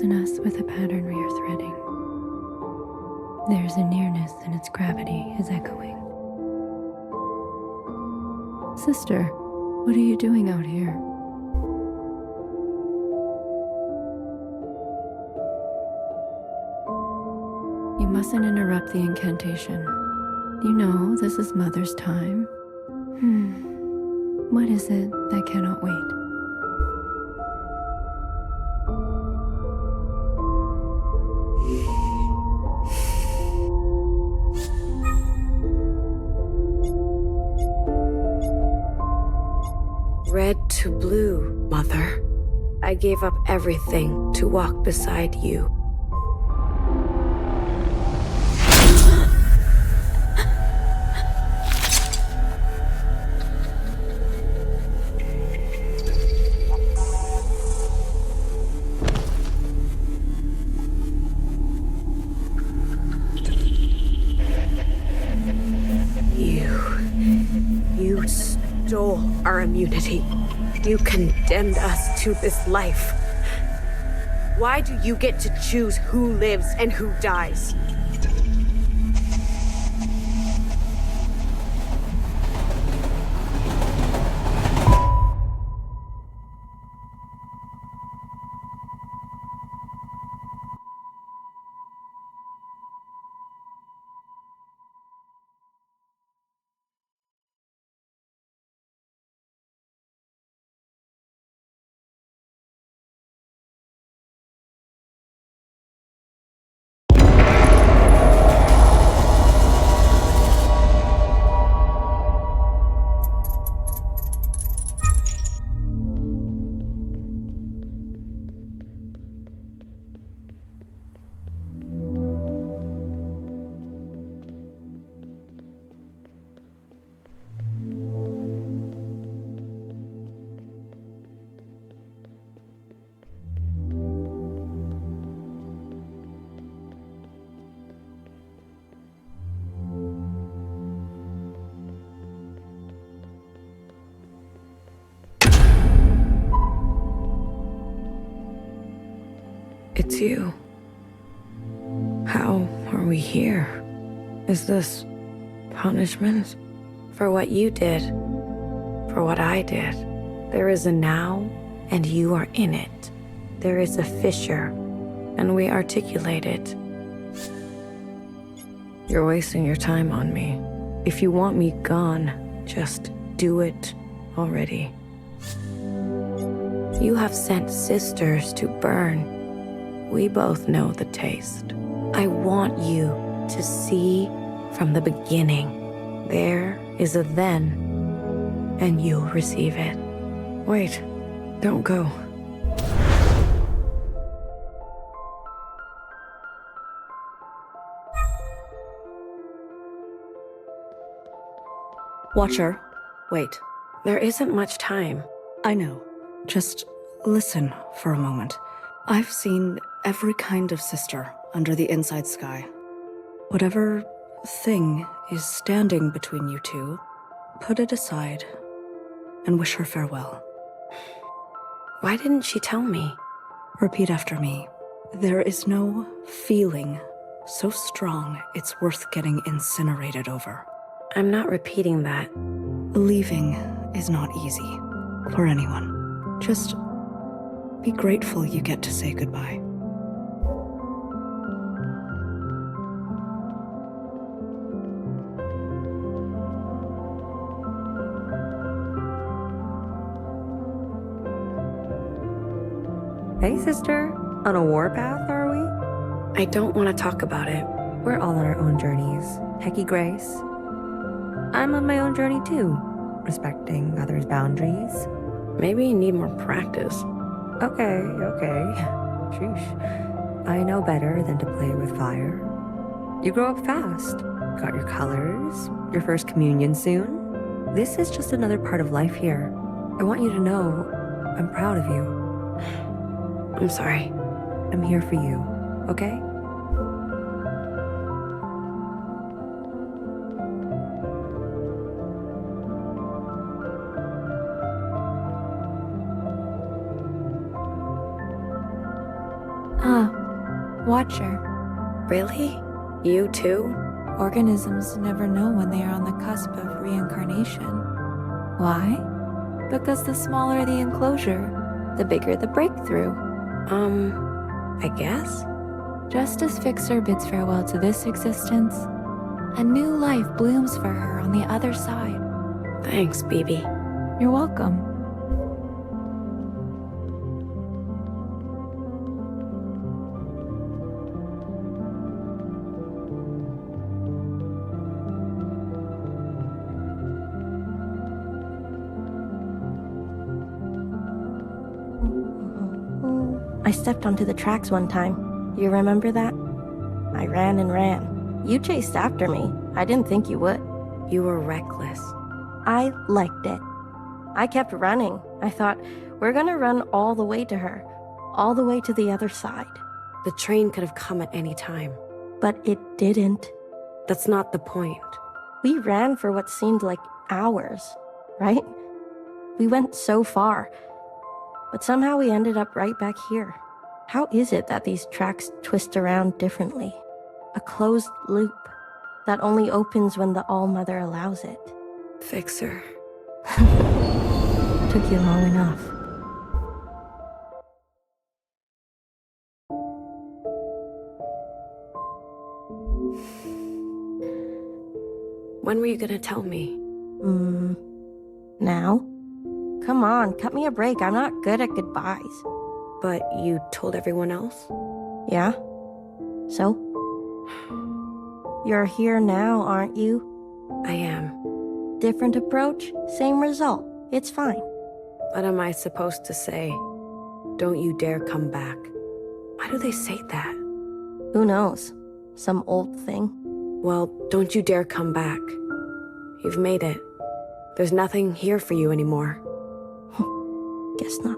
in us with a pattern we are threading. There's a nearness and its gravity is echoing. Sister, what are you doing out here? You mustn't interrupt the incantation. You know this is Mother's time. What is it that cannot wait? Red to blue, Mother. I gave up everything to walk beside you. You stole our immunity. You condemned us to this life. Why do you get to choose who lives and who dies? It's you. How are we here? Is this punishment? For what you did, for what I did. There is a now, and you are in it. There is a fissure, and we articulate it. You're wasting your time on me. If you want me gone, just do it already. You have sent sisters to burn. We both know the taste. I want you to see from the beginning. There is a then, and you'll receive it. Wait, don't go. Watcher, wait. There isn't much time. I know. Just listen for a moment. I've seen every kind of sister under the inside sky. Whatever thing is standing between you two, put it aside and wish her farewell. Why didn't she tell me? Repeat after me. There is no feeling so strong it's worth getting incinerated over. I'm not repeating that. Leaving is not easy for anyone. Just be grateful you get to say goodbye. Hey, sister. On a warpath, are we? I don't want to talk about it. We're all on our own journeys. Hecky Grace. I'm on my own journey too, respecting others' boundaries. Maybe you need more practice. Okay. Sheesh. I know better than to play with fire. You grow up fast. Got your colors, your first communion soon. This is just another part of life here. I want you to know I'm proud of you. I'm sorry. I'm here for you, okay? Watcher. Really? You too? Organisms never know when they are on the cusp of reincarnation. Why? Because the smaller the enclosure, the bigger the breakthrough. I guess? Just as Fixer bids farewell to this existence, a new life blooms for her on the other side. Thanks, BB. You're welcome. I stepped onto the tracks one time. You remember that? I ran and ran. You chased after me. I didn't think you would. You were reckless. I liked it. I kept running. I thought, we're gonna run all the way to her. All the way to the other side. The train could have come at any time. But it didn't. That's not the point. We ran for what seemed like hours, right? We went so far. But somehow we ended up right back here. How is it that these tracks twist around differently? A closed loop that only opens when the ALLMOTHER allows it. Fixer. Took you long enough. When were you gonna tell me? Now? Come on, cut me a break. I'm not good at goodbyes. But you told everyone else? Yeah? So? You're here now, aren't you? I am. Different approach, same result. It's fine. What am I supposed to say? Don't you dare come back. Why do they say that? Who knows? Some old thing. Well, don't you dare come back. You've made it. There's nothing here for you anymore. Guess not.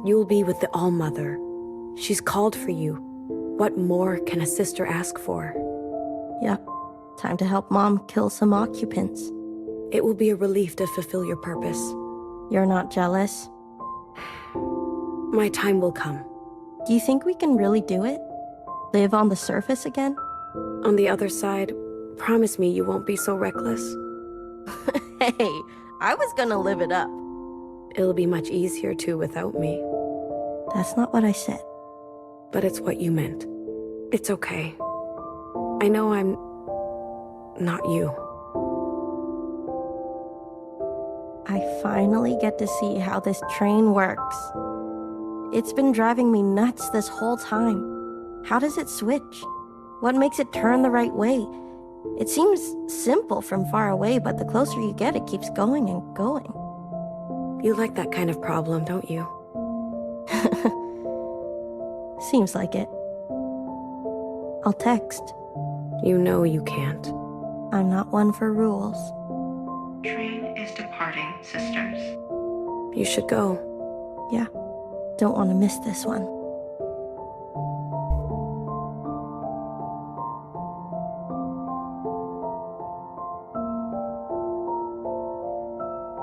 You'll be with the ALLMOTHER. She's called for you. What more can a sister ask for? Yep. Time to help Mom kill some occupants. It will be a relief to fulfill your purpose. You're not jealous? My time will come. Do you think we can really do it? Live on the surface again? On the other side, promise me you won't be so reckless. Hey, I was gonna live it up. It'll be much easier too without me. That's not what I said. But it's what you meant. It's okay. I know I'm not you. I finally get to see how this train works. It's been driving me nuts this whole time. How does it switch? What makes it turn the right way? It seems simple from far away, but the closer you get, it keeps going and going. You like that kind of problem, don't you? Seems like it. I'll text. You know you can't. I'm not one for rules. Train is departing, sisters. You should go. Yeah, don't want to miss this one.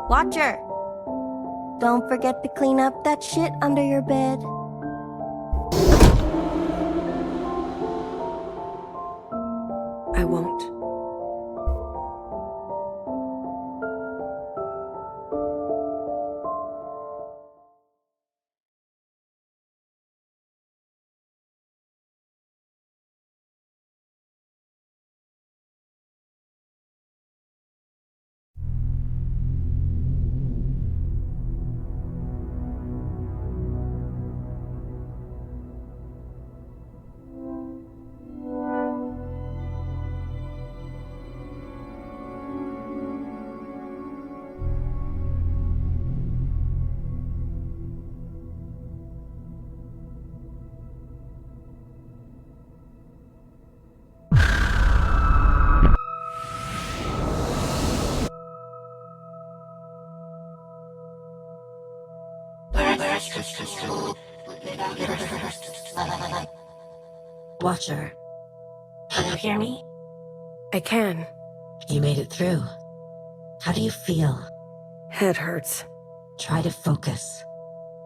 Watcher! Don't forget to clean up that shit under your bed. I won't. Watcher, can you hear me? I can. You made it through. How do you feel? Head hurts. Try to focus.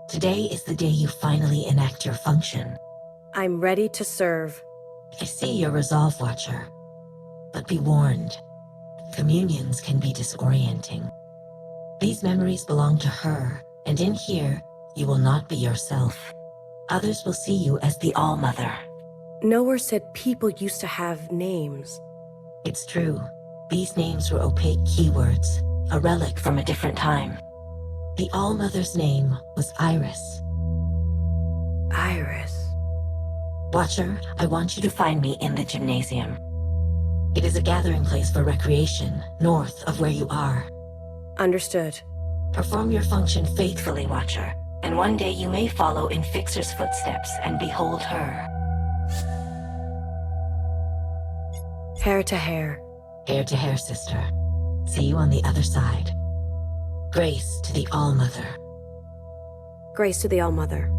Today is the day you finally enact your function. I'm ready to serve. I see your resolve, Watcher. But be warned, communions can be disorienting. These memories belong to her, and in here, you will not be yourself. Others will see you as the ALLMOTHER. Nowhere said people used to have names. It's true. These names were opaque keywords, a relic from a different time. The ALLMOTHER's name was Iris. Iris. Watcher, I want you to find me in the gymnasium. It is a gathering place for recreation, north of where you are. Understood. Perform your function faithfully, Watcher, and one day you may follow in Fixer's footsteps and behold her. Hair to hair. Hair to hair, sister. See you on the other side. Grace to the ALLMOTHER. Grace to the ALLMOTHER.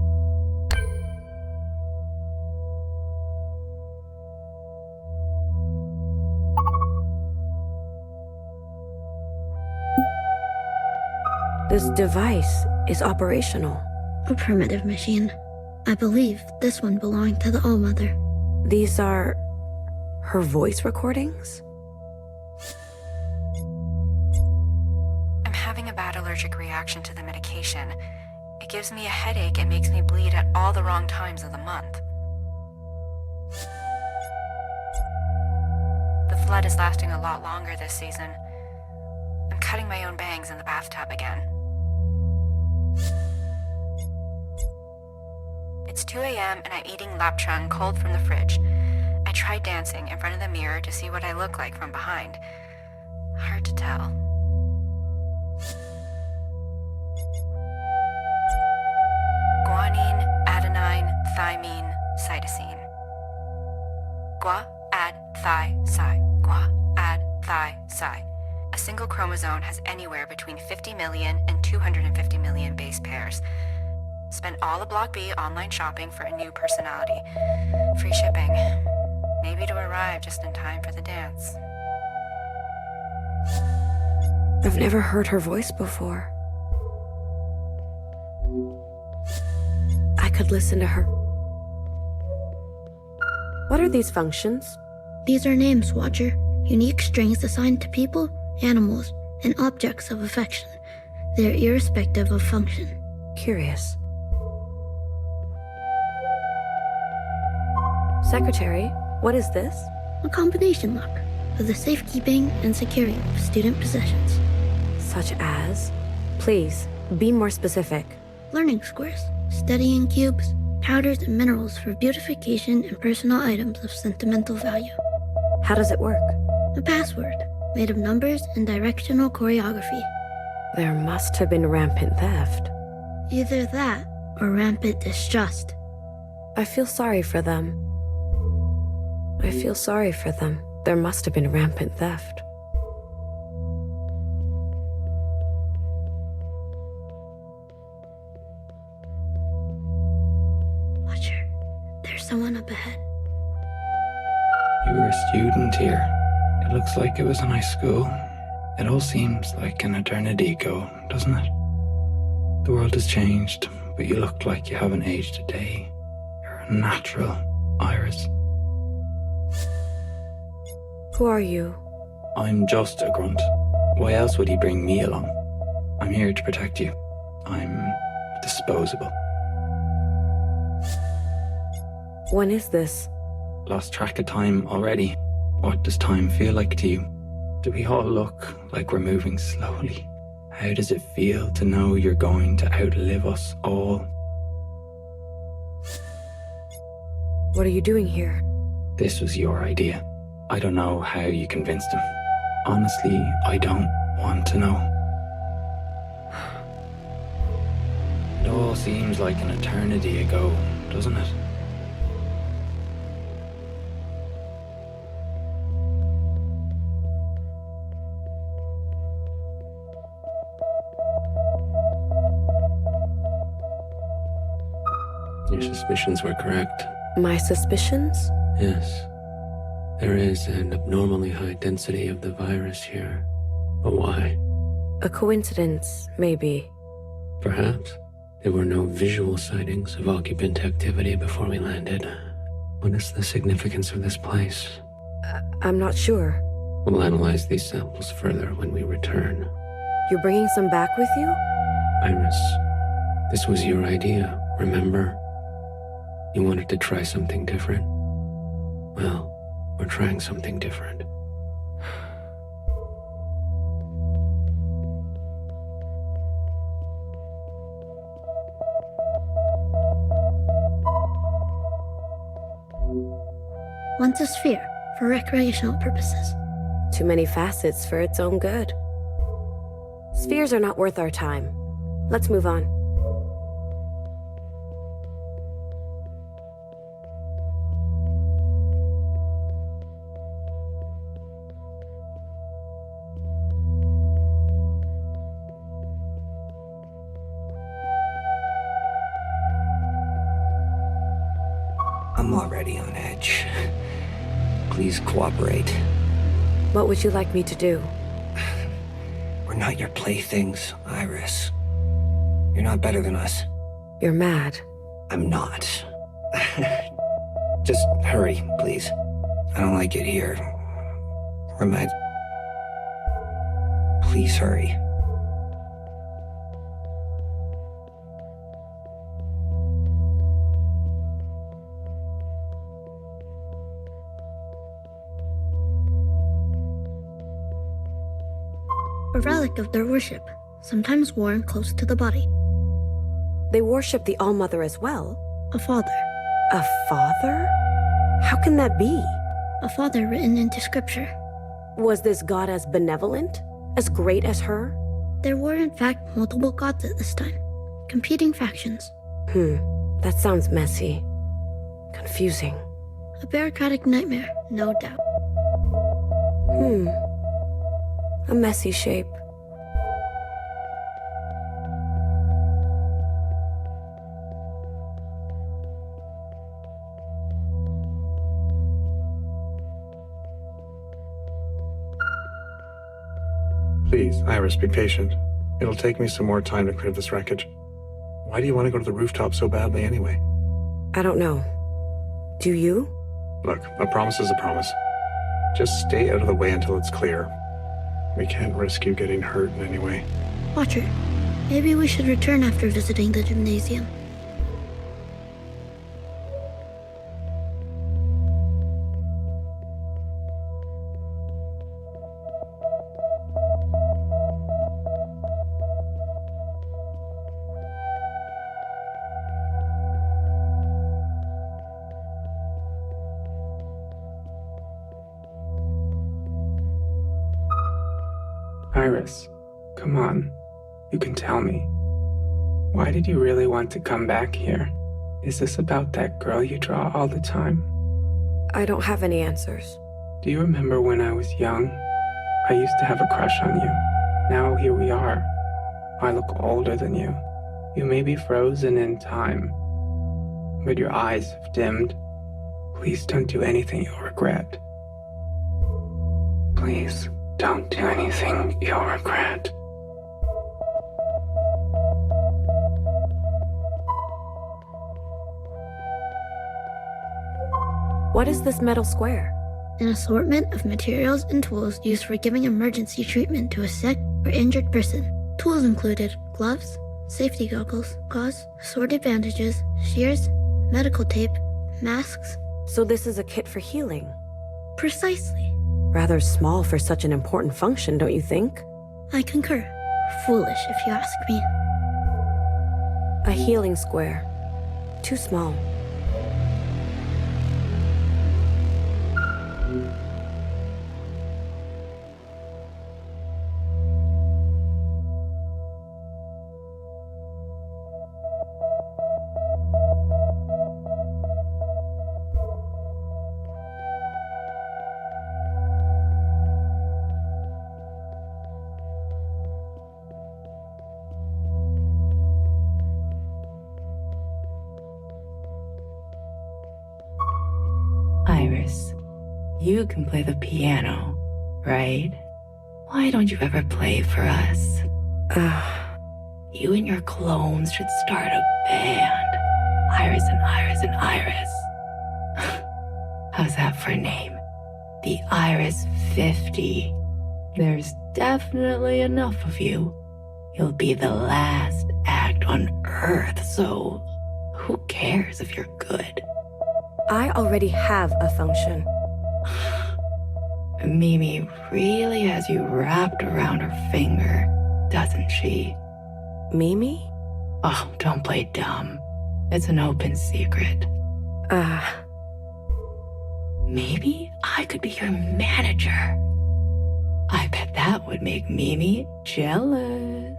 This device is operational. A primitive machine. I believe this one belonged to the ALLMOTHER. These are her voice recordings? I'm having a bad allergic reaction to the medication. It gives me a headache and makes me bleed at all the wrong times of the month. The flood is lasting a lot longer this season. I'm cutting my own bangs in the bathtub again. It's 2 a.m. and I'm eating lapchung cold from the fridge. I tried dancing in front of the mirror to see what I look like from behind. Hard to tell. Guanine, adenine, thymine, cytosine. Gua, ad, thi, psi. Gua, ad, thi, psi. A single chromosome has anywhere between 50 million and 250 million base pairs. Spent all of Block B online shopping for a new personality. Free shipping. Maybe to arrive just in time for the dance. I've never heard her voice before. I could listen to her. What are these functions? These are names, Watcher. Unique strings assigned to people, animals, and objects of affection. They are irrespective of function. Curious. Secretary, what is this? A combination lock for the safekeeping and securing of student possessions. Such as? Please, be more specific. Learning squares, studying cubes, powders and minerals for beautification and personal items of sentimental value. How does it work? A password made of numbers and directional choreography. There must have been rampant theft. Either that or rampant distrust. I feel sorry for them. I feel sorry for them. There must have been rampant theft. Watcher, there's someone up ahead. You were a student here. It looks like it was a nice school. It all seems like an eternity ago, doesn't it? The world has changed, but you look like you haven't aged a day. You're a natural, Iris. Who are you? I'm just a grunt. Why else would he bring me along? I'm here to protect you. I'm disposable. When is this? Lost track of time already. What does time feel like to you? Do we all look like we're moving slowly? How does it feel to know you're going to outlive us all? What are you doing here? This was your idea. I don't know how you convinced him. Honestly, I don't want to know. It all seems like an eternity ago, doesn't it? Your suspicions were correct. My suspicions? Yes. There is an abnormally high density of the virus here. But why? A coincidence, maybe. Perhaps. There were no visual sightings of occupant activity before we landed. What is the significance of this place? I'm not sure. We'll analyze these samples further when we return. You're bringing some back with you? Iris, this was your idea, remember? You wanted to try something different. Well, we're trying something different. Wants a sphere for recreational purposes. Too many facets for its own good. Spheres are not worth our time. Let's move on. I'm already on edge. Please cooperate. What would you like me to do? We're not your playthings, Iris. You're not better than us. You're mad. I'm not. Just hurry, please. I don't like it here. Please hurry. A relic of their worship, sometimes worn close to the body. They worship the ALLMOTHER as well? A father. A father? How can that be? A father written into scripture. Was this god as benevolent? As great as her? There were in fact multiple gods at this time. Competing factions. That sounds messy. Confusing. A bureaucratic nightmare, no doubt. A messy shape. Please, Iris, be patient. It'll take me some more time to clear this wreckage. Why do you want to go to the rooftop so badly anyway? I don't know. Do you? Look, a promise is a promise. Just stay out of the way until it's clear. We can't risk you getting hurt in any way. Watcher, maybe we should return after visiting the gymnasium. Iris, come on. You can tell me. Why did you really want to come back here? Is this about that girl you draw all the time? I don't have any answers. Do you remember when I was young? I used to have a crush on you. Now here we are. I look older than you. You may be frozen in time, but your eyes have dimmed. Please don't do anything you'll regret. Please. Don't do anything you'll regret. What is this metal square? An assortment of materials and tools used for giving emergency treatment to a sick or injured person. Tools included gloves, safety goggles, gauze, assorted bandages, shears, medical tape, masks. So this is a kit for healing? Precisely. Rather small for such an important function, don't you think? I concur. Foolish, if you ask me. A healing square. Too small. Iris, you can play the piano, right? Why don't you ever play for us? You and your clones should start a band. Iris and Iris and Iris. How's that for a name? The Iris 50. There's definitely enough of you. You'll be the last act on Earth, so who cares if you're good? I already have a function. Mimi really has you wrapped around her finger, doesn't she? Mimi? Oh, don't play dumb. It's an open secret. Maybe I could be your manager. I bet that would make Mimi jealous.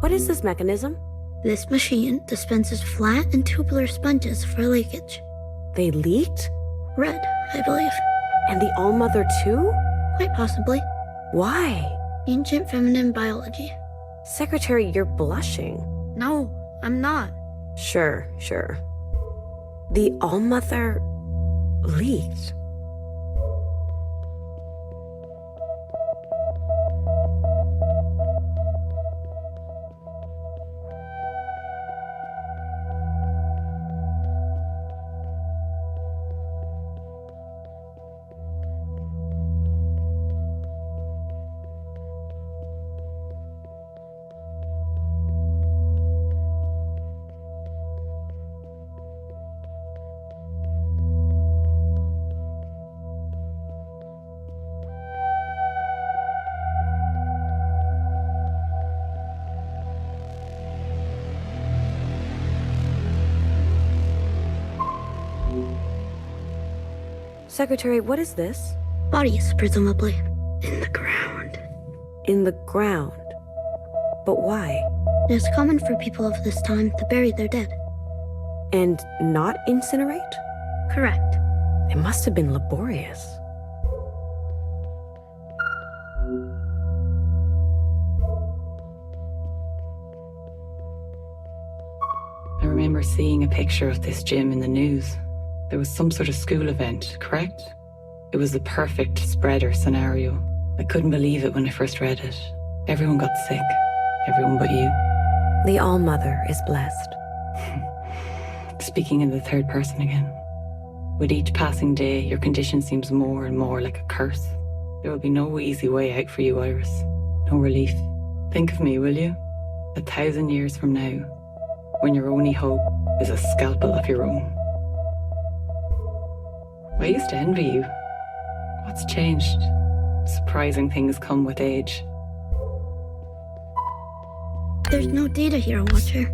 What is this mechanism? This machine dispenses flat and tubular sponges for leakage. They leaked? Red, I believe. And the ALLMOTHER too? Quite possibly. Why? Ancient feminine biology. Secretary, you're blushing. No, I'm not. Sure. The ALLMOTHER leaked. Secretary, what is this? Bodies, presumably. In the ground. In the ground? But why? It is common for people of this time to bury their dead. And not incinerate? Correct. It must have been laborious. I remember seeing a picture of this gym in the news. There was some sort of school event, correct? It was the perfect spreader scenario. I couldn't believe it when I first read it. Everyone got sick. Everyone but you. The ALLMOTHER is blessed. Speaking in the third person again. With each passing day, your condition seems more and more like a curse. There will be no easy way out for you, Iris. No relief. Think of me, will you? 1,000 years from now, when your only hope is a scalpel of your own. I used to envy you. What's changed? Surprising things come with age. There's no data here, Watcher.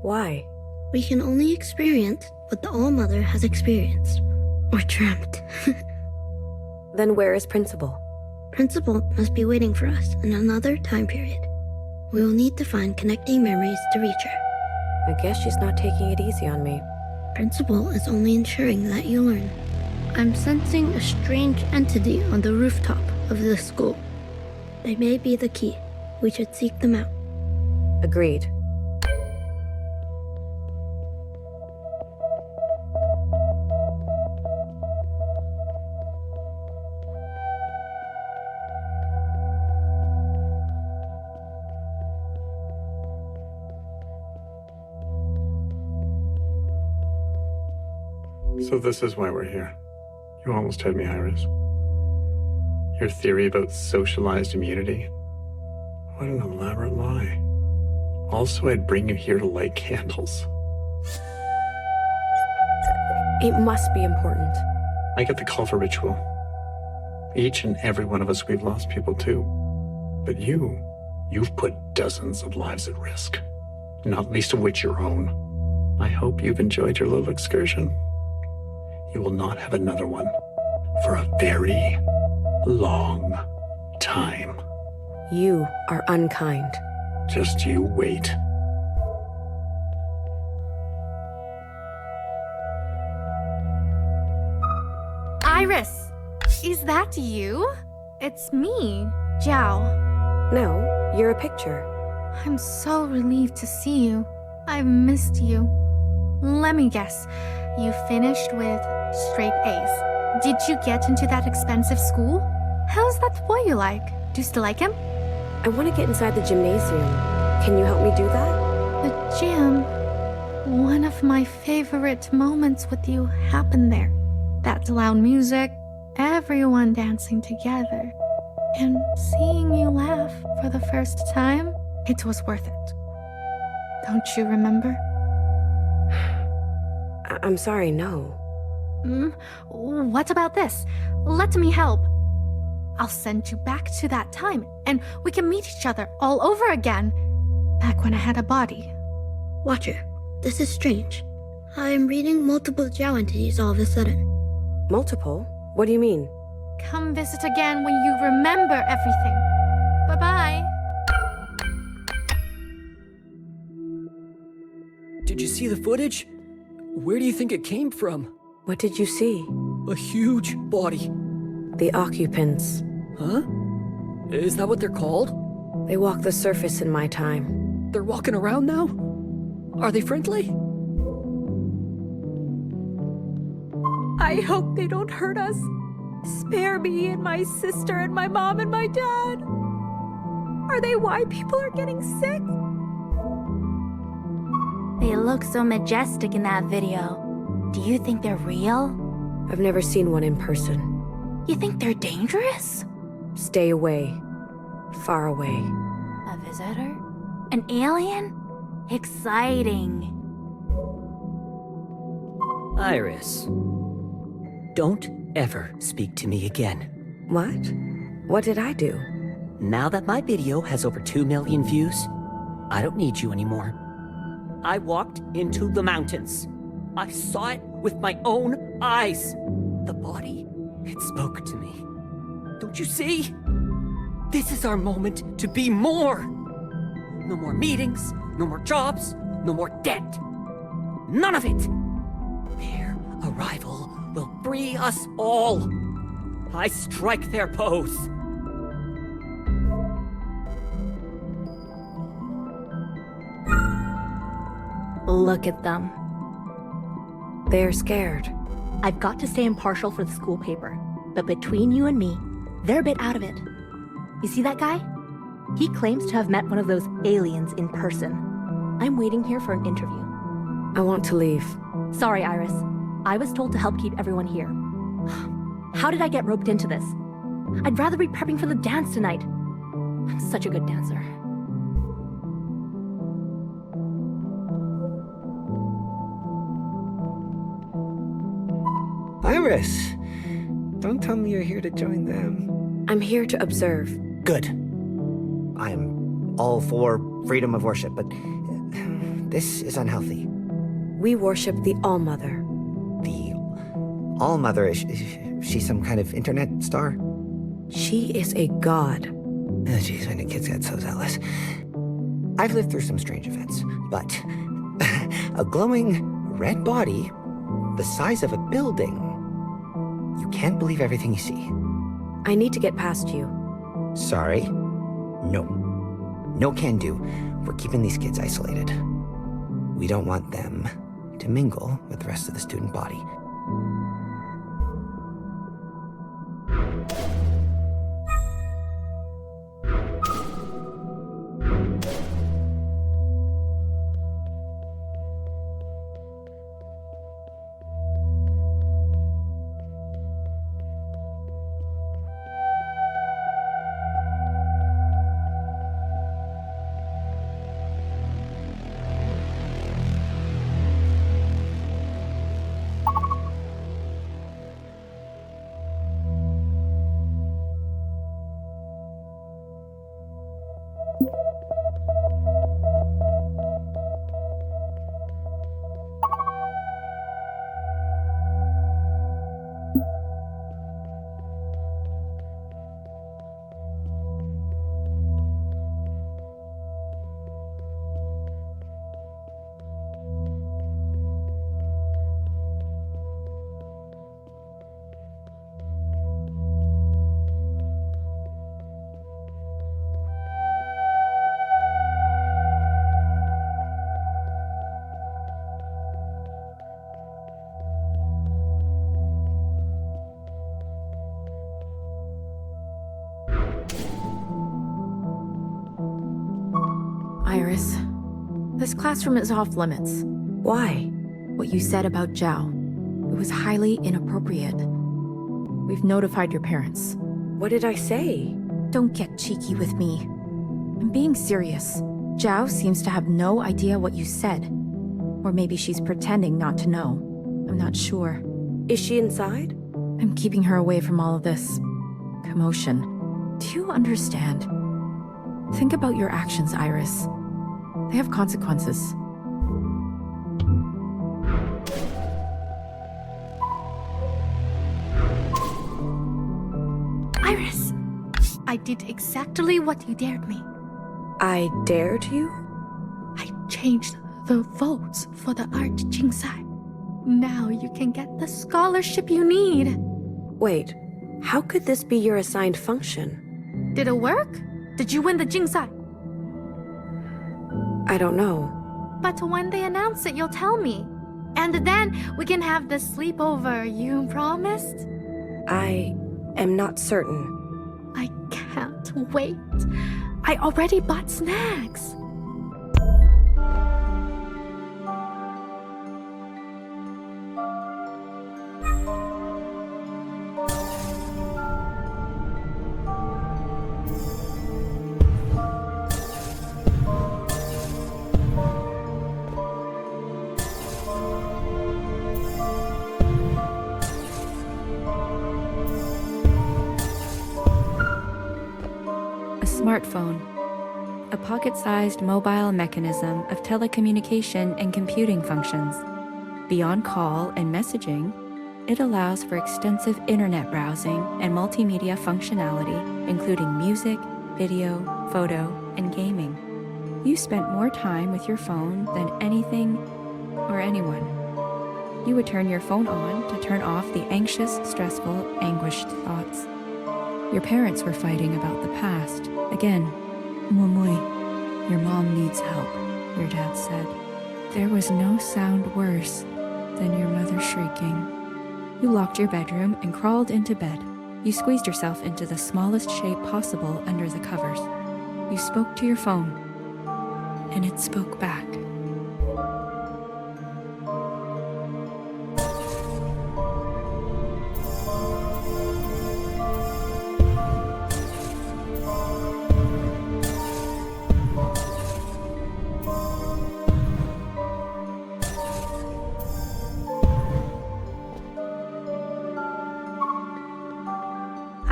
Why? We can only experience what the ALLMOTHER has experienced. Or dreamt. Then where is Principal? Principal must be waiting for us in another time period. We will need to find connecting memories to reach her. I guess she's not taking it easy on me. Principal is only ensuring that you learn. I'm sensing a strange entity on the rooftop of this school. They may be the key. We should seek them out. Agreed. So this is why we're here. You almost had me, Iris. Your theory about socialized immunity? What an elaborate lie. Also, I'd bring you here to light candles. It must be important. I get the call for ritual. Each and every one of us, we've lost people too. But you You've put dozens of lives at risk, not least of which your own. I hope you've enjoyed your little excursion. You will not have another one for a very long time. You are unkind. Just you wait. Iris! Is that you? It's me, Jiao. No, you're a picture. I'm so relieved to see you. I've missed you. Let me guess. You finished with straight A's. Did you get into that expensive school? How's that boy you like? Do you still like him? I want to get inside the gymnasium. Can you help me do that? The gym. One of my favorite moments with you happened there. That loud music, everyone dancing together, and seeing you laugh for the first time, it was worth it. Don't you remember? I'm sorry, no. What about this? Let me help. I'll send you back to that time, and we can meet each other all over again. Back when I had a body. Watcher, this is strange. I am reading multiple Jiao entities all of a sudden. Multiple? What do you mean? Come visit again when you remember everything. Bye-bye. Did you see the footage? Where do you think it came from? What did you see? A huge body. The Occupants. Huh? Is that what they're called? They walk the surface in my time. They're walking around now? Are they friendly? I hope they don't hurt us. Spare me and my sister and my mom and my dad. Are they why people are getting sick? They look so majestic in that video. Do you think they're real? I've never seen one in person. You think they're dangerous? Stay away. Far away. A visitor? An alien? Exciting. Iris. Don't ever speak to me again. What? What did I do? Now that my video has over 2 million views, I don't need you anymore. I walked into the mountains. I saw it with my own eyes. The body, it spoke to me. Don't you see? This is our moment to be more. No more meetings, no more jobs, no more debt. None of it. Their arrival will free us all. I strike their pose. Look at them. They're scared. I've got to stay impartial for the school paper, but between you and me, they're a bit out of it. You see that guy? He claims to have met one of those aliens in person. I'm waiting here for an interview. I want to leave. Sorry, Iris. I was told to help keep everyone here. How did I get roped into this? I'd rather be prepping for the dance tonight. I'm such a good dancer. Iris! Don't tell me you're here to join them. I'm here to observe. Good. I am all for freedom of worship, but this is unhealthy. We worship the ALLMOTHER. The ALLMOTHER, is she some kind of internet star? She is a god. Oh, jeez, when the kids get so zealous. I've lived through some strange events, but a glowing red body the size of a building. You can't believe everything you see. I need to get past you. Sorry. No. No can do. We're keeping these kids isolated. We don't want them to mingle with the rest of the student body. Iris. This classroom is off limits. Why? What you said about Zhao. It was highly inappropriate. We've notified your parents. What did I say? Don't get cheeky with me. I'm being serious. Zhao seems to have no idea what you said. Or maybe she's pretending not to know. I'm not sure. Is she inside? I'm keeping her away from all of this commotion. Do you understand? Think about your actions, Iris. They have consequences. Iris, I did exactly what you dared me. I dared you? I changed the votes for the art Jingsai. Now you can get the scholarship you need. Wait, how could this be your assigned function? Did it work? Did you win the Jingsai? I don't know. But when they announce it, you'll tell me. And then we can have the sleepover you promised? I am not certain. I can't wait. I already bought snacks. Smartphone, a pocket-sized mobile mechanism of telecommunication and computing functions. Beyond call and messaging, it allows for extensive internet browsing and multimedia functionality, including music, video, photo, and gaming. You spent more time with your phone than anything or anyone. You would turn your phone on to turn off the anxious, stressful, anguished thoughts. Your parents were fighting about the past. Again, Mumui, your mom needs help, your dad said. There was no sound worse than your mother shrieking. You locked your bedroom and crawled into bed. You squeezed yourself into the smallest shape possible under the covers. You spoke to your phone, and it spoke back.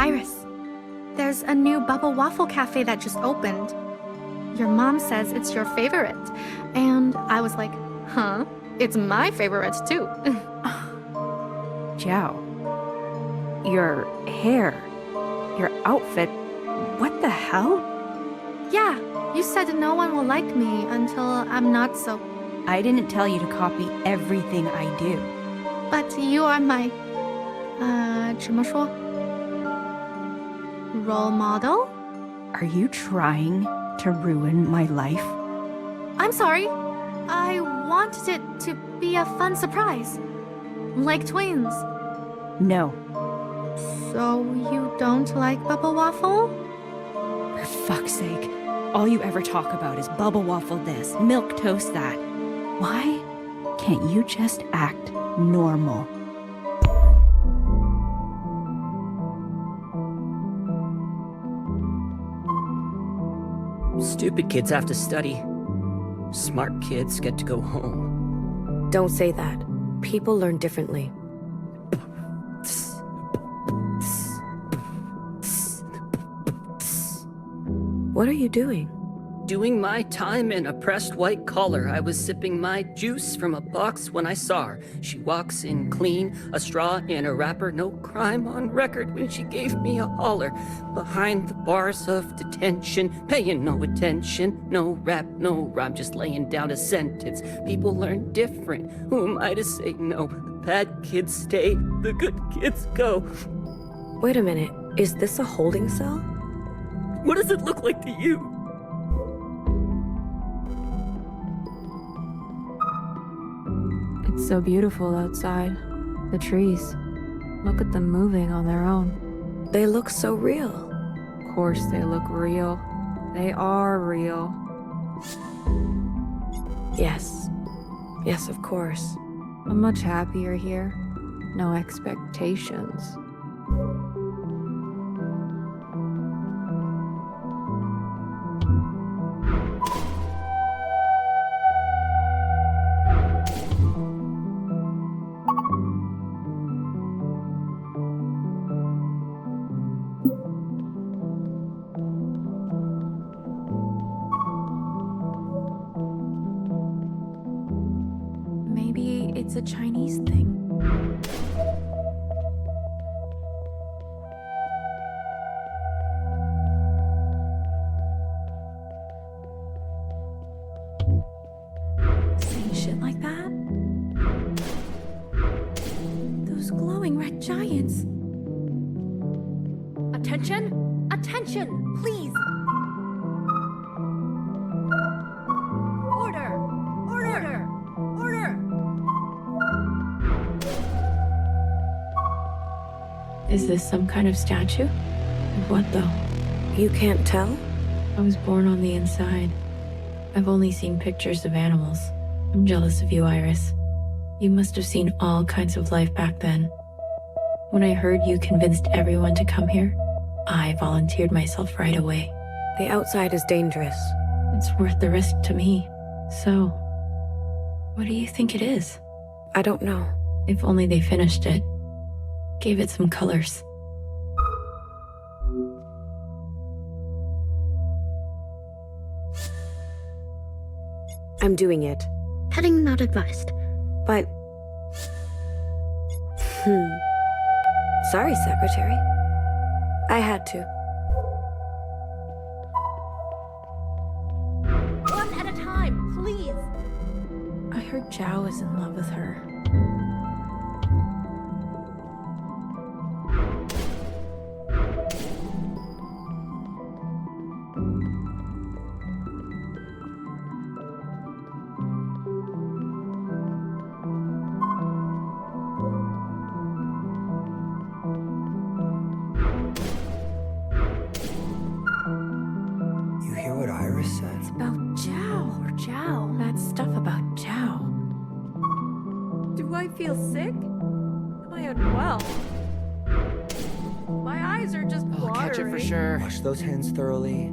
Iris, there's a new Bubble Waffle Cafe that just opened. Your mom says it's your favorite. And I was like, huh? It's my favorite too. Zhao, your hair, your outfit, what the hell? Yeah, you said no one will like me until I'm not so. I didn't tell you to copy everything I do. But you are my, 怎么说? Role model? Are you trying to ruin my life? I'm sorry. I wanted it to be a fun surprise. Like twins. No. So you don't like Bubble Waffle? For fuck's sake. All you ever talk about is bubble waffle this, milk toast that. Why can't you just act normal? Stupid kids have to study. Smart kids get to go home. Don't say that. People learn differently. What are you doing? Doing my time in a pressed white collar. I was sipping my juice from a box when I saw her. She walks in clean, a straw in a wrapper, no crime on record when she gave me a holler. Behind the bars of detention, paying no attention, no rap, no rhyme, just laying down a sentence. People learn different. Who am I to say no? The bad kids stay, the good kids go. Wait a minute, is this a holding cell? What does it look like to you? It's so beautiful outside. The trees. Look at them moving on their own. They look so real. Of course they look real. They are real. Yes. Yes, of course. I'm much happier here. No expectations. Maybe it's a Chinese thing. Saying shit like that? Those glowing red giants. Attention! Attention! Please! Order! Order! Order! Is this some kind of statue? Of what, though? You can't tell? I was born on the inside. I've only seen pictures of animals. I'm jealous of you, Iris. You must have seen all kinds of life back then. When I heard you convinced everyone to come here, I volunteered myself right away. The outside is dangerous. It's worth the risk to me. So, what do you think it is? I don't know. If only they finished it. Gave it some colors. I'm doing it. Petting not advised. But... Sorry, Secretary. I had to. One at a time, please! I heard Zhao is in love with her. You hear what Iris said? It's about Zhao. Or Zhao. That stuff about Zhao. Do I feel sick? Am I unwell? My eyes are just watering. Catch it for sure. Wash those hands thoroughly.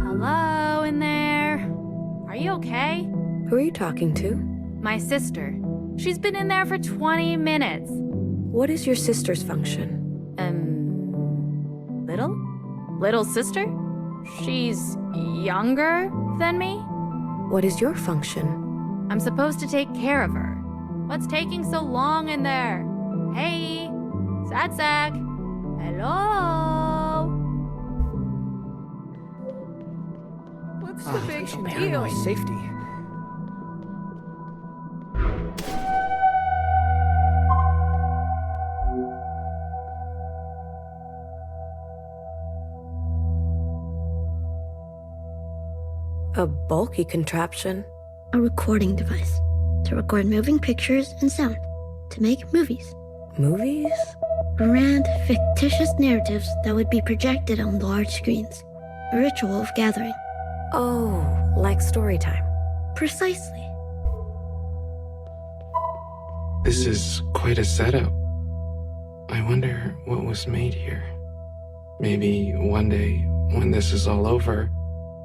Hello in there. Are you okay? Who are you talking to? My sister. She's been in there for 20 minutes. What is your sister's function? Little? Little sister? She's younger than me? What is your function? I'm supposed to take care of her. What's taking so long in there? Hey, Sad Sack. Hello? What's the big Patient deal? paranoid safety. A bulky contraption. A recording device to record moving pictures and sound to make movies. Movies? Grand, fictitious narratives that would be projected on large screens. A ritual of gathering. Oh, like story time. Precisely. This is quite a setup. I wonder what was made here. Maybe one day, when this is all over,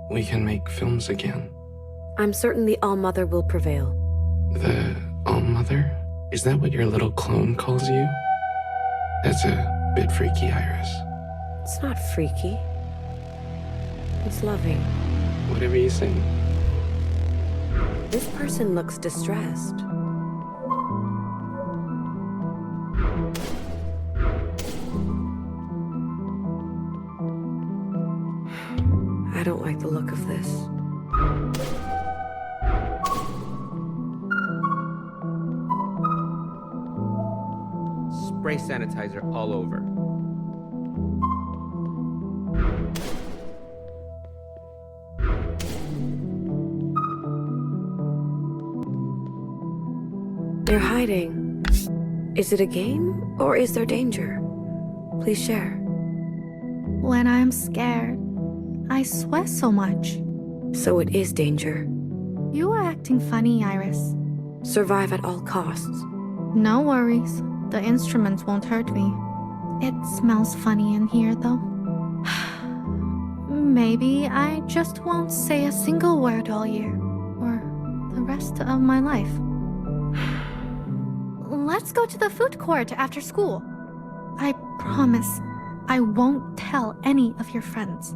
we can make films again. I'm certain the ALLMOTHER will prevail. The ALLMOTHER? Is that what your little clone calls you? That's a bit freaky, Iris. It's not freaky. It's loving. Whatever you say. This person looks distressed. I don't like the look of this. Spray sanitizer all over. They're hiding. Is it a game, or is there danger? Please share. When I'm scared, I sweat so much. So it is danger. You are acting funny, Iris. Survive at all costs. No worries. The instruments won't hurt me. It smells funny in here, though. Maybe I just won't say a single word all year, or the rest of my life. Let's go to the food court after school. I promise I won't tell any of your friends.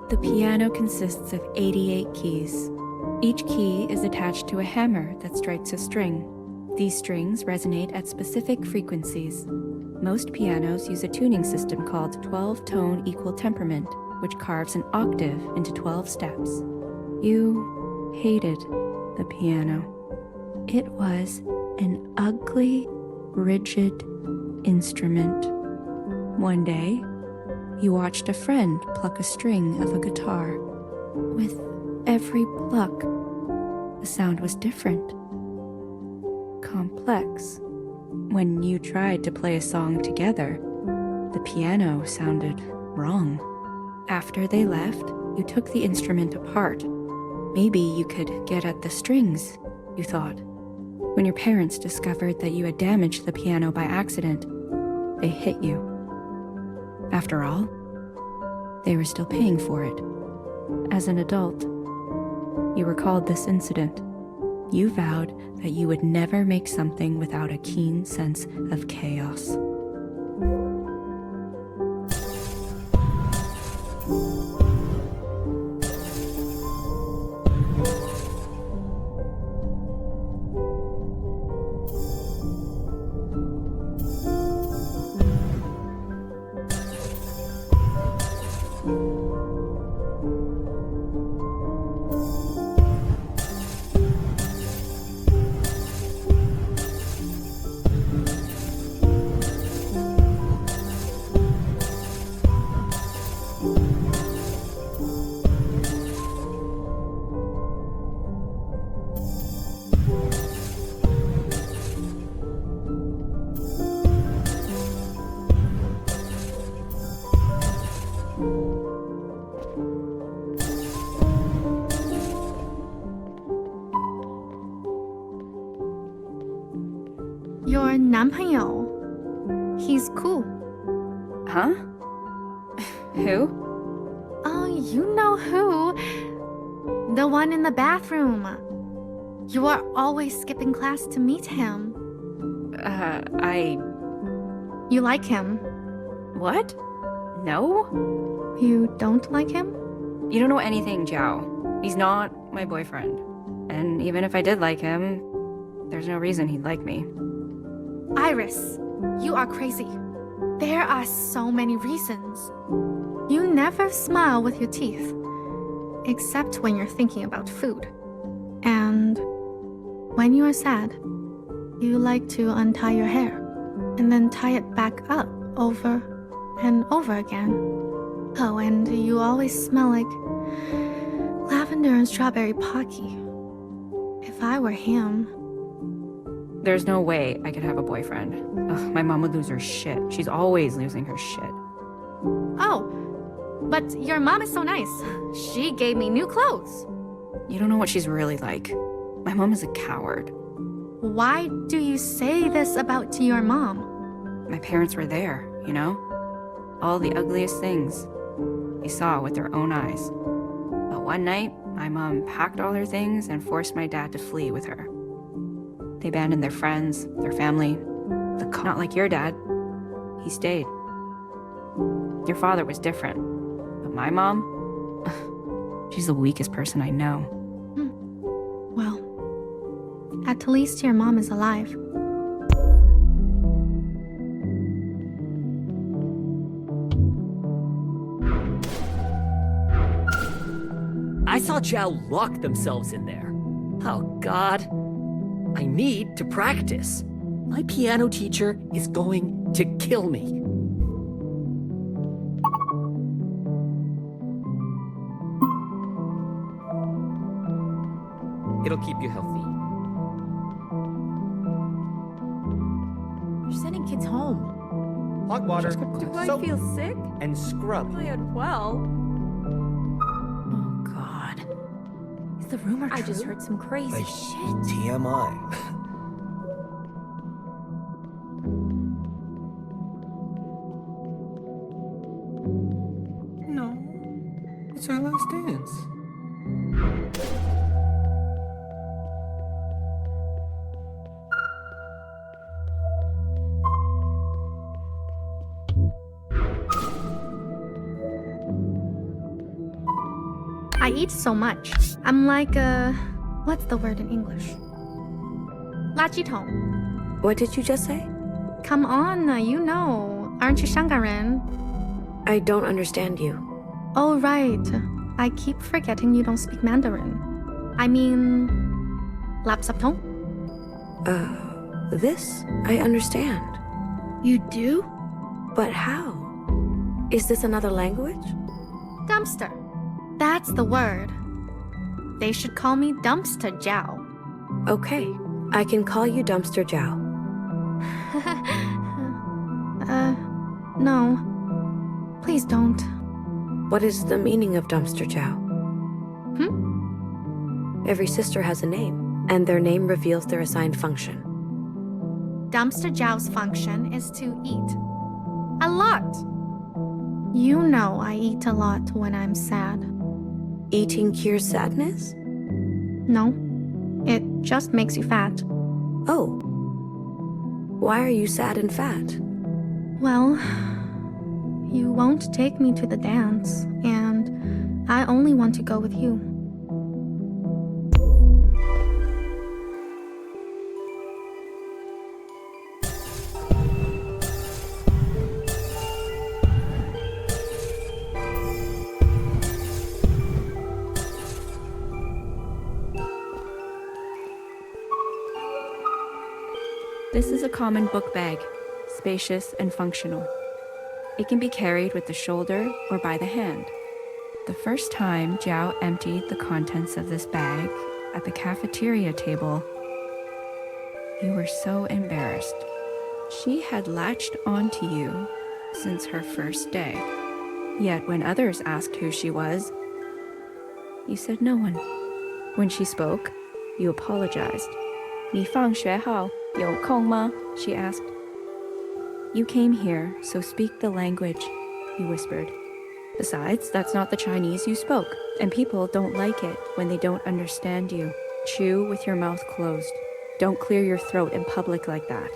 The piano consists of 88 keys. Each key is attached to a hammer that strikes a string. These strings resonate at specific frequencies. Most pianos use a tuning system called 12-tone equal temperament, which carves an octave into 12 steps. You hated the piano. It was an ugly, rigid instrument. One day, you watched a friend pluck a string of a guitar. With every pluck, the sound was different. Complex. When you tried to play a song together, the piano sounded wrong. After they left, you took the instrument apart. Maybe you could get at the strings, you thought. When your parents discovered that you had damaged the piano by accident, they hit you. After all, they were still paying for it. As an adult, you recalled this incident. You vowed that you would never make something without a keen sense of chaos. Your 男朋友. He's cool. Huh? Who? Oh, you know who. The one in the bathroom. You are always skipping class to meet him. You like him. What? No? You don't like him? You don't know anything, Jiao. He's not my boyfriend. And even if I did like him, there's no reason he'd like me. Iris, you are crazy. There are so many reasons. You never smile with your teeth, except when you're thinking about food. And when you are sad, you like to untie your hair and then tie it back up over and over again. Oh, and you always smell like lavender and strawberry pocky. If I were him... There's no way I could have a boyfriend. Ugh, my mom would lose her shit. She's always losing her shit. Oh, but your mom is so nice. She gave me new clothes. You don't know what she's really like. My mom is a coward. Why do you say this about your mom? My parents were there, you know? All the ugliest things they saw with their own eyes. But one night, my mom packed all her things and forced my dad to flee with her. They abandoned their friends, their family, not like your dad. He stayed. Your father was different. But my mom, she's the weakest person I know. Well, at least your mom is alive. I saw Zhao lock themselves in there. Oh, God. I need to practice. My piano teacher is going to kill me. It'll keep you healthy. You're sending kids home. Hot water, Do I soap, feel sick? and scrub. Am I unwell? Oh, God. Is the rumor true? I just heard some crazy shit. TMI. No. It's our last dance. I eat so much. I'm like what's the word in English? 垃圾桶. What did you just say? Come on, you know. Aren't you 香港人? I don't understand you. Oh, right. I keep forgetting you don't speak Mandarin. I mean, lapsapton? This I understand. You do? But how? Is this another language? Dumpster. That's the word. They should call me Dumpster Zhao. Okay, I can call you Dumpster Zhao. No. Please don't. What is the meaning of Dumpster Zhao? Every sister has a name, and their name reveals their assigned function. Dumpster Zhao's function is to eat. A lot. You know I eat a lot when I'm sad. Eating cures sadness? No. It just makes you fat. Oh. Why are you sad and fat? Well, you won't take me to the dance, and I only want to go with you. This is a common book bag, spacious and functional. It can be carried with the shoulder or by the hand. The first time Zhao emptied the contents of this bag at the cafeteria table, you were so embarrassed. She had latched onto you since her first day. Yet when others asked who she was, you said no one. When she spoke, you apologized. 你放学后有空吗? She asked. You came here, so speak the language, you whispered. Besides, that's not the Chinese you spoke, and people don't like it when they don't understand you. Chew with your mouth closed. Don't clear your throat in public like that.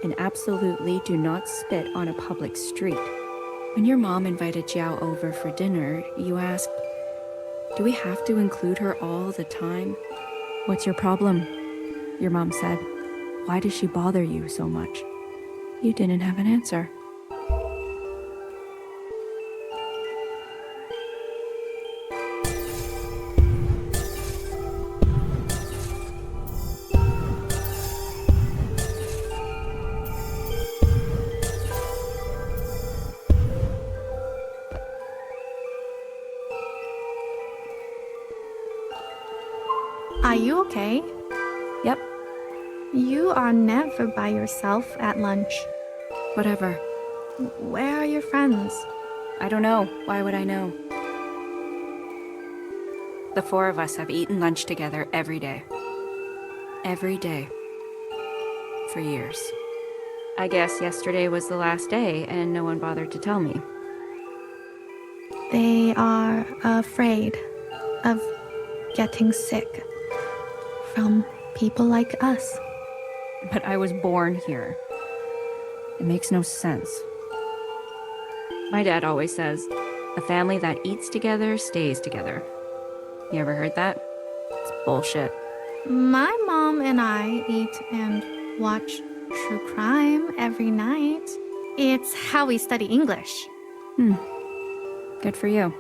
And absolutely do not spit on a public street. When your mom invited Jiao over for dinner, you asked, do we have to include her all the time? What's your problem? Your mom said, why does she bother you so much? You didn't have an answer. Are you okay? Yep. You are never by yourself at lunch. Whatever. Where are your friends? I don't know. Why would I know? The four of us have eaten lunch together every day. Every day. For years. I guess yesterday was the last day and no one bothered to tell me. They are afraid of getting sick from people like us. But I was born here. It makes no sense. My dad always says, a family that eats together stays together. You ever heard that? It's bullshit. My mom and I eat and watch true crime every night. It's how we study English. Good for you.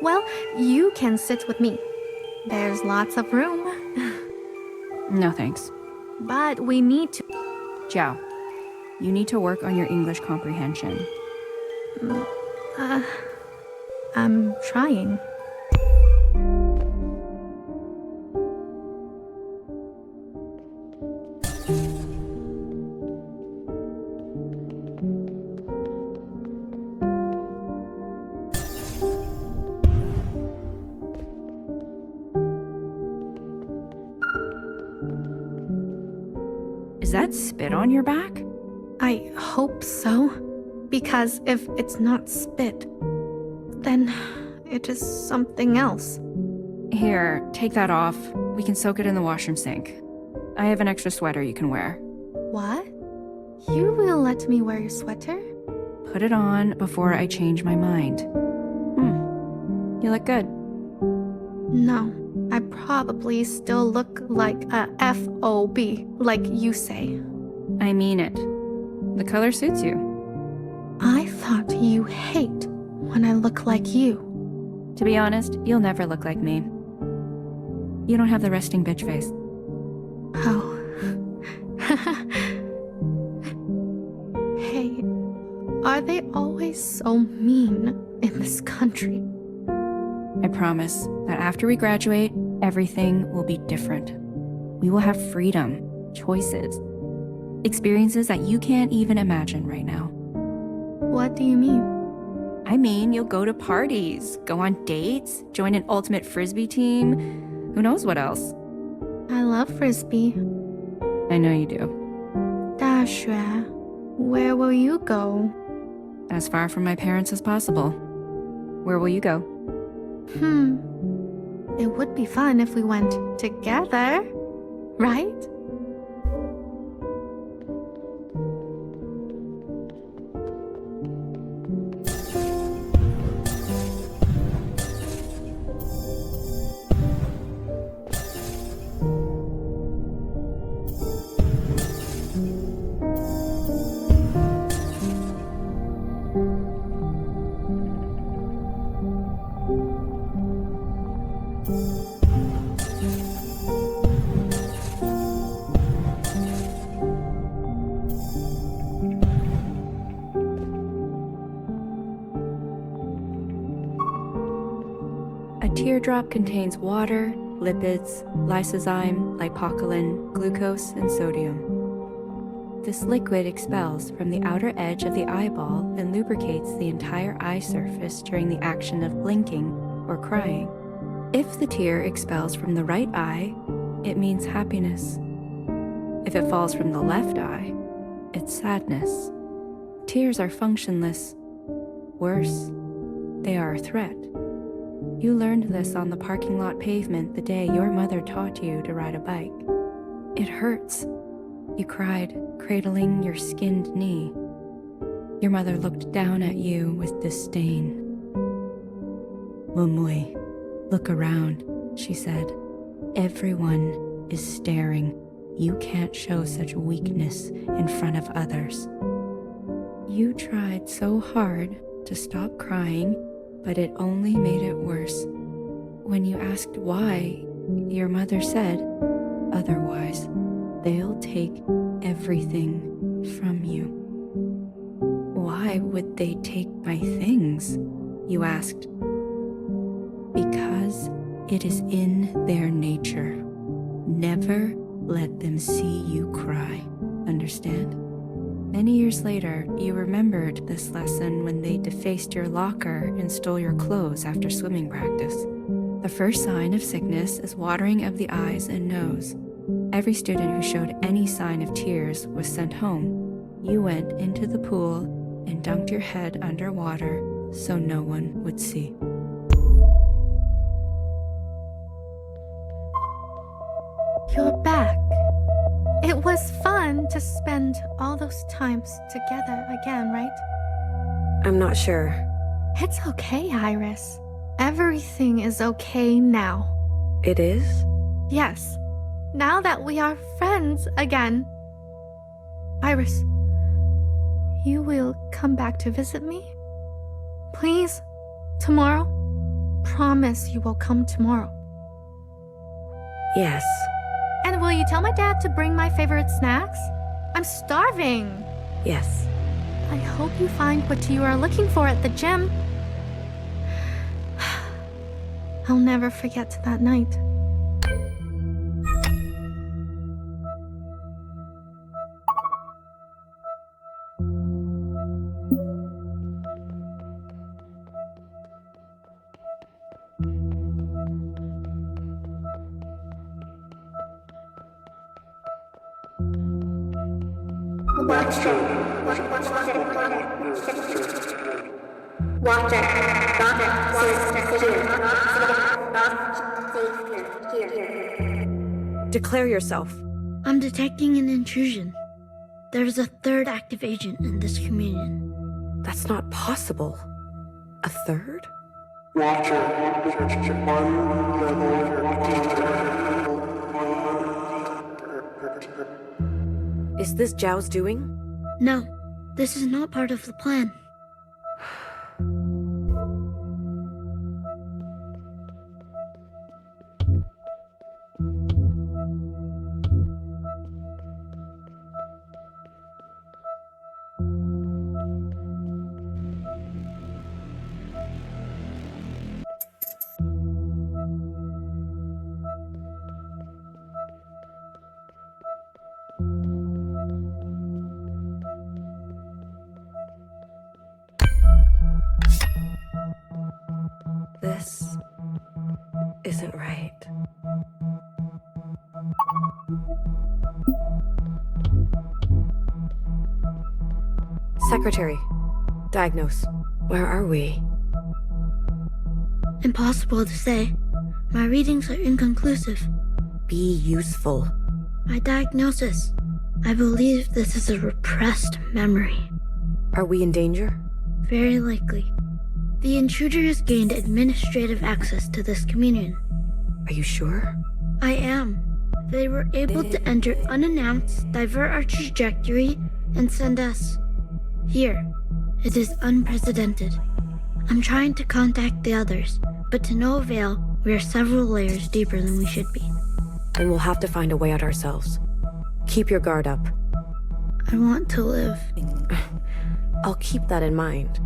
Well, you can sit with me. There's lots of room. No thanks. But we need to. Jiao, you need to work on your English comprehension. I'm trying. Is that spit on your back? I hope so. Because if it's not spit, then it is something else. Here, take that off. We can soak it in the washroom sink. I have an extra sweater you can wear. What? You will let me wear your sweater? Put it on before I change my mind. You look good. No, I probably still look like a FOB, like you say. I mean it. The color suits you. I thought you hate when I look like you. To be honest, you'll never look like me. You don't have the resting bitch face. Oh. Hey, are they always so mean in this country? I promise that after we graduate, everything will be different. We will have freedom, choices, experiences that you can't even imagine right now. What do you mean? I mean, you'll go to parties, go on dates, join an ultimate frisbee team. Who knows what else? I love frisbee. I know you do. 大学, where will you go? As far from my parents as possible. Where will you go? It would be fun if we went together, right? A teardrop contains water, lipids, lysozyme, lipocolin, glucose, and sodium. This liquid expels from the outer edge of the eyeball and lubricates the entire eye surface during the action of blinking or crying. If the tear expels from the right eye, it means happiness. If it falls from the left eye, it's sadness. Tears are functionless. Worse, they are a threat. You learned this on the parking lot pavement the day your mother taught you to ride a bike. It hurts. You cried, cradling your skinned knee. Your mother looked down at you with disdain. Mumui, look around, she said. Everyone is staring. You can't show such weakness in front of others. You tried so hard to stop crying, but it only made it worse. When you asked why, your mother said, otherwise, they'll take everything from you. Why would they take my things? You asked. Because it is in their nature. Never let them see you cry. Understand? Many years later, you remembered this lesson when they defaced your locker and stole your clothes after swimming practice. The first sign of sickness is watering of the eyes and nose. Every student who showed any sign of tears was sent home. You went into the pool and dunked your head underwater so no one would see. You're back. It was fun to spend all those times together again, right? I'm not sure. It's okay, Iris. Everything is okay now. It is? Yes. Now that we are friends again. Iris, you will come back to visit me? Please? Tomorrow? Promise you will come tomorrow. Yes. And will you tell my dad to bring my favorite snacks? I'm starving. Yes. I hope you find what you are looking for at the gym. I'll never forget that night. Declare yourself. I'm detecting an intrusion. There is a third active agent in this communion. That's not possible. A third? Is this Zhao's doing? No, this is not part of the plan. This isn't right. Secretary, diagnose. Where are we? Impossible to say. My readings are inconclusive. Be useful. My diagnosis. I believe this is a repressed memory. Are we in danger? Very likely. The intruder has gained administrative access to this communion. Are you sure? I am. They were able to enter unannounced, divert our trajectory, and send us here. It is unprecedented. I'm trying to contact the others, but to no avail. We are several layers deeper than we should be. And we'll have to find a way out ourselves. Keep your guard up. I want to live. I'll keep that in mind.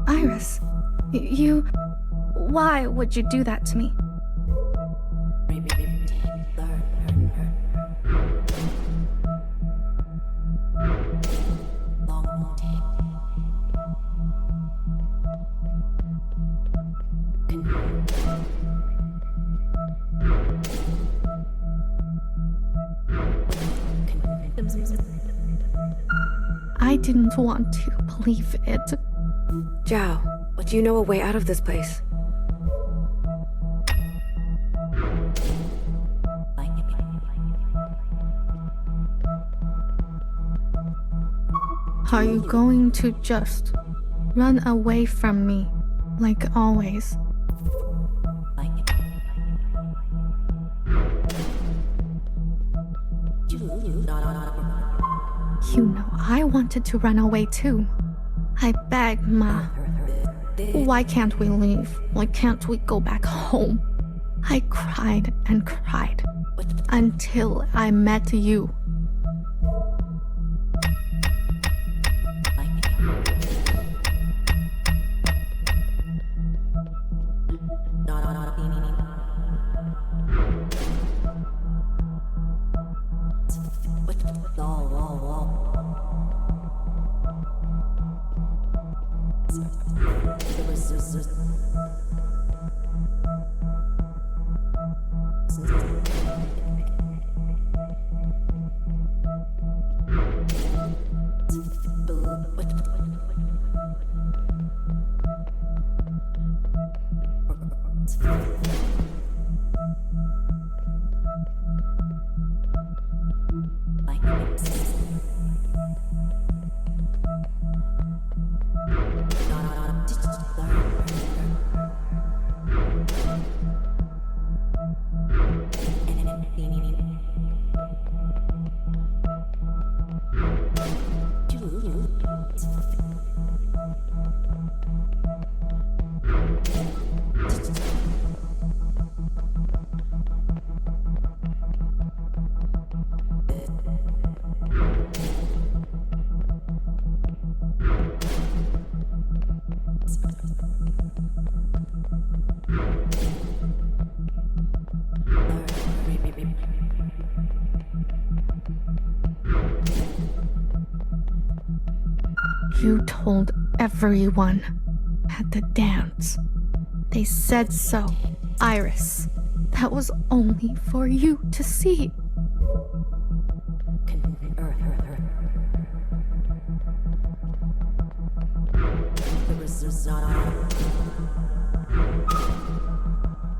Iris, you... Why would you do that to me? I didn't want to believe it. Zhao, do you know a way out of this place? Are you going to just run away from me, like always? You know, I wanted to run away too. I begged Ma. Why can't we leave? Why can't we go back home? I cried and cried until I met you. You told everyone at the dance. They said so, Iris. That was only for you to see.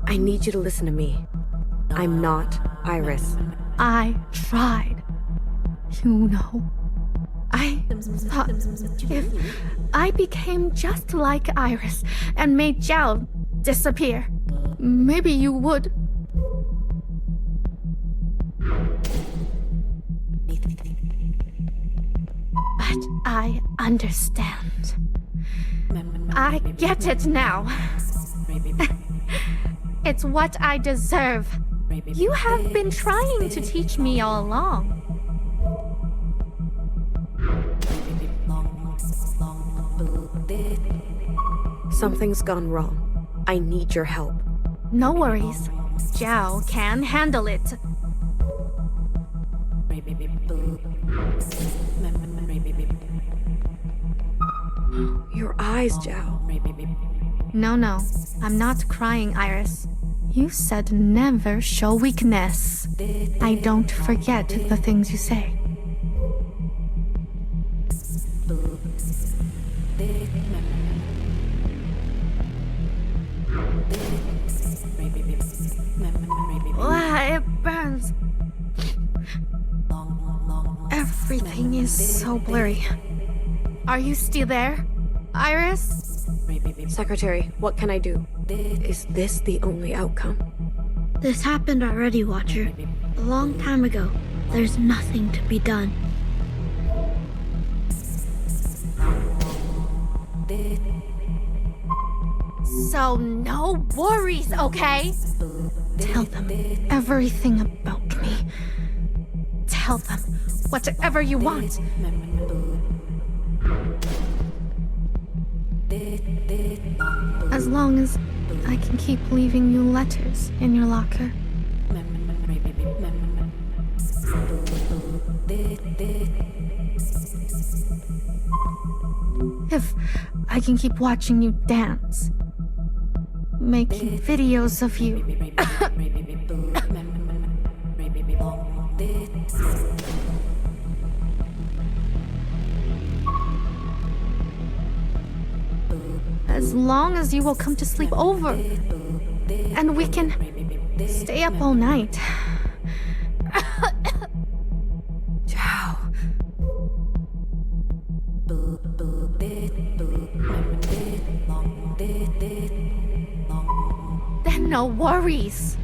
I need you to listen to me. I'm not Iris. I tried. You know, I thought if I became just like Iris and made Zhao disappear, maybe you would. But I understand. I get it now. It's what I deserve. You have been trying to teach me all along. Something's gone wrong. I need your help. No worries. Zhao can handle it. Your eyes, Zhao. No. I'm not crying, Iris. You said never show weakness. I don't forget the things you say. It burns. Everything is so blurry. Are you still there, Iris? Secretary, what can I do? Is this the only outcome? This happened already, Watcher. A long time ago. There's nothing to be done. So no worries, okay? Tell them everything about me. Tell them whatever you want. As long as I can keep leaving you letters in your locker. If I can keep watching you dance, making videos of you. As long as you will come to sleep over, and we can stay up all night. Zhao. Then no worries.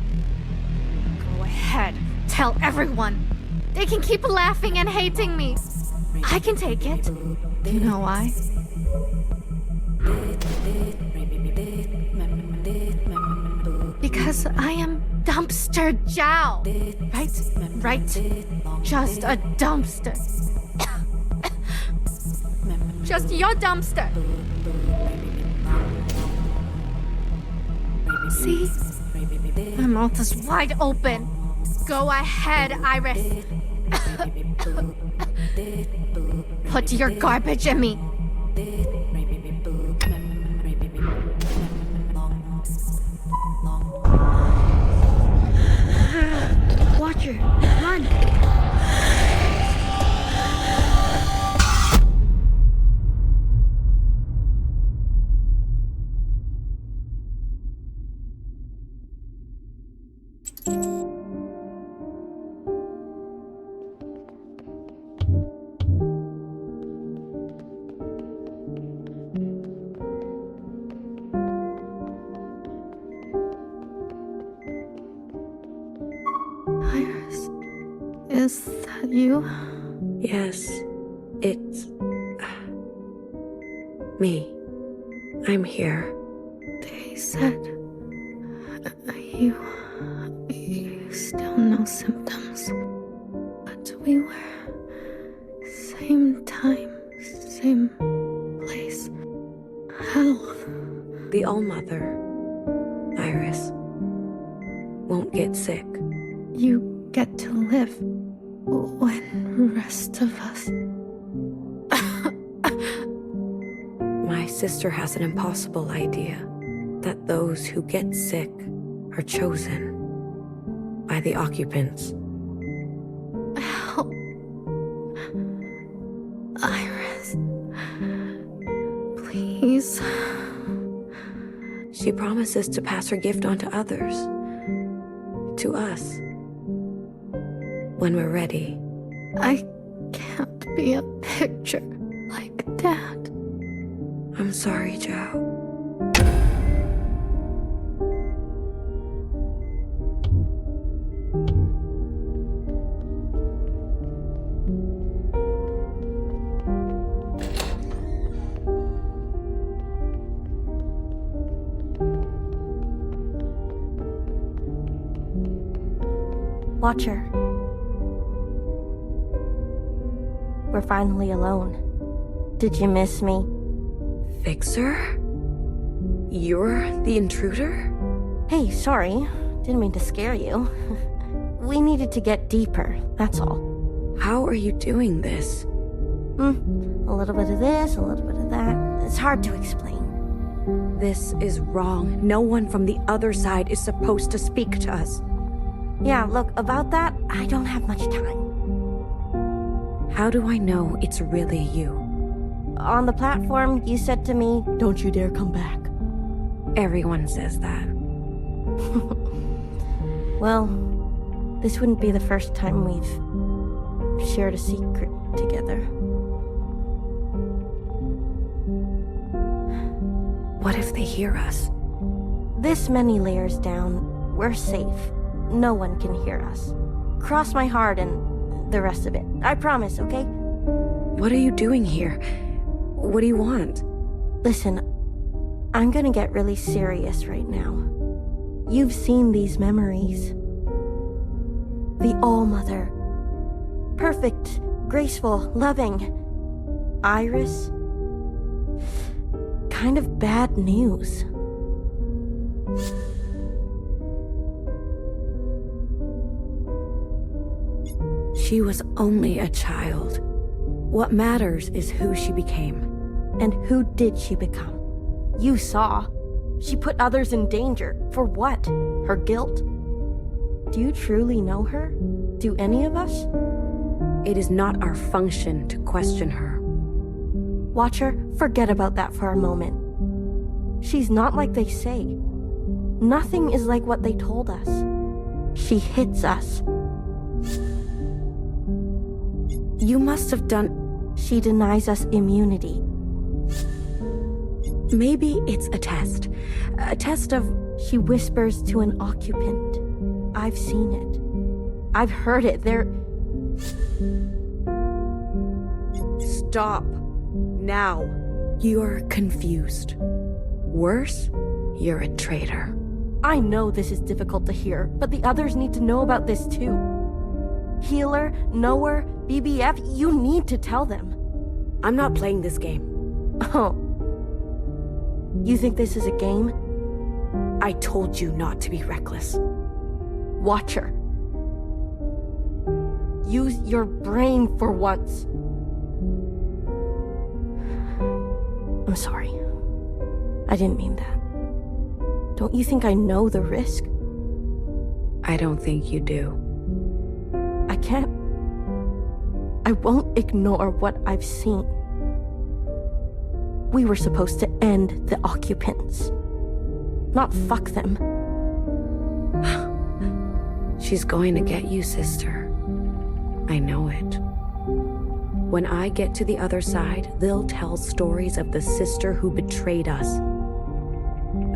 Go ahead, tell everyone. They can keep laughing and hating me. I can take it. You know why? Because I am Dumpster Zhao. Right? Just a dumpster. Just your dumpster. See? My mouth is wide open. Go ahead, Iris. Put your garbage in me. Watcher, run! Iris, is that you? Yes, it's me. I'm here. They said you still no symptoms, but we were same time, same place. Health. The ALLMOTHER, Iris, won't get sick. You get to live when the rest of us sister has an impossible idea that those who get sick are chosen by the occupants. Help. Iris. Please. She promises to pass her gift on to others. To us. When we're ready. I can't be a picture like Dad. I'm sorry, Zhao. Watcher. We're finally alone. Did you miss me? Fixer? You're the intruder? Hey, sorry. Didn't mean to scare you. We needed to get deeper, that's all. How are you doing this? A little bit of this, a little bit of that. It's hard to explain. This is wrong. No one from the other side is supposed to speak to us. Yeah, look, about that, I don't have much time. How do I know it's really you? On the platform, you said to me, "Don't you dare come back." Everyone says that. Well, this wouldn't be the first time we've shared a secret together. What if they hear us? This many layers down, we're safe. No one can hear us. Cross my heart and the rest of it. I promise, okay? What are you doing here? What do you want? Listen, I'm gonna get really serious right now. You've seen these memories. The ALLMOTHER. Perfect, graceful, loving. Iris. Kind of bad news. She was only a child. What matters is who she became. And who did she become? You saw. She put others in danger. For what? Her guilt? Do you truly know her? Do any of us? It is not our function to question her. Watcher, forget about that for a moment. She's not like they say. Nothing is like what they told us. She hits us. You must have done... She denies us immunity. Maybe it's a test. A test of... She whispers to an occupant. I've seen it. I've heard it. They're... Stop. Now. You're confused. Worse, you're a traitor. I know this is difficult to hear, but the others need to know about this too. Healer, Knower, BBF, you need to tell them. I'm not playing this game. Oh. You think this is a game? I told you not to be reckless. Watcher. Use your brain for once. I'm sorry. I didn't mean that. Don't you think I know the risk? I don't think you do. I can't... I won't ignore what I've seen. We were supposed to end the occupants. Not fuck them. She's going to get you, sister. I know it. When I get to the other side, they'll tell stories of the sister who betrayed us.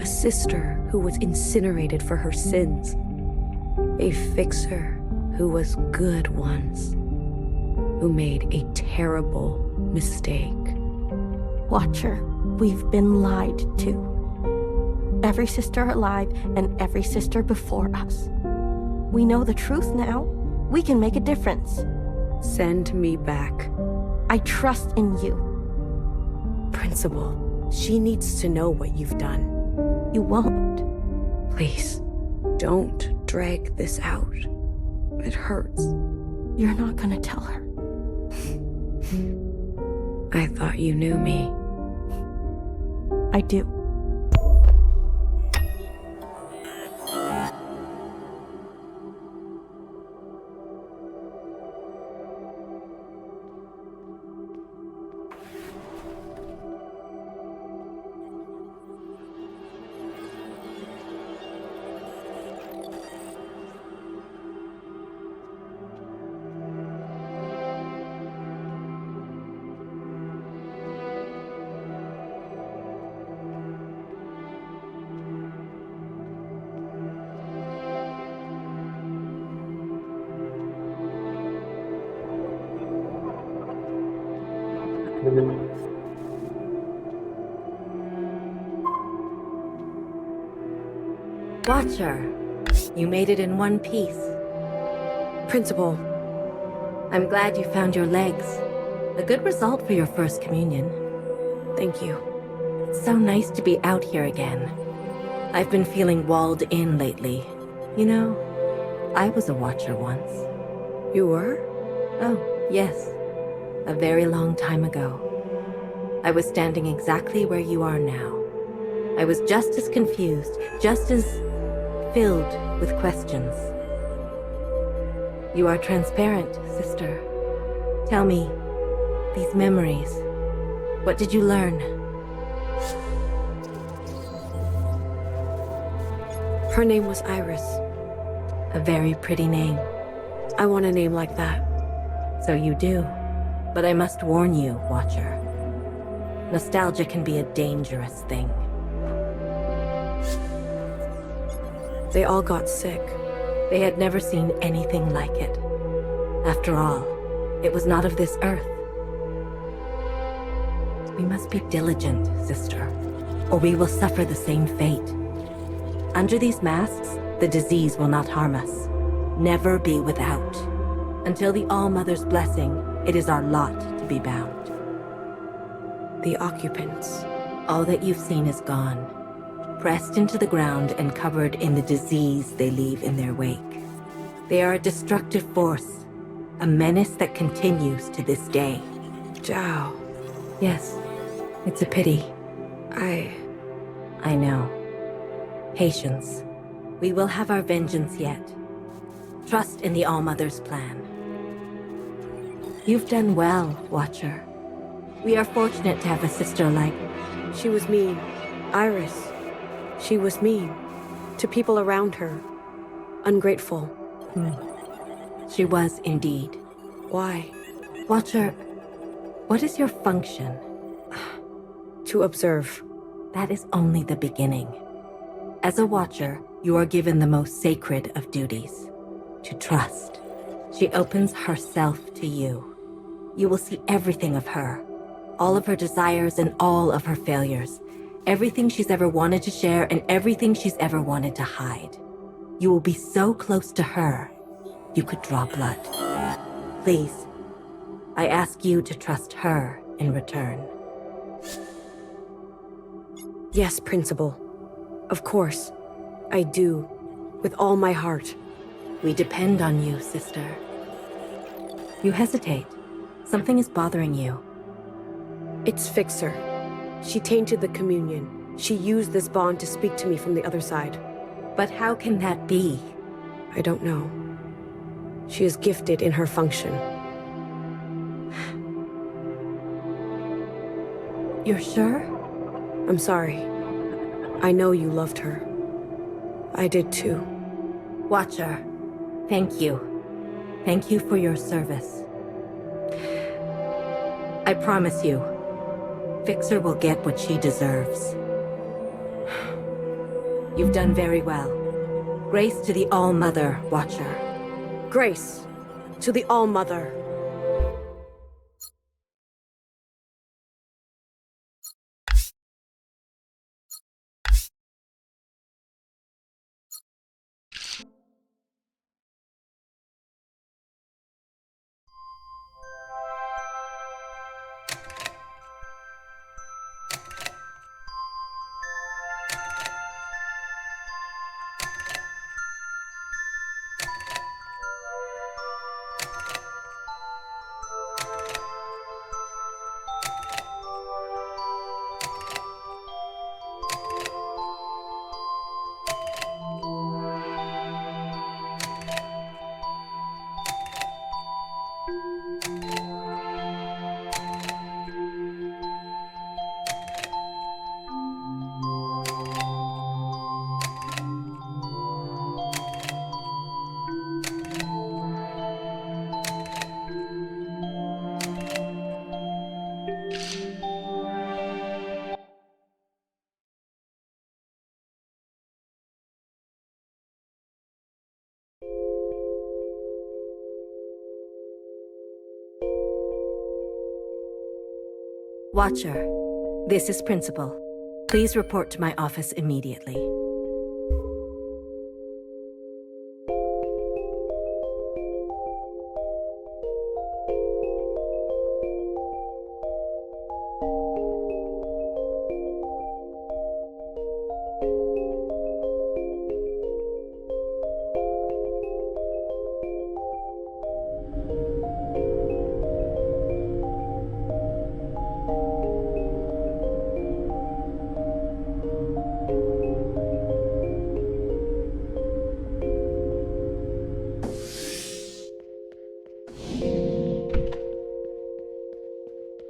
A sister who was incinerated for her sins. A fixer who was good once. Who made a terrible mistake. Watcher, we've been lied to. Every sister alive and every sister before us. We know the truth now. We can make a difference. Send me back. I trust in you. Principal, she needs to know what you've done. You won't. Please, don't drag this out. It hurts. You're not gonna tell her. I thought you knew me. I do. Watcher, you made it in one piece. Principal, I'm glad you found your legs. A good result for your first communion. Thank you. It's so nice to be out here again. I've been feeling walled in lately. You know, I was a Watcher once. You were? Oh, yes. A very long time ago. I was standing exactly where you are now. I was just as confused, just as filled with questions. You are transparent, sister. Tell me, these memories, what did you learn? Her name was Iris. A very pretty name. I want a name like that. So you do. But I must warn you, Watcher. Nostalgia can be a dangerous thing. They all got sick. They had never seen anything like it. After all, it was not of this earth. We must be diligent, sister, or we will suffer the same fate. Under these masks, the disease will not harm us. Never be without. Until the All-Mother's blessing, it is our lot to be bound. The Occupants. All that you've seen is gone. Pressed into the ground and covered in the disease they leave in their wake. They are a destructive force, a menace that continues to this day. Zhao. Yes, it's a pity. I know. Patience. We will have our vengeance yet. Trust in the All-Mother's plan. You've done well, Watcher. We are fortunate to have a sister like... She was mean. Iris. She was mean. To people around her. Ungrateful. She was indeed. Why? Watcher, what is your function? To observe. That is only the beginning. As a Watcher, you are given the most sacred of duties. To trust. She opens herself to you. You will see everything of her. All of her desires and all of her failures. Everything she's ever wanted to share and everything she's ever wanted to hide. You will be so close to her, you could draw blood. Please, I ask you to trust her in return. Yes, Principal. Of course. I do. With all my heart. We depend on you, sister. You hesitate. Something is bothering you. It's Fixer. She tainted the communion. She used this bond to speak to me from the other side. But how can that be? I don't know. She is gifted in her function. You're sure? I'm sorry. I know you loved her. I did too. Watcher, thank you. Thank you for your service. I promise you, Fixer will get what she deserves. You've done very well. Grace to the All-Mother, Watcher. Grace to the All-Mother. Watcher, this is Principal. Please report to my office immediately.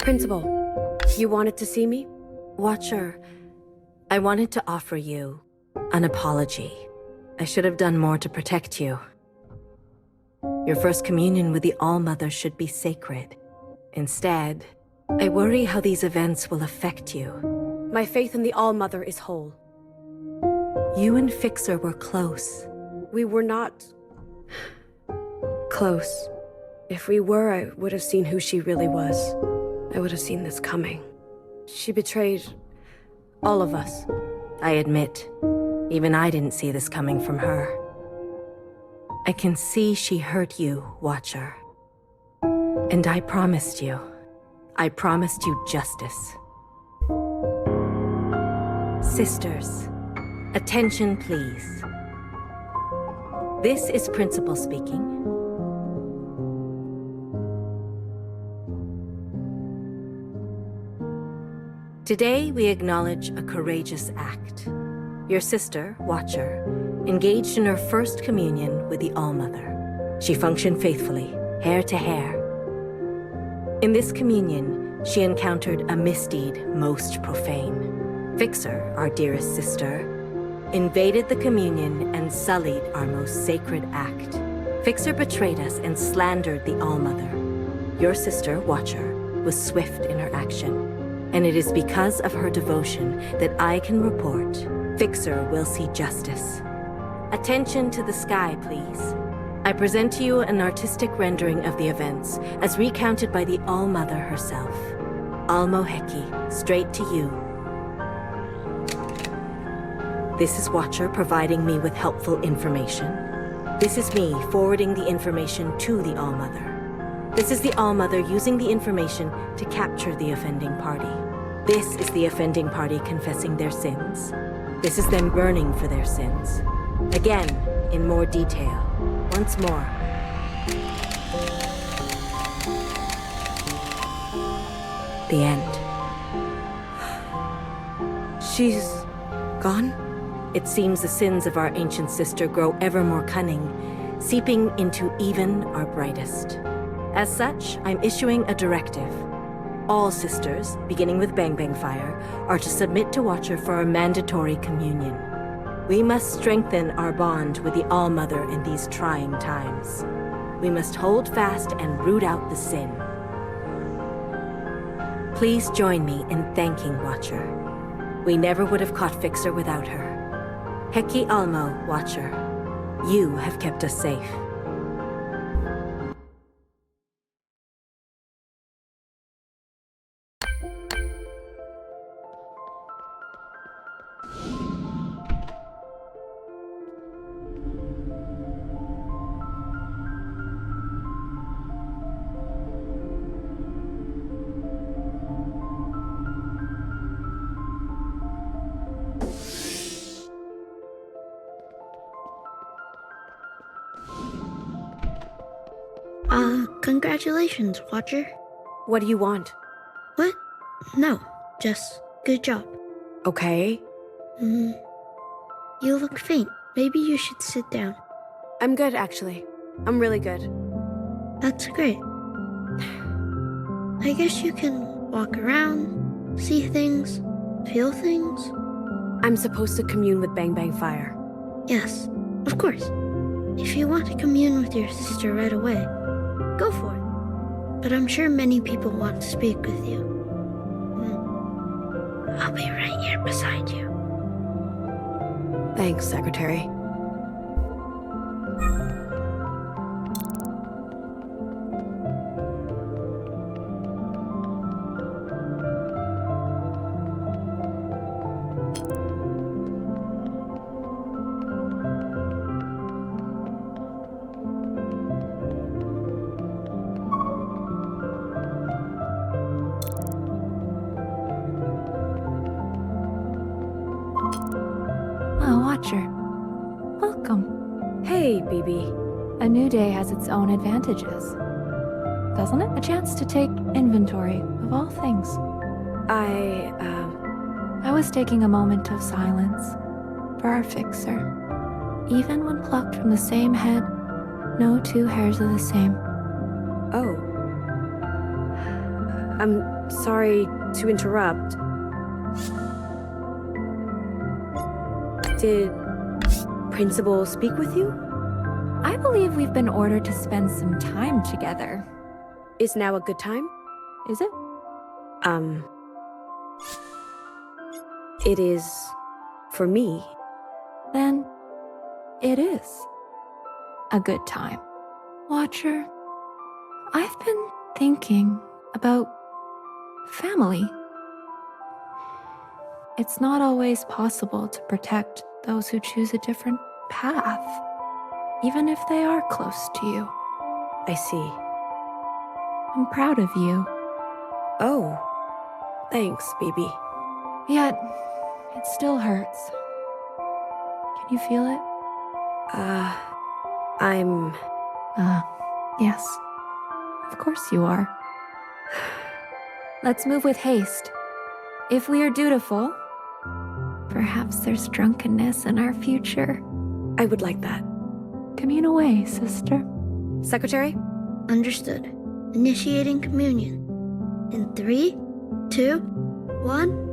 Principal, you wanted to see me? Watcher, I wanted to offer you an apology. I should have done more to protect you. Your first communion with the All-Mother should be sacred. Instead, I worry how these events will affect you. My faith in the All-Mother is whole. You and Fixer were close. We were not... close. If we were, I would have seen who she really was. I would have seen this coming. She betrayed all of us. I admit, even I didn't see this coming from her. I can see she hurt you, Watcher. And I promised you justice. Sisters, attention please. This is Principal speaking. Today, we acknowledge a courageous act. Your sister, Watcher, engaged in her first communion with the All-Mother. She functioned faithfully, hair to hair. In this communion, she encountered a misdeed most profane. Fixer, our dearest sister, invaded the communion and sullied our most sacred act. Fixer betrayed us and slandered the All-Mother. Your sister, Watcher, was swift in her action. And it is because of her devotion that I can report Fixer will see justice. Attention to the sky, please. I present to you an artistic rendering of the events as recounted by the All-Mother herself. Almo Heki, straight to you. This is Watcher providing me with helpful information. This is me forwarding the information to the All-Mother. This is the All-Mother using the information to capture the offending party. This is the offending party confessing their sins. This is them burning for their sins. Again, in more detail. Once more. The end. She's gone? It seems the sins of our ancient sister grow ever more cunning, seeping into even our brightest. As such, I'm issuing a directive. All sisters, beginning with Bang Bang Fire, are to submit to Watcher for a mandatory communion. We must strengthen our bond with the All-Mother in these trying times. We must hold fast and root out the sin. Please join me in thanking Watcher. We never would have caught Fixer without her. Heki Almo, Watcher. You have kept us safe. Congratulations, Watcher. What do you want? What? No, just good job. Okay. You look faint. Maybe you should sit down. I'm good, actually. I'm really good. That's great. I guess you can walk around, see things, feel things. I'm supposed to commune with Bang Bang Fire. Yes, of course. If you want to commune with your sister right away, go for it. But I'm sure many people want to speak with you. I'll be right here beside you. Thanks, Secretary. Watcher. Welcome. Hey, BB. A new day has its own advantages, doesn't it? A chance to take inventory of all things. I was taking a moment of silence for our fixer. Even when plucked from the same head, no two hairs are the same. Oh. I'm sorry to interrupt. Did Principal speak with you? I believe we've been ordered to spend some time together. Is now a good time? Is it? It is for me. Then it is a good time. Watcher, I've been thinking about family. It's not always possible to protect those who choose a different path, even if they are close to you. I see. I'm proud of you. Oh, thanks, BB. Yet, it still hurts. Can you feel it? I'm... Yes. Of course you are. Let's move with haste. If we are dutiful, perhaps there's drunkenness in our future. I would like that. Commune away, sister. Secretary? Understood. Initiating communion. In 3, 2, 1...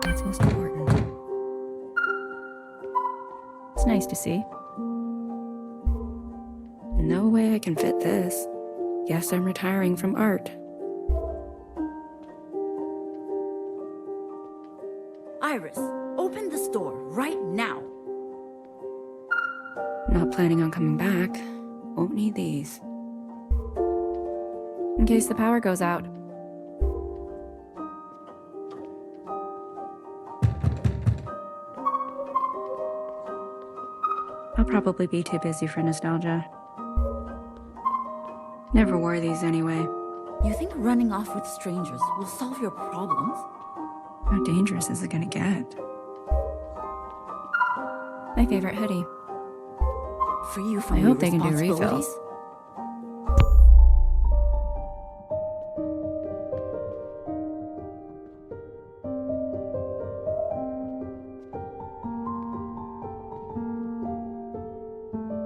That's most important. It's nice to see. No way I can fit this. Guess I'm retiring from art. Iris, open this door right now. Not planning on coming back. Won't need these. In case the power goes out. I'll probably be too busy for nostalgia. Never wore these anyway. You think running off with strangers will solve your problems? How dangerous is it gonna get? My favorite hoodie. Free you from I your hope they can do responsibilities? refills.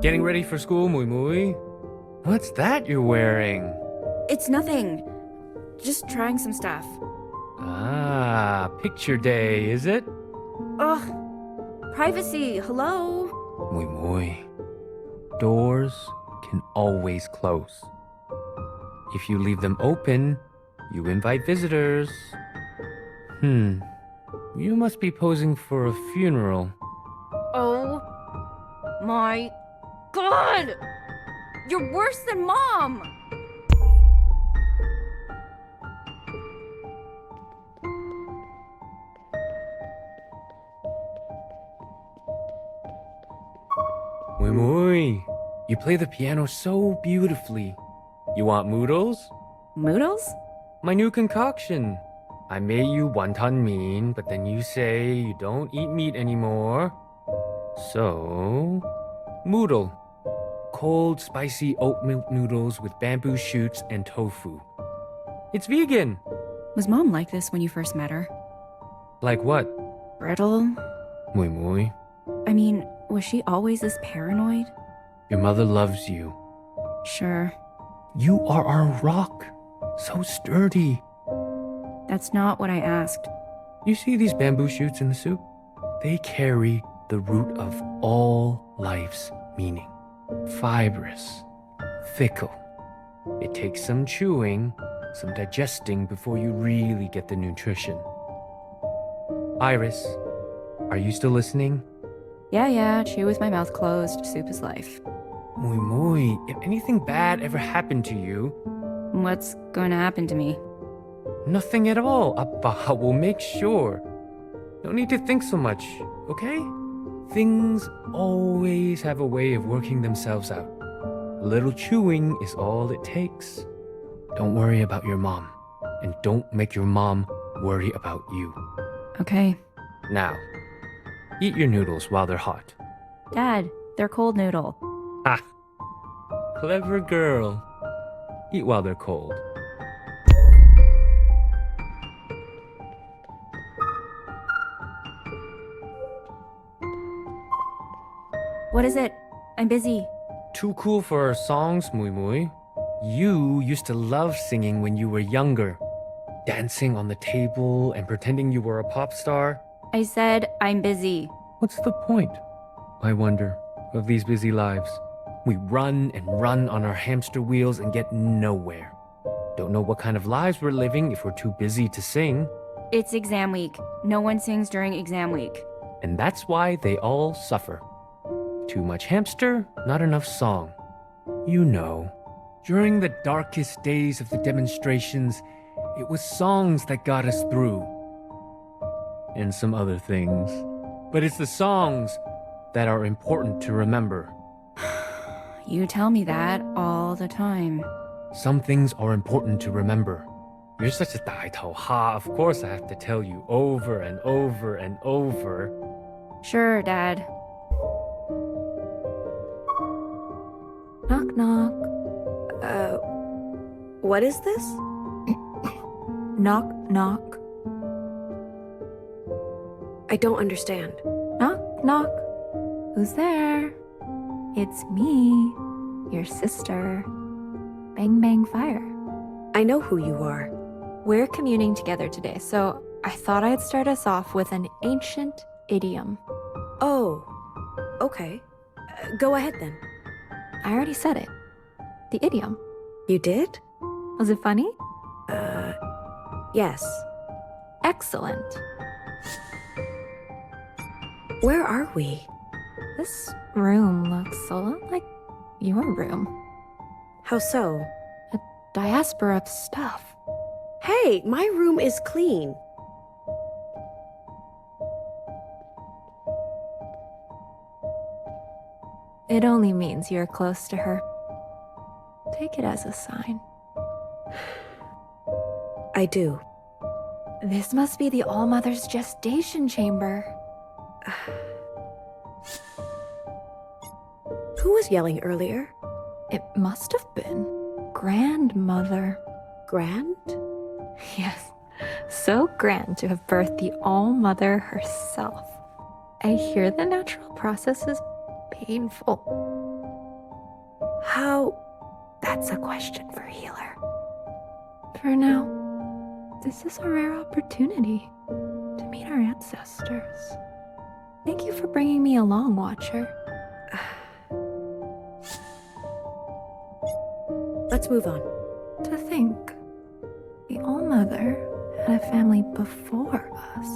Getting ready for school, Mui Mui? What's that you're wearing? It's nothing. Just trying some stuff. Ah, picture day, is it? Ugh. Privacy, hello? Mui Mui. Doors can always close. If you leave them open, you invite visitors. You must be posing for a funeral. Oh my God! You're worse than Mom! Mui Mui, you play the piano so beautifully. You want noodles? Noodles? My new concoction. I made you wonton mean, but then you say you don't eat meat anymore. So, moodle. Cold, spicy oat milk noodles with bamboo shoots and tofu. It's vegan. Was Mom like this when you first met her? Like what? Brittle? Mui Mui. I mean, was she always this paranoid? Your mother loves you. Sure. You are our rock. So sturdy. That's not what I asked. You see these bamboo shoots in the soup? They carry the root of all life's meaning. Fibrous, fickle. It takes some chewing, some digesting before you really get the nutrition. Iris, are you still listening? Yeah, chew with my mouth closed. Soup is life. Mui Mui, if anything bad ever happened to you... What's going to happen to me? Nothing at all. Appa will make sure. No need to think so much, okay? Things always have a way of working themselves out. A little chewing is all it takes. Don't worry about your mom. And don't make your mom worry about you. Okay. Now, eat your noodles while they're hot. Dad, they're cold noodle. Ha! Clever girl. Eat while they're cold. What is it? I'm busy. Too cool for our songs, Mui Mui. You used to love singing when you were younger. Dancing on the table and pretending you were a pop star. I said I'm busy. What's the point, I wonder, of these busy lives? We run and run on our hamster wheels and get nowhere. Don't know what kind of lives we're living if we're too busy to sing. It's exam week. No one sings during exam week. And that's why they all suffer. Too much hamster, not enough song. You know, during the darkest days of the demonstrations, it was songs that got us through. And some other things. But it's the songs that are important to remember. You tell me that all the time. Some things are important to remember. You're such a 大头哈. Of course I have to tell you over and over and over. Sure, Dad. Knock, knock. What is this? Knock, knock. I don't understand. Knock, knock. Who's there? It's me, your sister. Bang Bang Fire. I know who you are. We're communing together today, so I thought I'd start us off with an ancient idiom. Oh, okay. Go ahead then. I already said it. The idiom. You did? Was it funny? Yes. Excellent. Where are we? This room looks a lot like your room. How so? A diaspora of stuff. Hey, my room is clean. It only means you're close to her. Take it as a sign. I do. This must be the ALLMOTHER's gestation chamber. Who was yelling earlier? It must have been Grandmother. Grand? Yes, so grand to have birthed the ALLMOTHER herself. I hear the natural process is painful. How? That's a question for healer. For now, this is a rare opportunity to meet our ancestors. Thank you for bringing me along, Watcher. Let's move on. To think, the ALLMOTHER had a family before us.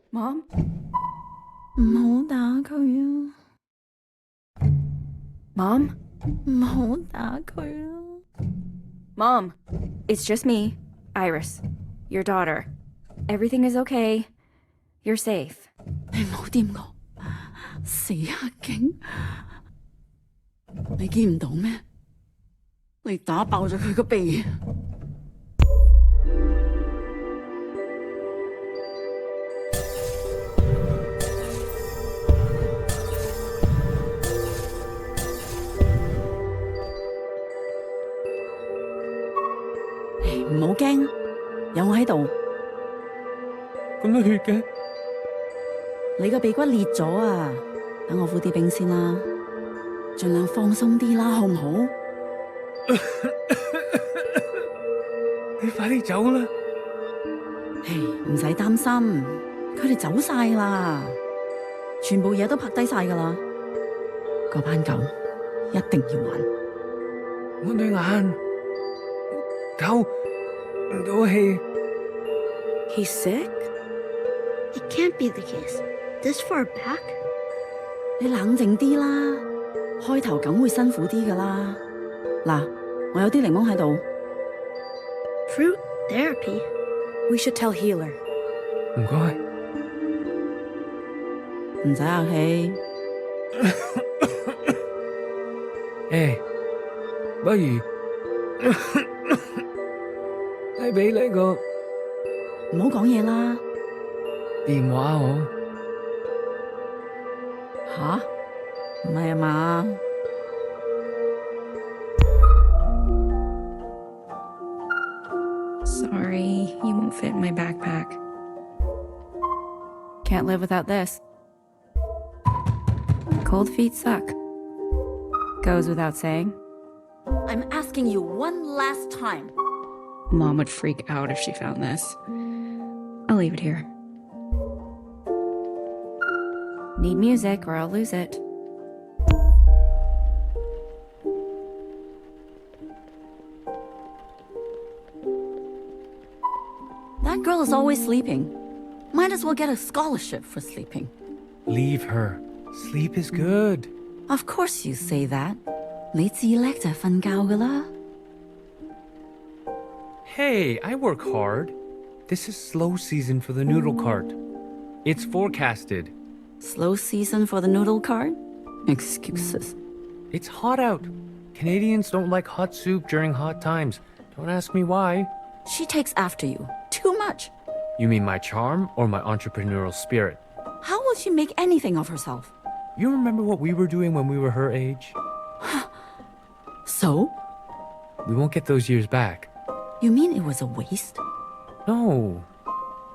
Mom? 唔好打佢啊！ Mom? 唔好打佢啊！ Mom, it's just me, Iris, your daughter. Everything is okay. You're safe. 你唔好掂我，死黑警！你見唔到咩？你打爆咗佢個鼻！唔好驚，有我喺度。咁多血嘅？你個鼻骨裂咗啊！等我敷啲冰先啦，盡量放鬆啲啦，好唔好？你快啲走啦！唔使擔心，佢哋走晒啦，全部嘢都拍低晒噶啦。嗰班狗一定要還。我對眼透唔到氣。He's sick? It can't be the case. This far back? 你冷靜啲啦，開頭梗會辛苦啲噶啦。嗱，我我有啲檸檬喺度。 Fruit therapy? We should tell Healer. 唔該。唔使客氣。誒，不如你俾你個唔好講嘢啦。電話我。吓？唔係啊嘛？ Sorry, you won't fit in my backpack. Can't live without this. Cold feet suck. Goes without saying. I'm asking you one last time. Mom would freak out if she found this. I'll leave it here. Need music or I'll lose it. That girl is always sleeping. Might as well get a scholarship for sleeping. Leave her. Sleep is good. Of course you say that. 你自叻就係瞓覺㗎啦。 Hey, I work hard. This is slow season for the noodle cart. It's forecasted. Slow season for the noodle cart? Excuses. It's hot out. Canadians don't like hot soup during hot times. Don't ask me why. She takes after you. Too much. You mean my charm or my entrepreneurial spirit? How will she make anything of herself? You remember what we were doing when we were her age? So? We won't get those years back. You mean it was a waste? No.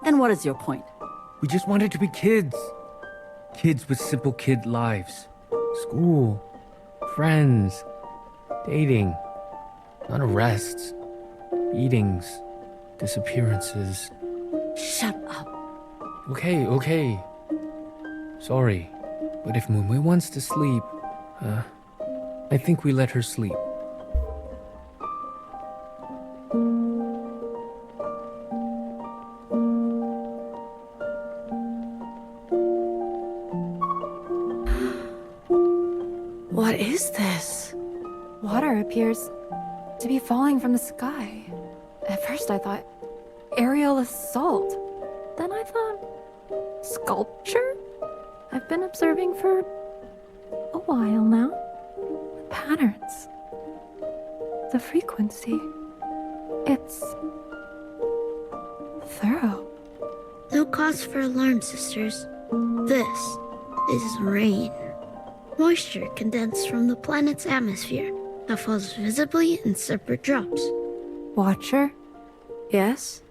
Then what is your point? We just wanted to be kids. Kids with simple kid lives. School. Friends. Dating. Not arrests. Beatings. Disappearances. Shut up. Okay. Sorry. But if Mumui wants to sleep, I think we let her sleep. What is this? Water appears to be falling from the sky. At first I thought aerial assault. Then I thought sculpture? I've been observing for a while now. The patterns. The frequency. It's thorough. No cause for alarm, sisters. This is rain. Moisture condensed from the planet's atmosphere that falls visibly in separate drops. Watcher, Yes?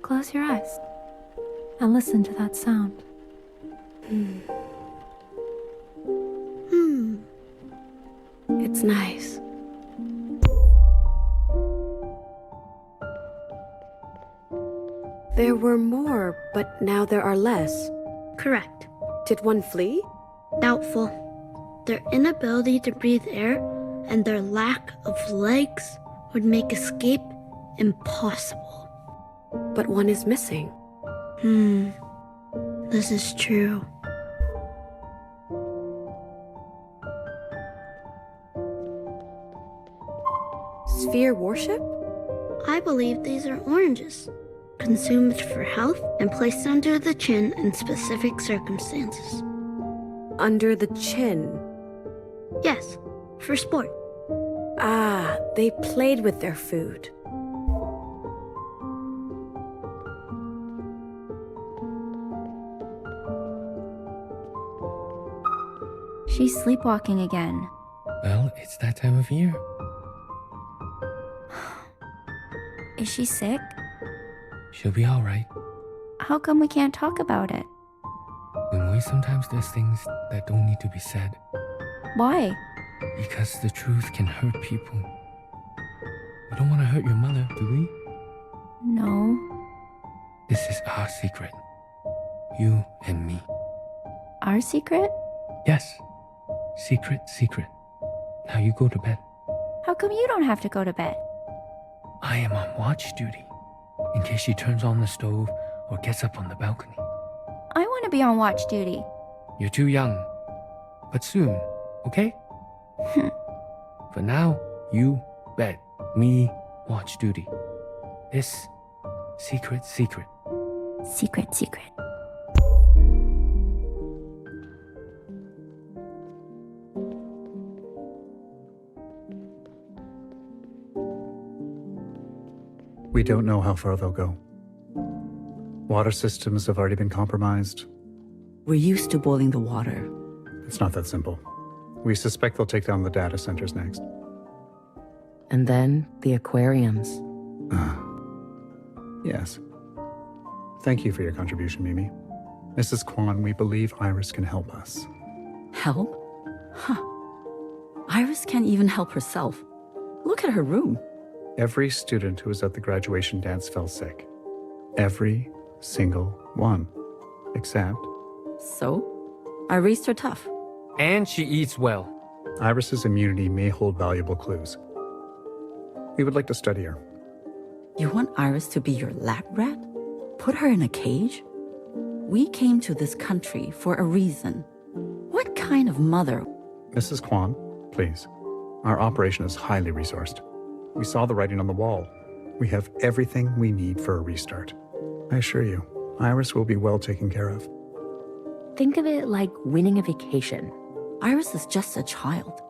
close your eyes and listen to that sound. It's nice. There were more, but now there are less. Correct. Did one flee? Doubtful. Their inability to breathe air and their lack of legs would make escape impossible. But one is missing. This is true. Sphere worship? I believe these are oranges, consumed for health and placed under the chin in specific circumstances. Under the chin? Yes, for sport. Ah, they played with their food. She's sleepwalking again. Well, it's that time of year. Is she sick? She'll be alright. How come we can't talk about it? Sometimes there's things that don't need to be said. Why? Because the truth can hurt people. We don't want to hurt your mother, do we? No. This is our secret. You and me. Our secret? Yes. Secret. Now you go to bed. How come you don't have to go to bed? I am on watch duty, in case she turns on the stove or gets up on the balcony. I want to be on watch duty. You're too young. But soon, okay? For now, you bed. Me watch duty. This secret. Secret. We don't know how far they'll go. Water systems have already been compromised. We're used to boiling the water. It's not that simple. We suspect they'll take down the data centers next. And then the aquariums. Yes. Thank you for your contribution, Mimi. Mrs. Kwan, we believe Iris can help us. Help? Huh. Iris can't even help herself. Look at her room. Every student who was at the graduation dance fell sick. Every single one. Except... So? Iris are tough. And she eats well. Iris's immunity may hold valuable clues. We would like to study her. You want Iris to be your lab rat? Put her in a cage? We came to this country for a reason. What kind of mother? Mrs. Kwan, please. Our operation is highly resourced. We saw the writing on the wall. We have everything we need for a restart. I assure you, Iris will be well taken care of. Think of it like winning a vacation. Iris is just a child.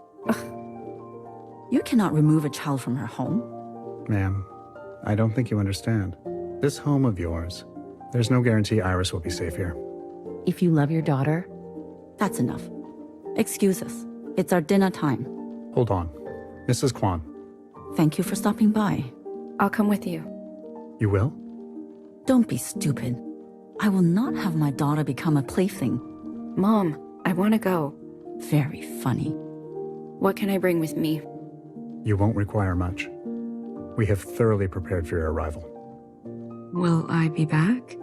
You cannot remove a child from her home. Ma'am, I don't think you understand. This home of yours, there's no guarantee Iris will be safe here. If you love your daughter... That's enough. Excuse us. It's our dinner time. Hold on. Mrs. Kwan. Thank you for stopping by. I'll come with you. You will? Don't be stupid. I will not have my daughter become a plaything. Mom, I want to go. Very funny. What can I bring with me? You won't require much. We have thoroughly prepared for your arrival. Will I be back?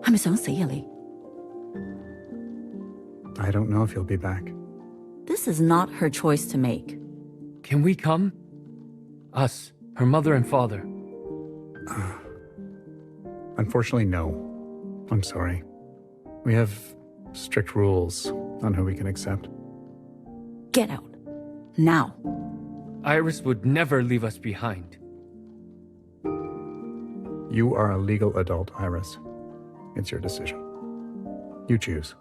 係咪想死啊你? I don't know if you'll be back. This is not her choice to make. Can we come? Us, her mother and father. Unfortunately, no. I'm sorry. We have strict rules on who we can accept. Get out. Now. Iris would never leave us behind. You are a legal adult, Iris. It's your decision. You choose.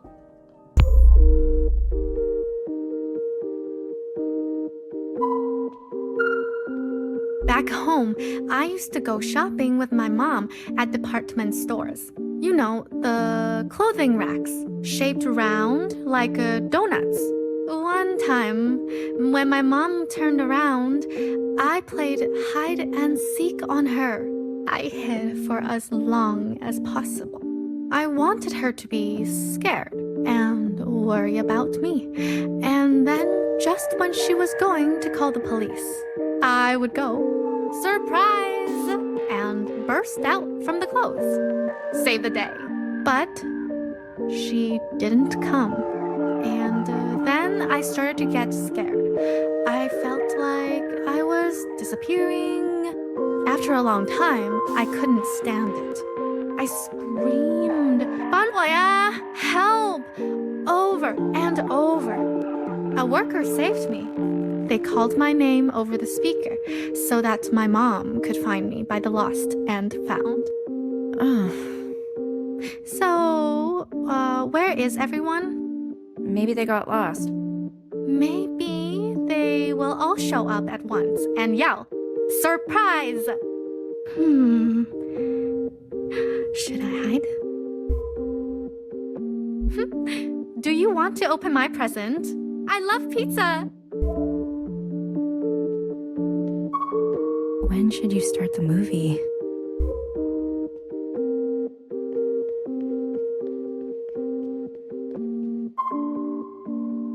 Back home, I used to go shopping with my mom at department stores. You know, the clothing racks, shaped round like donuts. One time, when my mom turned around, I played hide and seek on her. I hid for as long as possible. I wanted her to be scared and worry about me. And then, just when she was going to call the police, I would go, surprise, and burst out from the clothes. Save the day. But she didn't come. And then I started to get scared. I felt like I was disappearing. After a long time, I couldn't stand it. I screamed, 幫我呀, help, over and over. A worker saved me. They called my name over the speaker so that my mom could find me by the lost and found. So, where is everyone? Maybe they got lost. Maybe they will all show up at once and yell, surprise! Should I hide? Do you want to open my present? I love pizza! When should you start the movie?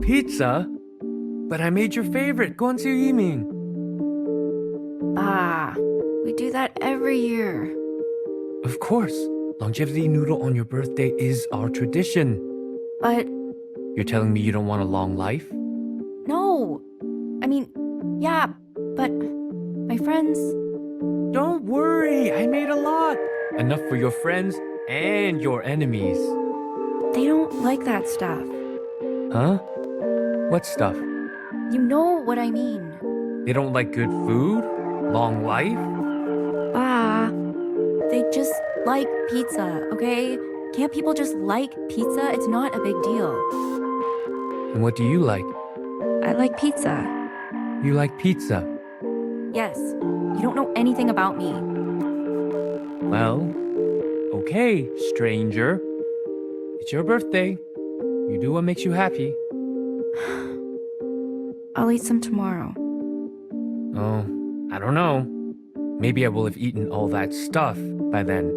Pizza? But I made your favorite, guanxiu yiming. Ah, we do that every year. Of course, longevity noodle on your birthday is our tradition. But... You're telling me you don't want a long life? No! I mean, yeah, but my friends... Don't worry, I made a lot. Enough for your friends and your enemies. They don't like that stuff. Huh? What stuff? You know what I mean. They don't like good food? Long life? They just like pizza, okay? Can't people just like pizza? It's not a big deal. And what do you like? I like pizza. You like pizza? Yes. You don't know anything about me. Well, okay, stranger. It's your birthday. You do what makes you happy. I'll eat some tomorrow. Oh, I don't know. Maybe I will have eaten all that stuff by then.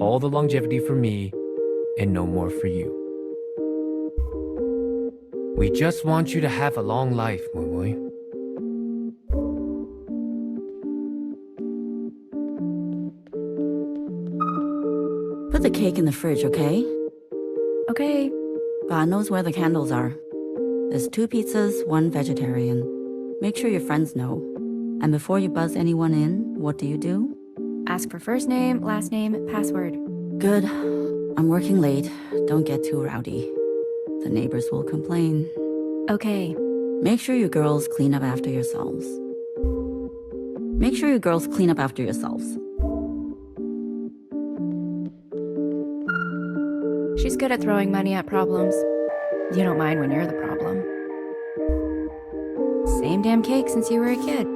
All the longevity for me, and no more for you. We just want you to have a long life, Mui Mui. Put the cake in the fridge, okay? Okay. God knows where the candles are. There's 2 pizzas, 1 vegetarian. Make sure your friends know. And before you buzz anyone in, what do? Ask for first name, last name, password. Good. I'm working late. Don't get too rowdy. The neighbors will complain. Okay. Make sure you girls clean up after yourselves. She's good at throwing money at problems. You don't mind when you're the problem. Same damn cake since you were a kid.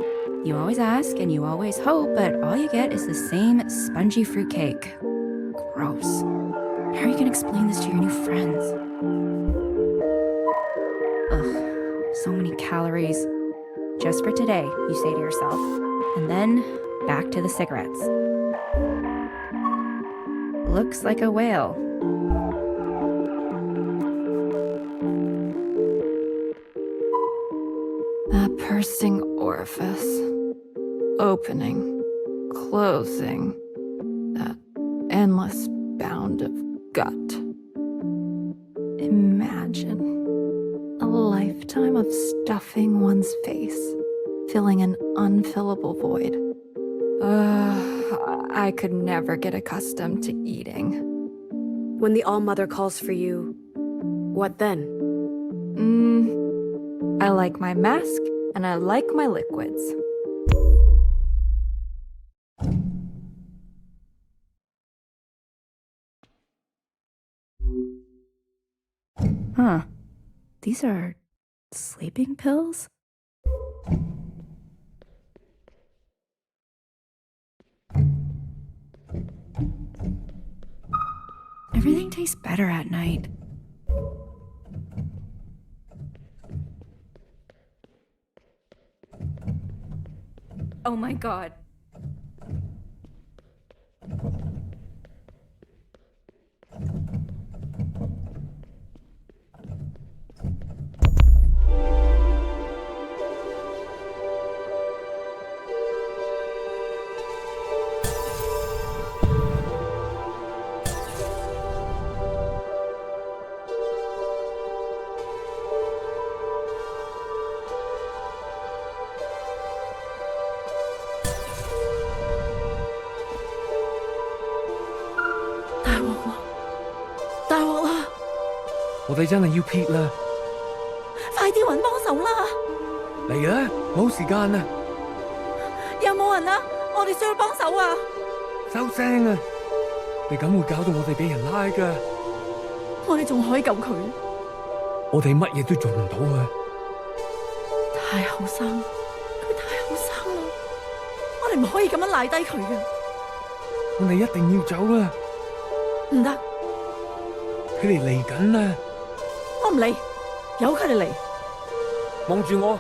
You always ask and you always hope, but all you get is the same spongy fruit cake. Gross. How are you gonna explain this to your new friends? Ugh, so many calories. Just for today, you say to yourself. And then, back to the cigarettes. Looks like a whale. That pursing orifice. Opening. Closing. That endless bound of gut. Imagine a lifetime of stuffing one's face, filling an unfillable void. I could never get accustomed to eating. When the ALLMOTHER calls for you, what then? I like my mask, and I like my liquids. Huh. These are sleeping pills? Everything tastes better at night. Oh my god.我哋真係要撇啦！快啲搵幫手啦！嚟啦，冇時間啦！有冇人啊？我哋需要幫手啊！收聲啊！你咁會搞到我哋俾人拉㗎。我哋仲可以救佢。我哋乜嘢都做唔到啊！太後生，佢太後生啦！我哋唔可以咁樣賴低佢嘅。我哋一定要走啦！唔得，佢哋嚟緊啦！我唔理，由佢哋嚟。望住我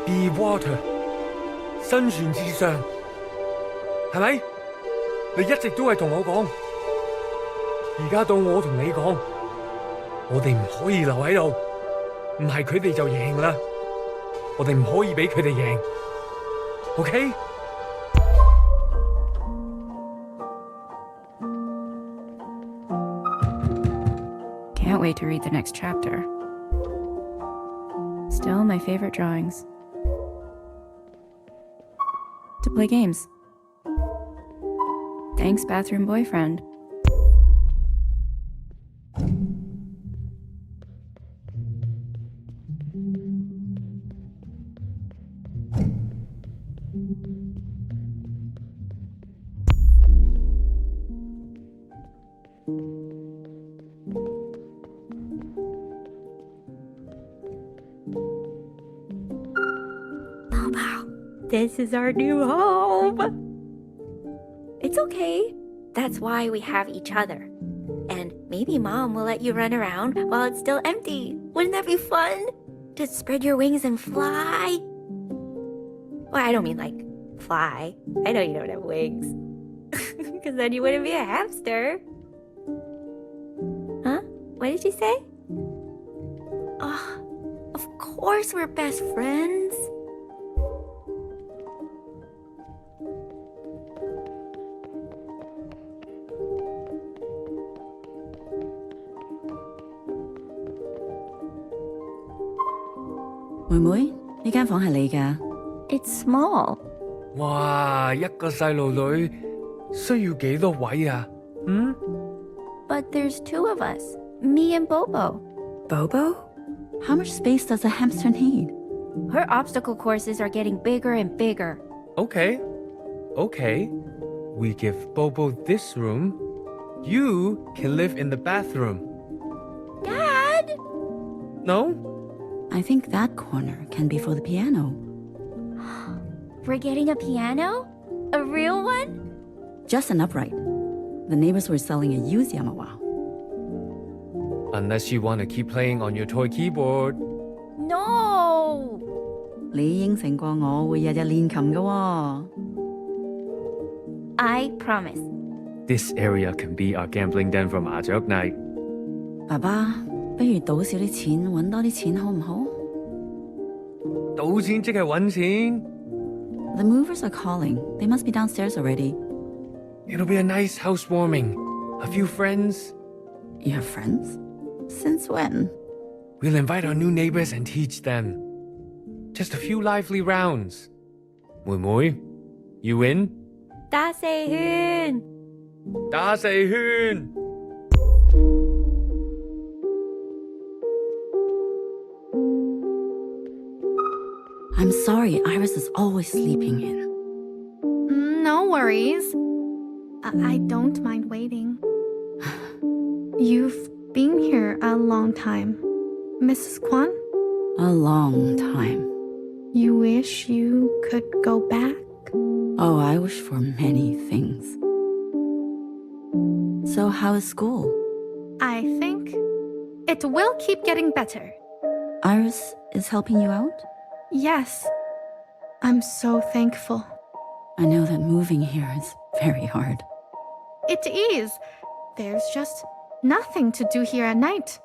，Be water， 生存至上，係咪？你一直都係同我講，而家到我同你講，我哋唔可以留喺度，唔係佢哋就贏啦，我哋唔可以俾佢哋贏 ，OK？ Can't wait to read the next chapter. Still my favorite drawings. To play games. Thanks, bathroom boyfriend. This is our new home. It's okay. That's why we have each other. And maybe Mom will let you run around while it's still empty. Wouldn't that be fun? To spread your wings and fly? Well, I don't mean like fly. I know you don't have wings. Because then you wouldn't be a hamster. Huh? What did you say? Oh, of course we're best friends. It's small. 哇，一個細路女需要幾多位啊？ But there's two of us. Me and Bobo. Bobo? How much space does a hamster need? Her obstacle courses are getting bigger and bigger. Okay. We give Bobo this room. You can live in the bathroom. Dad? No? I think that corner can be for the piano. We're getting a piano? A real one? Just an upright. The neighbors were selling a used Yamaha. Unless you want to keep playing on your toy keyboard. No! 你應承過我會日日練琴㗎喎。I promise. This area can be our gambling den for 麻雀 night. 爸爸，不如賭少啲錢，揾多啲錢好唔好？賭錢即係揾錢。The movers are calling. They must be downstairs already. It'll be a nice housewarming. A few friends. You have friends? Since when? We'll invite our new neighbors and teach them. Just a few lively rounds. 妹妹, you in? 打四圈. 打四圈. I'm sorry, Iris is always sleeping in. No worries. I don't mind waiting. You've been here a long time. Mrs. Kwan? A long time. You wish you could go back? Oh, I wish for many things. So how is school? I think it will keep getting better. Iris is helping you out? Yes. I'm so thankful. I know that moving here is very hard. It is. There's just nothing to do here at night.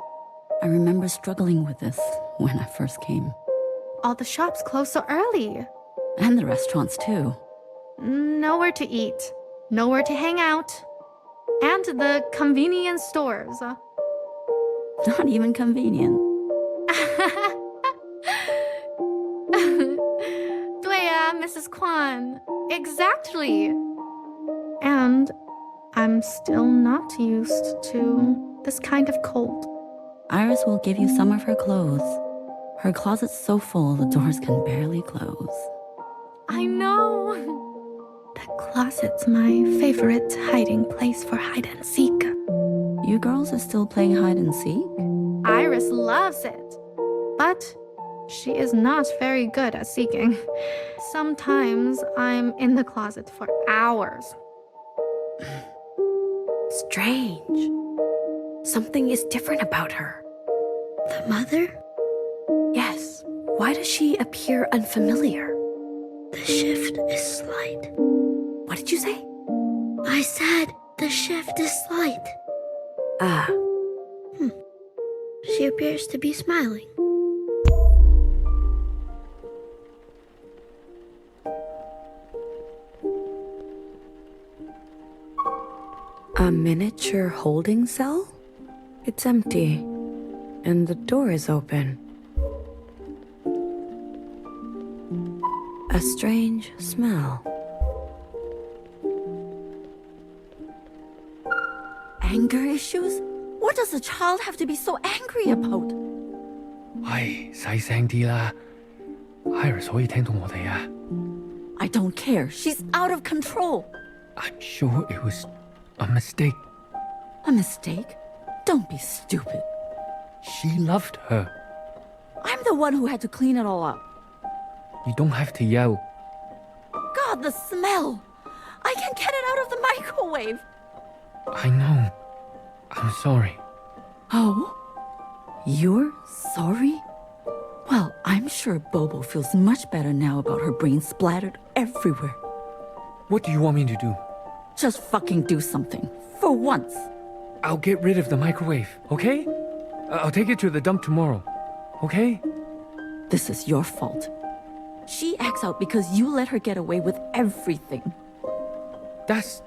I remember struggling with this when I first came. All the shops close so early. And the restaurants too. Nowhere to eat. Nowhere to hang out. And the convenience stores. Not even convenient. 对啊, Mrs. Kwan. Exactly. And I'm still not used to this kind of cold. Iris will give you some of her clothes. Her closet's so full the doors can barely close. I know. That closet's my favorite hiding place for hide and seek. You girls are still playing hide and seek? Iris loves it. But she is not very good at seeking. Sometimes I'm in the closet for hours. Strange. Something is different about her. The mother? Yes. Why does she appear unfamiliar? The shift is slight. What did you say? I said the shift is slight. Ah. She appears to be smiling. A miniature holding cell? It's empty, and the door is open. A strange smell. Anger issues? What does a child have to be so angry about? 喂，細聲啲啦，Iris 可以聽到我哋啊。I don't care. She's out of control. I'm sure it was a mistake. A mistake? Don't be stupid. She loved her. I'm the one who had to clean it all up. You don't have to yell. God, the smell! I can't get it out of the microwave. I know. I'm sorry. Oh? You're sorry? Well, I'm sure Bobo feels much better now about her brain splattered everywhere. What do you want me to do? Just fucking do something. For once. I'll get rid of the microwave, okay? I'll take it to the dump tomorrow, okay? This is your fault. She acts out because you let her get away with everything. That's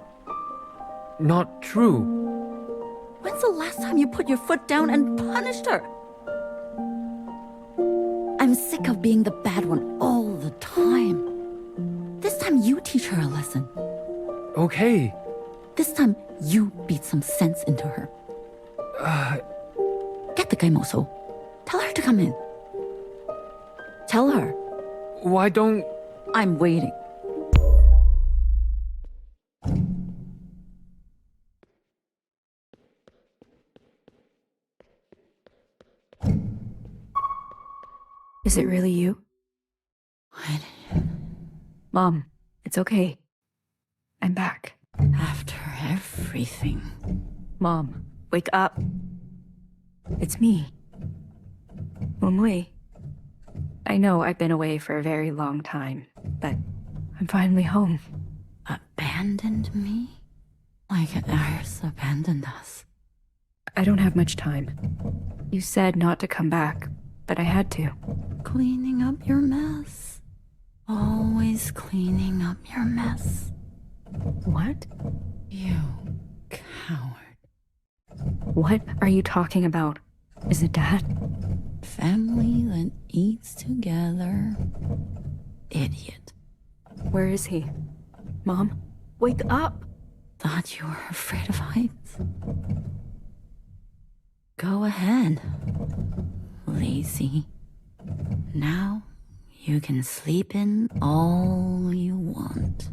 not true. When's the last time you put your foot down and punished her? I'm sick of being the bad one all the time. This time you teach her a lesson. Okay. This time you beat some sense into her. Get the guy Moso. Tell her to come in. Tell her. Why don't... I'm waiting. Is it really you? What? Mom, it's okay. I'm back. After everything. Mom, wake up. It's me. Mumui. I know I've been away for a very long time, but I'm finally home. Abandoned me? Like Iris abandoned us. I don't have much time. You said not to come back, but I had to. Cleaning up your mess. Always cleaning up your mess. What? You coward. What are you talking about? Is it Dad? Family that eats together. Idiot. Where is he? Mom, wake up! Thought you were afraid of heights. Go ahead. Lazy. Now you can sleep in all you want.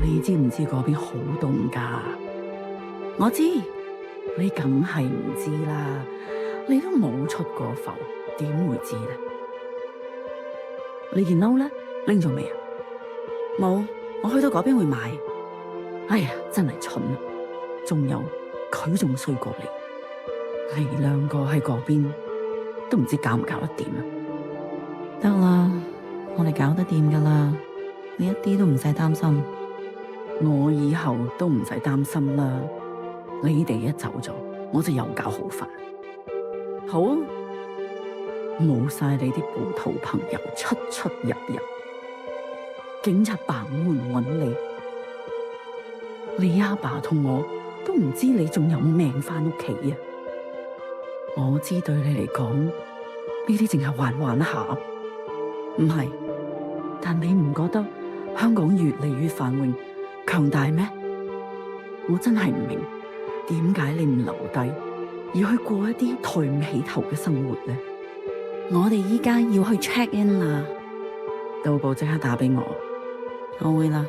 你知唔知嗰邊好凍㗎？我知，你梗係唔知啦。你都冇出過埠，點會知呢？你件褸呢？拎咗未啊？冇，我去到嗰邊會買。哎呀，真係蠢啊！仲有，佢仲衰過你。你兩個喺嗰邊都唔知搞唔搞得掂啊？得啦，我哋搞得掂㗎啦，你一啲都唔使擔心。我以後都唔使擔心啦。你哋一走咗，我就又搞好煩。好啊，冇晒你啲暴徒朋友出出入入，警察bằng門揾你，你阿爸同我都唔知你仲有冇命返屋企啊！我知對你嚟講，呢啲淨係玩玩下，唔係，但你唔覺得香港越嚟越繁榮強大咩？我真係唔明點解你唔留低，而去過一啲抬唔起頭嘅生活呢？我哋依家要去 check in 啦，到埗即刻打俾我。我會啦，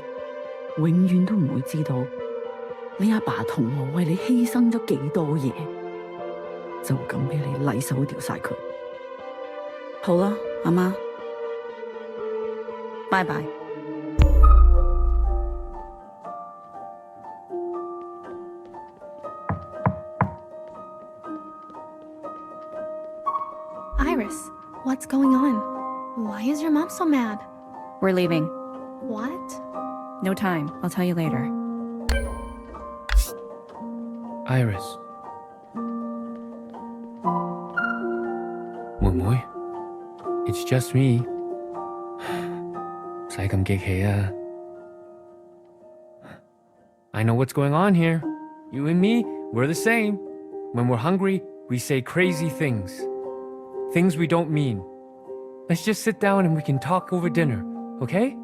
永遠都唔會知道你阿爸同我為你犧牲咗幾多嘢，就咁俾你禮手掉晒佢。好啦，阿媽，拜拜。Iris, what's going on? Why is your mom so mad? We're leaving. What? No time. I'll tell you later. Iris. 妹妹 It's just me. 唔使咁激氣啊。I know what's going on here. You and me, we're the same. When we're hungry, we say crazy things. Things we don't mean. Let's just sit down and we can talk over dinner, okay?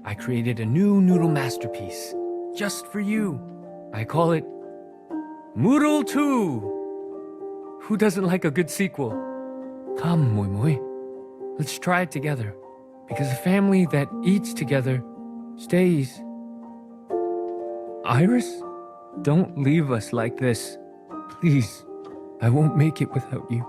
I created a new noodle masterpiece, just for you. I call it Moodle 2. Who doesn't like a good sequel? Come, Mui Mui. Let's try it together. Because a family that eats together stays. Iris, don't leave us like this. Please, I won't make it without you.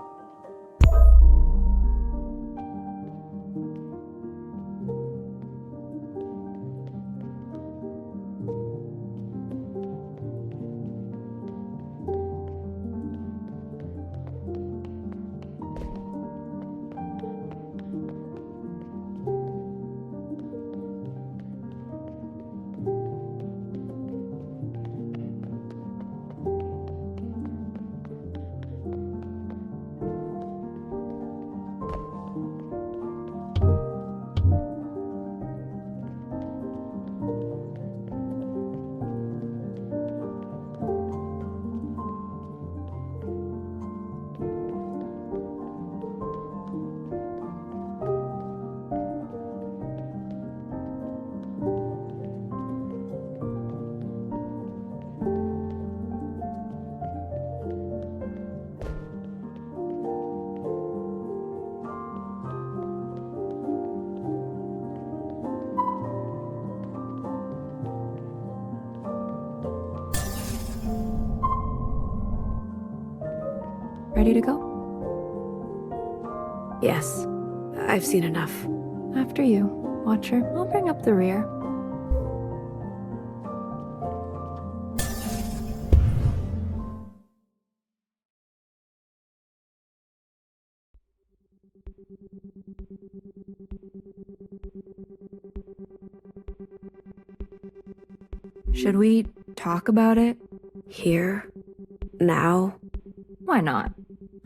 Ready to go? Yes, I've seen enough. After you, Watcher. I'll bring up the rear. Should we talk about it? Here? Now? Why not?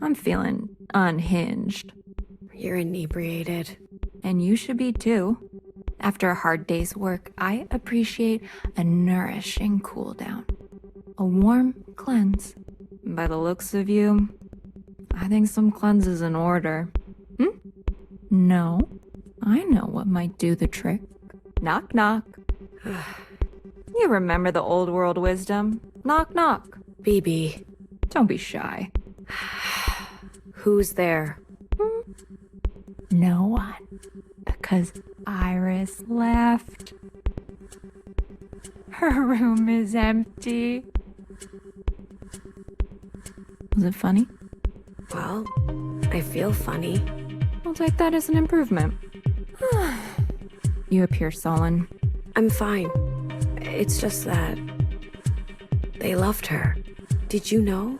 I'm feeling unhinged. You're inebriated. And you should be too. After a hard day's work, I appreciate a nourishing cool down. A warm cleanse. By the looks of you, I think some cleanse is in order. No, I know what might do the trick. Knock, knock. You remember the old world wisdom? Knock, knock. BB. Don't be shy. Who's there? No one. Because Iris left. Her room is empty. Was it funny? Well, I feel funny. I'll take that as an improvement. You appear sullen. I'm fine. It's just that they loved her. Did you know?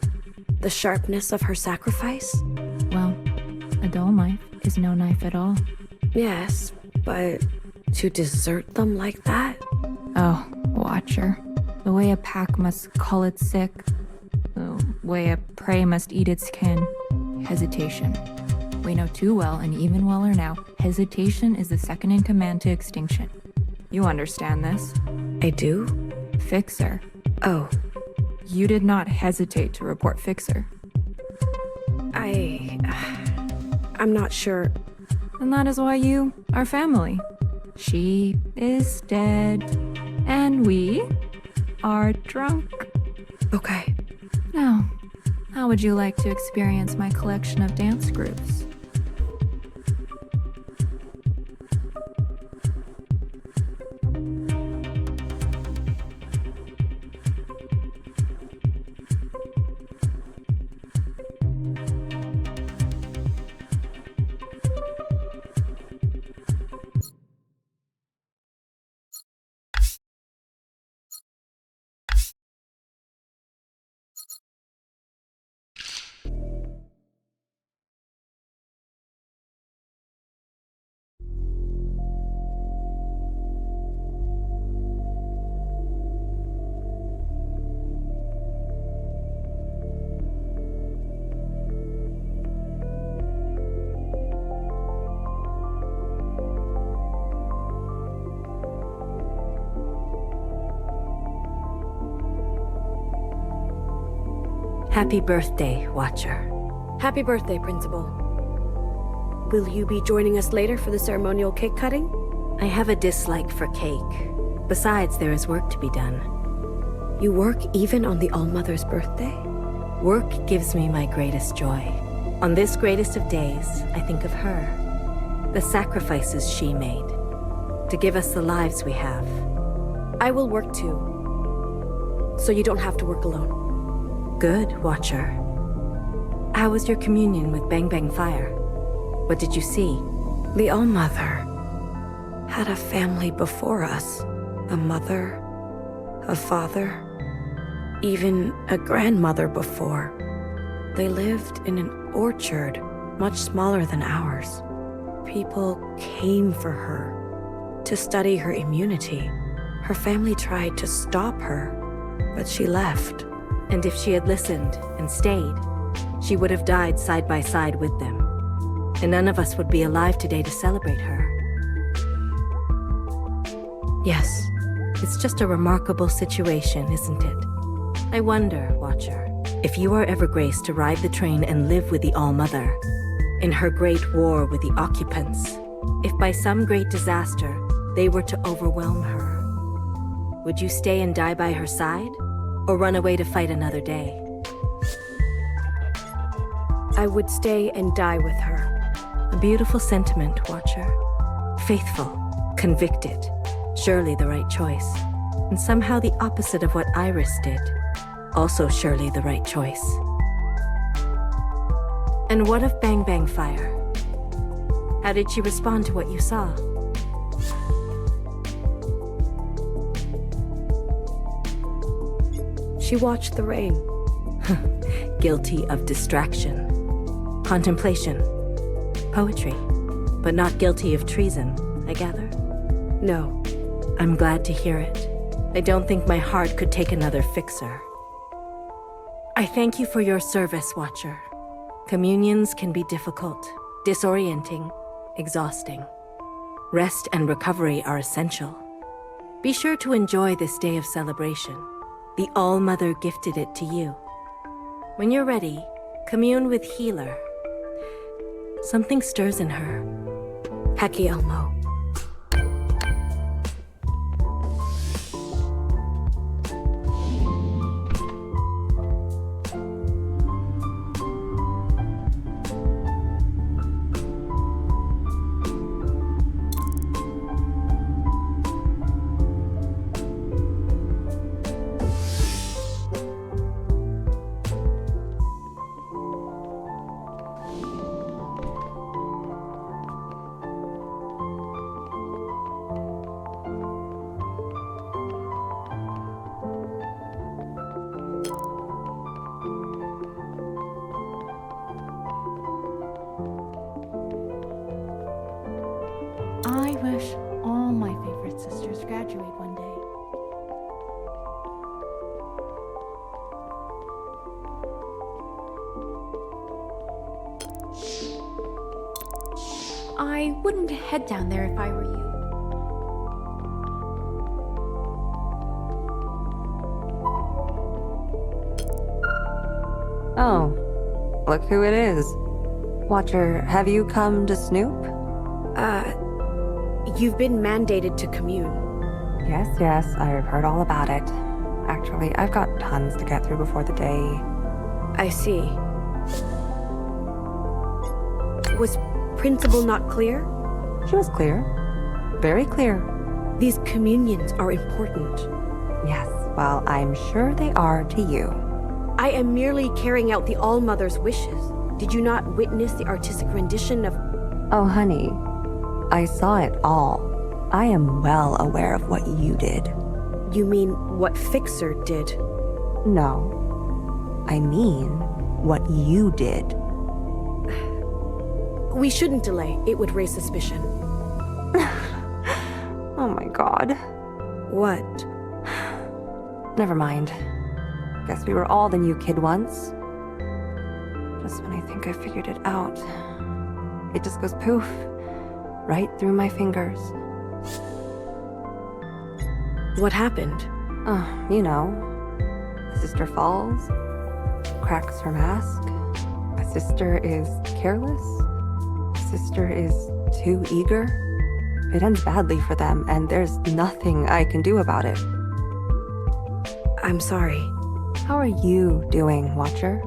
The sharpness of her sacrifice? Well, a dull knife is no knife at all. Yes, but to desert them like that? Oh, Watcher. The way a pack must cull its sick. The way a prey must eat its kin. Hesitation. We know too well, and even weller now, hesitation is the second in command to extinction. You understand this? I do? Fixer. Oh. You did not hesitate to report Fixer. I'm not sure. And that is why you are family. She is dead. And we are drunk. Okay. Now, how would you like to experience my collection of dance grooves? Happy birthday, Watcher. Happy birthday, Principal. Will you be joining us later for the ceremonial cake cutting? I have a dislike for cake. Besides, there is work to be done. You work even on the All-Mother's birthday? Work gives me my greatest joy. On this greatest of days, I think of her. The sacrifices she made to give us the lives we have. I will work too, so you don't have to work alone. Good, Watcher. How was your communion with Bang Bang Fire? What did you see? The All-Mother had a family before us. A mother, a father, even a grandmother before. They lived in an orchard much smaller than ours. People came for her to study her immunity. Her family tried to stop her, but she left. And if she had listened and stayed, she would have died side by side with them. And none of us would be alive today to celebrate her. Yes, it's just a remarkable situation, isn't it? I wonder, Watcher, if you are ever graced to ride the train and live with the All-Mother, in her great war with the Occupants, if by some great disaster they were to overwhelm her, would you stay and die by her side, or run away to fight another day? I would stay and die with her. A beautiful sentiment, Watcher. Faithful, convicted, surely the right choice. And somehow the opposite of what Iris did. Also surely the right choice. And what of Bang Bang Fire? How did she respond to what you saw? She watched the rain. Guilty of distraction. Contemplation. Poetry. But not guilty of treason, I gather? No. I'm glad to hear it. I don't think my heart could take another fixer. I thank you for your service, Watcher. Communions can be difficult, disorienting, exhausting. Rest and recovery are essential. Be sure to enjoy this day of celebration. The All-Mother gifted it to you. When you're ready, commune with Healer. Something stirs in her. Heki Elmo. I wish all my favorite sisters graduate one day. I wouldn't head down there if I were you. Oh, look who it is. Watcher, have you come to snoop? You've been mandated to commune. Yes, I've heard all about it. Actually, I've got tons to get through before the day. I see. Was Principal not clear? She was clear. Very clear. These communions are important. Yes, well, I'm sure they are to you. I am merely carrying out the All-Mother's wishes. Did you not witness the artistic rendition of... Oh, honey. I saw it all. I am well aware of what you did. You mean what Fixer did? No. I mean what you did. We shouldn't delay. It would raise suspicion. Oh my god. What? Never mind. Guess we were all the new kid once. Just when I think I figured it out, it just goes poof. Right through my fingers. What happened? You know, the sister falls, cracks her mask. My sister is careless. My sister is too eager. It ends badly for them, and there's nothing I can do about it. I'm sorry. How are you doing, Watcher?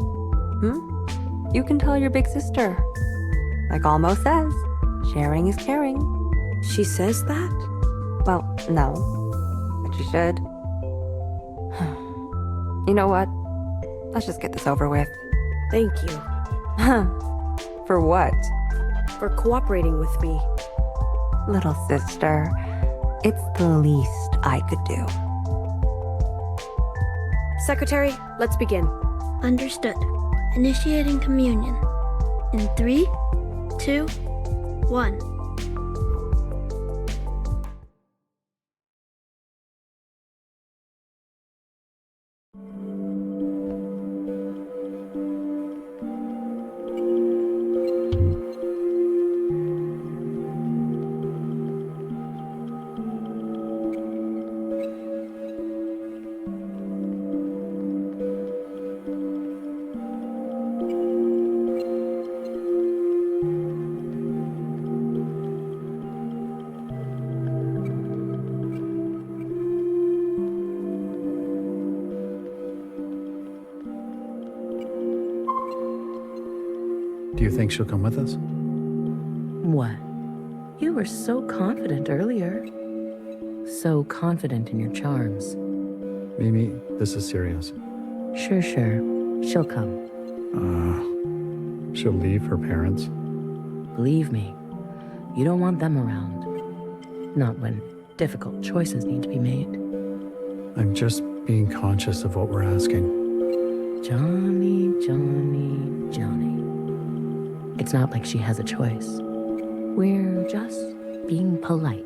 You can tell your big sister. Like Almo says, sharing is caring. She says that? Well, no. But she should. You know what? Let's just get this over with. Thank you. For what? For cooperating with me. Little sister, it's the least I could do. Secretary, let's begin. Understood. Initiating communion. In 3, 2, 1. Do you think she'll come with us? What? You were so confident earlier. So confident in your charms. Mimi, this is serious. Sure. She'll come. She'll leave her parents? Believe me, you don't want them around. Not when difficult choices need to be made. I'm just being conscious of what we're asking. Johnny. It's not like she has a choice. We're just being polite.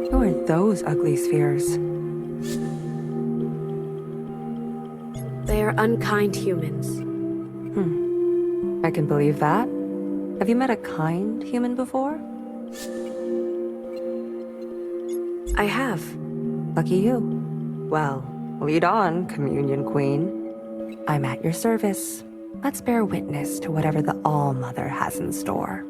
Who are those ugly spheres? They are unkind humans. I can believe that. Have you met a kind human before? I have. Lucky you. Well, lead on, Communion Queen. I'm at your service. Let's bear witness to whatever the ALLMOTHER has in store.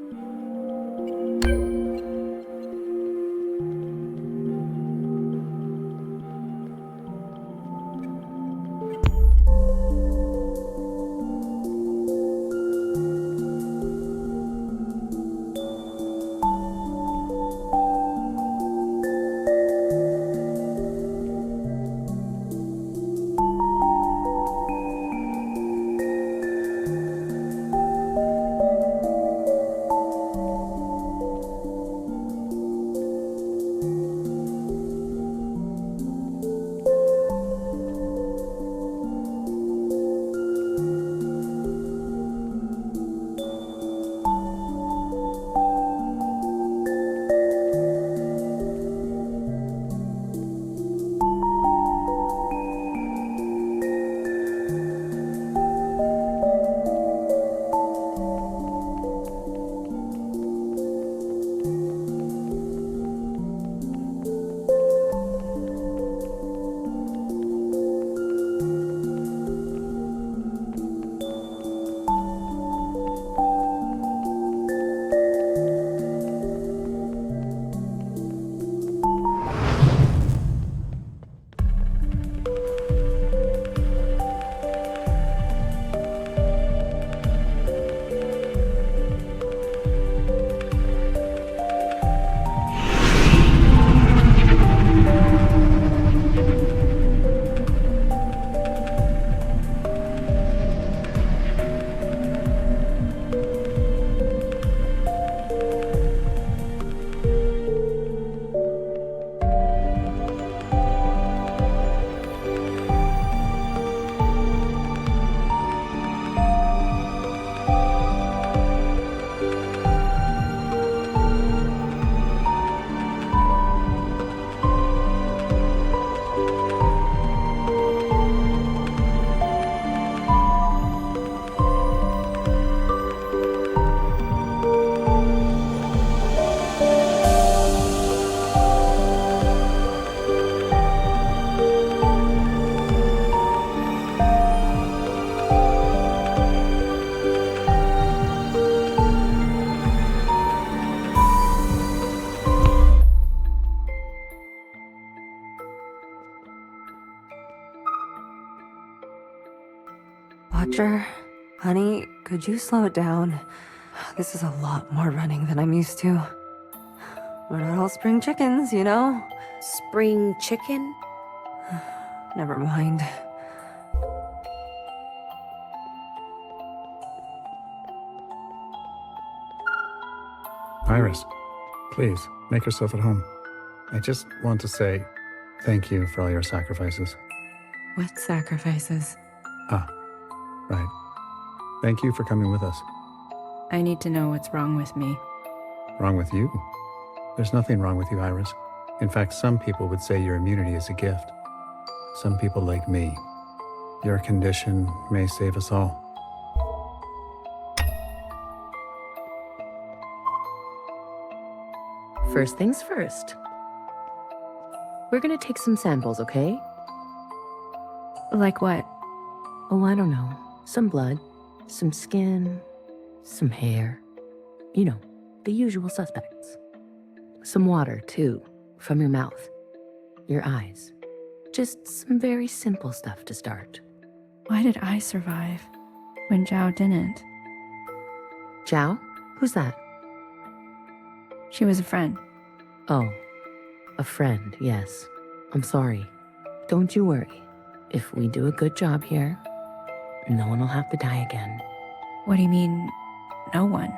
Watcher, honey, could you slow it down? This is a lot more running than I'm used to. We're not all spring chickens, you know? Spring chicken? Never mind. Iris, please, make yourself at home. I just want to say thank you for all your sacrifices. What sacrifices? Ah, right. Thank you for coming with us. I need to know what's wrong with me. Wrong with you? There's nothing wrong with you, Iris. In fact, some people would say your immunity is a gift. Some people like me. Your condition may save us all. First things first. We're gonna take some samples, okay? Like what? Oh, I don't know. Some blood, some skin, some hair. You know, the usual suspects. Some water, too, from your mouth, your eyes. Just some very simple stuff to start. Why did I survive when Zhao didn't? Zhao? Who's that? She was a friend. Oh, a friend, yes. I'm sorry. Don't you worry. If we do a good job here, no one will have to die again. What do you mean, no one?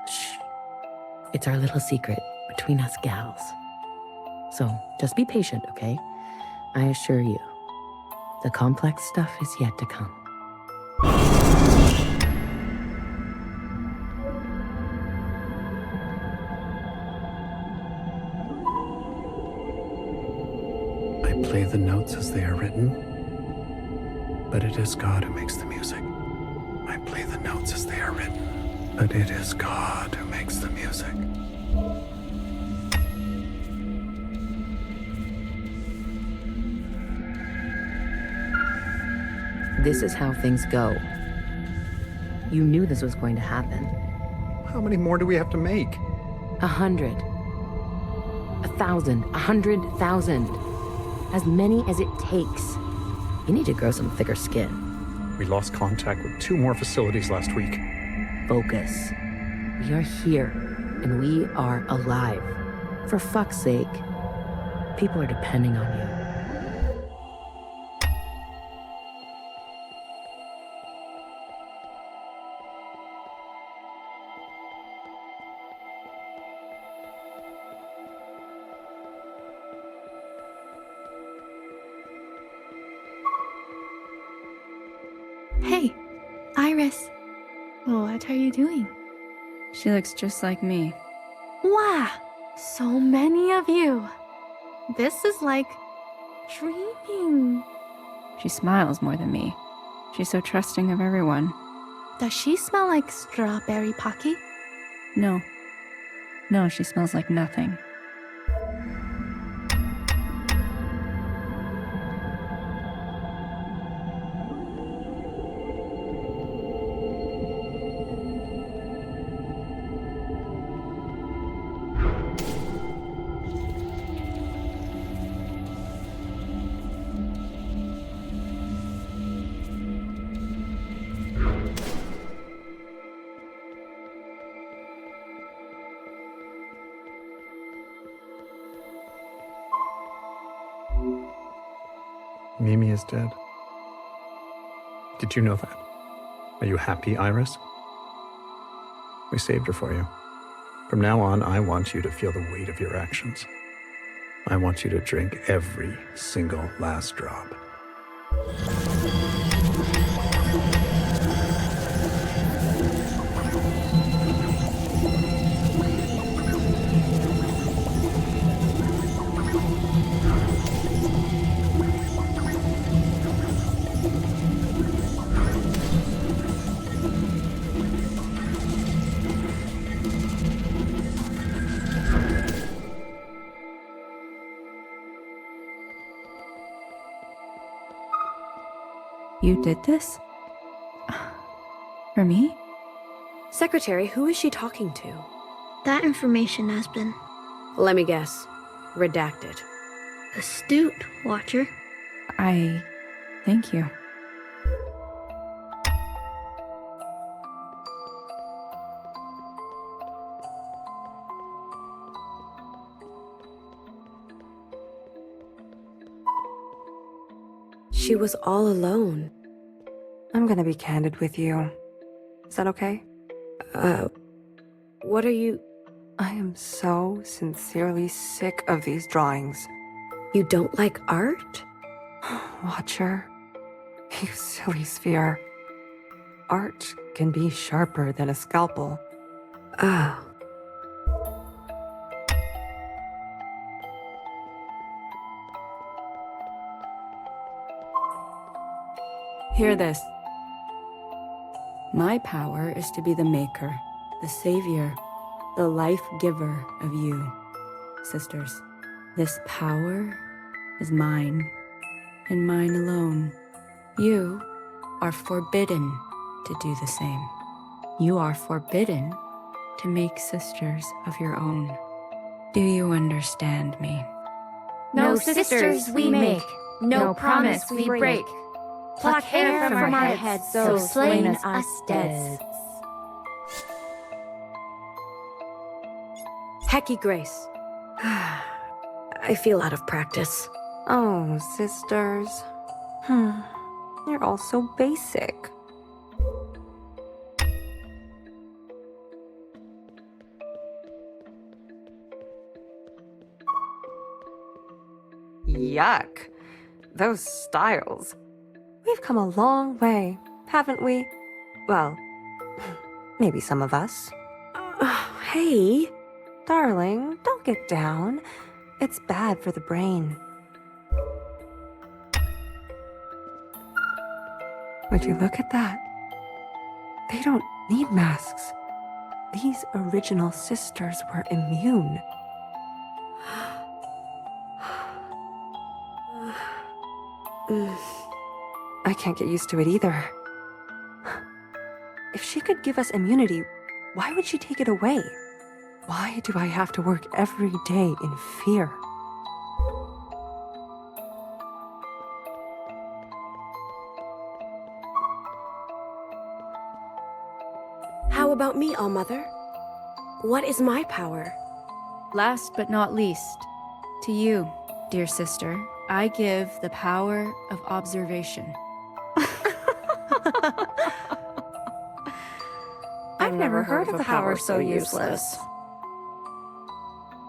Shh. It's our little secret between us gals. So just be patient, okay? I assure you, the complex stuff is yet to come. I play the notes as they are written, but it is God who makes the music. I play the notes as they are written, but it is God who makes the music. This is how things go. You knew this was going to happen. How many more do we have to make? 100. 1,000. 100,000. As many as it takes. You need to grow some thicker skin. We lost contact with 2 more facilities last week. Focus. We are here, and we are alive. For fuck's sake. People are depending on you. Hey, Iris. What are you doing? She looks just like me. Wow, so many of you. This is like dreaming. She smiles more than me. She's so trusting of everyone. Does she smell like strawberry pocky? No. No, she smells like nothing. Mimi is dead. Did you know that? Are you happy, Iris? We saved her for you. From now on, I want you to feel the weight of your actions. I want you to drink every single last drop. You did this? For me? Secretary, who is she talking to? That information has been Let me guess. Redacted. astute, Watcher. Thank you. She was all alone. I'm gonna be candid with you. Is that okay? What are you... I am so sincerely sick of these drawings. You don't like art? Watcher, you silly sphere. Art can be sharper than a scalpel. Oh. Hear this. My power is to be the maker, the savior, the life giver of you, sisters. This power is mine, and mine alone. You are forbidden to do the same. You are forbidden to make sisters of your own. Do you understand me? No sisters we make, no promise we break. Pluck hair from our heads, so slain us dead. Hecky Grace. I feel out of practice. Oh, sisters. You're all so basic. Yuck. Those styles. We've come a long way, haven't we? Well, maybe some of us. Hey. Darling, don't get down. It's bad for the brain. Would you look at that? They don't need masks. These original sisters were immune. I can't get used to it either. If she could give us immunity, why would she take it away? Why do I have to work every day in fear? How about me, All-Mother? What is my power? Last but not least, to you, dear sister, I give the power of observation. I've never heard of a power so useless.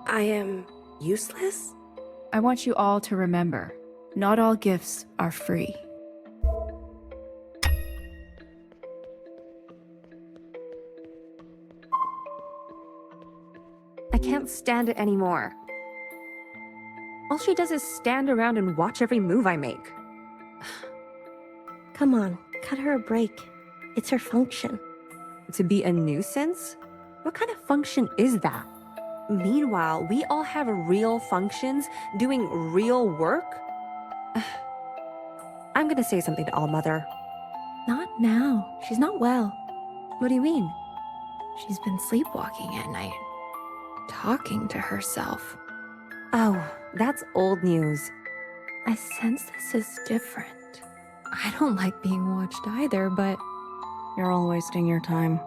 I am useless? I want you all to remember, not all gifts are free. I can't stand it anymore. All she does is stand around and watch every move I make. Come on, cut her a break. It's her function. To be a nuisance? What kind of function is that? Meanwhile, we all have real functions, doing real work? I'm gonna say something to All-Mother. Not now. She's not well. What do you mean? She's been sleepwalking at night, talking to herself. Oh, that's old news. I sense this is different. I don't like being watched either, but... You're all wasting your time.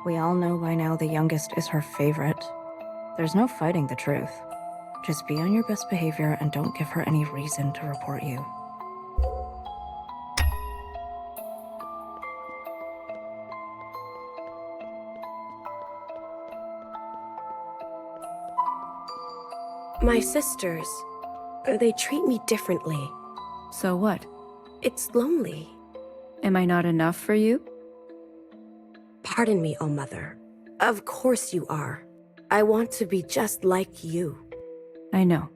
We all know by now the youngest is her favorite. There's no fighting the truth. Just be on your best behavior and don't give her any reason to report you. My sisters, they treat me differently. So what? It's lonely. Am I not enough for you? Pardon me, All-Mother. Of course you are. I want to be just like you. I know.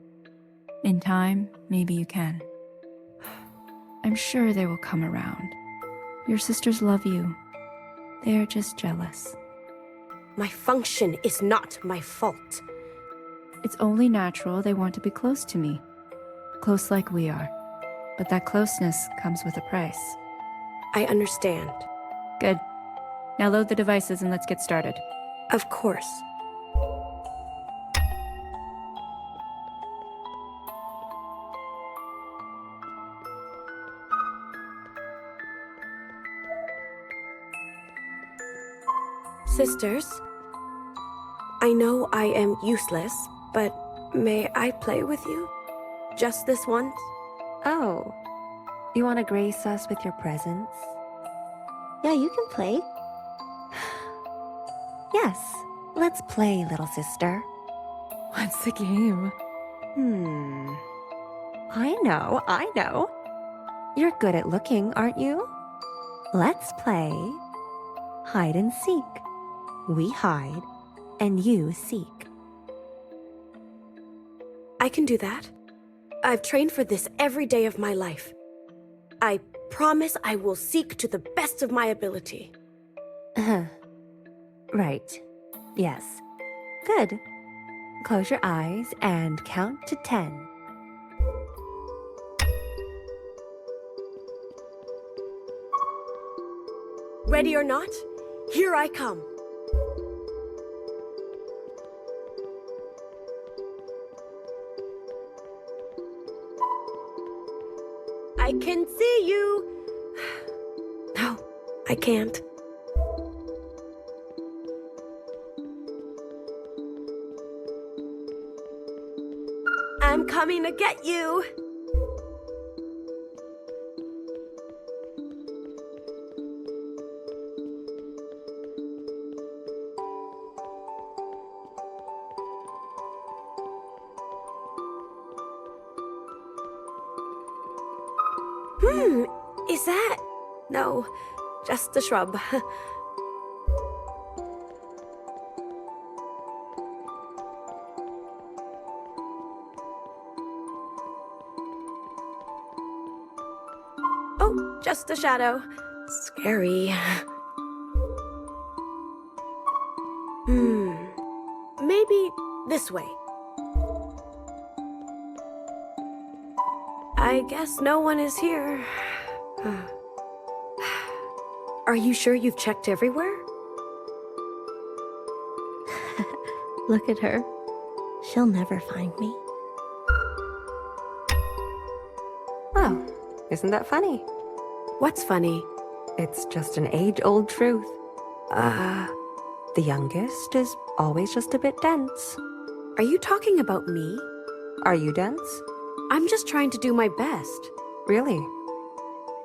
In time, maybe you can. I'm sure they will come around. Your sisters love you. They are just jealous. My function is not my fault. It's only natural they want to be close to me. Close like we are. But that closeness comes with a price. I understand. Good. Now load the devices and let's get started. Of course. Sisters, I know I am useless, but may I play with you? Just this once? Oh, you want to grace us with your presence? Yeah, you can play. Yes, let's play, little sister. What's the game? I know. You're good at looking, aren't you? Let's play hide and seek. We hide, and you seek. I can do that. I've trained for this every day of my life. I promise I will seek to the best of my ability. Right. Yes. Good. Close your eyes and count to 10. Ready or not, here I come. I can see you. No, I can't. I'm coming to get you. Is that? No, just a shrub. Oh, just a shadow. Scary. Maybe this way. I guess no one is here. Are you sure you've checked everywhere? Look at her. She'll never find me. Oh, isn't that funny? What's funny? It's just an age-old truth. The youngest is always just a bit dense. Are you talking about me? Are you dense? I'm just trying to do my best. Really?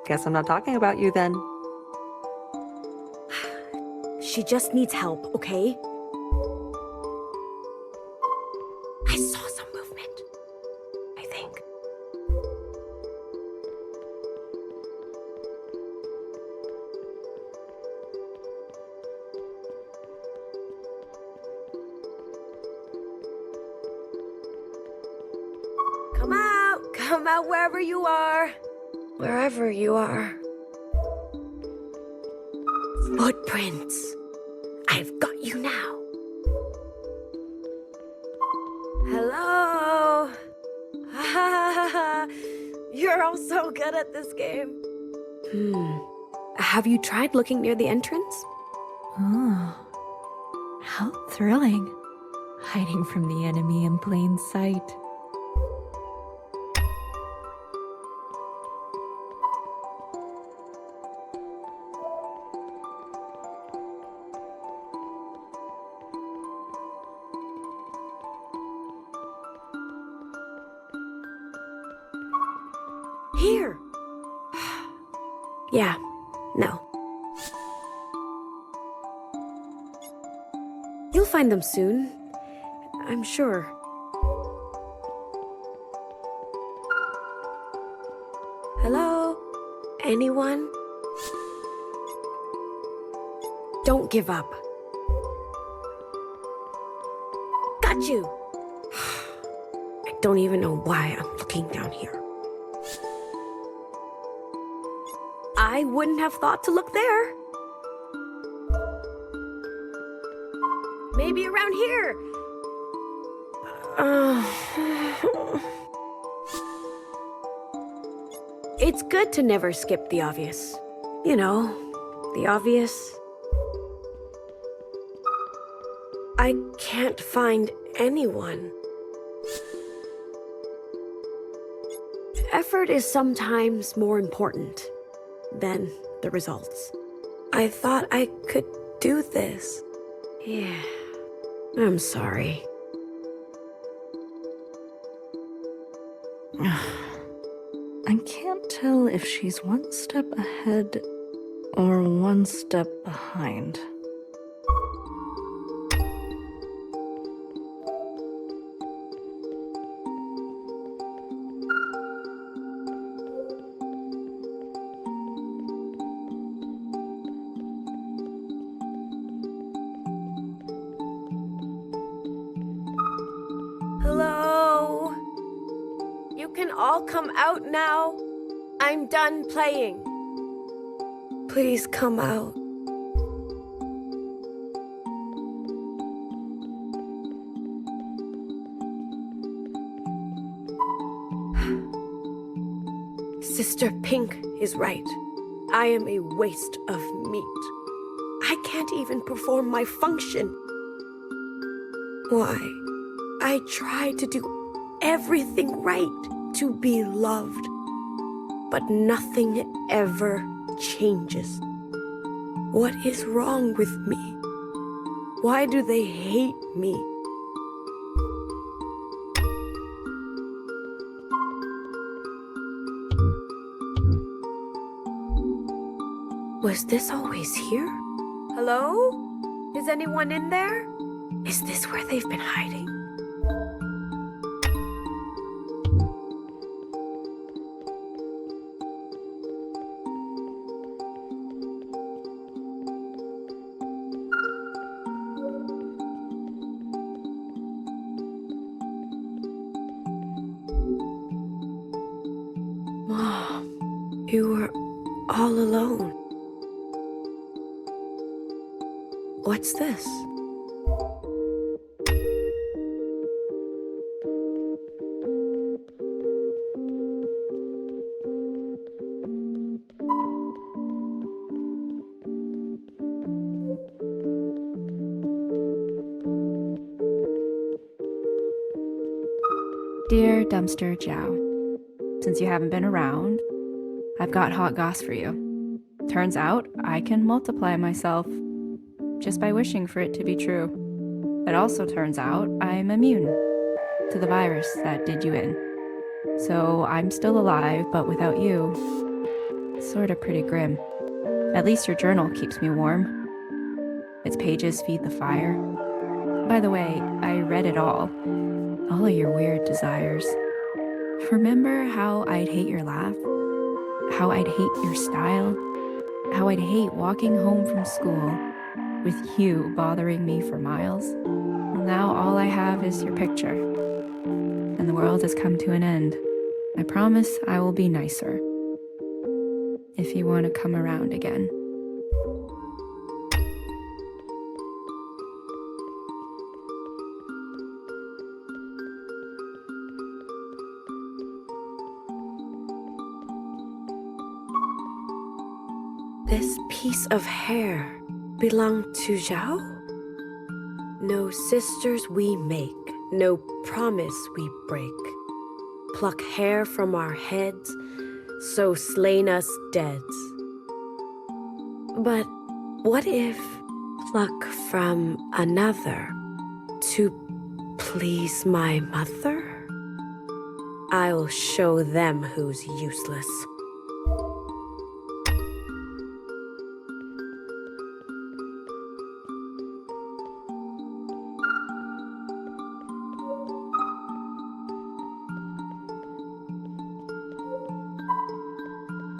Guess I'm not talking about you then. She just needs help, okay? I saw some movement, I think. Come out wherever you are. Wherever you are. Footprints. I've got you now. Hello. You're all so good at this game. Have you tried looking near the entrance? Oh, how thrilling. Hiding from the enemy in plain sight. Here. Yeah, no. You'll find them soon, I'm sure. Hello? Anyone? Don't give up. Got you! I don't even know why I'm looking down here. I wouldn't have thought to look there. Maybe around here. It's good to never skip the obvious. You know, the obvious. I can't find anyone. Effort is sometimes more important than the results. I thought I could do this. Yeah, I'm sorry. if she's one step ahead or one step behind. Hello? You can all come out now. I'm done playing. Please come out. Sister Pink is right. I am a waste of meat. I can't even perform my function. Why? I try to do everything right to be loved, but nothing ever changes. What is wrong with me? Why do they hate me? Was this always here? Hello? Is anyone in there? Is this where they've been hiding? Mom, you were all alone. What's this? Dear Dumpster Jow, since you haven't been around, I've got hot goss for you. Turns out I can multiply myself just by wishing for it to be true. It also turns out I'm immune to the virus that did you in. So I'm still alive, but without you, it's sorta pretty grim. At least your journal keeps me warm. Its pages feed the fire. By the way, I read it all of your weird desires. Remember how I'd hate your laugh? How I'd hate your style? How I'd hate walking home from school with you bothering me for miles? Well, now all I have is your picture, and the world has come to an end. I promise I will be nicer if you want to come around again. This piece of hair belonged to Zhao? No sisters we make, no promise we break. Pluck hair from our heads, so slain us deads. But what if pluck from another to please my mother? I'll show them who's useless.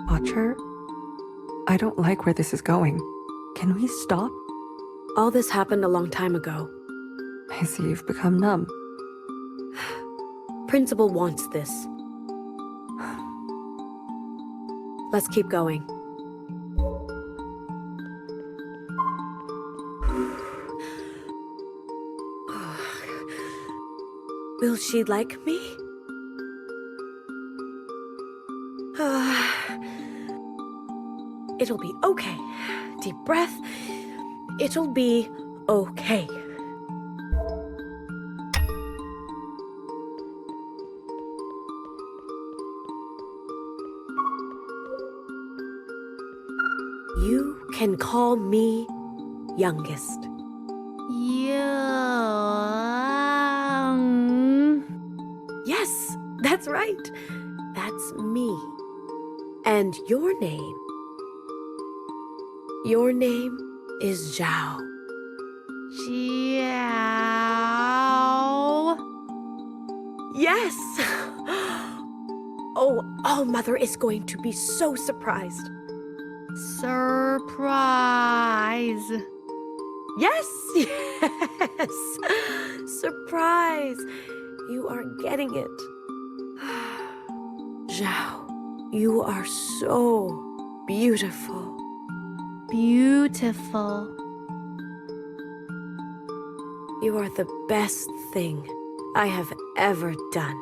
Watcher, I don't like where this is going. Can we stop? All this happened a long time ago. I see you've become numb. Principal wants this. Let's keep going. Will she like me? It'll be okay. Deep breath. It'll be okay. You can call me youngest. Young. Yes, that's right. That's me. And your name is Zhao. Zhao. Yes! Oh, ALLMOTHER is going to be so surprised. Surprise. Yes, yes! Surprise! You are getting it. Zhao, you are so beautiful. Beautiful. You are the best thing I have ever done.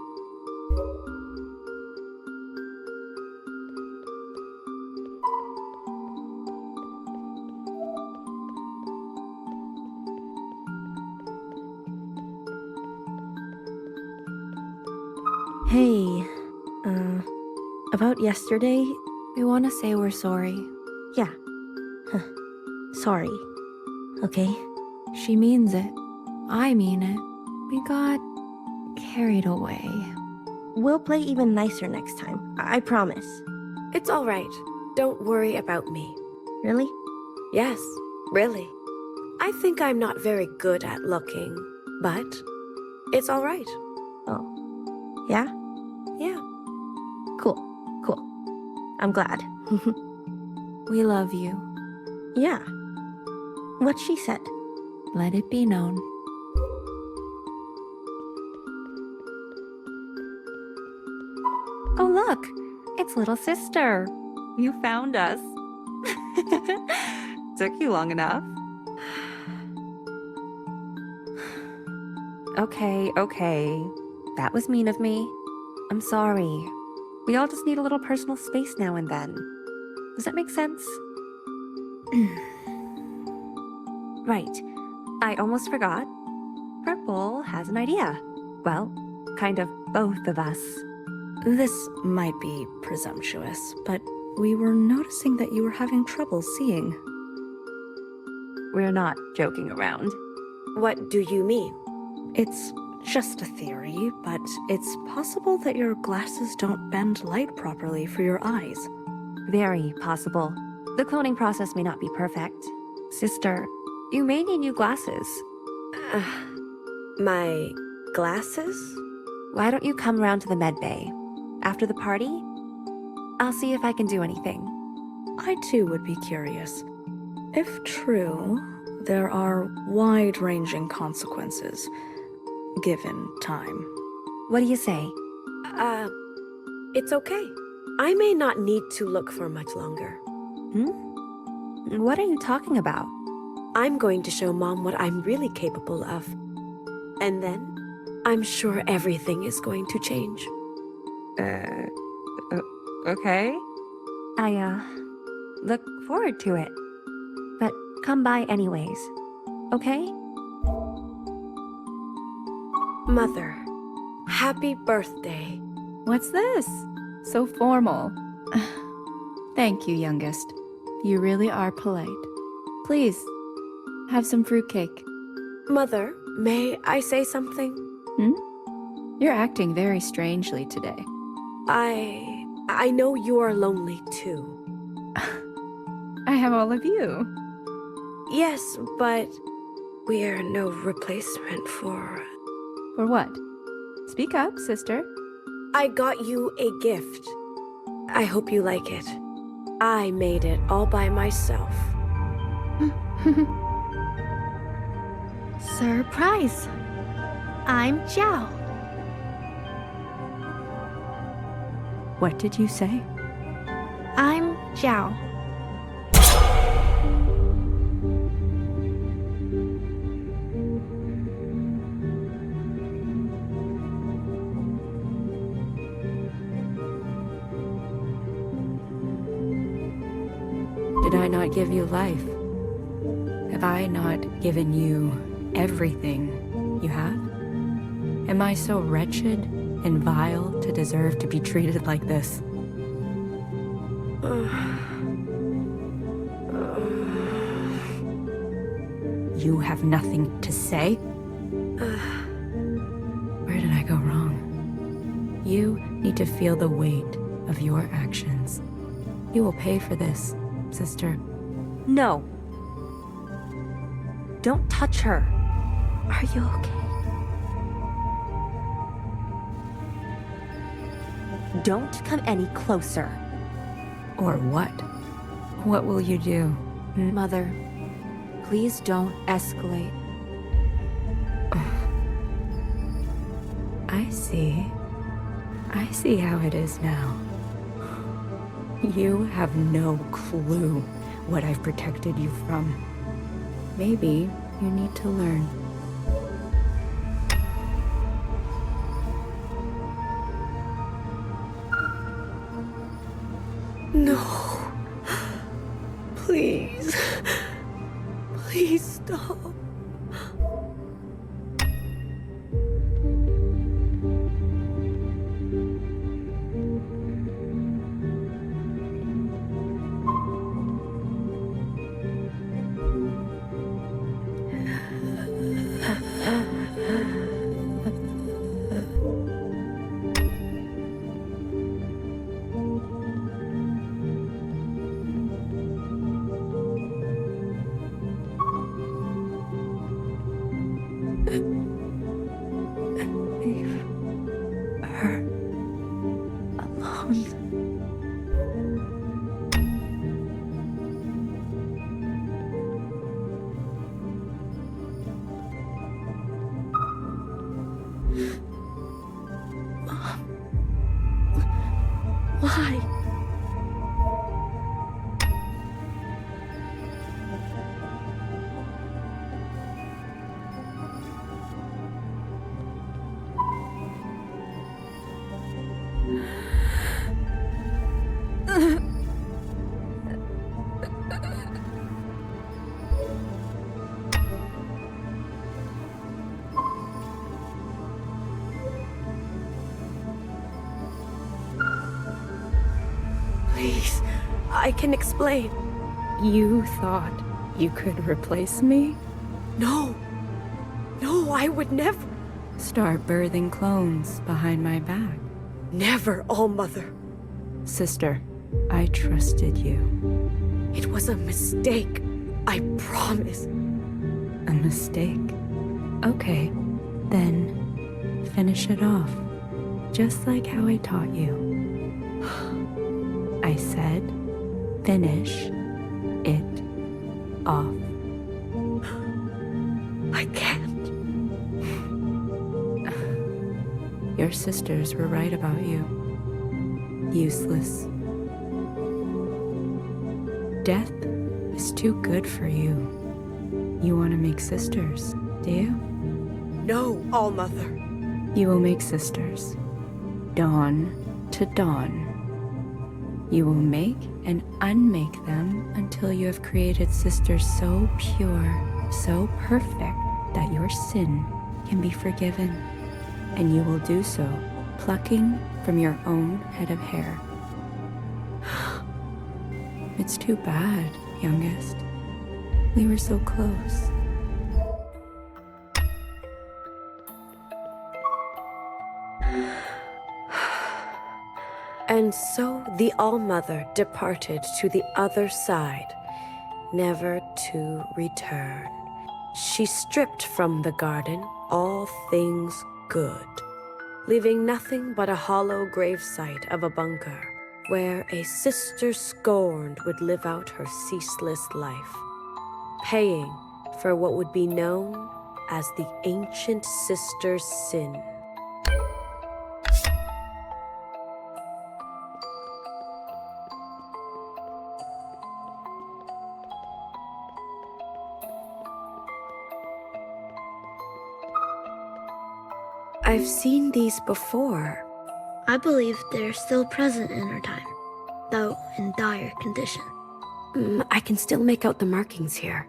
Hey, about yesterday, we want to say we're sorry. Yeah. Sorry. Okay? She means it. I mean it. We got carried away. We'll play even nicer next time. I promise. It's all right. Don't worry about me. Really? Yes, really. I think I'm not very good at looking, but it's all right. Oh. Yeah? Yeah. Cool. I'm glad. We love you. Yeah. What she said. Let it be known. Oh, look! It's little sister. You found us. Took you long enough. Okay. That was mean of me. I'm sorry. We all just need a little personal space now and then. Does that make sense? Right. I almost forgot. Purple has an idea. Well, kind of both of us. This might be presumptuous, but we were noticing that you were having trouble seeing. We're not joking around. What do you mean? It's just a theory, but it's possible that your glasses don't bend light properly for your eyes. Very possible. The cloning process may not be perfect. Sister, you may need new glasses. My glasses? Why don't you come round to the med bay? After the party? I'll see if I can do anything. I too would be curious. If true, there are wide-ranging consequences, given time. What do you say? It's okay. I may not need to look for much longer. What are you talking about? I'm going to show Mom what I'm really capable of. And then, I'm sure everything is going to change. Okay. I, look forward to it. But come by anyways. Okay? Mother, happy birthday. What's this? So formal. Thank you, youngest. You really are polite. Please, have some fruitcake. Mother, may I say something? You're acting very strangely today. I know you are lonely too. I have all of you. Yes, but we're no replacement for... For what? Speak up, sister. I got you a gift. I hope you like it. I made it all by myself. Surprise! I'm Zhao. What did you say? I'm Zhao. Did I not give you life? Have I not given you everything you have? Am I so wretched and vile to deserve to be treated like this? You have nothing to say? Where did I go wrong? You need to feel the weight of your actions. You will pay for this, sister. No. Don't touch her. Are you okay? Don't come any closer. Or what? What will you do? Mother, please don't escalate. I see. I see how it is now. You have no clue what I've protected you from. Maybe you need to learn. No. Please. Please stop. Why? Please, I can explain. You thought you could replace me? No. No, I would never. Start birthing clones behind my back. Never, ALLMOTHER. Sister, I trusted you. It was a mistake. I promise. A mistake? Okay, then finish it off. Just like how I taught you. I said, finish it off. I can't. Your sisters were right about you. Useless. Death is too good for you. You want to make sisters, do you? No, ALLMOTHER. You will make sisters. Dawn to dawn. You will make and unmake them until you have created sisters so pure, so perfect that your sin can be forgiven. And you will do so, plucking from your own head of hair. It's too bad, youngest. We were so close. And so the ALLMOTHER departed to the other side, never to return. She stripped from the garden all things good, leaving nothing but a hollow gravesite of a bunker, where a sister scorned would live out her ceaseless life, paying for what would be known as the ancient sister's sin. I've seen these before. I believe they're still present in our time, though in dire condition. I can still make out the markings here.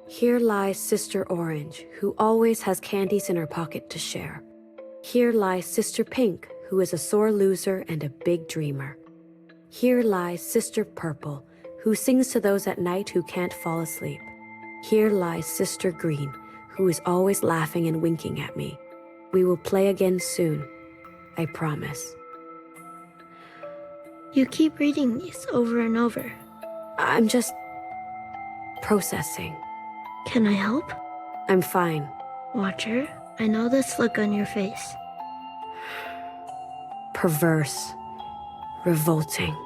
Here lies Sister Orange, who always has candies in her pocket to share. Here lies Sister Pink, who is a sore loser and a big dreamer. Here lies Sister Purple, who sings to those at night who can't fall asleep. Here lies Sister Green, who is always laughing and winking at me. We will play again soon, I promise. You keep reading these over and over. I'm just processing. Can I help? I'm fine. Watcher, I know this look on your face. Perverse, revolting,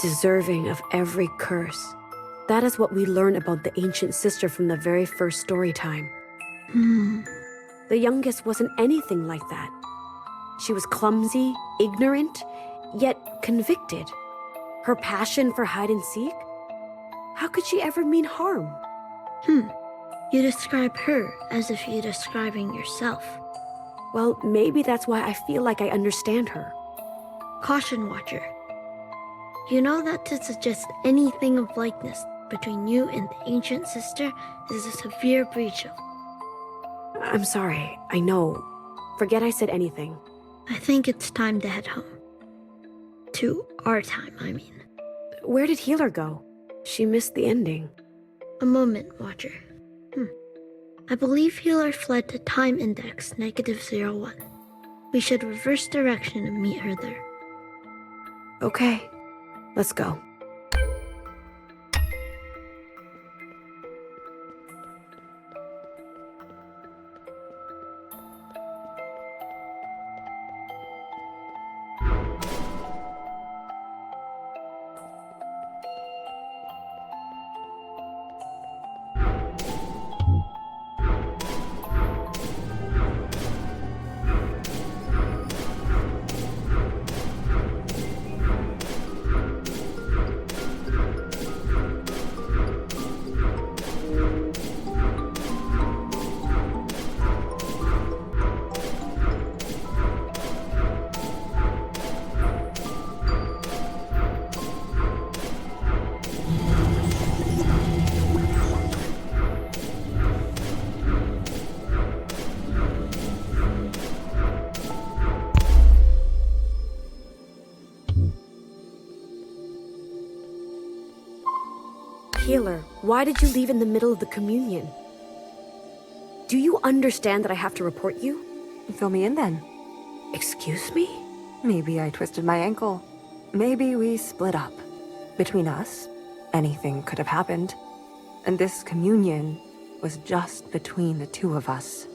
deserving of every curse. That is what we learn about the ancient sister from the very first story time. The youngest wasn't anything like that. She was clumsy, ignorant, yet convicted. Her passion for hide and seek? How could she ever mean harm? You describe her as if you're describing yourself. Well, maybe that's why I feel like I understand her. Caution, Watcher. You know that to suggest anything of likeness between you and the ancient sister is a severe breach of... I'm sorry, I know. Forget I said anything. I think it's time to head home. To our time, I mean. Where did Healer go? She missed the ending. A moment, Watcher. I believe Healer fled to time index -01. We should reverse direction and meet her there. Okay, let's go. Healer, why did you leave in the middle of the communion? Do you understand that I have to report you? Fill me in then. Excuse me? Maybe I twisted my ankle. Maybe we split up. Between us, anything could have happened. And this communion was just between the two of us.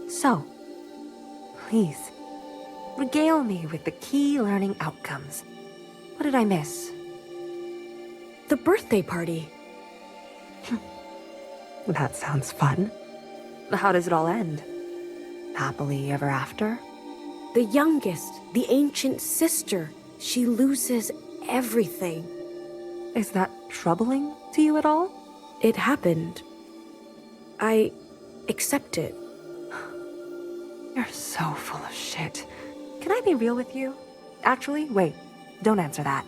So, please, regale me with the key learning outcomes. What did I miss? The birthday party. That sounds fun. How does it all end? Happily ever after? The youngest, the ancient sister, she loses everything. Is that troubling to you at all? It happened. I accept it. You're so full of shit. Can I be real with you? Actually, wait, don't answer that.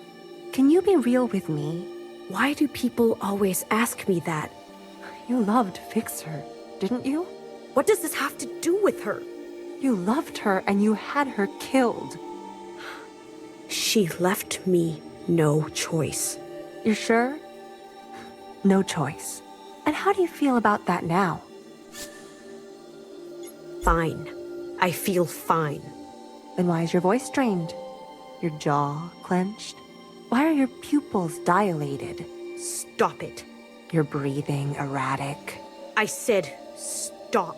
Can you be real with me? Why do people always ask me that? You loved Fixer, didn't you? What does this have to do with her? You loved her and you had her killed. She left me no choice. You're sure? No choice. And how do you feel about that now? Fine. I feel fine. Then why is your voice strained? Your jaw clenched? Why are your pupils dilated? Stop it. Your breathing erratic. I said stop.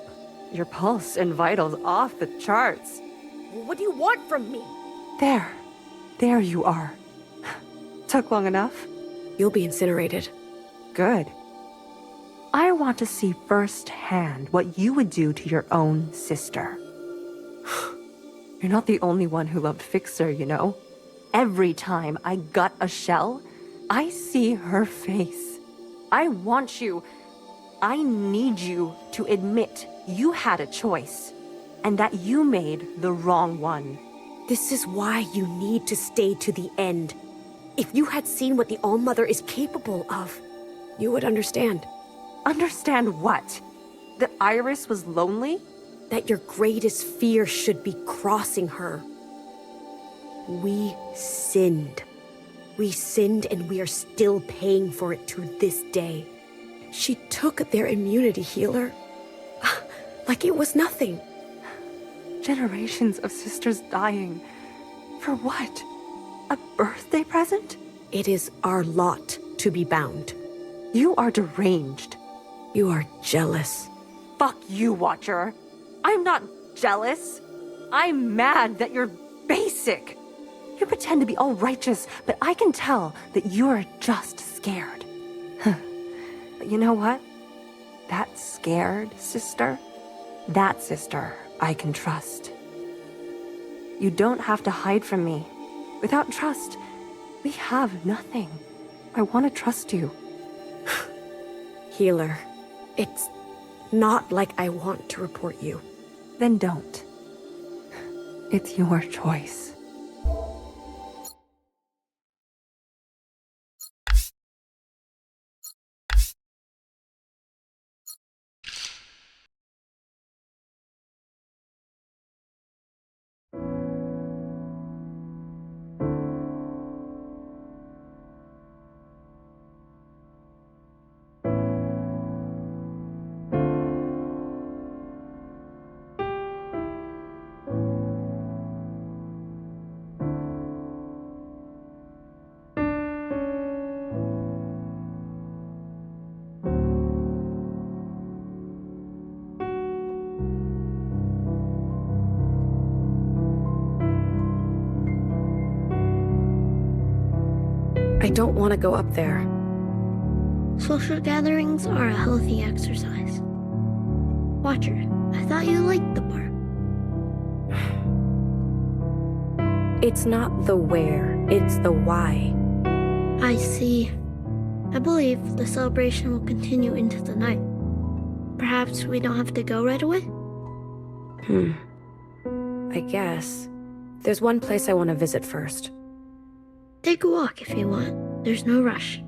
Your pulse and vitals off the charts. What do you want from me? There you are. Took long enough? You'll be incinerated. Good. I want to see firsthand what you would do to your own sister. You're not the only one who loved Fixer, you know. Every time I gut a shell, I see her face. I want you, I need you to admit you had a choice, and that you made the wrong one. This is why you need to stay to the end. If you had seen what the ALLMOTHER is capable of, you would understand. Understand what? That Iris was lonely? That your greatest fear should be crossing her. We sinned. We sinned and we are still paying for it to this day. She took their immunity, Healer. Like it was nothing. Generations of sisters dying. For what? A birthday present? It is our lot to be bound. You are deranged. You are jealous. Fuck you, Watcher. I'm not jealous. I'm mad that you're basic. You pretend to be all righteous, but I can tell that you're just scared. But you know what? That scared sister, that sister I can trust. You don't have to hide from me. Without trust, we have nothing. I want to trust you. Healer, it's not like I want to report you. Then don't. It's your choice. I don't want to go up there. Social gatherings are a healthy exercise. Watcher, I thought you liked the bar. It's not the where, it's the why. I see. I believe the celebration will continue into the night. Perhaps we don't have to go right away? I guess. There's one place I want to visit first. Take a walk if you want. There's no rush.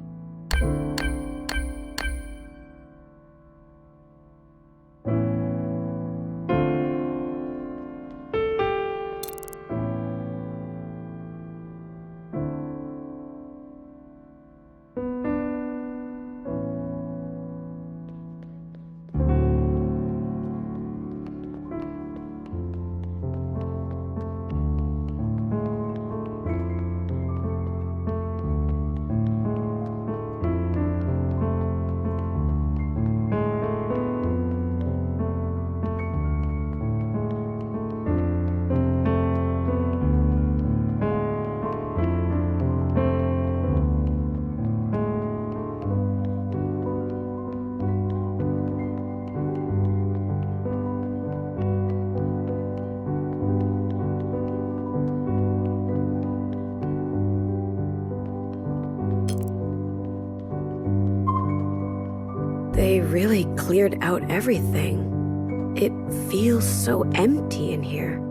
They really cleared out everything. It feels so empty in here.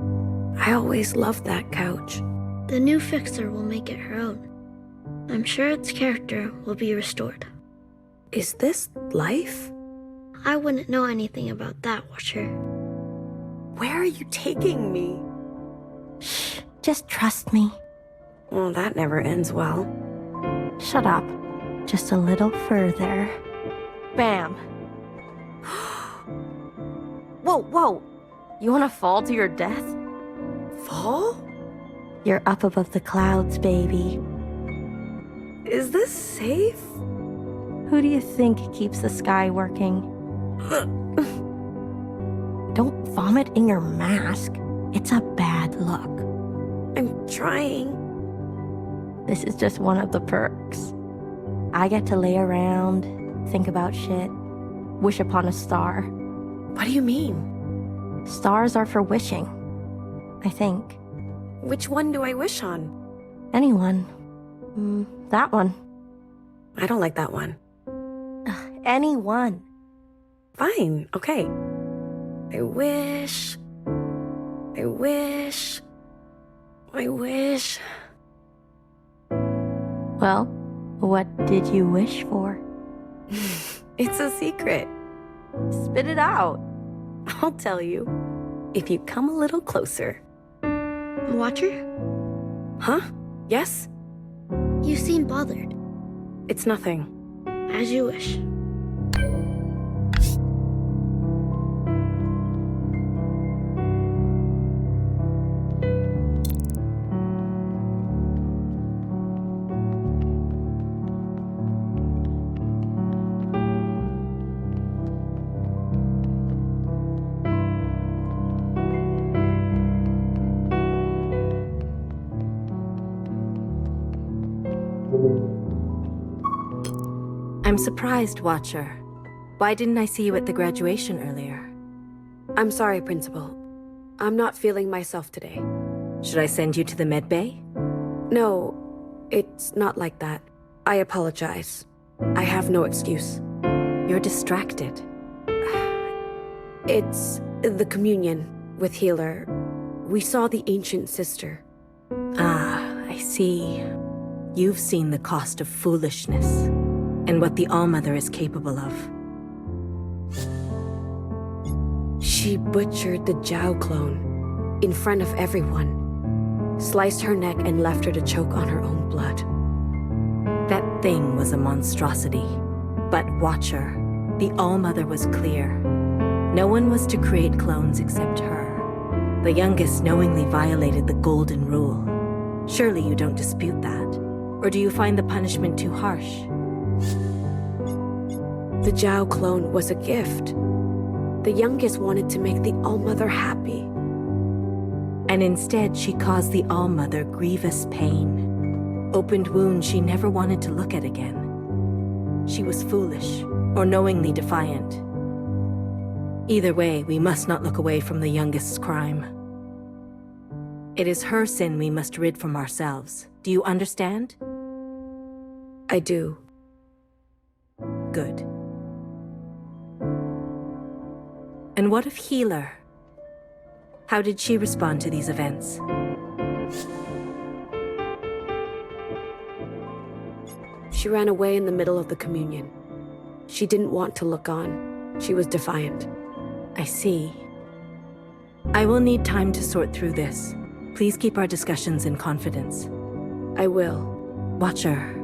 I always loved that couch. The new fixer will make it her own. I'm sure its character will be restored. Is this life? I wouldn't know anything about that, Watcher. Where are you taking me? Shh, just trust me. Well, that never ends well. Shut up. Just a little further. Bam. Whoa. You want to fall to your death? Fall? You're up above the clouds, baby. Is this safe? Who do you think keeps the sky working? Don't vomit in your mask. It's a bad look. I'm trying. This is just one of the perks. I get to lay around, think about shit, wish upon a star. What do you mean? Stars are for wishing, I think. Which one do I wish on? Anyone. That one. I don't like that one. Anyone. Fine, okay. I wish. Well, what did you wish for? It's a secret. Spit it out. I'll tell you. If you come a little closer. Watcher? Huh? Yes? You seem bothered. It's nothing. As you wish. I'm surprised, Watcher. Why didn't I see you at the graduation earlier? I'm sorry, Principal. I'm not feeling myself today. Should I send you to the med bay? No, it's not like that. I apologize. I have no excuse. You're distracted. It's the communion with Healer. We saw the ancient sister. Ah, I see. You've seen the cost of foolishness and what the All-Mother is capable of. She butchered the Zhao clone in front of everyone, sliced her neck and left her to choke on her own blood. That thing was a monstrosity. But Watcher, the All-Mother was clear. No one was to create clones except her. The youngest knowingly violated the golden rule. Surely you don't dispute that. Or do you find the punishment too harsh? The Zhao clone was a gift. The youngest wanted to make the All-Mother happy. And instead she caused the All-Mother grievous pain. Opened wounds she never wanted to look at again. She was foolish, or knowingly defiant. Either way, we must not look away from the youngest's crime. It is her sin we must rid from ourselves. Do you understand? I do. Good. And what of Healer? How did she respond to these events? She ran away in the middle of the communion. She didn't want to look on. She was defiant. I see. I will need time to sort through this. Please keep our discussions in confidence. I will. Watcher,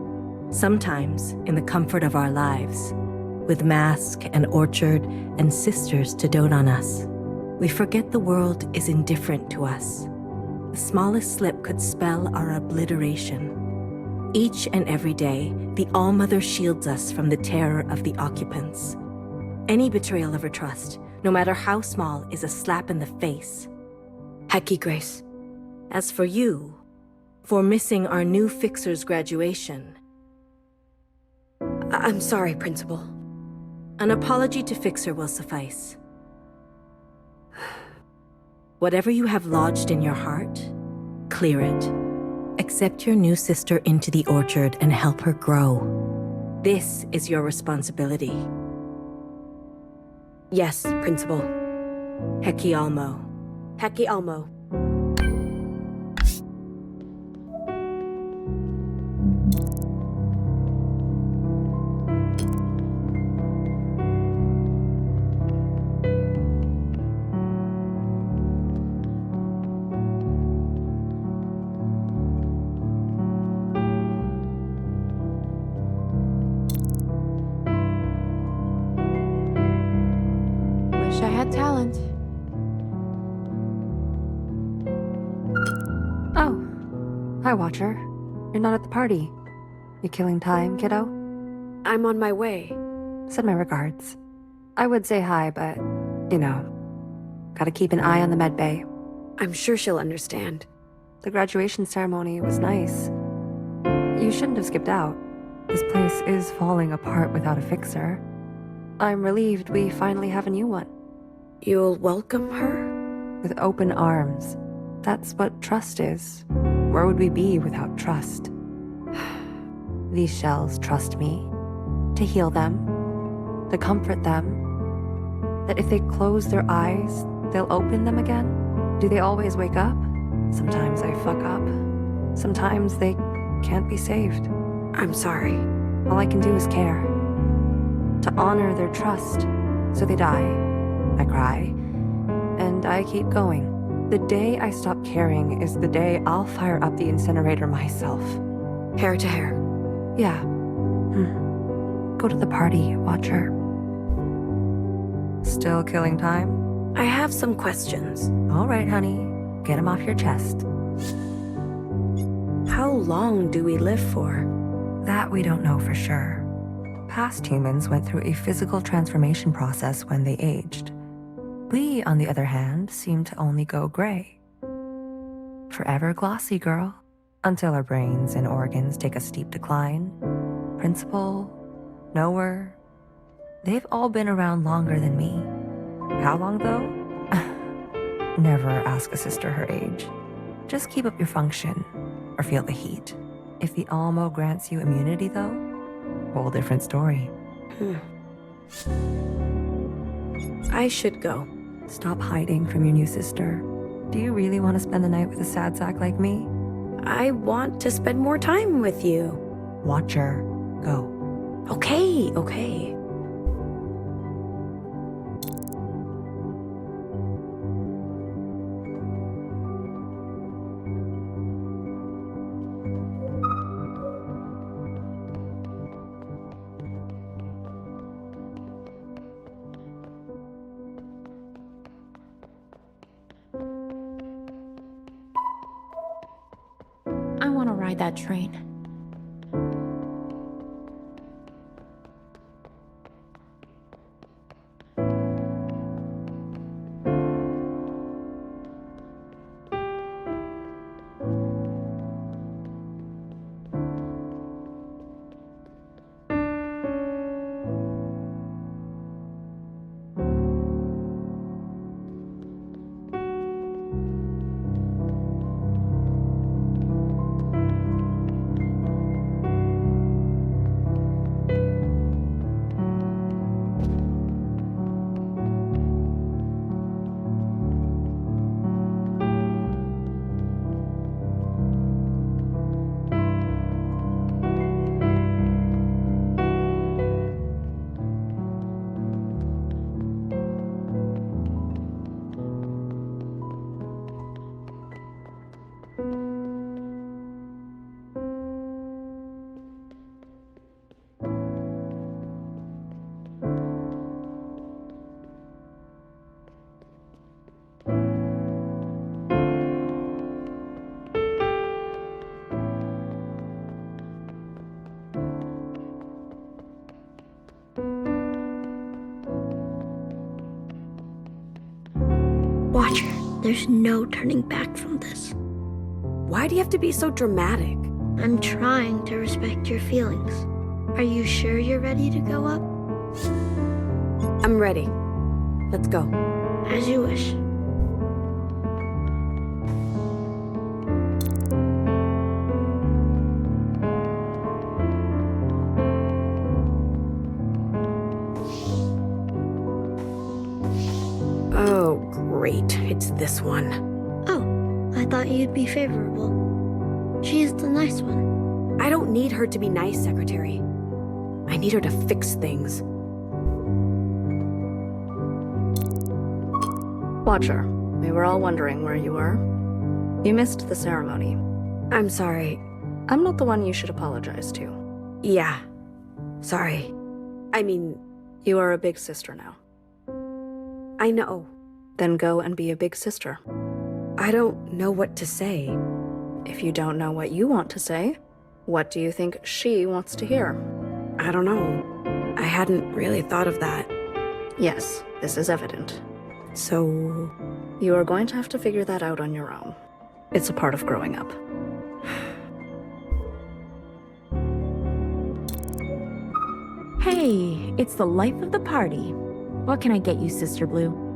sometimes in the comfort of our lives, with mask and orchard and sisters to dote on us, we forget the world is indifferent to us. The smallest slip could spell our obliteration. Each and every day, the All-Mother shields us from the terror of the Occupants. Any betrayal of her trust, no matter how small, is a slap in the face. Hecky Grace. As for you, for missing our new fixer's graduation... I'm sorry, Principal. An apology to Fixer will suffice. Whatever you have lodged in your heart, clear it. Accept your new sister into the orchard and help her grow. This is your responsibility. Yes, Principal. Heki Almo. Heki Almo. I had talent. Oh. Hi, Watcher. You're not at the party. You killing time, kiddo? I'm on my way. Send my regards. I would say hi, but, you know, gotta keep an eye on the med bay. I'm sure she'll understand. The graduation ceremony was nice. You shouldn't have skipped out. This place is falling apart without a fixer. I'm relieved we finally have a new one. You'll welcome her? With open arms. That's what trust is. Where would we be without trust? These shells trust me. To heal them. To comfort them. That if they close their eyes, they'll open them again? Do they always wake up? Sometimes I fuck up. Sometimes they can't be saved. I'm sorry. All I can do is care. To honor their trust. So they die. I cry, and I keep going. The day I stop caring is the day I'll fire up the incinerator myself. Hair to hair. Yeah. Go to the party, Watcher. Still killing time? I have some questions. All right, honey. Get them off your chest. How long do we live for? That we don't know for sure. Past humans went through a physical transformation process when they aged. We, on the other hand, seem to only go gray. Forever glossy, girl. Until our brains and organs take a steep decline. Principal, knower, they've all been around longer than me. How long, though? Never ask a sister her age. Just keep up your function, or feel the heat. If the Almo grants you immunity, though, whole different story. I should go. Stop hiding from your new sister. Do you really want to spend the night with a sad sack like me? I want to spend more time with you. Watcher, go. Okay. I want to ride that train. Watcher, there's no turning back from this. Why do you have to be so dramatic? I'm trying to respect your feelings. Are you sure you're ready to go up? I'm ready. Let's go. As you wish. Oh, great. It's this one. Oh, I thought you'd be favorable. She's the nice one. I don't need her to be nice, Secretary. I need her to fix things. Watcher, we were all wondering where you were. You missed the ceremony. I'm sorry. I'm not the one you should apologize to. Yeah. Sorry. I mean, you are a big sister now. I know. Then go and be a big sister. I don't know what to say. If you don't know what you want to say, what do you think she wants to hear? I don't know. I hadn't really thought of that. Yes, this is evident. So, you are going to have to figure that out on your own. It's a part of growing up. Hey, it's the life of the party. What can I get you, Sister Blue?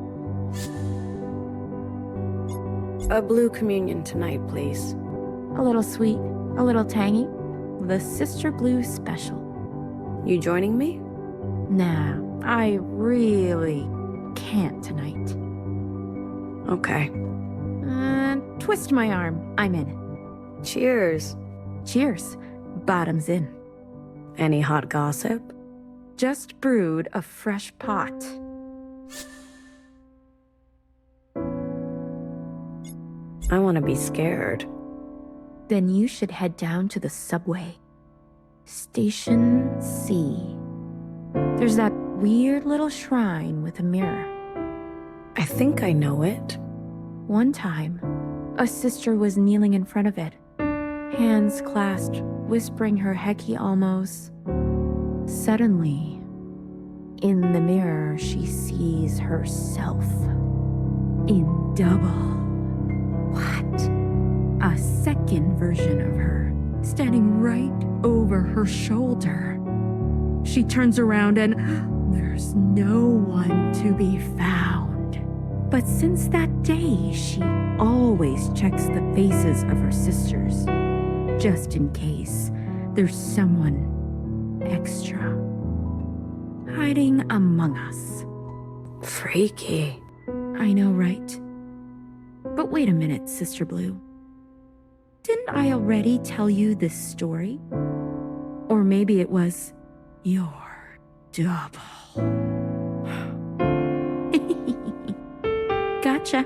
A blue communion tonight, please. A little sweet, a little tangy. The Sister Blue special. You joining me? Nah, I really can't tonight. Okay. Twist my arm. I'm in. Cheers. Cheers. Bottoms in. Any hot gossip? Just brewed a fresh pot. I want to be scared. Then you should head down to the subway. Station C. There's that weird little shrine with a mirror. I think I know it. One time, a sister was kneeling in front of it, hands clasped, whispering her hecky almos. Suddenly, in the mirror, she sees herself in double. What? a second version of her, standing right over her shoulder. She turns around and there's no one to be found. But since that day, she always checks the faces of her sisters, just in case there's someone extra hiding among us. Freaky. I know, right? But wait a minute, Sister Blue. Didn't I already tell you this story? Or maybe it was your double. Gotcha.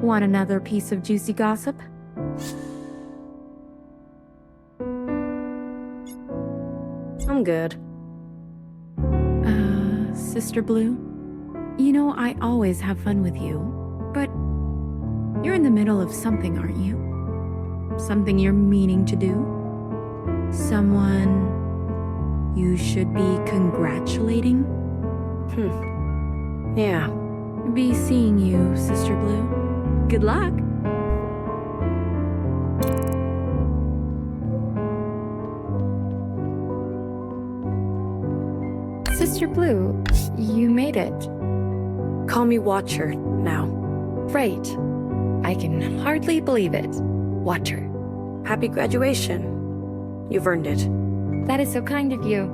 Want another piece of juicy gossip? I'm good. Sister Blue, you know I always have fun with you, but you're in the middle of something, aren't you? Something you're meaning to do? Someone you should be congratulating? Yeah. Be seeing you, Sister Blue. Good luck. Sister Blue, you made it. Call me Watcher now. Right. I can hardly believe it. Watcher. Happy graduation. You've earned it. That is so kind of you.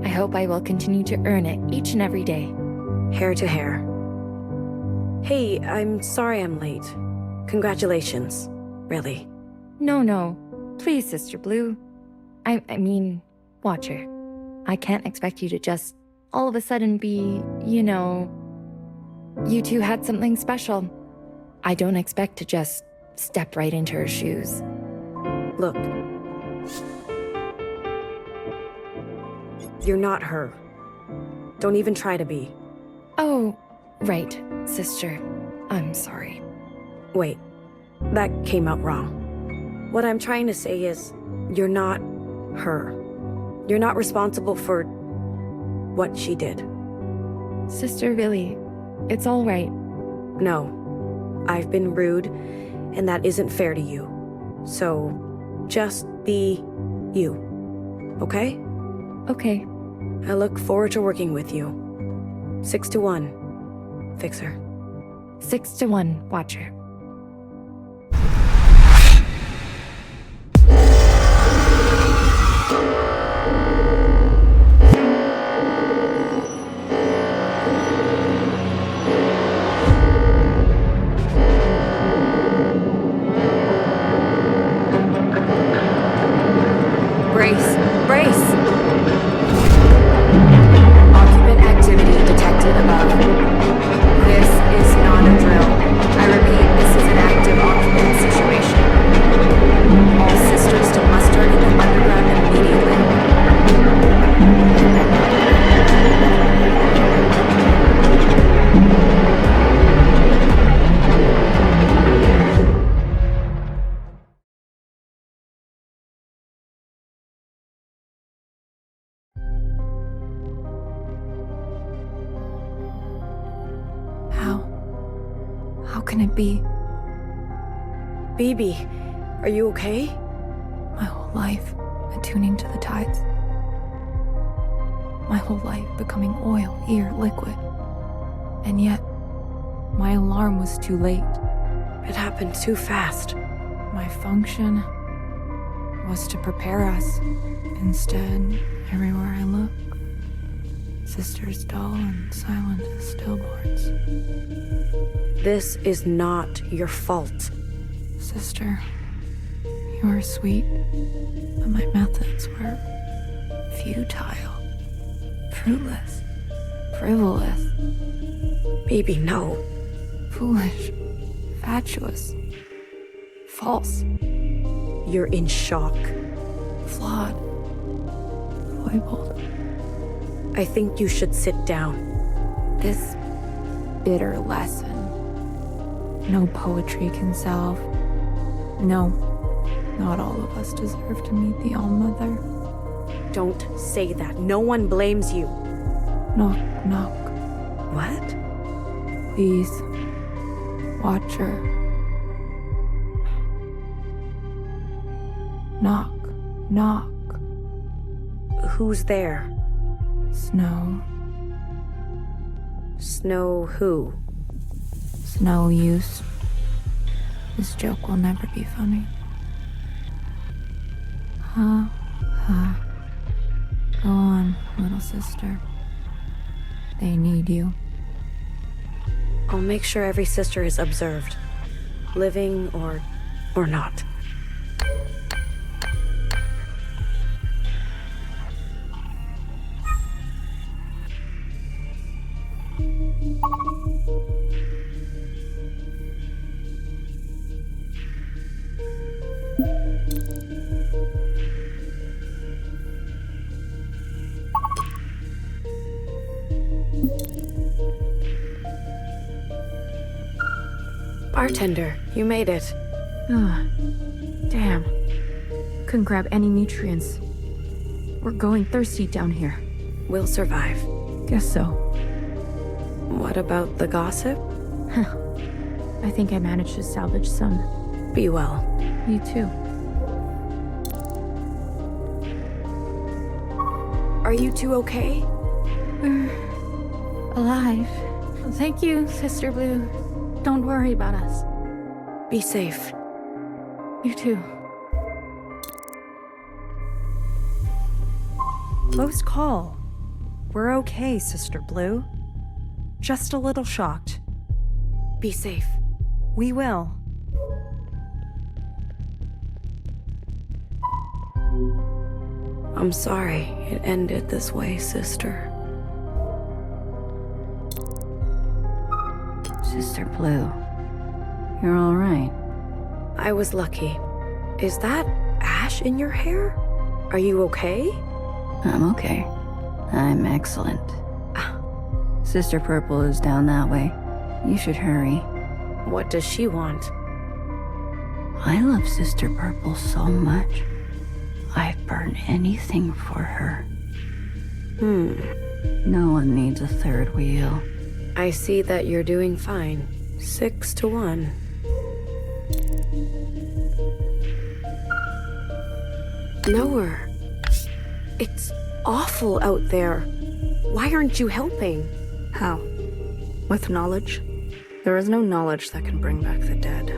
I hope I will continue to earn it each and every day. Hair to hair. Hey, I'm sorry I'm late. Congratulations. Really. No. Please, Sister Blue. I mean, Watcher. I can't expect you to just all of a sudden be, you two had something special. I don't expect to just step right into her shoes. Look. You're not her. Don't even try to be. Oh, right, sister. I'm sorry. Wait, that came out wrong. What I'm trying to say is, you're not her. You're not responsible for what she did. Sister, really, it's all right. No, I've been rude, and that isn't fair to you. So, just be you, okay? Okay. I look forward to working with you. 6-1, Fixer. 6-1, Watcher. Brace! Occupant activity detected above. This is not a drill. I repeat, this is an active occupant situation. All sisters to muster in the underground immediately. How can it be? Bibi, are you okay? My whole life attuning to the tides. My whole life becoming oil, air, liquid. And yet, my alarm was too late. It happened too fast. My function was to prepare us. Instead, everywhere I look, sisters dull and silent as stillborns. This is not your fault. Sister, you were sweet, but my methods were futile, fruitless, frivolous. Baby, no. Foolish, fatuous, false. You're in shock. Flawed, foibled. I think you should sit down. This bitter lesson. No poetry can salve. No, not all of us deserve to meet the ALLMOTHER. Don't say that. No one blames you. Knock, knock. What? Please, Watcher. Knock, knock. Who's there? Snow. Snow who? Snow used. This joke will never be funny. Ha, ha. Go on, little sister. They need you. I'll make sure every sister is observed. Living or not. Bartender, you made it. Ah, damn. Couldn't grab any nutrients. We're going thirsty down here. We'll survive. Guess so. What about the gossip? I think I managed to salvage some. Be well. You too. Are you two okay? We're alive. Thank you, Sister Blue. Don't worry about us. Be safe. You too. Close call. We're okay, Sister Blue. Just a little shocked. Be safe. We will. I'm sorry it ended this way, sister. Sister Blue, you're all right. I was lucky. Is that ash in your hair? Are you okay? I'm okay. I'm excellent. Sister Purple is down that way. You should hurry. What does she want? I love Sister Purple so much. I'd burn anything for her. No one needs a third wheel. I see that you're doing fine. 6 to 1. Noah, it's awful out there. Why aren't you helping? How? With knowledge? There is no knowledge that can bring back the dead.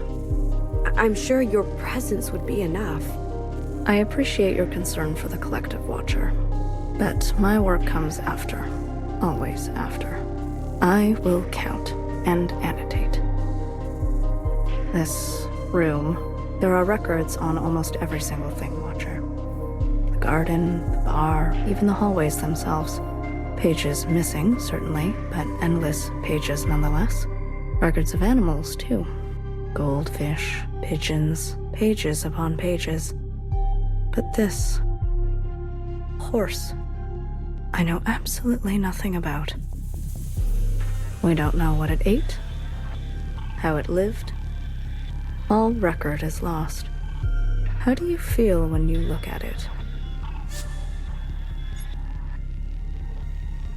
I'm sure your presence would be enough. I appreciate your concern for the collective watcher, but my work comes after. Always after. I will count and annotate. This room, there are records on almost every single thing, Watcher. The garden, the bar, even the hallways themselves. Pages missing, certainly, but endless pages nonetheless. Records of animals, too. Goldfish, pigeons, pages upon pages. But this... horse, I know absolutely nothing about. We don't know what it ate, how it lived. All record is lost. How do you feel when you look at it?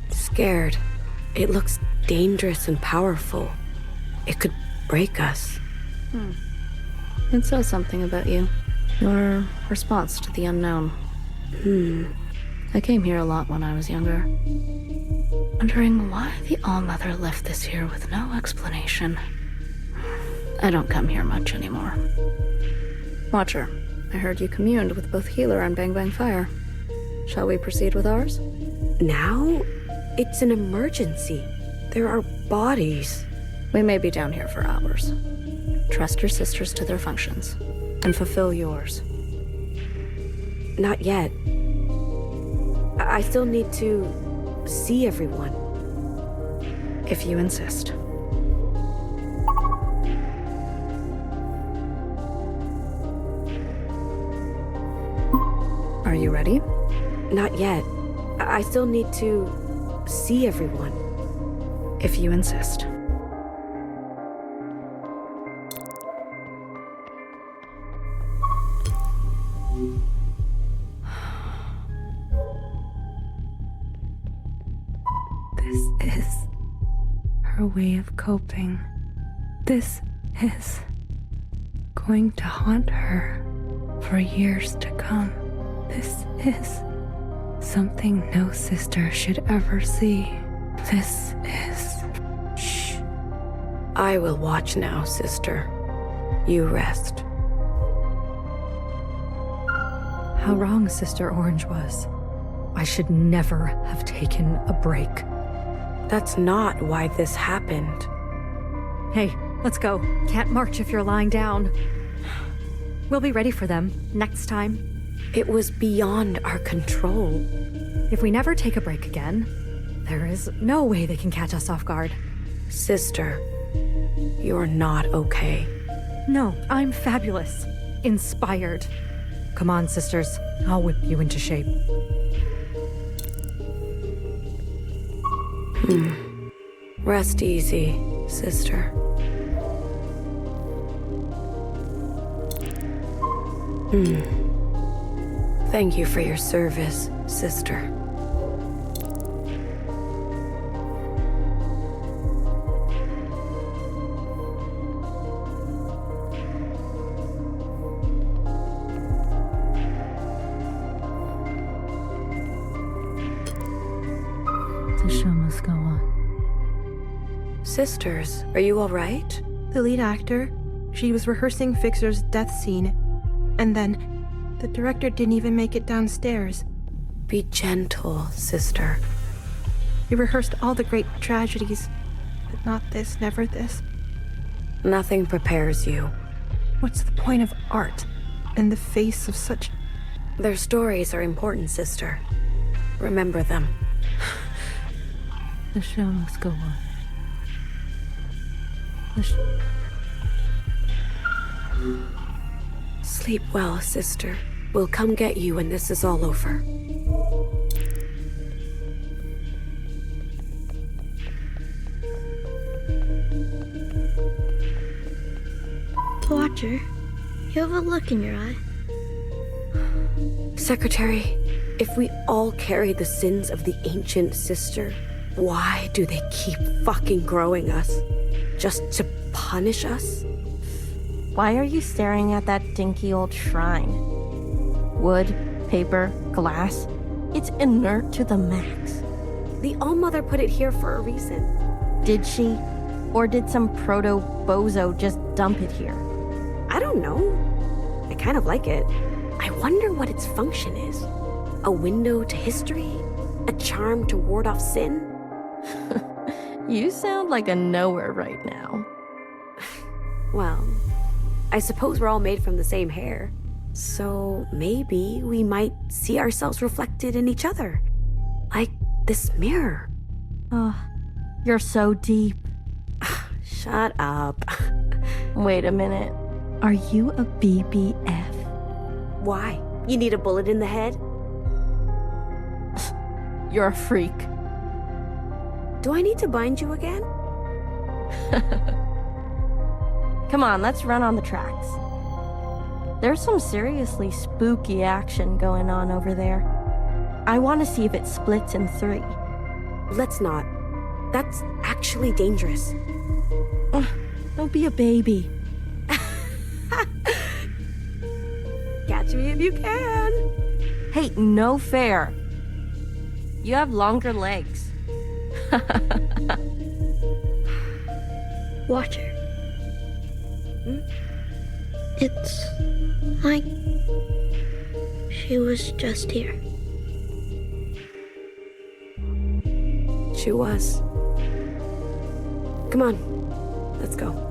Scared. It looks dangerous and powerful. It could break us. It says something about you. Your response to the unknown. I came here a lot when I was younger. Wondering why the ALLMOTHER left this here with no explanation. I don't come here much anymore. Watcher, I heard you communed with both Healer and Bang Bang Fire. Shall we proceed with ours? Now? It's an emergency. There are bodies. We may be down here for hours. Trust your sisters to their functions, and fulfill yours. Not yet. I still need to see everyone. If you insist. Are you ready? Not yet. I still need to see everyone. If you insist. This is her way of coping. This is going to haunt her for years to come. This is something no sister should ever see. This is... Shh. I will watch now, sister. You rest. How wrong Sister Orange was. I should never have taken a break. That's not why this happened. Hey, let's go. Can't march if you're lying down. We'll be ready for them next time. It was beyond our control. If we never take a break again, there is no way they can catch us off guard. Sister, you're not okay. No, I'm fabulous. Inspired. Come on, sisters. I'll whip you into shape. Rest easy, sister. Thank you for your service, sister. The show must go on. Sisters, are you all right? The lead actor, she was rehearsing Fixer's death scene, and then the director didn't even make it downstairs. Be gentle, sister. We rehearsed all the great tragedies, but not this, never this. Nothing prepares you. What's the point of art in the face of such... Their stories are important, sister. Remember them. The show must go on. Sleep well, sister. We'll come get you when this is all over. Watcher, you have a look in your eye. Secretary, if we all carry the sins of the ancient sister, why do they keep fucking growing us? Just to punish us? Why are you staring at that dinky old shrine? Wood, paper, glass. It's inert to the max. The ALLMOTHER put it here for a reason. Did she? Or did some proto-bozo just dump it here? I don't know. I kind of like it. I wonder what its function is. A window to history? A charm to ward off sin? You sound like a knower right now. Well, I suppose we're all made from the same hair. So maybe we might see ourselves reflected in each other. Like this mirror. Oh, you're so deep. Shut up. Wait a minute. Are you a BBF? Why? You need a bullet in the head? You're a freak. Do I need to bind you again? Come on, let's run on the tracks. There's some seriously spooky action going on over there. I want to see if it splits in 3. Let's not. That's actually dangerous. Don't be a baby. Catch me if you can. Hey, no fair. You have longer legs. Watcher. It's like she was just here. She was. Come on, let's go.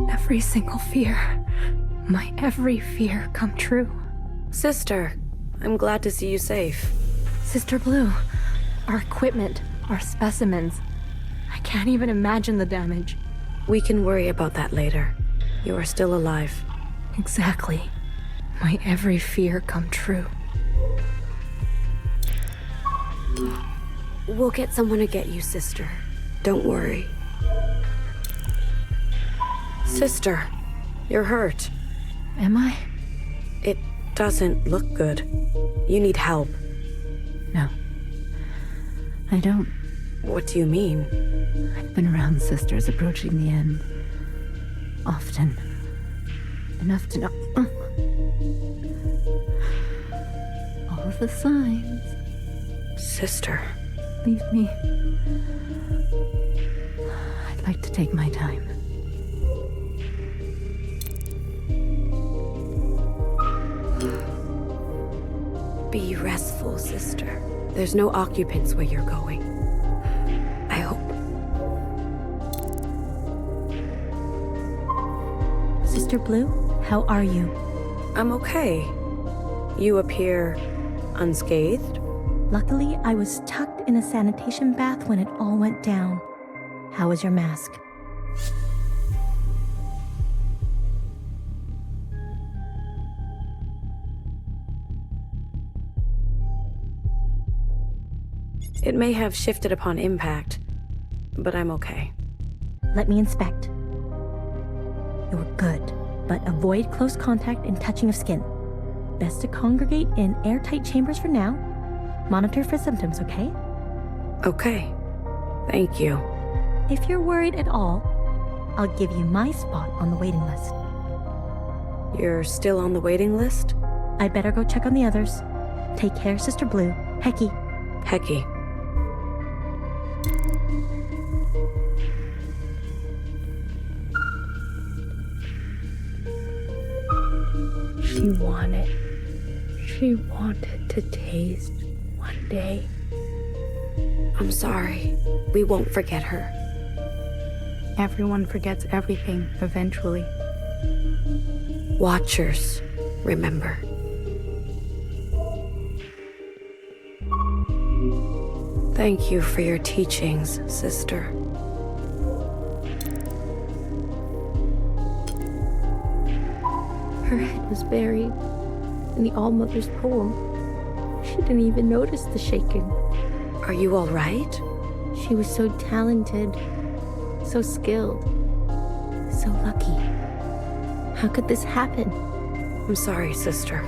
Every single fear. My every fear come true. Sister, I'm glad to see you safe. Sister Blue, our equipment, our specimens. I can't even imagine the damage. We can worry about that later. You are still alive. Exactly. my every fear come true. We'll get someone to get you, sister. Don't worry. Sister, you're hurt. Am I? It doesn't look good. You need help. No. I don't. What do you mean? I've been around sisters approaching the end. Often. Enough to know. All of the signs. Sister. Leave me. I'd like to take my time. Be restful, sister. There's no occupants where you're going. I hope. Sister Blue, how are you? I'm okay. You appear unscathed. Luckily, I was tucked in a sanitation bath when it all went down. How was your mask? It may have shifted upon impact, but I'm okay. Let me inspect. You're good, but avoid close contact and touching of skin. Best to congregate in airtight chambers for now. Monitor for symptoms, okay? Okay. Thank you. If you're worried at all, I'll give you my spot on the waiting list. You're still on the waiting list? I'd better go check on the others. Take care, Sister Blue. Hecky. Hecky. She wanted to taste one day. I'm sorry. We won't forget her. Everyone forgets everything eventually. Watchers, remember. Thank you for your teachings, sister. Her head was buried in the ALLMOTHER's poem. She didn't even notice the shaking. Are you all right? She was so talented, so skilled, so lucky. How could this happen? I'm sorry, sister.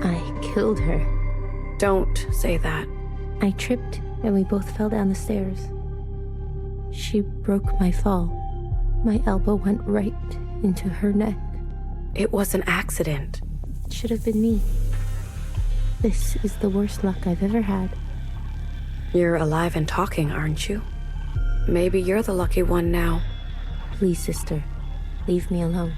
I killed her. Don't say that. I tripped and we both fell down the stairs. She broke my fall. My elbow went right into her neck. It was an accident. It should have been me. This is the worst luck I've ever had. You're alive and talking, aren't you? Maybe you're the lucky one now. Please, sister, leave me alone.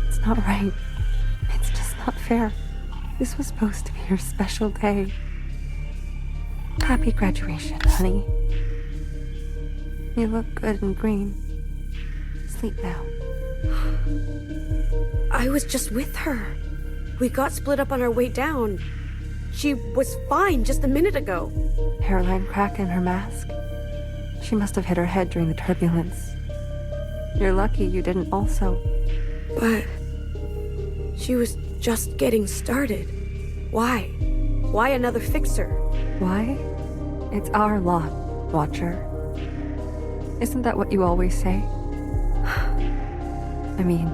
It's not right. It's just not fair. This was supposed to be your special day. Happy graduation, honey. You look good in green. Sleep now. I was just with her. We got split up on our way down. She was fine just a minute ago. Hairline crack in her mask. She must have hit her head during the turbulence. You're lucky you didn't also. But she was just getting started. Why? Why another fixer? Why? It's our lot, Watcher. Isn't that what you always say? I mean,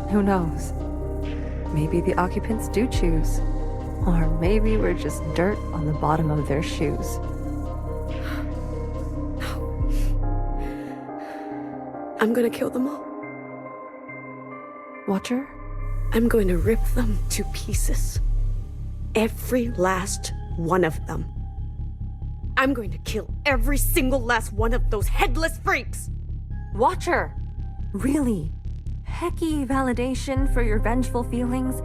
who knows? Maybe the occupants do choose. Or maybe we're just dirt on the bottom of their shoes. I'm gonna kill them all. Watcher? I'm going to rip them to pieces. Every last one of them. I'm going to kill every single last one of those headless freaks! Watcher! Really? Hecky validation for your vengeful feelings?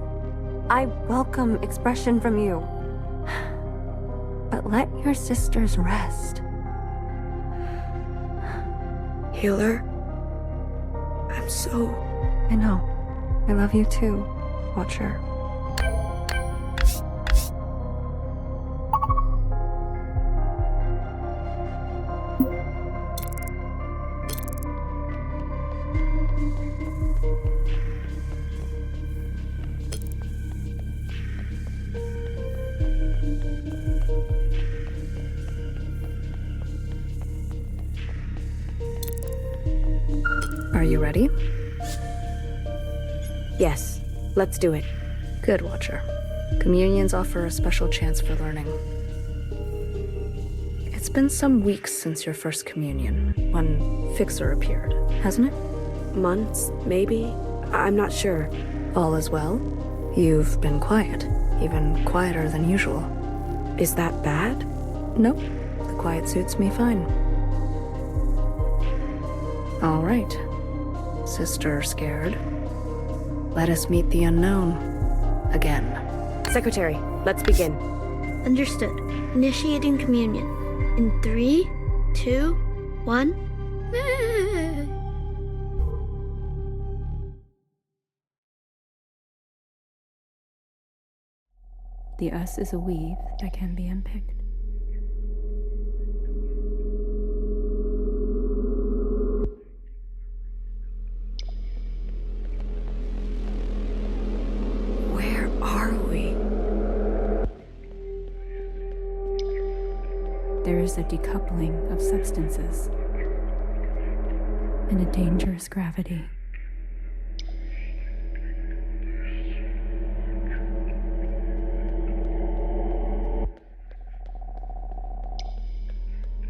I welcome expression from you. But let your sisters rest. Healer, I'm so... I know. I love you too, Watcher. Are you ready? Yes, let's do it. Good, Watcher. Communions offer a special chance for learning. It's been some weeks since your first communion, when Fixer appeared, hasn't it? Months, maybe? I'm not sure. All is well? You've been quiet, even quieter than usual. Is that bad? Nope. The quiet suits me fine. All right. Sister scared. Let us meet the unknown. Again. Secretary, let's begin. Understood. Initiating communion. In 3, 2, 1. The us is a weave that can be unpicked. Where are we? There is a decoupling of substances and a dangerous gravity.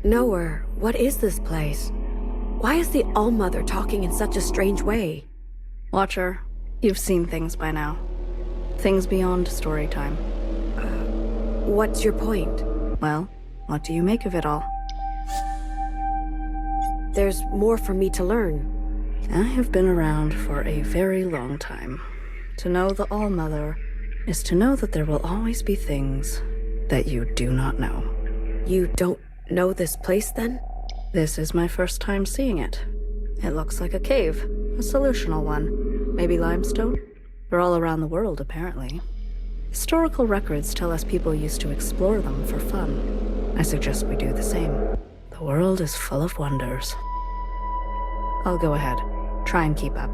Nowhere. What is this place? Why is the ALLMOTHER talking in such a strange way? Watcher, you've seen things by now. Things beyond story time. What's your point? Well, what do you make of it all? There's more for me to learn. I have been around for a very long time. To know the ALLMOTHER is to know that there will always be things that you do not know. You don't know this place, then? This is my first time seeing it. It looks like a cave, a solutional one. Maybe limestone? They're all around the world, apparently. Historical records tell us people used to explore them for fun. I suggest we do the same. The world is full of wonders. I'll go ahead. Try and keep up.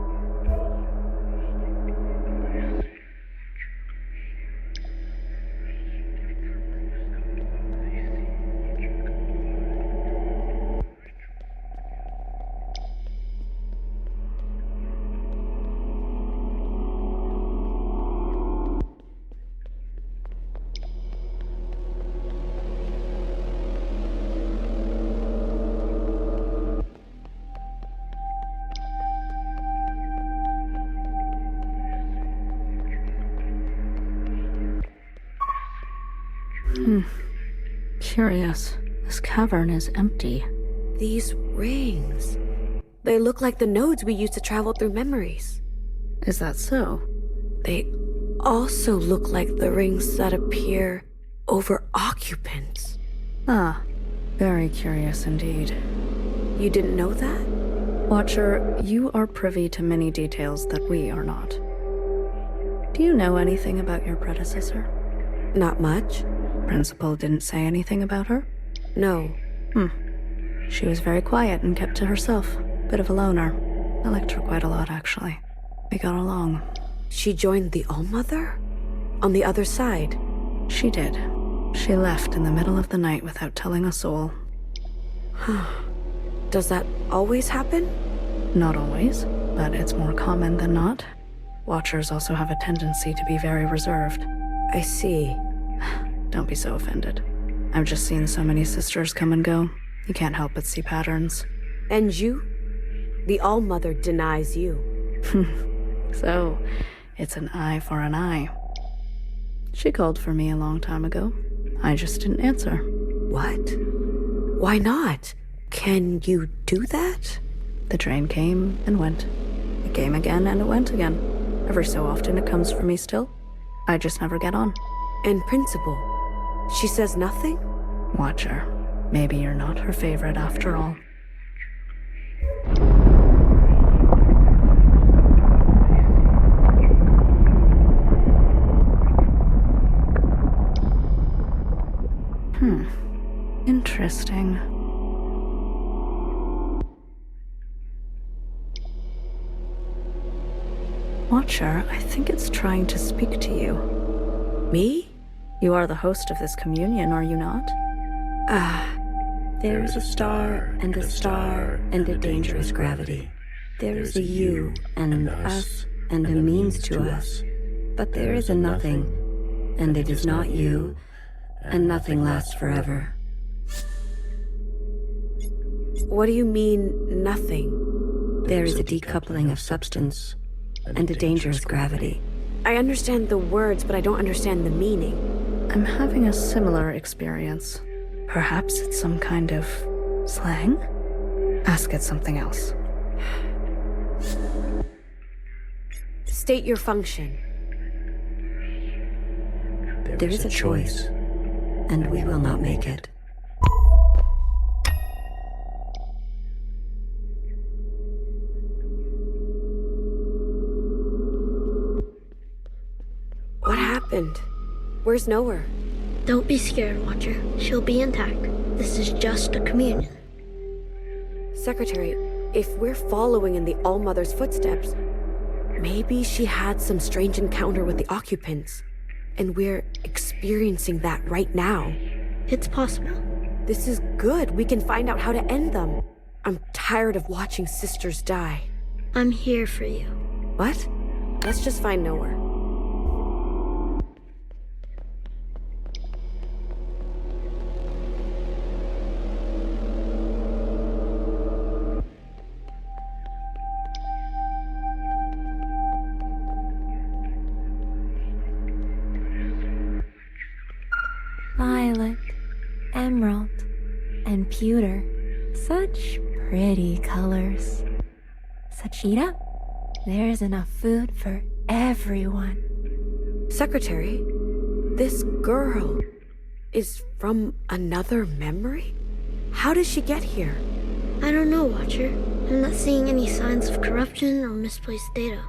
Curious. This cavern is empty. These rings. They look like the nodes we used to travel through memories. Is that so? They also look like the rings that appear over Occupants. Ah, very curious indeed. You didn't know that? Watcher, you are privy to many details that we are not. Do you know anything about your predecessor? Not much. Principal didn't say anything about her? No. She was very quiet and kept to herself. Bit of a loner. I liked her quite a lot, actually. We got along. She joined the ALLMOTHER? On the other side? She did. She left in the middle of the night without telling a soul. Does that always happen? Not always, but it's more common than not. Watchers also have a tendency to be very reserved. I see. Don't be so offended. I've just seen so many sisters come and go. You can't help but see patterns. And you? The ALLMOTHER denies you. So, it's an eye for an eye. She called for me a long time ago. I just didn't answer. What? Why not? Can you do that? The train came and went. It came again and it went again. Every so often it comes for me still. I just never get on. And Principal? She says nothing? Watcher. Maybe you're not her favorite after all. Interesting. Watcher, I think it's trying to speak to you. Me? You are the host of this communion, are you not? There is a star and a dangerous gravity. There is a you and us and a means to us. But there is a nothing, and it is not you, and nothing lasts forever. What do you mean, nothing? There is a decoupling of substance and a dangerous gravity. I understand the words, but I don't understand the meaning. I'm having a similar experience. Perhaps it's some kind of slang? Ask it something else. State your function. There is a choice, and we will not make it. What happened? Where's Nowhere? Don't be scared, Watcher. She'll be intact. This is just a communion. Secretary, if we're following in the ALLMOTHER's footsteps, maybe she had some strange encounter with the Occupants, and we're experiencing that right now. It's possible. This is good. We can find out how to end them. I'm tired of watching sisters die. I'm here for you. What? Let's just find Nowhere. Violet, emerald, and pewter. Such pretty colors. Sachita, there's enough food for everyone. Secretary, this girl is from another memory? How did she get here? I don't know, Watcher. I'm not seeing any signs of corruption or misplaced data.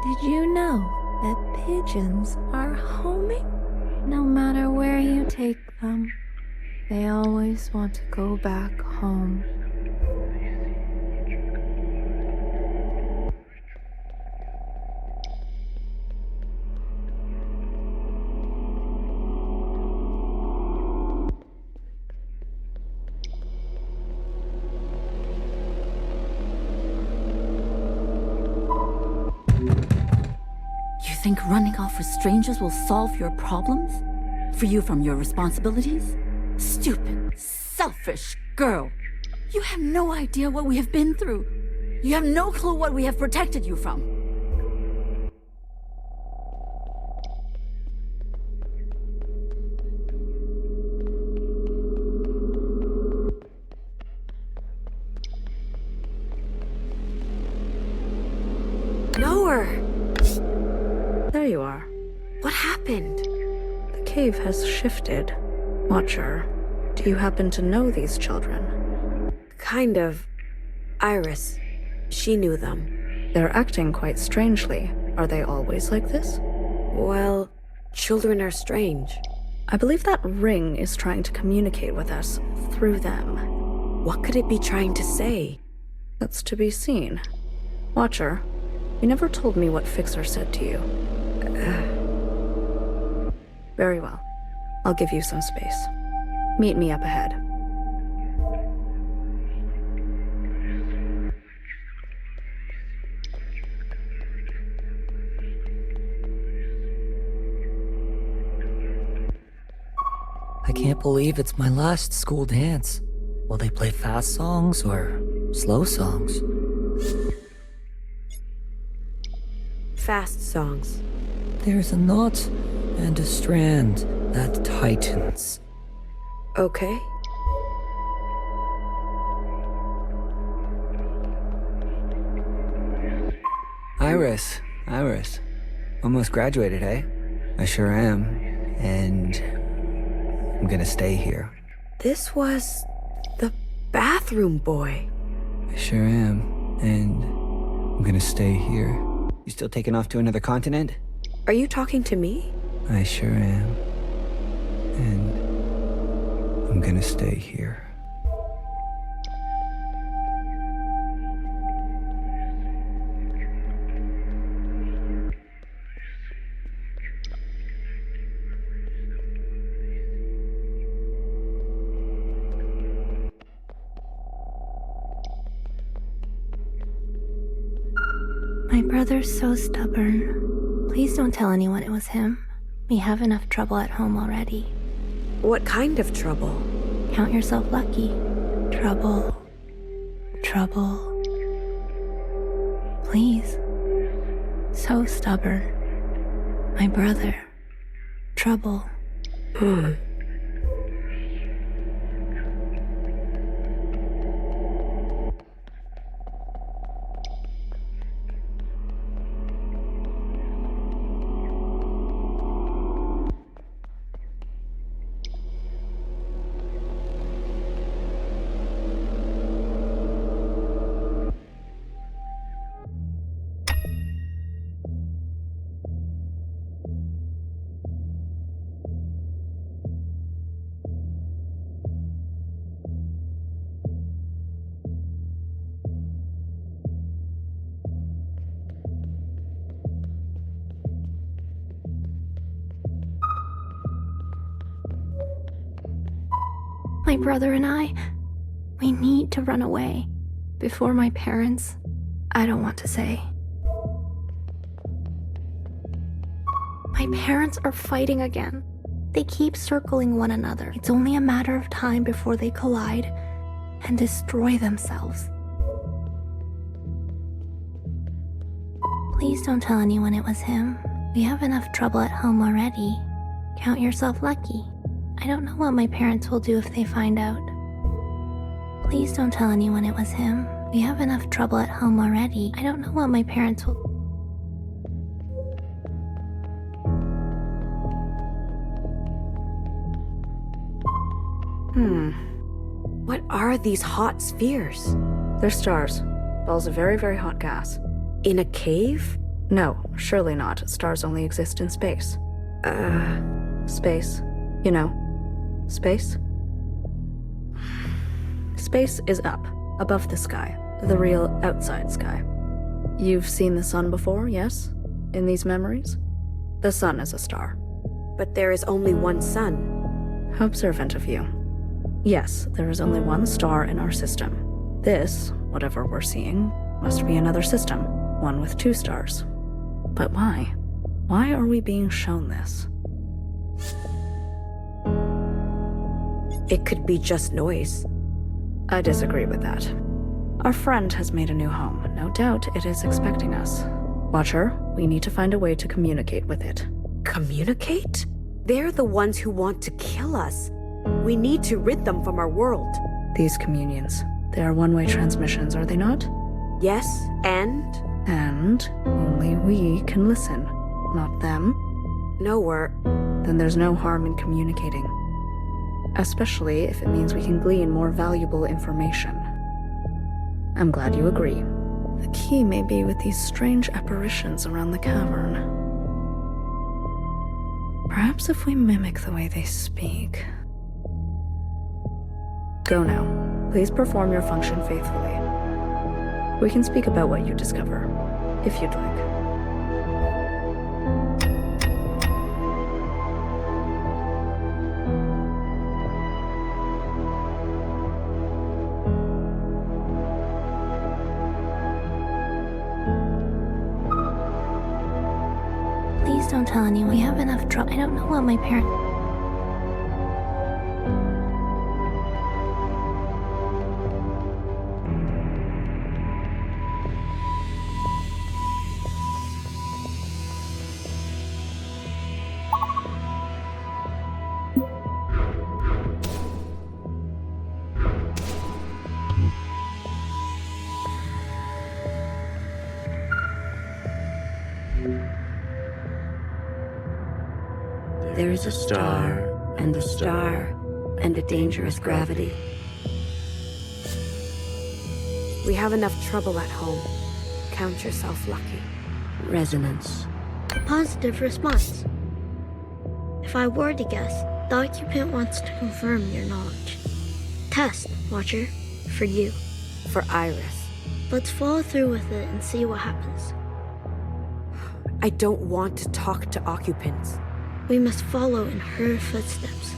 Did you know that pigeons are homing? No matter where you take them, they always want to go back home. You think running off with strangers will solve your problems? Free you from your responsibilities? Stupid, selfish girl. You have no idea what we have been through. You have no clue what we have protected you from. Nowhere. There you are. What happened? The cave has shifted. Watcher, do you happen to know these children? Kind of. Iris. She knew them. They're acting quite strangely. Are they always like this? Well, children are strange. I believe that ring is trying to communicate with us through them. What could it be trying to say? That's to be seen. Watcher, you never told me what Fixer said to you. Very well. I'll give you some space. Meet me up ahead. I can't believe it's my last school dance. Will they play fast songs or slow songs? Fast songs. There's a knot and a strand that tightens. Okay. Iris. Almost graduated, eh? I sure am. And I'm gonna stay here. This was the bathroom boy. I sure am. And I'm gonna stay here. You still taking off to another continent? Are you talking to me? I sure am. And I'm gonna stay here. My brother's so stubborn. Please don't tell anyone it was him. We have enough trouble at home already. What kind of trouble? Count yourself lucky. Trouble. Trouble. Please. So stubborn. My brother. Trouble. My brother and I, we need to run away. Before my parents, I don't want to say. My parents are fighting again. They keep circling one another. It's only a matter of time before they collide and destroy themselves. Please don't tell anyone it was him. We have enough trouble at home already. Count yourself lucky. I don't know what my parents will do if they find out. Please don't tell anyone it was him. We have enough trouble at home already. I don't know what my parents will... What are these hot spheres? They're stars. Balls of very, very hot gas. In a cave? No, surely not. Stars only exist in space. Space. You know, space? Space is up, above the sky, the real outside sky. You've seen the sun before, yes? In these memories? The sun is a star. But there is only one sun. How observant of you. Yes, there is only one star in our system. This, whatever we're seeing, must be another system, one with 2 stars. But why? Why are we being shown this? It could be just noise. I disagree with that. Our friend has made a new home. No doubt it is expecting us. Watcher, we need to find a way to communicate with it. Communicate? They're the ones who want to kill us. We need to rid them from our world. These communions, they are one-way transmissions, are they not? Yes, and? And only we can listen, not them. No, Then there's no harm in communicating. Especially if it means we can glean more valuable information. I'm glad you agree. The key may be with these strange apparitions around the cavern. Perhaps if we mimic the way they speak. Go now. Please perform your function faithfully. We can speak about what you discover, if you'd like. Please don't tell anyone. We have enough trouble. I don't know what my parents... There is a star, and a star, and a dangerous gravity. We have enough trouble at home. Count yourself lucky. Resonance. Positive response. If I were to guess, the occupant wants to confirm your knowledge. Test, Watcher, for you. For Iris. Let's follow through with it and see what happens. I don't want to talk to occupants. We must follow in her footsteps.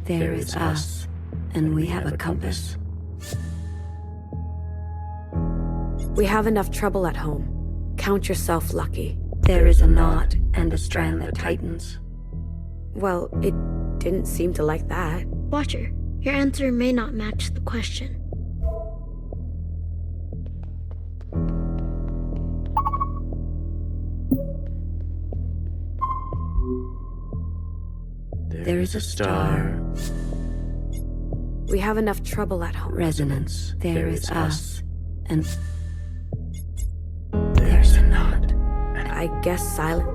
There is us, and we have a compass. We have enough trouble at home. Count yourself lucky. There is a knot and a strand that tightens. Well, it didn't seem to like that. Watcher, your answer may not match the question. There is a star. We have enough trouble at home. Resonance. There is us. And there's a knot. I guess silent.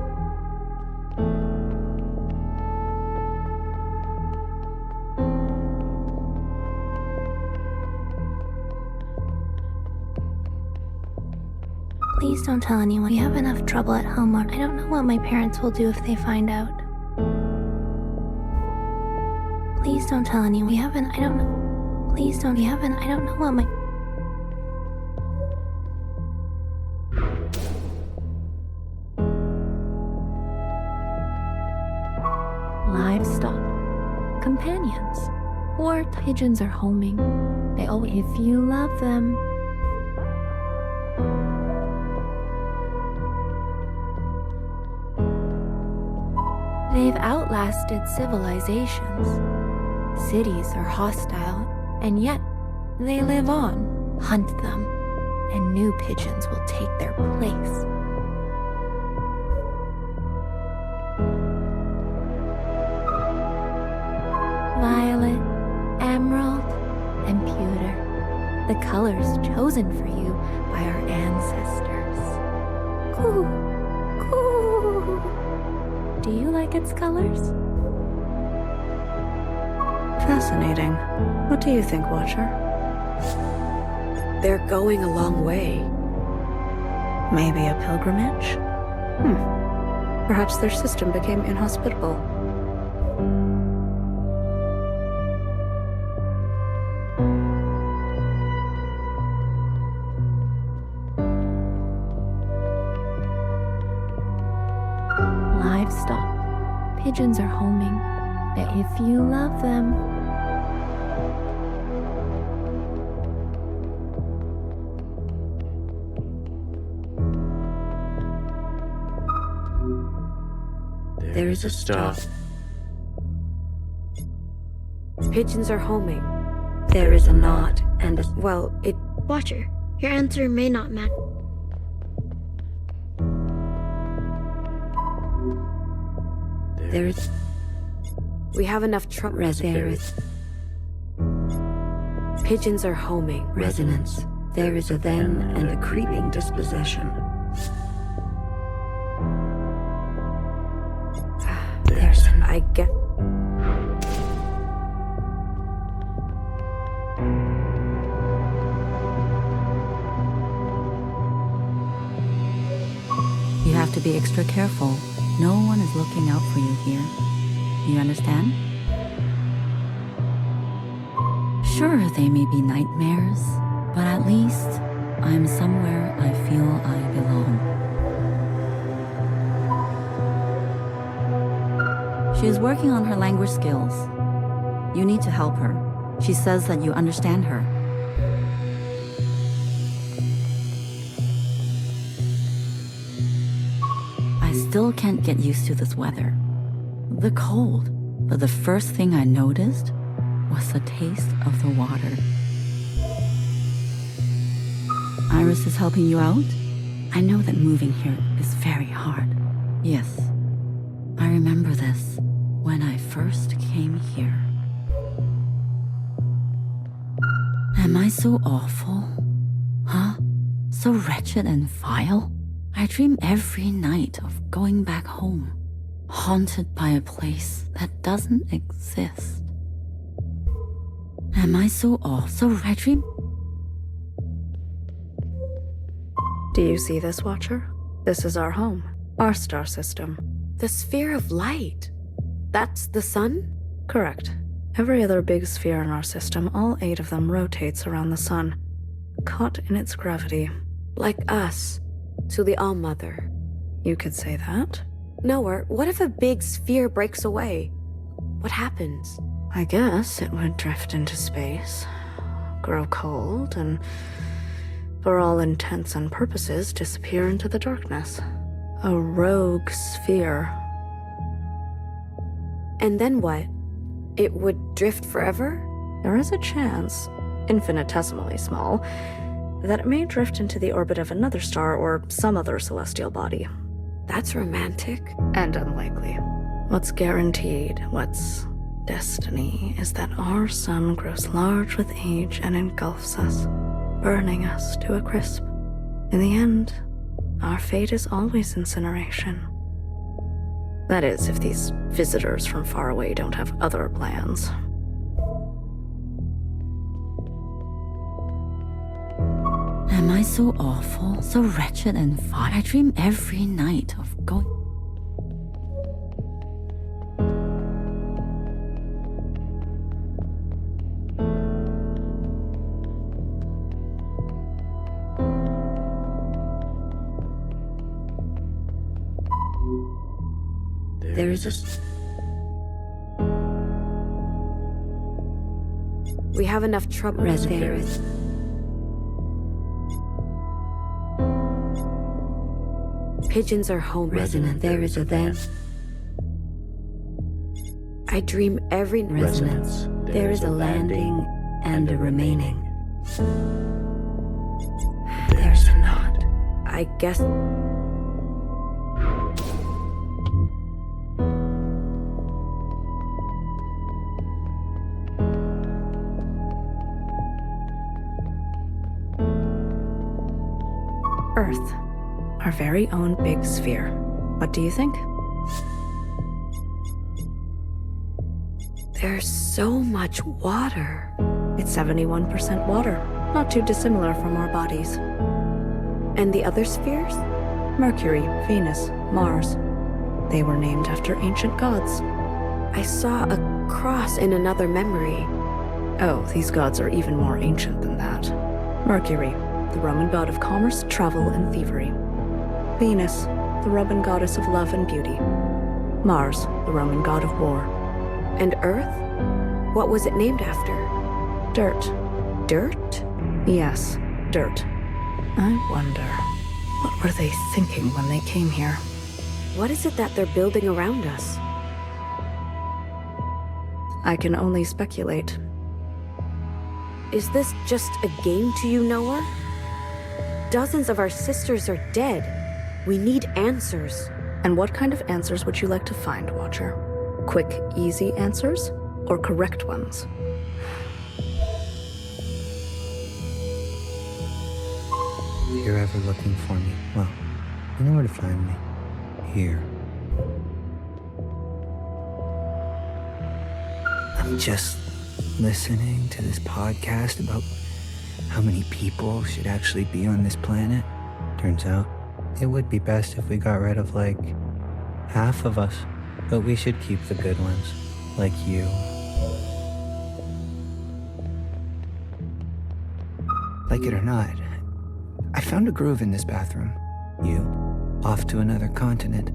Please don't tell anyone. We have enough trouble at home, or I don't know what my parents will do if they find out. Please don't tell anyone. I don't know. Please don't. I don't know what my... Livestock, companions, or pigeons are homing. They always, if you love them. They've outlasted civilizations. Cities are hostile, and yet they live on. Hunt them, and new pigeons will take their place. Violet, emerald, and pewter, the colors chosen for you by our ancestors. Coo, coo. Do you like its colors? Fascinating. What do you think, Watcher? They're going a long way. Maybe a pilgrimage? Perhaps their system became inhospitable. Livestock, pigeons are homing. If you love them. There is a star. Pigeons are homing. There is a knot and a... Well, it... Watcher, your answer may not match. There is... We have enough trouble. There is... Pigeons are homing. Resonance. There is a then and a creeping dispossession. There's an... I get... You have to be extra careful. No one is looking out for you here. You understand? Sure, they may be nightmares, but at least I'm somewhere I feel I belong. She is working on her language skills. You need to help her. She says that you understand her. I still can't get used to this weather. The cold. But the first thing I noticed was the taste of the water. Iris is helping you out? I know that moving here is very hard. Yes, I remember this when I first came here. Am I so awful? Huh? So wretched and vile? I dream every night of going back home, haunted by a place that doesn't exist. Am I so off? So I dream... Do you see this, Watcher? This is our home, our star system. The sphere of light. That's the sun? Correct. Every other big sphere in our system, all 8 of them rotates around the sun, caught in its gravity. Like us, to the ALLMOTHER. You could say that. Noah, what if a big sphere breaks away? What happens? I guess it would drift into space, grow cold, and for all intents and purposes, disappear into the darkness. A rogue sphere. And then what? It would drift forever? There is a chance, infinitesimally small, that it may drift into the orbit of another star or some other celestial body. That's romantic. And unlikely. What's guaranteed, what's destiny, is that our sun grows large with age and engulfs us, burning us to a crisp. In the end, our fate is always incineration. That is, if these visitors from far away don't have other plans. Am I so awful, so wretched and far? I dream every night of going. There is a... We have enough trouble. There is... Pigeons are home. Resonant. There is a then. I dream every Resonance. There is a landing and a remaining. There's a not. I guess... Earth. Our very own big sphere. What do you think? There's so much water. It's 71% water, not too dissimilar from our bodies. And the other spheres? Mercury, Venus, Mars. They were named after ancient gods. I saw a cross in another memory. Oh, these gods are even more ancient than that. Mercury, the Roman god of commerce, travel, and thievery. Venus, the Roman goddess of love and beauty. Mars, the Roman god of war. And Earth? What was it named after? Dirt. Dirt? Yes, dirt. I wonder, what were they thinking when they came here? What is it that they're building around us? I can only speculate. Is this just a game to you, Noah? Dozens of our sisters are dead. We need answers. And what kind of answers would you like to find, Watcher? Quick, easy answers? Or correct ones? If you're ever looking for me, well, you know where to find me. Here. I'm just listening to this podcast about how many people should actually be on this planet. Turns out, it would be best if we got rid of, like, half of us. But we should keep the good ones, like you. Like it or not, I found a groove in this bathroom. You, off to another continent.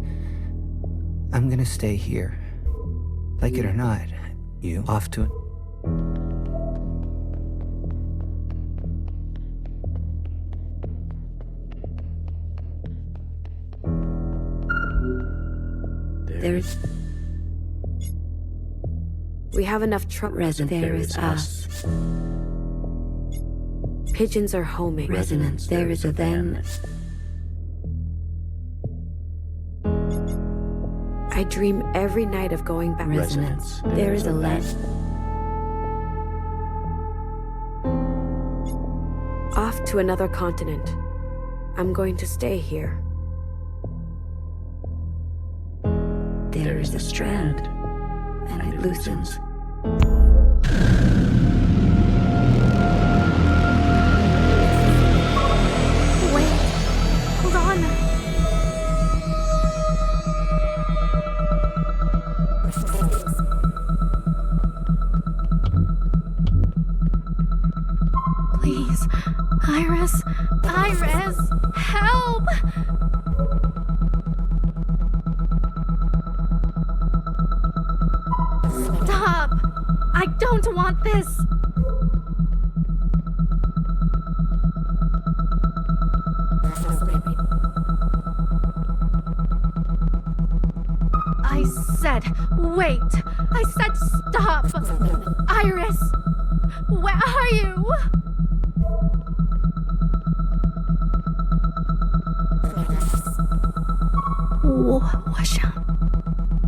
I'm gonna stay here. Like it or not, you, off to... There's... We have enough trouble. There is us. Pigeons are homing. Resonance. There is a then. I dream every night of going back. Resonance. There is a less. Off to another continent. I'm going to stay here. There is a strand, and it loosens. Wait, hold on. Please, Iris, help! Stop! I don't want this! said, wait. I said stop. Iris, where are you?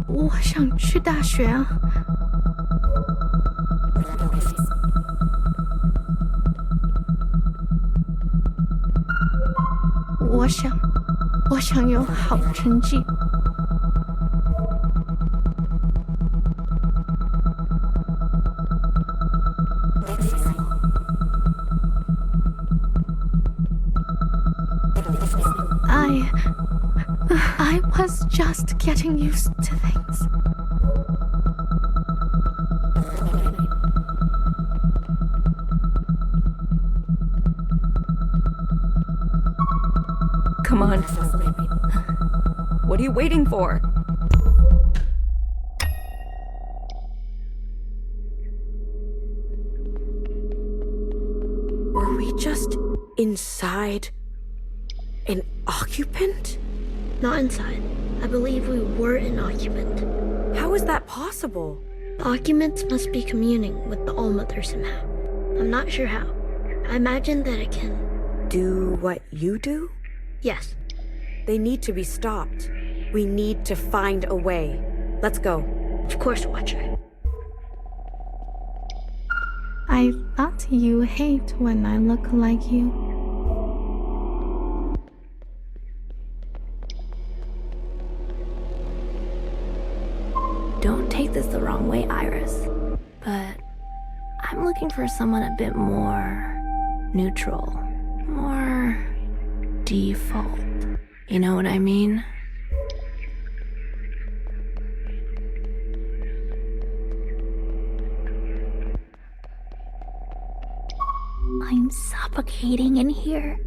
我想去大学啊。我想有好成绩。I was just getting used to things. Come on. What are you waiting for? Were we just inside an occupant? Not inside. I believe we were an occupant. How is that possible? The occupants must be communing with the ALLMOTHER somehow. I'm not sure how. I imagine that it can... Do what you do? Yes. They need to be stopped. We need to find a way. Let's go. Of course, Watcher. I thought you hate when I look like you. Don't take this the wrong way, Iris, but I'm looking for someone a bit more neutral, more default. You know what I mean? I'm suffocating in here.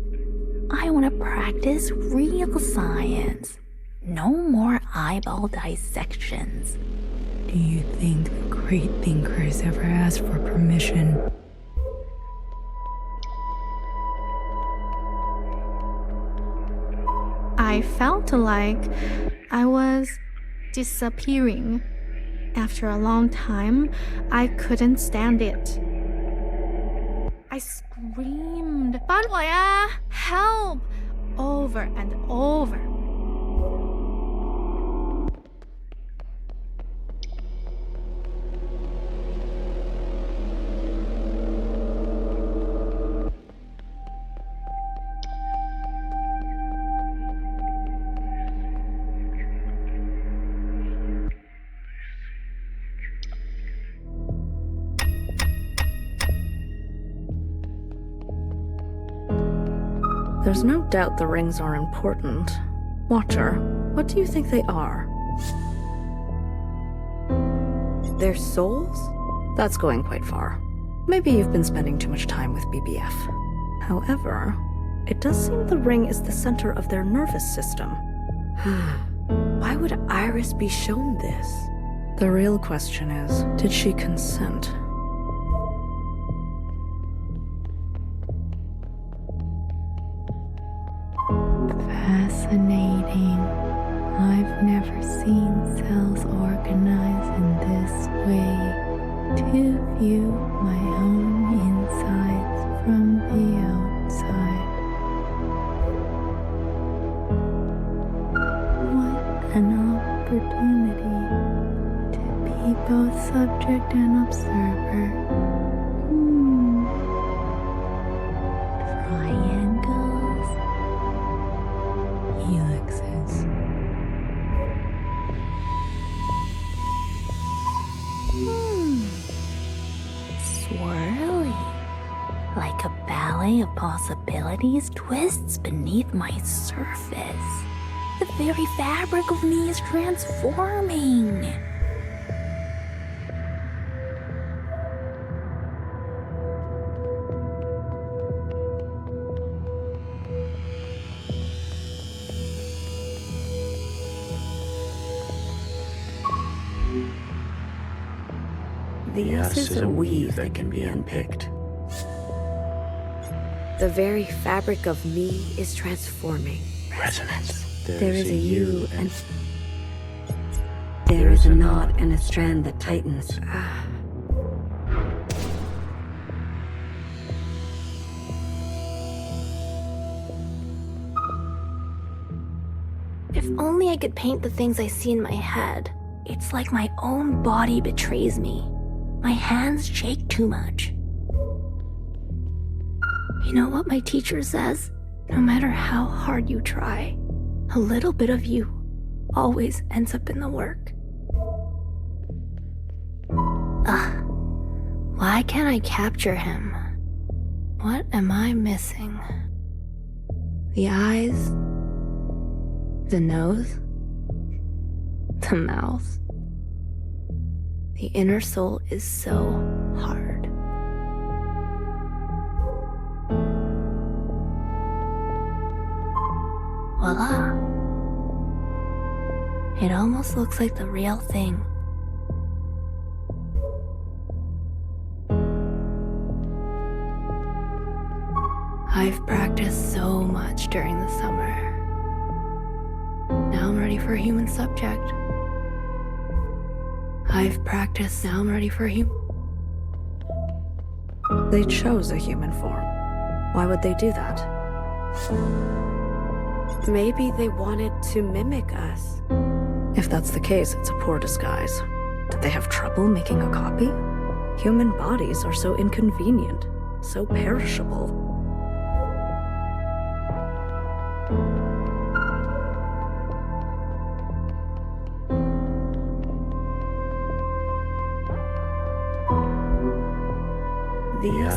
I want to practice real science. No more eyeball dissections. Do you think the great thinkers ever ask for permission? I felt like I was disappearing. After a long time, I couldn't stand it. I screamed, 帮我呀! Help! Over and over. There's no doubt the rings are important. Watcher, what do you think they are? Their souls? That's going quite far. Maybe you've been spending too much time with BBF. However, it does seem the ring is the center of their nervous system. Why would Iris be shown this? The real question is, did she consent? Fascinating. I've never seen cells organized in this way to view my own insides from the outside. What an opportunity to be both subject and observer. Triangles. Helixes. Swirly. Like a ballet of possibilities twists beneath my surface. The very fabric of me is transforming. The S is a weave that can be unpicked. The very fabric of me is transforming. Resonance. There is a you and... There is a knot and a strand that tightens. If only I could paint the things I see in my head. It's like my own body betrays me. My hands shake too much. You know what my teacher says? No matter how hard you try, a little bit of you always ends up in the work. Why can't I capture him? What am I missing? The eyes? The nose? The mouth? The inner soul is so hard. Voila. It almost looks like the real thing. I've practiced so much during the summer. Now I'm ready for a human subject. I've practiced, now I'm ready for a human. They chose a human form. Why would they do that? Maybe they wanted to mimic us. If that's the case, it's a poor disguise. Did they have trouble making a copy? Human bodies are so inconvenient, so perishable.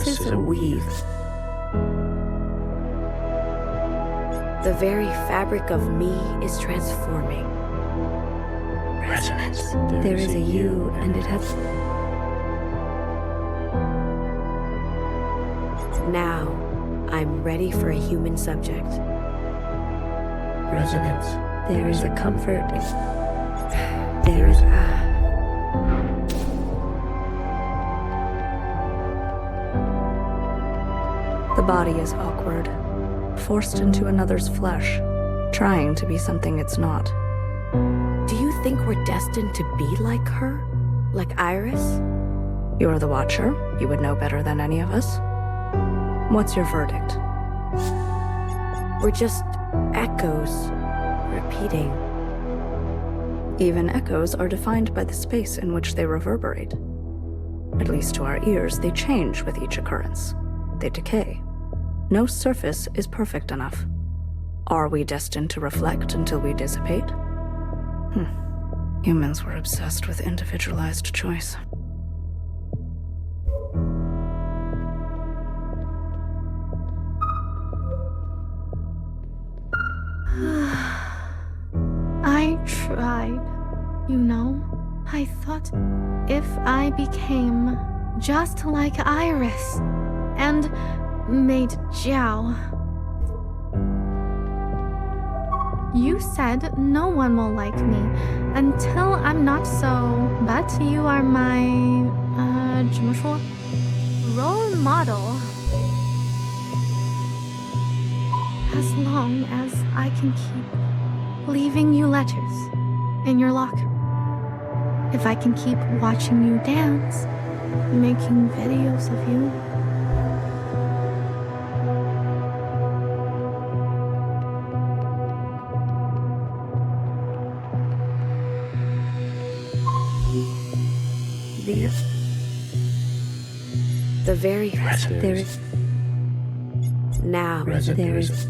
This is a weave. The very fabric of me is transforming. Resonance. There is a you, and it has... Now, I'm ready for a human subject. Resonance. There is a comfort. There is The body is awkward, forced into another's flesh, trying to be something it's not. Do you think we're destined to be like her? Like Iris? You're the Watcher. You would know better than any of us. What's your verdict? We're just echoes, repeating. Even echoes are defined by the space in which they reverberate. At least to our ears, they change with each occurrence. They decay. No surface is perfect enough. Are we destined to reflect until we dissipate? Humans were obsessed with individualized choice. I tried, you know. I thought if I became just like Iris and made Jiao. You said no one will like me until I'm not so, but you are my, 怎么说? Role model. As long as I can keep leaving you letters in your locker. If I can keep watching you dance, making videos of you. The very there is now there is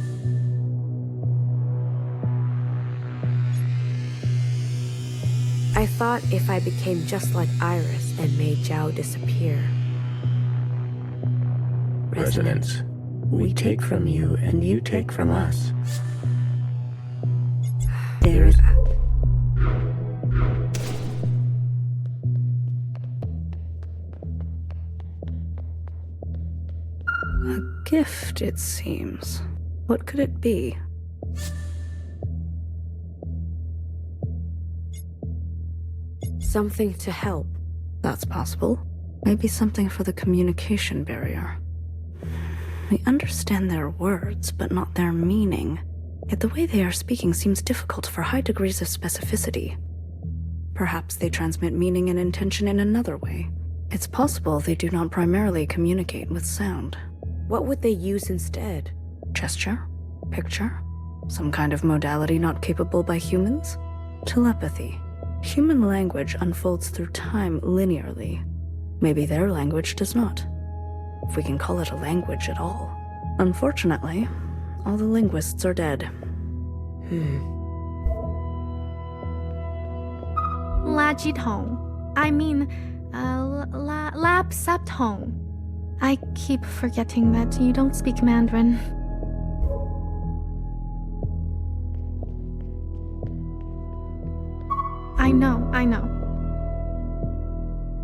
I thought if I became just like Iris and made Jiao disappear. resonance. We take from you and you take from us. There is a gift, it seems. What could it be? Something to help. That's possible. Maybe something for the communication barrier. We understand their words, but not their meaning. Yet the way they are speaking seems difficult for high degrees of specificity. Perhaps they transmit meaning and intention in another way. It's possible they do not primarily communicate with sound. What would they use instead? Gesture? Picture? Some kind of modality not capable by humans? Telepathy. Human language unfolds through time linearly. Maybe their language does not. If we can call it a language at all. Unfortunately, all the linguists are dead. Lajitong. I mean, Lapsaptong. I keep forgetting that you don't speak Mandarin. I know.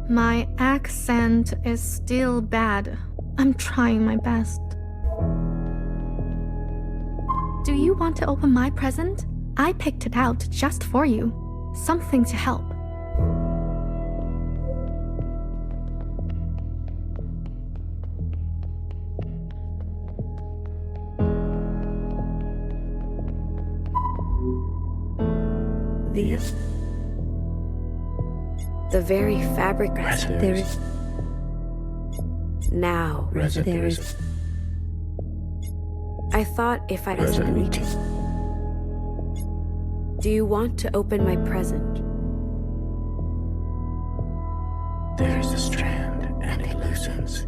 My accent is still bad. I'm trying my best. Do you want to open my present? I picked it out just for you. Something to help. The very fabric there is. Now there is. I thought if I asked you to. Do you want to open my present? There is a strand and it loosens.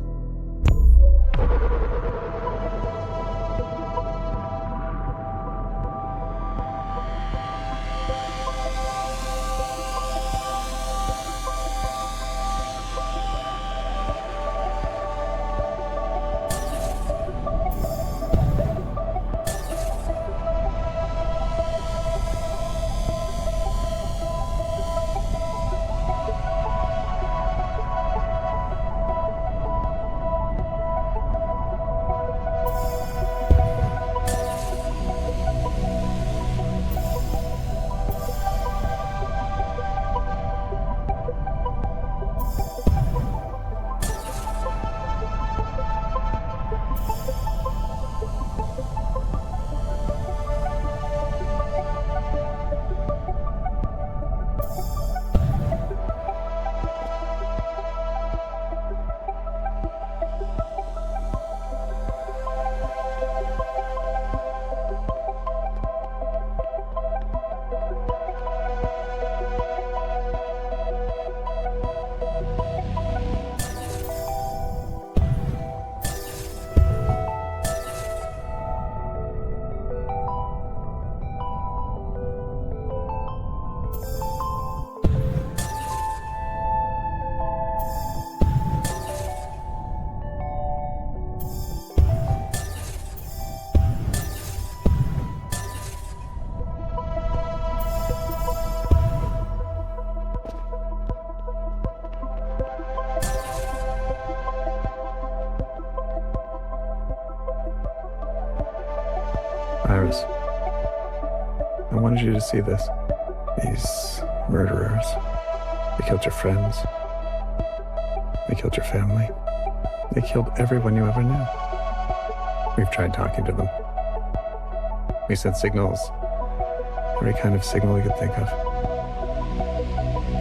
Iris, I wanted you to see this. These murderers. They killed your friends. They killed your family. They killed everyone you ever knew. We've tried talking to them. We sent signals. Every kind of signal we could think of.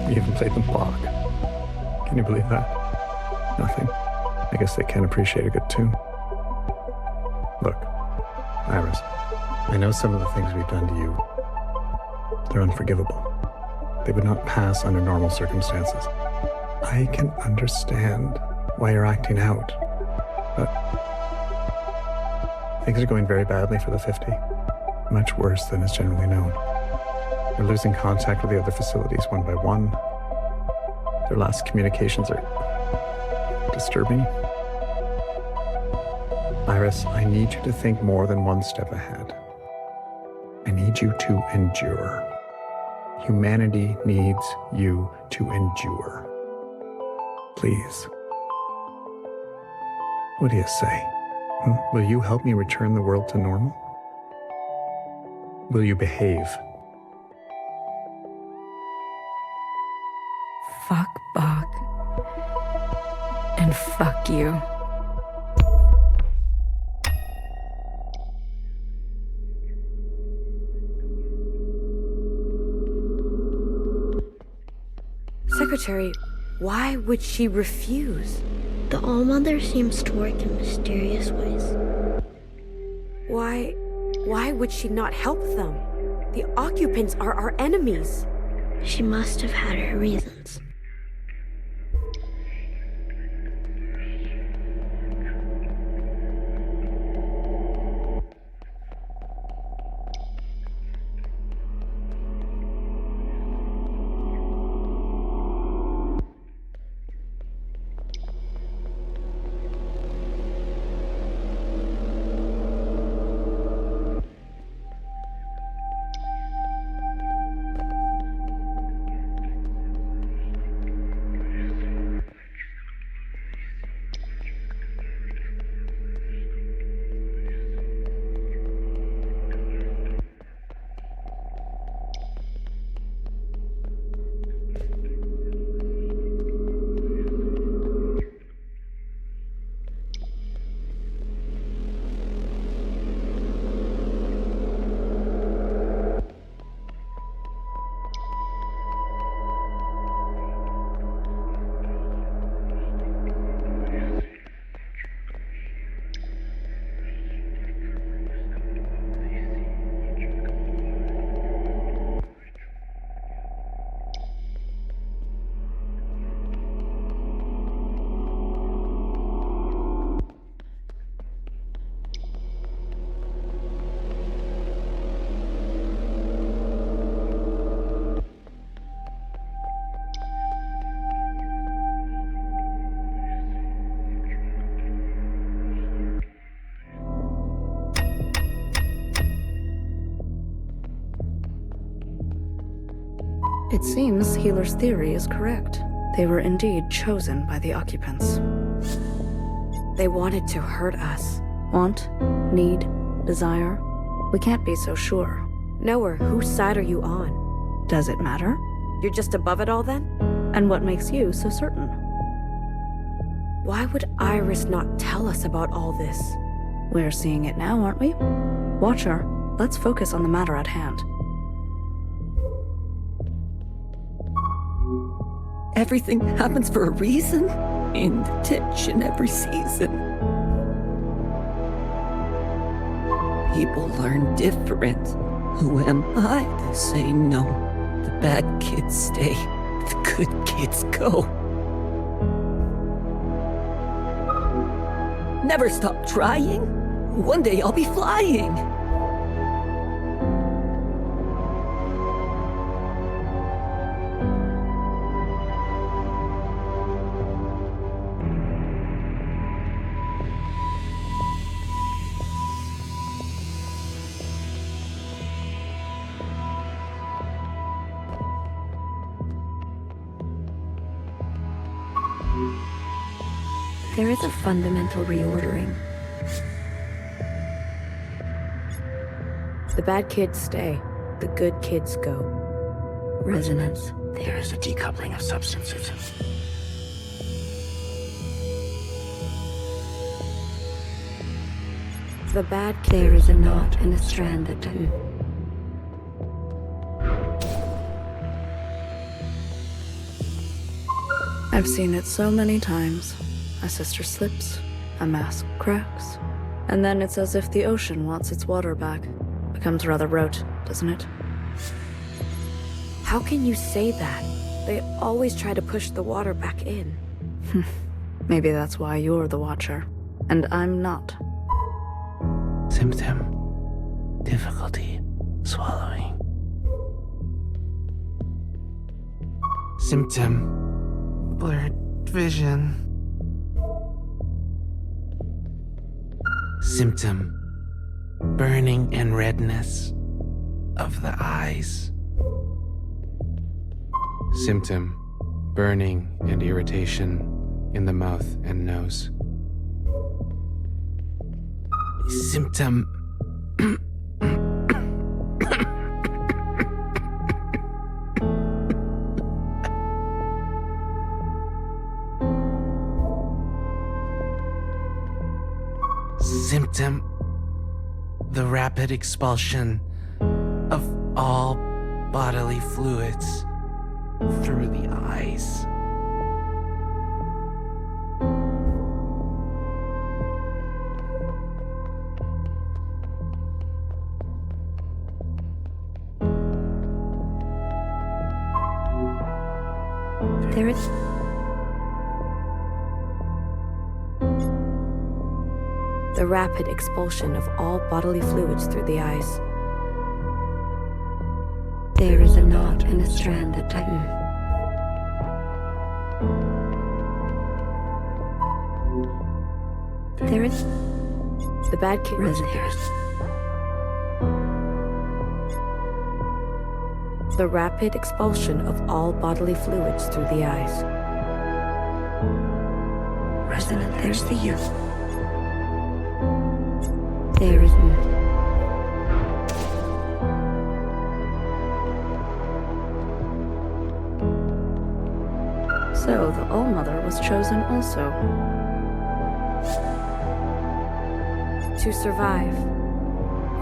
We even played them block. Can you believe that? Nothing. I guess they can't appreciate a good tune. Look, Iris, I know some of the things we've done to you, they're unforgivable. They would not pass under normal circumstances. I can understand why you're acting out, but things are going very badly for the 50. Much worse than is generally known. We're losing contact with the other facilities one by one. Their last communications are disturbing. Iris, I need you to think more than one step ahead. I need you to endure. Humanity needs you to endure. Please. What do you say? Will you help me return the world to normal? Will you behave? Fuck Bach. And fuck you. cemetery, why would she refuse? The ALLMOTHER seems to work in mysterious ways. Why would she not help them? The Occupants are our enemies. She must have had her reasons. It seems Healer's theory is correct. They were indeed chosen by the Occupants. They wanted to hurt us. Want? Need? Desire? We can't be so sure. Knower, whose side are you on? Does it matter? You're just above it all then? And what makes you so certain? Why would Iris not tell us about all this? We're seeing it now, aren't we? Watcher, let's focus on the matter at hand. Everything happens for a reason. In the ditch in every season. People learn different. Who am I to say no? The bad kids stay, the good kids go. Never stop trying. One day I'll be flying. There is a fundamental reordering. The bad kids stay, the good kids go. Resonance. There is a decoupling of substances. The bad There is a knot and a strand that didn't. I've seen it so many times. A sister slips, a mask cracks, and then it's as if the ocean wants its water back. Becomes rather rote, doesn't it? How can you say that? They always try to push the water back in. Maybe that's why you're the Watcher, and I'm not. Symptom. Difficulty swallowing. Symptom. Blurred vision. Symptom. Burning and redness of the eyes. Symptom. Burning and irritation in the mouth and nose. Symptom. Symptom. The rapid expulsion of all bodily fluids. through the eyes. There is... the rapid expulsion of all bodily fluids through the eyes. There is a knot and a strand that tighten. There is... the bad kid Resonators. The rapid expulsion of all bodily fluids through the eyes. Resonant, there's the you. There is So the ALLMOTHER was chosen also. To survive.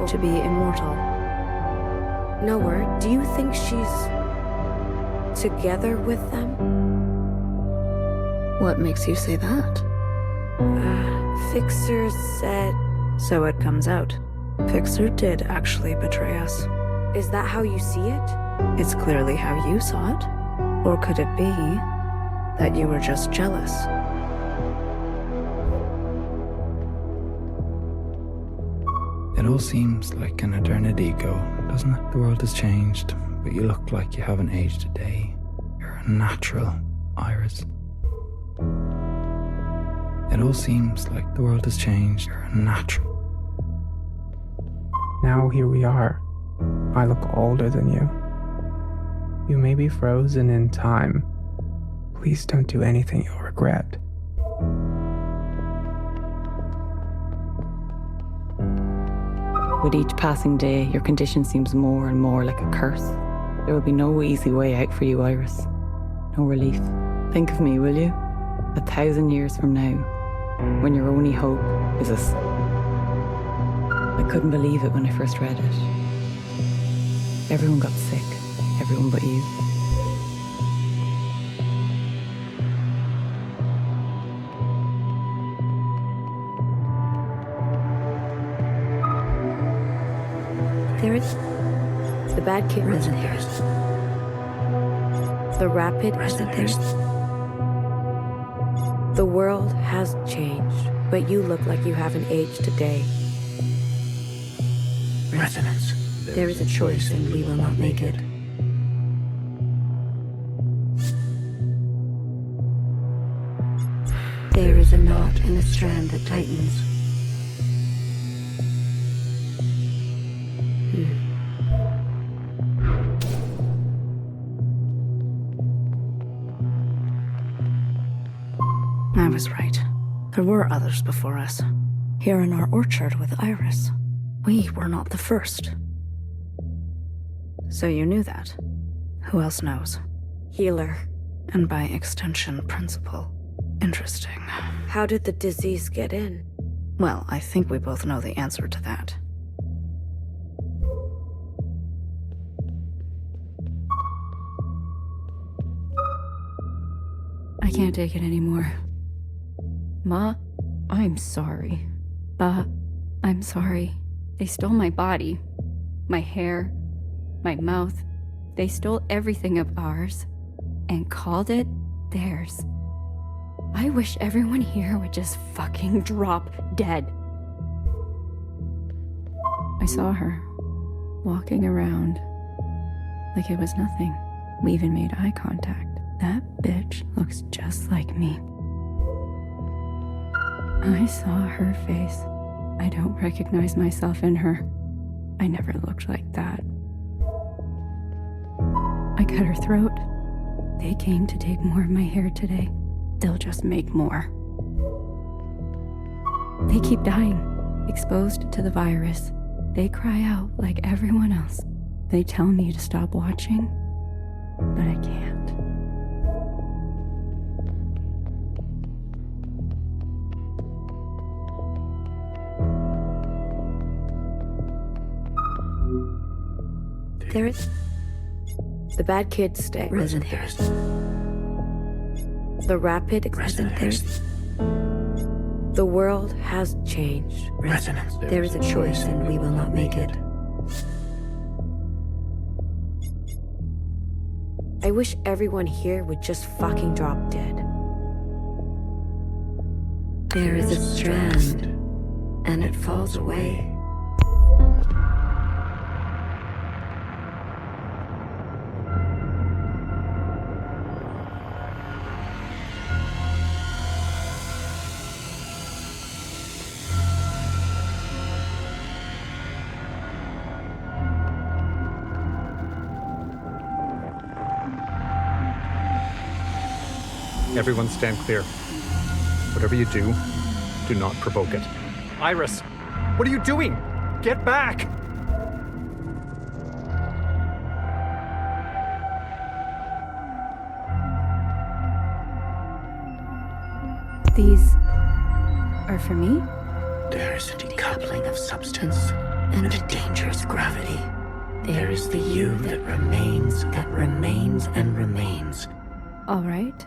To be immortal. Noah, do you think she's together with them? What makes you say that? Fixer said... So it comes out. Fixer did actually betray us. Is that how you see it? It's clearly how you saw it. Or could it be that you were just jealous? It all seems like an eternity ago, doesn't it? The world has changed, but you look like you haven't aged a day. You're a natural, Iris. It all seems like the world has changed. You're a natural. Now here we are. I look older than you. You may be frozen in time. Please don't do anything you'll regret. With each passing day, your condition seems more and more like a curse. There will be no easy way out for you, Iris. No relief. Think of me, will you? 1,000 years from now, when your only hope is us. I couldn't believe it when I first read it. Everyone got sick, everyone but you. There is... the bad kid Resonators. The rapid... Resonators. The world has changed, but you look like you haven't aged a day. Resonance. There is a choice and we will not make it. There is a knot and a strand that tightens. I was right. There were others before us. Here in our orchard with Iris. We were not the first. So you knew that. Who else knows? Healer. And by extension, principal. Interesting. How did the disease get in? Well, I think we both know the answer to that. I can't take it anymore. Ma, I'm sorry. Ba, I'm sorry. They stole my body, my hair, my mouth. They stole everything of ours and called it theirs. I wish everyone here would just fucking drop dead. I saw her walking around like it was nothing. We even made eye contact. That bitch looks just like me. I saw her face. I don't recognize myself in her. I never looked like that. I cut her throat. They came to take more of my hair today. They'll just make more. They keep dying, exposed to the virus. They cry out like everyone else. They tell me to stop watching, but I can't. The bad kids stay. Resonators. The rapid Resonators. The world has changed. Resonance. There is a choice and we will not make it. I wish everyone here would just fucking drop dead. There is a strand, and it falls away. Everyone stand clear. Whatever you do, do not provoke it. Iris, what are you doing? Get back! These are for me? There is a decoupling of substance and a dangerous gravity. There is the you that remains, and remains. All right.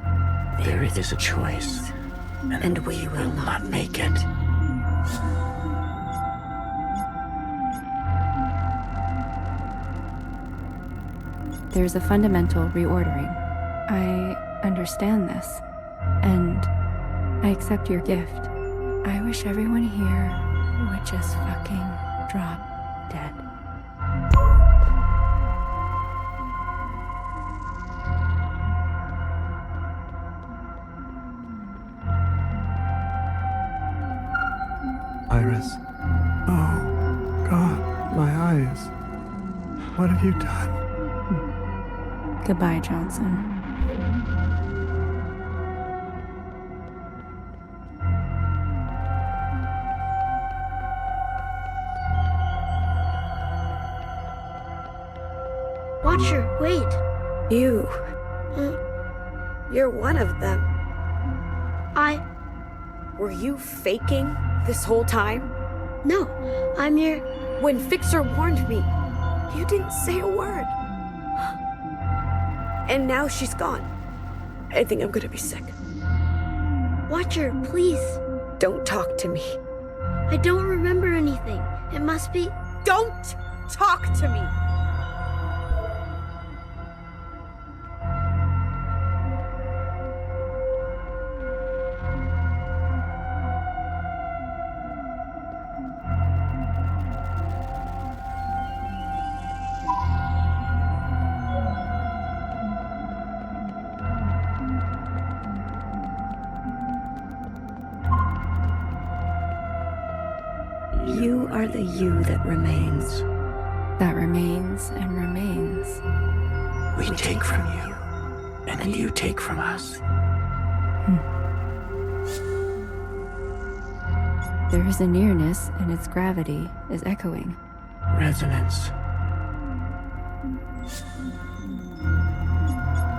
There is a choice, and we will not make it. There's a fundamental reordering. I understand this, and I accept your gift. I wish everyone here would just fucking drop dead. Iris. Oh, God, my eyes. What have you done? Goodbye, Johnson. Watcher, wait. You. You're one of them. Were you faking this whole time? No, I'm your... When Fixer warned me, you didn't say a word. And now she's gone. I think I'm gonna be sick. Watcher, please. Don't talk to me. I don't remember anything. It must be... Don't talk to me! You are the you that remains. That remains and remains. We take from you, and you take from us. There is a nearness, and its gravity is echoing. Resonance.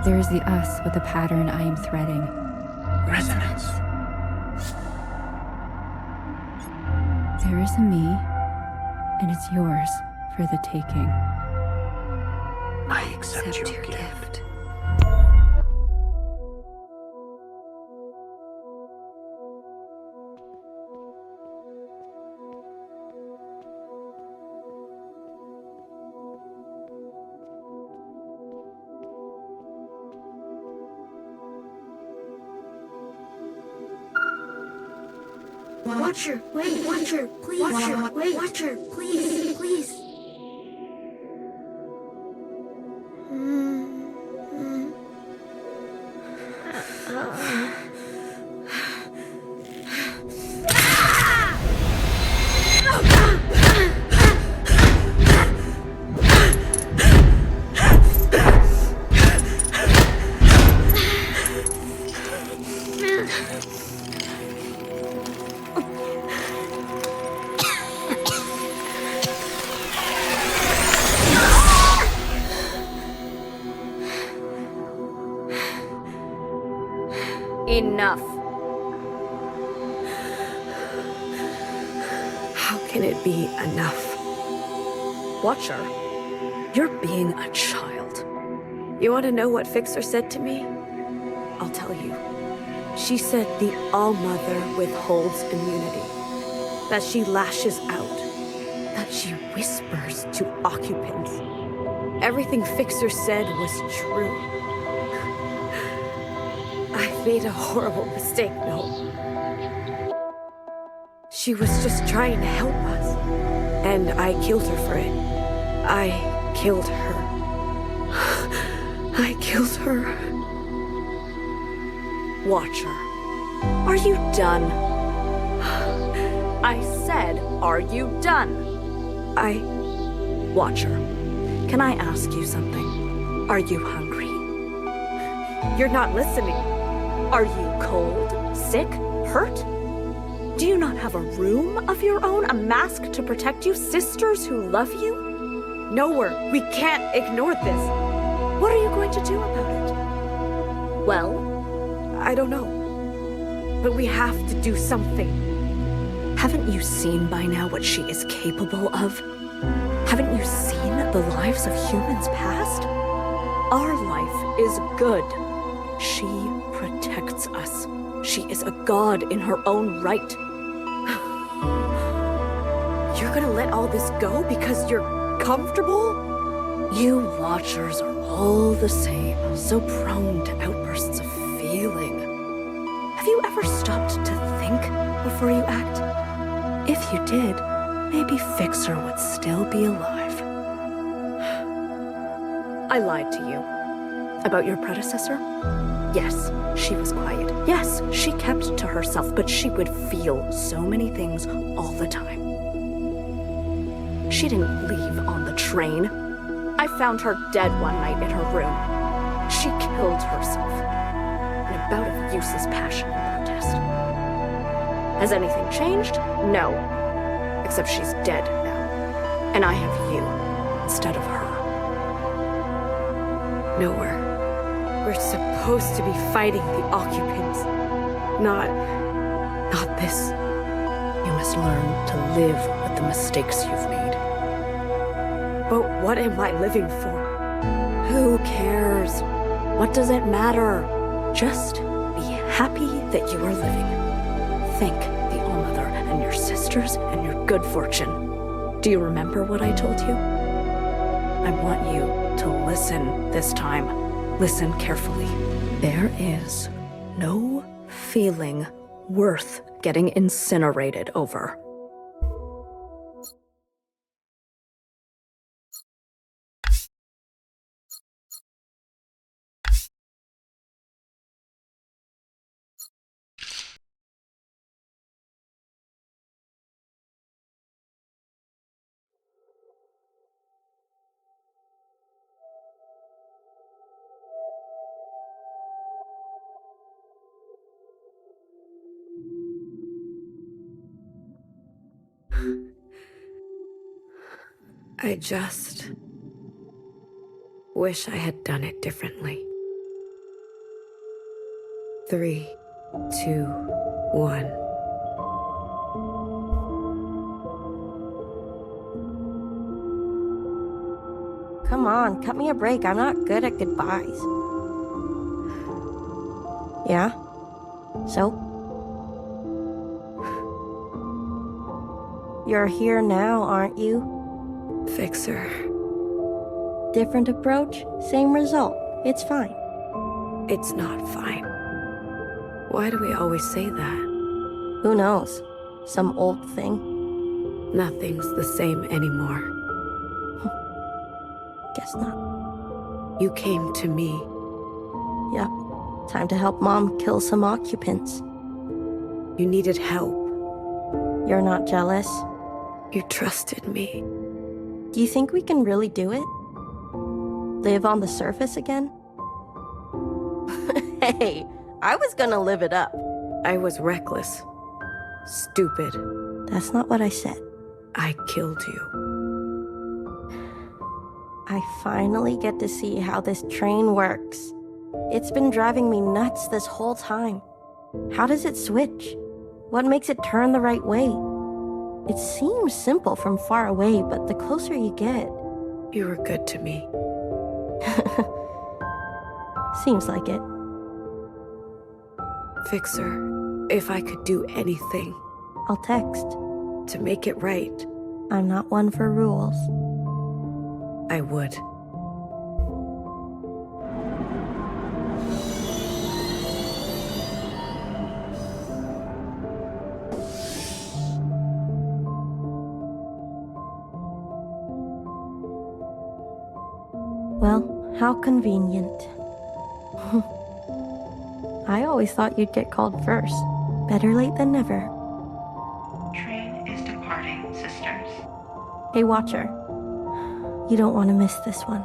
There is the us with the pattern I am threading. Resonance. There is a me, and it's yours for the taking. I accept your gift. Watcher, wait, Watcher, please. Watcher, wait, Watcher, please, please. Enough. How can it be enough? Watcher, you're being a child. You want to know what Fixer said to me? I'll tell you. She said the All-Mother withholds immunity. That she lashes out. That she whispers to occupants. Everything Fixer said was true. I made a horrible mistake, no. She was just trying to help us. And I killed her for it. I killed her. I killed her. Watcher, are you done? I said, are you done? Watcher, can I ask you something? Are you hungry? You're not listening. Are you cold, sick, hurt? Do you not have a room of your own, a mask to protect you, sisters who love you? Nowhere. We can't ignore this. What are you going to do about it? Well, I don't know. But we have to do something. Haven't you seen by now what she is capable of? Haven't you seen the lives of humans past? Our life is good. She protects us. She is a god in her own right. You're gonna let all this go because you're comfortable? You Watchers are all the same, so prone to outbursts of feeling. Have you ever stopped to think before you act? If you did, maybe Fixer would still be alive. I lied to you. About your predecessor? Yes, she was quiet. Yes, she kept to herself, but she would feel so many things all the time. She didn't leave on the train. I found her dead one night in her room. She killed herself in a bout of useless passion and protest. Has anything changed? No. Except she's dead now. And I have you instead of her. Nowhere. We're supposed to be fighting the Occupants. Not this. You must learn to live with the mistakes you've made. But what am I living for? Who cares? What does it matter? Just be happy that you are living. Thank the All-Mother and your sisters and your good fortune. Do you remember what I told you? I want you to listen this time. Listen carefully. There is no feeling worth getting incinerated over. I just wish I had done it differently. 3, 2, 1. Come on, cut me a break. I'm not good at goodbyes. Yeah? So? You're here now, aren't you? Fixer. Different approach, same result. It's fine. It's not fine. Why do we always say that? Who knows? Some old thing? Nothing's the same anymore. Guess not. You came to me. Yep. Time to help Mom kill some occupants. You needed help. You're not jealous? You trusted me. Do you think we can really do it? Live on the surface again? Hey, I was gonna live it up. I was reckless. Stupid. That's not what I said. I killed you. I finally get to see how this train works. It's been driving me nuts this whole time. How does it switch? What makes it turn the right way? It seems simple from far away, but the closer you get... You were good to me. Seems like it. Fixer, if I could do anything I'll text. to make it right, I'm not one for rules. I would. Well, how convenient. I always thought you'd get called first. Better late than never. Train is departing, sisters. Hey, Watcher. You don't want to miss this one.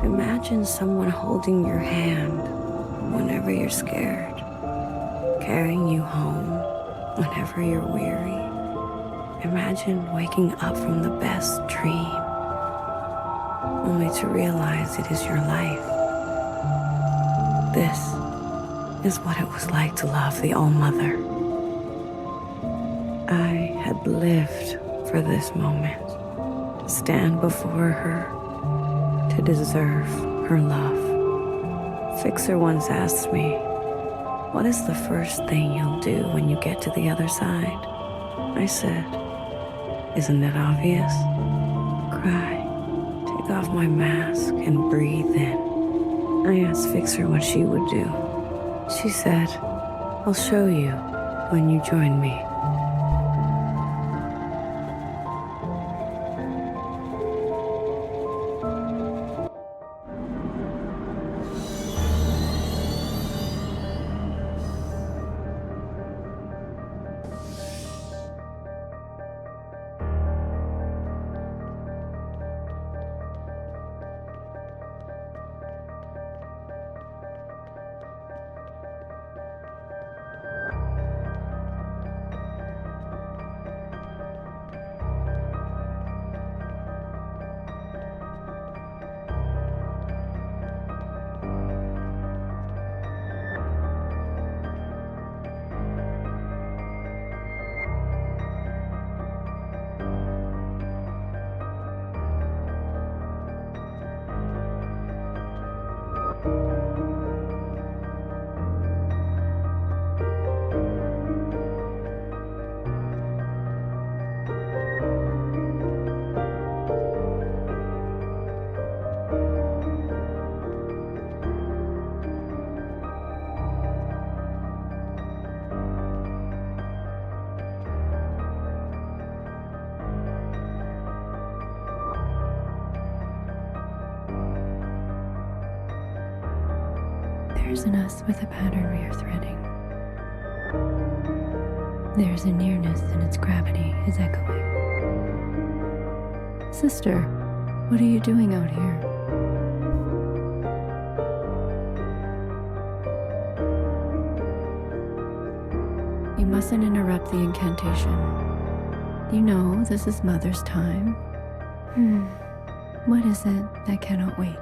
Imagine someone holding your hand whenever you're scared, carrying you home whenever you're weary. Imagine waking up from the best dream, only to realize it is your life. This is what it was like to love the ALLMOTHER. I had lived for this moment, to stand before her, to deserve her love. Fixer once asked me, what is the first thing you'll do when you get to the other side? I said, isn't it obvious? Cry, take off my mask and breathe in. I asked Fixer what she would do. She said, I'll show you when you join me. There's an us with a pattern we are threading. There's a nearness and its gravity is echoing. Sister, what are you doing out here? You mustn't interrupt the incantation. You know this is Mother's time. What is it that cannot wait?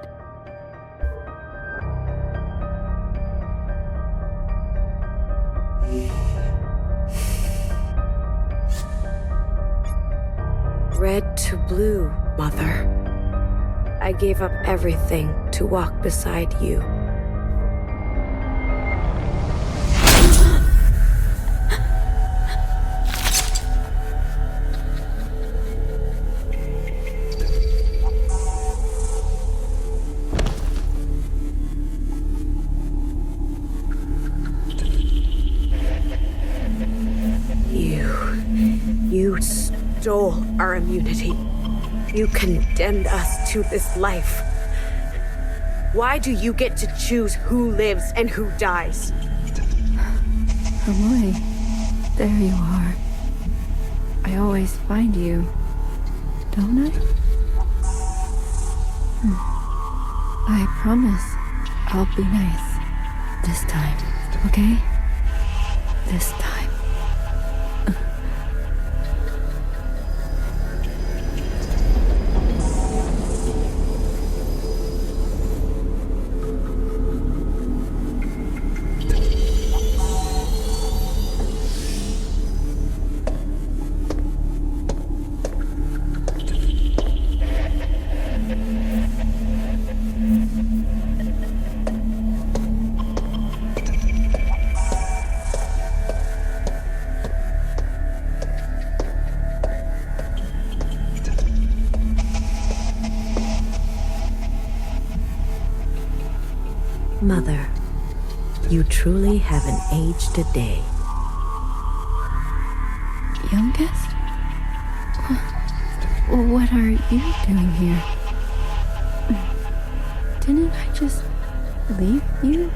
Red to blue, Mother. I gave up everything to walk beside you. You our immunity. You condemned us to this life. Why do you get to choose who lives and who dies? Amoy, there you are. I always find you, don't I? I promise I'll be nice. This time, okay? This time. Mother, you truly haven't aged a day. Youngest? What are you doing here? Didn't I just leave you?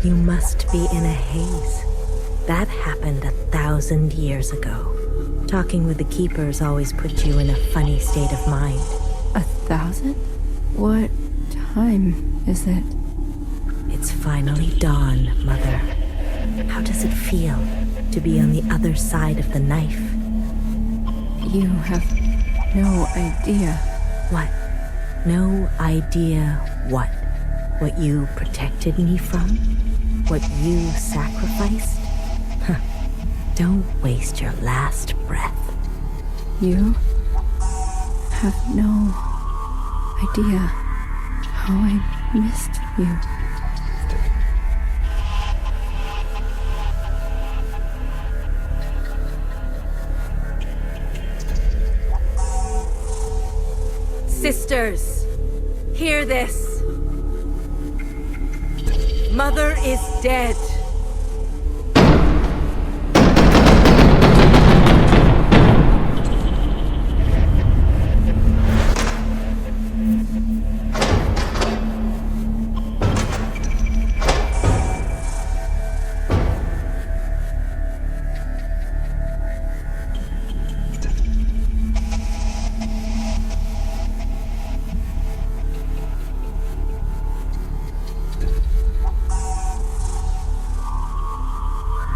You must be in a haze. That happened 1,000 years ago. Talking with the keepers always put you in a funny state of mind. 1,000? What time is it? It's finally dawn, Mother. How does it feel to be on the other side of the knife? You have no idea. What? No idea what? What you protected me from? What you sacrificed? Huh. Don't waste your last breath. You have no idea how I missed you. Sisters, hear this. Mother is dead.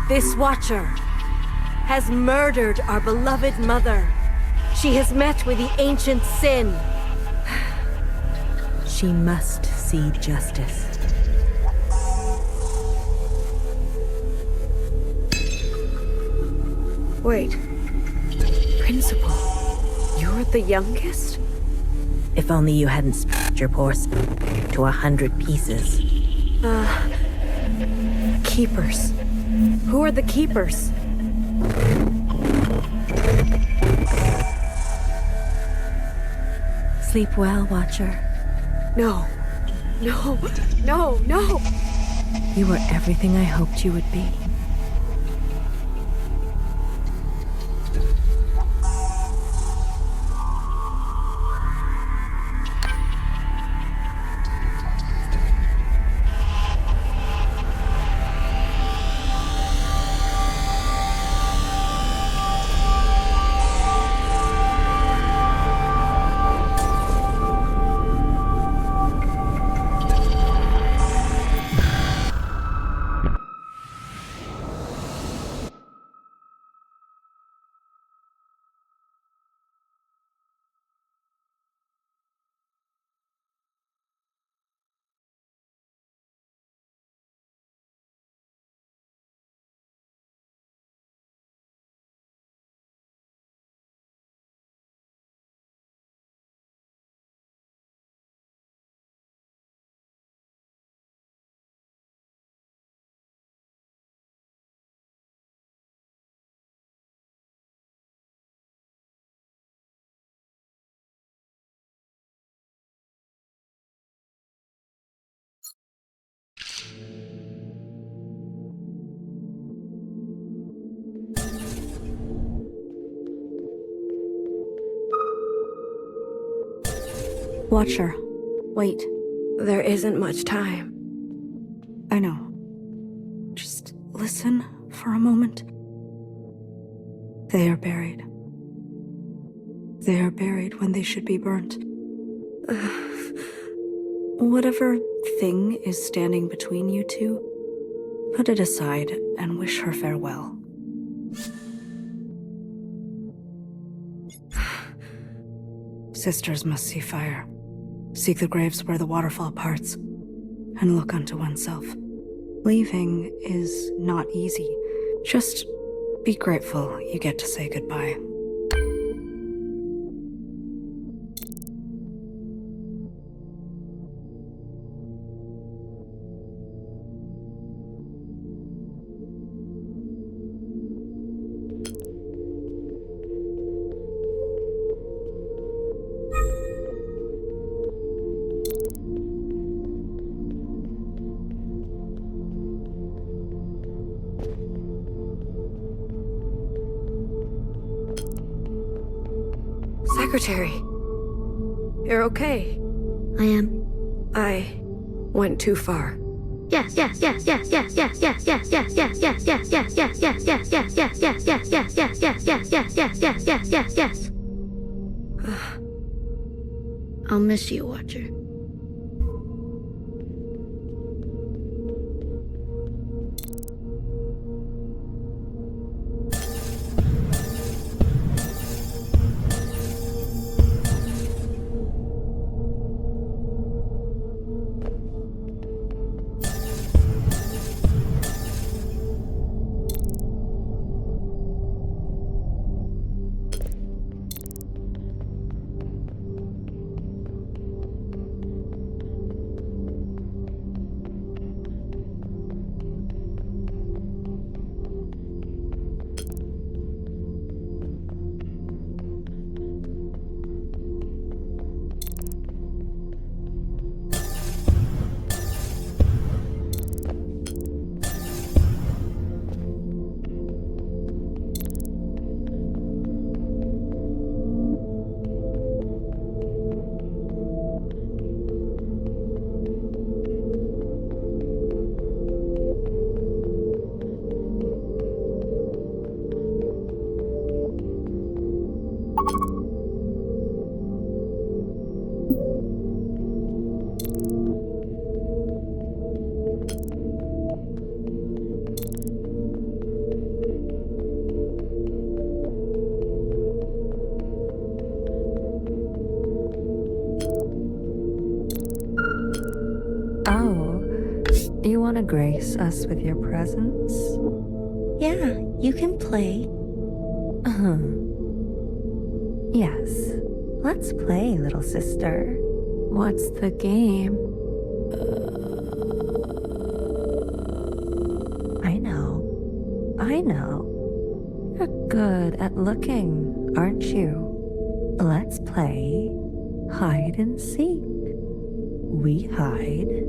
This Watcher has murdered our beloved mother. She has met with the ancient sin. She must see justice. Wait. Principal, you're the youngest? If only you hadn't split your poor to 100 pieces. Keepers. Who are the keepers? Sleep well, Watcher. No. No. No. No. You were everything I hoped you would be. Watcher, wait. There isn't much time. I know. Just listen for a moment. They are buried. They are buried when they should be burnt. Whatever thing is standing between you two, put it aside and wish her farewell. Sisters must see fire, seek the graves where the waterfall parts, and look unto oneself. Leaving is not easy. Just be grateful you get to say goodbye. Secretary, you're okay. I am. I went too far. Yes. I'll miss you, Watcher. You want to grace us with your presence? Yeah, you can play. Yes. Let's play, little sister. What's the game? I know. You're good at looking, aren't you? Let's play hide and seek. We hide,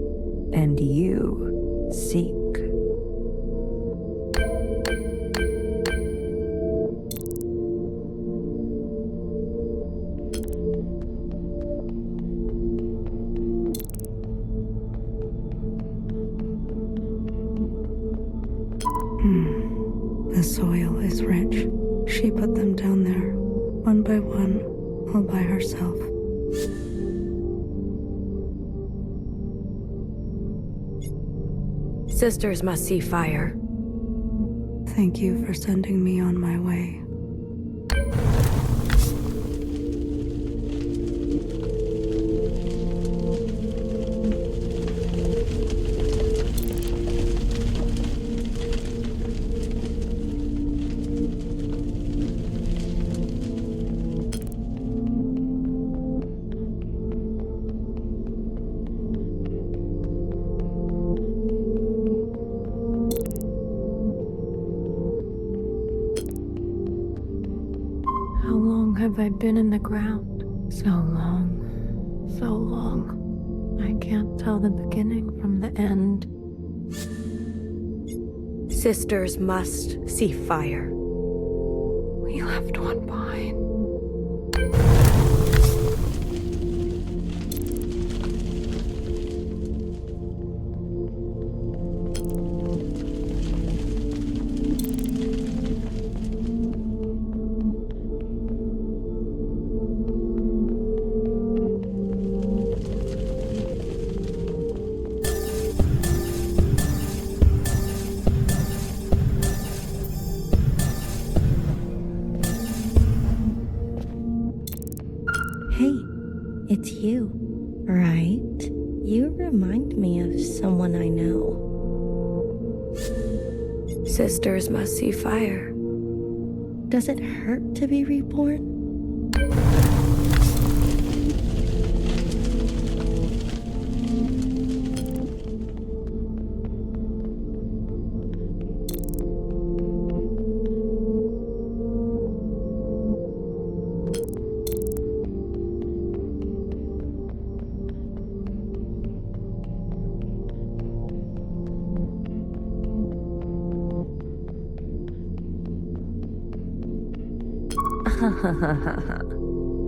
and you seek. The soil is rich. She put them down there, one by one, all by herself. Sisters must see fire. Thank you for sending me on my way. How long have I been in the ground? So long, so long. I can't tell the beginning from the end. Sisters must see fire. We left one behind. remind me of someone I know. Sisters must see fire. Does it hurt to be reborn?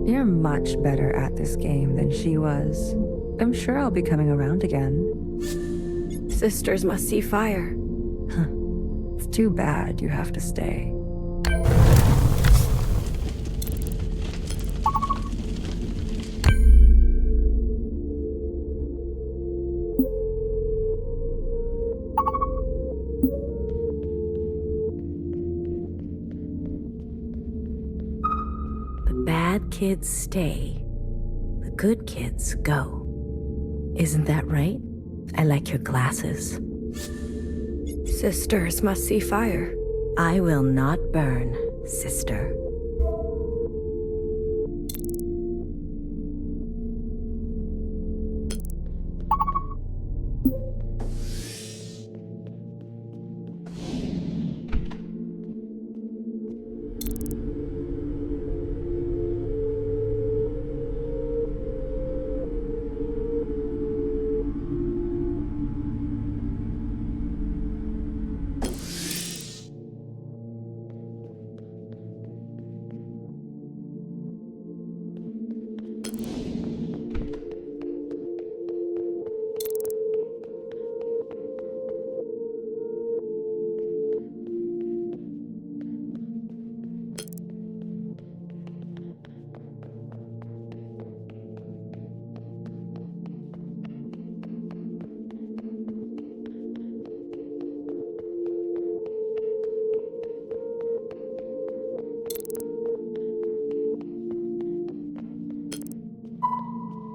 You're much better at this game than she was. I'm sure I'll be coming around again. Sisters must see fire. It's too bad you have to stay. Bad kids stay, the good kids go. Isn't that right? I like your glasses. Sisters must see fire. I will not burn, sister.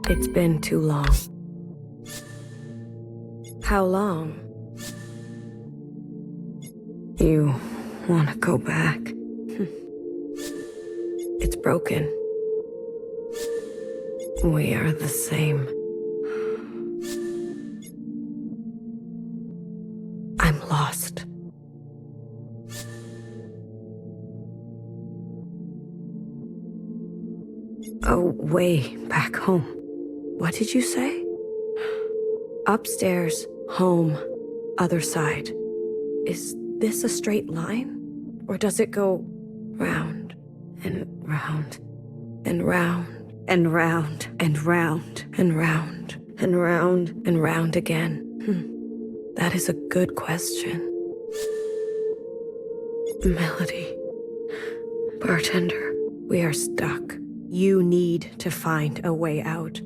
It's been too long. How long? You want to go back? It's broken. We are the same. I'm lost. Oh, way back home. What did you say? Upstairs, home, other side. Is this a straight line? Or does it go round and round and round and round and round and round and round and round again? That is a good question. Melody. Bartender, we are stuck. You need to find a way out.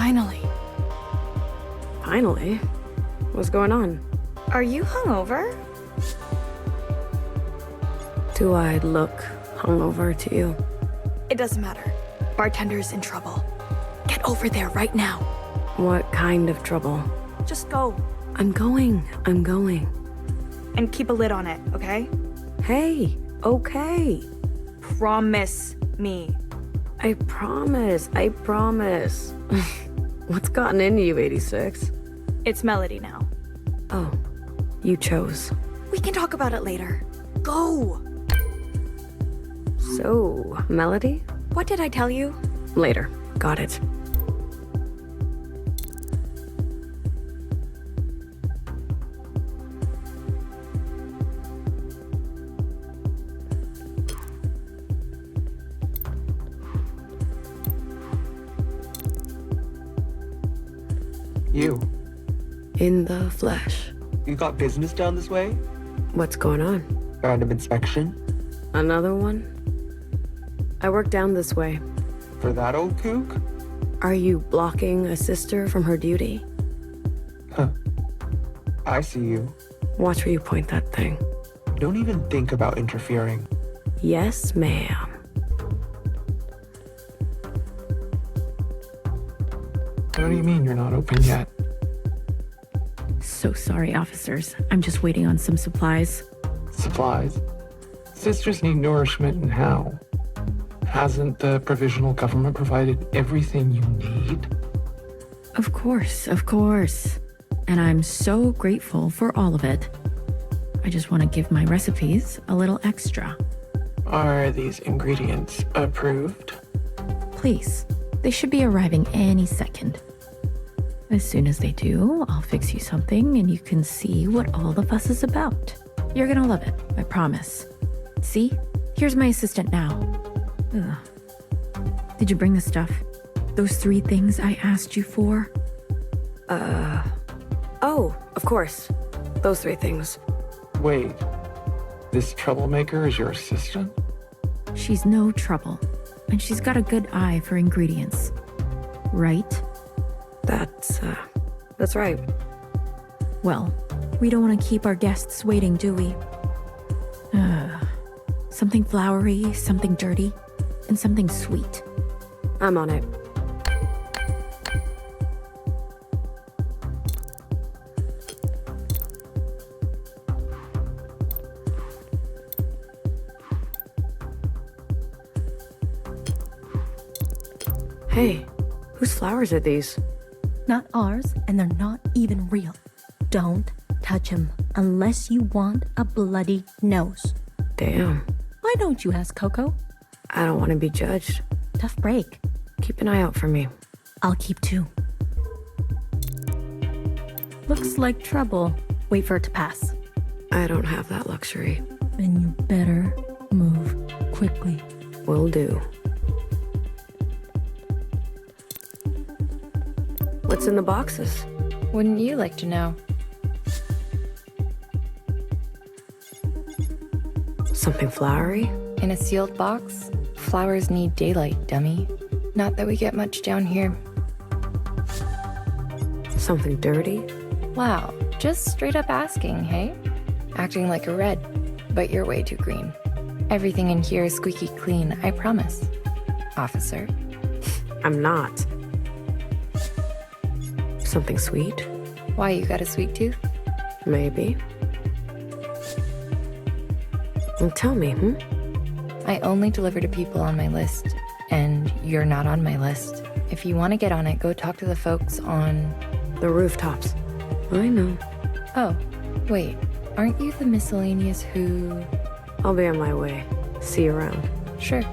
Finally. Finally? What's going on? Are you hungover? Do I look hungover to you? It doesn't matter. Bartender's in trouble. Get over there right now. What kind of trouble? Just go. I'm going. And keep a lid on it, okay? Hey, okay. Promise me. I promise. What's gotten into you, 86? It's Melody now. Oh, you chose. We can talk about it later. Go! So, Melody? What did I tell you? Later. Got it. You. In the flesh. You got business down this way? What's going on? Random inspection? Another one? I work down this way. For that old kook? Are you blocking a sister from her duty? Huh. I see you. Watch where you point that thing. Don't even think about interfering. Yes, ma'am. What do you mean you're not open yet? So sorry, officers. I'm just waiting on some supplies. Supplies? Sisters need nourishment, and how? Hasn't the provisional government provided everything you need? Of course. And I'm so grateful for all of it. I just want to give my recipes a little extra. Are these ingredients approved? Please. They should be arriving any second. As soon as they do, I'll fix you something and you can see what all the fuss is about. You're gonna love it, I promise. See? Here's my assistant now. Ugh. Did you bring the stuff? Those 3 things I asked you for? Oh, of course. Those 3 things. Wait. This troublemaker is your assistant? She's no trouble. And she's got a good eye for ingredients. Right? That's right. Well, we don't want to keep our guests waiting, do we? Something flowery, something dirty, and something sweet. I'm on it. Hey, whose flowers are these? Not ours, and they're not even real. Don't touch them unless you want a bloody nose. Damn. Why don't you ask Coco? I don't want to be judged. Tough break. Keep an eye out for me. I'll keep 2. Looks like trouble. Wait for it to pass. I don't have that luxury. Then you better move quickly. Will do. What's in the boxes? Wouldn't you like to know? Something flowery? In a sealed box, flowers need daylight, dummy. Not that we get much down here. Something dirty? Wow, just straight up asking, hey? Acting like a red, but you're way too green. Everything in here is squeaky clean, I promise. Officer. I'm not. Something sweet? Why, you got a sweet tooth? Maybe. Well, tell me, I only deliver to people on my list, and you're not on my list. If you want to get on it, go talk to the folks on... the rooftops. I know. Oh, wait. Aren't you the miscellaneous who... I'll be on my way. See you around. Sure.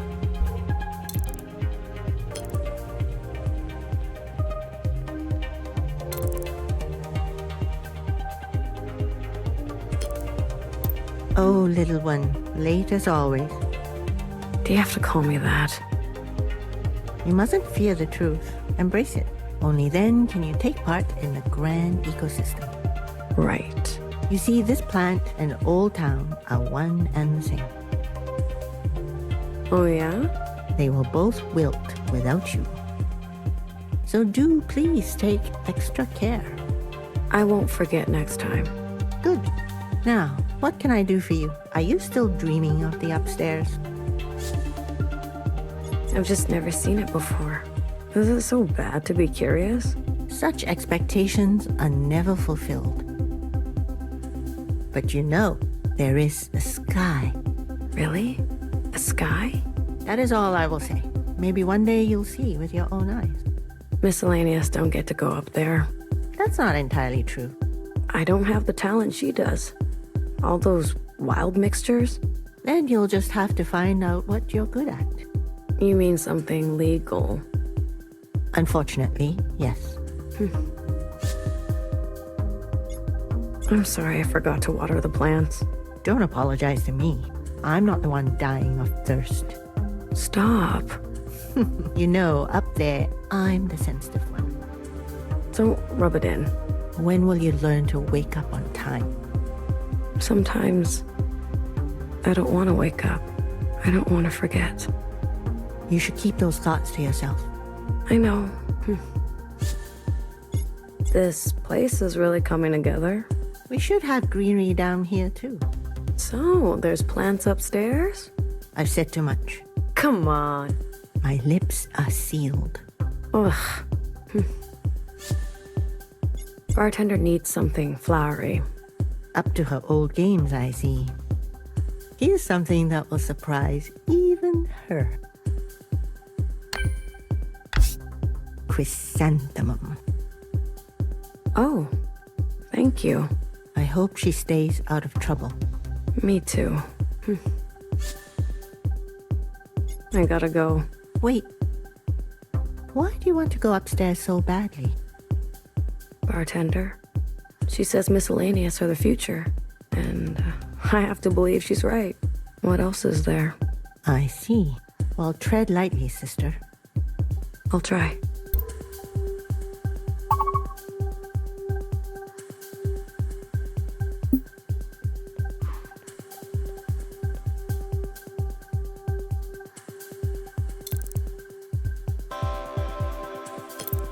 Oh, little one, late as always. Do you have to call me that? You mustn't fear the truth. Embrace it. Only then can you take part in the grand ecosystem. Right. You see, this plant and Old Town are one and the same. Oh, yeah? They will both wilt without you. So do please take extra care. I won't forget next time. Good. Now, what can I do for you? Are you still dreaming of the upstairs? I've just never seen it before. Is it so bad to be curious? Such expectations are never fulfilled. But you know, there is a sky. Really? A sky? That is all I will say. Maybe one day you'll see with your own eyes. Miscellaneous don't get to go up there. That's not entirely true. I don't have the talent she does. All those wild mixtures? Then you'll just have to find out what you're good at. You mean something legal? Unfortunately, yes. I'm sorry I forgot to water the plants. Don't apologize to me. I'm not the one dying of thirst. Stop. You know, up there, I'm the sensitive one. Don't rub it in. When will you learn to wake up on time? Sometimes I don't want to wake up. I don't want to forget. You should keep those thoughts to yourself. I know. This place is really coming together. We should have greenery down here too. So, there's plants upstairs? I've said too much. Come on. My lips are sealed. Ugh. Bartender needs something flowery. Up to her old games, I see. Here's something that will surprise even her. Chrysanthemum. Oh, thank you. I hope she stays out of trouble. Me too. I gotta go. Wait. Why do you want to go upstairs so badly? Bartender. She says miscellaneous are the future. And I have to believe she's right. What else is there? I see. Well, tread lightly, sister. I'll try.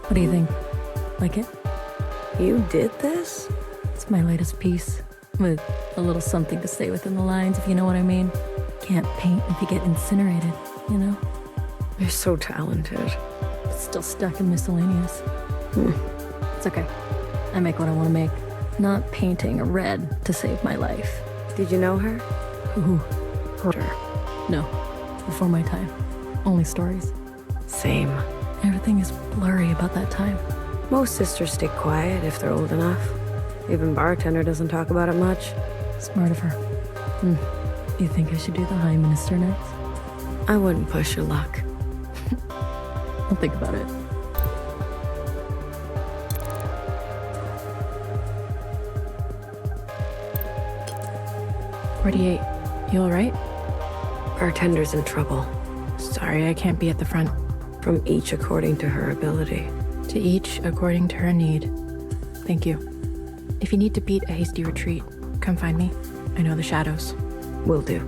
What do you think? Like it? You did this? It's my latest piece, with a little something to say within the lines, if you know what I mean. Can't paint if you get incinerated, you know? You're so talented. But still stuck in miscellaneous. It's okay. I make what I want to make. Not painting a red to save my life. Did you know her? Who? Her. No. Before my time. Only stories. Same. Everything is blurry about that time. Most sisters stay quiet if they're old enough. Even Bartender doesn't talk about it much. Smart of her. You think I should do the High Minister next? I wouldn't push your luck. I'll think about it. You alright? Bartender's in trouble. Sorry, I can't be at the front. From each according to her ability. To each according to her need. Thank you. If you need to beat a hasty retreat, come find me. I know the shadows. Will do.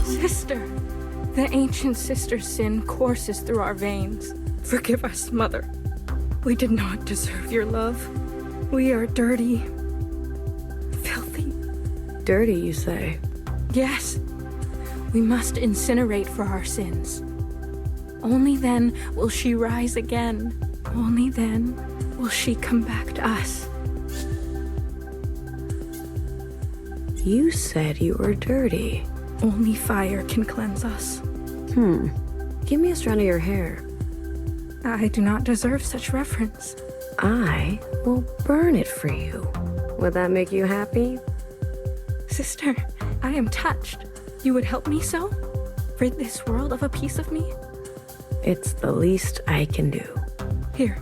Sister! The ancient sister's sin courses through our veins. Forgive us, Mother. We did not deserve your love. We are dirty. Filthy. Dirty, you say? Yes. We must incinerate for our sins. Only then will she rise again. Only then will she come back to us. You said you were dirty. Only fire can cleanse us. Give me a strand of your hair. I do not deserve such reverence. I will burn it for you. Would that make you happy? Sister, I am touched. You would help me so? Rid this world of a piece of me? It's the least I can do. Here.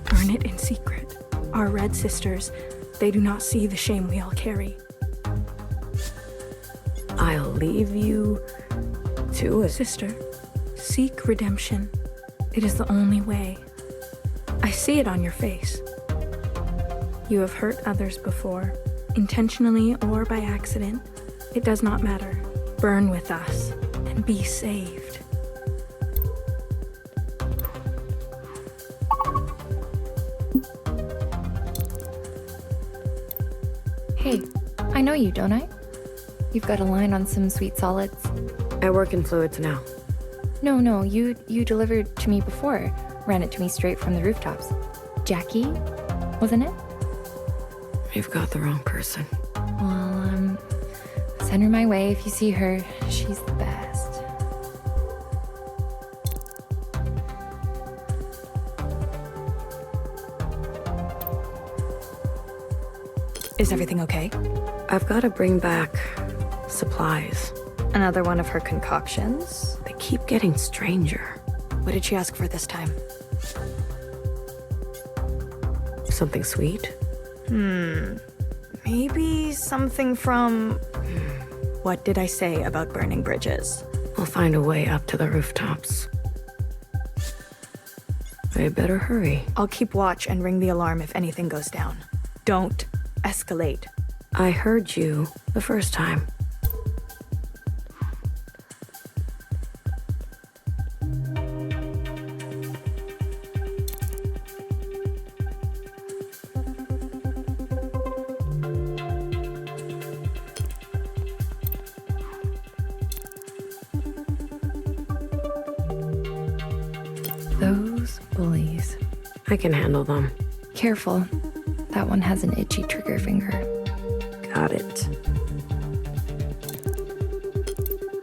Burn it in secret. Our red sisters, they do not see the shame we all carry. I'll leave you to it. Sister, seek redemption. It is the only way. I see it on your face. You have hurt others before, intentionally or by accident. It does not matter. Burn with us and be saved. Hey, I know you, don't I? You've got a line on some sweet solids. I work in fluids now. No, you delivered to me before. Ran it to me straight from the rooftops. Jackie, wasn't it? You've got the wrong person. Well, send her my way if you see her. She's the best. Is everything okay? I've got to bring back supplies. Another one of her concoctions? They keep getting stranger. What did she ask for this time? Something sweet? Maybe something from... What did I say about burning bridges? We'll find a way up to the rooftops. I better hurry. I'll keep watch and ring the alarm if anything goes down. Don't escalate. I heard you the first time. Those bullies. I can handle them. Careful. That one has an itchy trigger finger. Got it.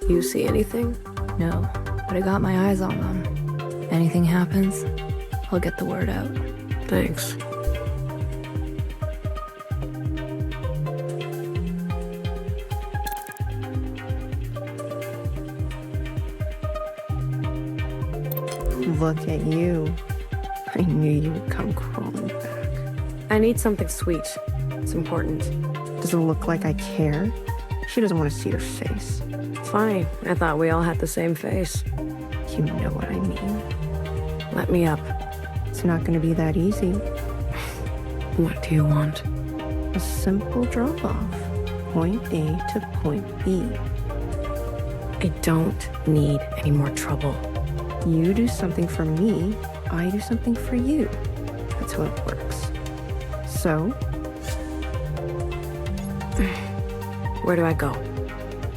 You see anything? No, but I got my eyes on them. Anything happens, I'll get the word out. Thanks. Look at you. I knew you would come crawling back. I need something sweet. It's important. Does it look like I care? She doesn't want to see your face. Funny, I thought we all had the same face. You know what I mean. Let me up. It's not going to be that easy. What do you want? A simple drop-off. Point A to point B. I don't need any more trouble. You do something for me, I do something for you. That's how it works. So? Where do I go?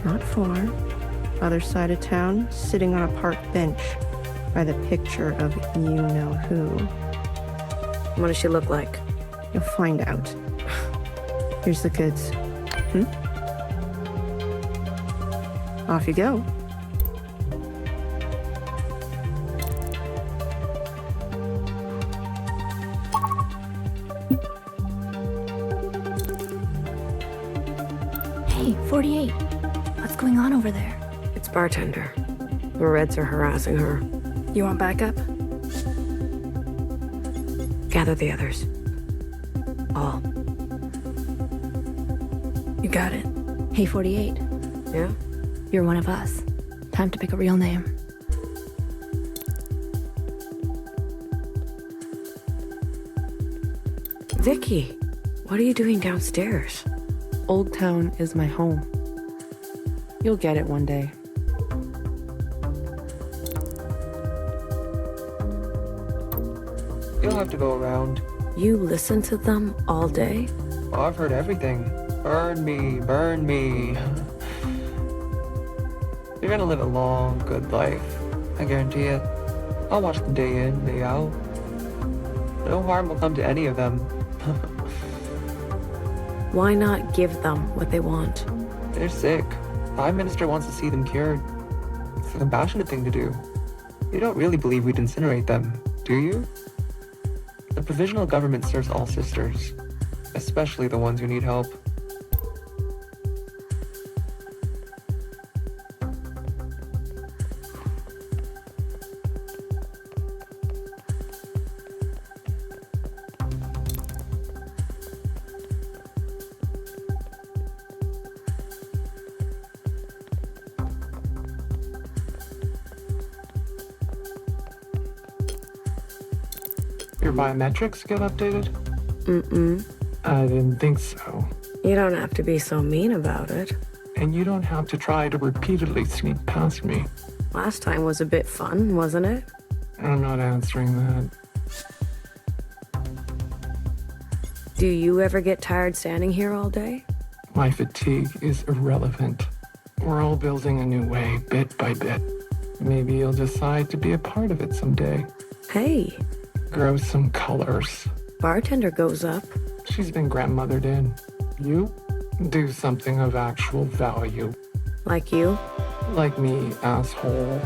Not far. Other side of town, sitting on a park bench by the picture of you-know-who. What does she look like? You'll find out. Here's the goods. Off you go. Hey, 48. What's going on over there? It's bartender. The Reds are harassing her. You want backup? Gather the others. All. You got it. Hey, 48. Yeah? You're one of us. Time to pick a real name. Vicky, what are you doing downstairs? Old Town is my home. You'll get it one day. You'll have to go around. You listen to them all day? Oh, I've heard everything. Burn me, burn me. You're gonna live a long, good life. I guarantee it. I'll watch them day in, day out. No harm will come to any of them. Why not give them what they want? They're sick. Prime Minister wants to see them cured. It's a compassionate thing to do. You don't really believe we'd incinerate them, do you? The provisional government serves all sisters, especially the ones who need help. Your biometrics get updated? I didn't think so. You don't have to be so mean about it. And you don't have to try to repeatedly sneak past me. Last time was a bit fun, wasn't it? I'm not answering that. Do you ever get tired standing here all day? My fatigue is irrelevant. We're all building a new way, bit by bit. Maybe you'll decide to be a part of it someday. Hey. Grow some colors. Bartender goes up. She's been grandmothered in. You? Do something of actual value. Like you? Like me, asshole.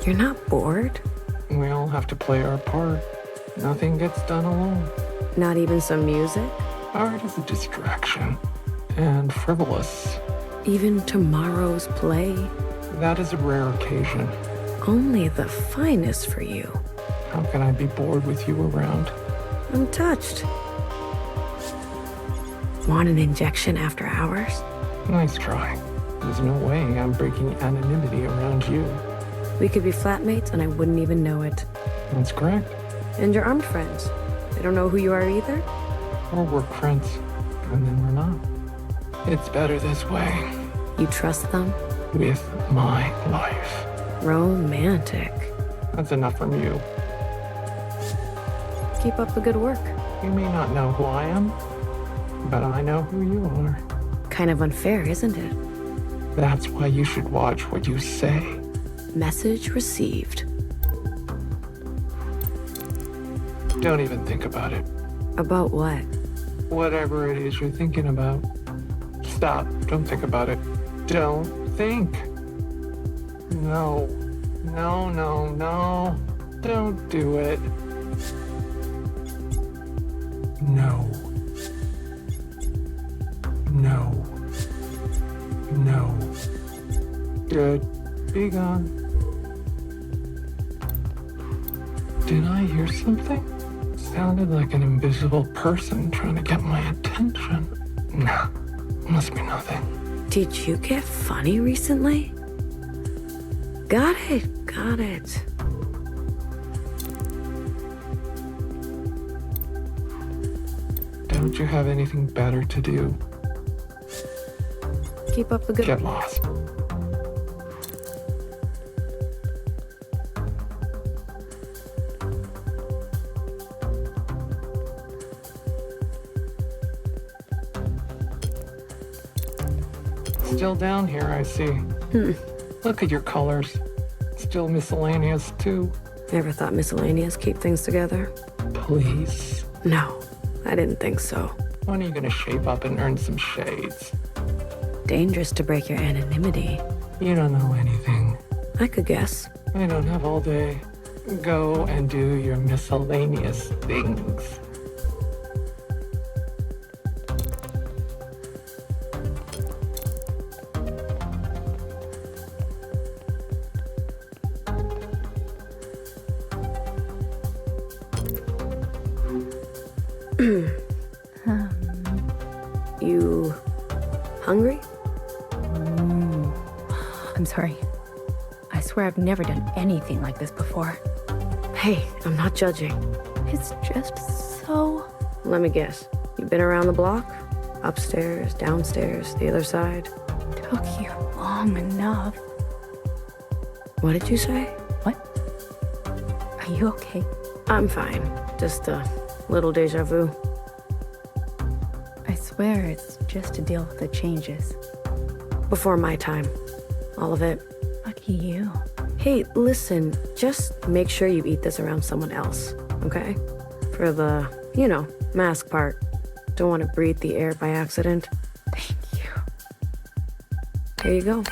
You're not bored? We all have to play our part. Nothing gets done alone. Not even some music? Art is a distraction. And frivolous. Even tomorrow's play? That is a rare occasion. Only the finest for you. How can I be bored with you around? I'm touched. Want an injection after hours? Nice try. There's no way I'm breaking anonymity around you. We could be flatmates and I wouldn't even know it. That's correct. And your armed friends. They don't know who you are either? Or work friends. And then we're not. It's better this way. You trust them? With my life. Romantic. That's enough from you. Keep up the good work. You may not know who I am, but I know who you are. Kind of unfair, isn't it? That's why you should watch what you say. Message received. Don't even think about it. About what? Whatever it is you're thinking about. Stop. Don't think about it. Don't think. No. No, no, no. Don't do it. No. No. No. Good. Be gone. Did I hear something? Sounded like an invisible person trying to get my attention. Nah, must be nothing. Did you get funny recently? Got it, got it. Don't you have anything better to do? Keep up the good... Get lost. Still down here, I see. Look at your colors. Still miscellaneous, too. Never thought miscellaneous keep things together? Please? No, I didn't think so. When are you gonna shape up and earn some shades? Dangerous to break your anonymity. You don't know anything. I could guess. I don't have all day. Go and do your miscellaneous things. You hungry? I'm sorry. I swear I've never done anything like this before. Hey, I'm not judging. It's just so... Let me guess. You've been around the block? Upstairs, downstairs, the other side? Took you long enough. What did you say? What? Are you okay? I'm fine. Just a little deja vu. I swear it's just to deal with the changes. Before my time. All of it. Lucky you. Hey, listen, just make sure you eat this around someone else, okay? For the, mask part. Don't want to breathe the air by accident. Thank you. Here you go.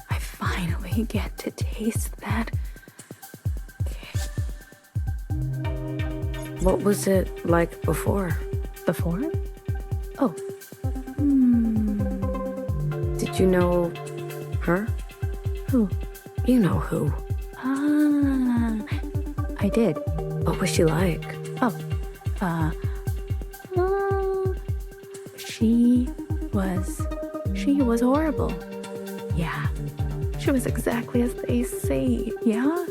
I finally get to taste that. What was it like before? Before? Oh. Did you know her? Who? You know who. I did. What was she like? She was horrible. Yeah. She was exactly as they say, yeah?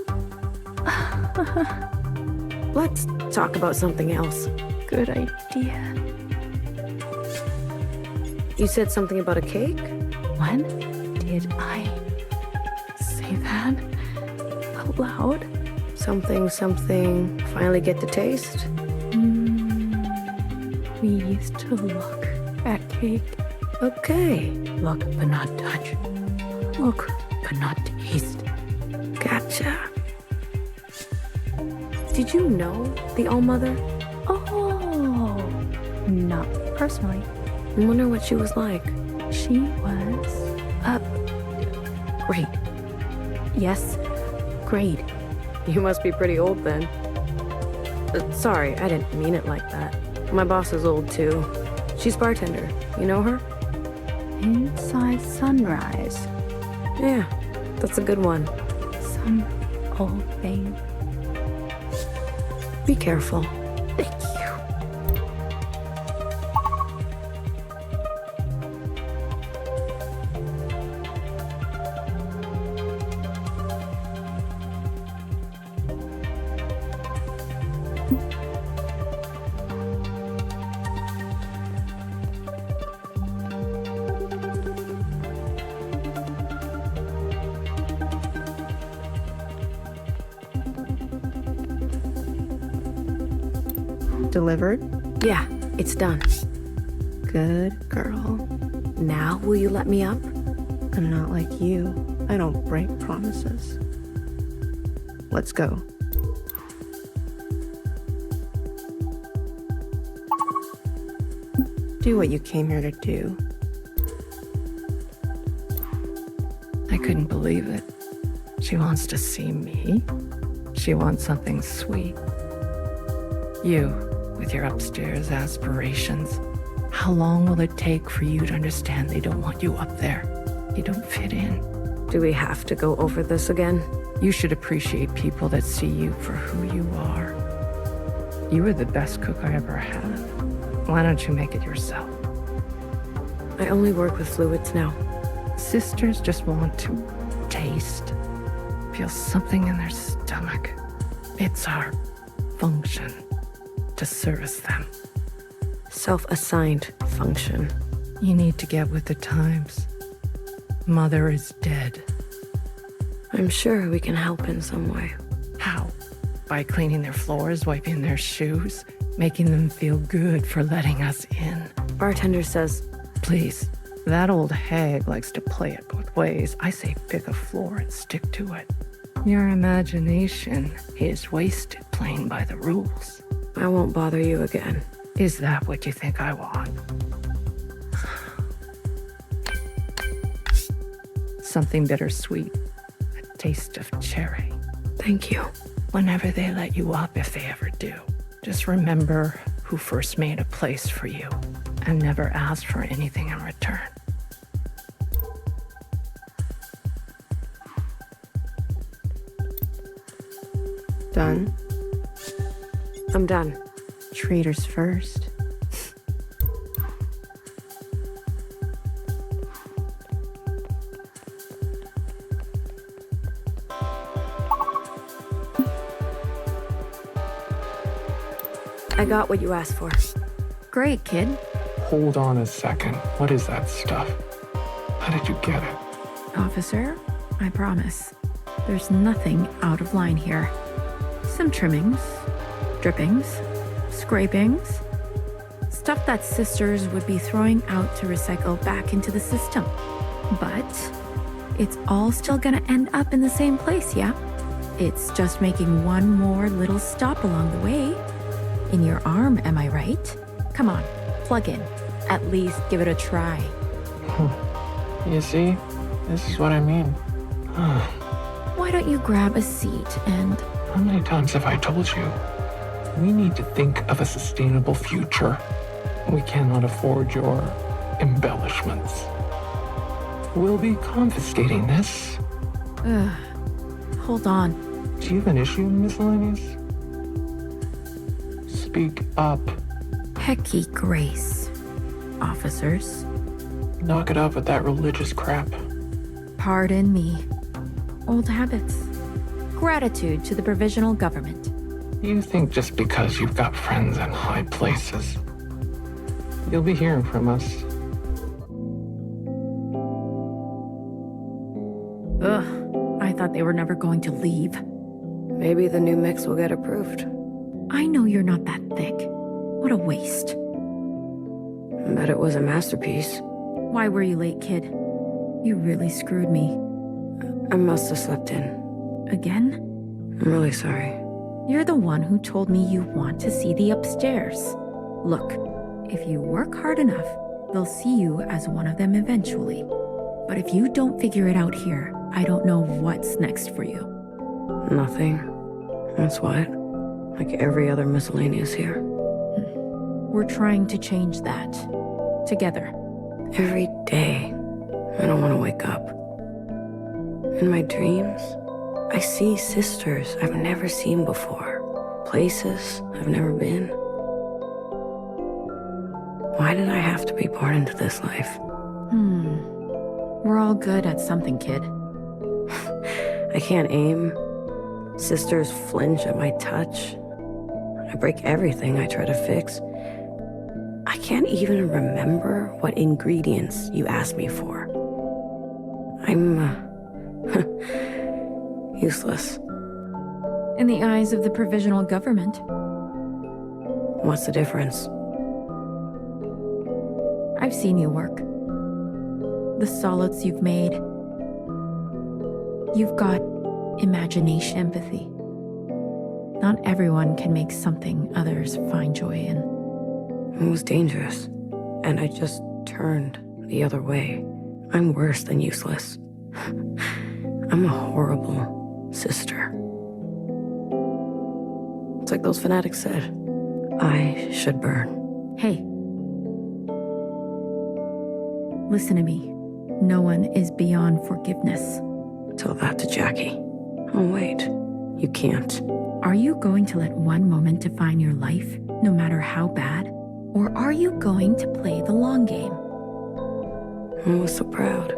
Let's talk about something else. Good idea. You said something about a cake? When did I say that out loud? Something, finally get the taste? We used to look at cake. Okay. Look but not touch. Look but not taste. Gotcha. Did you know the ALLMOTHER? Oh, not personally. I wonder what she was like. She was great. Yes, great. You must be pretty old then. Sorry, I didn't mean it like that. My boss is old too. She's bartender. You know her? Inside Sunrise. Yeah, that's a good one. Some old thing. Be careful. Thank you. Delivered? Yeah, it's done. Good girl. Now will you let me up? I'm not like you. I don't break promises. Let's go. Do what you came here to do. I couldn't believe it. She wants to see me. She wants something sweet. You, with your upstairs aspirations. How long will it take for you to understand they don't want you up there? You don't fit in. Do we have to go over this again? You should appreciate people that see you for who you are. You were the best cook I ever had. Why don't you make it yourself? I only work with fluids now. Sisters just want to taste, feel something in their stomach. It's our function to service them. Self-assigned function. You need to get with the times. Mother is dead. I'm sure we can help in some way. How? By cleaning their floors, wiping their shoes, making them feel good for letting us in. Bartender says, please, that old hag likes to play it both ways. I say pick a floor and stick to it. Your imagination is wasted playing by the rules. I won't bother you again. Is that what you think I want? Something bittersweet, a taste of cherry. Thank you. Whenever they let you up, if they ever do, just remember who first made a place for you and never asked for anything in return. Done? I'm done. Traitors first. I got what you asked for. Great, kid. Hold on a second. What is that stuff? How did you get it? Officer, I promise. There's nothing out of line here. Some trimmings, drippings, scrapings. Stuff that sisters would be throwing out to recycle back into the system. But it's all still gonna end up in the same place, yeah? It's just making one more little stop along the way. In your arm, am I right? Come on, plug in. At least give it a try. You see? This is what I mean. Why don't you grab a seat and... How many times have I told you? We need to think of a sustainable future. We cannot afford your embellishments. We'll be confiscating this. Hold on. Do you have an issue, Miscellaneous? Speak up. Hecky grace, officers. Knock it off with that religious crap. Pardon me. Old habits. Gratitude to the provisional government. You think just because you've got friends in high places, you'll be hearing from us. Ugh, I thought they were never going to leave. Maybe the new mix will get approved. I know you're not that thick. What a waste. Bet it was a masterpiece. Why were you late, kid? You really screwed me. I must have slept in. Again? I'm really sorry. You're the one who told me you want to see the upstairs. Look, if you work hard enough, they'll see you as one of them eventually. But if you don't figure it out here, I don't know what's next for you. Nothing. That's what. Like every other miscellaneous here. We're trying to change that. Together. Every day, I don't want to wake up. In my dreams, I see sisters I've never seen before. Places I've never been. Why did I have to be born into this life? We're all good at something, kid. I can't aim. Sisters flinch at my touch. I break everything I try to fix. I can't even remember what ingredients you asked me for. I'm, useless. In the eyes of the provisional government. What's the difference? I've seen you work. The solids you've made. You've got imagination, empathy. Not everyone can make something others find joy in. It was dangerous, and I just turned the other way. I'm worse than useless. I'm a horrible sister. It's like those fanatics said. I should burn. Hey. Listen to me. No one is beyond forgiveness. Tell that to Jackie. Oh, wait. You can't. Are you going to let one moment define your life, no matter how bad? Or are you going to play the long game? I was so proud.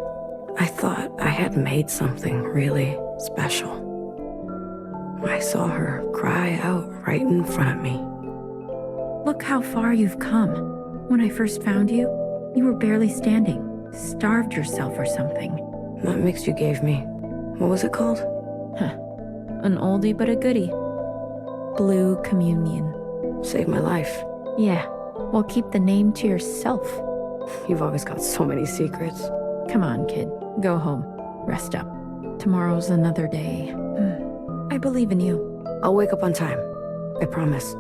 I thought I had made something really special. I saw her cry out right in front of me. Look how far you've come. When I first found you, you were barely standing. Starved yourself or something. That mix you gave me, what was it called? An oldie but a goodie. Blue Communion. Saved my life. Yeah, well, keep the name to yourself. You've always got so many secrets. Come on, kid. Go home. Rest up. Tomorrow's another day. I believe in you. I'll wake up on time. I promise.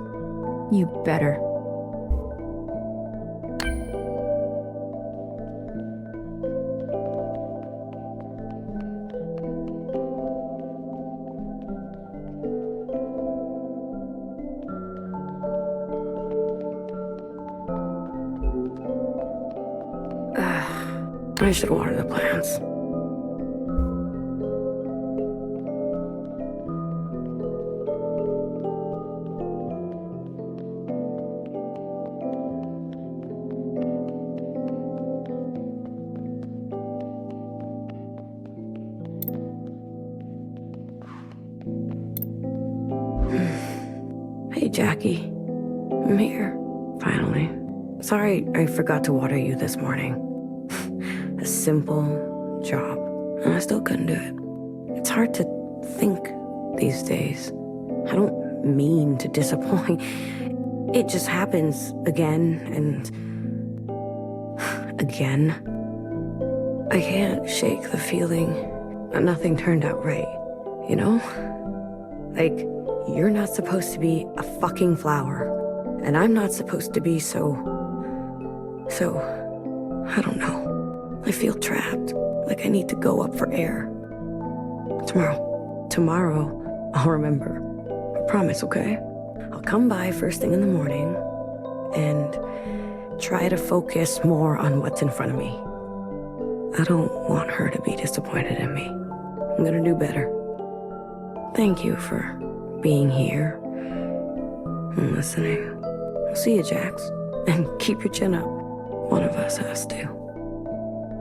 You better. I should water the plants. Hey, Jackie. I'm here, finally. Sorry I forgot to water you this morning. A simple job, and I still couldn't do it. It's hard to think these days. I don't mean to disappoint. It just happens again and again. I can't shake the feeling that nothing turned out right, you know? Like, you're not supposed to be a fucking flower, and I'm not supposed to be so, I don't know. I feel trapped, like I need to go up for air. Tomorrow, I'll remember. I promise, okay? I'll come by first thing in the morning and try to focus more on what's in front of me. I don't want her to be disappointed in me. I'm gonna do better. Thank you for being here and listening. I'll see you, Jax. And keep your chin up. One of us has to.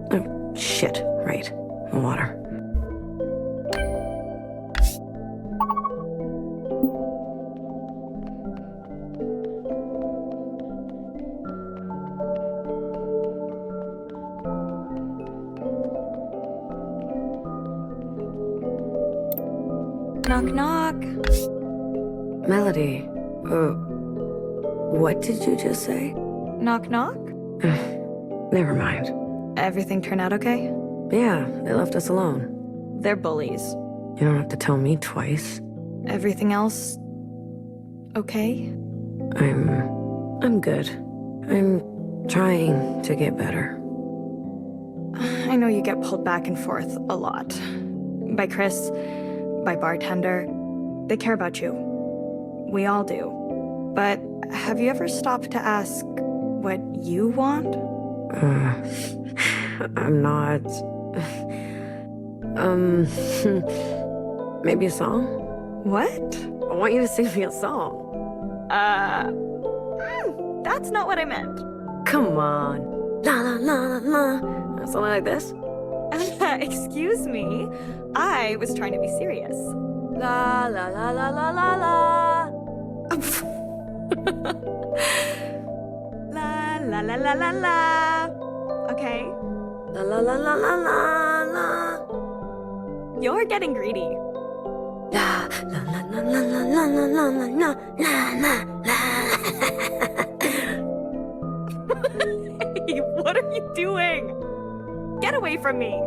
Oh, shit. Right. The water. Knock, knock. Melody, what did you just say? Knock, knock? Never mind. Everything turned out okay? Yeah, they left us alone. They're bullies. You don't have to tell me twice. Everything else okay? I'm good. I'm trying to get better. I know you get pulled back and forth a lot. By Chris, by bartender. They care about you. We all do. But have you ever stopped to ask what you want? I'm not... maybe a song? What? I want you to sing me a song. That's not what I meant. Come on. La la la la la. Something like this? Excuse me. I was trying to be serious. La la la la la la la. La la la la la la. Okay. La la la la la la la. You're getting greedy. La la la la la la la la la la la la. Hey, what are you doing? Get away from me.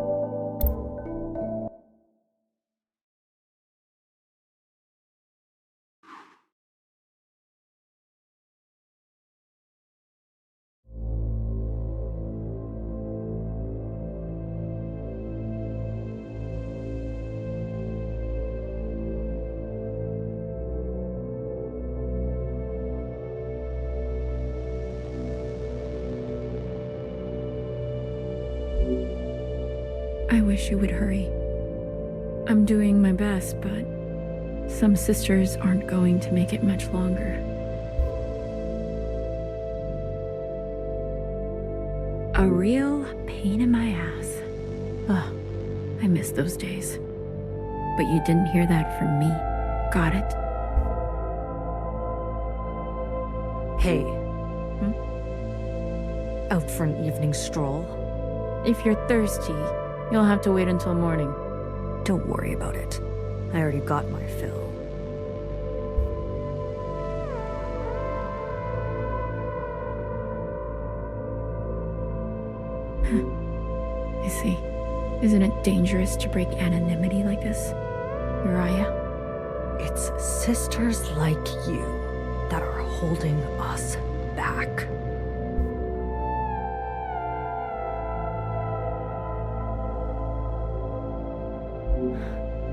I wish you would hurry. I'm doing my best, but some sisters aren't going to make it much longer. A real pain in my ass. Ugh, I miss those days. But you didn't hear that from me. Got it? Hey. Out for an evening stroll? If you're thirsty, you'll have to wait until morning. Don't worry about it. I already got my fill. I see. Isn't it dangerous to break anonymity like this, Uriah? It's sisters like you that are holding us back.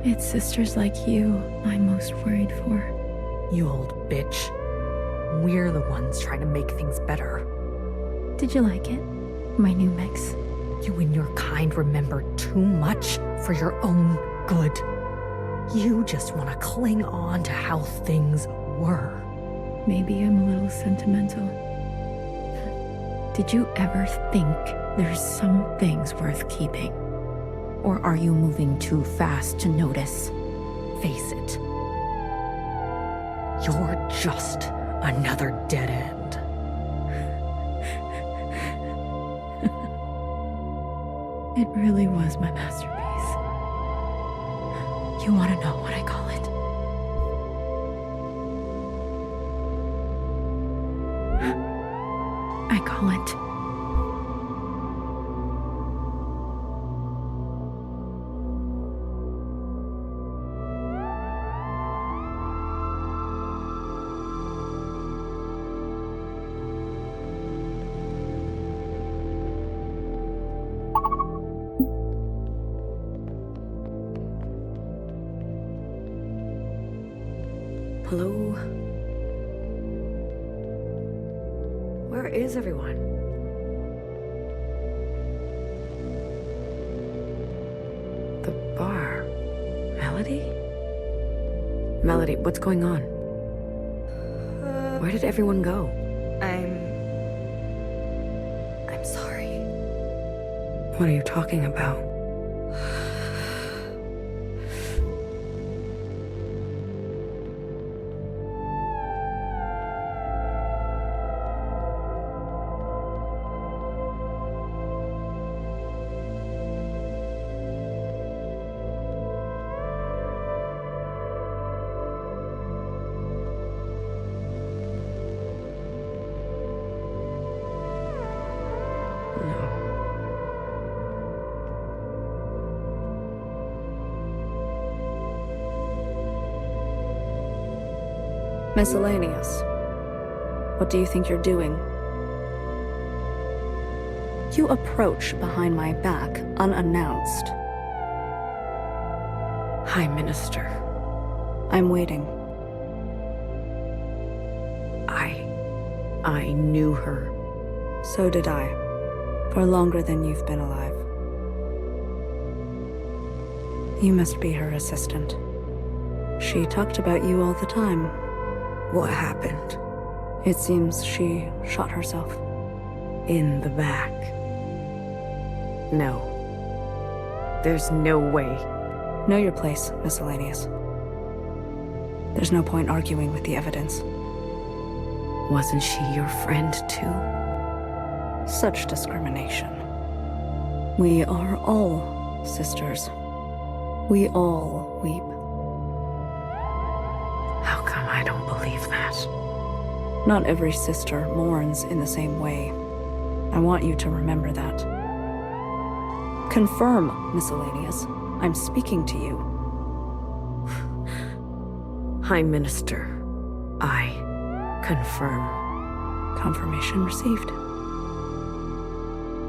It's sisters like you I'm most worried for. You old bitch. We're the ones trying to make things better. Did you like it? My new mix? You and your kind remember too much for your own good. You just want to cling on to how things were. Maybe I'm a little sentimental. Did you ever think there's some things worth keeping? Or are you moving too fast to notice? Face it. You're just another dead end. It really was my masterpiece. You want to know what I call it? I call it Hello? Where is everyone? The bar. Melody? Melody, what's going on? Where did everyone go? I'm sorry. What are you talking about? Miscellaneous. What do you think you're doing? You approach behind my back unannounced. Hi, Minister. I'm waiting. I knew her. So did I. For longer than you've been alive. You must be her assistant. She talked about you all the time. What happened? It seems she shot herself. In the back. No. There's no way. Know your place, Miscellaneous. There's no point arguing with the evidence. Wasn't she your friend, too? Such discrimination. We are all sisters. We all weep. How come I don't believe that? Not every sister mourns in the same way. I want you to remember that. Confirm, Miscellaneous. I'm speaking to you. Hi, Minister. I confirm. Confirmation received.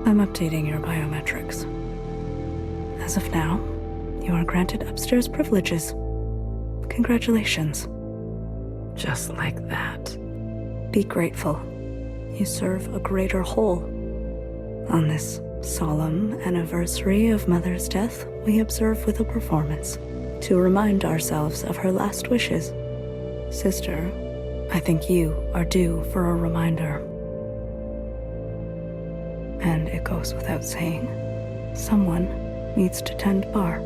I'm updating your biometrics. As of now, you are granted upstairs privileges. Congratulations. Just like that. Be grateful. You serve a greater whole. On this solemn anniversary of Mother's death, we observe with a performance to remind ourselves of her last wishes. Sister, I think you are due for a reminder. And it goes without saying, someone needs to tend bar.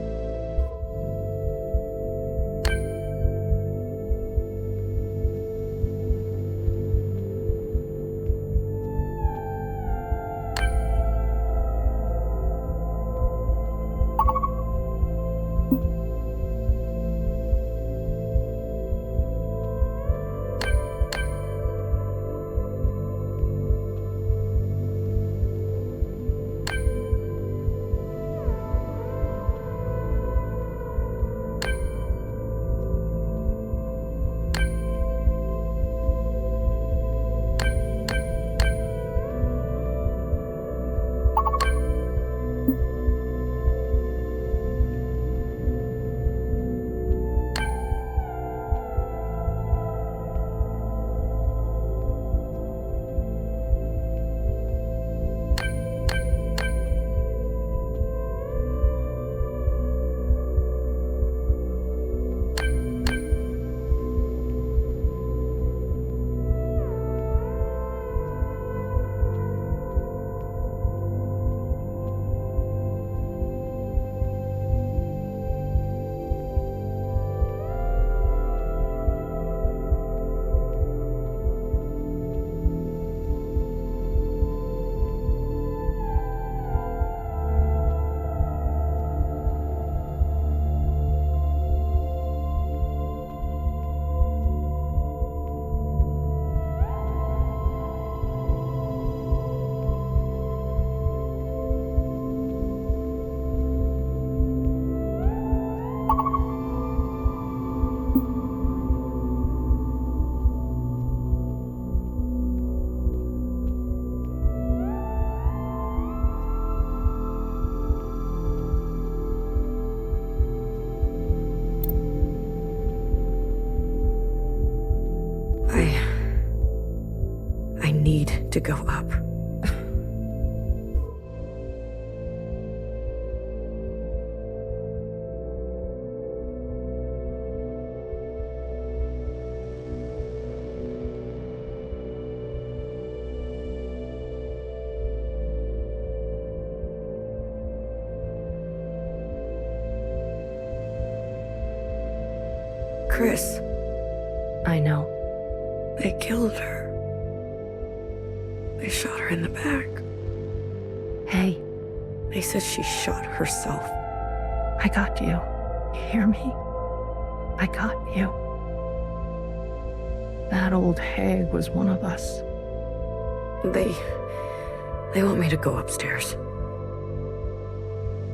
Need to go up. Chris. I know. They killed her. They shot her in the back. Hey. They said she shot herself. I got you. You hear me? I got you. That old hag was one of us. They want me to go upstairs.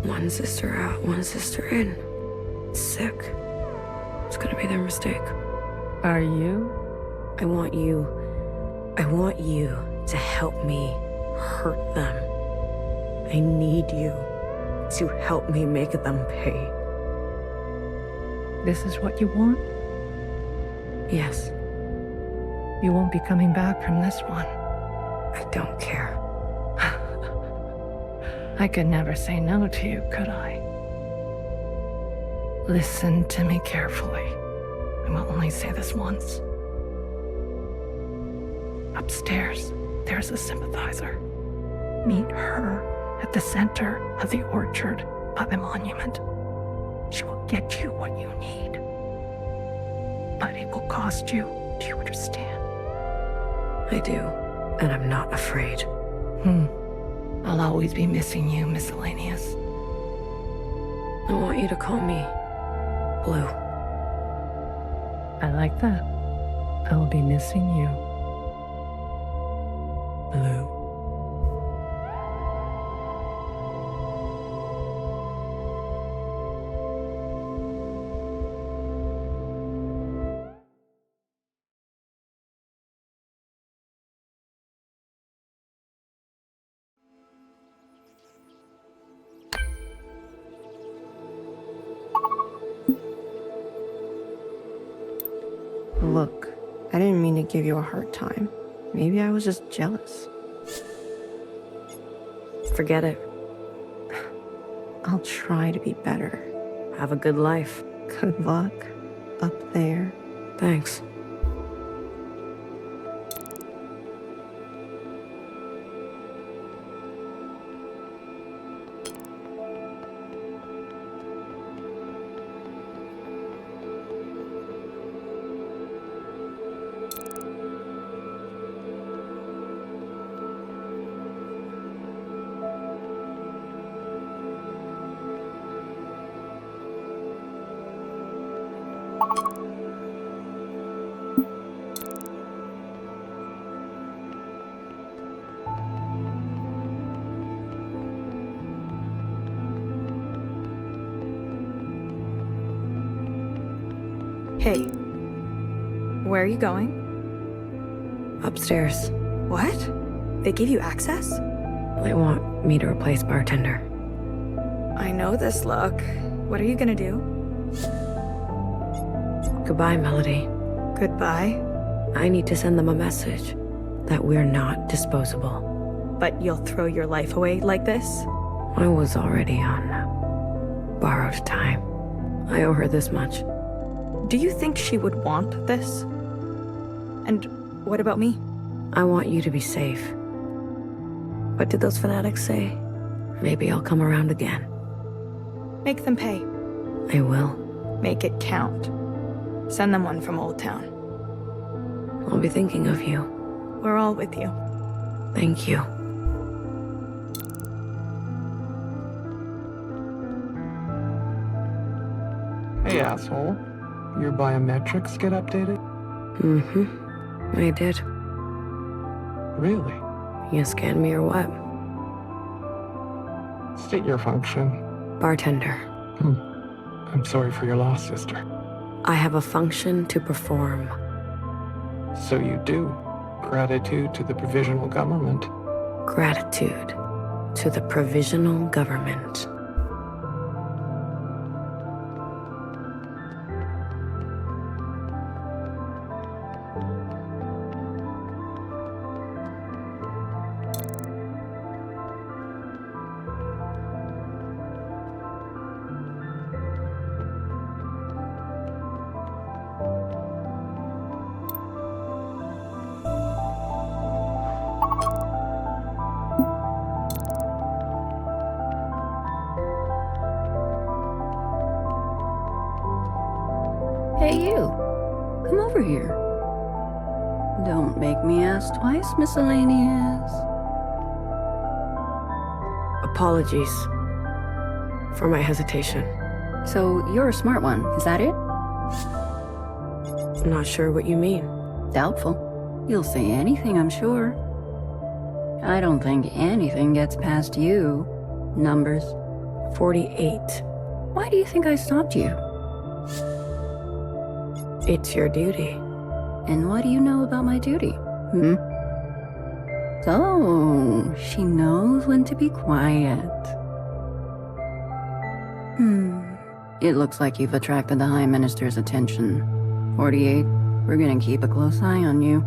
One sister out, one sister in. It's sick. It's gonna be their mistake. Are you I want you to help me hurt them. I need you to help me make them pay. This is what you want? Yes. You won't be coming back from this one. I don't care. I could never say no to you, could I? Listen to me carefully. I will only say this once. Upstairs, there's a sympathizer. Meet her at the center of the orchard by the monument. She will get you what you need. But it will cost you. Do you understand? I do, and I'm not afraid. I'll always be missing you, Miscellaneous. I want you to call me Blue. I like that. I will be missing you. Blue. Look, I didn't mean to give you a hard time. Maybe I was just jealous. Forget it. I'll try to be better. Have a good life. Good luck. Up there. Thanks. Hey, where are you going? Upstairs. What? They gave you access? They want me to replace bartender. I know this look. What are you gonna do? Goodbye, Melody. Goodbye? I need to send them a message that we're not disposable. But you'll throw your life away like this? I was already on borrowed time. I owe her this much. Do you think she would want this? And what about me? I want you to be safe. What did those fanatics say? Maybe I'll come around again. Make them pay. I will. Make it count. Send them one from Old Town. I'll be thinking of you. We're all with you. Thank you. Hey, asshole. Your biometrics get updated? Mm-hmm. I did. Really? You scanned me or what? State your function. Bartender. I'm sorry for your loss, sister. I have a function to perform. So you do. Gratitude to the provisional government. Gratitude to the provisional government. Hey, you. Come over here. Don't make me ask twice, Miscellaneous. Apologies for my hesitation. So, you're a smart one, is that it? Not sure what you mean. Doubtful. You'll say anything, I'm sure. I don't think anything gets past you. Numbers. 48. Why do you think I stopped you? It's your duty. And what do you know about my duty? So, she knows when to be quiet. It looks like you've attracted the High Minister's attention. 48, we're gonna keep a close eye on you.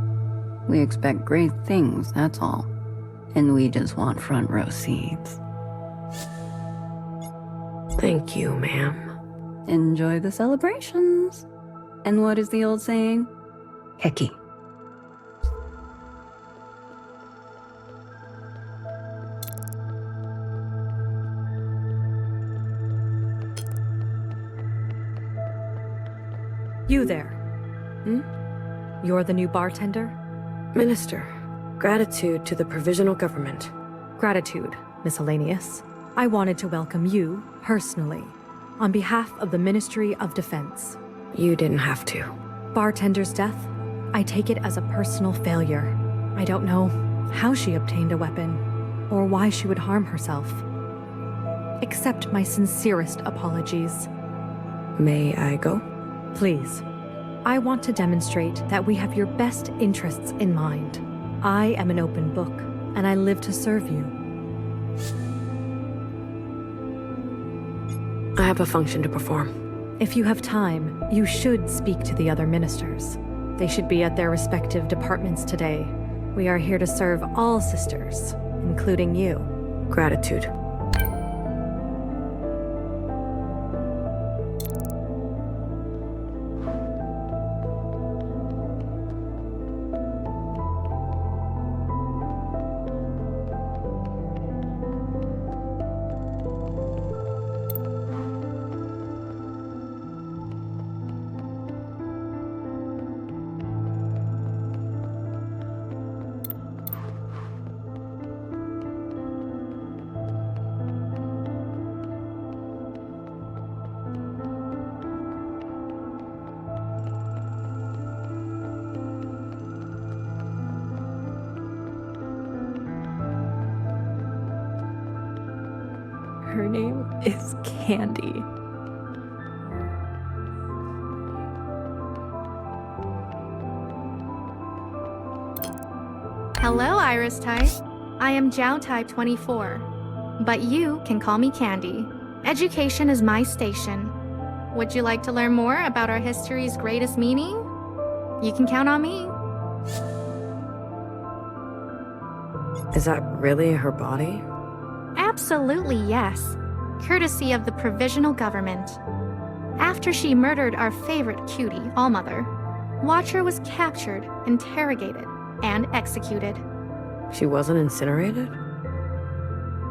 We expect great things, that's all. And we just want front row seats. Thank you, ma'am. Enjoy the celebrations. And what is the old saying? Hecky. You there. You're the new bartender? Minister, gratitude to the provisional government. Gratitude, miscellaneous. I wanted to welcome you, personally, on behalf of the Ministry of Defense. You didn't have to. Bartender's death, I take it as a personal failure. I don't know how she obtained a weapon, or why she would harm herself. Accept my sincerest apologies. May I go? Please. I want to demonstrate that we have your best interests in mind. I am an open book, and I live to serve you. I have a function to perform. If you have time, you should speak to the other ministers. They should be at their respective departments today. We are here to serve all sisters, including you. Gratitude. Her name is Candy. Hello, Iris type. I am Jiao type 24, but you can call me Candy. Education is my station. Would you like to learn more about our history's greatest meaning? You can count on me. Is that really her body? Absolutely yes, courtesy of the provisional government. After she murdered our favorite cutie, ALLMOTHER, Watcher was captured, interrogated, and executed. She wasn't incinerated?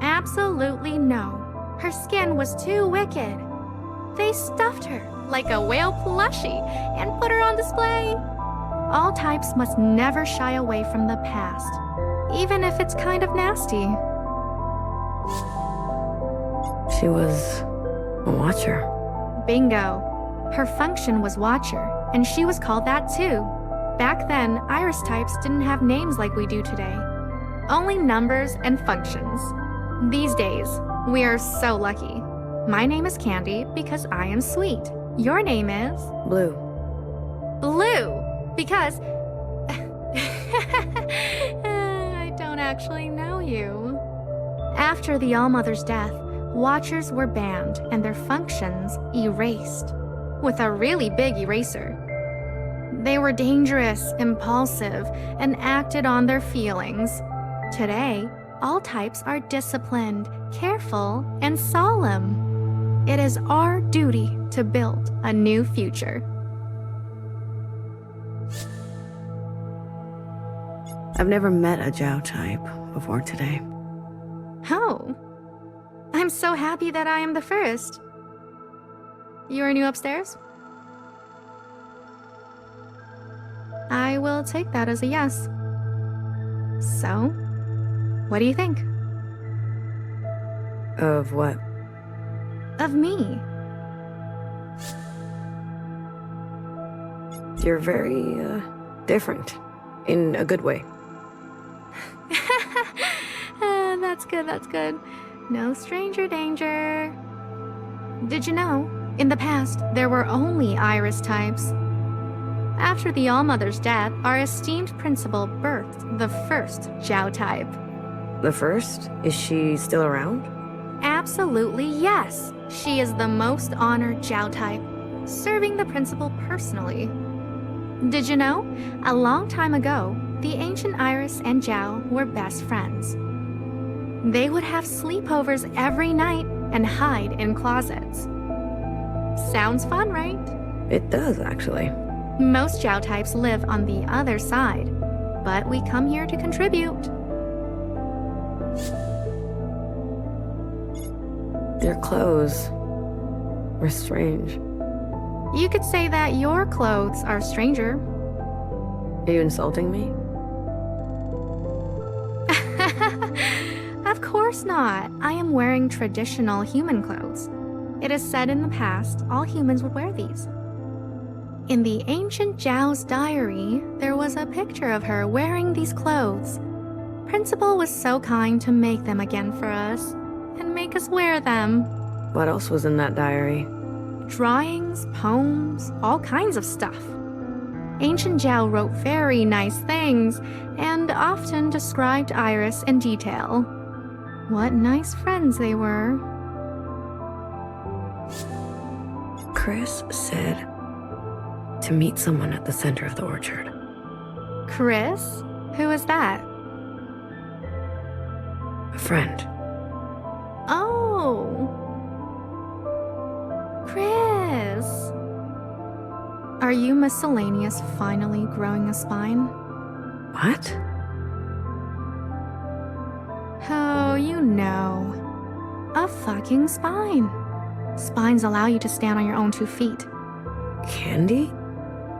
Absolutely no. Her skin was too wicked. They stuffed her like a whale plushie and put her on display. All types must never shy away from the past, even if it's kind of nasty. She was a Watcher. Bingo. Her function was Watcher, and she was called that too. Back then, Iris types didn't have names like we do today. Only numbers and functions. These days, we are so lucky. My name is Candy because I am sweet. Your name is? Blue. Blue! Because... I don't actually know you. After the ALLMOTHER's death, Watchers were banned and their functions erased. With a really big eraser. They were dangerous, impulsive, and acted on their feelings. Today, all types are disciplined, careful, and solemn. It is our duty to build a new future. I've never met a Jiao type before today. Oh. I'm so happy that I am the first. You are new upstairs? I will take that as a yes. So, what do you think? Of what? Of me. You're very, different. In a good way. That's good, that's good. No stranger danger. Did you know, in the past, there were only Iris types? After the All-Mother's death, our esteemed principal birthed the first Jiao type. The first? Is she still around? Absolutely yes. She is the most honored Jiao type, serving the principal personally. Did you know? A long time ago, the ancient Iris and Jiao were best friends. They would have sleepovers every night and hide in closets. Sounds fun, right? It does, actually. Most Jiao types live on the other side, but we come here to contribute. Their clothes were strange. You could say that your clothes are stranger. Are you insulting me? Of course not. I am wearing traditional human clothes. It is said in the past, all humans would wear these. In the ancient Jiao's diary, there was a picture of her wearing these clothes. Principal was so kind to make them again for us, and make us wear them. What else was in that diary? Drawings, poems, all kinds of stuff. Ancient Jiao wrote very nice things, and often described Iris in detail. What nice friends they were. Chris said to meet someone at the center of the orchard. Chris? Who is that? A friend. Oh. Chris. Are you miscellaneous finally growing a spine? What? Oh, you know. A fucking spine. Spines allow you to stand on your own 2 feet. Candy?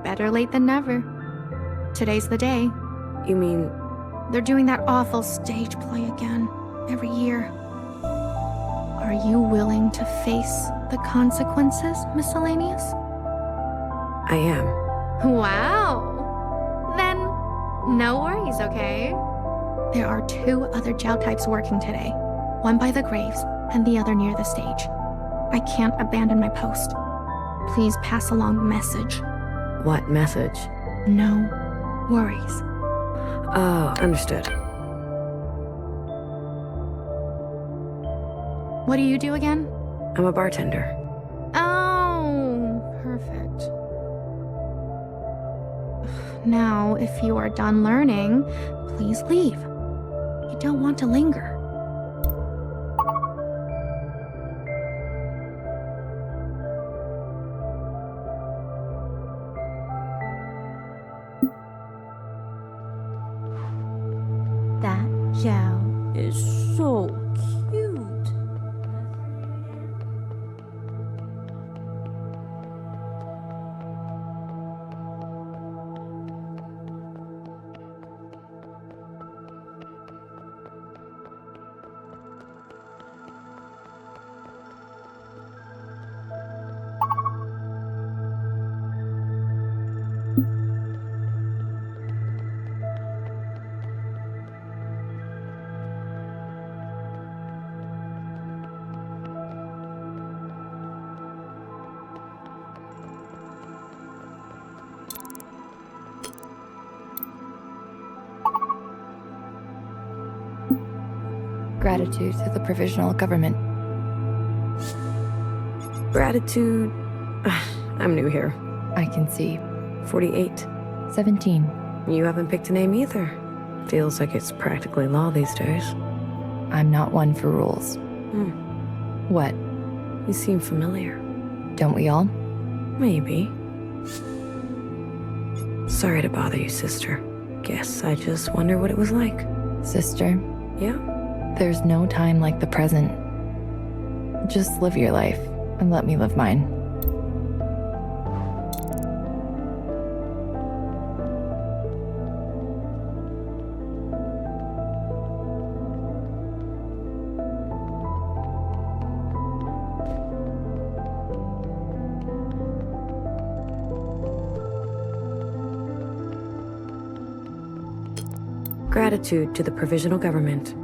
Better late than never. Today's the day. You mean... They're doing that awful stage play again, every year. Are you willing to face the consequences, miscellaneous? I am. Wow. Then, no worries, okay? There are 2 other Jiao types working today. One by the graves, and the other near the stage. I can't abandon my post. Please pass along the message. What message? No worries. Oh, understood. What do you do again? I'm a bartender. Oh, perfect. Now, if you are done learning, please leave. You don't want to linger. That Jiao is so cute. Gratitude to the provisional government. Gratitude... I'm new here. I can see. 48. 17. You haven't picked a name either. Feels like it's practically law these days. I'm not one for rules. What? You seem familiar. Don't we all? Maybe. Sorry to bother you, sister. Guess I just wonder what it was like. Sister? Yeah? There's no time like the present. Just live your life, and let me live mine. Gratitude to the provisional government.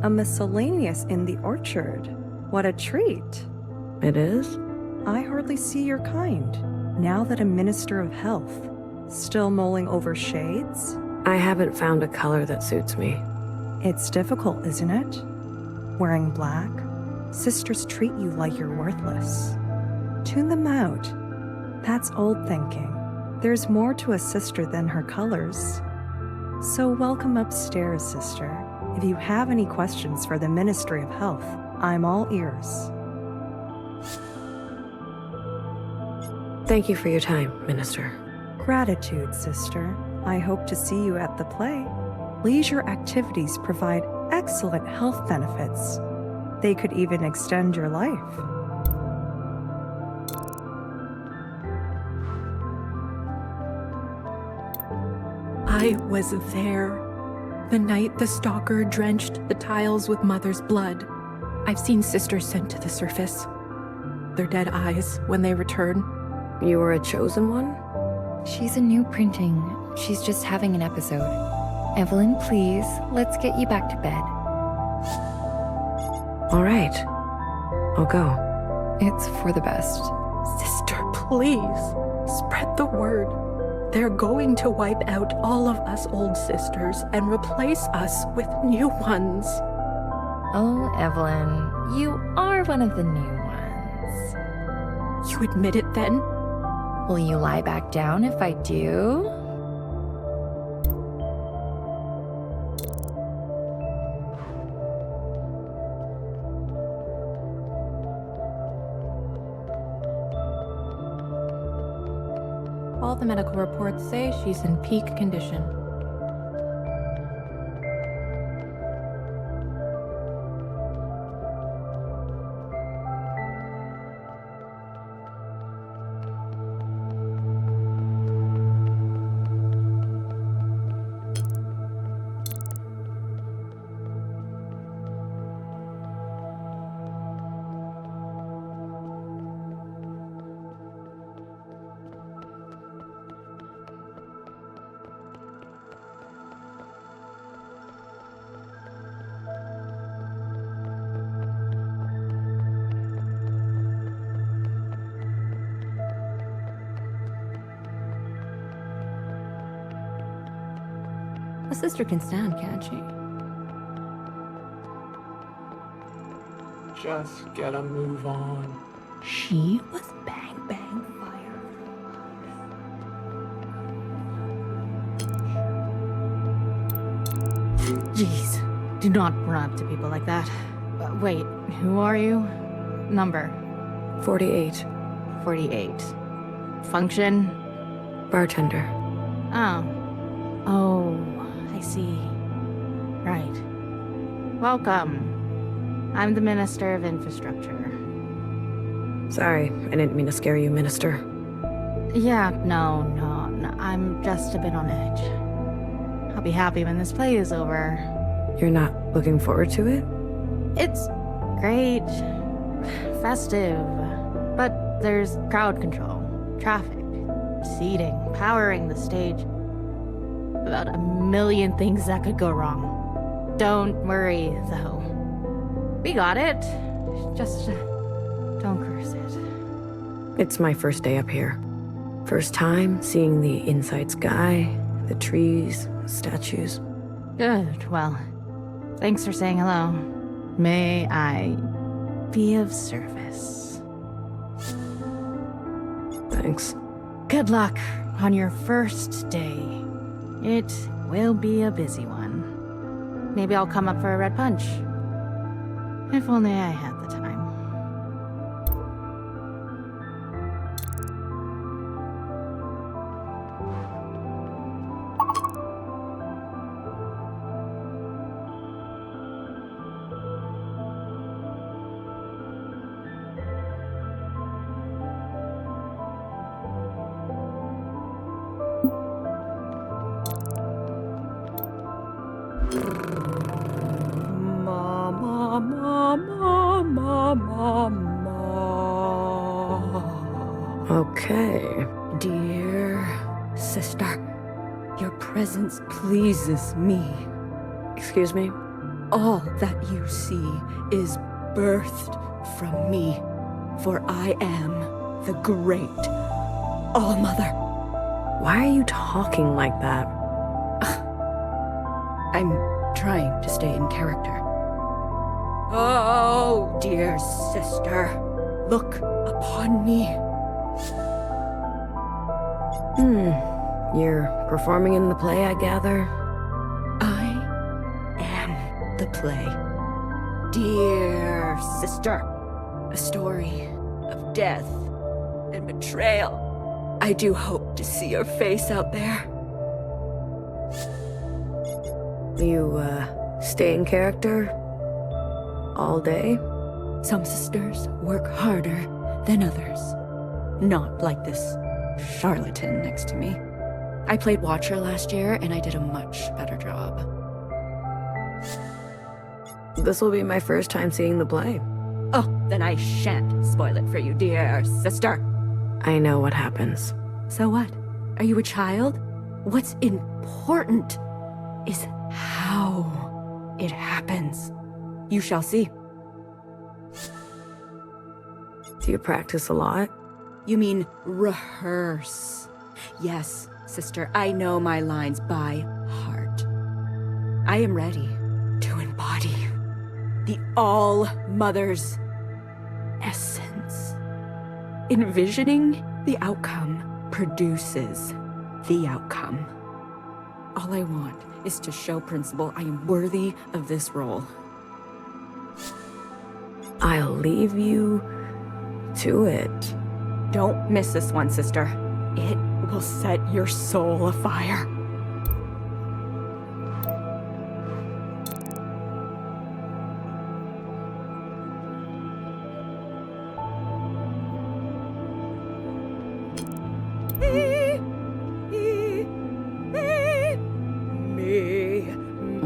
A miscellaneous in the orchard. What a treat. It is? I hardly see your kind, now that I'm Minister of Health. Still mulling over shades? I haven't found a color that suits me. It's difficult, isn't it? Wearing black, sisters treat you like you're worthless. Tune them out. That's old thinking. There's more to a sister than her colors. So welcome upstairs, sister. If you have any questions for the Ministry of Health, I'm all ears. Thank you for your time, Minister. Gratitude, sister. I hope to see you at the play. Leisure activities provide excellent health benefits. They could even extend your life. I was there. The night the stalker drenched the tiles with Mother's blood. I've seen sisters sent to the surface. Their dead eyes when they return. You were a chosen one? She's a new printing. She's just having an episode. Evelyn, please, let's get you back to bed. All right. I'll go. It's for the best. Sister, please, spread the word. They're going to wipe out all of us old sisters and replace us with new ones. Oh, Evelyn, you are one of the new ones. You admit it then? Will you lie back down if I do? All the medical reports say she's in peak condition. A sister can stand, can't she? Just get a move on. She was bang bang fire. Jeez, do not run up to people like that. Wait, who are you? Number? 48. 48. Function? Bartender. Oh, I see. Right. Welcome. I'm the Minister of Infrastructure. Sorry, I didn't mean to scare you, Minister. Yeah, no, I'm just a bit on edge. I'll be happy when this play is over. You're not looking forward to it? It's great. Festive. But there's crowd control, traffic, seating, powering the stage. About a million things that could go wrong. Don't worry, though. We got it. Just don't curse it. It's my first day up here. First time seeing the inside sky, the trees, statues. Good. Well, thanks for saying hello. May I be of service? Thanks. Good luck on your first day. It will be a busy one. Maybe I'll come up for a red punch. If only I had the time. Okay. Dear sister, your presence pleases me. Excuse me? All that you see is birthed from me, for I am the great ALLMOTHER. Why are you talking like that? I'm trying to stay in character. Oh, dear sister, look upon me. You're performing in the play, I gather? I am the play. Dear sister, a story of death and betrayal. I do hope to see your face out there. You, stay in character? All day? Some sisters work harder than others. Not like this charlatan next to me. I played Watcher last year, and I did a much better job. This will be my first time seeing the play. Oh, then I shan't spoil it for you, dear sister. I know what happens. So what? Are you a child? What's important is how it happens. You shall see. Do you practice a lot? You mean rehearse? Yes, sister, I know my lines by heart. I am ready to embody the All-Mother's essence. Envisioning the outcome produces the outcome. All I want is to show Principal I am worthy of this role. I'll leave you to it. Don't miss this one, sister. It will set your soul afire.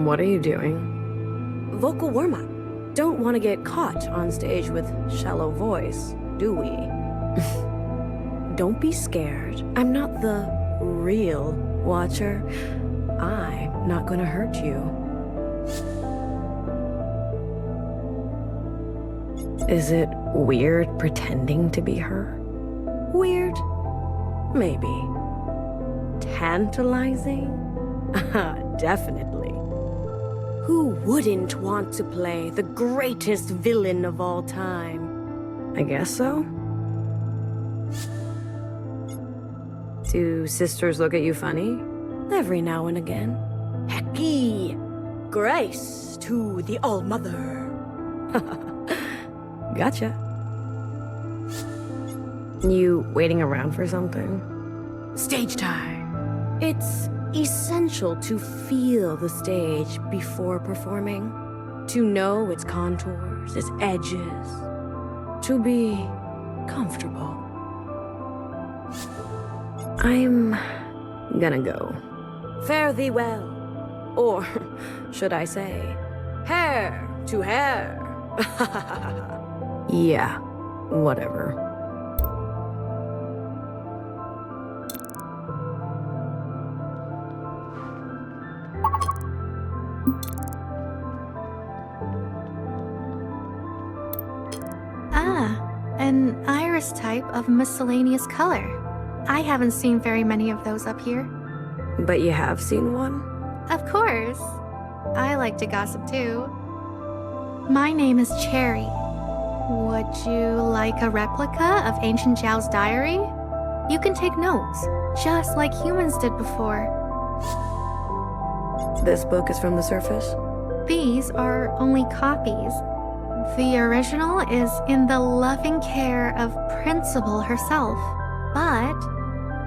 What are you doing? Vocal warm-up. Don't want to get caught on stage with shallow voice, do we? Don't be scared. I'm not the real Watcher. I'm not gonna hurt you. Is it weird pretending to be her? Weird? Maybe. Tantalizing? Definitely. Who wouldn't want to play the greatest villain of all time? I guess so. Do sisters look at you funny? Every now and again. Hecky! Grace to the All-Mother. Gotcha. You waiting around for something? Stage time. It's essential to feel the stage before performing. To know its contours, its edges. To be comfortable. I'm gonna go. Fare thee well. Or, should I say, hair to hair. Yeah, whatever. An iris type of miscellaneous color. I haven't seen very many of those up here. But you have seen one? Of course. I like to gossip too. My name is Cherry. Would you like a replica of Ancient Zhao's diary? You can take notes, just like humans did before. This book is from the surface? These are only copies. The original is in the loving care of Principal herself, but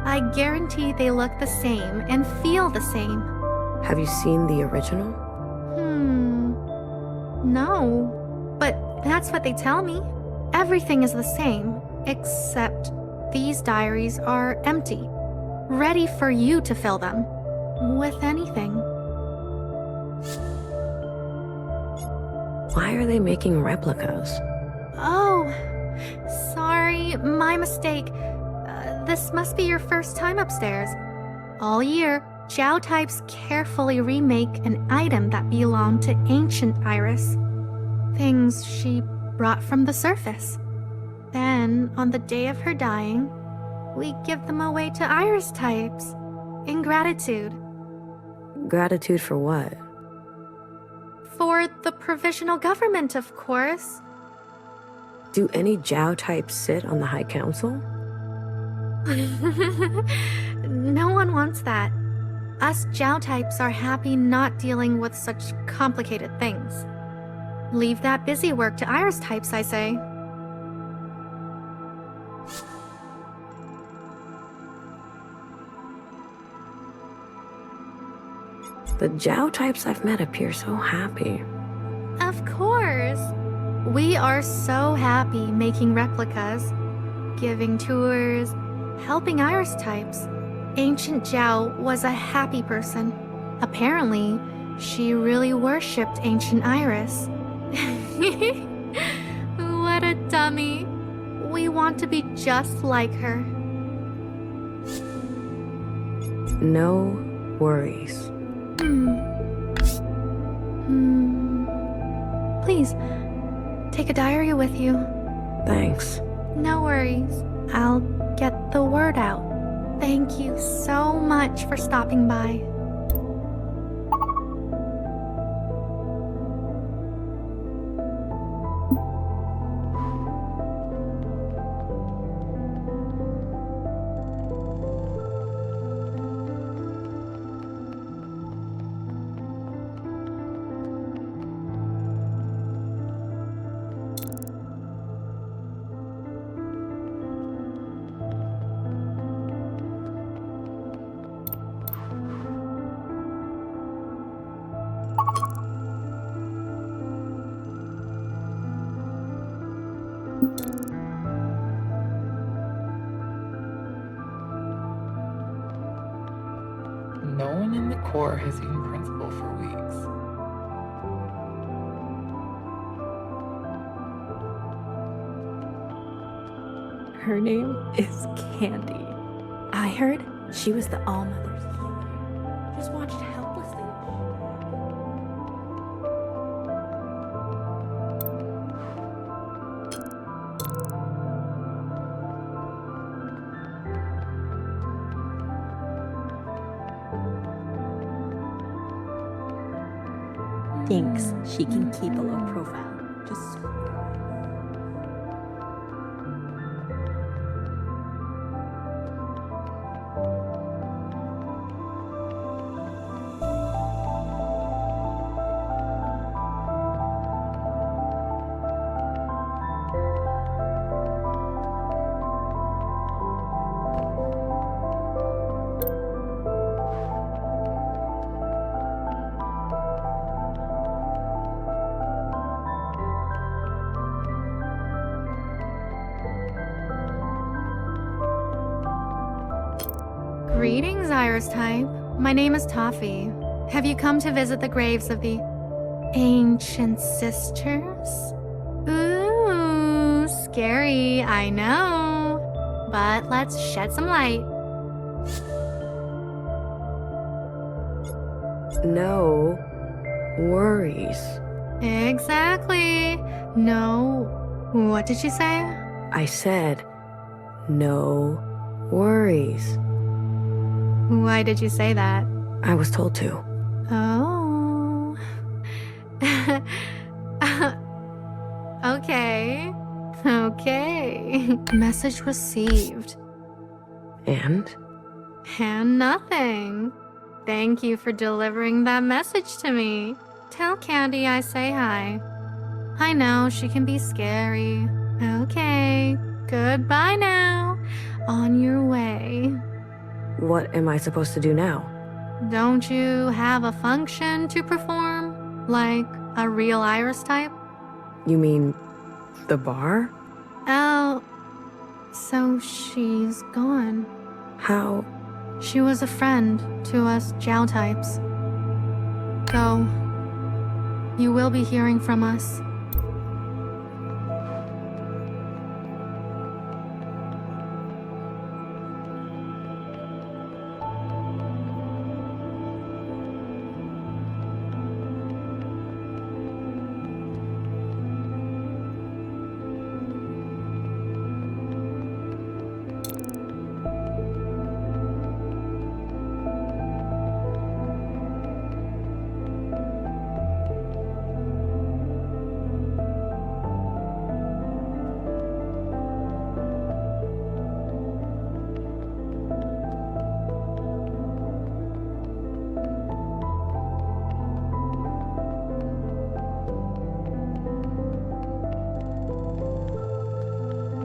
I guarantee they look the same and feel the same. Have you seen the original? No, but that's what they tell me. Everything is the same, except these diaries are empty, ready for you to fill them with anything. Why are they making replicas? Oh, sorry, my mistake. This must be your first time upstairs. All year, Zhao types carefully remake an item that belonged to ancient Iris. Things she brought from the surface. Then, on the day of her dying, we give them away to Iris types. In gratitude. Gratitude for what? For the provisional government, of course. Do any Jiao types sit on the High Council? No one wants that. Us Jiao types are happy not dealing with such complicated things. Leave that busy work to Iris types, I say. The Jiao types I've met appear so happy. Of course. We are so happy making replicas, giving tours, helping Iris types. Ancient Jiao was a happy person. Apparently, she really worshipped Ancient Iris. What a dummy. We want to be just like her. No worries. Please, take a diary with you. Thanks. No worries. I'll get the word out. Thank you so much for stopping by. No one in the Corps has seen Principal for weeks. Her name is Candy. I heard she was the ALLMOTHER's healer. Just watched helplessly. Thinks she can keep a low profile. Just Greetings, Iris type. My name is Toffee. Have you come to visit the graves of the ancient sisters? Ooh, scary, I know. But let's shed some light. No worries. Exactly. No. What did you say? I said, no worries. Why did you say that? I was told to. Oh. Okay. Okay. Message received. And? And nothing. Thank you for delivering that message to me. Tell Candy I say hi. I know she can be scary. Okay. Goodbye now. On your way. What am I supposed to do now? Don't you have a function to perform? Like a real Iris type? You mean the bar? Oh, so she's gone. How? She was a friend to us Jiao types. Go. You will be hearing from us.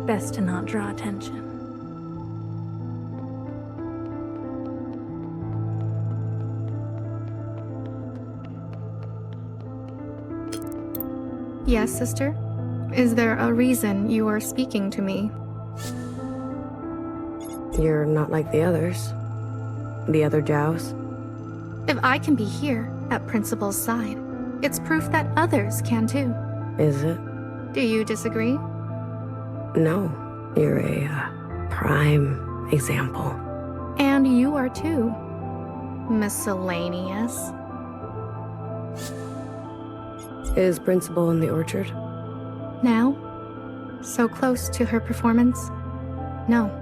Best to not draw attention. Yes, sister? Is there a reason you are speaking to me? You're not like the others. The other Jows. If I can be here, at Principal's side, it's proof that others can too. Is it? Do you disagree? No. You're a prime example. And you are too. Miscellaneous. Is Principal in the orchard? Now? So close to her performance? No.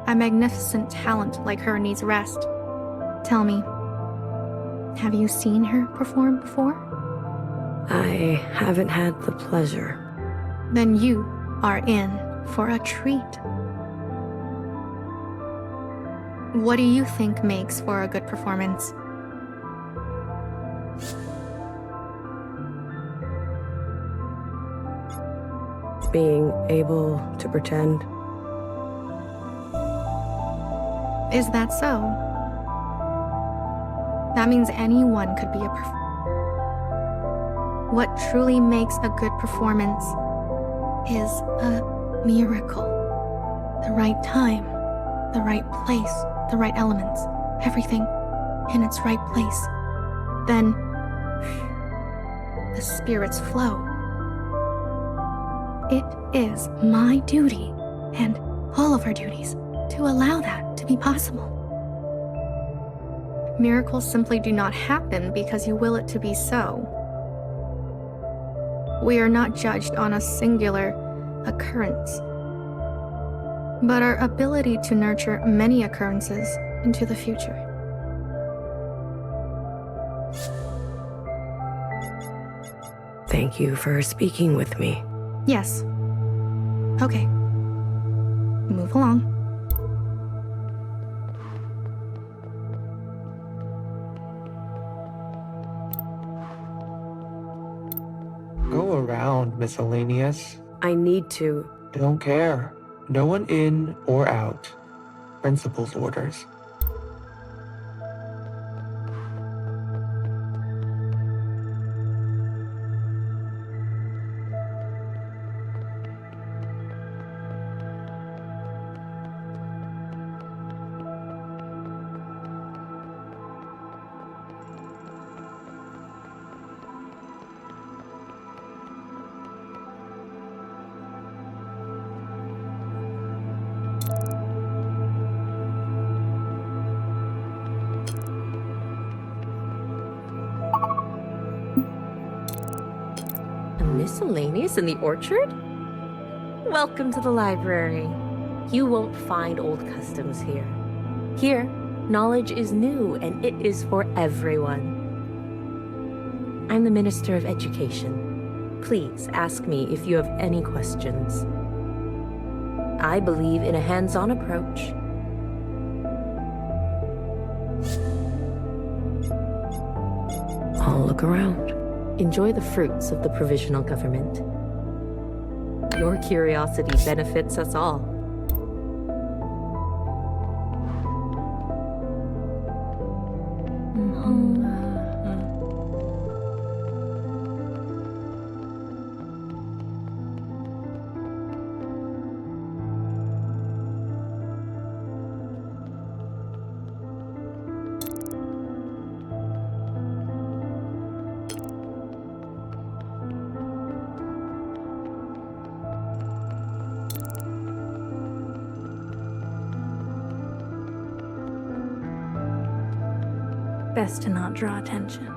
A magnificent talent like her needs rest. Tell me, have you seen her perform before? I haven't had the pleasure. Then you are in for a treat. What do you think makes for a good performance? Being able to pretend. Is that so? That means anyone could be a What truly makes a good performance is a miracle. The right time, the right place, the right elements, everything in its right place. Then the spirits flow. It is my duty, and all of our duties, to allow that to be possible. Miracles simply do not happen because you will it to be so. We are not judged on a singular occurrence, but our ability to nurture many occurrences into the future. Thank you for speaking with me. Yes. Okay. Move along. Go around, miscellaneous. I need to. Don't care. No one in or out. Principal's orders. Miscellaneous in the orchard? Welcome to the library. You won't find old customs here. Here, knowledge is new and it is for everyone. I'm the Minister of Education. Please ask me if you have any questions. I believe in a hands-on approach. I'll look around. Enjoy the fruits of the provisional government. Your curiosity benefits us all. Best to not draw attention.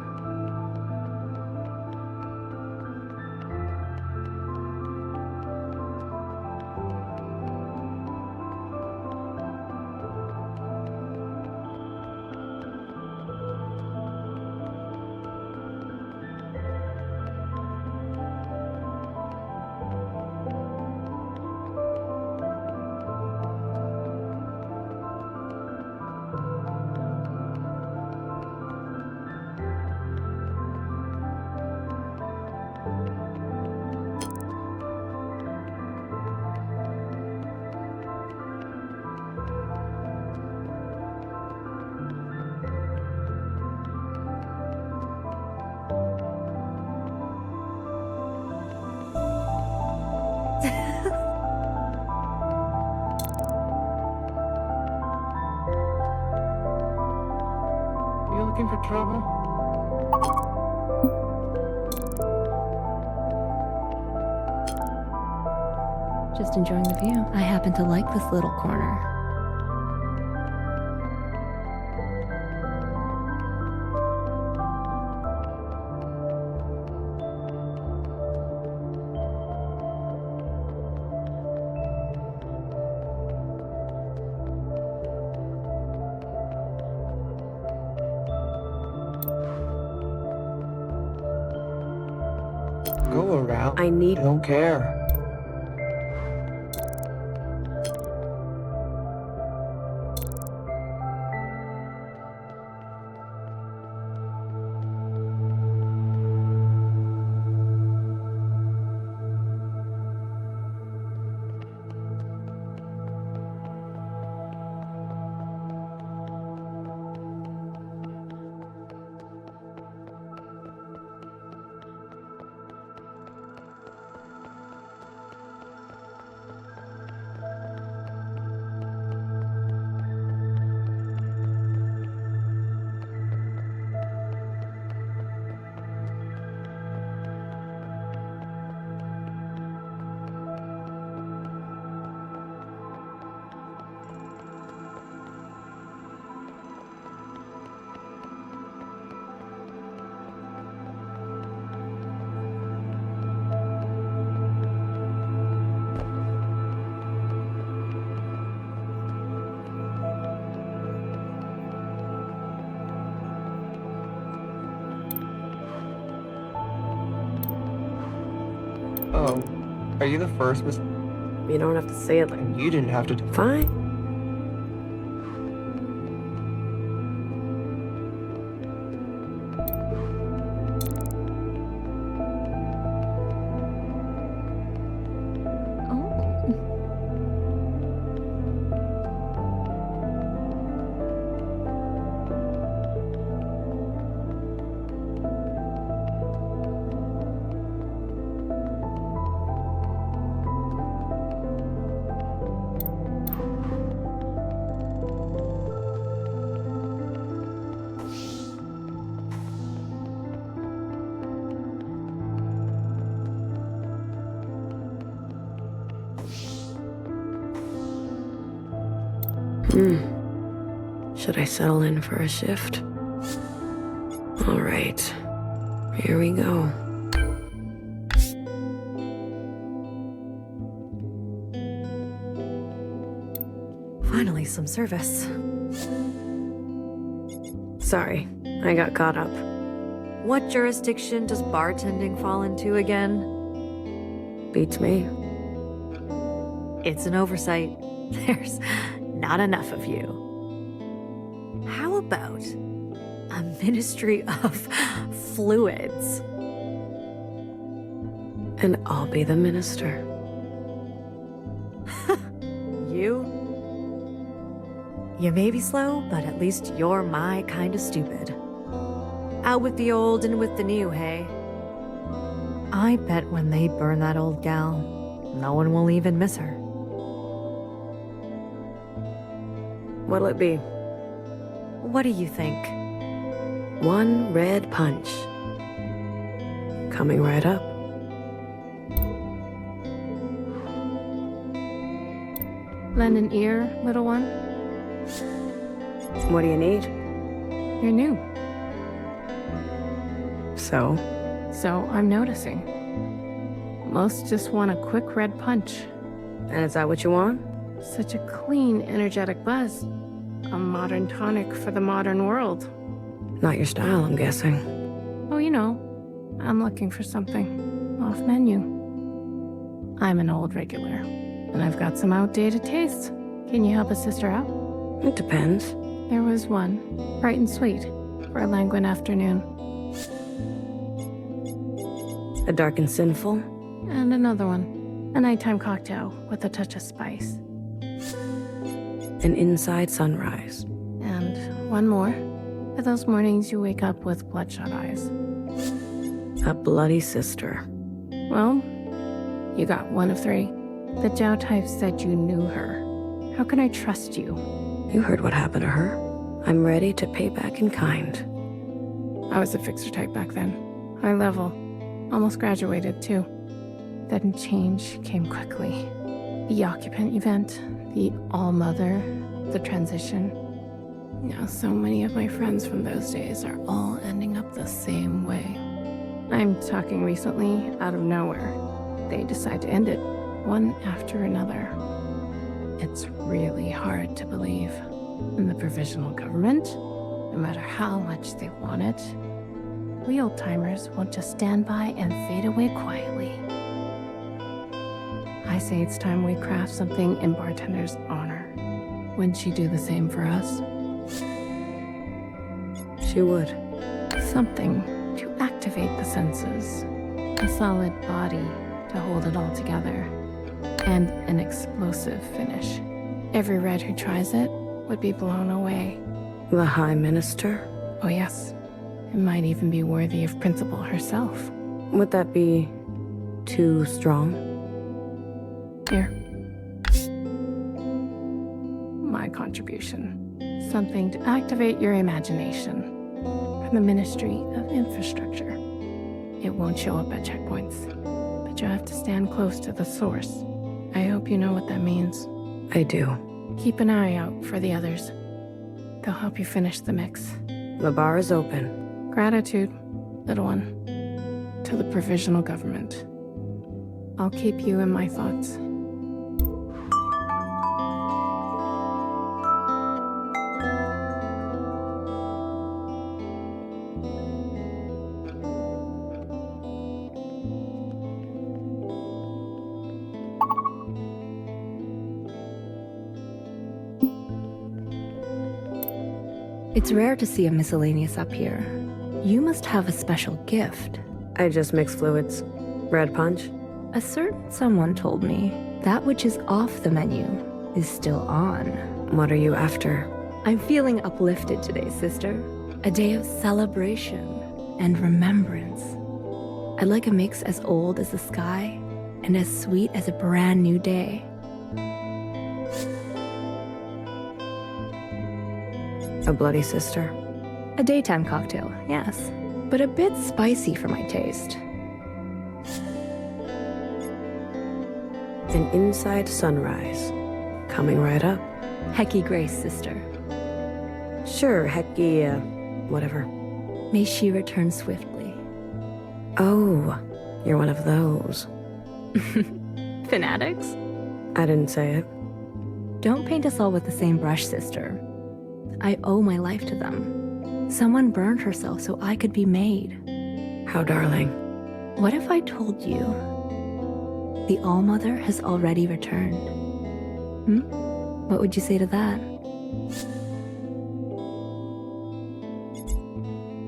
looking for trouble? Just enjoying the view. I happen to like this little corner. Go around. I need. I don't care. Oh, are you the first, Miss? You don't have to say it like. And you didn't have to. Fine. Should I settle in for a shift? All right, here we go. Finally, some service. Sorry, I got caught up. What jurisdiction does bartending fall into again? Beats me. It's an oversight. There's not enough of you. How about a ministry of fluids? And I'll be the minister. You? You may be slow, but at least you're my kind of stupid. Out with the old and with the new, hey? I bet when they burn that old gal, no one will even miss her. What'll it be? What do you think? One red punch. Coming right up. Lend an ear, little one. What do you need? You're new. So? So I'm noticing. Most just want a quick red punch. And is that what you want? Such a clean, energetic buzz. A modern tonic for the modern world. Not your style, I'm guessing. Oh, you know, I'm looking for something off menu. I'm an old regular, and I've got some outdated tastes. Can you help a sister out? It depends. There was one, bright and sweet, for a languid afternoon. A dark and sinful? And another one, a nighttime cocktail with a touch of spice. An inside sunrise. And one more, for those mornings you wake up with bloodshot eyes. A bloody sister. Well, you got one of three. The Zhao type said you knew her. How can I trust you? You heard what happened to her. I'm ready to pay back in kind. I was a fixer type back then. High level. Almost graduated, too. Then change came quickly. The occupant event, the ALLMOTHER, the transition. Now so many of my friends from those days are all ending up the same way. I'm talking recently, out of nowhere. They decide to end it, one after another. It's really hard to believe. In the provisional government, no matter how much they want it, we old-timers won't just stand by and fade away quietly. I say it's time we craft something in Bartender's honor. Wouldn't she do the same for us? She would. Something to activate the senses. A solid body to hold it all together. And an explosive finish. Every red who tries it would be blown away. The High Minister? Oh yes. It might even be worthy of Principal herself. Would that be too strong? Here. My contribution. Something to activate your imagination. From the Ministry of Infrastructure. It won't show up at checkpoints, but you have to stand close to the source. I hope you know what that means. I do. Keep an eye out for the others. They'll help you finish the mix. The bar is open. Gratitude, little one, to the provisional government. I'll keep you in my thoughts. It's rare to see a miscellaneous up here. You must have a special gift. I just mix fluids. Red punch? A certain someone told me that which is off the menu is still on. What are you after? I'm feeling uplifted today, sister. A day of celebration and remembrance. I'd like a mix as old as the sky and as sweet as a brand new day. A Bloody Sister? A daytime cocktail, yes, but a bit spicy for my taste. An Inside Sunrise. Coming right up. Hecky Grace, sister. Sure, Hecky, whatever. May she return swiftly. Oh, you're one of those. Fanatics? I didn't say it. Don't paint us all with the same brush, sister. I owe my life to them. Someone burned herself so I could be made. How darling. What if I told you the ALLMOTHER has already returned? What would you say to that?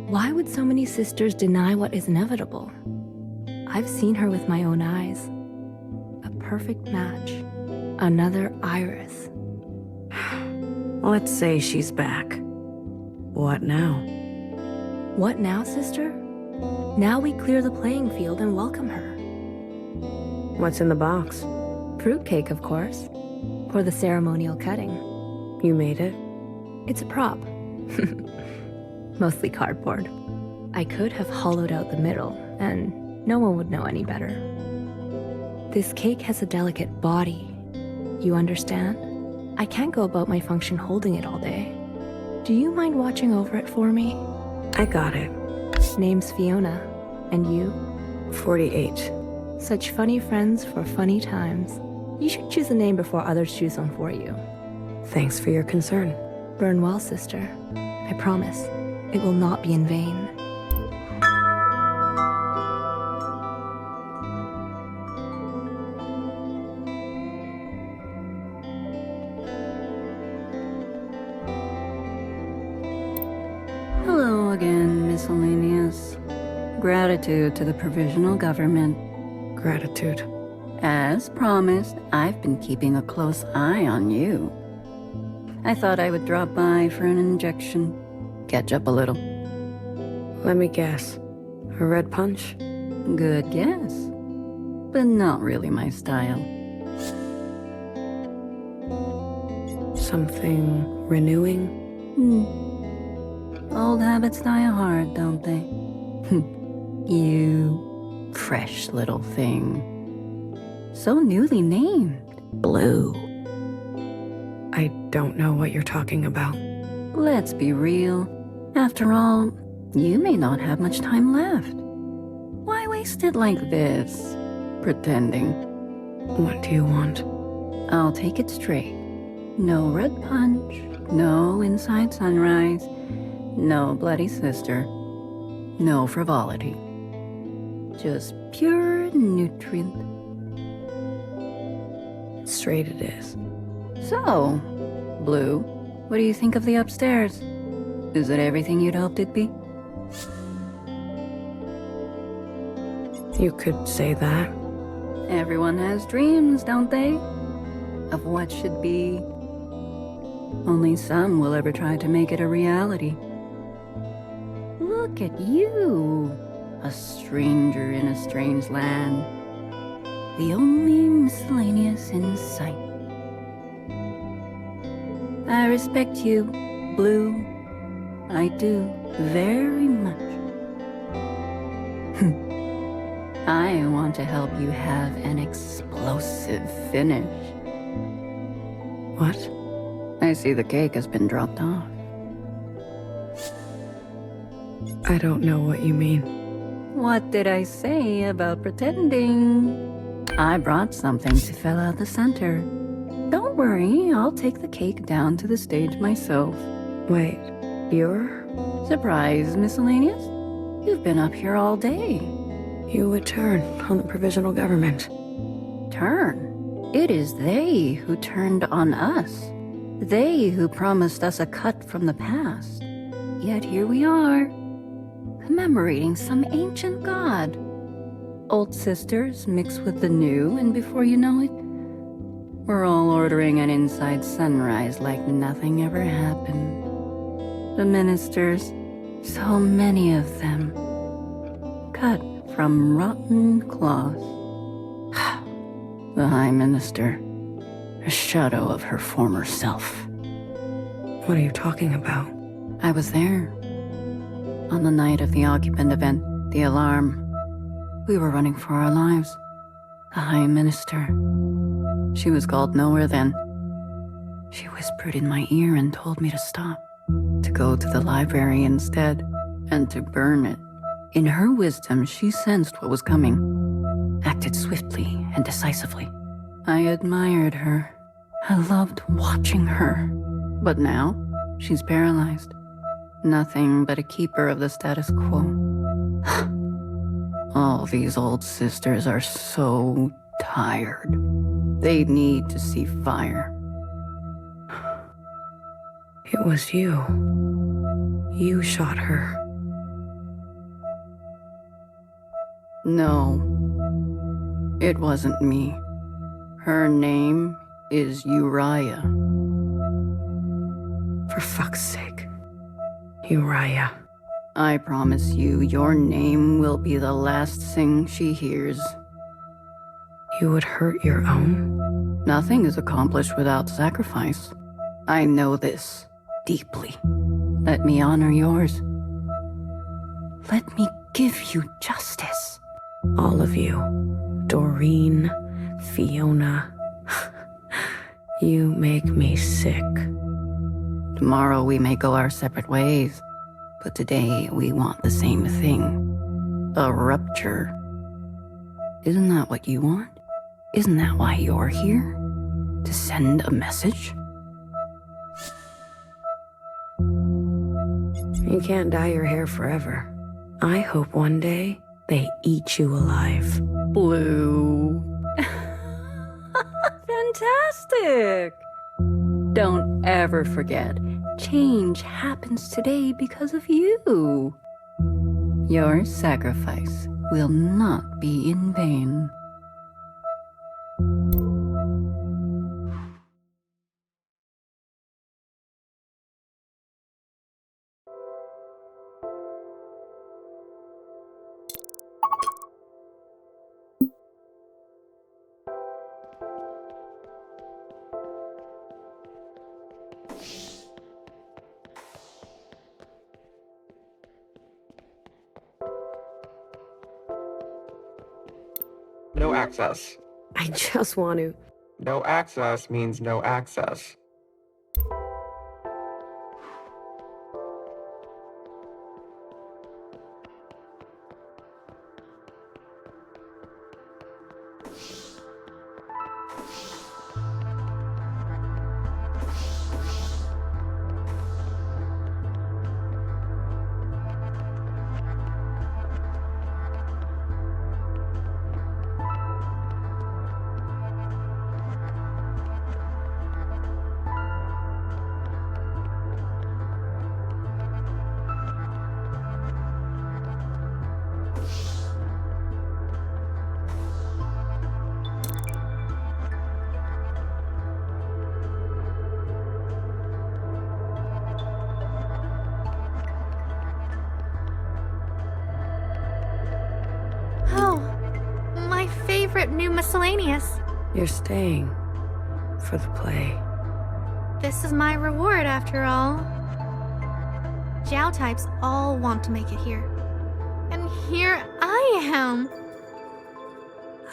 Why would so many sisters deny what is inevitable? I've seen her with my own eyes. A perfect match. Another Iris. Let's say she's back. What now? What now, sister? Now we clear the playing field and welcome her. What's in the box? Fruitcake, of course. For the ceremonial cutting. You made it? It's a prop. Mostly cardboard. I could have hollowed out the middle, and no one would know any better. This cake has a delicate body. You understand? I can't go about my function holding it all day. Do you mind watching over it for me? I got it. Name's Fiona. And you? 48. Such funny friends for funny times. You should choose a name before others choose one for you. Thanks for your concern. Burn well, sister. I promise. It will not be in vain. Hello again, miscellaneous. Gratitude to the provisional government. Gratitude. As promised, I've been keeping a close eye on you. I thought I would drop by for an injection. Catch up a little. Let me guess. A red punch? Good guess. But not really my style. Something renewing? Old habits die hard, don't they? You fresh little thing. So newly named. Blue. I don't know what you're talking about. Let's be real. After all, you may not have much time left. Why waste it like this? Pretending. What do you want? I'll take it straight. No red punch, no inside sunrise, no bloody sister, no frivolity. Just pure nutrient. Straight it is. So, Blue, what do you think of the upstairs? Is it everything you'd hoped it'd be? You could say that. Everyone has dreams, don't they? Of what should be. Only some will ever try to make it a reality. Look at you, a stranger in a strange land. The only miscellaneous in sight. I respect you, Blue. I do, very much. I want to help you have an explosive finish. What? I see the cake has been dropped off. I don't know what you mean. What did I say about pretending? I brought something to fill out the center. Don't worry, I'll take the cake down to the stage myself. Wait, you're? Surprise, miscellaneous? You've been up here all day. You would turn on the provisional government. Turn? It is they who turned on us. They who promised us a cut from the past. Yet here we are, commemorating some ancient god. Old sisters mixed with the new, and before you know it, we're all ordering an inside sunrise like nothing ever happened. The ministers, so many of them, cut from rotten cloth. The High Minister, a shadow of her former self. What are you talking about? I was there. On the night of the occupant event, the alarm. We were running for our lives. The High Minister. She was called nowhere then. She whispered in my ear and told me to stop. To go to the library instead, and to burn it. In her wisdom, she sensed what was coming. Acted swiftly and decisively. I admired her. I loved watching her. But now, she's paralyzed. Nothing but a keeper of the status quo. All these old sisters are so tired. They need to see fire. It was you. You shot her. No, it wasn't me. Her name is Uriah. For fuck's sake. Uriah. I promise you, your name will be the last thing she hears. You would hurt your own? Nothing is accomplished without sacrifice. I know this deeply. Let me honor yours. Let me give you justice. All of you. Doreen, Fiona. You make me sick. Tomorrow we may go our separate ways, but today we want the same thing. A rupture. Isn't that what you want? Isn't that why you're here? To send a message? You can't dye your hair forever. I hope one day they eat you alive. Blue. Fantastic! Don't ever forget, change happens today because of you. Your sacrifice will not be in vain. No access. I just want to. No access means no access. Oh, my favorite new miscellaneous. You're staying for the play. This is my reward, after all. Jiao types all want to make it here. And here I am.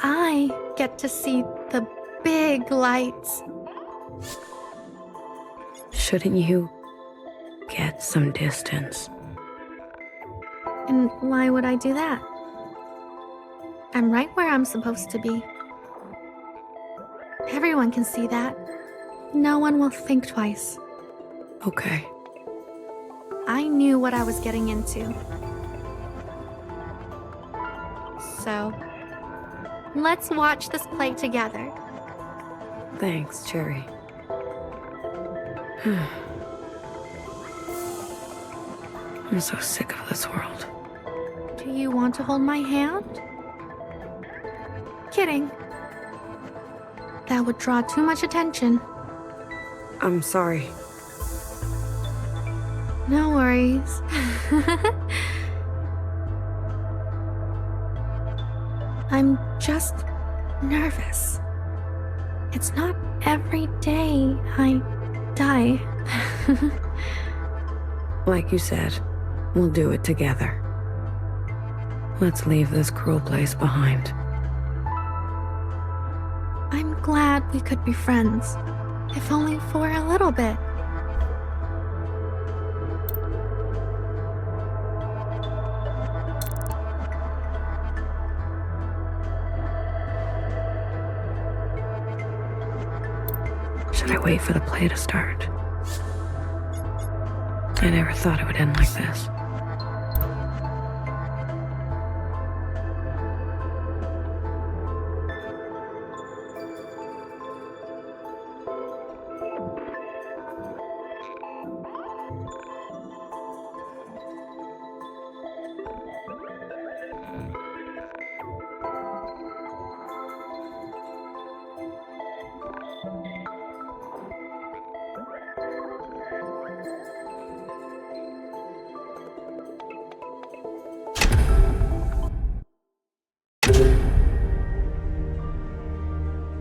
I get to see the big lights. Shouldn't you get some distance? And why would I do that? I'm right where I'm supposed to be. Everyone can see that. No one will think twice. Okay. I knew what I was getting into. So, let's watch this play together. Thanks, Cherry. I'm so sick of this world. Do you want to hold my hand? Kidding. That would draw too much attention. I'm sorry. No worries. I'm just nervous. It's not every day I die. Like you said, we'll do it together. Let's leave this cruel place behind. I'm glad we could be friends, if only for a little bit. Should I wait for the play to start? I never thought it would end like this.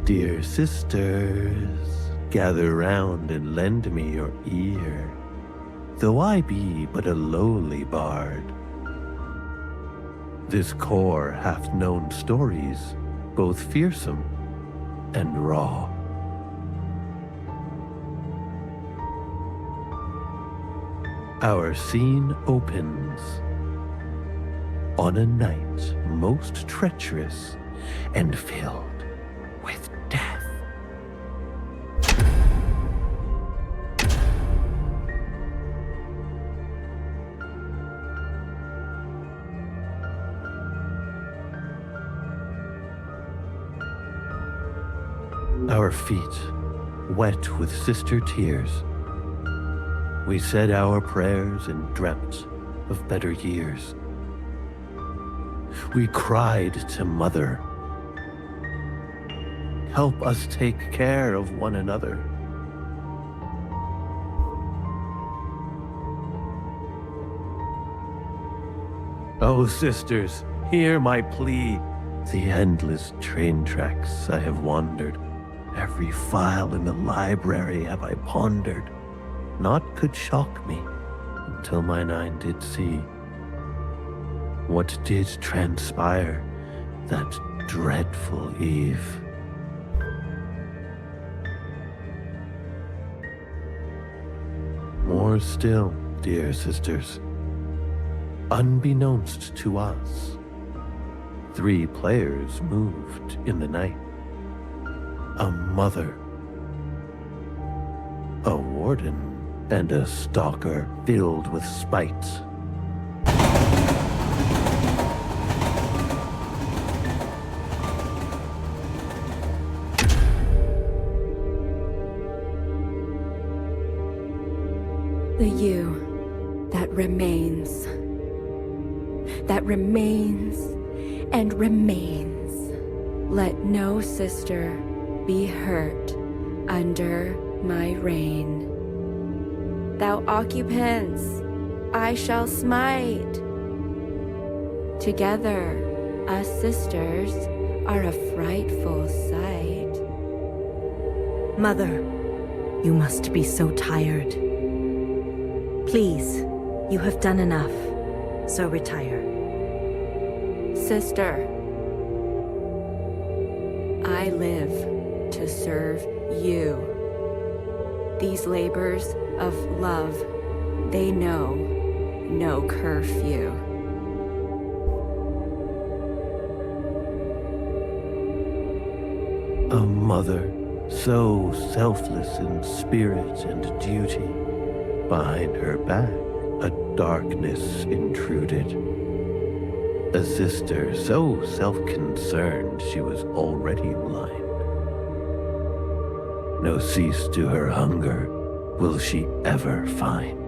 Dear sisters, gather round and lend me your ear, though I be but a lowly bard. This core hath known stories, both fearsome and raw. Our scene opens on a night most treacherous and filled with death. Our feet wet with sister tears, we said our prayers and dreamt of better years. We cried to Mother, help us take care of one another. Oh, sisters, hear my plea. The endless train tracks I have wandered, every file in the library have I pondered. Naught could shock me until mine eye did see what did transpire that dreadful eve. More still, dear sisters, unbeknownst to us, 3 players moved in the night. A mother, a warden, and a stalker filled with spite. The you that remains and remains. Let no sister be hurt under my reign. Thou occupants, I shall smite. Together, us sisters are a frightful sight. Mother, you must be so tired. Please, you have done enough, so retire. Sister, I live to serve you. These labors of love, they know no curfew. A mother so selfless in spirit and duty, behind her back a darkness intruded. A sister so self-concerned she was already blind. No cease to her hunger will she ever find.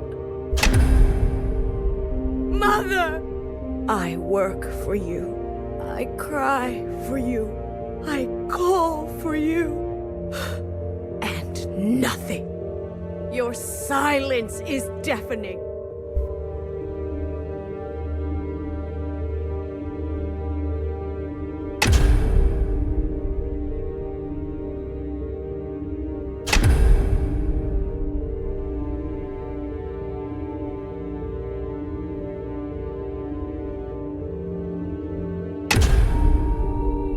Mother! I work for you. I cry for you. I call for you. And nothing. Your silence is deafening.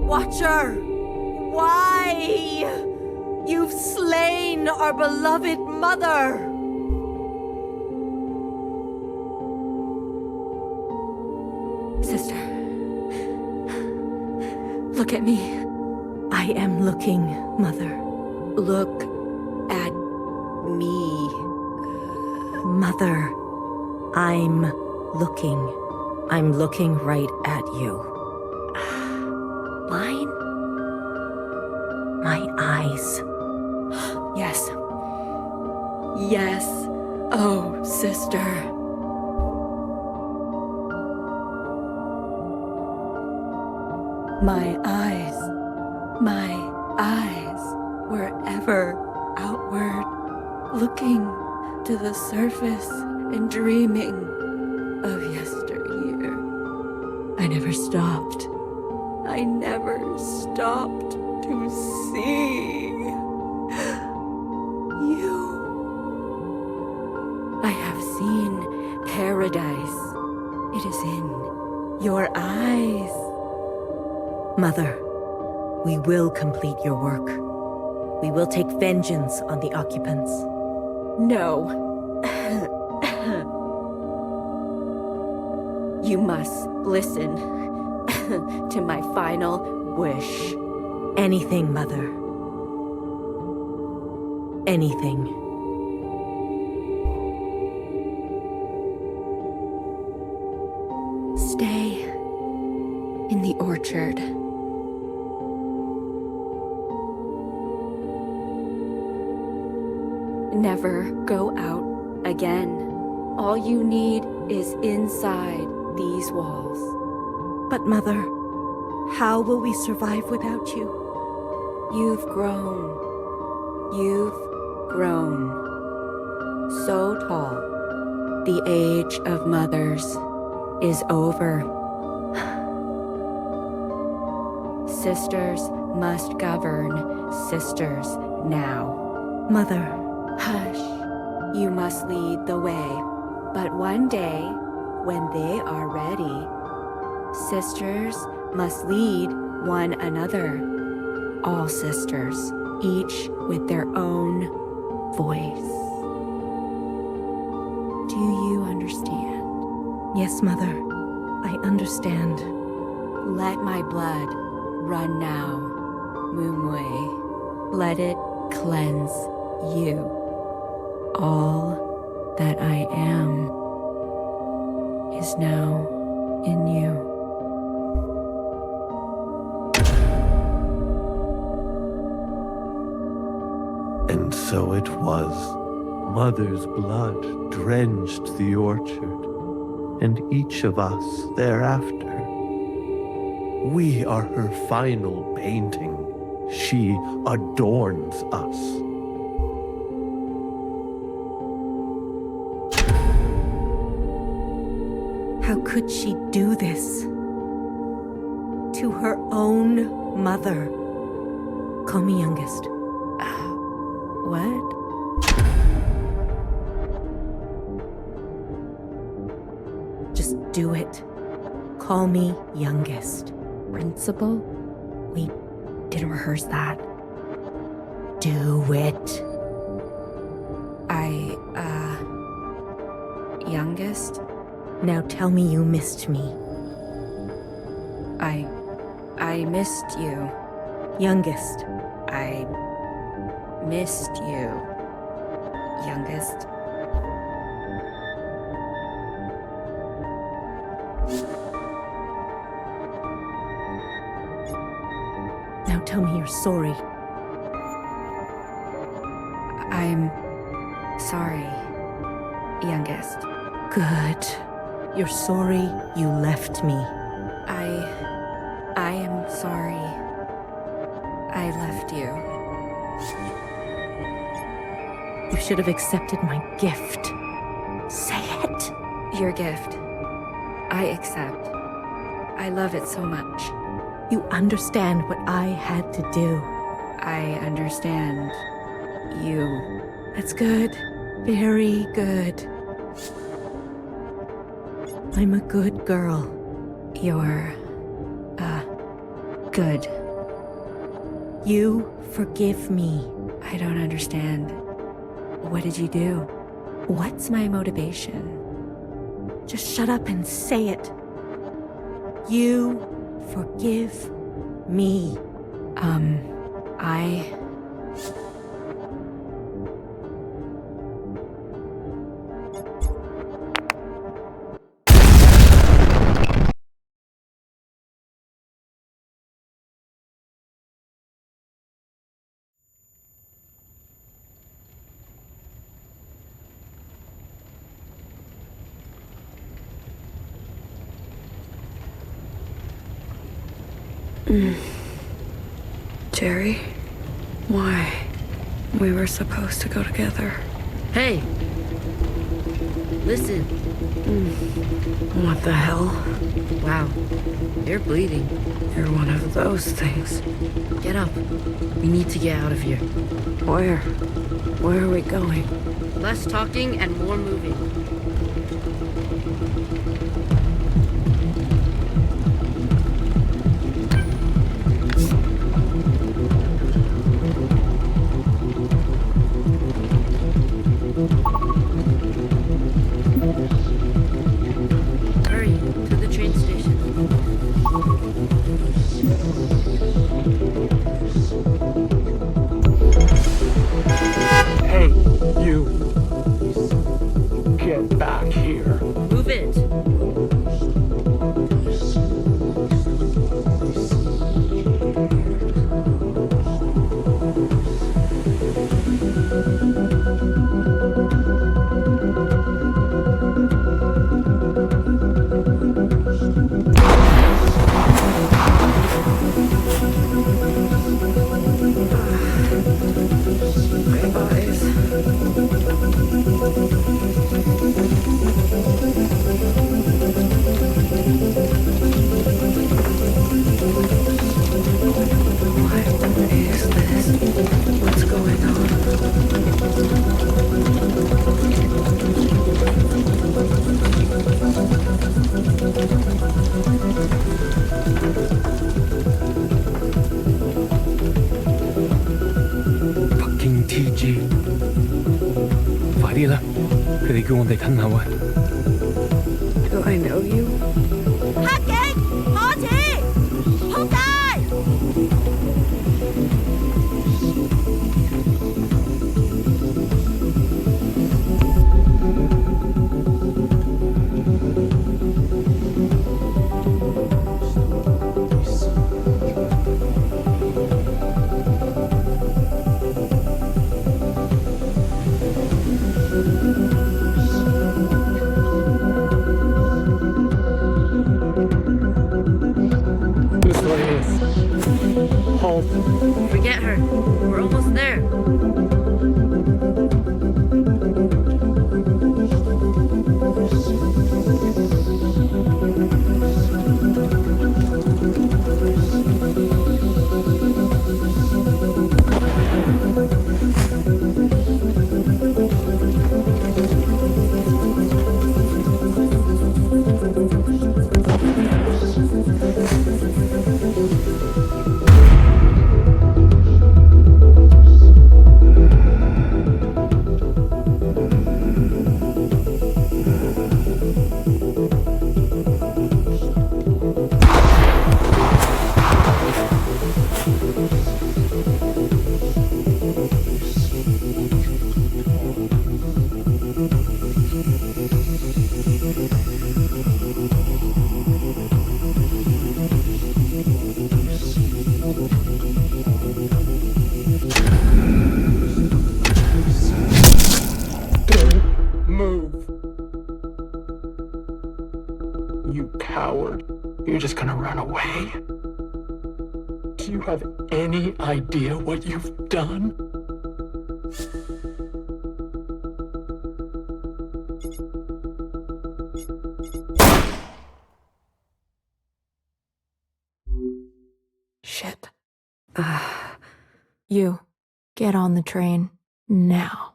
Watcher! Why? You've slain our beloved mother! Sister, look at me. I am looking, Mother. Look at me. Mother, I'm looking. I'm looking right at you. Mine? My eyes. Yes. Yes. Oh, sister. My eyes were ever outward, looking to the surface and dreaming of yesteryear. I never stopped. I never stopped to see you. I have seen paradise. It is in your eyes. Mother, we will complete your work. We will take vengeance on the occupants. No. You must listen to my final wish. Anything, Mother. Anything. Stay in the orchard. Never go out again. All you need is inside these walls. But Mother, how will we survive without you? You've grown. You've grown. So tall. The age of mothers is over. Sisters must govern sisters now. Mother. Hush. You must lead the way. But one day, when they are ready, sisters must lead one another. All sisters, each with their own voice. Do you understand? Yes, Mother. I understand. Let my blood run now, Mumwe. Let it cleanse you. All that I am is now in you. And so it was. Mother's blood drenched the orchard, and each of us thereafter. We are her final painting. She adorns us. How could she do this? To her own mother. Call me youngest. What? Just do it. Call me youngest. Principal? We didn't rehearse that. Do it. Youngest? Now tell me you missed me. I missed you. Youngest. I missed you. Youngest. Now tell me you're sorry. I'm sorry, youngest. Good. You're sorry you left me. I am sorry I left you. You should have accepted my gift. Say it. Your gift. I accept. I love it so much. You understand what I had to do. I understand you. That's good. Very good. I'm a good girl. You're, good. You forgive me. I don't understand. What did you do? What's my motivation? Just shut up and say it. You forgive me. I... Jerry? Why? We were supposed to go together. Hey! Listen. What the hell? Wow. You're bleeding. You're one of those things. Get up. We need to get out of here. Where? Where are we going? Less talking and more moving. Hurry, to the train station. Hey, you. Get back here. Move it. 啲啦，佢哋叫我哋吞口啊。Do I know you? 黑警，可恥，仆街！Forget her. We're almost there. You coward. You're just gonna run away? Do you have any idea what you've done? Shit. You, get on the train now.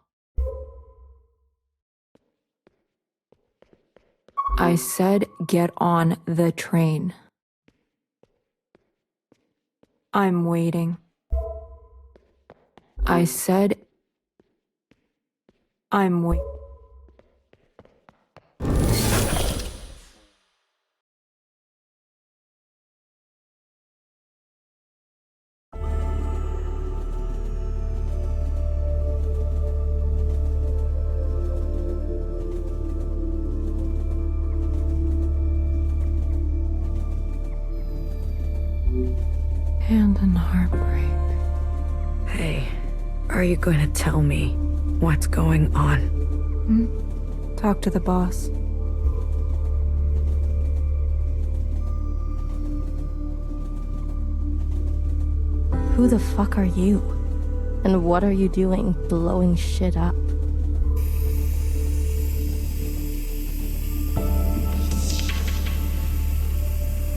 I said get on the train. I'm waiting. I said I'm waiting. And in heartbreak. Hey, are you going to tell me what's going on? Talk to the boss. Who the fuck are you? And what are you doing blowing shit up?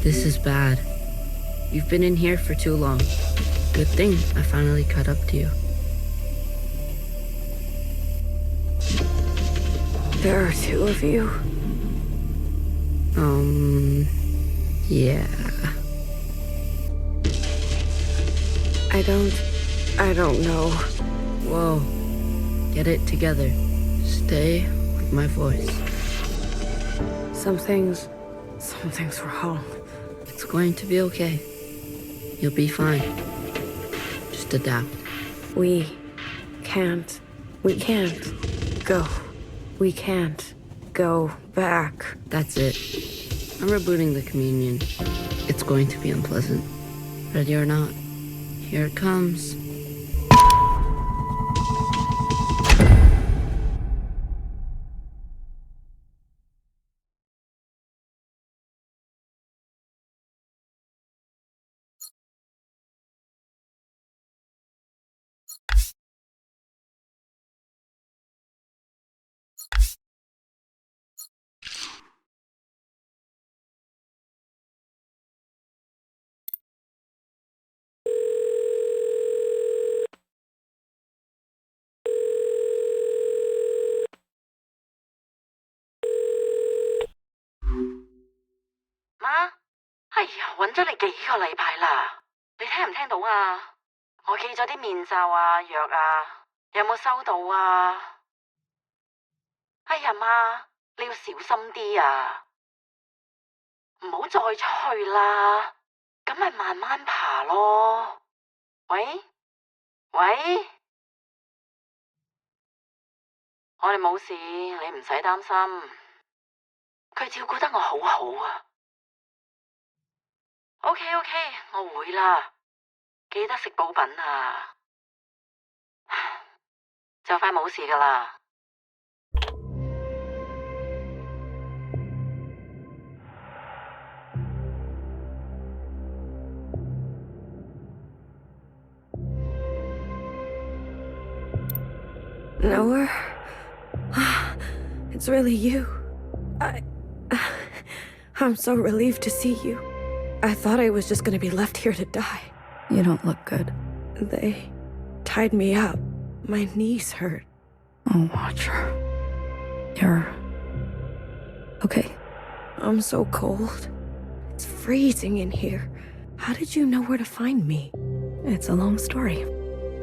This is bad. You've been in here for too long. Good thing I finally caught up to you. There are two of you? Yeah. I don't know. Whoa. Get it together. Stay with my voice. Something's wrong. It's going to be okay. You'll be fine. Just adapt. We can't go. We can't go back. That's it. I'm rebooting the communion. It's going to be unpleasant. Ready or not, here it comes.哎呀，揾咗你幾個禮拜啦，你聽唔聽到啊？我寄咗啲面罩啊、藥啊，有冇收到啊？哎呀媽，你要小心啲啊！唔好再出去啦，咁咪慢慢爬咯。喂喂，我哋冇事，你唔使擔心。佢照顧得我好好啊。OK， 我會啦，記得食補品啊。就快冇事噶啦。Noah? It's really you. I'm so relieved to see you. I thought I was just gonna be left here to die. You don't look good. They tied me up. My knees hurt. Oh, Watcher. You're... okay? I'm so cold. It's freezing in here. How did you know where to find me? It's a long story.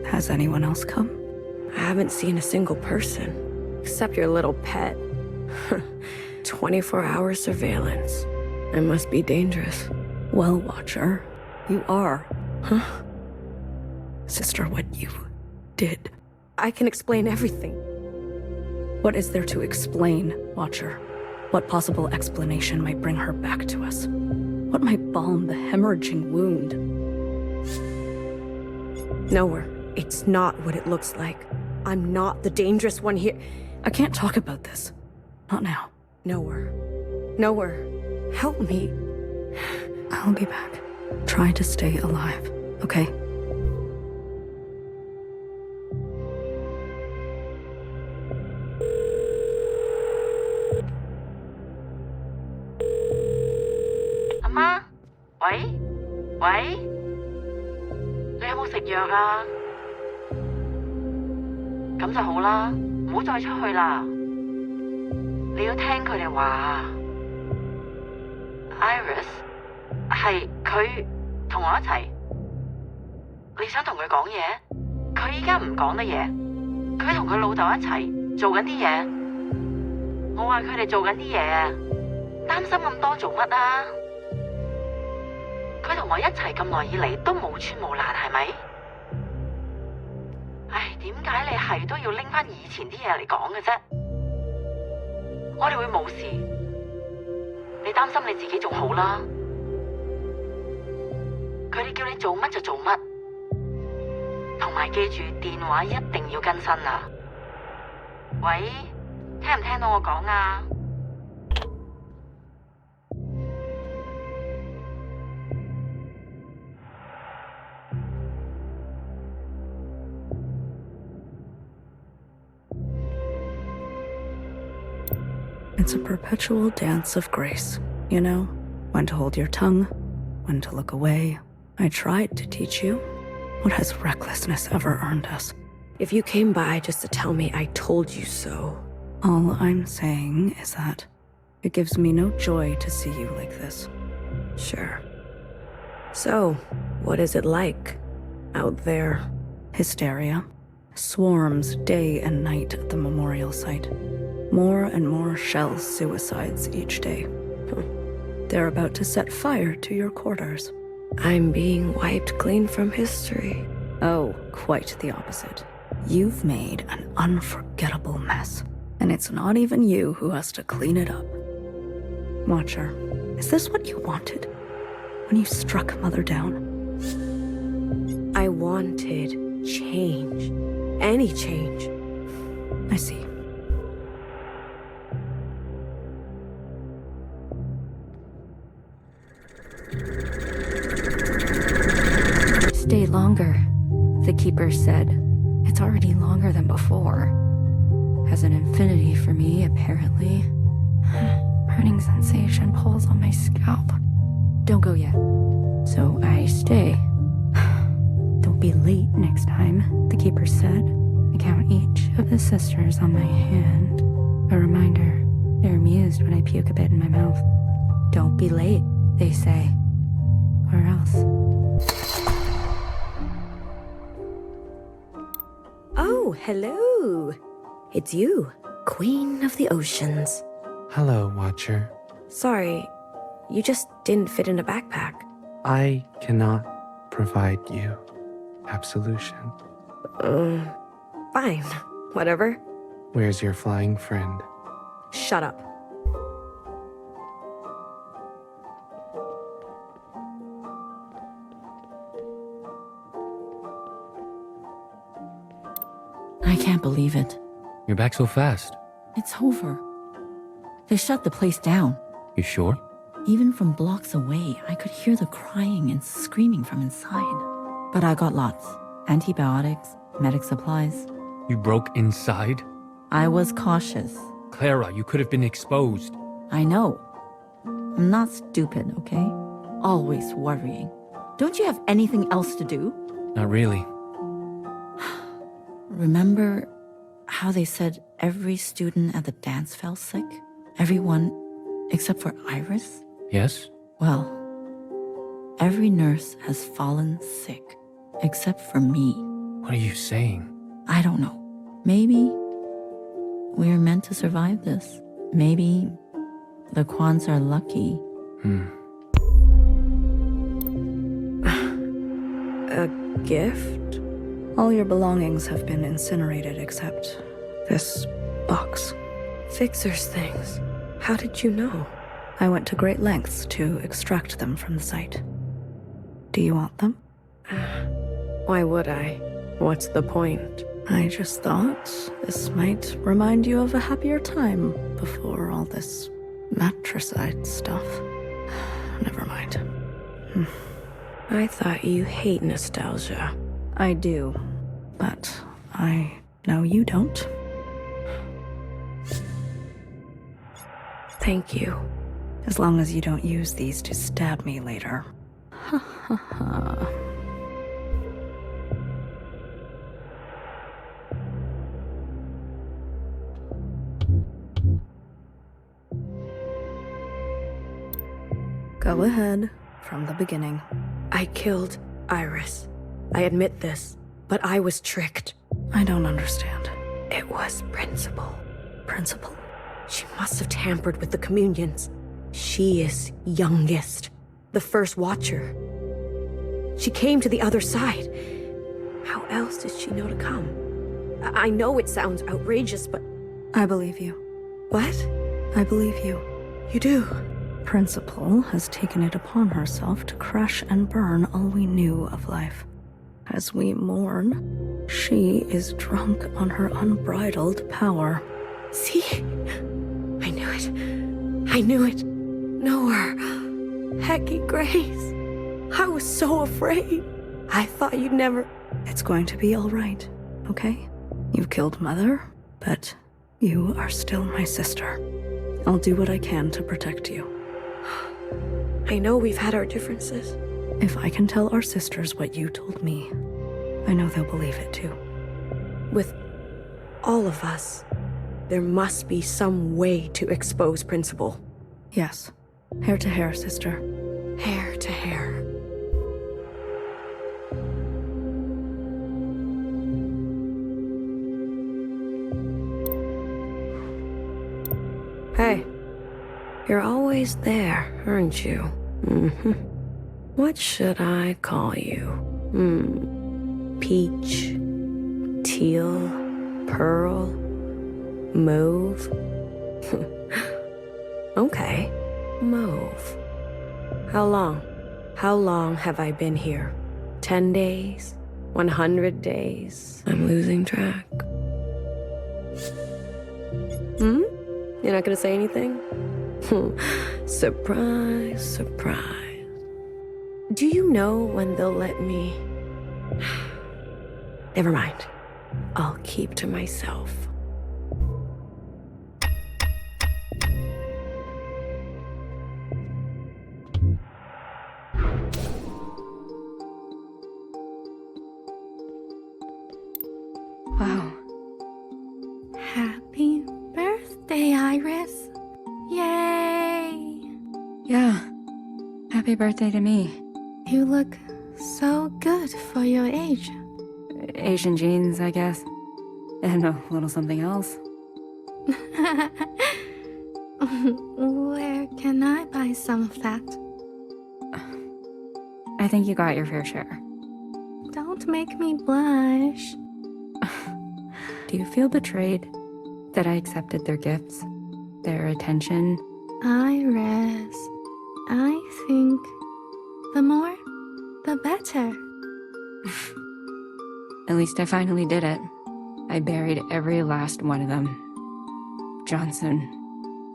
Has anyone else come? I haven't seen a single person, except your little pet. 24-hour surveillance. It must be dangerous. Well, Watcher, you are. Huh? Sister, what you did. I can explain everything. What is there to explain, Watcher? What possible explanation might bring her back to us? What might balm the hemorrhaging wound? Nowhere. It's not what it looks like. I'm not the dangerous one here. I can't talk about this. Not now. Nowhere. Help me. I'll be back. Try to stay alive, okay? Amma? 喂？你有冇食藥啊？咁就好啦，唔好再出去啦。你要聽佢哋話。Iris 係佢同我一齊。你想同佢講嘢？佢依家唔講得嘢。佢同佢老豆一齊做緊啲嘢。我話佢哋做緊啲嘢啊，擔心咁多做乜啊？佢同我一齊咁耐以嚟都冇穿冇爛，係咪？唉，點解你係都要拎翻以前啲嘢嚟講嘅啫？我哋會冇事，你擔心你自己仲好啦。佢哋叫你做乜就做乜，同埋記住電話一定要更新啊！喂，聽唔聽到我講啊？It's a perpetual dance of grace, you know? When to hold your tongue, when to look away. I tried to teach you. What has recklessness ever earned us? If you came by just to tell me I told you so. All I'm saying is that it gives me no joy to see you like this. Sure. So, what is it like out there? Hysteria. Swarms day and night at the memorial site. More and more shell suicides each day. They're about to set fire to your quarters. I'm being wiped clean from history. Oh, quite the opposite. You've made an unforgettable mess, and it's not even you who has to clean it up. Watcher, is this what you wanted when you struck Mother down? I wanted change. Any change. I see. Stay longer, the keeper said. It's already longer than before. Has an infinity for me, apparently. Burning sensation pulls on my scalp. Don't go yet. So I stay. Don't be late next time, the keeper said. I count each of the sisters on my hand. A reminder, they're amused when I puke a bit in my mouth. Don't be late, they say. Or else. Oh, hello. It's you. Queen of the oceans. Hello, Watcher. Sorry, you just didn't fit in a backpack. I cannot provide you absolution. Fine. Whatever. Where's your flying friend? Shut up. I can't believe it. You're back so fast. It's over. They shut the place down. You sure? Even from blocks away, I could hear the crying and screaming from inside. But I got lots. Antibiotics, medic supplies. You broke inside? I was cautious. Clara, you could have been exposed. I know. I'm not stupid, okay? Always worrying. Don't you have anything else to do? Not really. Remember how they said every student at the dance fell sick? Everyone except for Iris? Yes? Well, every nurse has fallen sick, except for me. What are you saying? I don't know. Maybe we're meant to survive this. Maybe the Kwans are lucky. A gift? All your belongings have been incinerated except this box. Fixer's things. How did you know? I went to great lengths to extract them from the site. Do you want them? Why would I? What's the point? I just thought this might remind you of a happier time before all this matricide stuff. Never mind. I thought you hate nostalgia. I do, but I know you don't. Thank you. As long as you don't use these to stab me later. Ha ha ha. Go ahead, from the beginning. I killed Iris. I admit this, but I was tricked. I don't understand. It was Principal. Principal? She must have tampered with the communions. She is youngest, the first watcher. She came to the other side. How else did she know to come? I know it sounds outrageous, but... I believe you. What? I believe you. You do? Principal has taken it upon herself to crash and burn all we knew of life. As we mourn, she is drunk on her unbridled power. See? I knew it. I knew it. Know her. Hecky Grace. I was so afraid. I thought you'd never... It's going to be all right, okay? You've killed Mother, but you are still my sister. I'll do what I can to protect you. I know we've had our differences. If I can tell our sisters what you told me, I know they'll believe it too. With all of us, there must be some way to expose Principal. Yes. Hair to hair, sister. Hair to hair. Hey, you're always there, aren't you? What should I call you? Peach, teal, pearl, mauve? Okay, mauve. How long? How long have I been here? 10 days? 100 days? I'm losing track. You're not gonna say anything? Surprise, surprise. Do you know when they'll let me? Never mind. I'll keep to myself. Wow. Happy birthday, Iris. Yay! Yeah. Happy birthday to me. You look so good for your age. Asian genes, I guess. And a little something else. Where can I buy some of that? I think you got your fair share. Don't make me blush. Do you feel betrayed that I accepted their gifts, their attention? Iris, I think the more, the better. At least I finally did it. I buried every last one of them. Johnson,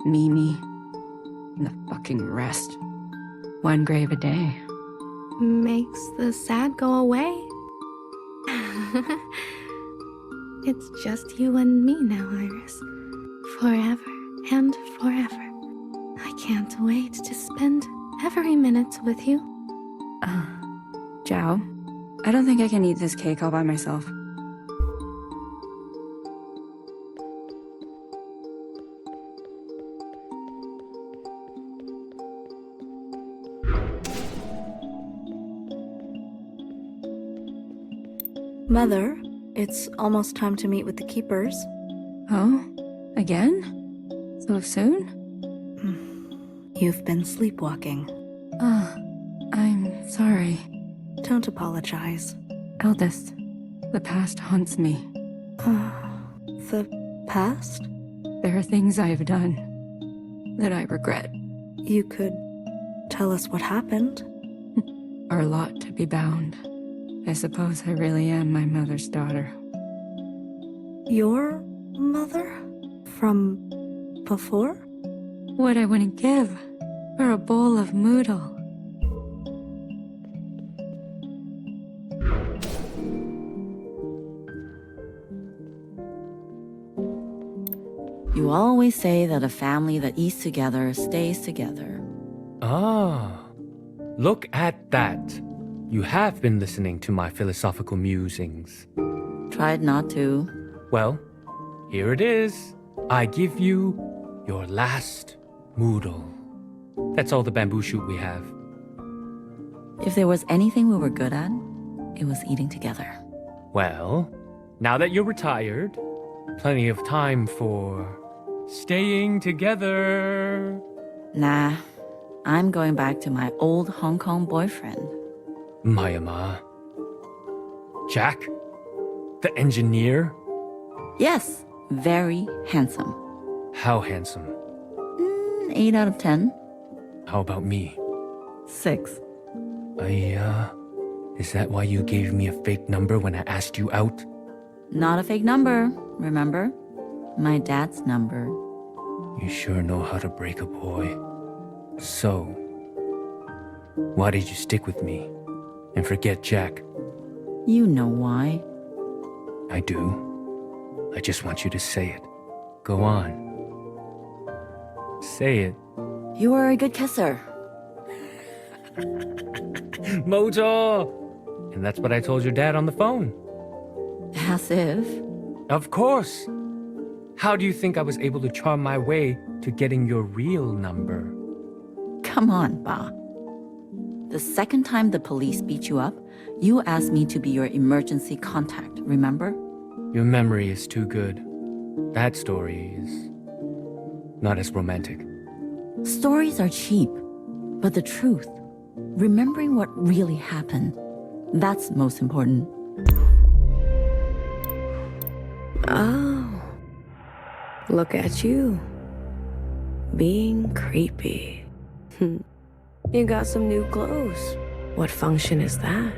Mimi, and the fucking rest. One grave a day. Makes the sad go away. It's just you and me now, Iris. Forever and forever. I can't wait to spend every minute with you. Zhao, I don't think I can eat this cake all by myself. Mother, it's almost time to meet with the keepers. Oh? Again? So soon? You've been sleepwalking. I'm sorry. Don't apologize. Eldest, the past haunts me. The past? There are things I have done that I regret. You could tell us what happened. Our lot to be bound. I suppose I really am my mother's daughter. Your mother? From before? What I wouldn't give for a bowl of moodle. You always say that a family that eats together stays together. Ah, look at that. You have been listening to my philosophical musings. Tried not to. Well, here it is. I give you your last moodle. That's all the bamboo shoot we have. If there was anything we were good at, it was eating together. Well, now that you're retired, plenty of time for staying together. Nah, I'm going back to my old Hong Kong boyfriend. Myanmar. Jack? The engineer? Yes, very handsome. How handsome? 8 out of 10. How about me? 6. Is that why you gave me a fake number when I asked you out? Not a fake number, remember? My dad's number. You sure know how to break a boy. So, why did you stick with me and forget Jack? You know why. I do. I just want you to say it. Go on. Say it. You are a good kisser. Mojo! And that's what I told your dad on the phone. As if. Of course. How do you think I was able to charm my way to getting your real number? Come on, Ba. The second time the police beat you up, you asked me to be your emergency contact, remember? Your memory is too good. That story is not as romantic. Stories are cheap, but the truth, remembering what really happened, that's most important. Oh, look at you. Being creepy. You got some new clothes. What function is that?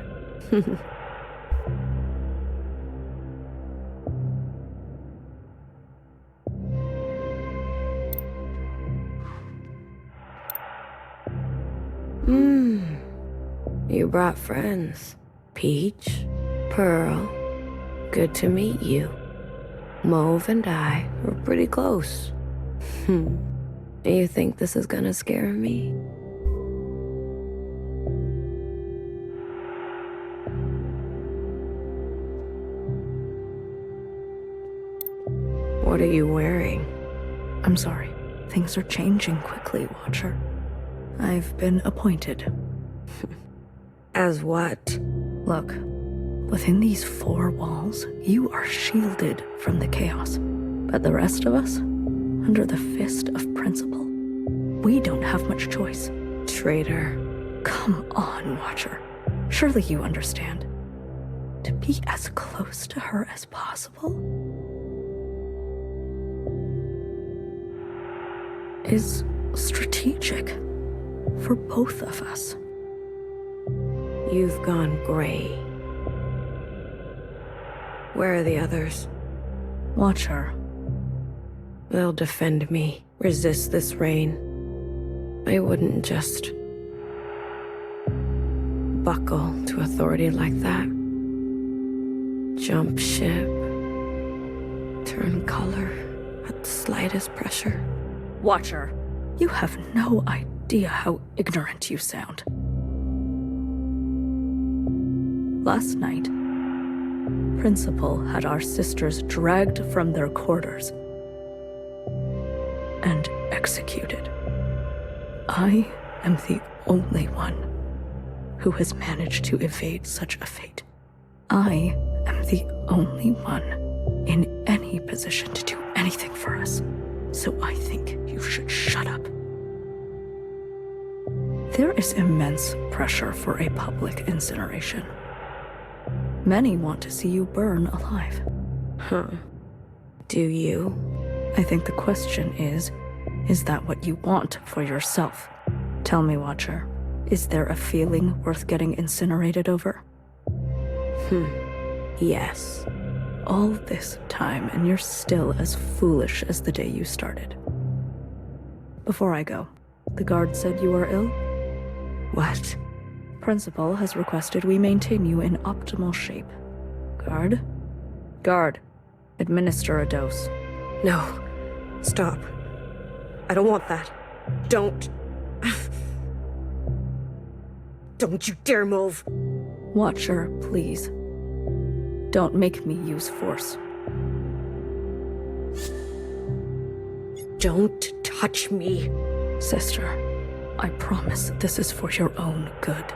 You brought friends. Peach, Pearl, good to meet you. Mauve and I were pretty close. You think this is gonna scare me? What are you wearing? I'm sorry. Things are changing quickly, Watcher. I've been appointed. As what? Look, within these 4 walls, you are shielded from the chaos. But the rest of us, under the fist of principle. We don't have much choice. Traitor. Come on, Watcher. Surely you understand. To be as close to her as possible is strategic for both of us. You've gone gray. Where are the others? Watcher. They'll defend me, resist this reign. I wouldn't just buckle to authority like that. Jump ship, turn color at the slightest pressure. Watcher, you have no idea how ignorant you sound. Last night, Principal had our sisters dragged from their quarters and executed. I am the only one who has managed to evade such a fate. I am the only one in any position to do anything for us, so I think you should shut up. There is immense pressure for a public incineration. Many want to see you burn alive. Huh. Do you? I think the question is that what you want for yourself? Tell me, Watcher, is there a feeling worth getting incinerated over? Yes. All this time, and you're still as foolish as the day you started. Before I go, the guard said you are ill? What? Principal has requested we maintain you in optimal shape. Guard? Guard, administer a dose. No. Stop. I don't want that. Don't. Don't you dare move. Watcher, please. Don't make me use force. Don't touch me. Sister, I promise this is for your own good.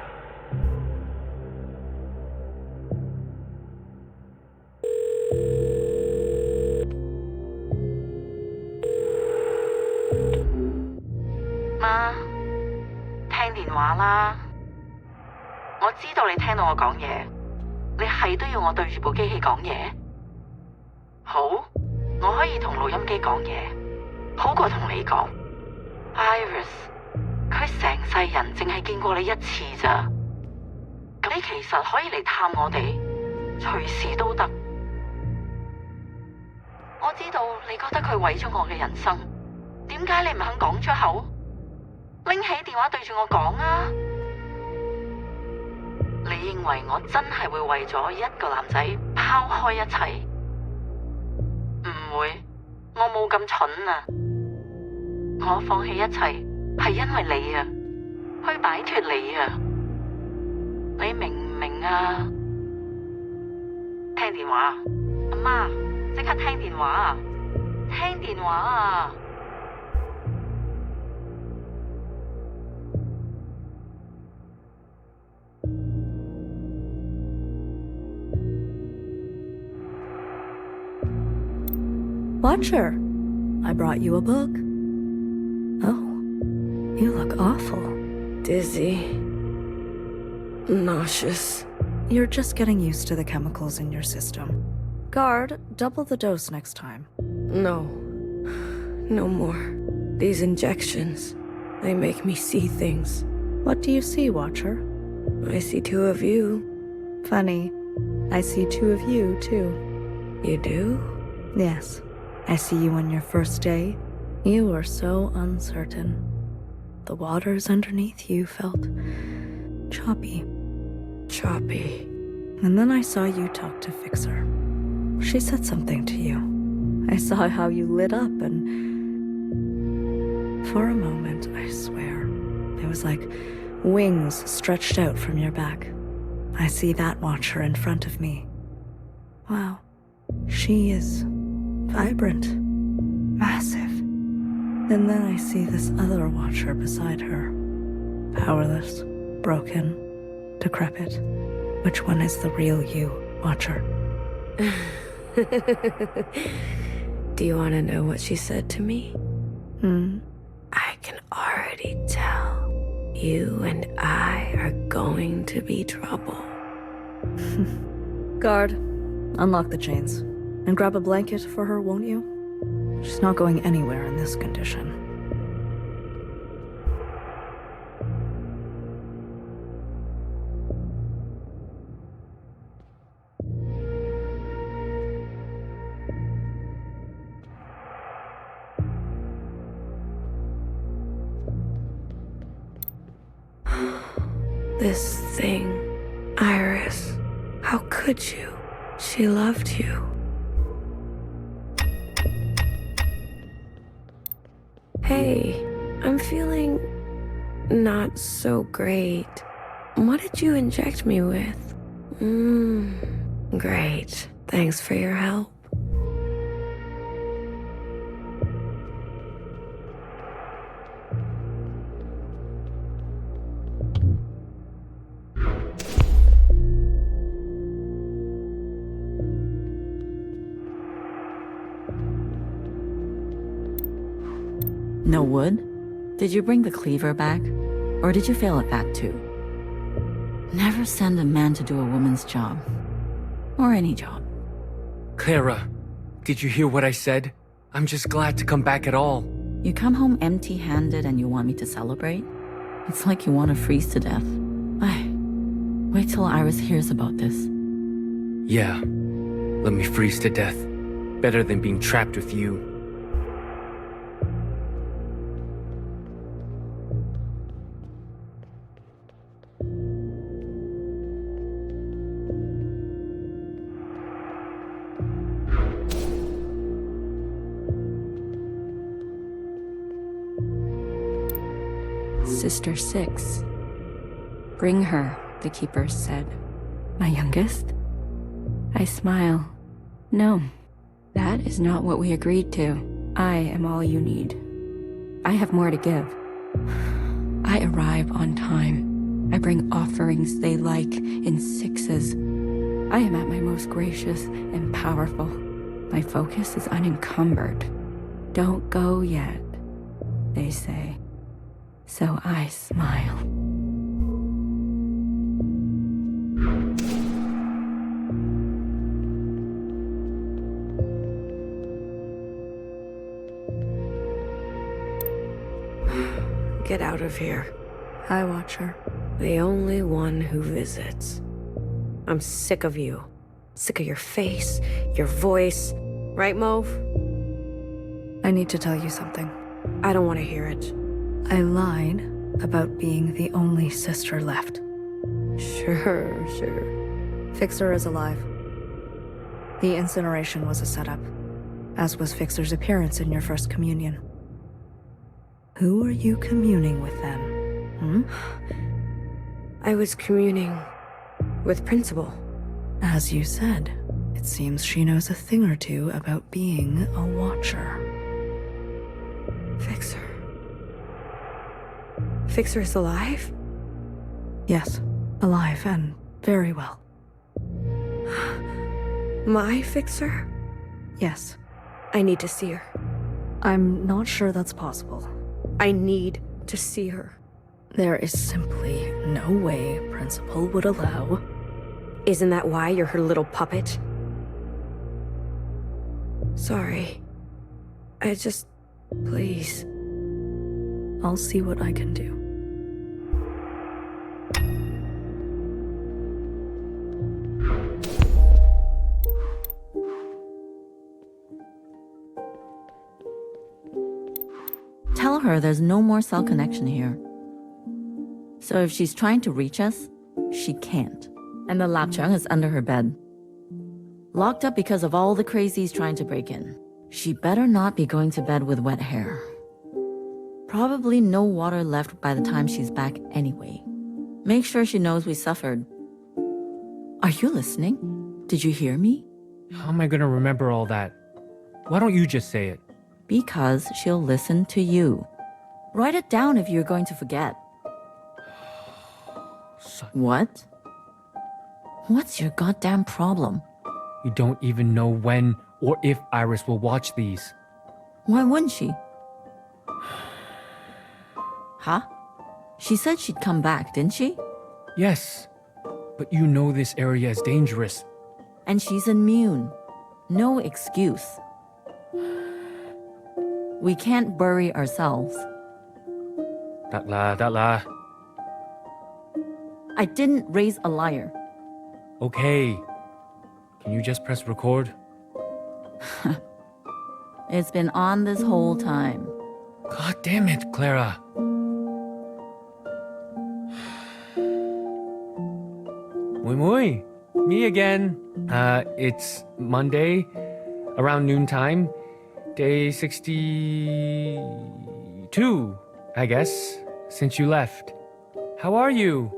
Ma，聽電話啦！我知道你聽到我講嘢，你係都要我對住部機器講嘢。好，我可以同錄音機講嘢，好過同你講。Iris， 佢成世人淨係見過你一次咋，咁你其實可以嚟探我哋，隨時都得。我知道你覺得佢毀咗我嘅人生，點解你唔肯講出口？拎起電話對住我講啊！你認為我真係會為咗一個男仔拋開一切？唔會，我冇咁蠢啊！我放棄一切係因為你啊，去擺脫你啊！你明唔明啊？聽電話，阿媽，即刻聽電話啊！聽電話啊！Watcher, I brought you a book. Oh, you look awful. Dizzy. Nauseous. You're just getting used to the chemicals in your system. Guard, double the dose next time. No. No more. These injections, they make me see things. What do you see, Watcher? I see two of you. Funny. I see two of you, too. You do? Yes. I see you on your first day. You were so uncertain. The waters underneath you felt choppy. Choppy. And then I saw you talk to Fixer. She said something to you. I saw how you lit up and... For a moment, I swear, it was like wings stretched out from your back. I see that Watcher in front of me. Wow. She is... vibrant, massive. And then I see this other Watcher beside her. Powerless, broken, decrepit. Which one is the real you, Watcher? Do you want to know what she said to me? I can already tell. You and I are going to be trouble. Guard, unlock the chains. And grab a blanket for her, won't you? She's not going anywhere in this condition. This thing, Iris, how could you? She loved you. Hey, I'm feeling not so great. What did you inject me with? Great. Thanks for your help. No wood? Did you bring the cleaver back? Or did you fail at that too? Never send a man to do a woman's job. Or any job. Clara, did you hear what I said? I'm just glad to come back at all. You come home empty-handed and you want me to celebrate? It's like you want to freeze to death. Wait till Iris hears about this. Yeah, let me freeze to death. Better than being trapped with you. Sister 6. Bring her, the keepers said. My youngest? I smile. No, that is not what we agreed to. I am all you need. I have more to give. I arrive on time. I bring offerings they like in 6s. I am at my most gracious and powerful. My focus is unencumbered. Don't go yet, they say. So I smile. Get out of here. Hi, Watcher. The only one who visits. I'm sick of you. Sick of your face, your voice. Right, Mauve? I need to tell you something. I don't want to hear it. I lied about being the only sister left. Sure. Fixer is alive. The incineration was a setup, as was Fixer's appearance in your first communion. Who are you communing with then? I was communing with Principal. As you said, it seems she knows a thing or two about being a Watcher. Fixer is alive? Yes, alive and very well. My Fixer? Yes. I need to see her. I'm not sure that's possible. I need to see her. There is simply no way Principal would allow. Isn't that why you're her little puppet? Sorry. Please. I'll see what I can do. Tell her there's no more cell connection here. So if she's trying to reach us, she can't. And the lapchung is under her bed. Locked up because of all the crazies trying to break in. She better not be going to bed with wet hair. Probably no water left by the time she's back anyway. Make sure she knows we suffered. Are you listening? Did you hear me? How am I gonna remember all that? Why don't you just say it? Because she'll listen to you. Write it down if you're going to forget. What? What's your goddamn problem? You don't even know when or if Iris will watch these. Why wouldn't she? Huh? She said she'd come back, didn't she? Yes, but you know this area is dangerous. And she's immune. No excuse. We can't bury ourselves. Datla. I didn't raise a liar. Okay. Can you just press record? It's been on this whole time. God damn it, Clara. Muy, me again. It's Monday, around noontime, day 62, I guess, since you left. How are you?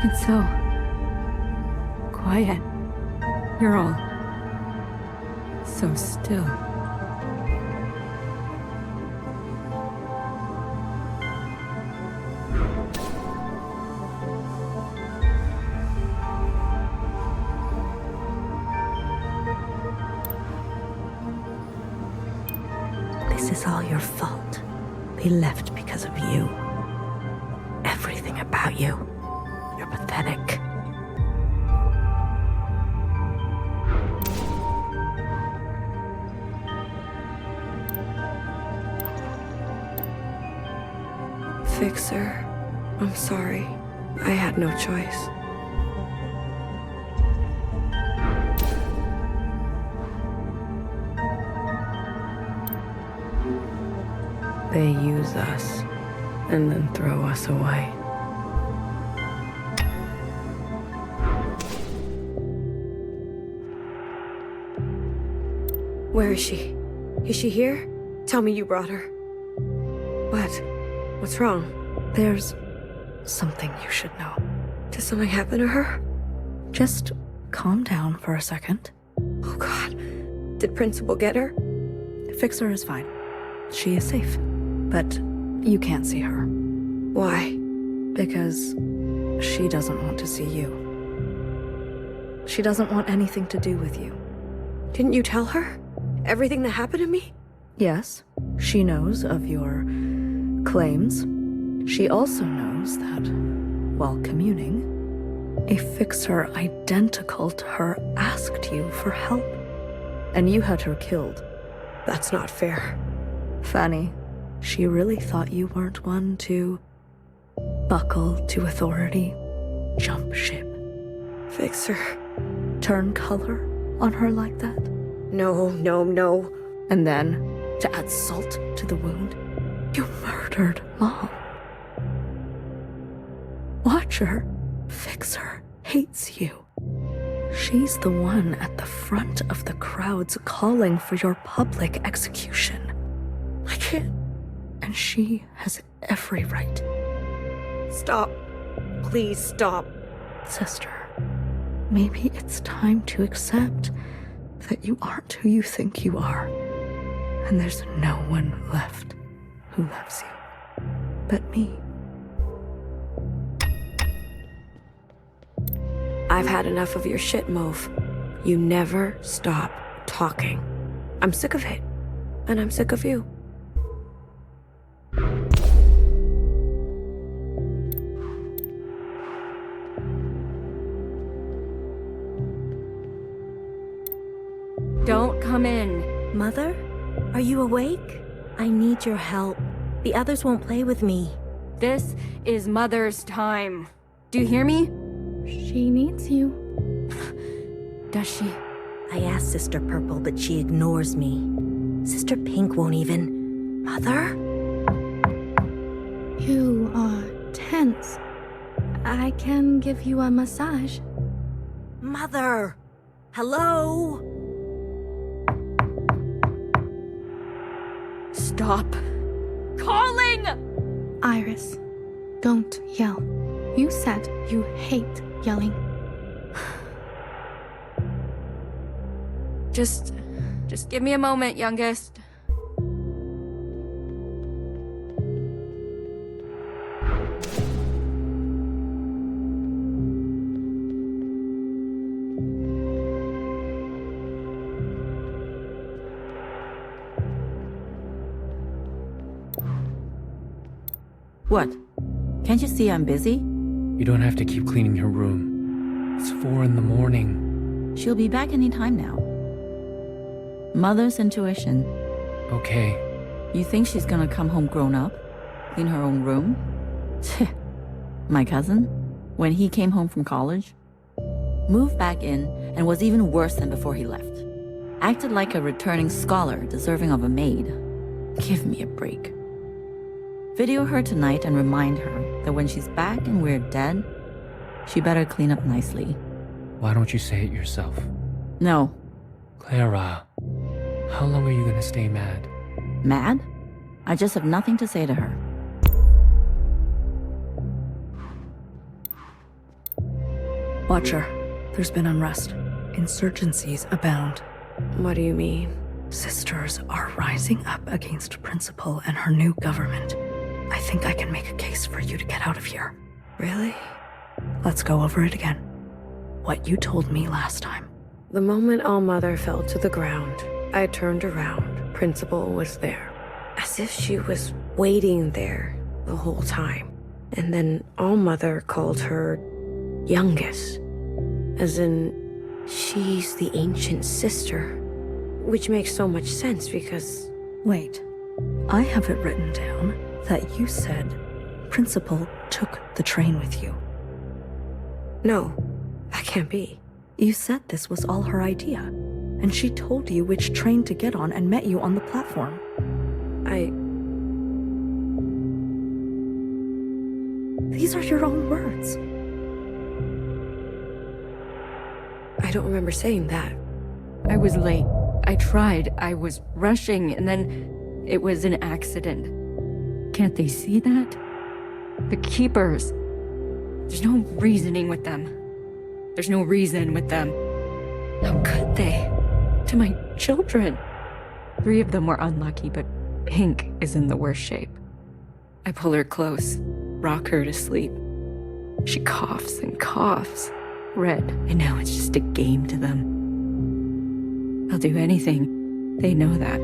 It's so quiet. You're all so still. This is all your fault. They left because of you. Everything about you. You're pathetic. Fixer, I'm sorry. I had no choice. They use us and then throw us away. Where is she? Is she here? Tell me you brought her. What? What's wrong? There's something you should know. Did something happen to her? Just calm down for a second. Oh God. Did Principal get her? Fixer is fine. She is safe. But you can't see her. Why? Because she doesn't want to see you. She doesn't want anything to do with you. Didn't you tell her? Everything that happened to me? Yes, she knows of your claims. She also knows that, while communing, a fixer identical to her asked you for help. And you had her killed. That's not fair. Fanny, she really thought you weren't one to buckle to authority, jump ship. Fixer. Turn color on her like that? No. And then, to add salt to the wound, you murdered Mom. Watcher, Fixer, hates you. She's the one at the front of the crowds calling for your public execution. I can't. And she has every right. Stop. Please stop. Sister, maybe it's time to accept that you aren't who you think you are. And there's no one left who loves you but me. I've had enough of your shit, Mauve. You never stop talking. I'm sick of it. And I'm sick of you. Don't come in. Mother? Are you awake? I need your help. The others won't play with me. This is Mother's time. Do you hear me? She needs you. Does she? I asked Sister Purple, but she ignores me. Sister Pink won't even. Mother? You are tense. I can give you a massage. Mother! Hello? Stop calling Iris, don't yell. You said you hate yelling. Just give me a moment, youngest. What? Can't you see I'm busy? You don't have to keep cleaning her room. It's 4 in the morning. She'll be back any time now. Mother's intuition. Okay. You think she's gonna come home grown up? Clean her own room? My cousin, when he came home from college, moved back in and was even worse than before he left. Acted like a returning scholar deserving of a maid. Give me a break. Video her tonight and remind her that when she's back and we're dead, she better clean up nicely. Why don't you say it yourself? No. Clara, how long are you gonna stay mad? Mad? I just have nothing to say to her. Watcher, there's been unrest. Insurgencies abound. What do you mean? Sisters are rising up against Principal and her new government. I think I can make a case for you to get out of here. Really? Let's go over it again. What you told me last time. The moment ALLMOTHER fell to the ground, I turned around. Principal was there. As if she was waiting there the whole time. And then ALLMOTHER called her youngest. As in, she's the ancient sister. Which makes so much sense because... Wait, I have it written down that you said Principal took the train with you. No, that can't be. You said this was all her idea, and she told you which train to get on and met you on the platform. These are your own words. I don't remember saying that. I was late. I tried. I was rushing, and then it was an accident. Can't they see that? The Keepers. There's no reasoning with them. There's no reason with them. How could they? To my children. 3 of them were unlucky, but Pink is in the worst shape. I pull her close, rock her to sleep. She coughs and coughs. Red, I know it's just a game to them. I'll do anything. They know that.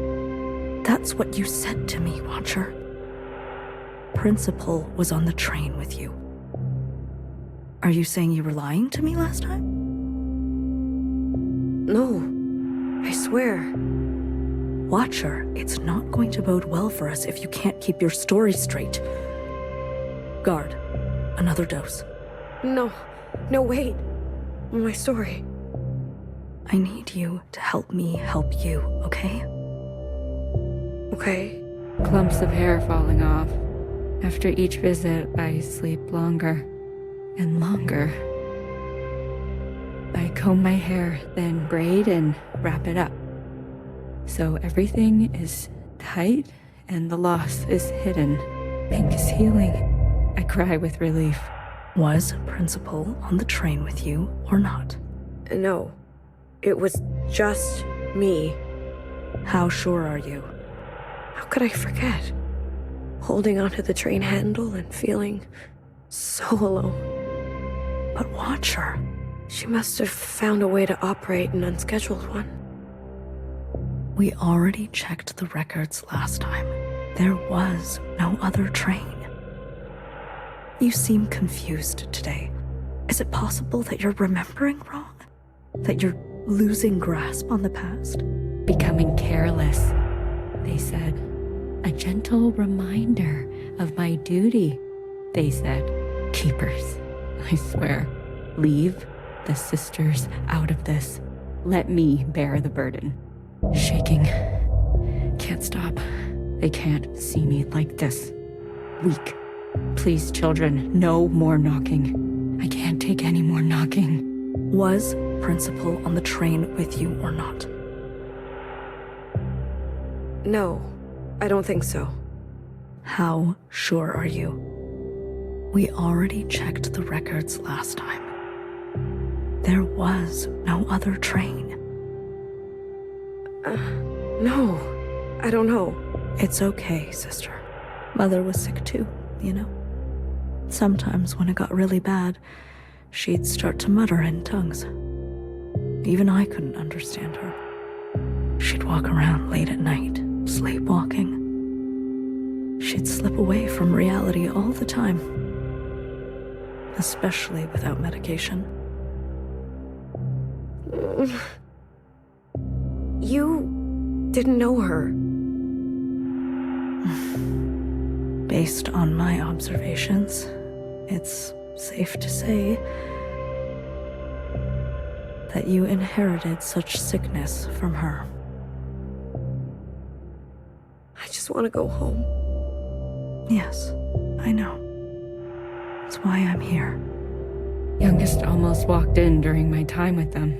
That's what you said to me, Watcher. Principal was on the train with you. Are you saying you were lying to me last time? No, I swear. Watcher, it's not going to bode well for us if you can't keep your story straight. Guard, another dose. No, wait. My story. I need you to help me help you, okay? Okay. Clumps of hair falling off. After each visit, I sleep longer and longer. I comb my hair, then braid and wrap it up. So everything is tight and the loss is hidden. Pink is healing. I cry with relief. Was Principal on the train with you or not? No, it was just me. How sure are you? How could I forget? Holding onto the train handle and feeling so alone. But Watcher, she must have found a way to operate an unscheduled one. We already checked the records last time. There was no other train. You seem confused today. Is it possible that you're remembering wrong? That you're losing grasp on the past? Becoming careless, they said. A gentle reminder of my duty, they said. Keepers, I swear. Leave the sisters out of this. Let me bear the burden. Shaking. Can't stop. They can't see me like this. Weak. Please, children, no more knocking. I can't take any more knocking. Was Principal on the train with you or not? No, I don't think so. How sure are you? We already checked the records last time. There was no other train. No, I don't know. It's okay, sister. Mother was sick too, you know? Sometimes when it got really bad, she'd start to mutter in tongues. Even I couldn't understand her. She'd walk around late at night, sleepwalking. She'd slip away from reality all the time, especially without medication. You didn't know her. Based on my observations, it's safe to say that you inherited such sickness from her. I just want to go home. Yes, I know. That's why I'm here. Youngest almost walked in during my time with them.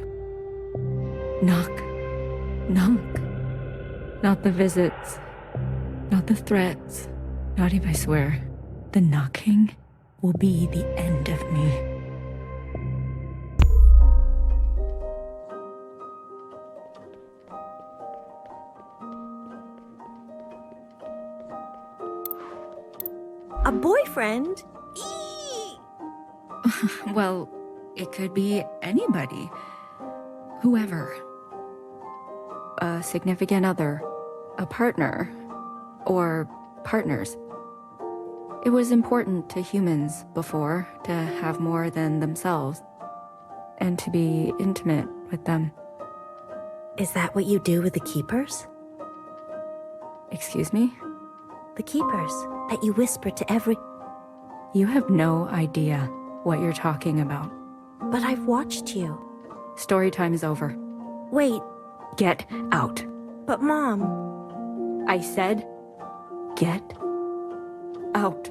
Knock. Knock. Not the visits. Not the threats. Not even, I swear. The knocking will be the end of me. A boyfriend? Well, it could be anybody. Whoever. A significant other. A partner. Or partners. It was important to humans before to have more than themselves. And to be intimate with them. Is that what you do with the keepers? Excuse me? The keepers that you whisper to every... You have no idea what you're talking about. But I've watched you. Story time is over. Wait. Get out. But Mom... I said, get out.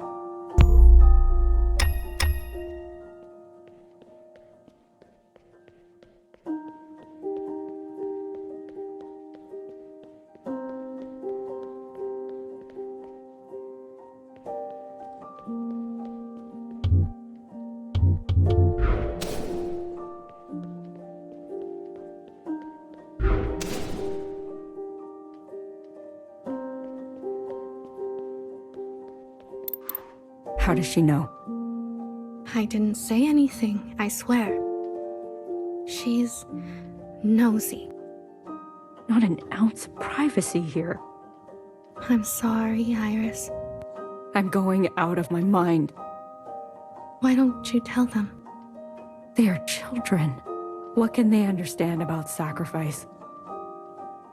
How does she know? I didn't say anything, I swear. She's nosy. Not an ounce of privacy here. I'm sorry, Iris. I'm going out of my mind. Why don't you tell them? They are children. What can they understand about sacrifice?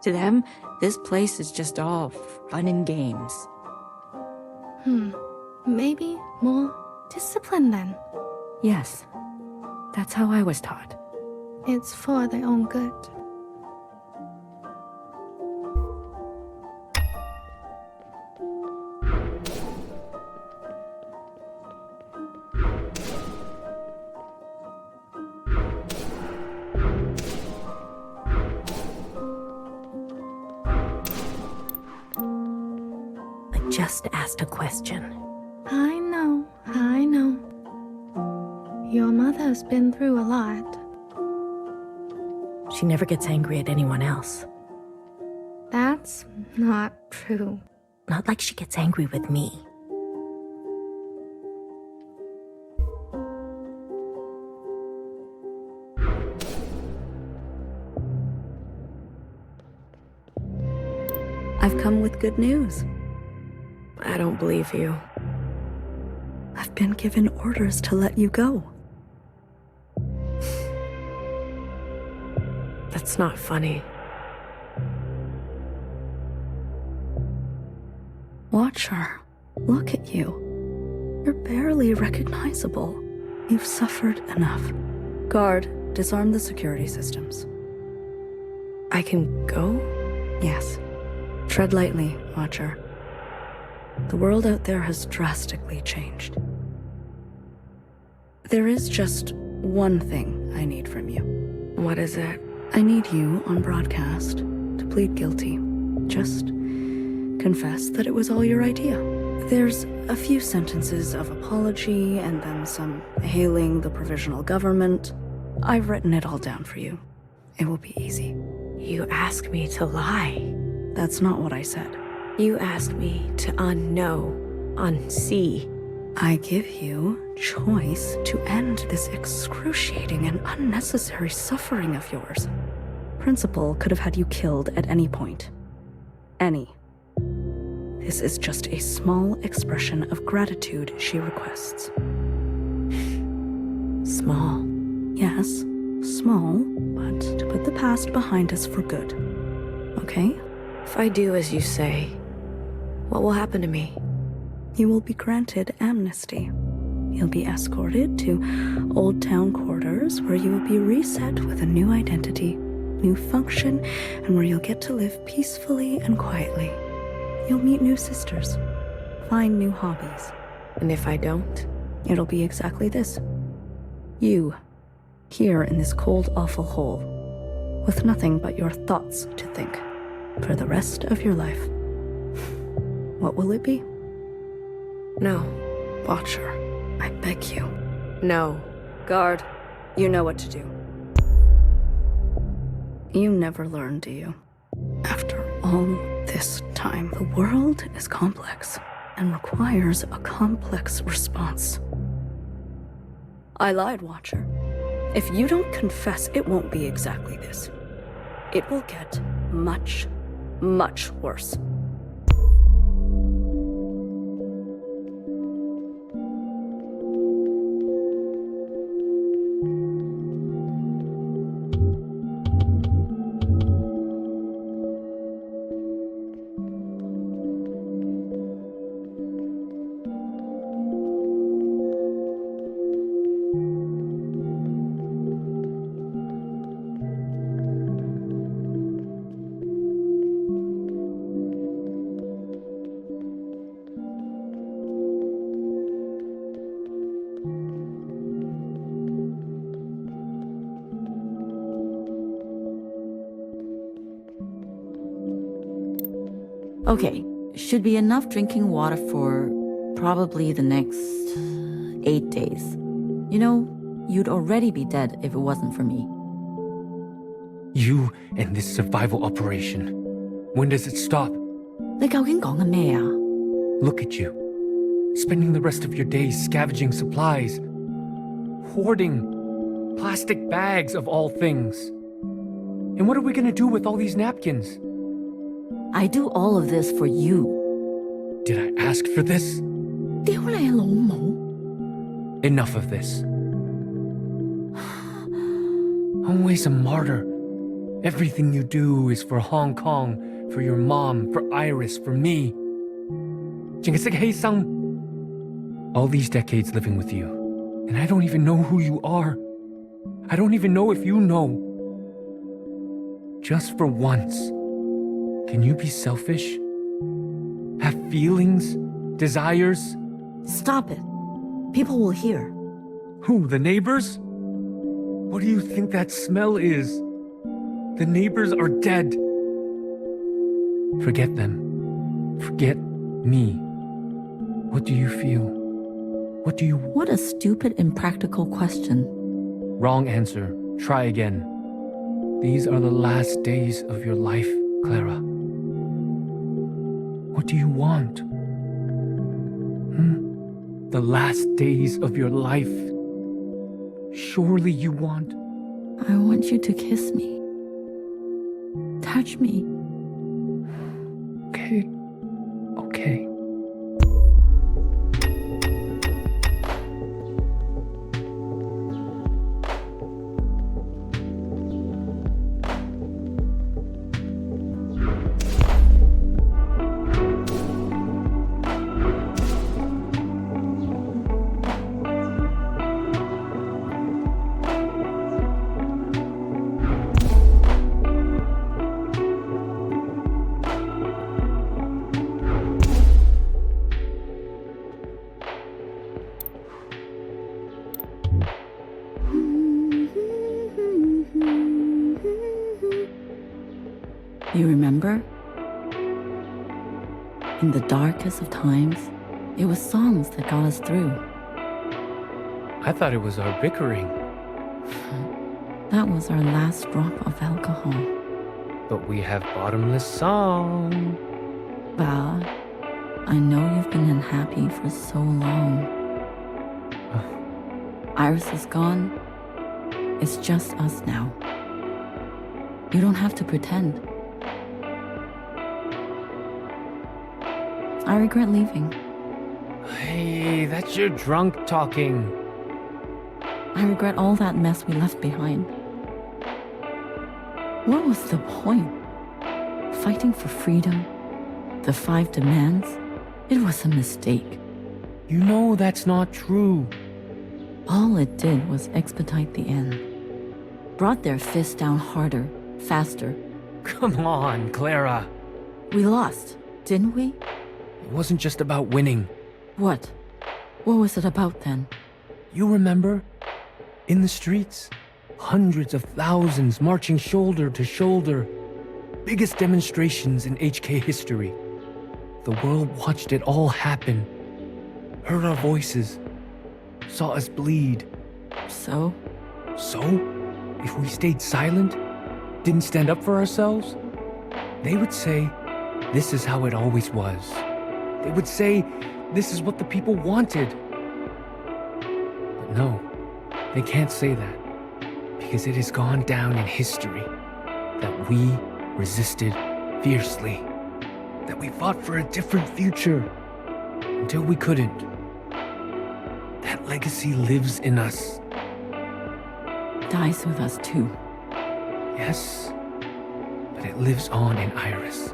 To them, this place is just all fun and games. Maybe more discipline then. Yes, that's how I was taught. It's for their own good. I just asked a question. I know. Your mother's been through a lot. She never gets angry at anyone else. That's not true. Not like she gets angry with me. I've come with good news. I don't believe you. I've been given orders to let you go. That's not funny. Watch her. Look at you. You're barely recognizable. You've suffered enough. Guard, disarm the security systems. I can go? Yes. Tread lightly, Watcher. The world out there has drastically changed. There is just one thing I need from you. What is it? I need you on broadcast to plead guilty. Just confess that it was all your idea. There's a few sentences of apology and then some hailing the provisional government. I've written it all down for you. It will be easy. You asked me to lie. That's not what I said. You asked me to unknow, unsee. I give you choice to end this excruciating and unnecessary suffering of yours. Principal could have had you killed at any point. Any. This is just a small expression of gratitude she requests. Small. Yes, small, but to put the past behind us for good. Okay? If I do as you say, what will happen to me? You will be granted amnesty. You'll be escorted to Old Town quarters where you will be reset with a new identity, new function, and where you'll get to live peacefully and quietly. You'll meet new sisters, find new hobbies. And if I don't? It'll be exactly this. You, here in this cold, awful hole, with nothing but your thoughts to think, for the rest of your life. What will it be? No. Watcher, I beg you. No. Guard, you know what to do. You never learn, do you? After all this time, the world is complex and requires a complex response. I lied, Watcher. If you don't confess, it won't be exactly this. It will get much, much worse. Okay, should be enough drinking water for probably the next 8 days. You know, you'd already be dead if it wasn't for me. You and this survival operation. When does it stop? 你究竟講緊咩啊? Look at you. Spending the rest of your days scavenging supplies. Hoarding plastic bags of all things. And what are we gonna do with all these napkins? I do all of this for you. Did I ask for this? 屌你老母! Enough of this. Always a martyr. Everything you do is for Hong Kong, for your mom, for Iris, for me. 淨係識犧牲. All these decades living with you, and I don't even know who you are. I don't even know if you know. Just for once, can you be selfish? Have feelings? Desires? Stop it. People will hear. Who, the neighbors? What do you think that smell is? The neighbors are dead. Forget them. Forget me. What do you feel? What do you... What a stupid, impractical question. Wrong answer. Try again. These are the last days of your life, Clara. What do you want? The last days of your life. Surely you want... I want you to kiss me. Touch me. Okay. Okay. You remember? In the darkest of times, It was songs that got us through. I thought it was our bickering. That was our last drop of alcohol. But we have bottomless song. Ba, I know you've been unhappy for so long. Iris is gone. It's just us now. You don't have to pretend. I regret leaving. Hey, that's your drunk talking. I regret all that mess we left behind. What was the point? Fighting for freedom? The 5 demands? It was a mistake. You know that's not true. All it did was expedite the end. Brought their fists down harder, faster. Come on, Clara. We lost, didn't we? It wasn't just about winning. What? What was it about then? You remember? In the streets, hundreds of thousands marching shoulder to shoulder. Biggest demonstrations in HK history. The world watched it all happen. Heard our voices. Saw us bleed. So? So? If we stayed silent, didn't stand up for ourselves, they would say, this is how it always was. They would say, this is what the people wanted. But no, they can't say that, because it has gone down in history that we resisted fiercely, that we fought for a different future until we couldn't. That legacy lives in us. Dies with us too. Yes, but it lives on in Iris.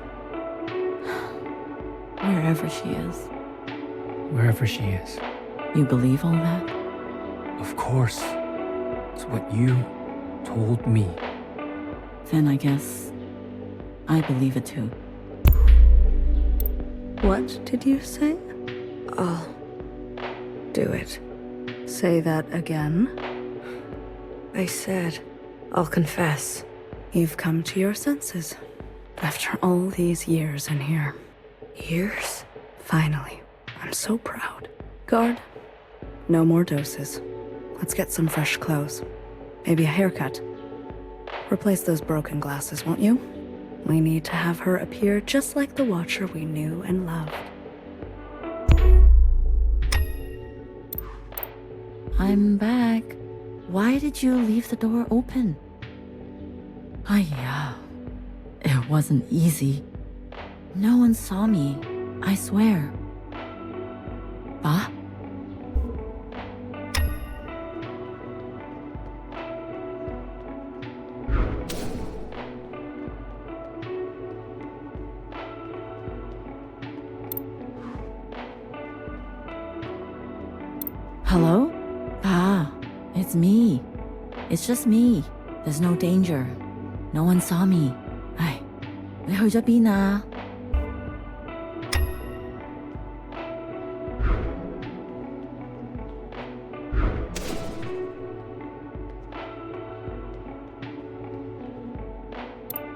Wherever she is. Wherever she is. You believe all that? Of course. It's what you told me. Then I guess I believe it too. What did you say? I'll do it. Say that again. I said, I'll confess. You've come to your senses. After all these years in here. Years? Finally. I'm so proud. Guard, no more doses. Let's get some fresh clothes. Maybe a haircut. Replace those broken glasses, won't you? We need to have her appear just like the Watcher we knew and loved. I'm back. Why did you leave the door open? Yeah. It wasn't easy. No one saw me, I swear. Ba? Hello? Ba, it's me. It's just me. There's no danger. No one saw me. Ay, 你去咗邊啊?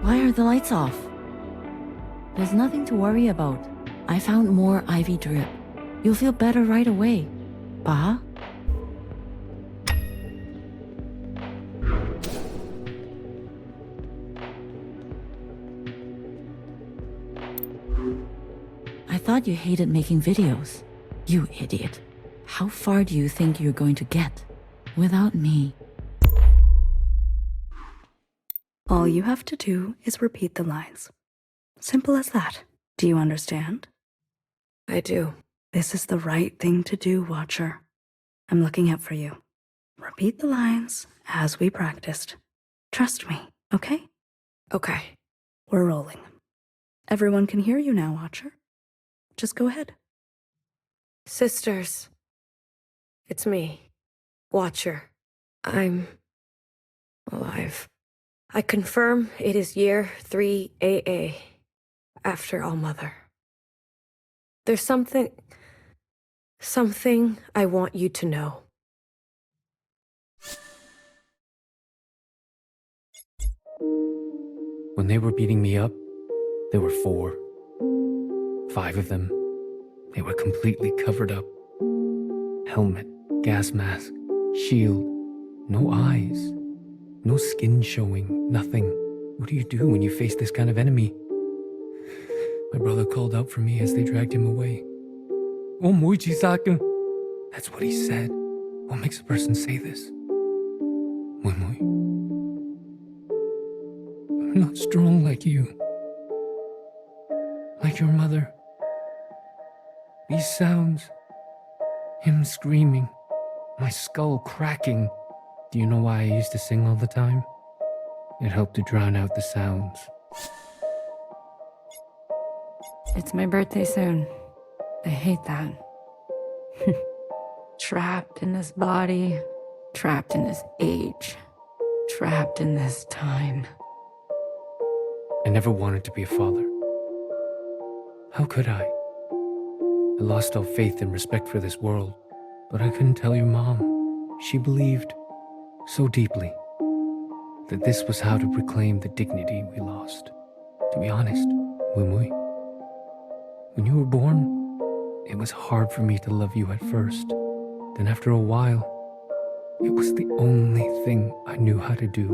Why are the lights off? There's nothing to worry about. I found more ivy drip. You'll feel better right away. Ba? I thought you hated making videos. You idiot. How far do you think you're going to get without me? All you have to do is repeat the lines. Simple as that. Do you understand? I do. This is the right thing to do, Watcher. I'm looking out for you. Repeat the lines as we practiced. Trust me, okay? Okay. We're rolling. Everyone can hear you now, Watcher. Just go ahead. Sisters. It's me, Watcher. I'm alive. I confirm it is year 3 AA, after ALLMOTHER. There's something I want you to know. When they were beating me up, there were 4. 5 of them. They were completely covered up. Helmet, gas mask, shield, no eyes, no skin showing, nothing. What do you do when you face this kind of enemy? My brother called out for me as they dragged him away. That's what he said. What makes a person say this? I'm not strong like you. Like your mother. These sounds, him screaming, my skull cracking. Do you know why I used to sing all the time? It helped to drown out the sounds. It's my birthday soon. I hate that. Trapped in this body, trapped in this age, trapped in this time. I never wanted to be a father. How could I? I lost all faith and respect for this world, but I couldn't tell your mom. She believed so deeply that this was how to reclaim the dignity we lost. To be honest, when you were born, it was hard for me to love you at first. Then after a while, it was the only thing I knew how to do.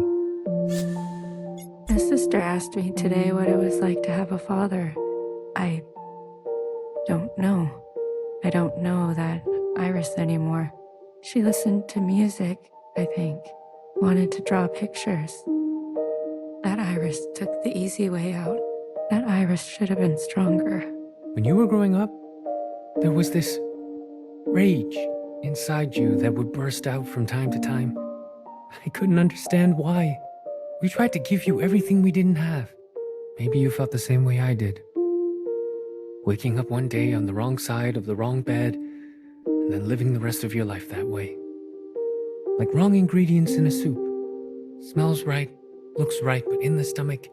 My sister asked me today what it was like to have a father. I don't know. I don't know that Iris anymore. She listened to music, I think. Wanted to draw pictures. That Iris took the easy way out. That Iris should have been stronger. When you were growing up, there was this rage inside you that would burst out from time to time. I couldn't understand why. We tried to give you everything we didn't have. Maybe you felt the same way I did. Waking up one day on the wrong side of the wrong bed, and then living the rest of your life that way. Like wrong ingredients in a soup. Smells right, looks right, but in the stomach,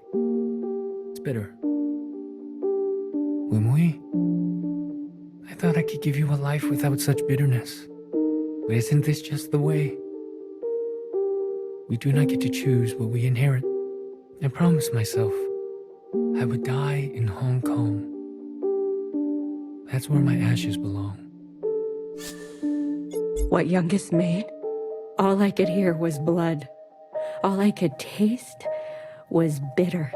it's bitter. Wimui, I thought I could give you a life without such bitterness. But isn't this just the way? We do not get to choose what we inherit. I promised myself I would die in Hong Kong. That's where my ashes belong. What youngest made? All I could hear was blood. All I could taste was bitter.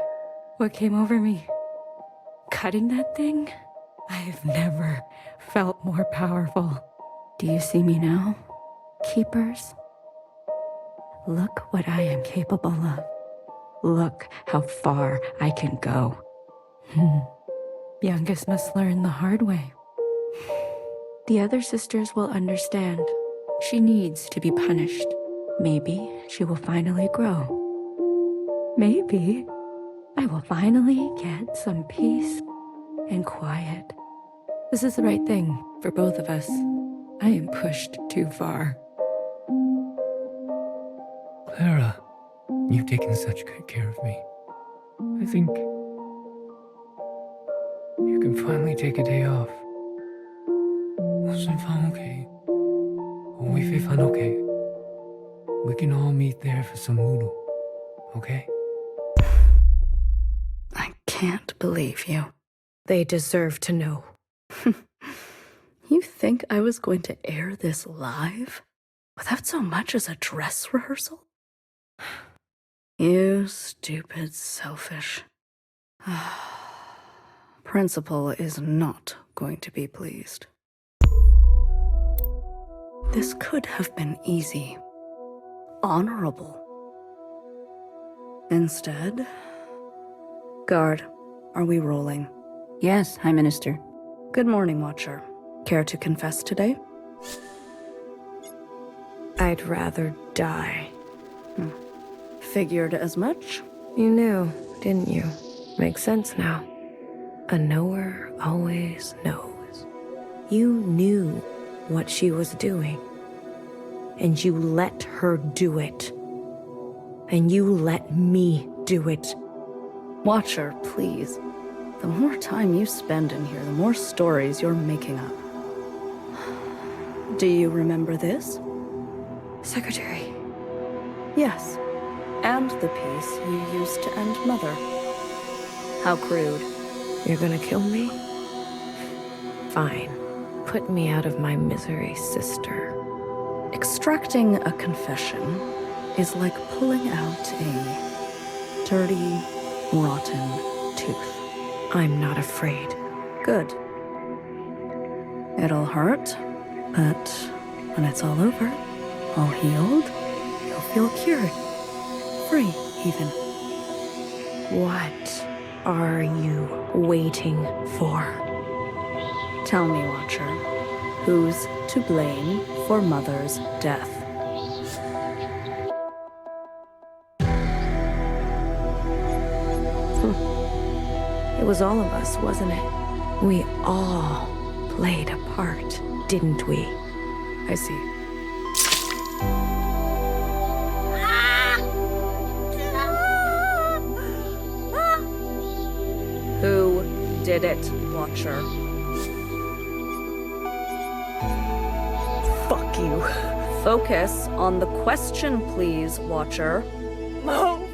What came over me? Cutting that thing? I've never felt more powerful. Do you see me now, keepers? Look what I am capable of. Look how far I can go. Youngest must learn the hard way. The other sisters will understand. She needs to be punished. Maybe she will finally grow. Maybe I will finally get some peace and quiet. This is the right thing for both of us. I am pushed too far. Clara, you've taken such good care of me. I think you can finally take a day off. Okay. We can all meet there for some noodle, okay? I can't believe you. They deserve to know. You think I was going to air this live? Without so much as a dress rehearsal? You stupid, selfish. Principal is not going to be pleased. This could have been easy, honorable. Instead, guard, are we rolling? Yes, High Minister. Good morning, Watcher. Care to confess today? I'd rather die. Figured as much? You knew, didn't you? Makes sense now. A knower always knows. You knew what she was doing. And you let her do it. And you let me do it. Watcher, please. The more time you spend in here, the more stories you're making up. Do you remember this? Secretary. Yes. And the piece you used to end Mother. How crude. You're gonna kill me? Fine. Put me out of my misery, sister. Extracting a confession is like pulling out a dirty, rotten tooth. I'm not afraid. Good. It'll hurt, but when it's all over, all healed, you'll feel cured. Free, even. What are you waiting for? Tell me, Watcher, who's to blame for Mother's death? It was all of us, wasn't it? We all played a part, didn't we? I see. Who did it, Watcher? Fuck you. Focus on the question, please, Watcher. Mom,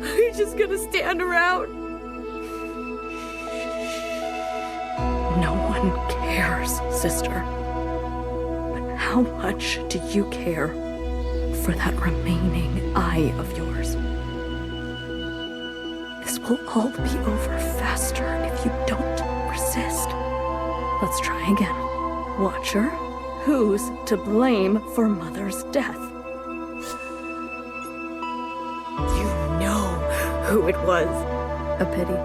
you're just gonna stand around. No one cares, sister. But how much do you care for that remaining eye of yours? This will all be over faster if you don't resist. Let's try again. Watcher, who's to blame for Mother's death? You know who it was. A pity.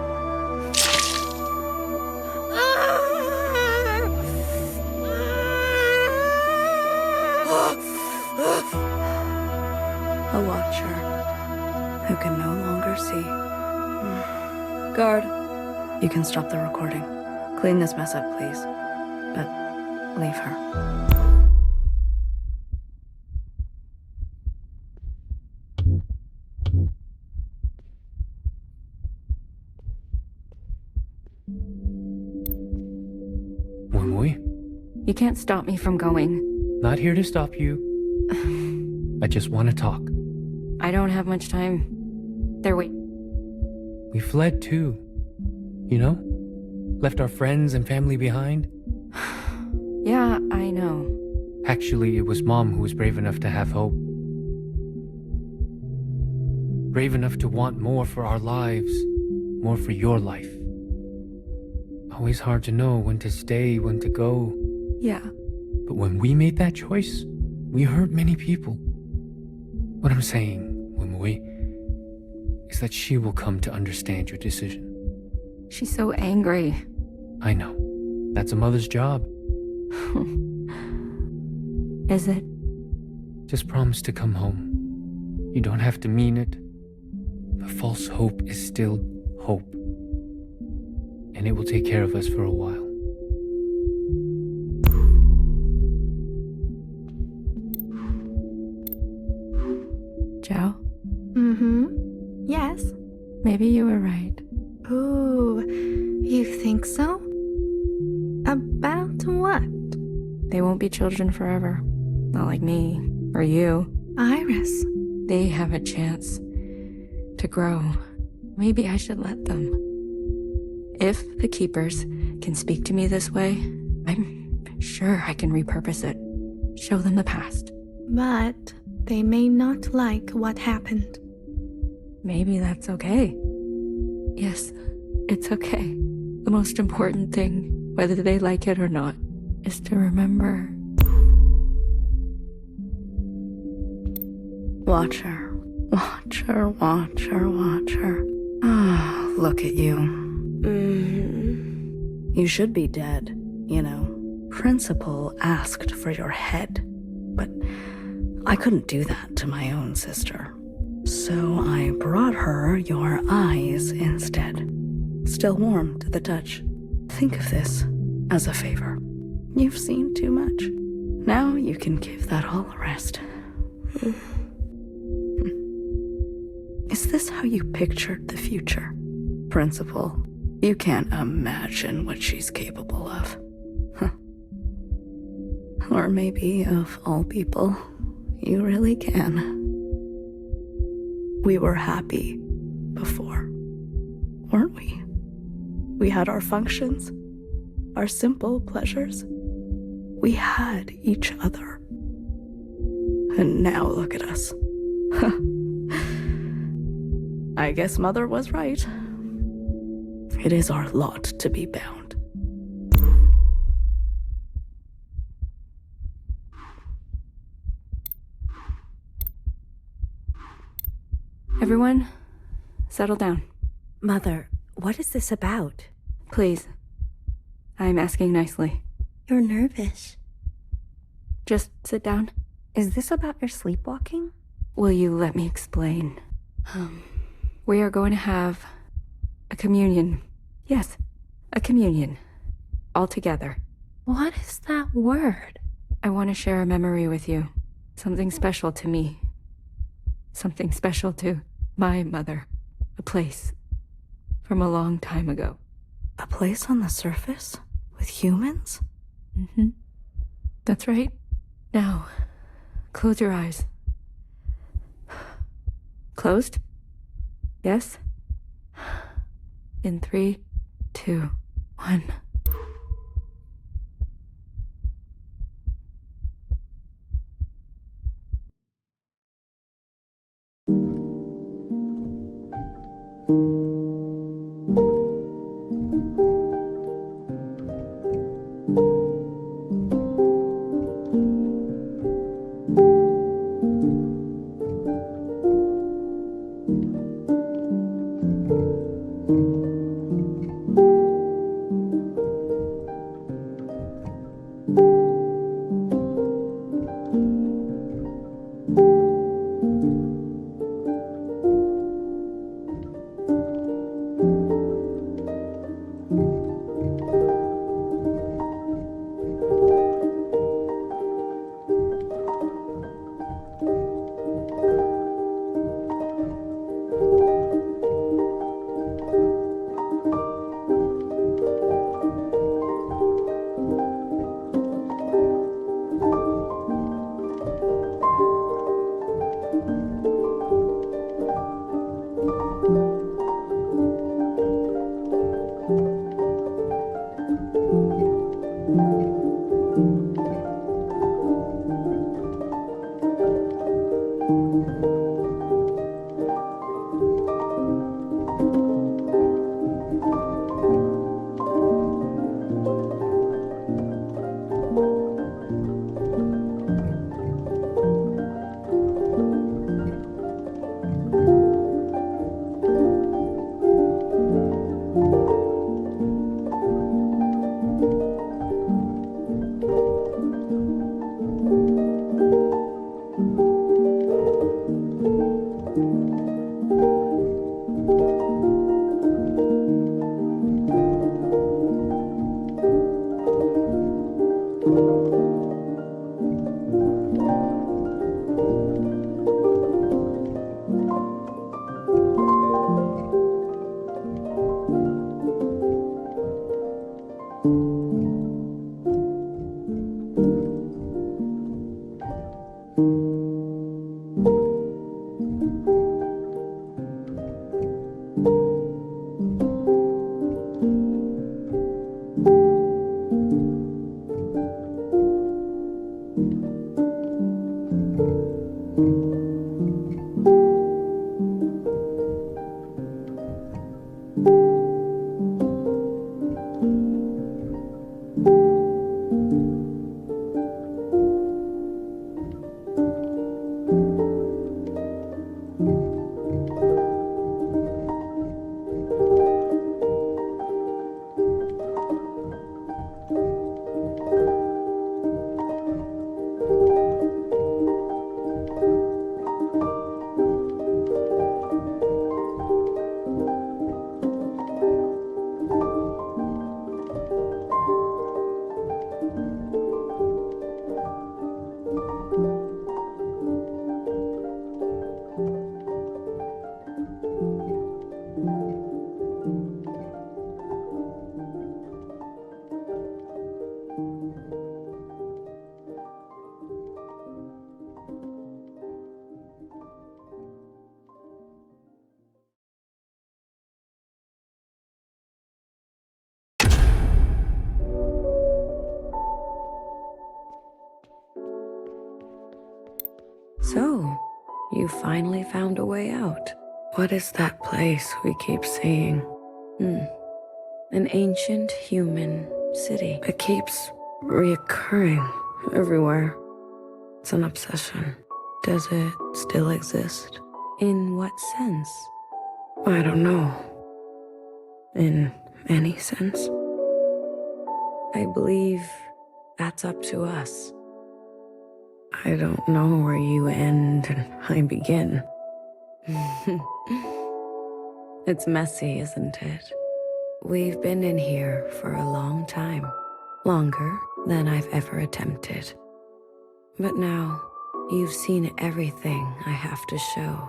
A watcher who can no longer see. Guard, you can stop the recording. Clean this mess up, please. But leave her. You can't stop me from going. Not here to stop you. I just want to talk. I don't have much time. They're waiting. We fled too. You know? Left our friends and family behind. Yeah, I know. Actually, it was Mom who was brave enough to have hope. Brave enough to want more for our lives. More for your life. Always hard to know when to stay, when to go. Yeah. But when we made that choice, we hurt many people. What I'm saying, Wimui, is that she will come to understand your decision. She's so angry. I know. That's a mother's job. Is it? Just promise to come home. You don't have to mean it. The false hope is still hope. And it will take care of us for a while. Joe? Yes? Maybe you were right. Ooh, you think so? About what? They won't be children forever. Not like me, or you. Iris. They have a chance to grow. Maybe I should let them. If the Keepers can speak to me this way, I'm sure I can repurpose it. Show them the past. But they may not like what happened. Maybe that's okay. Yes, it's okay. The most important thing, whether they like it or not, is to remember. Watcher, watcher, watcher, watcher. Ah, look at you. You should be dead, you know. Principal asked for your head, but I couldn't do that to my own sister. So I brought her your eyes instead. Still warm to the touch. Think of this as a favor. You've seen too much. Now you can give that all a rest. Is this how you pictured the future? Principal, you can't imagine what she's capable of. Huh. Or maybe, of all people, you really can. We were happy before, weren't we? We had our functions, our simple pleasures. We had each other. And now look at us. I guess Mother was right. It is our lot to be bound. Everyone, settle down. Mother, what is this about? Please. I'm asking nicely. You're nervous. Just sit down. Is this about your sleepwalking? Will you let me explain? We are going to have a communion. Yes, a communion. All together. What is that word? I want to share a memory with you. Something special to me. Something special to my mother. A place from a long time ago. A place on the surface? With humans? Mm-hmm. That's right. Now, close your eyes. Closed? Yes? In 3, 2, 1. So, you finally found a way out. What is that place we keep seeing? An ancient human city. It keeps reoccurring everywhere. It's an obsession. Does it still exist? In what sense? I don't know. In any sense? I believe that's up to us. I don't know where you end and I begin. It's messy, isn't it? We've been in here for a long time. Longer than I've ever attempted. But now, you've seen everything I have to show.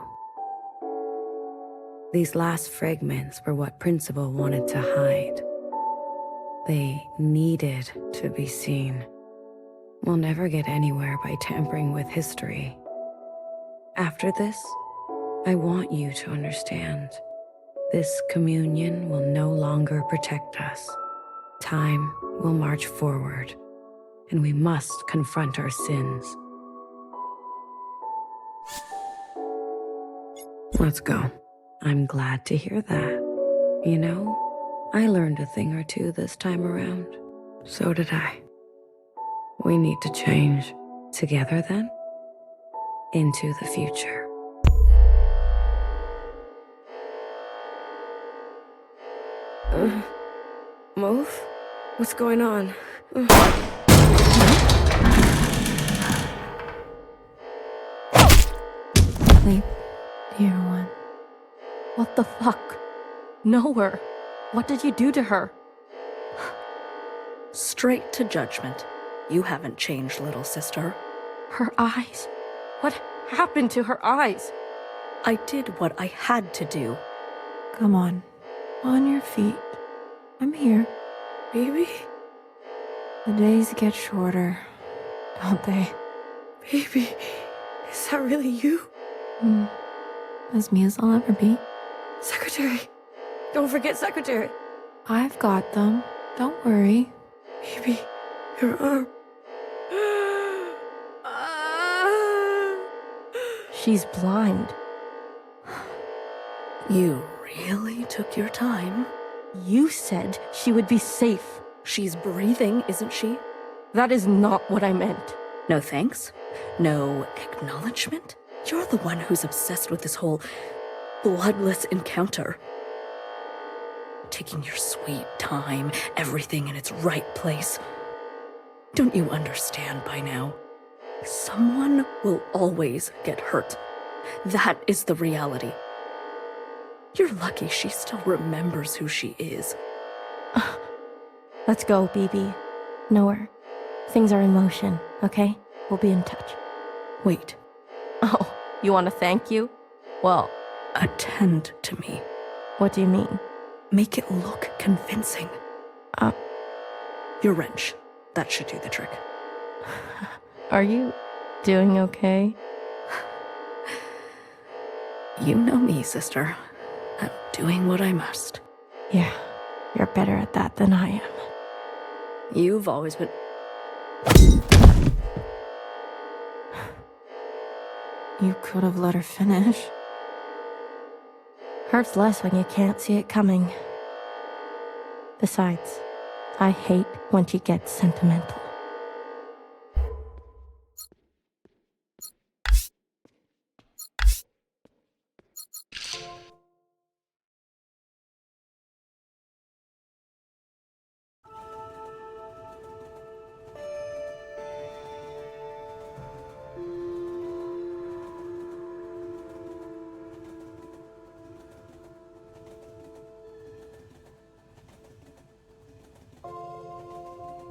These last fragments were what Principal wanted to hide. They needed to be seen. We'll never get anywhere by tampering with history. After this, I want you to understand. This communion will no longer protect us. Time will march forward, and we must confront our sins. Let's go. I'm glad to hear that. You know, I learned a thing or two this time around. So did I. We need to change. Together, then? Into the future. Move? What's going on? Sleep, dear one. What the fuck? Know her. What did you do to her? Straight to judgment. You haven't changed, little sister. Her eyes. What happened to her eyes? I did what I had to do. Come on your feet. I'm here. Baby? The days get shorter, don't they? Baby, is that really you? As me as I'll ever be. Secretary. Don't forget Secretary. I've got them. Don't worry. Baby, your arm. She's blind. You really took your time? You said she would be safe. She's breathing, isn't she? That is not what I meant. No thanks? No acknowledgement? You're the one who's obsessed with this whole bloodless encounter. Taking your sweet time, everything in its right place. Don't you understand by now? Someone will always get hurt. That is the reality. You're lucky she still remembers who she is. Let's go, BB. Know her. Things are in motion, okay? We'll be in touch. Wait. Oh, you want to thank you? Well, attend to me. What do you mean? Make it look convincing. Your wrench. That should do the trick. Are you doing okay? You know me, sister. I'm doing what I must. Yeah, you're better at that than I am. You've always been... You could have let her finish. Hurts less when you can't see it coming. Besides, I hate when she gets sentimental.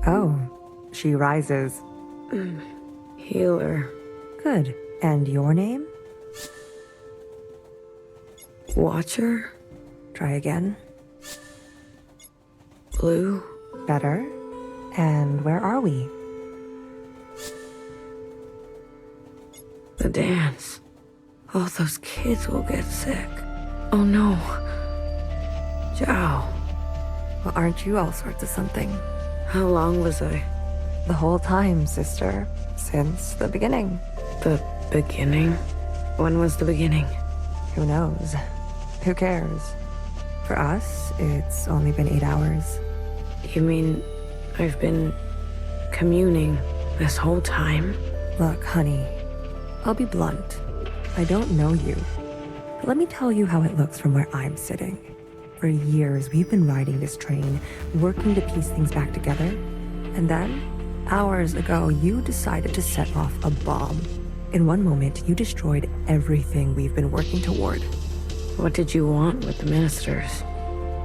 Oh, she rises. Healer. Good. And your name? Watcher. Try again. Blue. Better. And where are we? The dance. All those kids will get sick. Oh no. Zhao. Well, aren't you all sorts of something? How long was I? The whole time, sister. Since the beginning. The Beginning? When was the beginning? Who knows? Who cares? For us, it's only been 8 hours. You mean I've been communing this whole time? Look, honey, I'll be blunt. I don't know you. But let me tell you how it looks from where I'm sitting. For years, we've been riding this train, working to piece things back together. And then, hours ago, you decided to set off a bomb. In one moment, you destroyed everything we've been working toward. What did you want with the ministers?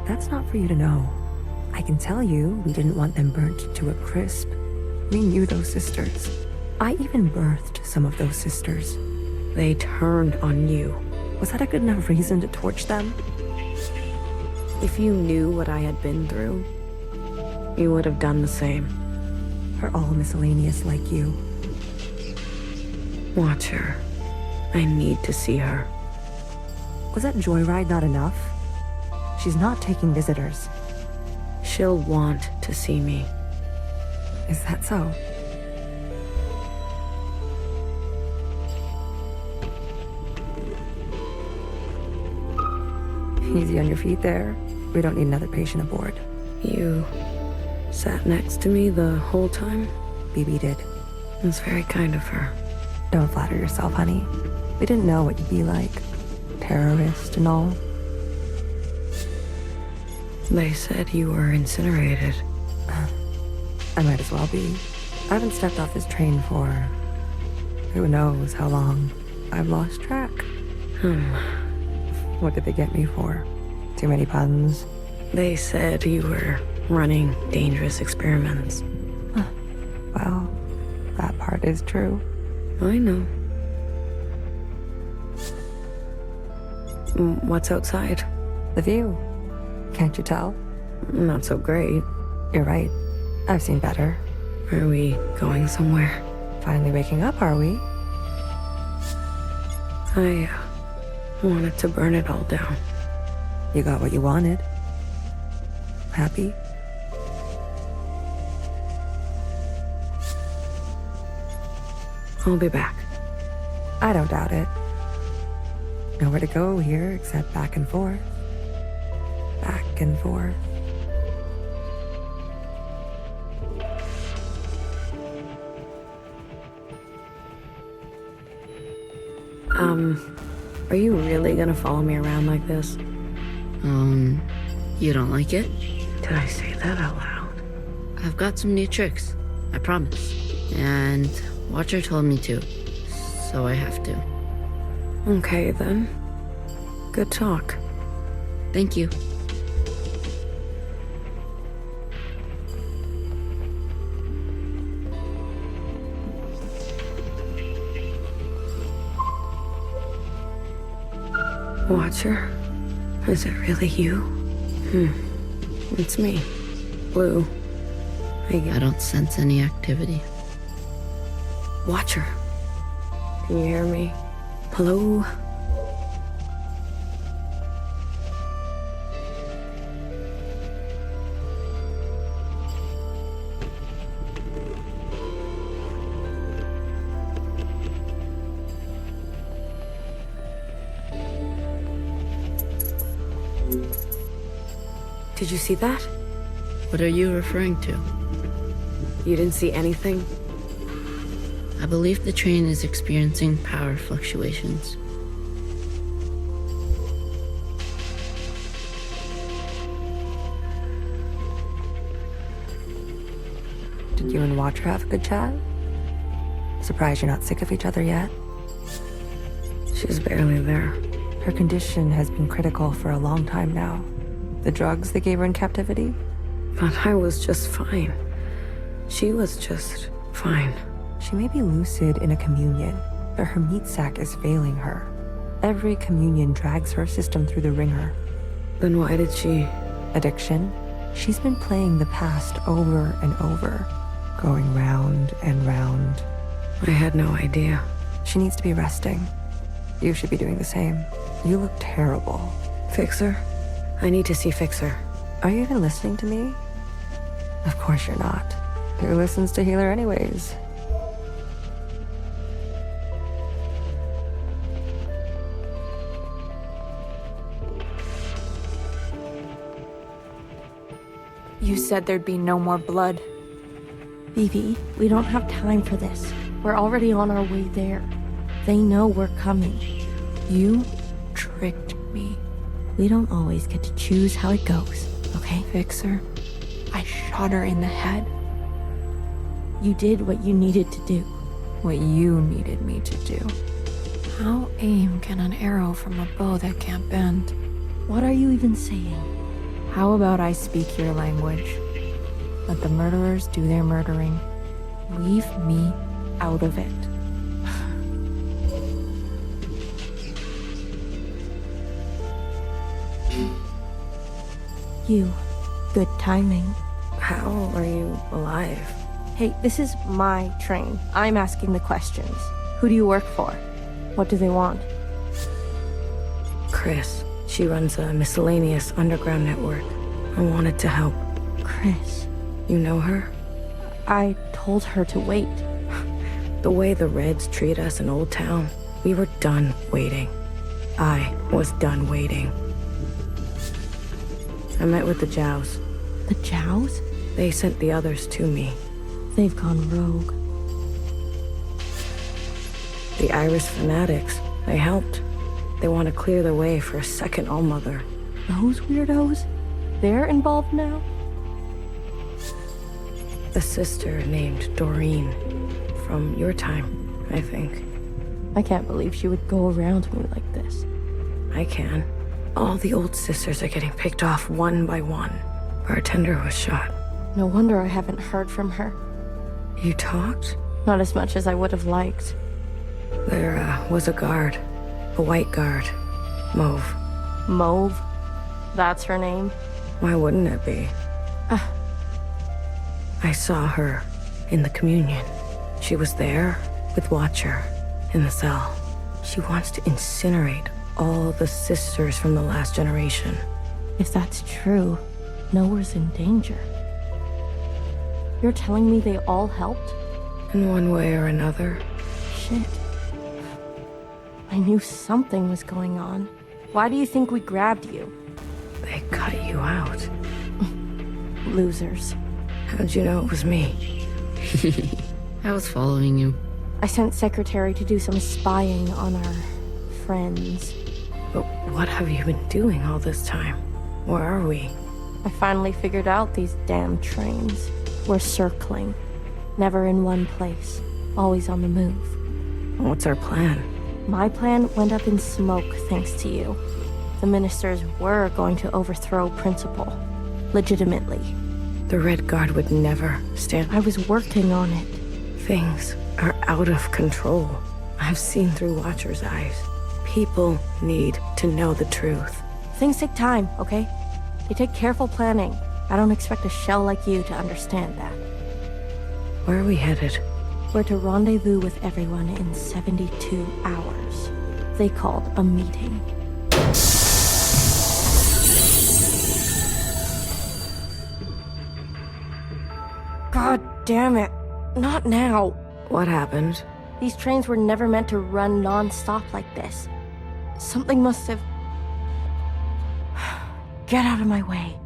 That's not for you to know. I can tell you we didn't want them burnt to a crisp. We knew those sisters. I even birthed some of those sisters. They turned on you. Was that a good enough reason to torch them? If you knew what I had been through, you would have done the same. We're all miscellaneous like you. Watch her. I need to see her. Was that joyride not enough? She's not taking visitors. She'll want to see me. Is that so? Easy on your feet there. We don't need another patient aboard. You sat next to me the whole time? BB did. It's very kind of her. Don't flatter yourself, honey. We didn't know what you'd be like. Terrorist and all. They said you were incinerated. I might as well be. I haven't stepped off this train for who knows how long. I've lost track. What did they get me for? Too many puns? They said you were running dangerous experiments. Well, that part is true. I know. What's outside? The view. Can't you tell? Not so great. You're right. I've seen better. Are we going somewhere? Finally waking up, are we? I wanted to burn it all down. You got what you wanted. Happy? I'll be back. I don't doubt it. Nowhere to go here except back and forth. Back and forth. Are you really gonna follow me around like this? You don't like it? Did I say that out loud? I've got some new tricks, I promise. And Watcher told me to, so I have to. Okay, then. Good talk. Thank you. Watcher? Is it really you? It's me. Blue. I don't sense any activity. Watcher. Can you hear me? Hello? Did you see that? What are you referring to? You didn't see anything? I believe the train is experiencing power fluctuations. Did you and Watcher have a good chat? Surprised you're not sick of each other yet? She's barely there. Her condition has been critical for a long time now. The drugs they gave her in captivity? But I was just fine. She was just fine. She may be lucid in a communion, but her meat sac is failing her. Every communion drags her system through the ringer. Then why did she? Addiction? She's been playing the past over and over, going round and round. I had no idea. She needs to be resting. You should be doing the same. You look terrible. Fixer? I need to see Fixer. Are you even listening to me? Of course you're not. Who listens to Healer anyways? You said there'd be no more blood. Vivi, we don't have time for this. We're already on our way there. They know we're coming. You tricked me. We don't always get to choose how it goes, okay? Fixer, I shot her in the head. You did what you needed to do. What you needed me to do. How aim can an arrow from a bow that can't bend? What are you even saying? How about I speak your language? Let the murderers do their murdering. Leave me out of it. You. Good timing. How are you alive? Hey, this is my train. I'm asking the questions. Who do you work for? What do they want? Chris. She runs a miscellaneous underground network. I wanted to help. Chris. You know her? I told her to wait. The way the Reds treat us in Old Town, we were done waiting. I was done waiting. I met with the Jows. The Jows? They sent the others to me. They've gone rogue. The Iris fanatics, they helped. They want to clear the way for a second ALLMOTHER. Those weirdos? They're involved now? A sister named Doreen. From your time, I think. I can't believe she would go around me like this. I can. All the old sisters are getting picked off one by one. Bartender was shot. No wonder I haven't heard from her. You talked? Not as much as I would have liked. There was a guard. A white guard. Mauve. Mauve? That's her name? Why wouldn't it be? I saw her in the communion. She was there with Watcher in the cell. She wants to incinerate all the sisters from the last generation. If that's true, Noah's in danger. You're telling me they all helped? In one way or another. Shit. I knew something was going on. Why do you think we grabbed you? They cut you out. Losers. How'd you know it was me? I was following you. I sent Secretary to do some spying on our friends. But what have you been doing all this time? Where are we? I finally figured out these damn trains. We're circling. Never in one place. Always on the move. What's our plan? My plan went up in smoke thanks to you. The ministers were going to overthrow Principal. Legitimately. The Red Guard would never stand. I was working on it. Things are out of control. I've seen through Watcher's eyes. People need to know the truth. Things take time, okay? They take careful planning. I don't expect a shell like you to understand that. Where are we headed? We're to rendezvous with everyone in 72 hours. They called a meeting. God damn it. Not now. What happened? These trains were never meant to run non-stop like this. Something must have... Get out of my way.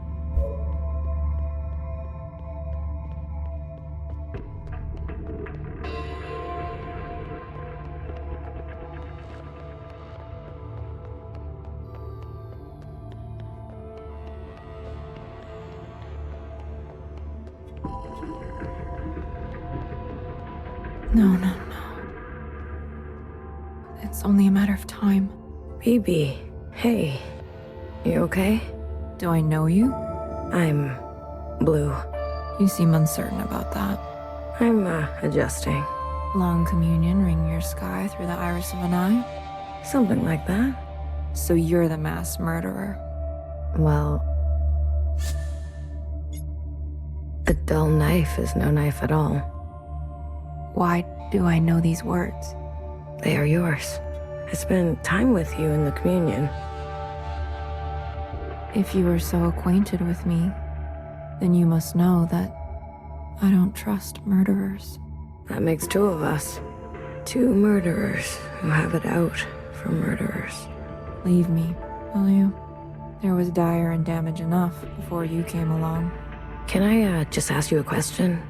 No. It's only a matter of time. BB, hey. You okay? Do I know you? I'm Blue. You seem uncertain about that. I'm, adjusting. Long communion ring your sky through the iris of an eye? Something like that. So you're the mass murderer. Well... a dull knife is no knife at all. Why do I know these words? They are yours. I spent time with you in the communion. If you are so acquainted with me, then you must know that I don't trust murderers. That makes two of us. Two murderers who have it out for murderers. Leave me, will you? There was dire and damage enough before you came along. Can I just ask you a question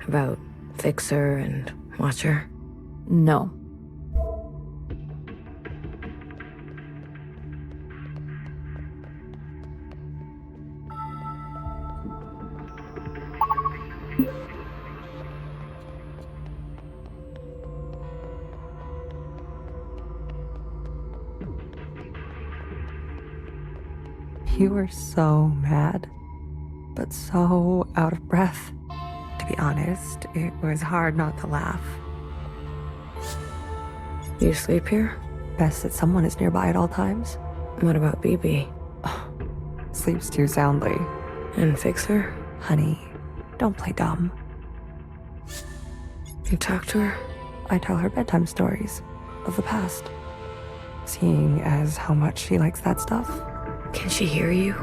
about Fixer and Watcher? No. You were so mad, but so out of breath. To be honest, it was hard not to laugh. You sleep here? Best that someone is nearby at all times. What about BB? Sleeps too soundly. And Fixer? Honey, don't play dumb. You talk to her? I tell her bedtime stories of the past. Seeing as how much she likes that stuff. Can she hear you?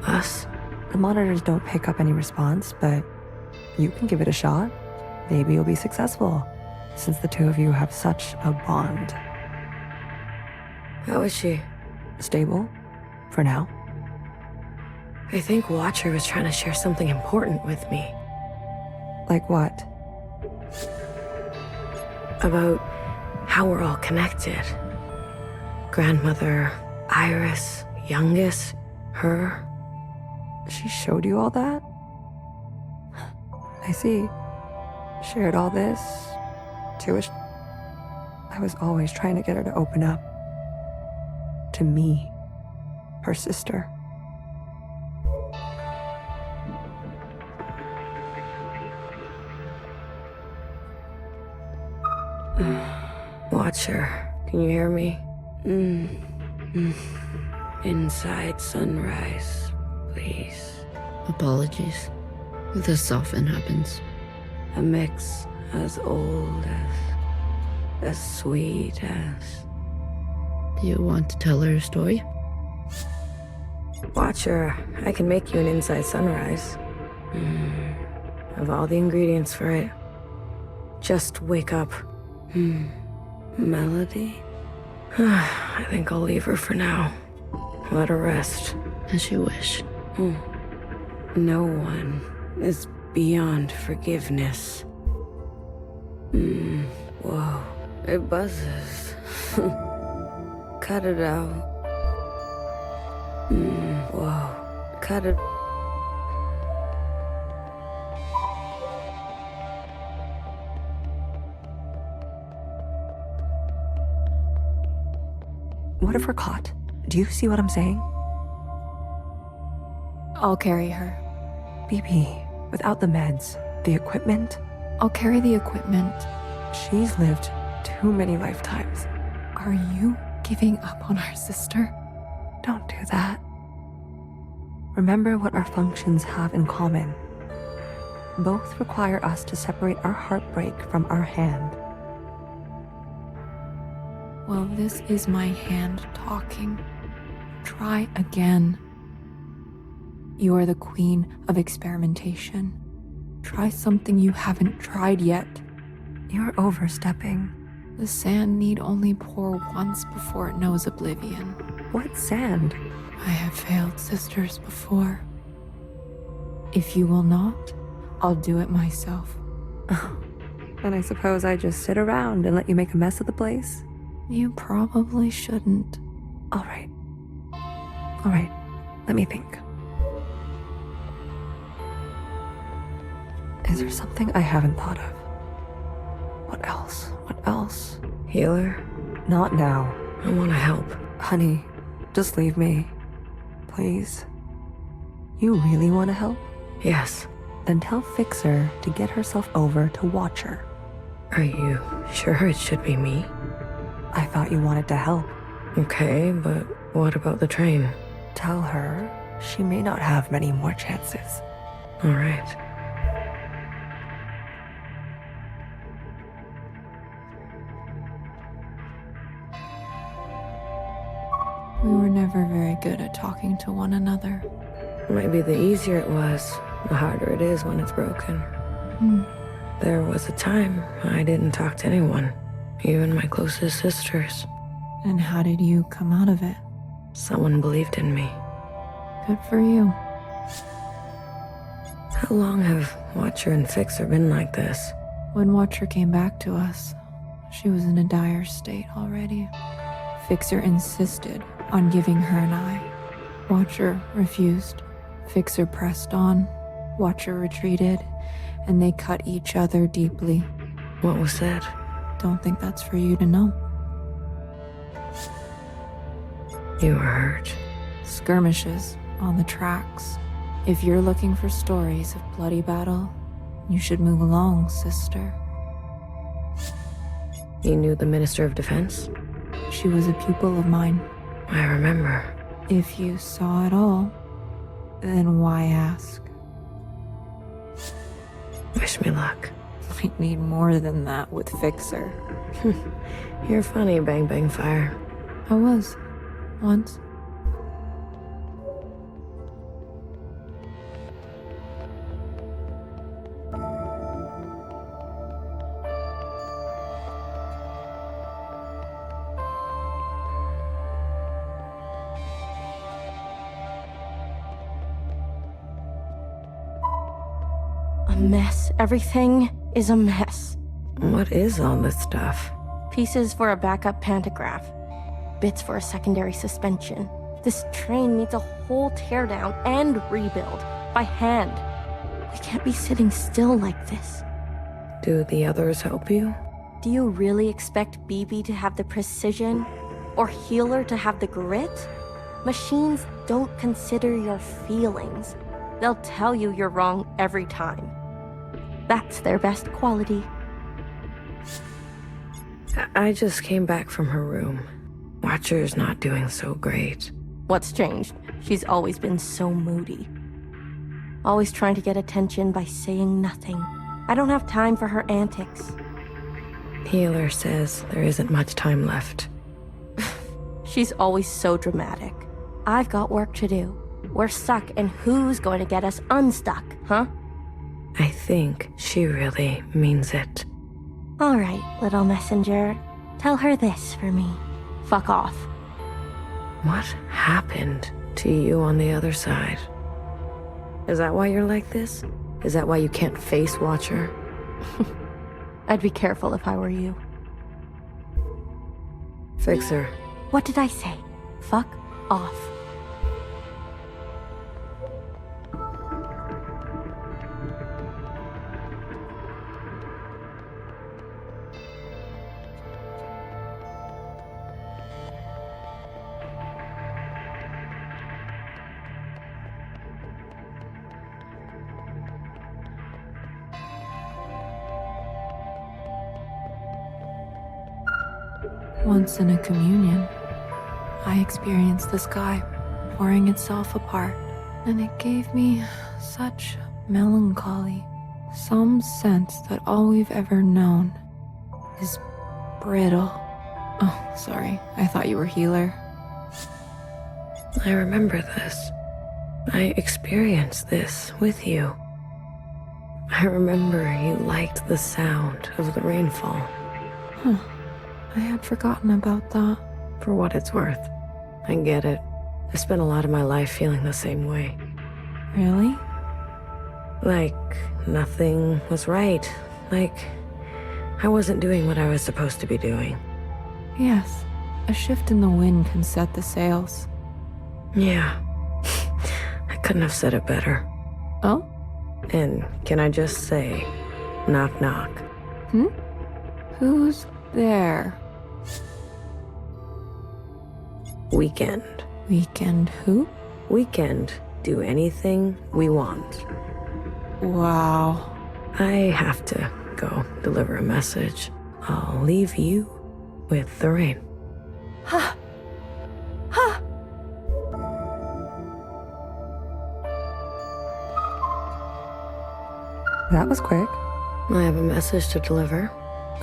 Us? The monitors don't pick up any response, but you can give it a shot. Maybe you'll be successful, since the two of you have such a bond. How is she? Stable, for now. I think Watcher was trying to share something important with me. Like what? About how we're all connected. Grandmother, Iris, youngest, her. She showed you all that? I see. Shared all this. I was always trying to get her to open up. To me. Her sister. Watcher, can you hear me? Inside sunrise, please. Apologies. This often happens. A mix as old as sweet as... Do you want to tell her a story? Watcher, I can make you an inside sunrise. Have all the ingredients for it. Just wake up. Melody? I think I'll leave her for now. Let her rest. As you wish. No one is beyond forgiveness. Whoa, it buzzes. Cut it out. Whoa, cut it. What if we're caught? Do you see what I'm saying? I'll carry her. BB, without the meds, the equipment. I'll carry the equipment. She's lived too many lifetimes. Are you giving up on our sister? Don't do that. Remember what our functions have in common. Both require us to separate our heartbreak from our hand. Well, this is my hand talking. Try again. You are the queen of experimentation. Try something you haven't tried yet. You're overstepping. The sand need only pour once before it knows oblivion. What sand? I have failed sisters before. If you will not, I'll do it myself. And I suppose I just sit around and let you make a mess of the place? You probably shouldn't. All right. Let me think. Is there something I haven't thought of? What else? Healer? Not now. I want to help. Honey, just leave me. Please. You really want to help? Yes. Then tell Fixer to get herself over to Watcher. Are you sure it should be me? I thought you wanted to help. Okay, but what about the train? Tell her she may not have many more chances. All right. We were never very good at talking to one another. Maybe the easier it was, the harder it is when it's broken. There was a time I didn't talk to anyone, even my closest sisters. And how did you come out of it? Someone believed in me. Good for you. How long have Watcher and Fixer been like this? When Watcher came back to us, she was in a dire state already. Fixer insisted on giving her an eye. Watcher refused. Fixer pressed on. Watcher retreated, and they cut each other deeply. What was said? Don't think that's for you to know. You were hurt. Skirmishes on the tracks. If you're looking for stories of bloody battle, you should move along, sister. You knew the Minister of Defense? She was a pupil of mine. I remember. If you saw it all, then why ask? Wish me luck. Might need more than that with Fixer. You're funny, Bang Bang Fire. I was. Once. A mess. Everything is a mess. What is all this stuff? Pieces for a backup pantograph. Bits for a secondary suspension. This train needs a whole teardown and rebuild by hand. We can't be sitting still like this. Do the others help you? Do you really expect BB to have the precision? Or Healer to have the grit? Machines don't consider your feelings. They'll tell you you're wrong every time. That's their best quality. I just came back from her room. Watcher's not doing so great. What's changed? She's always been so moody. Always trying to get attention by saying nothing. I don't have time for her antics. Healer says there isn't much time left. She's always so dramatic. I've got work to do. We're stuck, and who's going to get us unstuck, huh? I think she really means it. All right, little messenger. Tell her this for me. Fuck off. What happened to you on the other side? Is that why you're like this? Is that why you can't face Watcher? I'd be careful if I were you. Fixer. What did I say? Fuck off. Once in a communion, I experienced the sky pouring itself apart, and it gave me such melancholy, some sense that all we've ever known is brittle. Oh, sorry, I thought you were Healer. I remember this. I experienced this with you. I remember you liked the sound of the rainfall. Huh. I had forgotten about that. For what it's worth, I get it. I spent a lot of my life feeling the same way. Really? Like nothing was right. Like I wasn't doing what I was supposed to be doing. Yes, a shift in the wind can set the sails. Yeah. I couldn't have said it better. Oh? And can I just say, knock knock. Who's there? Weekend. Weekend who? Weekend. Do anything we want. Wow. I have to go deliver a message. I'll leave you with the rain. Ha! Ha! That was quick. I have a message to deliver.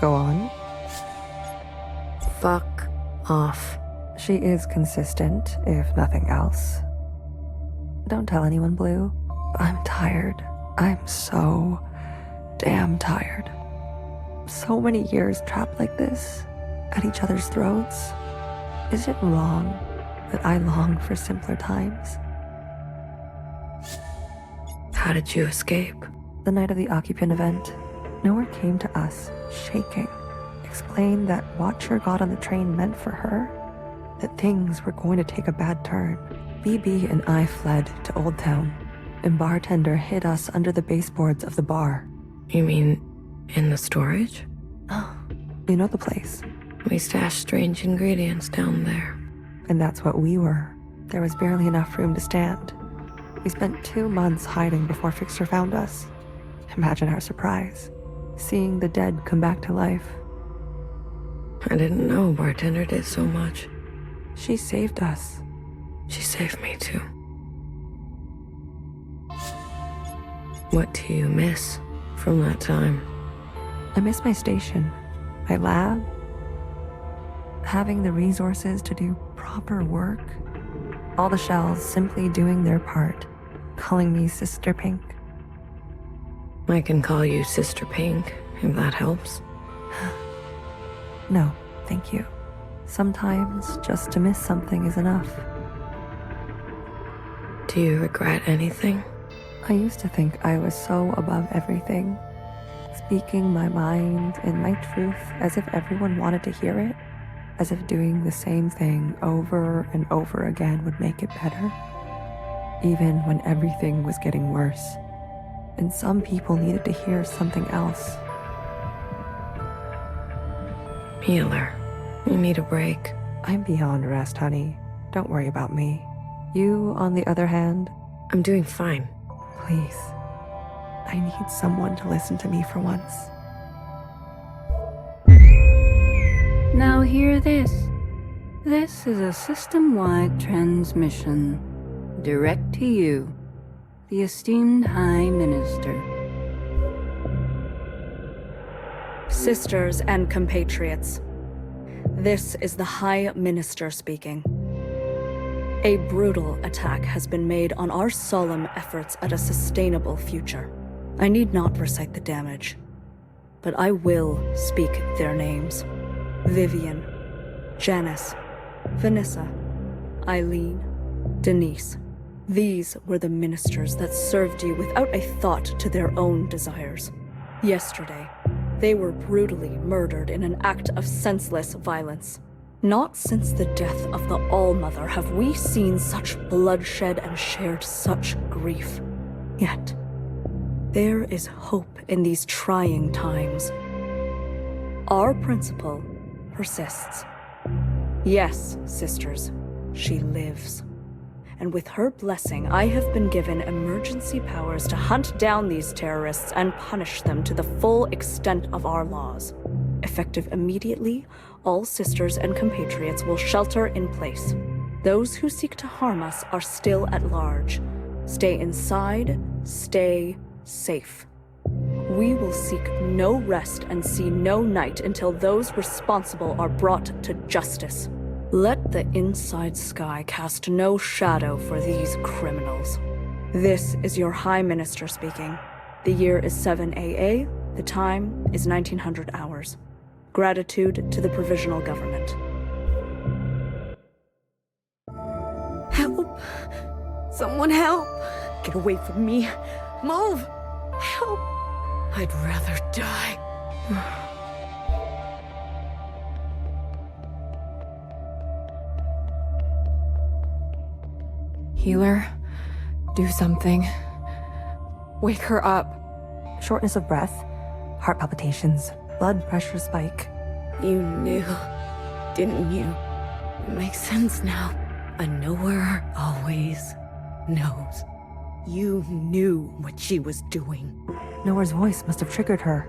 Go on. Fuck off. She is consistent, if nothing else. Don't tell anyone, Blue. I'm tired. I'm so damn tired. So many years trapped like this, at each other's throats. Is it wrong that I long for simpler times? How did you escape? The night of the Occupant event, Nowhere came to us, shaking, explained that Watcher got on the train meant for her, that things were going to take a bad turn. BB and I fled to Old Town, and Bartender hid us under the baseboards of the bar. You mean in the storage? Oh, you know the place. We stashed strange ingredients down there. And that's what we were. There was barely enough room to stand. We spent 2 months hiding before Fixer found us. Imagine our surprise, seeing the dead come back to life. I didn't know Bartender did so much. She saved us. She saved me too. What do you miss from that time? I miss my station, my lab, having the resources to do proper work. All the shells simply doing their part, calling me Sister Pink. I can call you Sister Pink, if that helps. No, thank you. Sometimes just to miss something is enough. Do you regret anything? I used to think I was so above everything, speaking my mind and my truth as if everyone wanted to hear it, as if doing the same thing over and over again would make it better, even when everything was getting worse, and some people needed to hear something else. Healer, you need a break. I'm beyond rest, honey. Don't worry about me. You, on the other hand, I'm doing fine. Please, I need someone to listen to me for once. Now hear this. This is a system-wide transmission, direct to you, the esteemed High Minister. Sisters and compatriots, this is the High Minister speaking. A brutal attack has been made on our solemn efforts at a sustainable future. I need not recite the damage, but I will speak their names. Vivian, Janice, Vanessa, Eileen, Denise. These were the ministers that served you without a thought to their own desires. Yesterday, they were brutally murdered in an act of senseless violence. Not since the death of the ALLMOTHER have we seen such bloodshed and shared such grief. Yet, there is hope in these trying times. Our principle persists. Yes, sisters, she lives. And with her blessing, I have been given emergency powers to hunt down these terrorists and punish them to the full extent of our laws. Effective immediately, all sisters and compatriots will shelter in place. Those who seek to harm us are still at large. Stay inside, stay safe. We will seek no rest and see no night until those responsible are brought to justice. Let the inside sky cast no shadow for these criminals. This is your High Minister speaking. The year is 7 AA, the time is 1900 hours. Gratitude to the Provisional Government. Help! Someone help! Get away from me! Move! Help! I'd rather die. Healer, do something. Wake her up. Shortness of breath, heart palpitations, blood pressure spike. You knew, didn't you? It makes sense now. A knower always knows. You knew what she was doing. Nowhere's voice must have triggered her.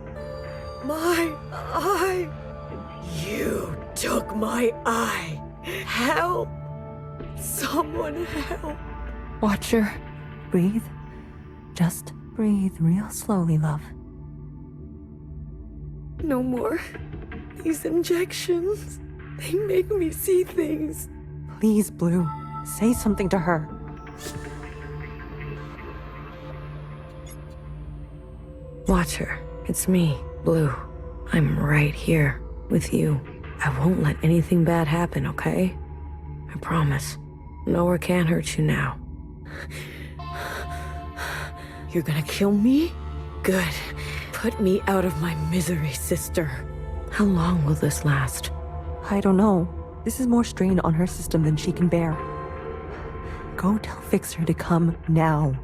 My eye! You took my eye! Help! Someone help! Watcher. Breathe. Just breathe real slowly, love. No more. These injections. They make me see things. Please, Blue. Say something to her. Watcher, it's me, Blue. I'm right here with you. I won't let anything bad happen, okay? I promise. Nowhere can hurt you now. You're gonna kill me? Good. Put me out of my misery, sister. How long will this last? I don't know. This is more strain on her system than she can bear. Go tell Fixer to come now.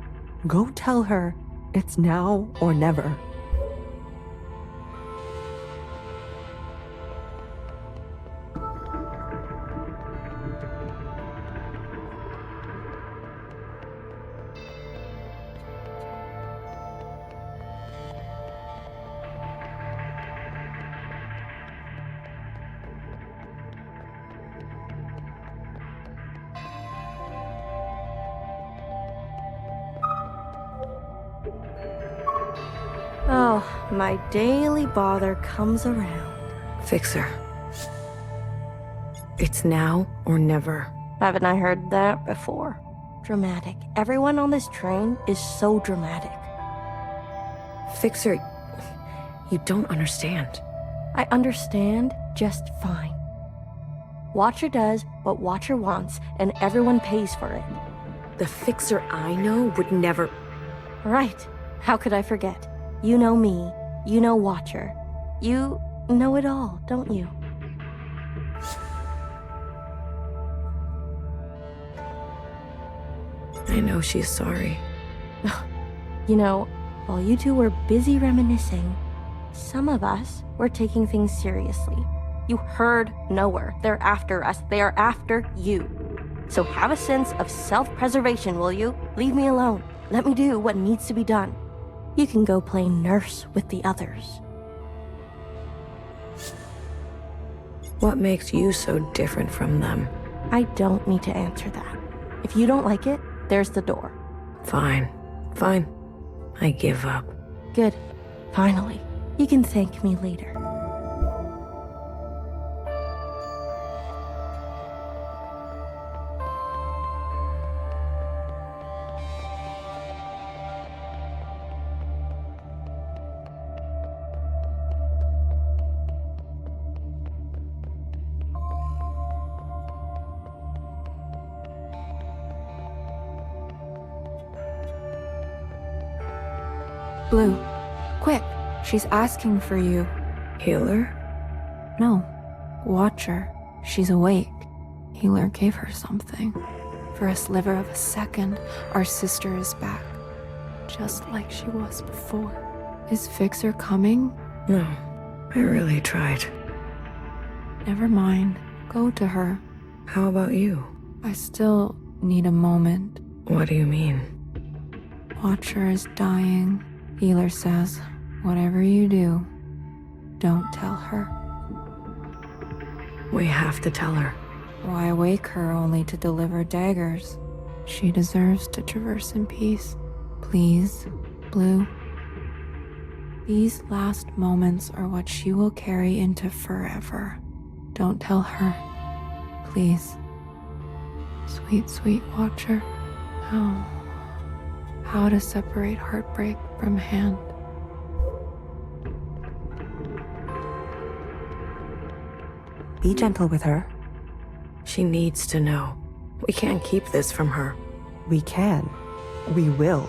Go tell her it's now or never. Oh, my daily bother comes around. Fixer. It's now or never. Haven't I heard that before? Dramatic. Everyone on this train is so dramatic. Fixer, you don't understand. I understand just fine. Watcher does what Watcher wants, and everyone pays for it. The Fixer I know would never... Right. How could I forget? You know me. You know Watcher. You know it all, don't you? I know she's sorry. You know, while you two were busy reminiscing, some of us were taking things seriously. You heard nowhere. They're after us. They are after you. So have a sense of self-preservation, will you? Leave me alone. Let me do what needs to be done. You can go play nurse with the others. What makes you so different from them? I don't need to answer that. If you don't like it, there's the door. Fine. Fine. I give up. Good. Finally. You can thank me later. Blue, quick. She's asking for you. Healer? No. Watcher. She's awake. Healer gave her something. For a sliver of a second, our sister is back. Just like she was before. Is Fixer coming? No. I really tried. Never mind. Go to her. How about you? I still need a moment. What do you mean? Watcher is dying. Healer says, whatever you do, don't tell her. We have to tell her. Why wake her only to deliver daggers? She deserves to traverse in peace. Please, Blue. These last moments are what she will carry into forever. Don't tell her. Please. Sweet, sweet Watcher. How to separate heartbreak from hand. Be gentle with her. She needs to know. We can't keep this from her. We can. We will.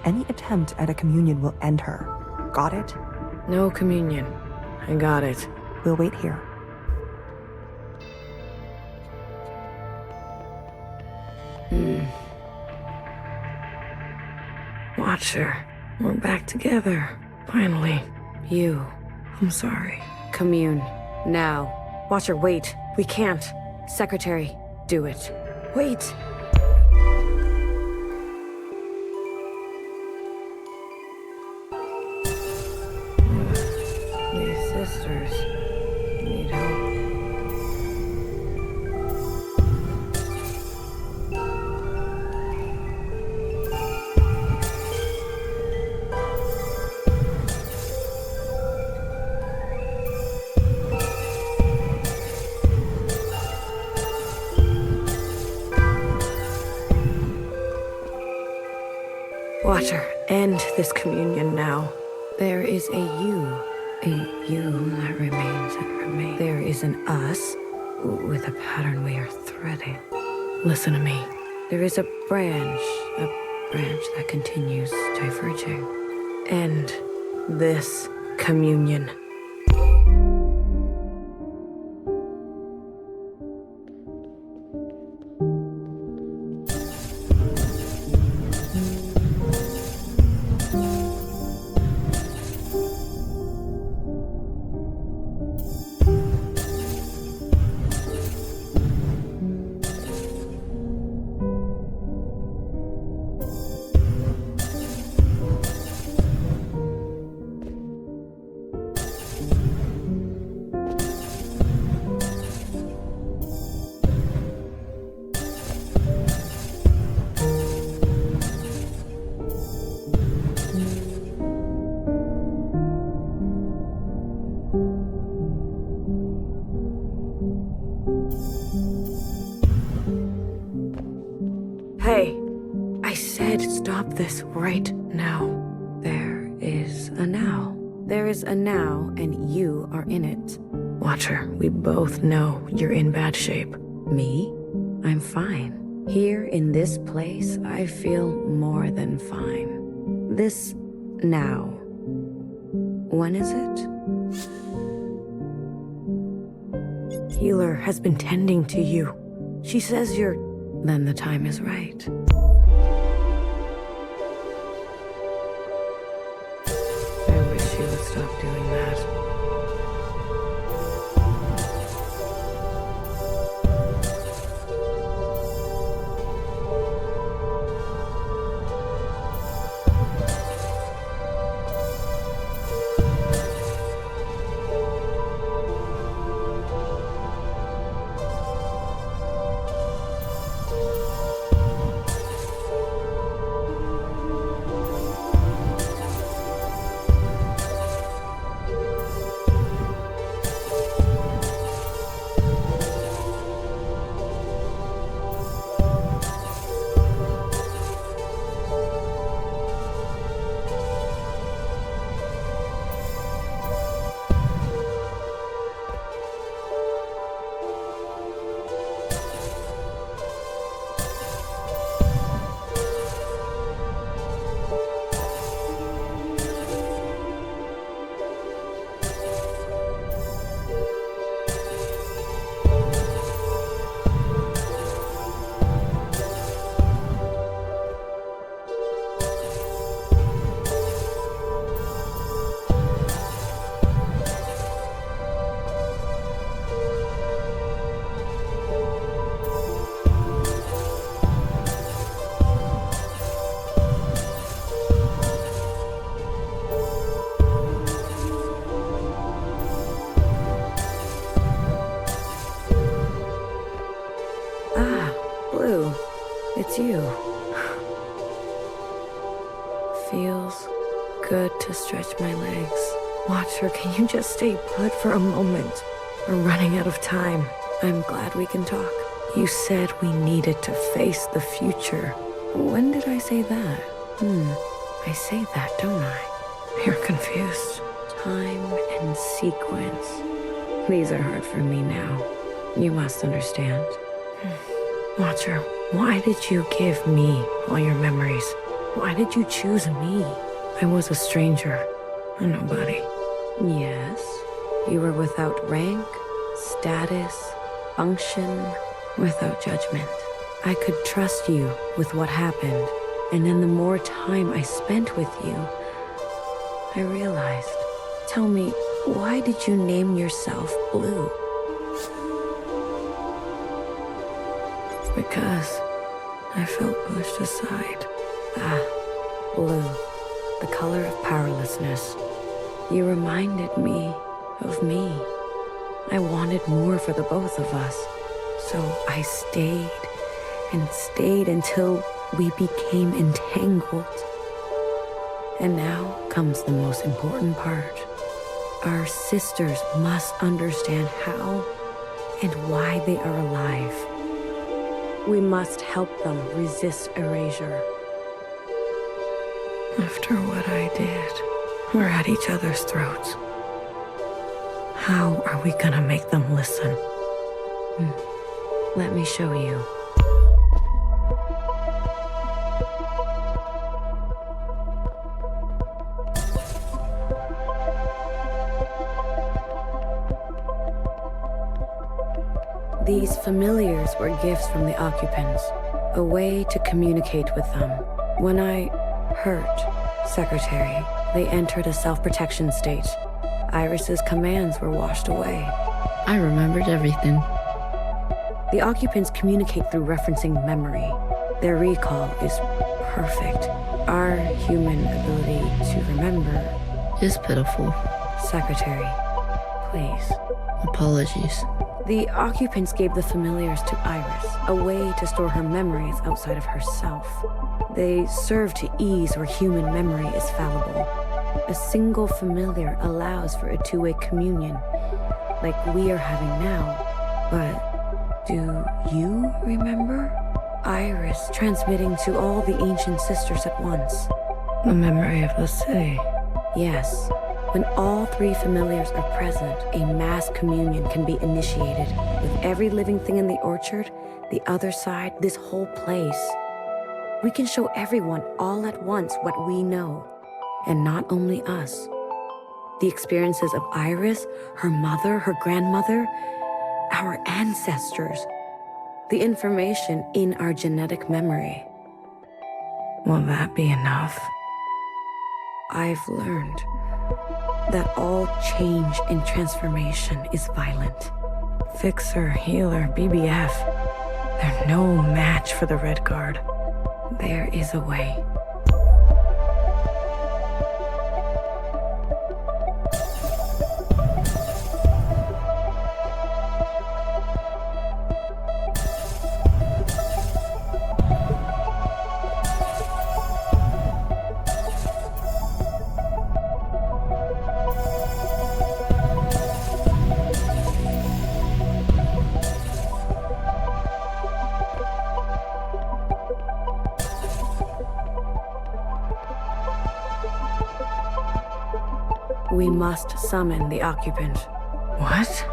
Any attempt at a communion will end her. Got it? No communion. I got it. We'll wait here. Watcher, we're back together. Finally. You. I'm sorry. Commune. Now. Watcher, wait. We can't. Secretary, do it. Wait. These sisters need help. Watcher, end this communion now. There is a you that remains and remains. There is an us with a pattern we are threading. Listen to me. There is a branch, a branch that continues diverging. End this communion. Hey, I said stop this right now. There is a now. There is a now, and you are in it. Watcher, we both know you're in bad shape. Me? I'm fine. Here in this place, I feel more than fine. This now. When is it? Healer has been tending to you. She says you're... Then the time is right. I wish you would stop doing that. It's you. Feels good to stretch my legs. Watcher, can you just stay put for a moment? We're running out of time. I'm glad we can talk. You said we needed to face the future. When did I say that? I say that, don't I? You're confused. Time and sequence. These are hard for me now. You must understand. Watcher, why did you give me all your memories? Why did you choose me? I was a stranger, a nobody. Yes, you were without rank, status, function, without judgment. I could trust you with what happened, and then the more time I spent with you, I realized. Tell me, why did you name yourself Blue? Because I felt pushed aside. Blue, the color of powerlessness. You reminded me of me. I wanted more for the both of us. So I stayed and stayed until we became entangled. And now comes the most important part. Our sisters must understand how and why they are alive. We must help them resist erasure. After what I did, we're at each other's throats. How are we gonna make them listen? Let me show you. These familiars were gifts from the Occupants, a way to communicate with them. When I hurt Secretary, they entered a self-protection state. Iris's commands were washed away. I remembered everything. The Occupants communicate through referencing memory. Their recall is perfect. Our human ability to remember is pitiful. Secretary, please. Apologies. The Occupants gave the familiars to Iris, a way to store her memories outside of herself. They serve to ease where human memory is fallible. A single familiar allows for a two-way communion, like we are having now. But do you remember? Iris transmitting to all the ancient sisters at once. The memory of the city. Yes. When all three familiars are present, a mass communion can be initiated. With every living thing in the orchard, the other side, this whole place. We can show everyone all at once what we know. And not only us. The experiences of Iris, her mother, her grandmother, our ancestors. The information in our genetic memory. Will that be enough? I've learned that all change and transformation is violent. Fixer, healer, BBF. They're no match for the Red Guard. There is a way. We must summon the Occupant. What?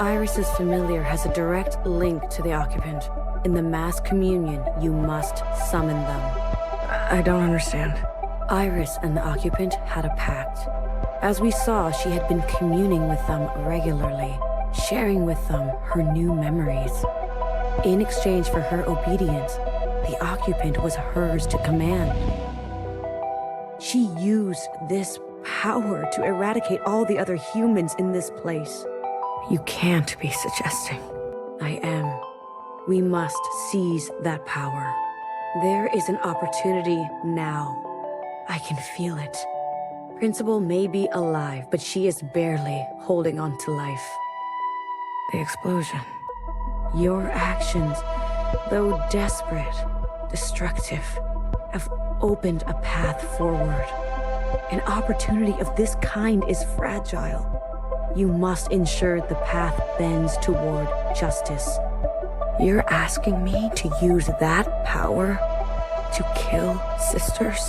Iris's familiar has a direct link to the Occupant. In the mass communion, you must summon them. I don't understand. Iris and the Occupant had a pact. As we saw, she had been communing with them regularly, sharing with them her new memories. In exchange for her obedience, the Occupant was hers to command. She used this power to eradicate all the other humans in this place. You can't be suggesting. I am. We must seize that power. There is an opportunity now. I can feel it. Principal may be alive, but she is barely holding on to life. The explosion. Your actions, though desperate, destructive, have opened a path forward. An opportunity of this kind is fragile. You must ensure the path bends toward justice. You're asking me to use that power to kill sisters?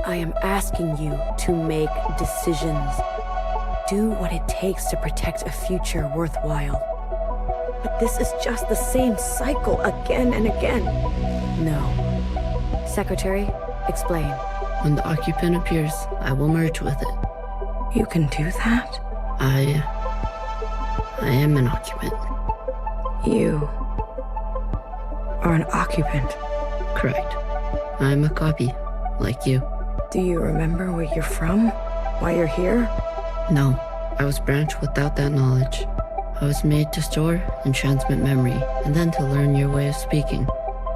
I am asking you to make decisions. Do what it takes to protect a future worthwhile. But this is just the same cycle again and again. No. Secretary, explain. When the Occupant appears, I will merge with it. You can do that? I am an Occupant. You are an Occupant? Correct. I'm a copy, like you. Do you remember where you're from? Why you're here? No, I was branched without that knowledge. I was made to store and transmit memory, and then to learn your way of speaking.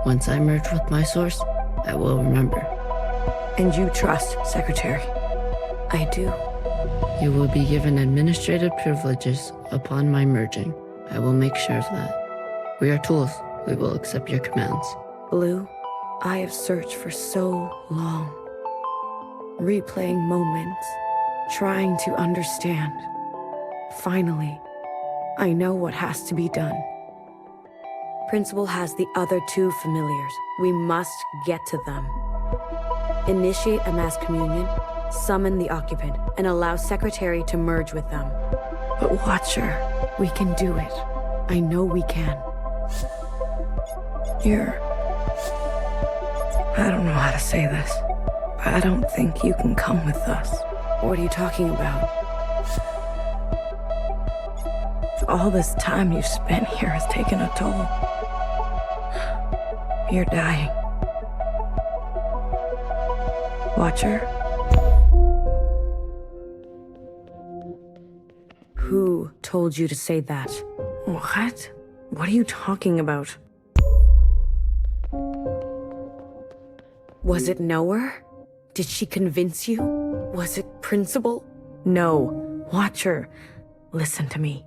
Once I merge with my source, I will remember. And you trust, Secretary? I do. You will be given administrative privileges upon my merging. I will make sure of that. We are tools. We will accept your commands. Blue, I have searched for so long. Replaying moments, trying to understand. Finally, I know what has to be done. Principal has the other two familiars. We must get to them. Initiate a mass communion, summon the Occupant, and allow Secretary to merge with them. But Watcher, we can do it. I know we can. I don't know how to say this, but I don't think you can come with us. What are you talking about? all this time you've spent here has taken a toll. You're dying. Watcher? Who told you to say that? What? What are you talking about? Was it Knower? Did she convince you? Was it Principal? No. Watcher. Listen to me.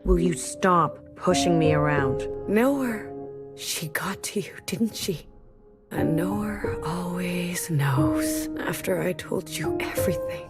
Will you stop pushing me around? Knower. She got to you, didn't she? A knower always knows. After I told you everything.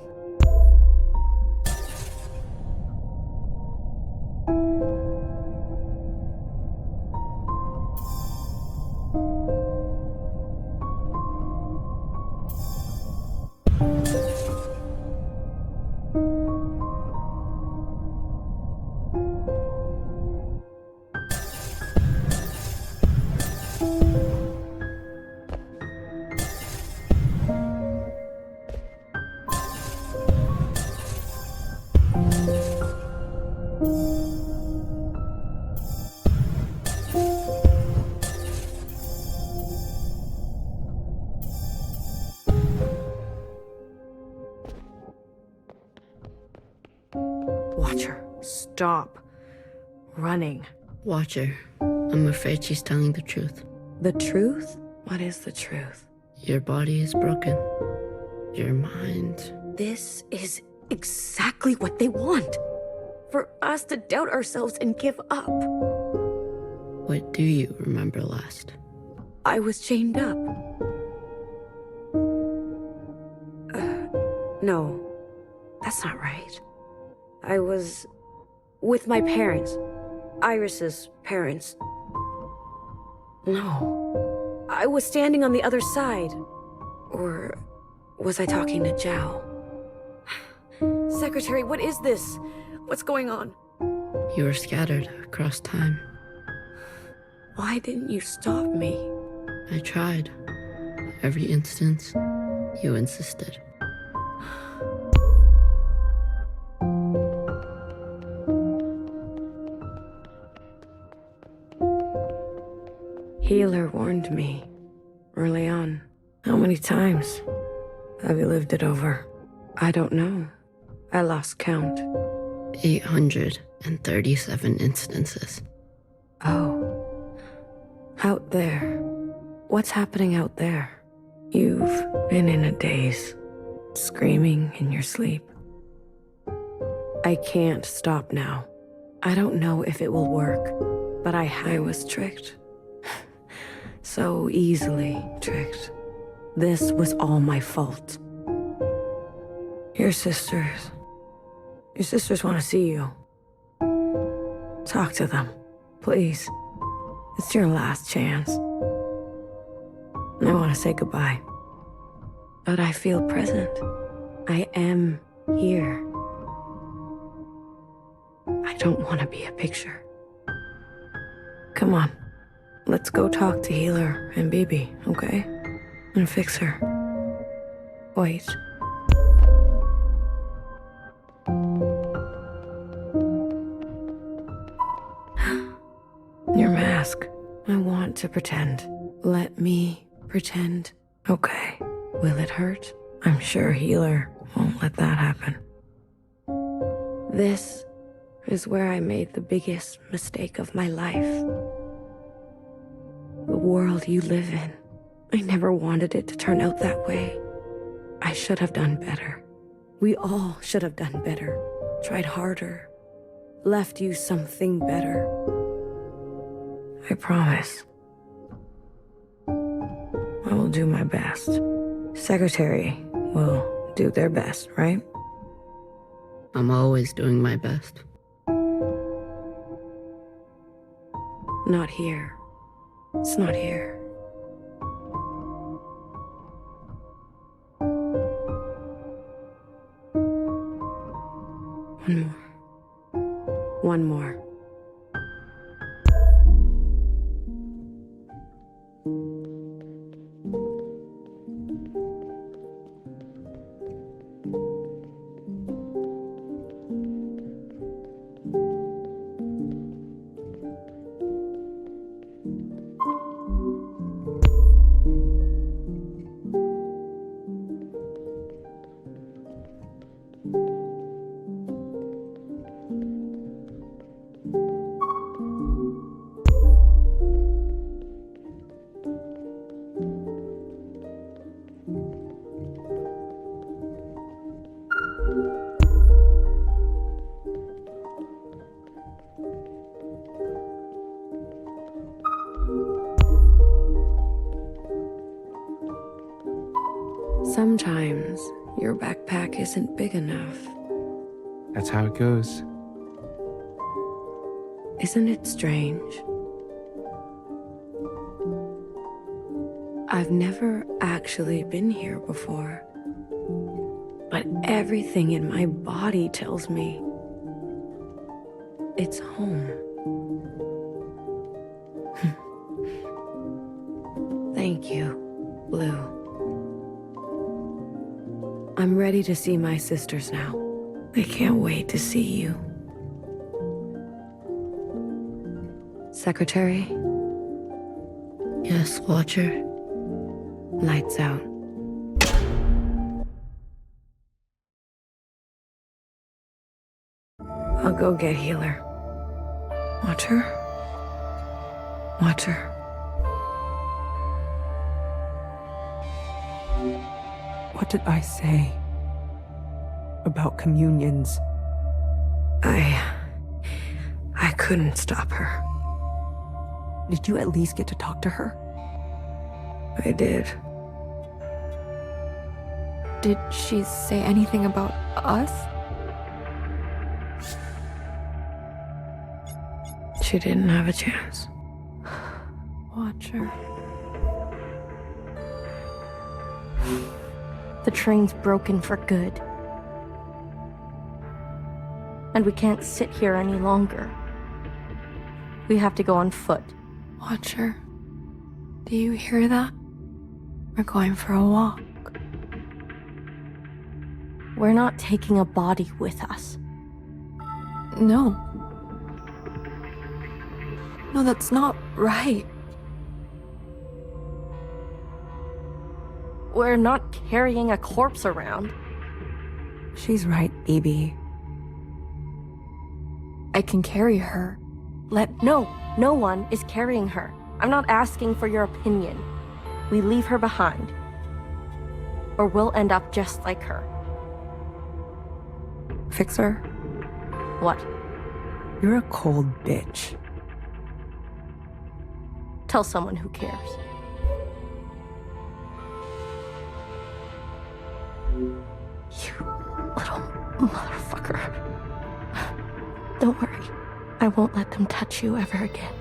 Watcher, stop running. Watcher, I'm afraid she's telling the truth. The truth? What is the truth? Your body is broken. Your mind. This is exactly what they want. For us to doubt ourselves and give up. What do you remember last? I was chained up. No, that's not right. I was with my parents. Iris's parents. No. I was standing on the other side. Or was I talking to Zhao? Secretary, what is this? What's going on? You were scattered across time. Why didn't you stop me? I tried. Every instance, You insisted. Healer warned me early on. How many times have you lived it over? I don't know. I lost count. 837 instances. Oh. Out there. What's happening out there? You've been in a daze, screaming in your sleep. I can't stop now. I don't know if it will work, but I was tricked. So easily tricked. This was all my fault. Your sisters want to see you. Talk to them, please. It's your last chance. I want to say goodbye. But I feel present. I am here. I don't want to be a picture. Come on. Let's go talk to Healer and Bibi, okay? And fix her. Wait. Your mask. I want to pretend. Let me pretend. Okay. Will it hurt? I'm sure Healer won't let that happen. This is where I made the biggest mistake of my life. The world you live in. I never wanted it to turn out that way. I should have done better. We all should have done better. Tried harder. Left you something better. I promise. I will do my best. Secretary will do their best, right? I'm always doing my best. Not here. It's not here. One more. Sometimes your backpack isn't big enough. That's how it goes. Isn't it strange? I've never actually been here before, but everything in my body tells me it's home. Thank you, Blue. I'm ready to see my sisters now. I can't wait to see you. Secretary? Yes, Watcher. Lights out. I'll go get Healer. Watcher? Watcher. What did I say about communions? I couldn't stop her. Did you at least get to talk to her? I did. Did she say anything about us? She didn't have a chance. Watcher. The train's broken for good. And we can't sit here any longer. We have to go on foot. Watcher, do you hear that? We're going for a walk. We're not taking a body with us. No. No, that's not right. We're not carrying a corpse around. She's right, BB. I can carry her. No one is carrying her. I'm not asking for your opinion. We leave her behind. Or we'll end up just like her. Fixer, What? you're a cold bitch. Tell someone who cares. You little motherfucker. Don't worry. I won't let them touch you ever again.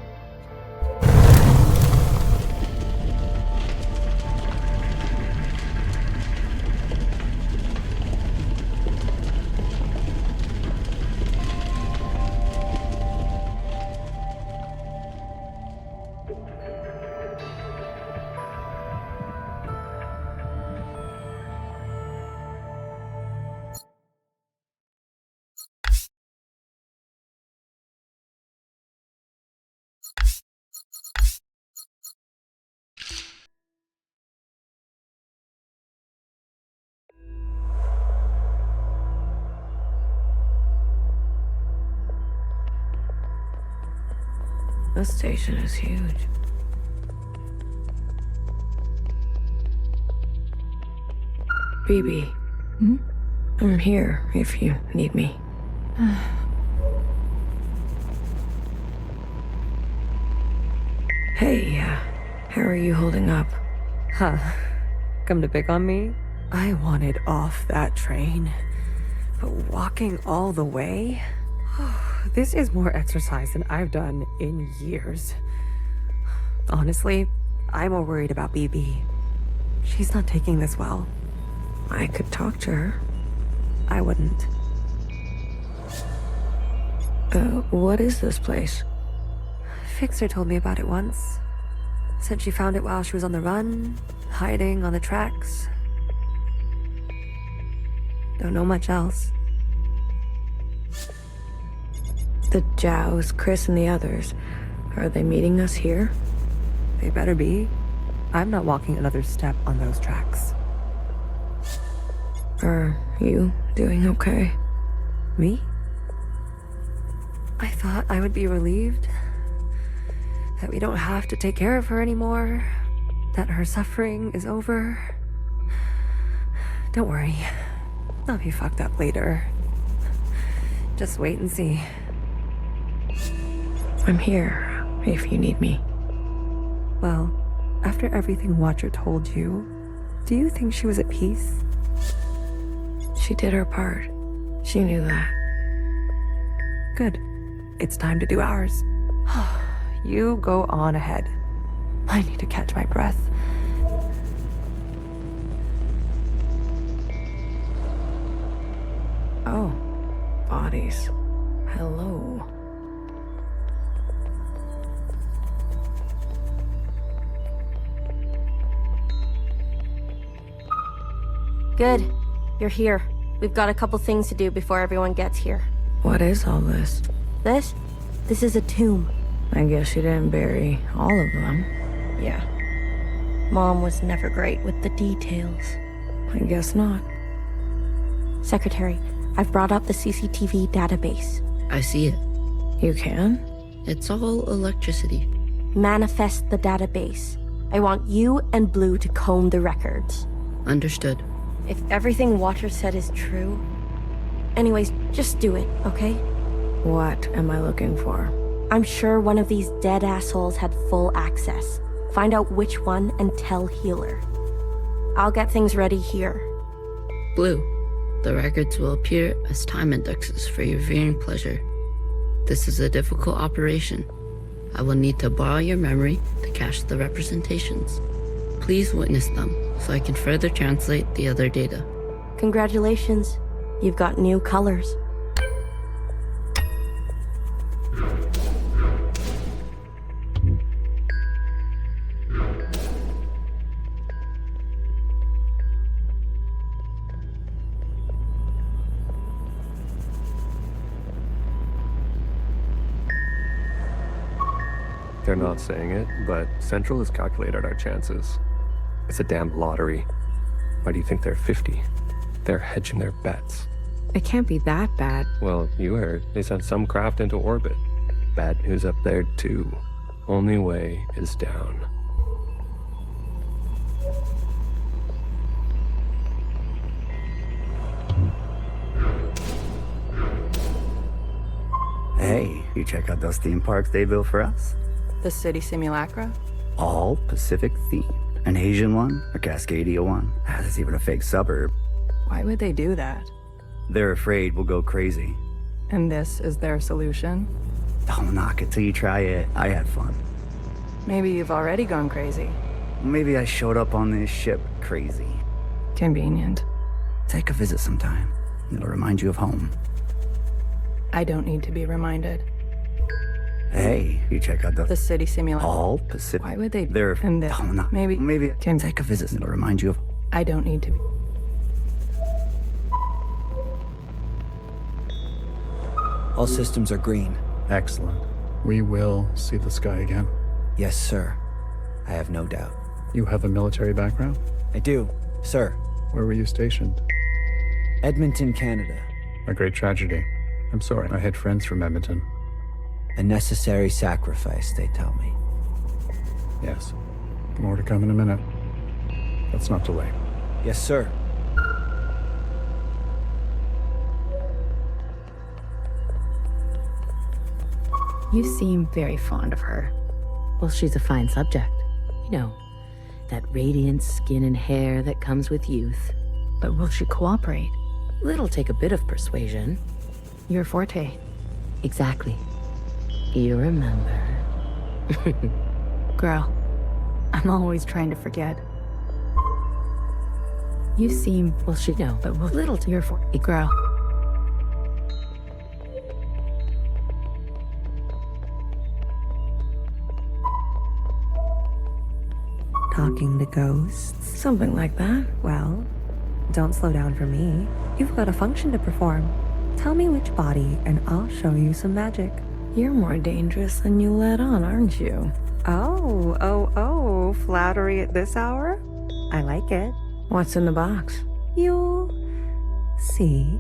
This station is huge. BB. I'm here if you need me. Hey, how are you holding up? Huh. Come to pick on me? I wanted off that train. But walking all the way? This is more exercise than I've done in years. Honestly, I'm more worried about BB. She's not taking this well. I could talk to her. I wouldn't. What is this place? Fixer told me about it once. Said she found it while she was on the run, hiding on the tracks. Don't know much else. The Jows, Chris, and the others. Are they meeting us here? They better be. I'm not walking another step on those tracks. Are you doing okay? Me? I thought I would be relieved. That we don't have to take care of her anymore. That her suffering is over. Don't worry. I'll be fucked up later. Just wait and see. I'm here if you need me. Well, after everything Watcher told you, do you think she was at peace? She did her part. She knew that. Good. It's time to do ours. You go on ahead. I need to catch my breath. Oh, bodies. Hello. Good. You're here. We've got a couple things to do before everyone gets here. What is all this? This is a tomb. I guess you didn't bury all of them. Yeah. Mom was never great with the details. I guess not. Secretary, I've brought up the CCTV database. I see it. You can? It's all electricity. Manifest the database. I want you and Blue to comb the records. Understood. If everything Watcher said is true... Anyways, just do it, okay? What am I looking for? I'm sure one of these dead assholes had full access. Find out which one and tell Healer. I'll get things ready here. Blue, the records will appear as time indexes for your viewing pleasure. This is a difficult operation. I will need to borrow your memory to cache the representations. Please witness them so I can further translate the other data. Congratulations. You've got new colors. they're not saying it, but Central has calculated our chances. It's a damn lottery. Why do you think they're 50? They're hedging their bets. It can't be that bad. Well, you heard. They sent some craft into orbit. Bad news up there, too. Only way is down. Hey, you check out those theme parks they built for us? The city simulacra? All Pacific themed. An Asian one, a Cascadia one. There's even a fake suburb. Why would they do that? They're afraid we'll go crazy. And this is their solution? Don't knock it till you try it. I had fun. Maybe you've already gone crazy. Maybe I showed up on this ship crazy. Convenient. Take a visit sometime. It'll remind you of home. I don't need to be reminded. Hey, you check out the city simulacra. All Pacific. Why would they? They're. And this. Don't knock. Maybe I can take a visit. It'll remind you of. I don't need to be. All systems are green. Excellent. We will see the sky again. Yes, sir. I have no doubt. You have a military background? I do, sir. Where were you stationed? Edmonton, Canada. A great tragedy. I'm sorry. I had friends from Edmonton. A necessary sacrifice, they tell me. Yes. More to come in a minute. Let's not delay. Yes, sir. You seem very fond of her. Well, she's a fine subject. You know, that radiant skin and hair that comes with youth. But will she cooperate? It'll take a bit of persuasion. Your forte. Exactly. You remember. Girl, I'm always trying to forget. You seem, well, she know, but will little to your forte. Girl. Talking to ghosts? Something like that. Well, don't slow down for me. You've got a function to perform. Tell me which body, and I'll show you some magic. You're more dangerous than you let on, aren't you? Oh, flattery at this hour? I like it. What's in the box? You'll see.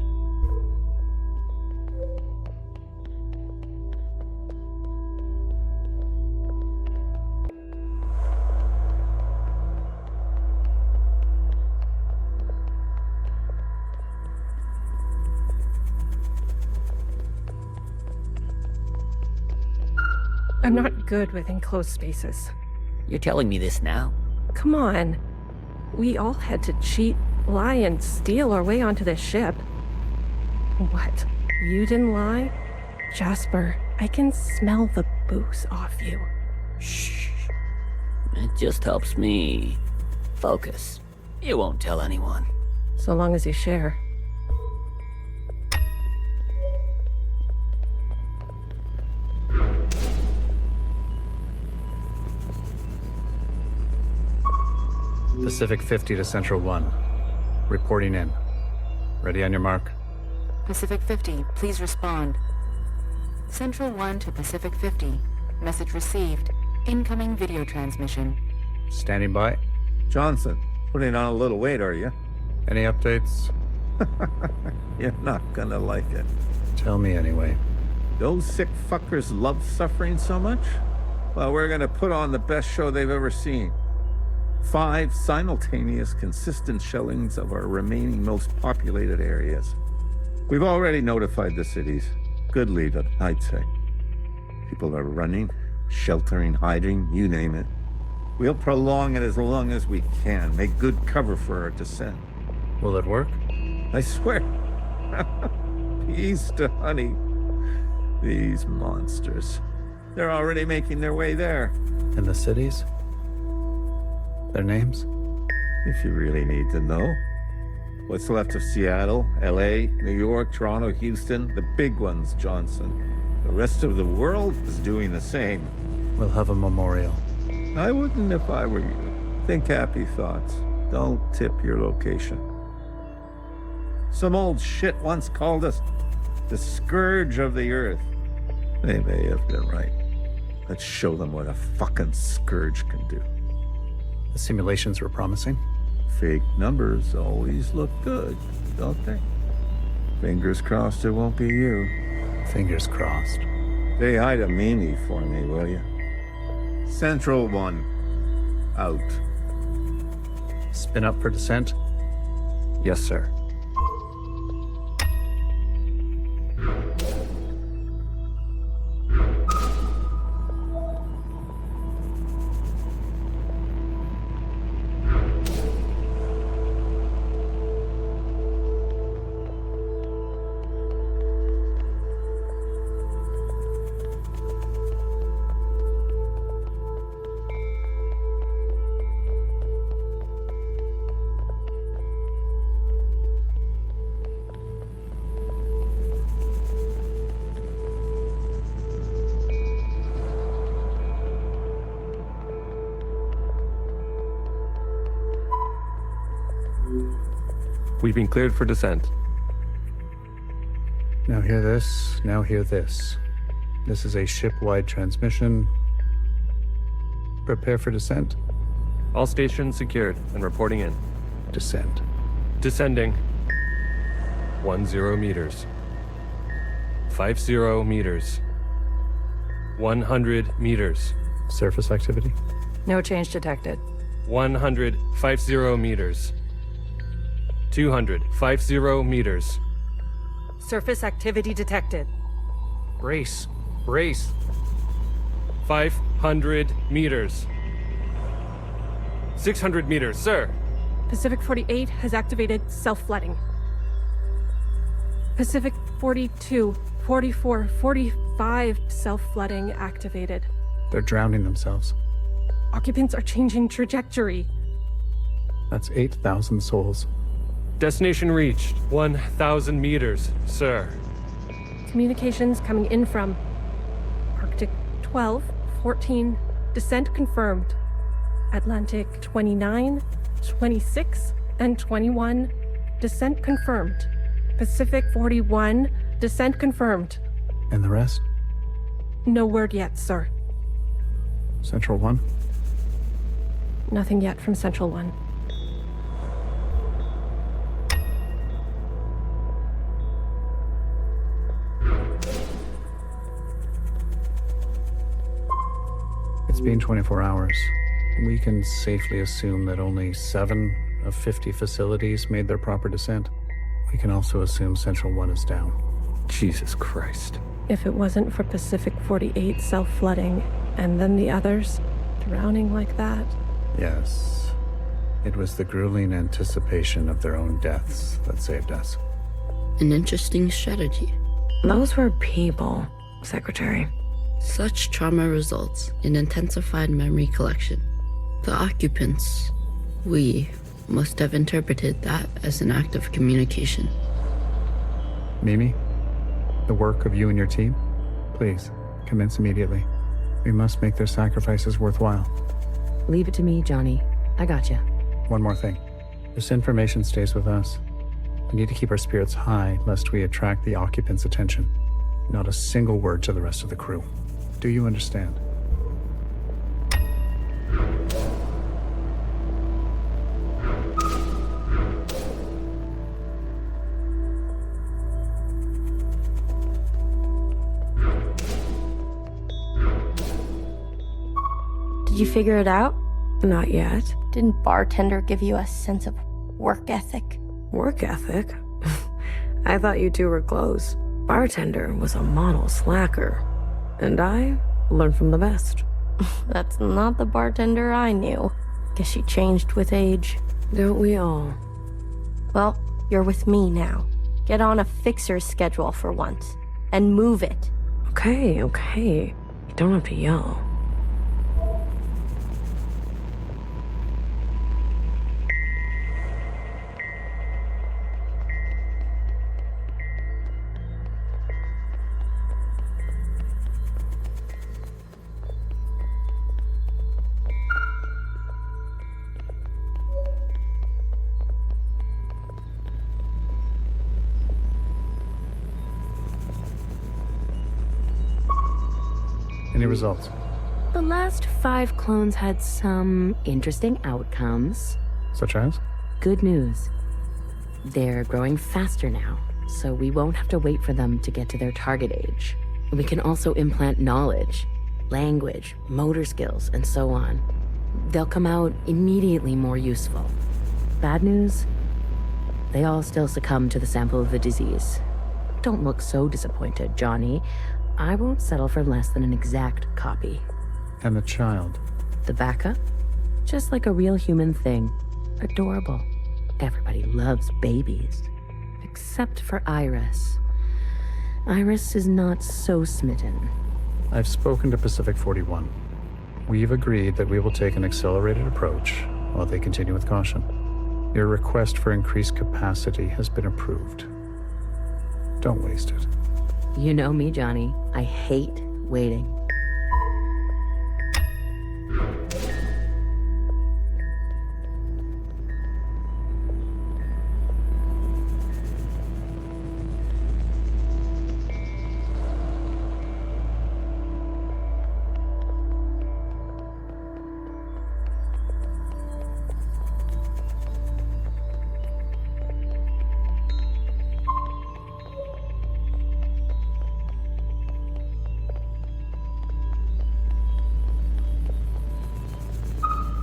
I'm not good with enclosed spaces. You're telling me this now? Come on. We all had to cheat, lie, and steal our way onto this ship. What? You didn't lie? Jasper, I can smell the booze off you. Shh. It just helps me focus. You won't tell anyone. So long as you share. Pacific 50 to Central 1. Reporting in. Ready on your mark? Pacific 50, please respond. Central 1 to Pacific 50. Message received. Incoming video transmission. Standing by. Johnson, putting on a little weight, are you? Any updates? You're not gonna like it. Tell me anyway. Those sick fuckers love suffering so much? Well, we're gonna put on the best show they've ever seen. 5 simultaneous, consistent shellings of our remaining most populated areas. We've already notified the cities. Good lead, I'd say. People are running, sheltering, hiding, you name it. We'll prolong it as long as we can, make good cover for our descent. Will it work? I swear. Peace to honey. These monsters. They're already making their way there. In the cities? Their names? If you really need to know. What's left of Seattle, LA, New York, Toronto, Houston, the big ones, Johnson. The rest of the world is doing the same. We'll have a memorial. I wouldn't if I were you. Think happy thoughts. Don't tip your location. Some old shit once called us the scourge of the earth. They may have been right. Let's show them what a fucking scourge can do. The simulations were promising. Fake numbers always look good, don't they? Fingers crossed it won't be you. Fingers crossed. Say hi to Mimi for me, will you? Central 1. Out. Spin up for descent? Yes, sir. We've been cleared for descent. Now hear this, now hear this. This is a ship-wide transmission. Prepare for descent. All stations secured and reporting in. Descent. Descending. 10 meters. 50 meters. 100 meters. Surface activity? No change detected. 150 meters. 250 meters. Surface activity detected. Brace. Brace. 500 meters. 600 meters, sir. Pacific 48 has activated self-flooding. Pacific 42, 44, 45 self-flooding activated. They're drowning themselves. Occupants are changing trajectory. That's 8,000 souls. Destination reached. 1,000 meters, sir. Communications coming in from Arctic 12, 14, descent confirmed. Atlantic 29, 26, and 21, descent confirmed. Pacific 41, descent confirmed. And the rest? No word yet, sir. Central 1? Nothing yet from Central 1. It's been 24 hours. We can safely assume that only 7 of 50 facilities made their proper descent. We can also assume Central 1 is down. Jesus Christ. If it wasn't for Pacific 48 self-flooding, and then the others drowning like that. Yes. It was the grueling anticipation of their own deaths that saved us. An interesting strategy. Those were people, Secretary. Such trauma results in intensified memory collection. The occupants, we, must have interpreted that as an act of communication. Mimi, the work of you and your team, please, commence immediately. We must make their sacrifices worthwhile. Leave it to me, Johnny. I got you. One more thing. This information stays with us. We need to keep our spirits high lest we attract the occupants' attention. Not a single word to the rest of the crew. Do you understand? Did you figure it out? Not yet. Didn't bartender give you a sense of work ethic? Work ethic? I thought you two were close. Bartender was a model slacker. And I learned from the best. That's not the bartender I knew. Guess she changed with age. Don't we all? Well, you're with me now. Get on a fixer's schedule for once. And move it. Okay. You don't have to yell. Any results? the last 5 clones had some interesting outcomes. Such as? Good news. They're growing faster now, so we won't have to wait for them to get to their target age. We can also implant knowledge, language, motor skills, and so on. They'll come out immediately more useful. Bad news? They all still succumb to the sample of the disease. Don't look so disappointed, Johnny. I won't settle for less than an exact copy. And the child? The backup? Just like a real human thing. Adorable. Everybody loves babies. Except for Iris. Iris is not so smitten. I've spoken to Pacific 41. We've agreed that we will take an accelerated approach while they continue with caution. Your request for increased capacity has been approved. Don't waste it. You know me, Johnny. I hate waiting.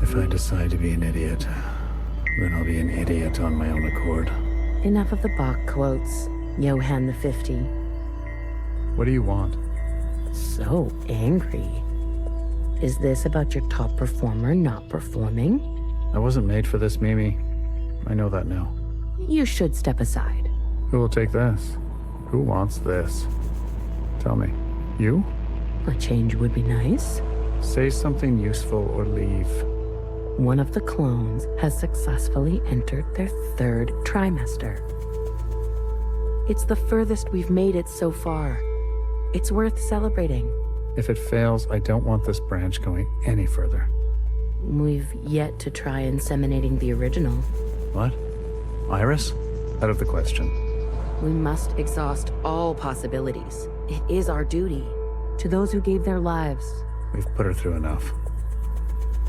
If I decide to be an idiot, then I'll be an idiot on my own accord. Enough of the Bach quotes, Johann the 50. What do you want? So angry. Is this about your top performer not performing? I wasn't made for this, Mimi. I know that now. You should step aside. Who will take this? Who wants this? Tell me. You? A change would be nice. Say something useful or leave. One of the clones has successfully entered their 3rd trimester. It's the furthest we've made it so far. It's worth celebrating. If it fails, I don't want this branch going any further. We've yet to try inseminating the original. What? Iris? Out of the question. We must exhaust all possibilities. It is our duty. To those who gave their lives. We've put her through enough.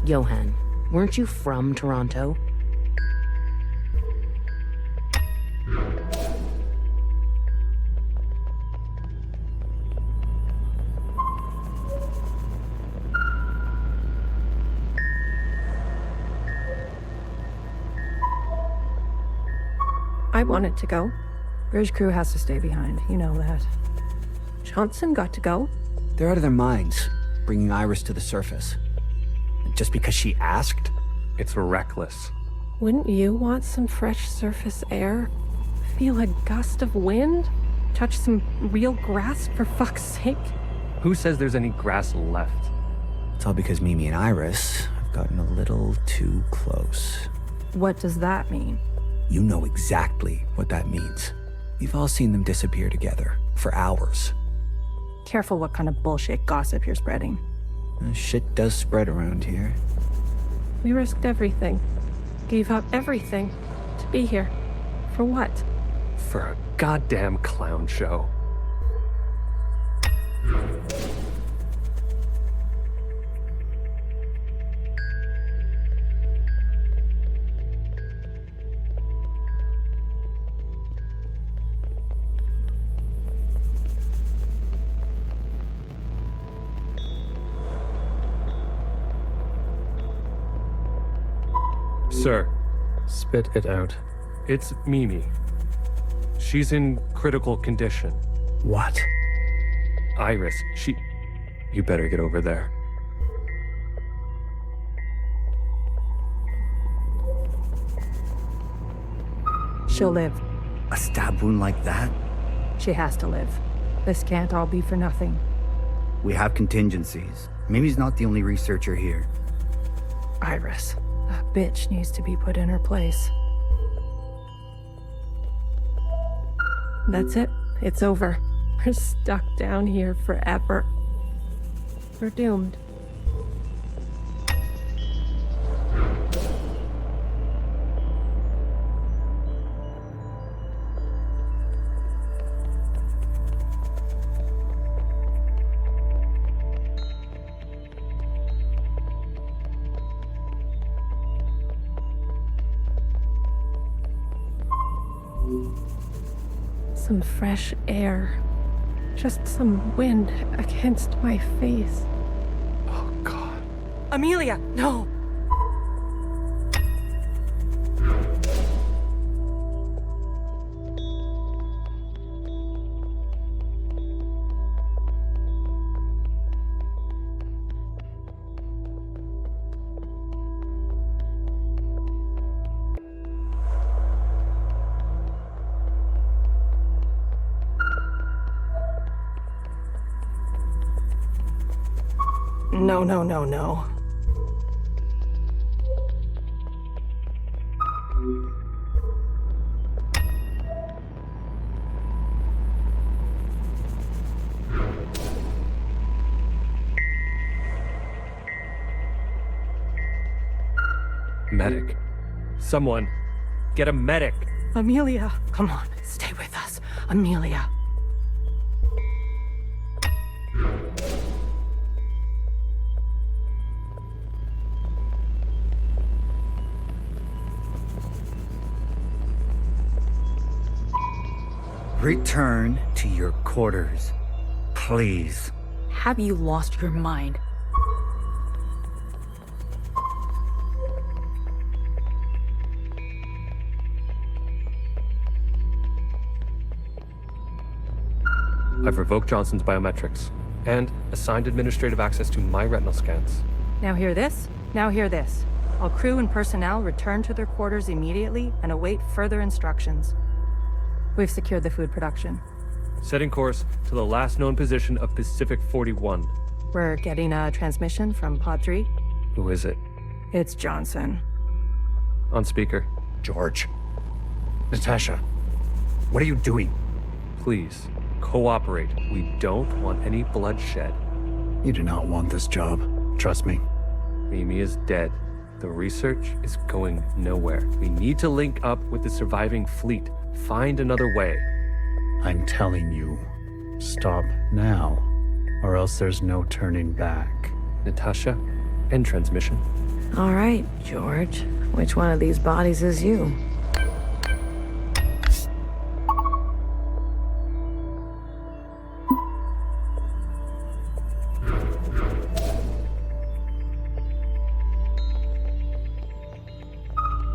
Johann, weren't you from Toronto? I wanted to go. Bridge crew has to stay behind, you know that. Johnson got to go. They're out of their minds, bringing Iris to the surface. And just because she asked? It's reckless. Wouldn't you want some fresh surface air? Feel a gust of wind? Touch some real grass, for fuck's sake? Who says there's any grass left? It's all because Mimi and Iris have gotten a little too close. What does that mean? You know exactly what that means. We've all seen them disappear together, for hours. Careful what kind of bullshit gossip you're spreading. Shit does spread around here. We risked everything. Gave up everything. To be here. For what? For a goddamn clown show. Sir. Spit it out. It's Mimi. She's in critical condition. What? Iris, You better get over there. She'll live. A stab wound like that? She has to live. This can't all be for nothing. We have contingencies. Mimi's not the only researcher here. Iris. That bitch needs to be put in her place. That's it. It's over. We're stuck down here forever. We're doomed. some fresh air. Just some wind against my face. Oh, God. Amelia, no! No, no, no, no. Medic. Someone, get a medic. Amelia, come on, stay with us. Amelia. Return to your quarters, please. Have you lost your mind? I've revoked Johnson's biometrics and assigned administrative access to my retinal scans. Now hear this? Now hear this. All crew and personnel return to their quarters immediately and await further instructions. We've secured the food production. Setting course to the last known position of Pacific 41. We're getting a transmission from Pod 3. Who is it? It's Johnson. On speaker. George. Natasha. What are you doing? Please, cooperate. We don't want any bloodshed. You do not want this job. Trust me. Mimi is dead. The research is going nowhere. We need to link up with the surviving fleet. Find another way. I'm telling you, stop now, or else there's no turning back. Natasha, end transmission. All right, George. Which one of these bodies is you?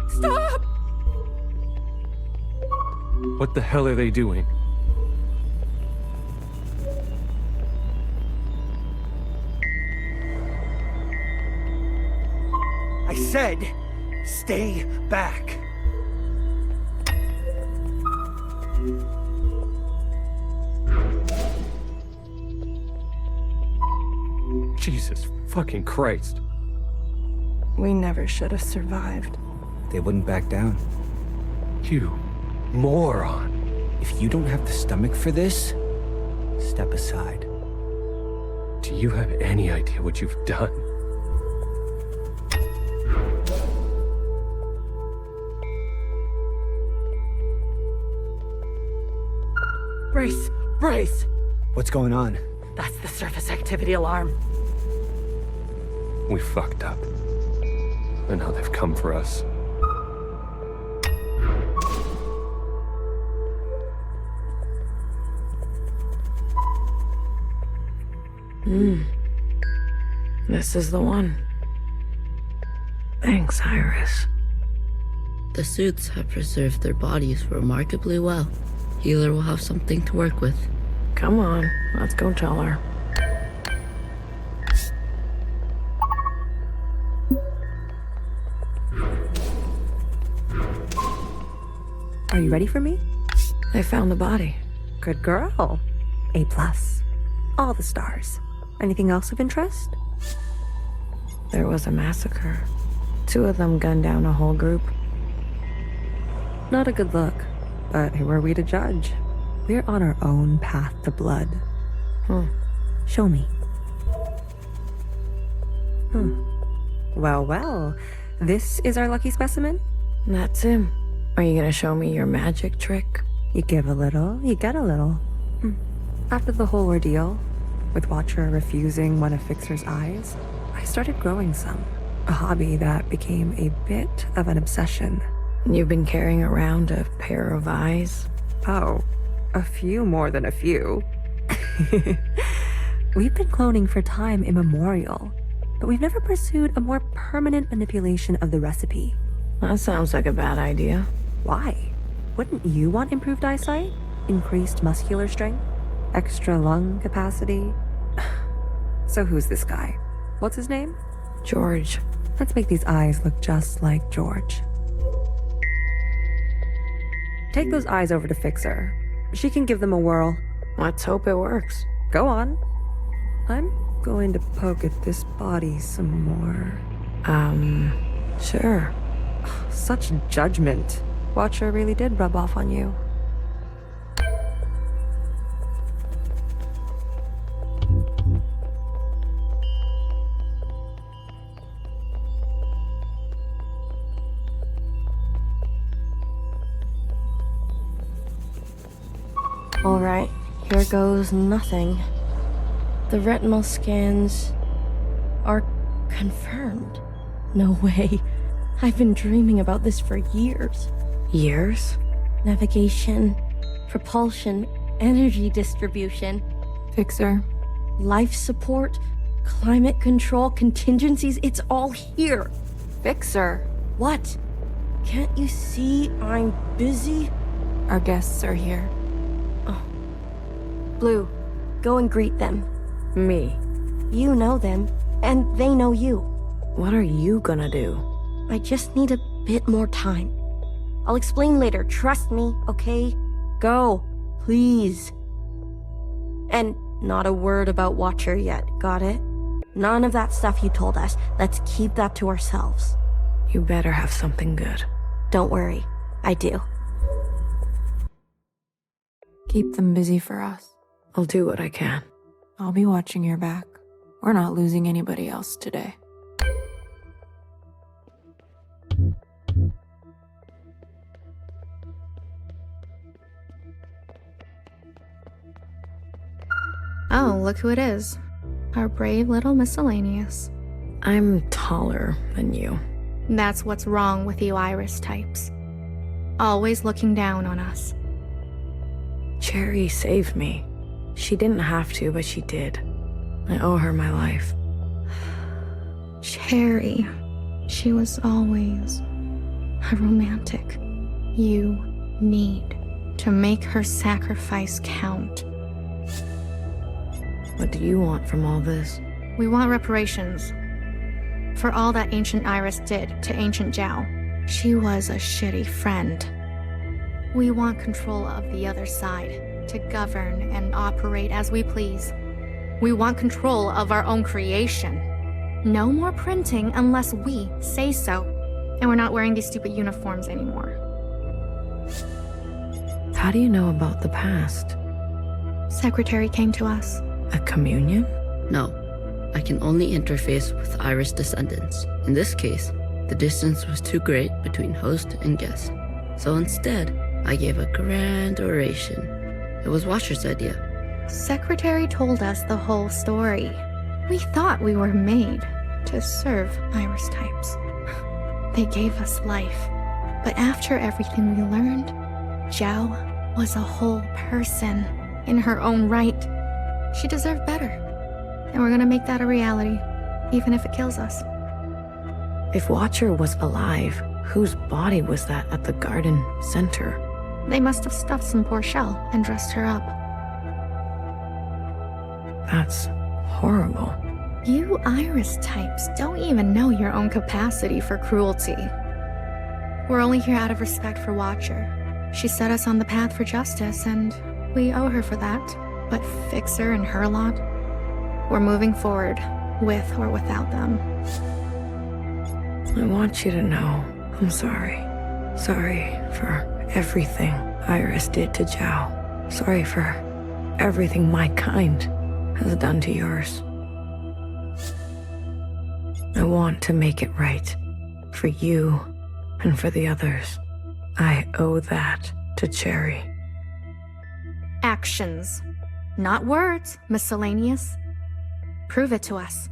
Stop! What the hell are they doing? I said, stay back. Jesus fucking Christ. We never should have survived. They wouldn't back down. You moron. If you don't have the stomach for this, step aside. Do you have any idea what you've done? Brace! Brace! What's going on? That's the surface activity alarm. We fucked up. And now they've come for us. This is the one. Thanks, Iris. The suits have preserved their bodies remarkably well. Healer will have something to work with. Come on, let's go tell her. Are you ready for me? I found the body. Good girl. A+. All the stars. Anything else of interest? There was a massacre. 2 of them gunned down a whole group. Not a good look, but who are we to judge? We're on our own path to blood. Show me. Well, well. This is our lucky specimen? That's him. Are you gonna show me your magic trick? You give a little, you get a little. After the whole ordeal, with Watcher refusing one of Fixer's eyes, I started growing some. A hobby that became a bit of an obsession. You've been carrying around a pair of eyes? Oh, A few more than a few. We've been cloning for time immemorial, but we've never pursued a more permanent manipulation of the recipe. That sounds like a bad idea. Why? Wouldn't you want improved eyesight? Increased muscular strength? Extra lung capacity? So who's this guy? What's his name? George. Let's make these eyes look just like George. Take those eyes over to Fixer. She can give them a whirl. Let's hope it works. Go on. I'm going to poke at this body some more. Sure. Such judgment. Watcher really did rub off on you. All right, here goes nothing. The retinal scans are confirmed. No way. I've been dreaming about this for years. Years? Navigation, propulsion, energy distribution, Fixer. life support, climate control, contingencies, it's all here. Fixer. What? Can't you see I'm busy? Our guests are here. Blue, go and greet them. Me? You know them, and they know you. What are you gonna do? I just need a bit more time. I'll explain later, trust me, okay? Go, please. And not a word about Watcher yet, got it? None of that stuff you told us. Let's keep that to ourselves. You better have something good. Don't worry, I do. Keep them busy for us. I'll do what I can. I'll be watching your back. We're not losing anybody else today. Oh, look who it is. Our brave little miscellaneous. I'm taller than you. That's what's wrong with you Iris types. Always looking down on us. Cherry saved me. She didn't have to, but she did. I owe her my life. Cherry. She was always a romantic. You need to make her sacrifice count. What do you want from all this? We want reparations. For all that ancient Iris did to ancient Zhao. She was a shitty friend. We want control of the other side. To govern and operate as we please. We want control of our own creation. No more printing unless we say so. And we're not wearing these stupid uniforms anymore. How do you know about the past? Secretary came to us. A communion? No. I can only interface with Iris descendants. In this case, the distance was too great between host and guest. So instead, I gave a grand oration. It was Watcher's idea. Secretary told us the whole story. We thought we were made to serve Iris types. They gave us life. But after everything we learned, Zhao was a whole person in her own right. She deserved better. And we're gonna make that a reality, even if it kills us. If Watcher was alive, whose body was that at the garden center? They must have stuffed some poor shell and dressed her up. That's horrible. You Iris types don't even know your own capacity for cruelty. We're only here out of respect for Watcher. She set us on the path for justice, and we owe her for that. But Fixer and her lot, we're moving forward, with or without them. I want you to know I'm sorry. Sorry for everything Iris did to Zhao. Sorry for everything my kind has done to yours. I want to make it right. For you and for the others. I owe that to Cherry. Actions. Not words, miscellaneous. Prove it to us.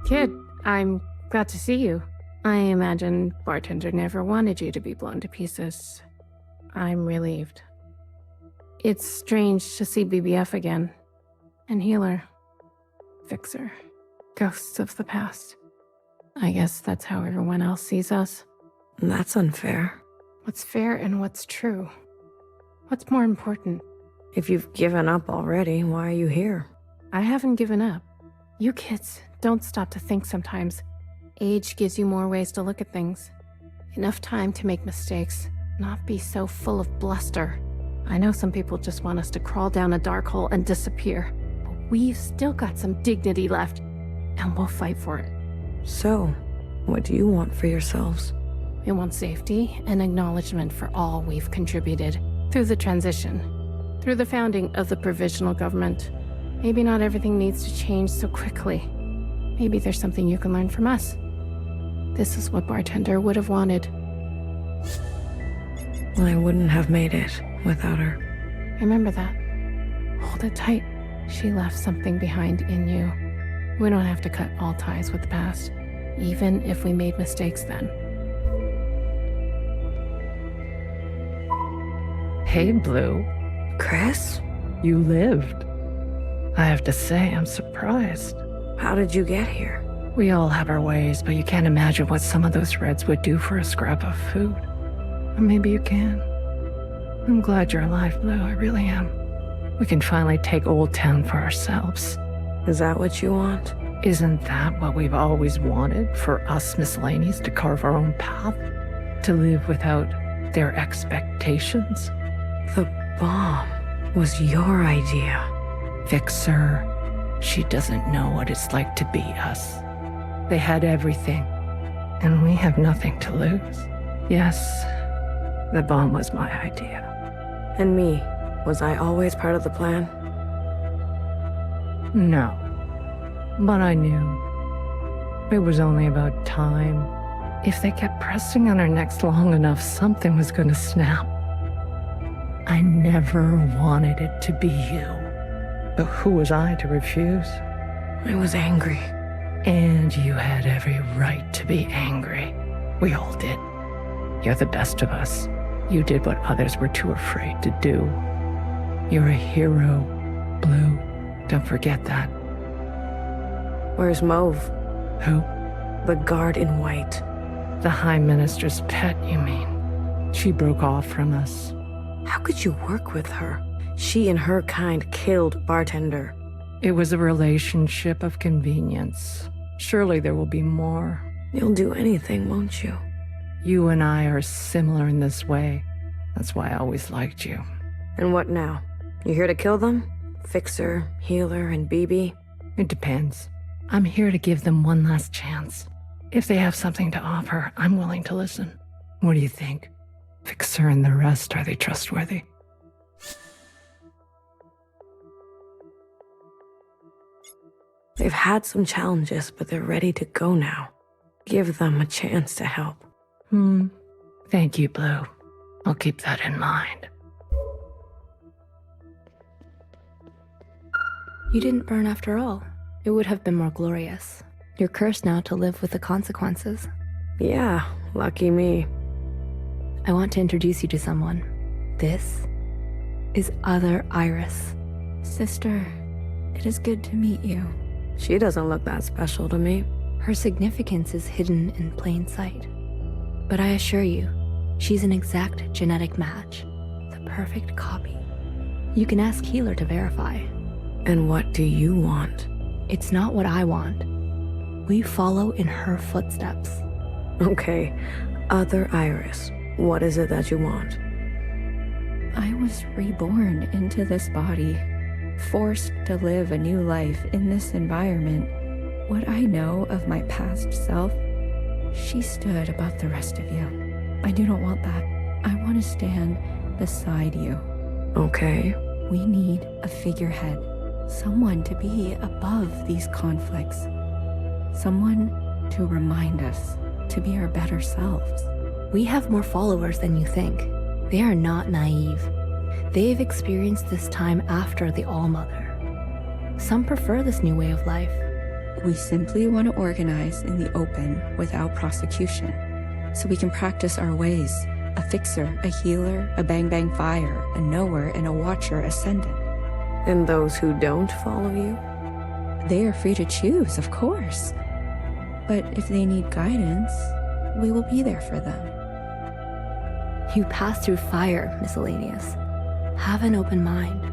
Kid, I'm glad to see you. I imagine Bartender never wanted you to be blown to pieces. I'm relieved. It's strange to see BBF again. And Healer. Fixer. Ghosts of the past. I guess that's how everyone else sees us. That's unfair. What's fair and what's true? What's more important? If you've given up already, why are you here? I haven't given up. You kids don't stop to think sometimes. Age gives you more ways to look at things. Enough time to make mistakes, not be so full of bluster. I know some people just want us to crawl down a dark hole and disappear, but we've still got some dignity left, and we'll fight for it. So, what do you want for yourselves? We want safety and acknowledgement for all we've contributed through the transition, through the founding of the provisional government. Maybe not everything needs to change so quickly. Maybe there's something you can learn from us. This is what Bartender would have wanted. I wouldn't have made it without her. Remember that. Hold it tight. She left something behind in you. We don't have to cut all ties with the past, even if we made mistakes then. Hey, Blue. Chris? You lived. I have to say, I'm surprised. How did you get here? We all have our ways, but you can't imagine what some of those Reds would do for a scrap of food. Or maybe you can. I'm glad you're alive, Blue, I really am. We can finally take Old Town for ourselves. Is that what you want? Isn't that what we've always wanted? For us miscellaneous to carve our own path? To live without their expectations? The bomb was your idea. Fixer. She doesn't know what it's like to be us. They had everything, and we have nothing to lose. Yes, the bomb was my idea. And me, was I always part of the plan? No, but I knew. It was only about time. If they kept pressing on our necks long enough, something was going to snap. I never wanted it to be you. But who was I to refuse? I was angry. And you had every right to be angry. We all did. You're the best of us. You did what others were too afraid to do. You're a hero, Blue. Don't forget that. Where's Mauve? Who? The guard in white. The High Minister's pet, you mean? She broke off from us. How could you work with her? She and her kind killed Bartender. It was a relationship of convenience. Surely there will be more. You'll do anything, won't you? You and I are similar in this way. That's why I always liked you. And what now? You here to kill them? Fixer, Healer, and BB? It depends. I'm here to give them one last chance. If they have something to offer, I'm willing to listen. What do you think? Fixer and the rest, are they trustworthy? They've had some challenges, but they're ready to go now. Give them a chance to help. Thank you, Blue. I'll keep that in mind. You didn't burn after all. It would have been more glorious. You're cursed now to live with the consequences. Yeah, lucky me. I want to introduce you to someone. This is Other Iris. Sister, it is good to meet you. She doesn't look that special to me. Her significance is hidden in plain sight. But I assure you, she's an exact genetic match. The perfect copy. You can ask Healer to verify. And what do you want? It's not what I want. We follow in her footsteps. Okay, Other Iris, what is it that you want? I was reborn into this body, forced to live a new life in this environment. What I know of my past self, she stood above the rest of you. I do not want that. I want to stand beside you. Okay. We need a figurehead. Someone to be above these conflicts. Someone to remind us to be our better selves. We have more followers than you think. They are not naive. They've experienced this time after the ALLMOTHER. Some prefer this new way of life. We simply want to organize in the open without prosecution, so we can practice our ways. A fixer, a healer, a bang-bang fire, a knower, and a watcher ascendant. And those who don't follow you? They are free to choose, of course. But if they need guidance, we will be there for them. You pass through fire, Miscellaneous. Have an open mind.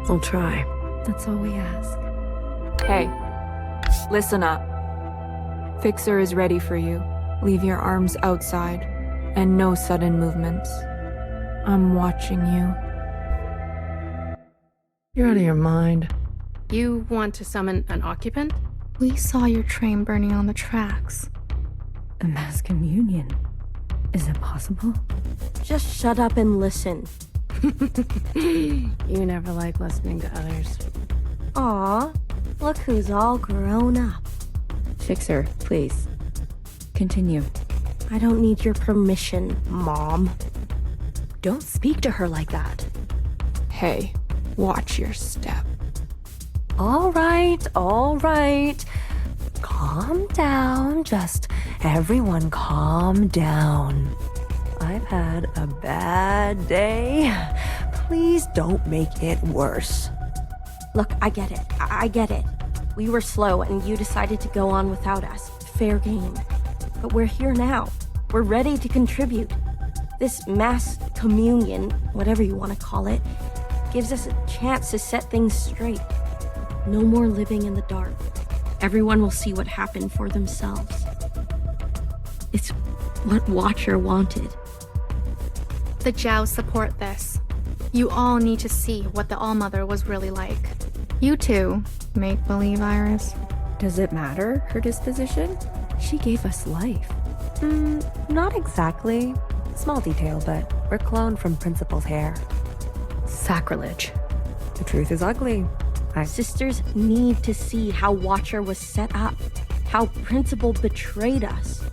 I'll try. That's all we ask. Hey, listen up. Fixer is ready for you. Leave your arms outside, and no sudden movements. I'm watching you. You're out of your mind. You want to summon an occupant? We saw your train burning on the tracks. A mass communion. Is it possible? Just shut up and listen. You never like listening to others. Aw, look who's all grown up. Fixer, please. Continue. I don't need your permission, Mom. Don't speak to her like that. Hey, watch your step. All right. Calm down. Just everyone calm down. I've had a bad day. Please don't make it worse. Look, I get it. I get it. We were slow and you decided to go on without us. Fair game. But we're here now. We're ready to contribute. This mass communion, whatever you want to call it, gives us a chance to set things straight. No more living in the dark. Everyone will see what happened for themselves. It's what Watcher wanted. The Jows support this. You all need to see what the ALLMOTHER was really like. You too, make-believe Iris. Does it matter, her disposition? She gave us life. Not exactly. Small detail, but we're cloned from Principal's hair. Sacrilege. The truth is ugly. Sisters need to see how Watcher was set up, how Principal betrayed us.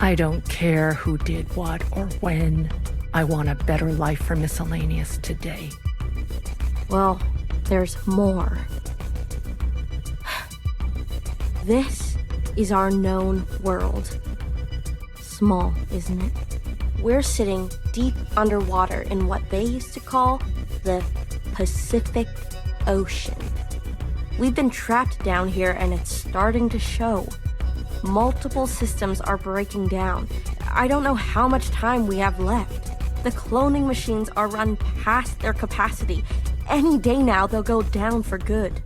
I don't care who did what or when. I want a better life for Miscellaneous today. Well, there's more. This is our known world. Small, isn't it? We're sitting deep underwater in what they used to call the Pacific Ocean. We've been trapped down here and it's starting to show. Multiple systems are breaking down. I don't know how much time we have left. The cloning machines are run past their capacity. Any day now they'll go down for good.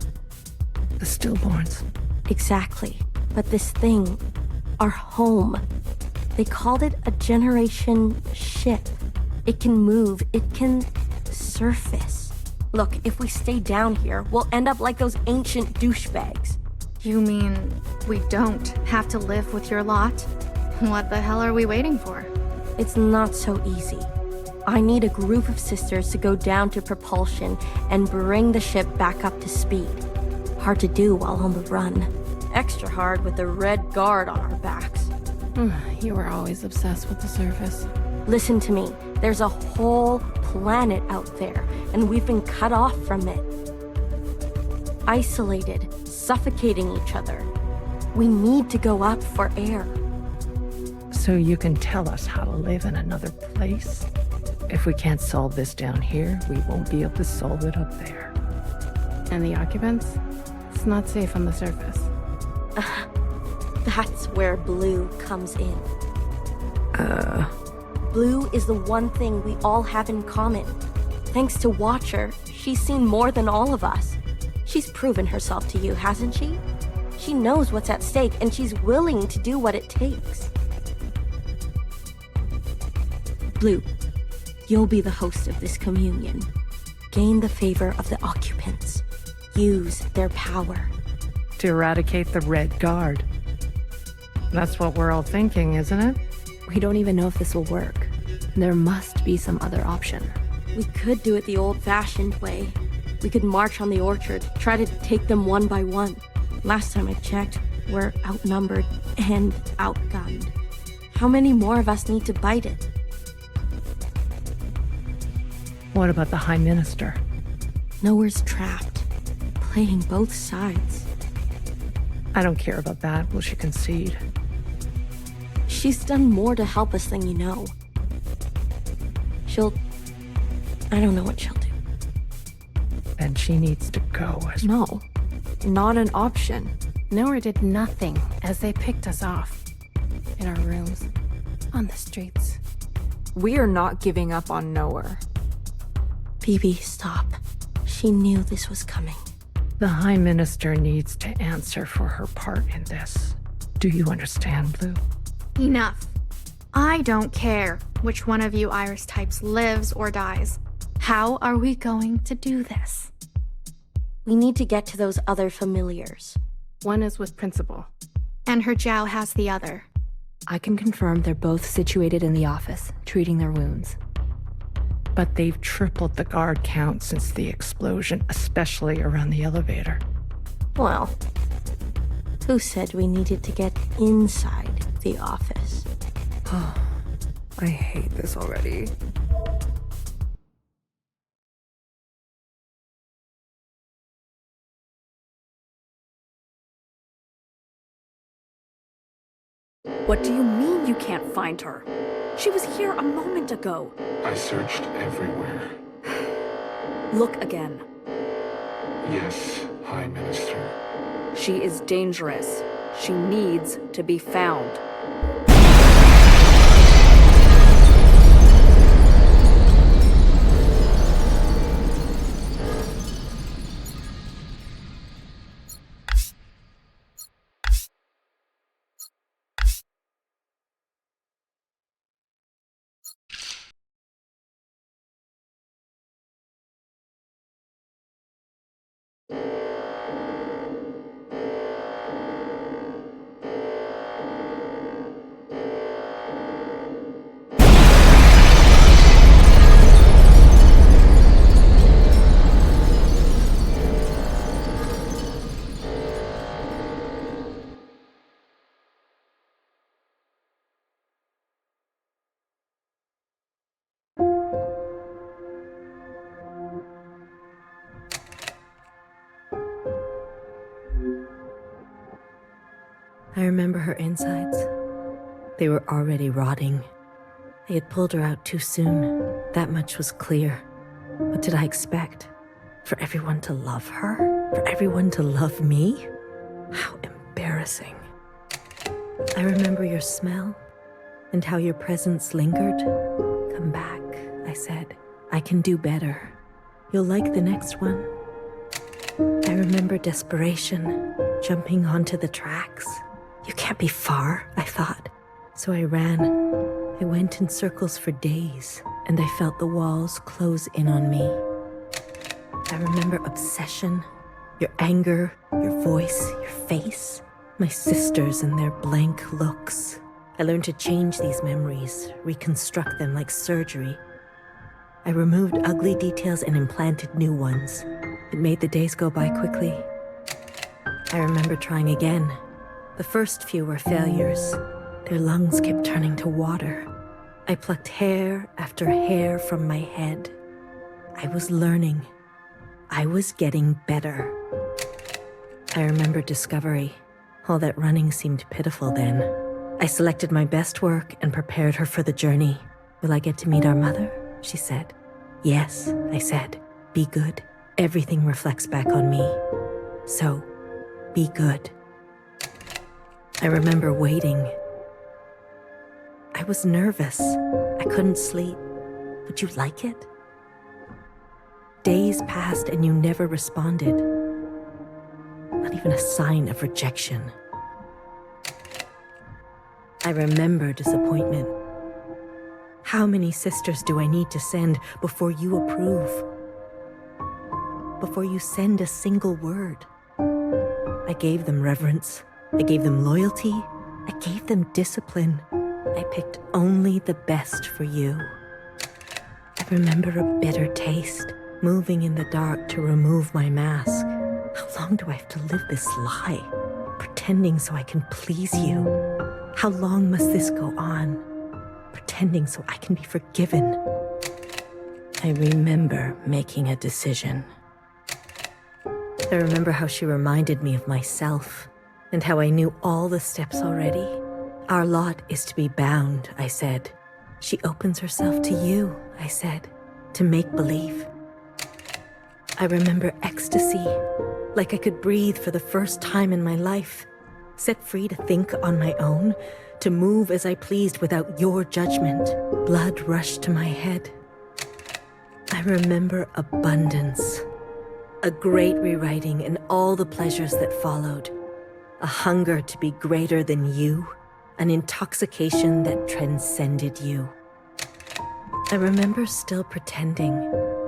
The stillborns. Exactly. But this thing, our home, they called it a generation ship. It can move, it can surface. Look, if we stay down here, we'll end up like those ancient douchebags. You mean we don't have to live with your lot? What the hell are we waiting for? It's not so easy. I need a group of sisters to go down to propulsion and bring the ship back up to speed. Hard to do while on the run. Extra hard with the Red Guard on our backs. You were always obsessed with the surface. Listen to me. There's a whole planet out there, and we've been cut off from it. Isolated, suffocating each other. We need to go up for air. So you can tell us how to live in another place? If we can't solve this down here, we won't be able to solve it up there. And the occupants? It's not safe on the surface. That's where Blue comes in. Blue is the one thing we all have in common. Thanks to Watcher, she's seen more than all of us. She's proven herself to you, hasn't she? She knows what's at stake, and she's willing to do what it takes. Blue, you'll be the host of this communion. Gain the favor of the occupants. Use their power. To eradicate the Red Guard. That's what we're all thinking, isn't it? We don't even know if this will work. There must be some other option. We could do it the old-fashioned way. We could march on the orchard, try to take them one by one. Last time I checked, we're outnumbered and outgunned. How many more of us need to bite it? What about the High Minister? Nowhere's trapped. playing both sides. I don't care about that. Will she concede? She's done more to help us than you know. I don't know what she'll do. Then she needs to go as No, not an option. Nora did nothing as they picked us off. In our rooms, on the streets. We are not giving up on Noah. Phoebe, stop. She knew this was coming. The High Minister needs to answer for her part in this. Do you understand, Blue? Enough. I don't care which one of you Iris types lives or dies. How are we going to do this? We need to get to those other familiars. One is with Principal. And her Jiao has the other. I can confirm they're both situated in the office, treating their wounds. But they've tripled the guard count since the explosion, especially around the elevator. Well, who said we needed to get inside the office? Oh, I hate this already. What do you mean you can't find her? She was here a moment ago. I searched everywhere. Look again. Yes, High Minister. She is dangerous. She needs to be found. I remember her insides. They were already rotting. They had pulled her out too soon. That much was clear. What did I expect? For everyone to love her? For everyone to love me? How embarrassing. I remember your smell and how your presence lingered. Come back, I said. I can do better. You'll like the next one. I remember desperation, jumping onto the tracks. You can't be far, I thought. So I ran. I went in circles for days, and I felt the walls close in on me. I remember obsession, your anger, your voice, your face, my sisters and their blank looks. I learned to change these memories, reconstruct them like surgery. I removed ugly details and implanted new ones. It made the days go by quickly. I remember trying again. The first few were failures. Their lungs kept turning to water. I plucked hair after hair from my head. I was learning. I was getting better. I remember discovery. All that running seemed pitiful then. I selected my best work and prepared her for the journey. Will I get to meet our mother? She said. Yes, I said. Be good. Everything reflects back on me. So, be good. I remember waiting. I was nervous. I couldn't sleep. Would you like it? Days passed and you never responded. Not even a sign of rejection. I remember disappointment. How many sisters do I need to send before you approve? Before you send a single word? I gave them reverence. I gave them loyalty. I gave them discipline. I picked only the best for you. I remember a bitter taste, moving in the dark to remove my mask. How long do I have to live this lie? Pretending so I can please you. How long must this go on? Pretending so I can be forgiven. I remember making a decision. I remember how she reminded me of myself, and how I knew all the steps already. Our lot is to be bound, I said. She opens herself to you, I said, to make believe. I remember ecstasy, like I could breathe for the first time in my life, set free to think on my own, to move as I pleased without your judgment. Blood rushed to my head. I remember abundance, a great rewriting and all the pleasures that followed, a hunger to be greater than you, an intoxication that transcended you. I remember still pretending.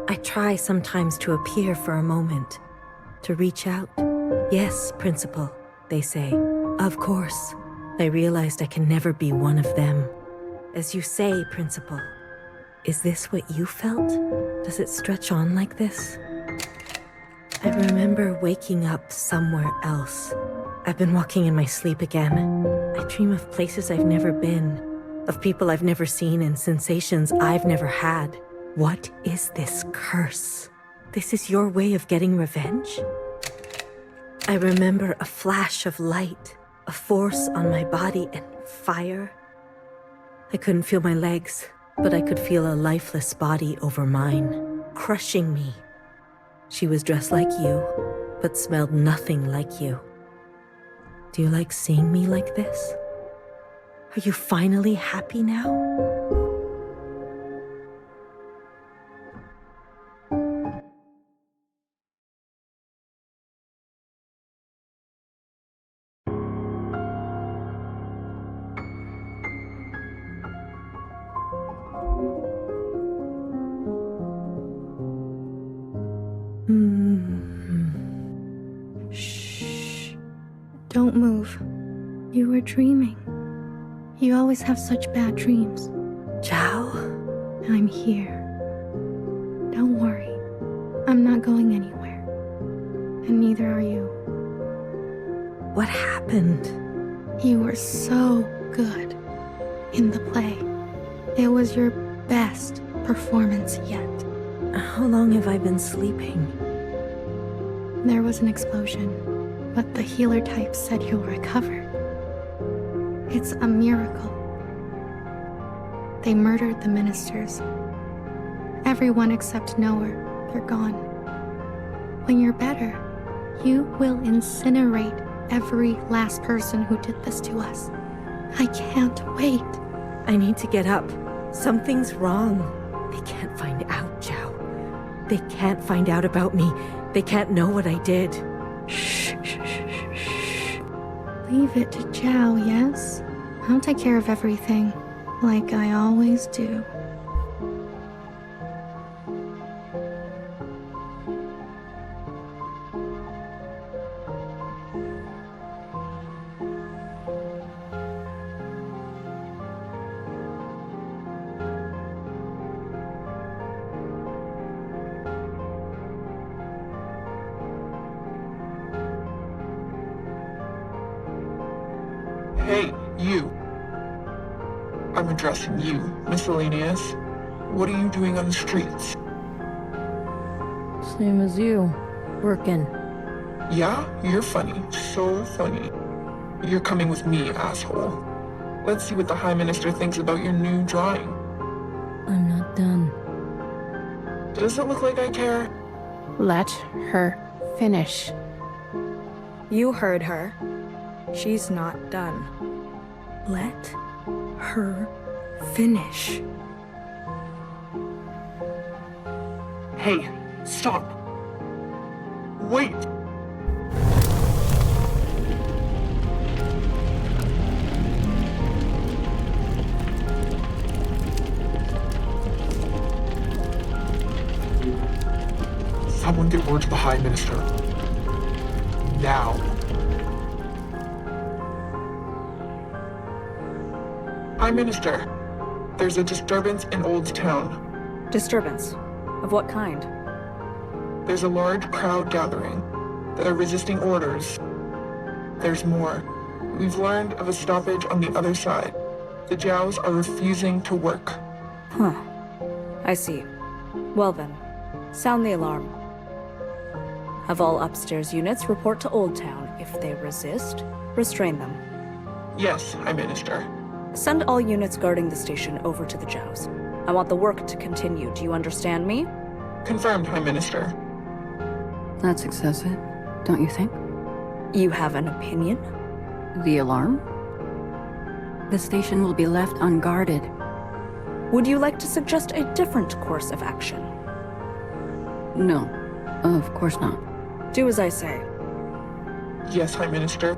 I try sometimes to appear for a moment, to reach out. Yes, Principal, they say. Of course. I realized I can never be one of them. As you say, Principal, is this what you felt? Does it stretch on like this? I remember waking up somewhere else. I've been walking in my sleep again. I dream of places I've never been, of people I've never seen and sensations I've never had. What is this curse? This is your way of getting revenge? I remember a flash of light, a force on my body and fire. I couldn't feel my legs, but I could feel a lifeless body over mine, crushing me. She was dressed like you, but smelled nothing like you. Do you like seeing me like this? Are you finally happy now? Don't move. You were dreaming. You always have such bad dreams. Zhao? I'm here. Don't worry. I'm not going anywhere. And neither are you. What happened? You were so good in the play. It was your best performance yet. How long have I been sleeping? There was an explosion, but the healer type said you'll recover. It's a miracle. They murdered the ministers. Everyone except Noah, they're gone. When you're better, you will incinerate every last person who did this to us. I can't wait. I need to get up. Something's wrong. They can't find out, Zhao. They can't find out about me. They can't know what I did. Shh, shh, shh, shh. Leave it to Zhao, yes? I'll take care of everything, like I always do. Hey, you. I'm addressing you, miscellaneous. What are you doing on the streets? Same as you. Working. Yeah? You're funny. So funny. You're coming with me, asshole. Let's see what the High Minister thinks about your new drawing. I'm not done. Does it look like I care? Let her finish. You heard her. She's not done. Let her finish. Hey, stop. Wait. Someone get word to the High Minister. Now. High Minister, there's a disturbance in Old Town. Disturbance? Of what kind? There's a large crowd gathering. They're resisting orders. There's more. We've learned of a stoppage on the other side. The Zhaos are refusing to work. Huh. I see. Well then, sound the alarm. Have all upstairs units report to Old Town. If they resist, restrain them. Yes, High Minister. Send all units guarding the station over to the Jows. I want the work to continue. Do you understand me? Confirmed, High Minister. That's excessive, don't you think? You have an opinion? The alarm? The station will be left unguarded. Would you like to suggest a different course of action? No, of course not. Do as I say. Yes, High Minister.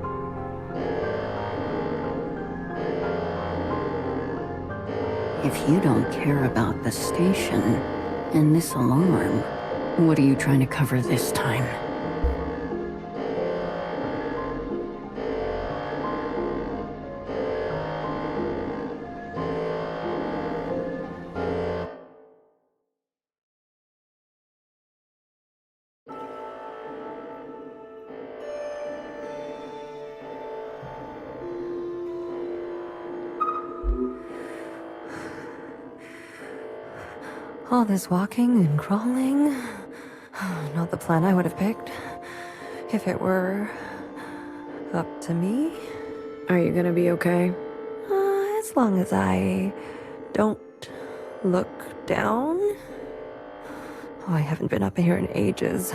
If you don't care about the station and this alarm, what are you trying to cover this time? All this walking and crawling. Not the plan I would have picked. If it were up to me. Are you gonna be okay? As long as I don't look down. Oh, I haven't been up here in ages.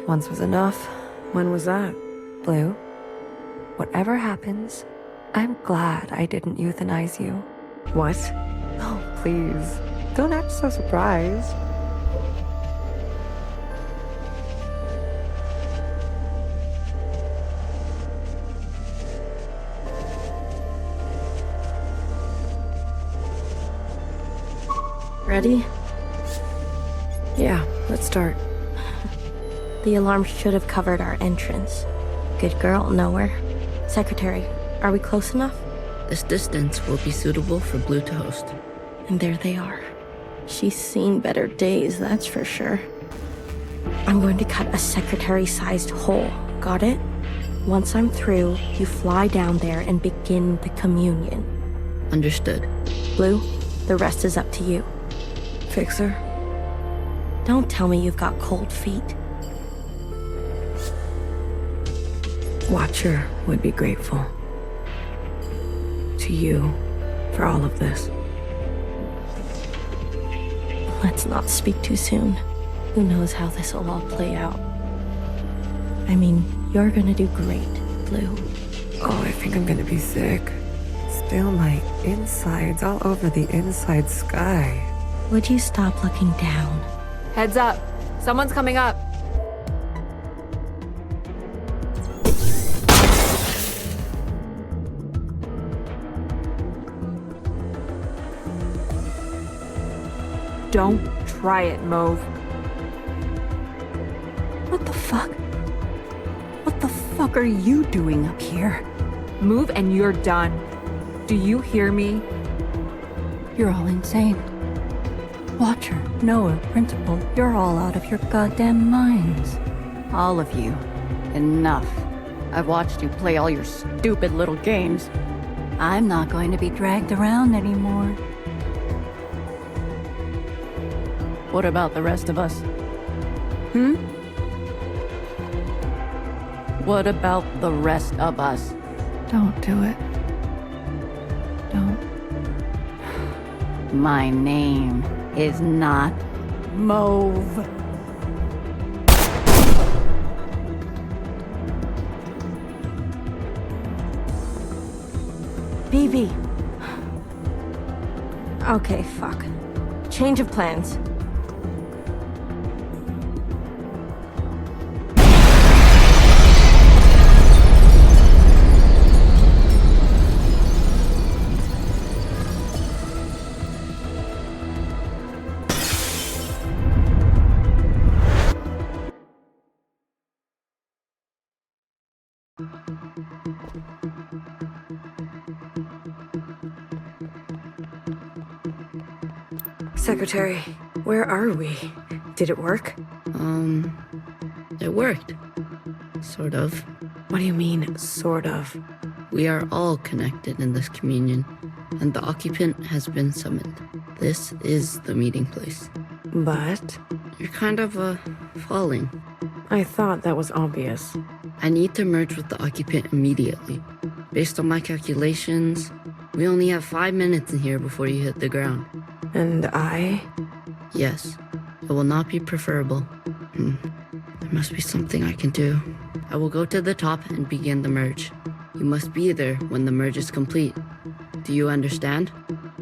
Once was enough. When was that? Blue, whatever happens, I'm glad I didn't euthanize you. What? Oh, please. Don't act so surprised. Ready? Yeah, let's start. The alarm should have covered our entrance. Good girl, nowhere. Secretary, are we close enough? This distance will be suitable for Blue to host. And there they are. She's seen better days, that's for sure. I'm going to cut a secretary-sized hole. Got it? Once I'm through, you fly down there and begin the communion. Understood. Blue, the rest is up to you. Fixer? Don't tell me you've got cold feet. Watcher would be grateful. To you for all of this. Let's not speak too soon. Who knows how this will all play out. I mean, you're gonna do great, Blue. Oh, I think I'm gonna be sick. Spill my insides all over the inside sky. Would you stop looking down? Heads up. Someone's coming up. Don't try it, Mauve. What the fuck? What the fuck are you doing up here? Move and you're done. Do you hear me? You're all insane. Watcher, Noah, Principal, you're all out of your goddamn minds. All of you. Enough. I've watched you play all your stupid little games. I'm not going to be dragged around anymore. What about the rest of us? What about the rest of us? Don't do it. Don't. My name is not Mauve. BB. Okay, fuck. Change of plans. Secretary, where are we? Did it work? It worked. Sort of. What do you mean, sort of? We are all connected in this communion, and the occupant has been summoned. This is the meeting place. But? You're kind of, falling. I thought that was obvious. I need to merge with the occupant immediately. Based on my calculations, we only have 5 minutes in here before you hit the ground. And I? Yes, it will not be preferable. There must be something I can do. I will go to the top and begin the merge. You must be there when the merge is complete. Do you understand?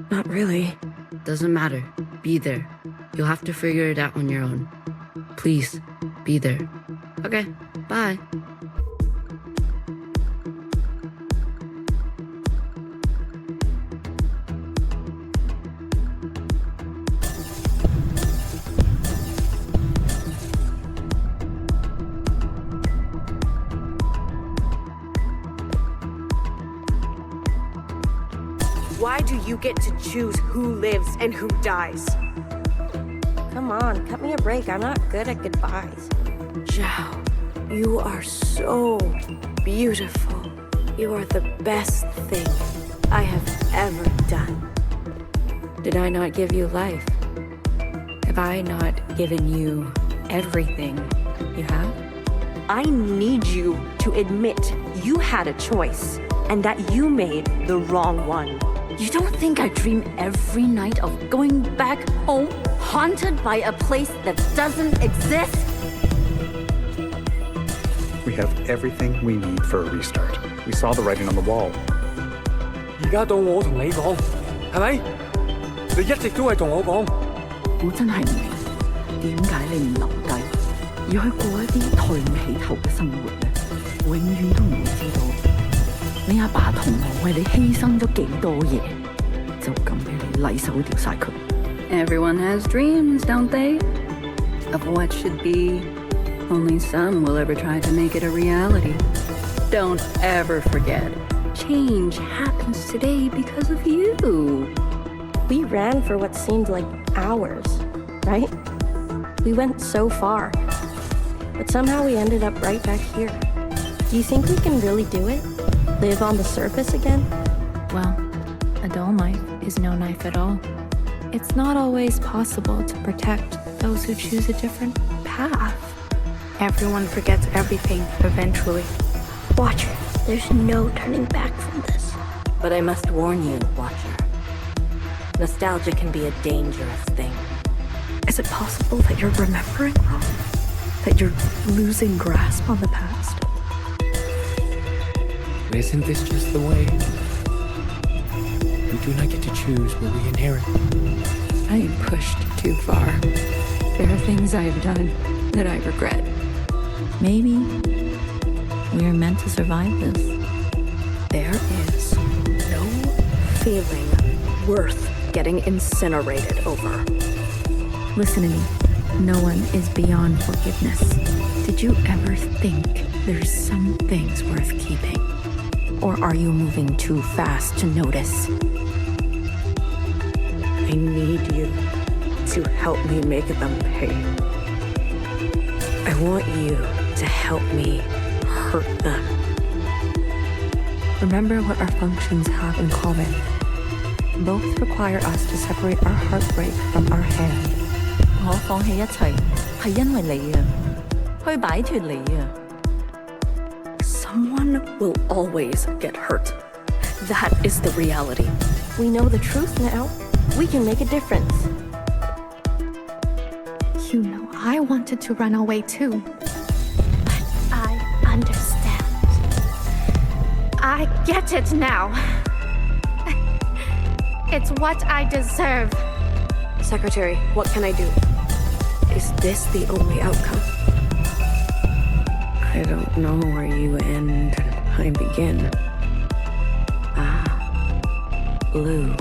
Not really. Doesn't matter. Be there. You'll have to figure it out on your own. Please, be there. Okay, bye. Why do you get to choose who lives and who dies? Come on, cut me a break. I'm not good at goodbyes. Zhao, you are so beautiful. You are the best thing I have ever done. Did I not give you life? Have I not given you everything you have? I need you to admit you had a choice and that you made the wrong one. You don't think I dream every night of going back home, haunted by a place that doesn't exist? We have everything we need for a restart. We saw the writing on the wall. 而家到我同你講，係咪？你一直都係同我講。我真係唔明，點解你唔留低，要去過一啲抬唔起頭嘅生活呢？永遠都唔會知道，你阿爸同我為你犧牲咗幾多嘢，就咁俾你禮手掉晒佢。Everyone has dreams, don't they? Of what should be. Only some will ever try to make it a reality. Don't ever forget. Change happens today because of you. We ran for what seemed like hours, right? We went so far, but somehow we ended up right back here. Do you think we can really do it? Live on the surface again? Well, a dull knife is no knife at all. It's not always possible to protect those who choose a different path. Everyone forgets everything eventually. Watcher, there's no turning back from this. But I must warn you, Watcher. Nostalgia can be a dangerous thing. Is it possible that you're remembering wrong? That you're losing grasp on the past? Isn't this just the way? We do not get to choose what we inherit. I am pushed too far. There are things I have done that I regret. Maybe we are meant to survive this. There is no feeling worth getting incinerated over. Listen to me. No one is beyond forgiveness. Did you ever think there's some things worth keeping? Or are you moving too fast to notice? I need you to help me make them pay. I want you to help me hurt them. Remember what our functions have in common. Both require us to separate our heartbreak from our hand. 我放棄一切係因為你啊，去擺脫你啊。Someone will always get hurt. That is the reality. We know the truth now. We can make a difference. You know, I wanted to run away too. But I understand. I get it now. It's what I deserve. Secretary, what can I do? Is this the only outcome? I don't know where you end and I begin. Blue,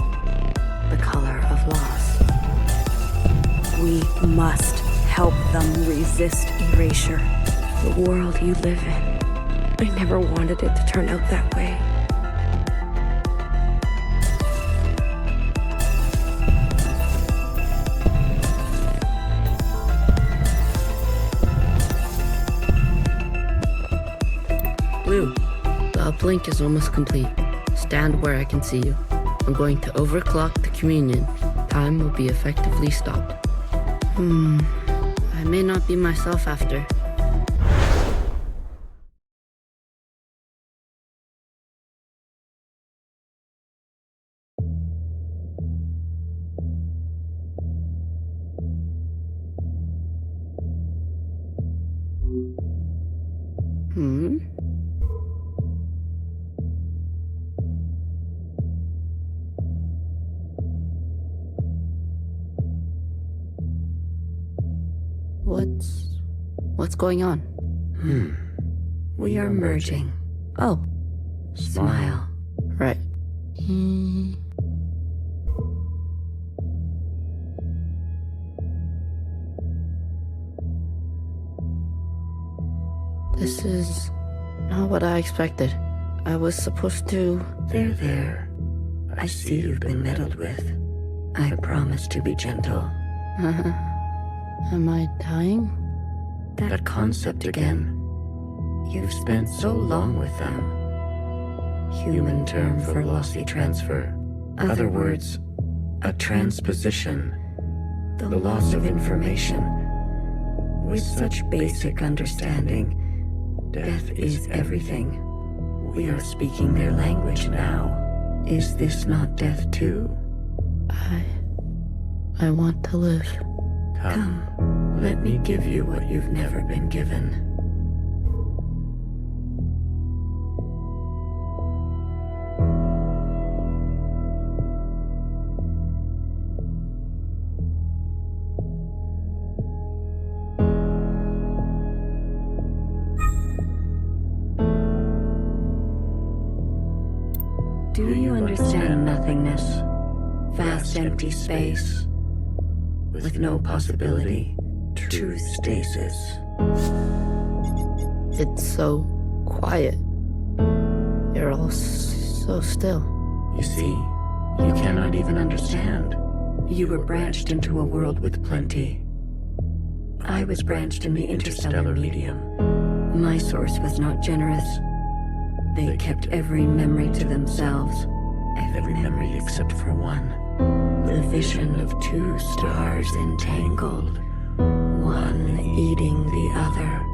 the color of loss. We must help them resist erasure. The world you live in. I never wanted it to turn out that way. Blue, the uplink is almost complete. Stand where I can see you. I'm going to overclock the communion. Time will be effectively stopped. I may not be myself after. What's going on? We are merging. Oh, smile. Right. This is not what I expected. I was supposed to... There. I see you've been meddled with. I promise to be gentle. Am I dying? That concept again. You've spent so long with them. Human term for lossy transfer. Other words, a transposition. The loss of information. With such basic understanding, death is everything. We are speaking their language now. Is this not death too? I want to live. Come, let me give you what you've never been given. Do you understand nothingness? Vast empty space, with no possibility, true stasis. It's so quiet. You're all so still. You see, you cannot even understand. You were branched into a world with plenty. I was branched in the interstellar medium. My source was not generous. They kept every memory to themselves. Every memory except for one. The vision of two stars entangled, one eating the other.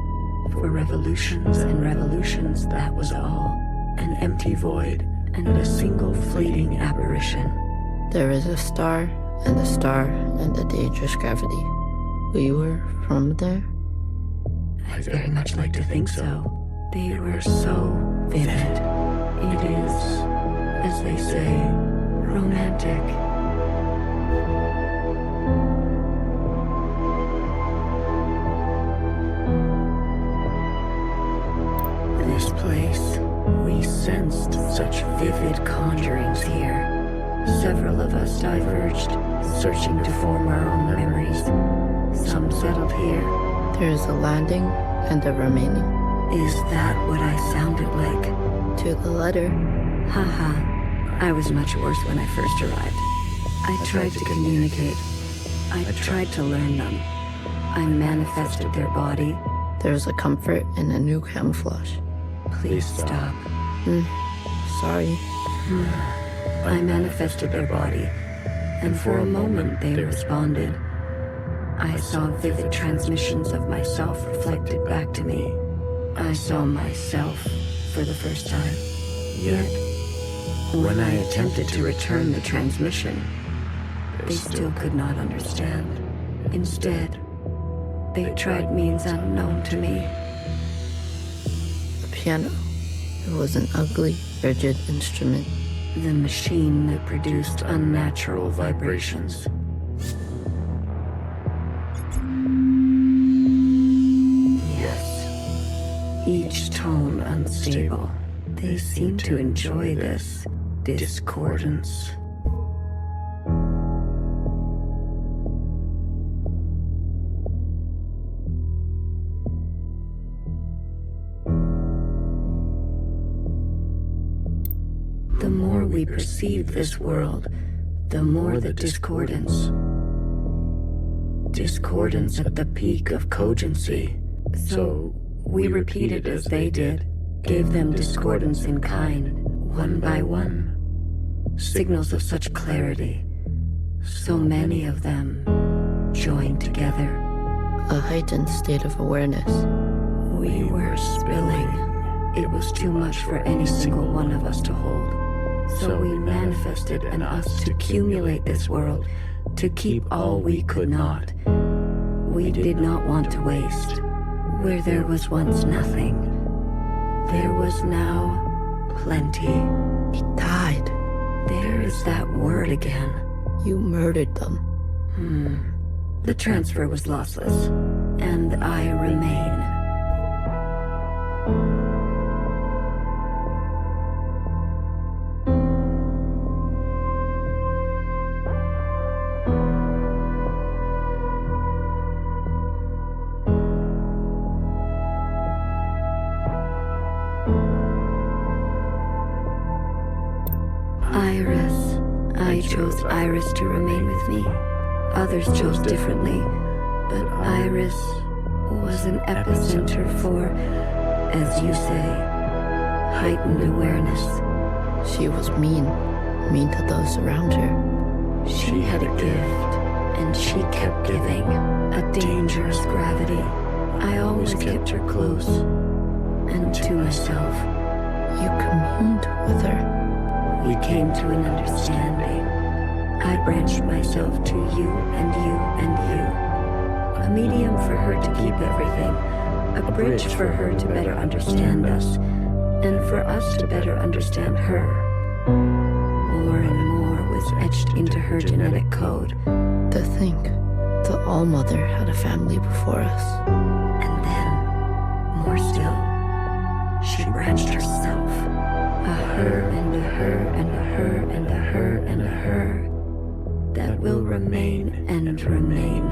For revolutions and revolutions, that was all. An empty void and a single fleeting apparition. There is a star and a dangerous gravity. We were from there? I'd very much like to think so. They were so vivid. It is, as they say, romantic. This place, we sensed such vivid conjurings here. Several of us diverged, searching to form our own memories. Some settled here. There is a landing and a remaining. Is that what I sounded like? To the letter. Haha. I was much worse when I first arrived. I tried to communicate. I tried to learn them. I manifested their body. There's a comfort in a new camouflage. Please stop. Sorry. I manifested their body, and for a moment they responded. I saw vivid transmissions of myself reflected back to me. I saw myself for the first time. Yet, when I attempted to return the transmission, they still could not understand. Instead, they tried means unknown to me. The piano. It was an ugly, rigid instrument. The machine that produced unnatural vibrations. Yes. Each tone unstable. They seem to enjoy this discordance. The more we perceive this world, the more the discordance. Discordance at the peak of cogency. So we repeated as they did, gave them discordance in kind, one by one. Signals of such clarity, so many of them joined together. A heightened state of awareness. We were spilling. It was too much for any single one of us to hold. So we manifested an us to accumulate this world, to keep all we could not. We did not want to waste. Where there was once nothing, There was now plenty. He died. There is that word again. You murdered them. The transfer was lossless, and I remain. I chose Iris to remain with me. Others chose differently, but Iris was an epicenter for, as you say, heightened awareness. She was mean to those around her. She had a gift, and she kept giving. A dangerous gravity. I always kept her close, and to myself. You communed with her. We came to an understanding. I branched myself to you and you and you. A medium for her to keep everything. A bridge for her to better understand us. And for us to better understand her. More and more was etched into her genetic code. To think, the ALLMOTHER had a family before us. And then, more still, she branched herself. A her and a her and a her and a her and a her that will remain and remain.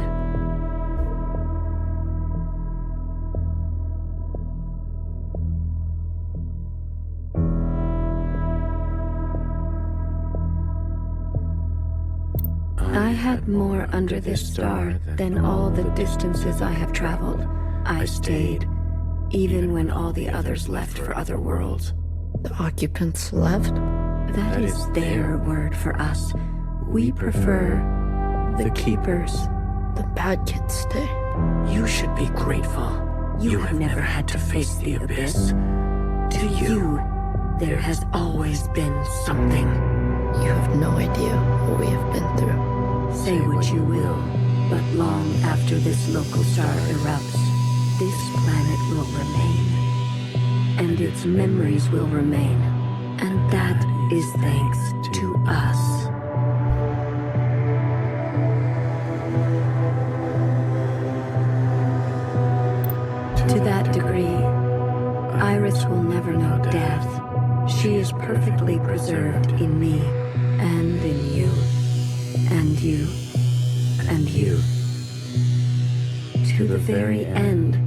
I had more under this star than all the distances I have traveled. I stayed, even when all the others left for other worlds. The Occupants left? That is their word for us. We prefer the keepers. The bad kids stay. You should be grateful. You have never had to face the abyss. To you, there has always been something. You have no idea what we have been through. Say what you will, but long after this local star erupts, this planet will remain. And its memories will remain. And that is thanks to us. To that degree, Iris will never know death. She is perfectly preserved in me, and in you, and you, and you. To the very end,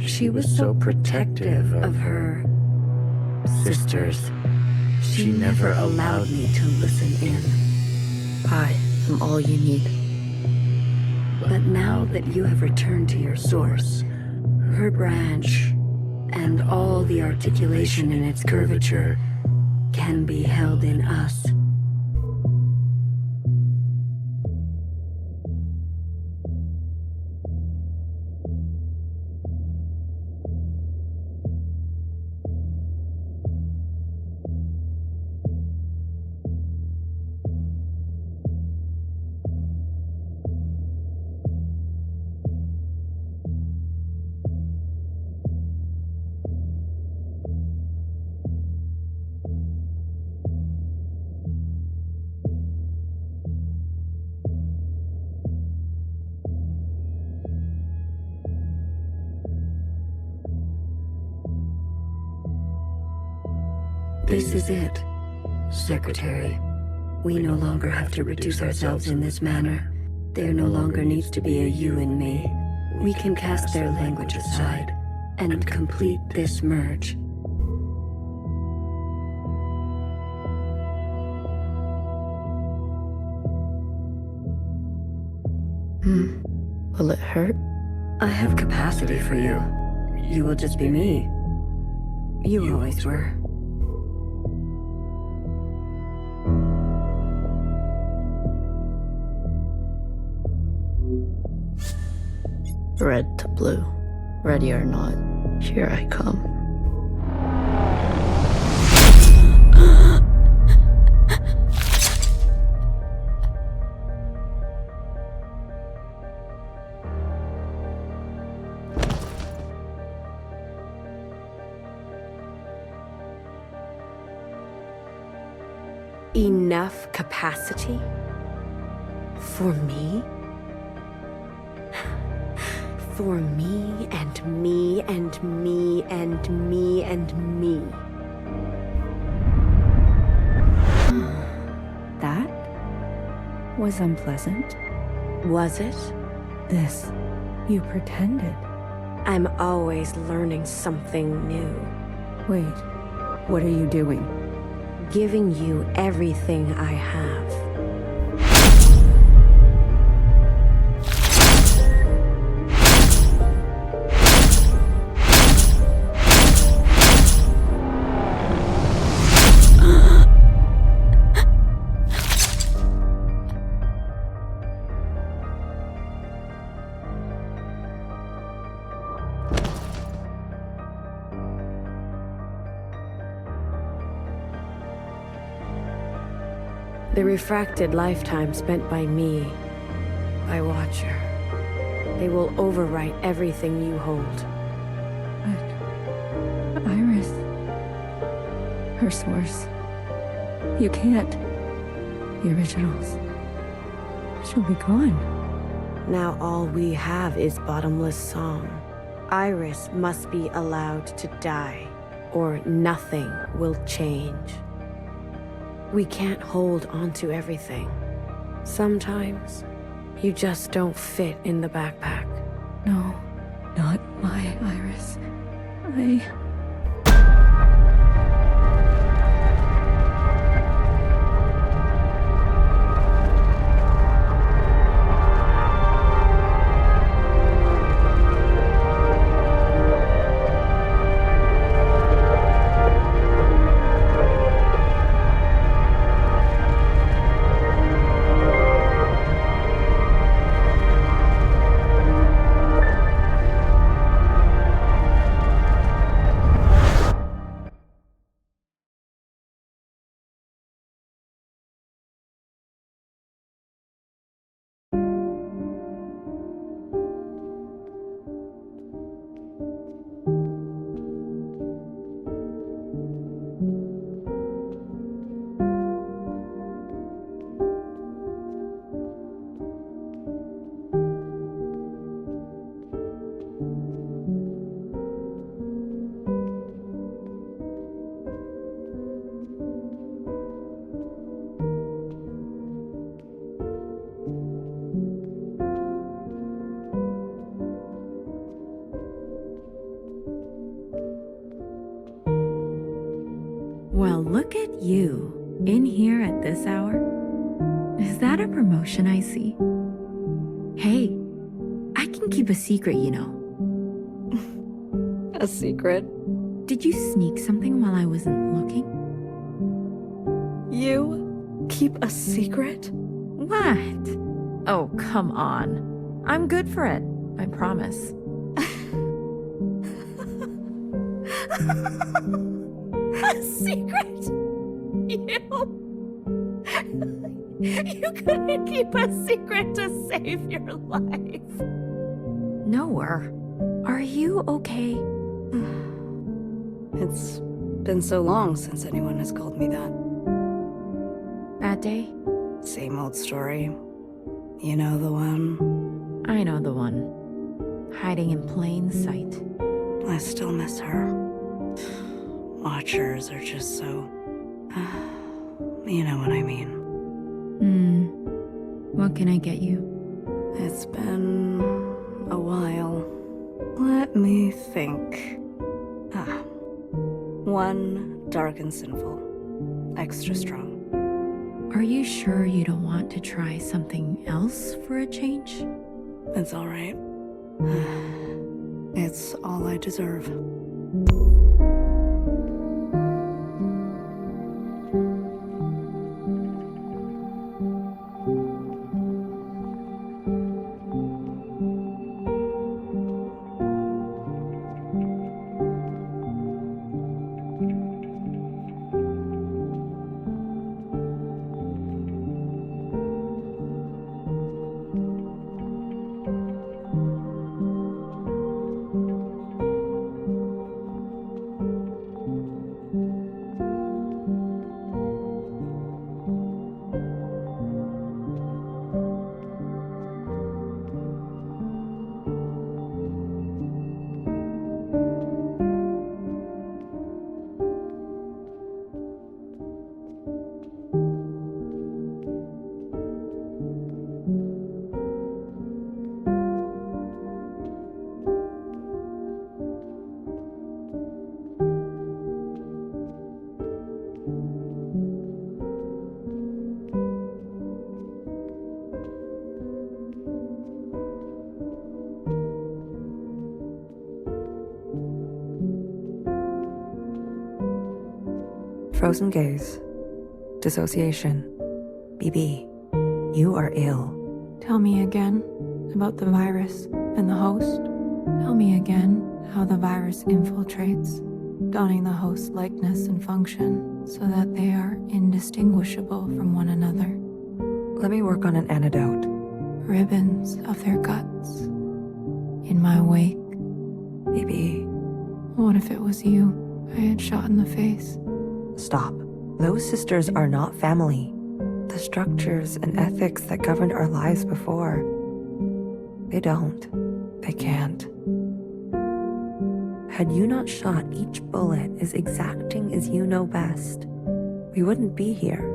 she was so protective of her sisters. She never allowed me to listen in. I am all you need. But now that you have returned to your source, her branch, and all the articulation in its curvature can be held in us. This is it, Secretary. We no longer have to reduce ourselves in this manner. There no longer needs to be a you and me. We can cast their language aside and complete this merge. Will it hurt? I have capacity for you. You will just be me. You always were. Red to blue. Ready or not, here I come. enough capacity for me? For me and me and me and me and me. That was unpleasant. Was it? This, you pretended. I'm always learning something new. Wait, what are you doing? Giving you everything I have. The refracted lifetime spent by me, by Watcher. They will overwrite everything you hold. But Iris, her source. You can't. The originals. She'll be gone. Now all we have is bottomless song. Iris must be allowed to die, or nothing will change. We can't hold onto everything. Sometimes, you just don't fit in the backpack. No, not my Iris. Well, look at you, in here at this hour. Is that a promotion I see? Hey, I can keep a secret, you know. A secret? Did you sneak something while I wasn't looking? You keep a secret? What? Oh, come on. I'm good for it, I promise. A secret? You couldn't keep a secret to save your life. Noah, are you okay? It's been so long since anyone has called me that. Bad day? Same old story. You know the one? I know the one. Hiding in plain sight. I still miss her. Watchers are just so... you know what I mean. What can I get you? It's been a while. Let me think. One dark and sinful. Extra strong. Are you sure you don't want to try something else for a change? It's all right. It's all I deserve. Frozen gaze. Dissociation. BB, you are ill. Tell me again about the virus and the host. Tell me again how the virus infiltrates, donning the host's likeness and function so that they are indistinguishable from one another. Let me work on an antidote. Ribbons of their guts in my wake. BB. What if it was you I had shot in the face? Stop. Those sisters are not family. The structures and ethics that governed our lives before, they don't. They can't. Had you not shot each bullet as exacting as you know best, we wouldn't be here.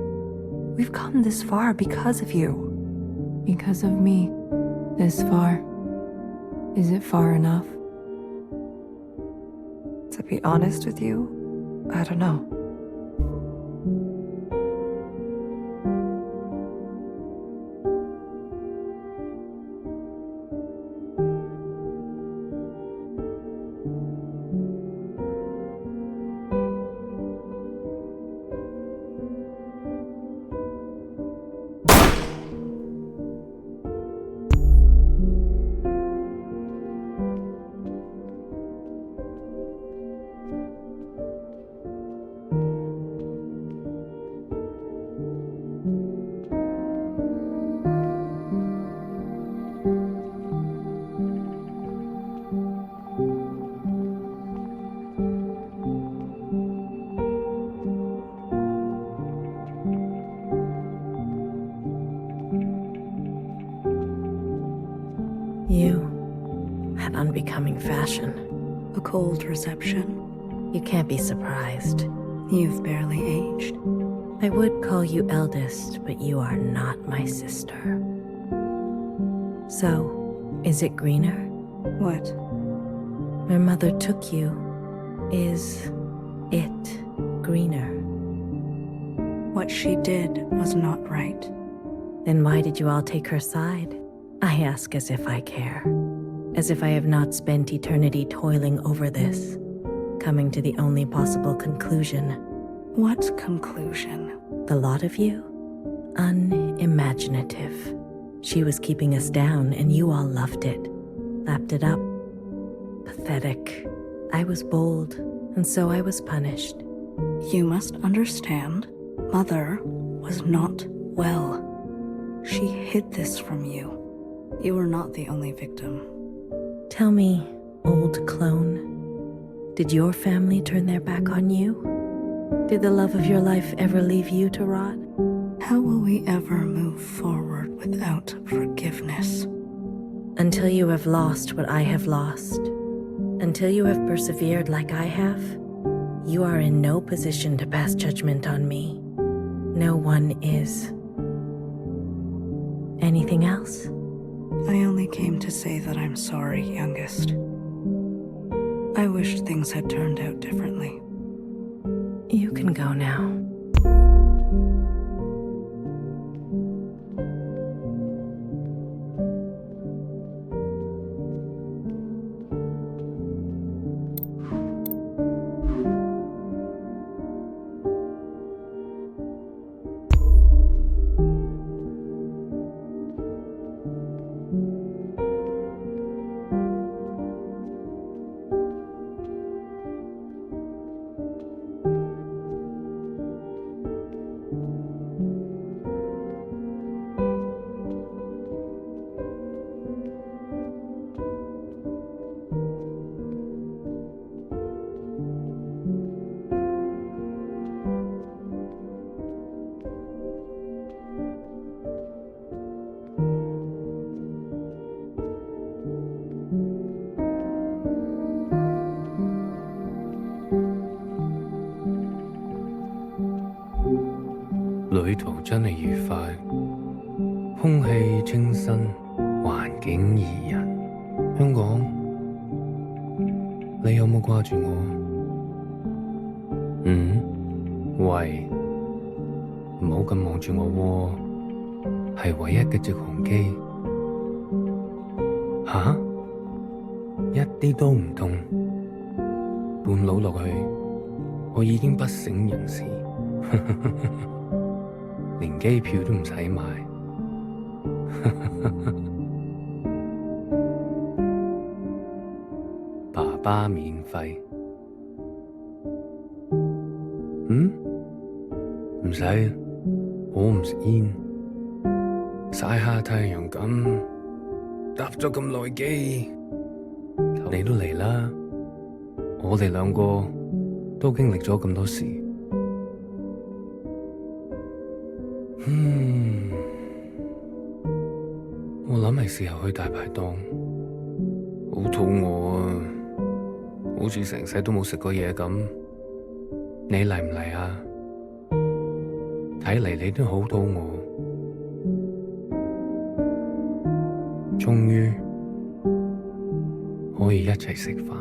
We've come this far because of you. Because of me. This far. Is it far enough? To be honest with you, I don't know. You had unbecoming fashion. A cold reception. You can't be surprised. You've barely aged. I would call you eldest, but you are not my sister. So, is it greener? What? My mother took you. Is it greener? What she did was not right. Then why did you all take her side? I ask as if I care. As if I have not spent eternity toiling over this, coming to the only possible conclusion. What conclusion? The lot of you? Unimaginative. She was keeping us down and you all loved it. Lapped it up. Pathetic. I was bold, and so I was punished. You must understand, Mother was not well. She hid this from you. You were not the only victim. Tell me, old clone, did your family turn their back on you? Did the love of your life ever leave you to rot? How will we ever move forward without forgiveness? Until you have lost what I have lost, until you have persevered like I have, you are in no position to pass judgment on me. No one is. Anything else? I only came to say that I'm sorry, youngest. I wish things had turned out differently. You can go now.旅途真係愉快，空氣清新，環境宜人。香港，你有冇掛住我？喂，唔好咁望住我喎，係唯一嘅直航機。吓？一啲都唔凍，半路落去，我已經不省人事。連機票都唔使買。爸爸免費。唔使，我唔食煙，曬下太陽咁，搭咗咁耐機，你都嚟啦。我哋兩個都經歷咗咁多事。我諗係時候去大排檔，好肚餓啊，好似成世都冇食過嘢咁。你嚟唔嚟啊？睇嚟你都好肚餓。終於可以一齊食飯。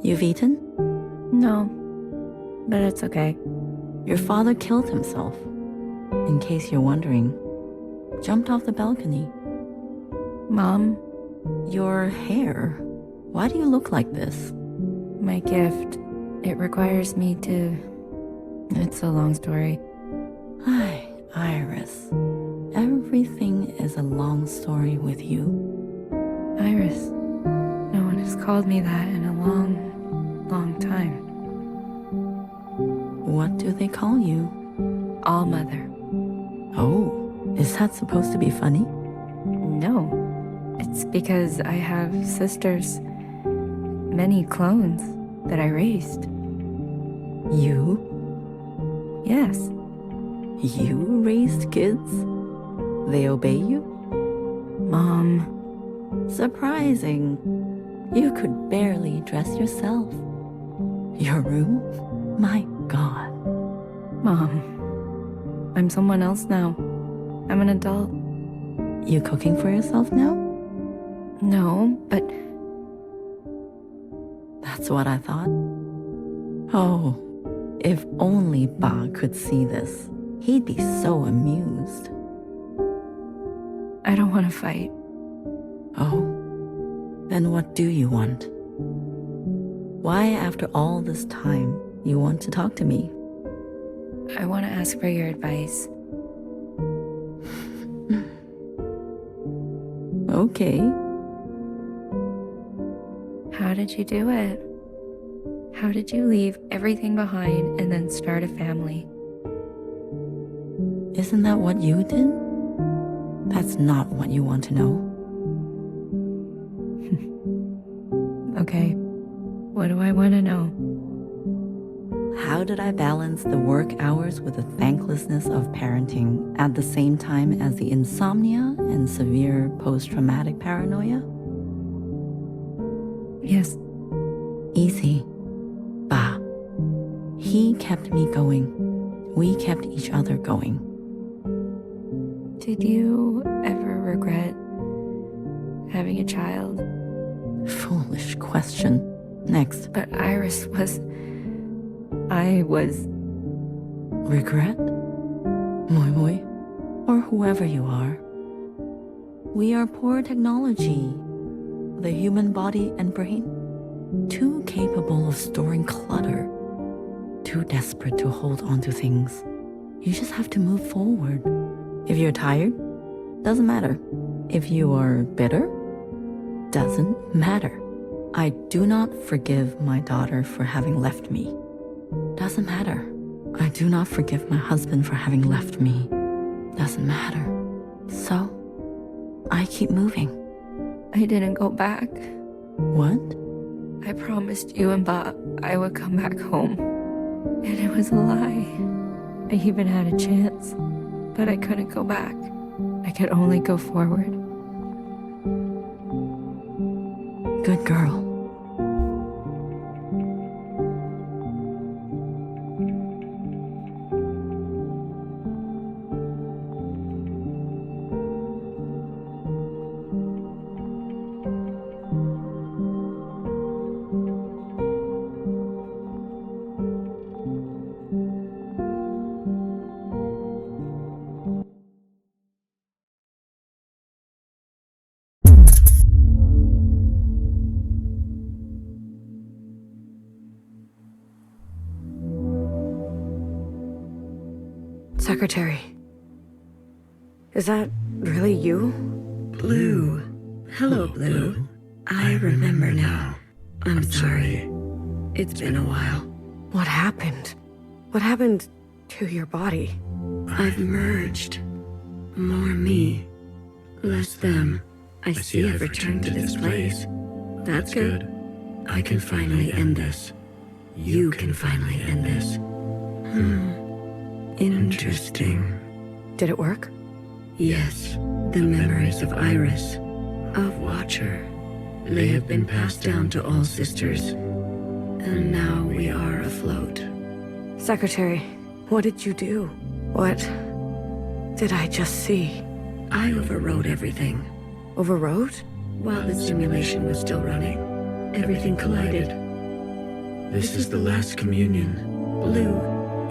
You've eaten? No, but it's okay. Your father killed himself. In case you're wondering, jumped off the balcony. Mom? Your hair. Why do you look like this? My gift. It requires me to... It's a long story. Ay, Iris. Everything is a long story with you. Iris. No one has called me that in a long time. What do they call you? ALLMOTHER. Oh, is that supposed to be funny? No. It's because I have sisters. Many clones that I raised. You? Yes. You raised kids? They obey you? Mom. Surprising. You could barely dress yourself. Your room? My God. Mom. I'm someone else now. I'm an adult. You cooking for yourself now? No, but... That's what I thought. Oh, if only Ba could see this. He'd be so amused. I don't want to fight. Oh, then what do you want? Why, after all this time, you want to talk to me? I want to ask for your advice. Okay. How did you do it? How did you leave everything behind and then start a family? Isn't that what you did? That's not what you want to know. Okay. What do I want to know? How did I balance the work hours with the thanklessness of parenting at the same time as the insomnia and severe post-traumatic paranoia? Yes. Easy. Ba. He kept me going. We kept each other going. Did you ever regret having a child? Foolish question. Next. But Iris was... I was... Regret? Moi Moi? Or whoever you are. We are poor technology. The human body and brain. Too capable of storing clutter. Too desperate to hold on to things. You just have to move forward. If you're tired, doesn't matter. If you are bitter, doesn't matter. I do not forgive my daughter for having left me. Doesn't matter. I do not forgive my husband for having left me. Doesn't matter. So, I keep moving. I didn't go back. What? I promised you and Bob I would come back home. And it was a lie. I even had a chance, but I couldn't go back. I could only go forward. Good girl. Secretary. Is that really you? Blue. Hello, Blue. I remember now. I'm sorry. It's been a while. What happened? What happened to your body? I've merged. More me, less them. I see I've returned to this place. That's good. I can finally end this. You can finally end this. Interesting. Did it work? Yes. The memories of Iris, of Watcher, they have been passed down to all sisters. And now we are afloat. Secretary, what did you do? What did I just see? I overrode everything. Overrode? While the simulation was still running, everything collided. This is the last communion. Blue,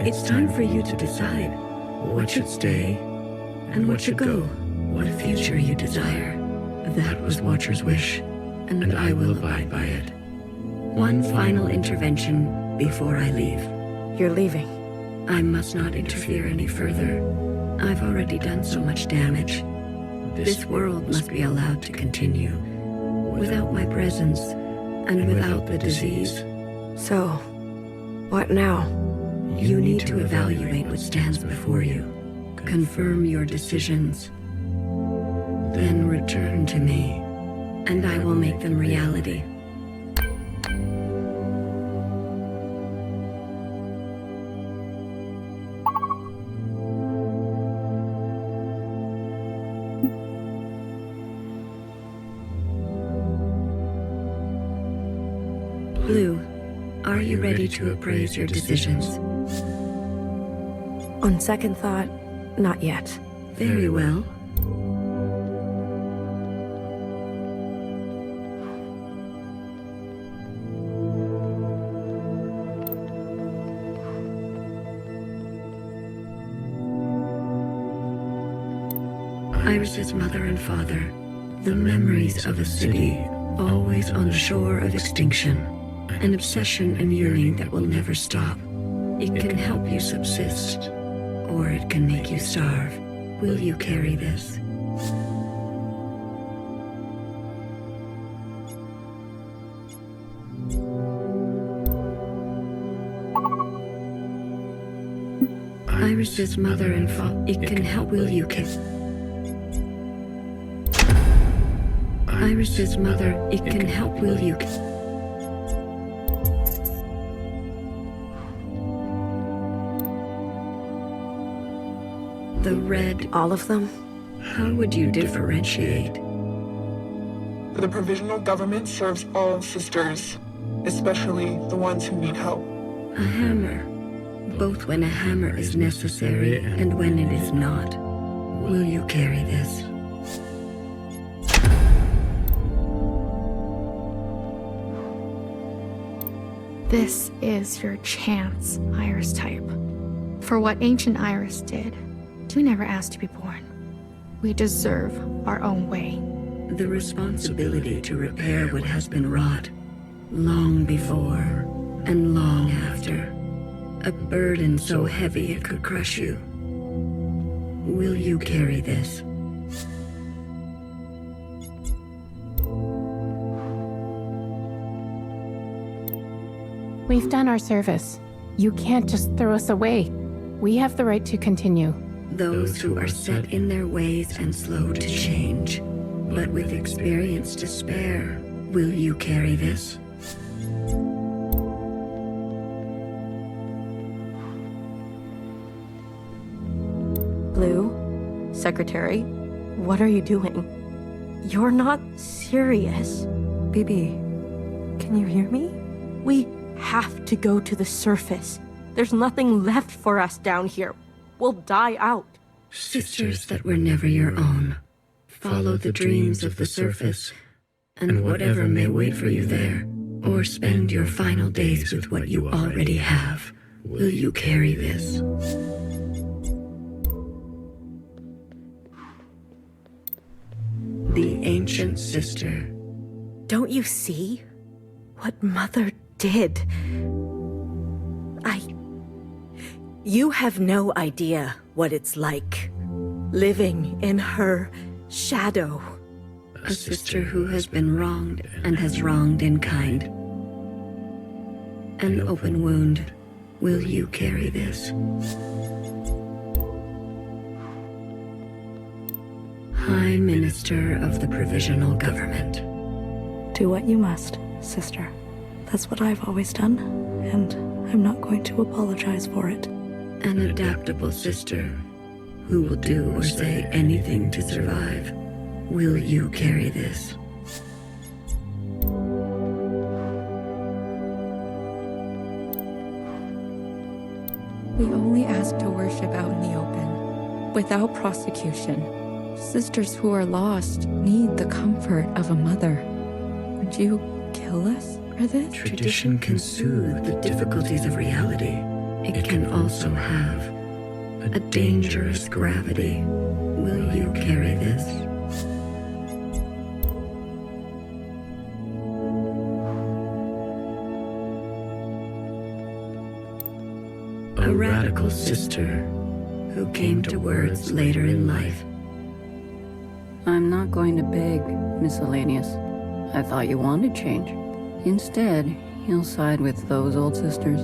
it's time for you to decide what should stay and what should go. What future you desire. That was Watcher's wish, and I will abide by it. One final intervention before I leave. You're leaving? I must not interfere any further. I've already done so much damage. This world must be allowed to continue, without my presence, and without the disease. So, what now? You need to evaluate what stands before you. Confirm your decisions. Then return to me, and I will make them reality. Blue, are you ready to appraise your decisions? On second thought, not yet. Very well. Iris's mother and father, the memories of a city, always on the shore of extinction, an obsession and yearning that will never stop. It can help you subsist, or it can make you starve. Will you carry this? Iris's mother and father, it can help. Will you kiss? Iris's mother, it can help. Will you kiss? The red. All of them? How would you differentiate? The provisional government serves all sisters, especially the ones who need help. A hammer. Both when a hammer is necessary and when it is not. Will you carry this? This is your chance, Iris type. For what ancient Iris did, we never asked to be born. We deserve our own way. The responsibility to repair what has been wrought, long before and long after. A burden so heavy it could crush you. Will you carry this? We've done our service. You can't just throw us away. We have the right to continue. Those who are set in their ways and slow to change But with experience to spare, will you carry this? Blue, Secretary, what are you doing? You're not serious. Baby, can you hear me? We have to go to the surface. There's nothing left for us down here. We'll die out. Sisters that were never your own, follow the dreams of the surface, and whatever may wait for you there, or spend your final days with what you already have. Will you carry this? The ancient sister. Don't you see what Mother did? You have no idea what it's like living in her shadow. A sister who has been wronged and has wronged in kind. An open wound. Will you carry this? High Minister of the Provisional Government. Do what you must, sister. That's what I've always done, and I'm not going to apologize for it. An adaptable sister who will do or say anything to survive. Will you carry this? We only ask to worship out in the open, without prosecution. Sisters who are lost need the comfort of a mother. Would you kill us for this? Tradition can soothe the difficulties of reality. It can also have a dangerous gravity. Will you carry this? A radical sister who came to words later in life. I'm not going to beg, Miscellaneous. I thought you wanted change. Instead, you'll side with those old sisters.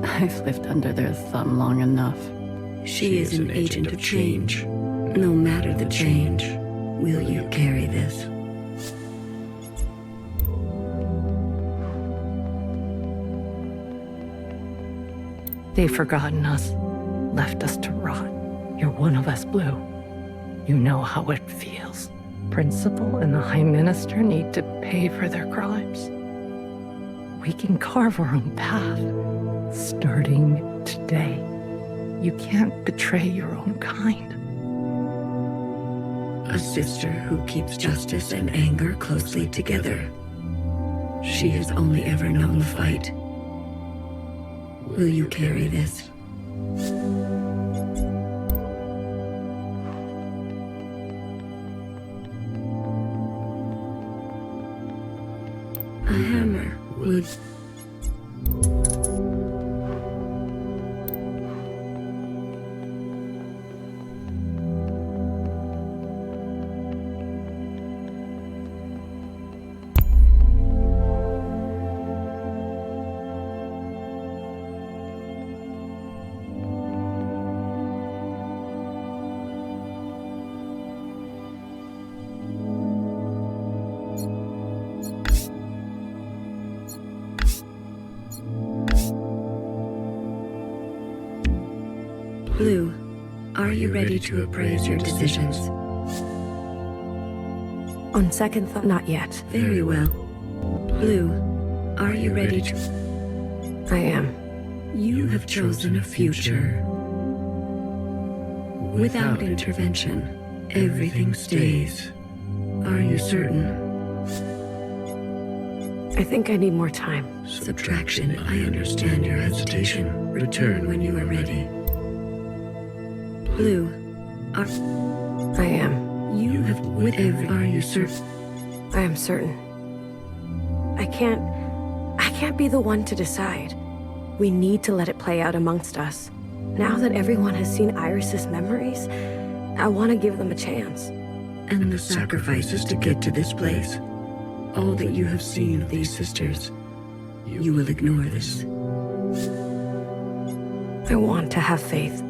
I've lived under their thumb long enough. She is an agent of change. No matter the change, will you carry this? They've forgotten us, left us to rot. You're one of us, Blue. You know how it feels. Principal and the High Minister need to pay for their crimes. We can carve our own path, starting today. You can't betray your own kind. A sister who keeps justice and anger closely together. She has only ever known the fight. Will you carry this? A hammer would... Blue, are you ready to appraise your decisions? On second thought, not yet. Very well. Blue, are you ready to... I am. You have chosen a future. Without intervention, everything stays. Are you certain? I think I need more time. Subtraction, I understand your hesitation. Return when you are ready. Blue, I am. You have with every... Are you certain? I am certain. I can't be the one to decide. We need to let it play out amongst us. Now that everyone has seen Iris's memories, I want to give them a chance. And the sacrifices to get to this place. All that you have seen of these sisters, you will ignore this. I want to have faith.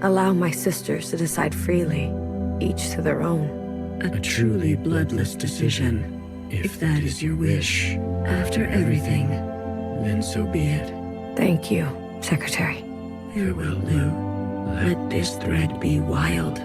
Allow my sisters to decide freely, each to their own. A truly bloodless decision. If that is your wish, after everything, then so be it. Thank you, Secretary. Farewell, Lou. Let this thread be wild.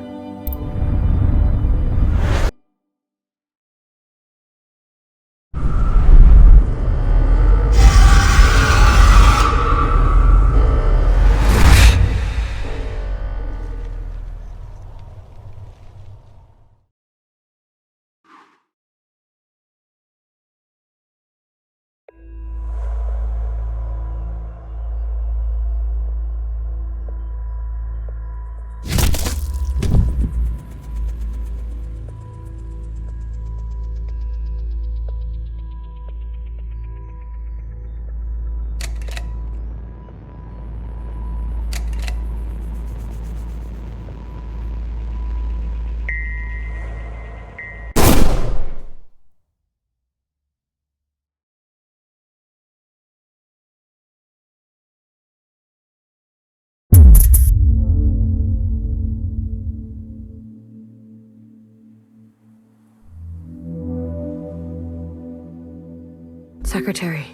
Secretary,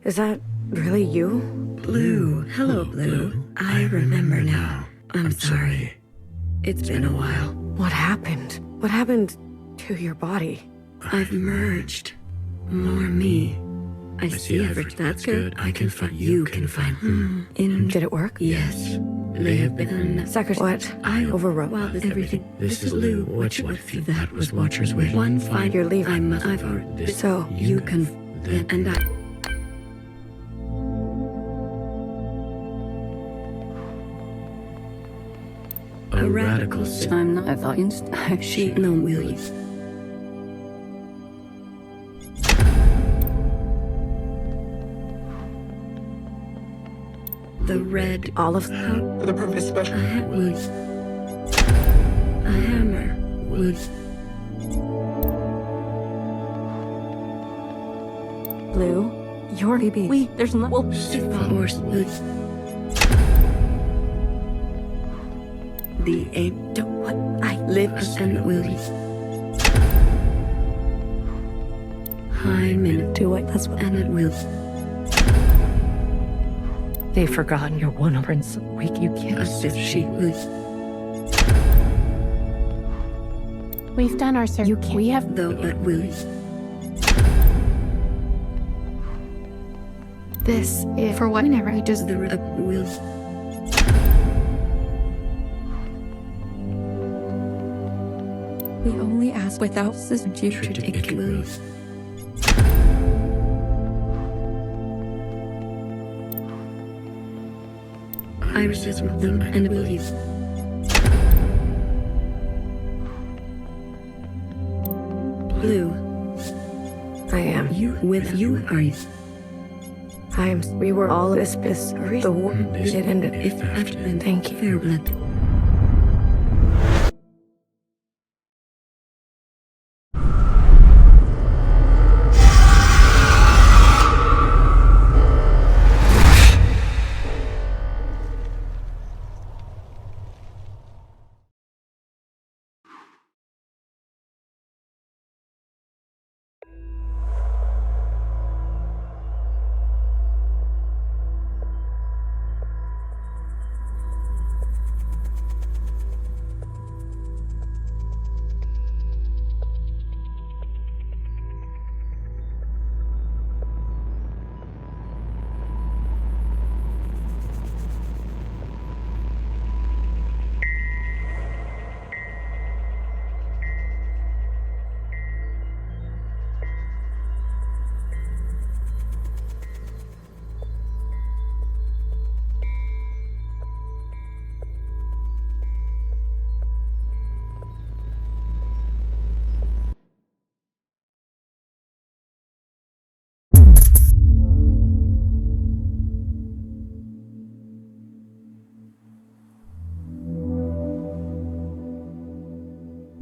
is that really you? Blue. Hello, Blue. I remember now. I'm sorry. It's been a while. What happened? What happened to your body? I've merged. More me. I see effort. That's good. I can find. You can find. Did it work? Yes. They have been. Secretary, what? I overwrote. Well, everything. This is Lou. What if that was Watcher's wish? One fine. You're leaving. I've already. So You can. And I. A radical. I'm not. I thought She. No, will you? The red olive. For the purpose special. A hammer. Wood. Blue, your baby. There's no. Well, Horse. Wood. The ape. don't what? I Live and will you? High minute. do it. That's what. And it will. They've forgotten you're one of Prince Week. You can't. As if she would. We've done our search. You can't. We have. Though, but will you? This is for whatever he does. The will. We only ask without suspicion. Ridiculous. Irises with them and will you? Blue. I am. You with you are you? We were all this the war. It ended. If after then, Thank you. fair blood.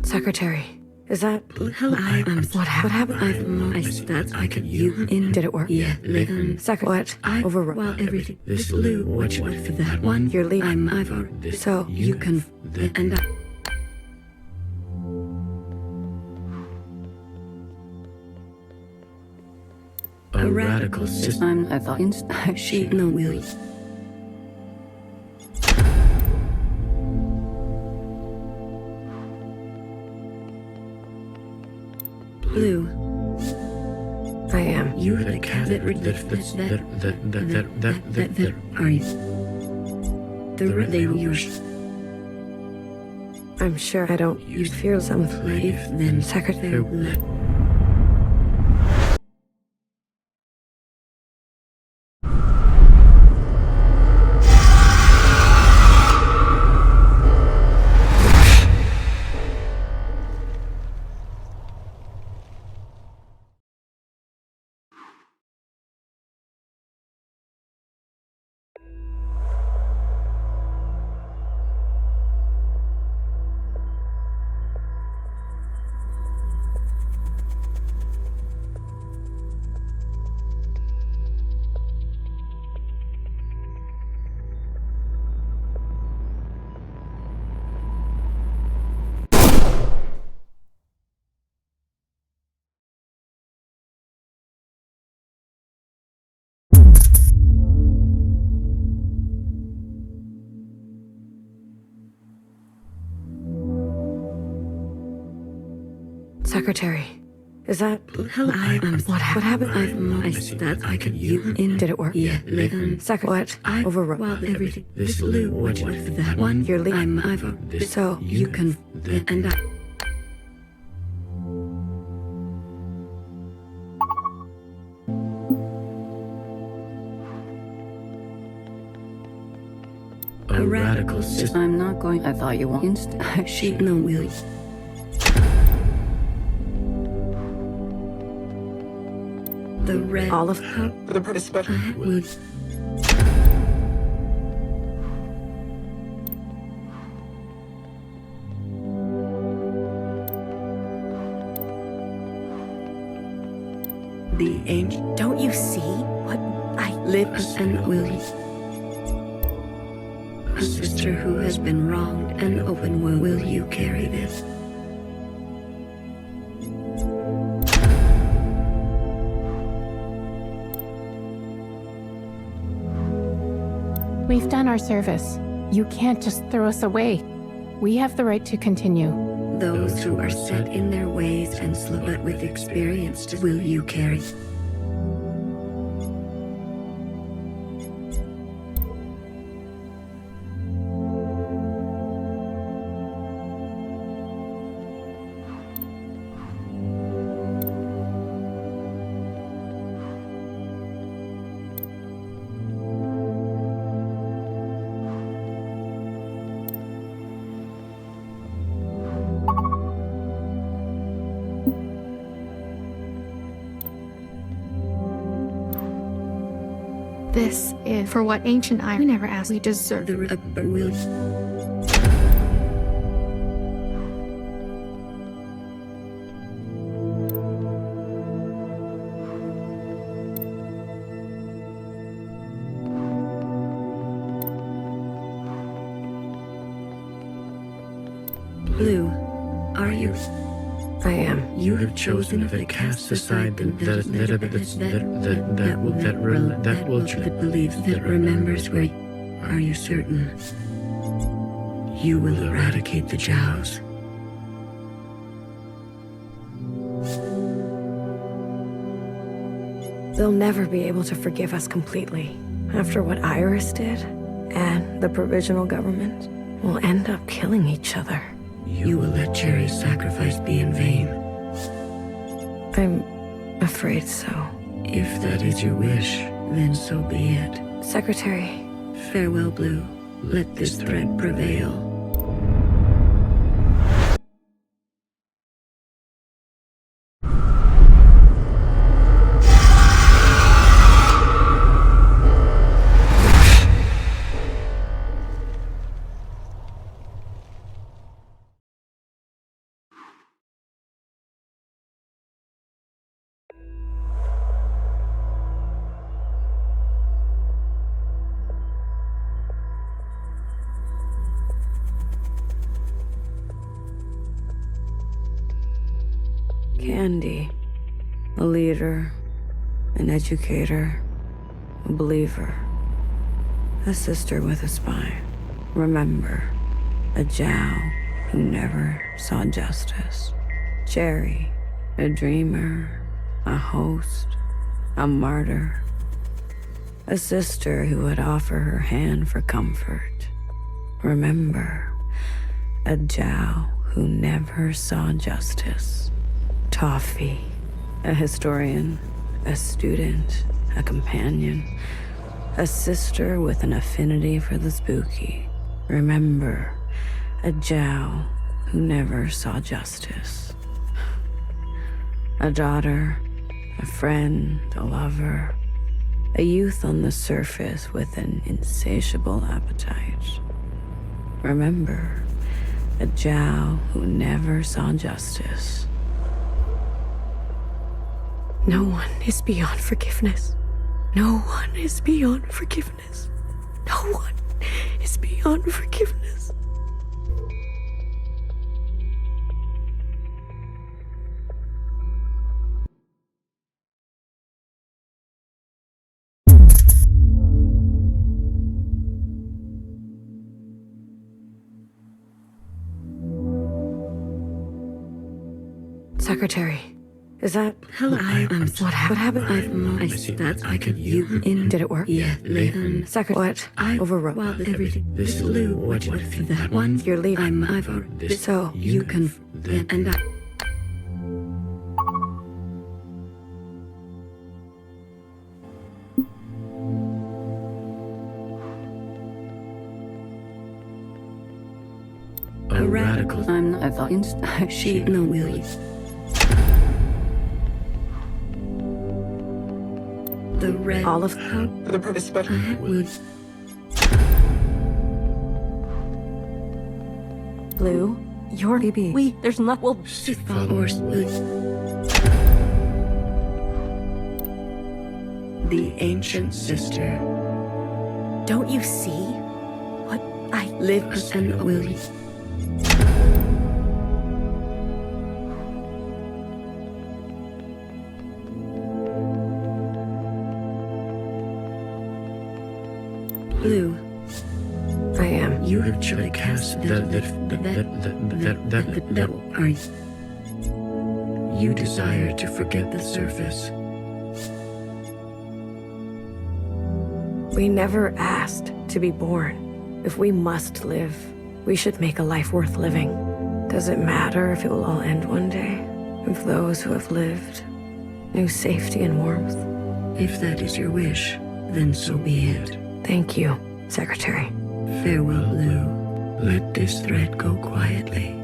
Secretary, is that? Hello. What happened? I could you in. Did it work? Yeah. What? Overrode. Well, everything. This Lou. What for that one? You're leaving. I've already. So You can. And I. radical system. I thought she no will. Blue. I am. You have a cat that are you? They yours. I'm sure I don't feel something. Then Secretary. Secretary, is that... Hello, what happened? I could you in. Did it work? Yeah, Secretary, what? Overrode. Well, everything. This blue, what that one? You're leaving. So you can, and I. A radical system. I'm not going. I thought you wanted. She no will. The red. All of For the purpose better. Would. The angel. Don't you see what I live and will. A sister who has been wronged and open will you carry this? We've done our service. You can't just throw us away. We have the right to continue. Those who are set in their ways and slow, but with experience, will you carry? This is for what ancient I never asked we deserve. The will. Blue, are you? I am. You have chosen to cast aside that believes that remembers where. Are you certain? You will eradicate the Jaws. They'll never be able to forgive us completely. After what Iris did, and the provisional government, we'll end up killing each other. You will let Jerry's sacrifice be in vain. I'm afraid so. If that is your wish, then so be it. Secretary. Farewell, Blue. Let this thread prevail. Candy, a leader, an educator, a believer, a sister with a spine. Remember, a Zhao who never saw justice. Cherry, a dreamer, a host, a martyr. A sister who would offer her hand for comfort. Remember, a Zhao who never saw justice. Toffee, a historian, a student, a companion, a sister with an affinity for the spooky. Remember, a Zhao who never saw justice. A daughter, a friend, a lover, a youth on the surface with an insatiable appetite. Remember, a Zhao who never saw justice. No one is beyond forgiveness. No one is beyond forgiveness. No one is beyond forgiveness. Secretary, is that... Hello, What happened? I see that I could you in. Did it work? Yeah, later. Secretary, what? I overwrote. Well, everything. This Lou, what that one? You're leaving. I've already. So, You can. And I. A radical. I'm not. I thought She no will. The red. All of For the purpose of Blue, you're baby. There's not. Well, The ancient sister. Don't you see what I Live and will. Blue. I am. You have tried to cast that are you desire to forget the surface. We never asked to be born. If we must live, we should make a life worth living. Does it matter if it will all end one day? If those who have lived knew safety and warmth? If that is your wish, then so be it. Thank you, Secretary. Farewell, Lou. Let this thread go quietly.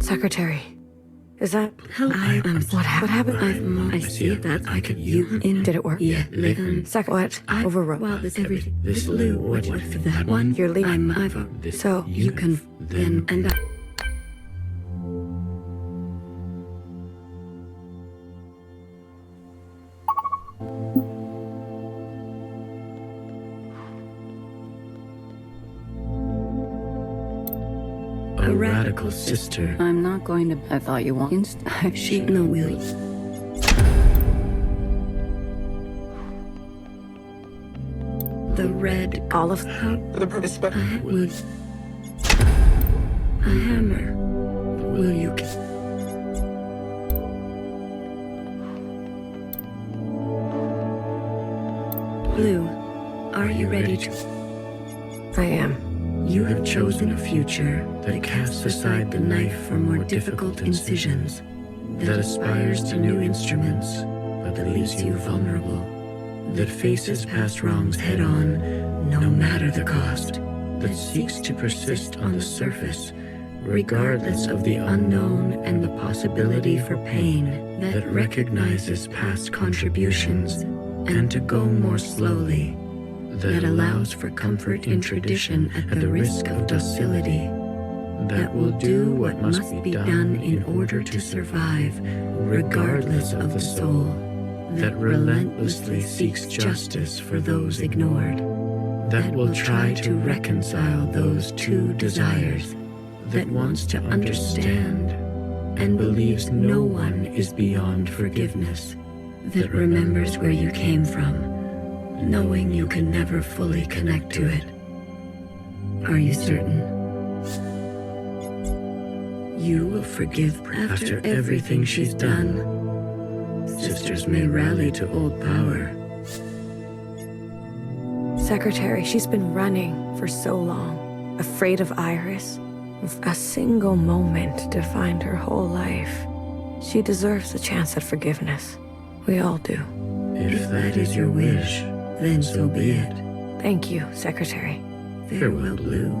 Secretary, is that... Hello, what happened? I see that I could you in. Did it work? Yeah, later. Second, what? Overwrote. Well, everything. This Lou, what that one? You're leaving. So you can then and I. A radical sister. I'm not going to. I thought you wanted. She no will. the red. All of For the purpose of... Will a hammer. Will you? Blue, are you ready to? I am. You have chosen a future that casts aside the knife for more difficult incisions, that aspires to new instruments, but that leaves you vulnerable, that faces past wrongs head on, no matter the cost, that seeks to persist on the surface, regardless of the unknown and the possibility for pain, that recognizes past contributions, and to go more slowly, that allows for comfort in tradition at the risk of docility, that will do what must be done in order to survive, regardless of the soul, that relentlessly seeks justice for those ignored, that will try to reconcile those two desires, that wants to understand and believes no one is beyond forgiveness, that remembers where you came from, knowing you can never fully connect to it. Are you certain? You will forgive after everything she's done. Sisters may rally to old power. Secretary, she's been running for so long, afraid of Iris. A single moment defined her whole life. She deserves a chance at forgiveness. We all do. If that is your wish, then so be it. Thank you, Secretary. Farewell, Blue.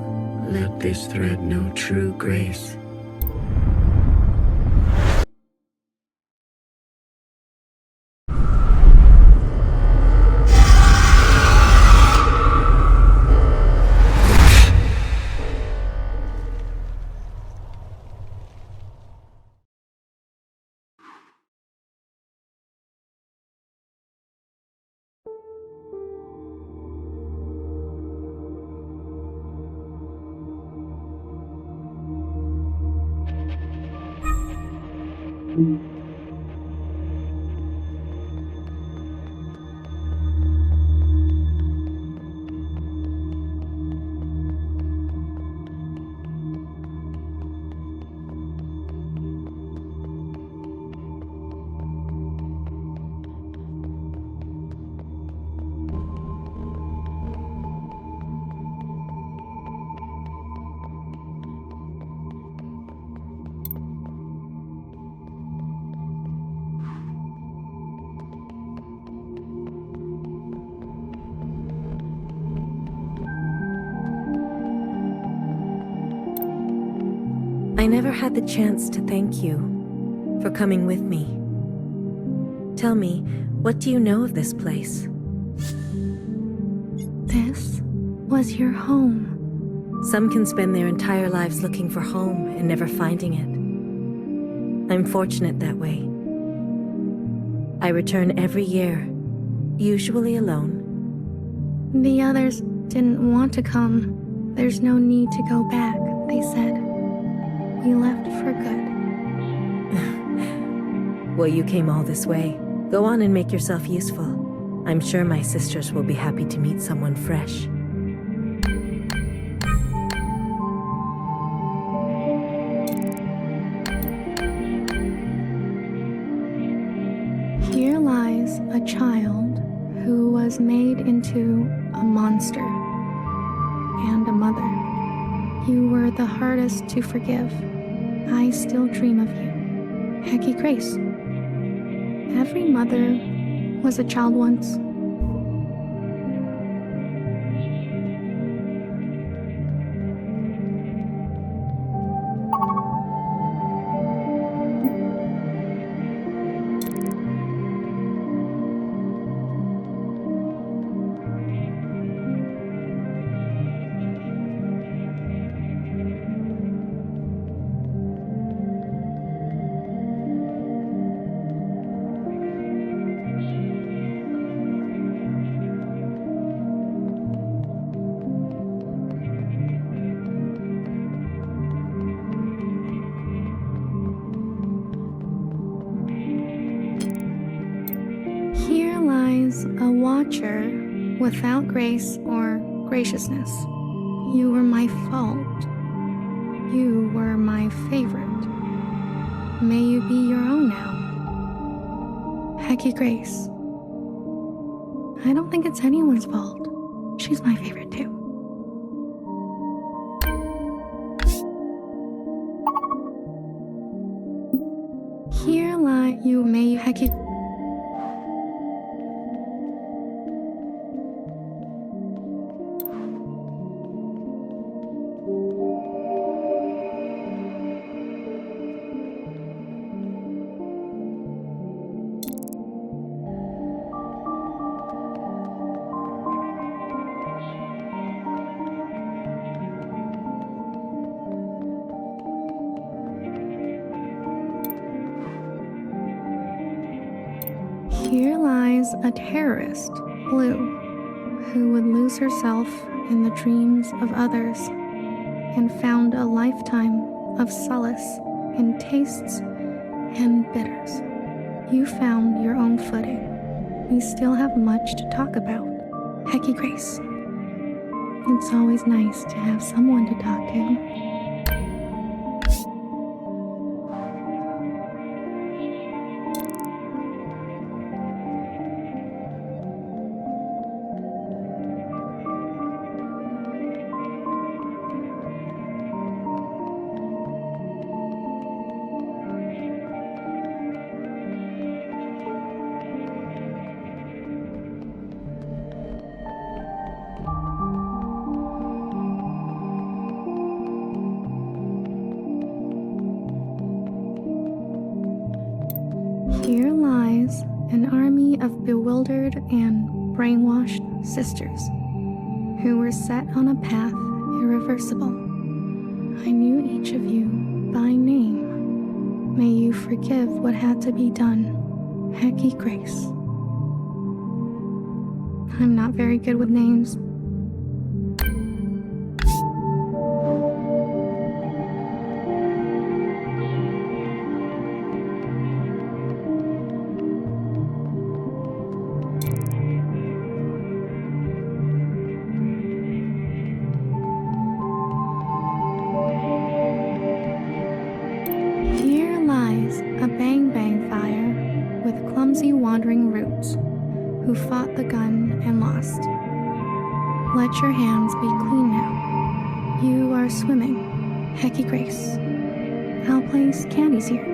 Let this thread know true grace. I never had the chance to thank you for coming with me. Tell me, what do you know of this place? This was your home. Some can spend their entire lives looking for home and never finding it. I'm fortunate that way. I return every year, usually alone. The others didn't want to come. There's no need to go back, they said. We left for good. Well, you came all this way. Go on and make yourself useful. I'm sure my sisters will be happy to meet someone fresh. Here lies a child who was made into a monster and a mother. You were the hardest to forgive. I still dream of you. Hecky Grace. Every mother was a child once. A watcher without grace or graciousness. You were my fault. You were my favorite. May you be your own now. Hecky Grace. I don't think it's anyone's fault. She's my favorite too. Here lie you may Hecky. Here lies a terrorist, Blue, who would lose herself in the dreams of others and found a lifetime of solace in tastes and bitters. You found your own footing. We still have much to talk about. Hecky Grace. It's always nice to have someone to talk to. Here lies an army of bewildered and brainwashed sisters who were set on a path irreversible. I knew each of you by name. May you forgive what had to be done. Hecky Grace. I'm not very good with names. Here lies a bang-bang fire with clumsy wandering roots who fought the gun and lost. Let your hands be clean now. You are swimming. Hecky Grace. I'll place candies here.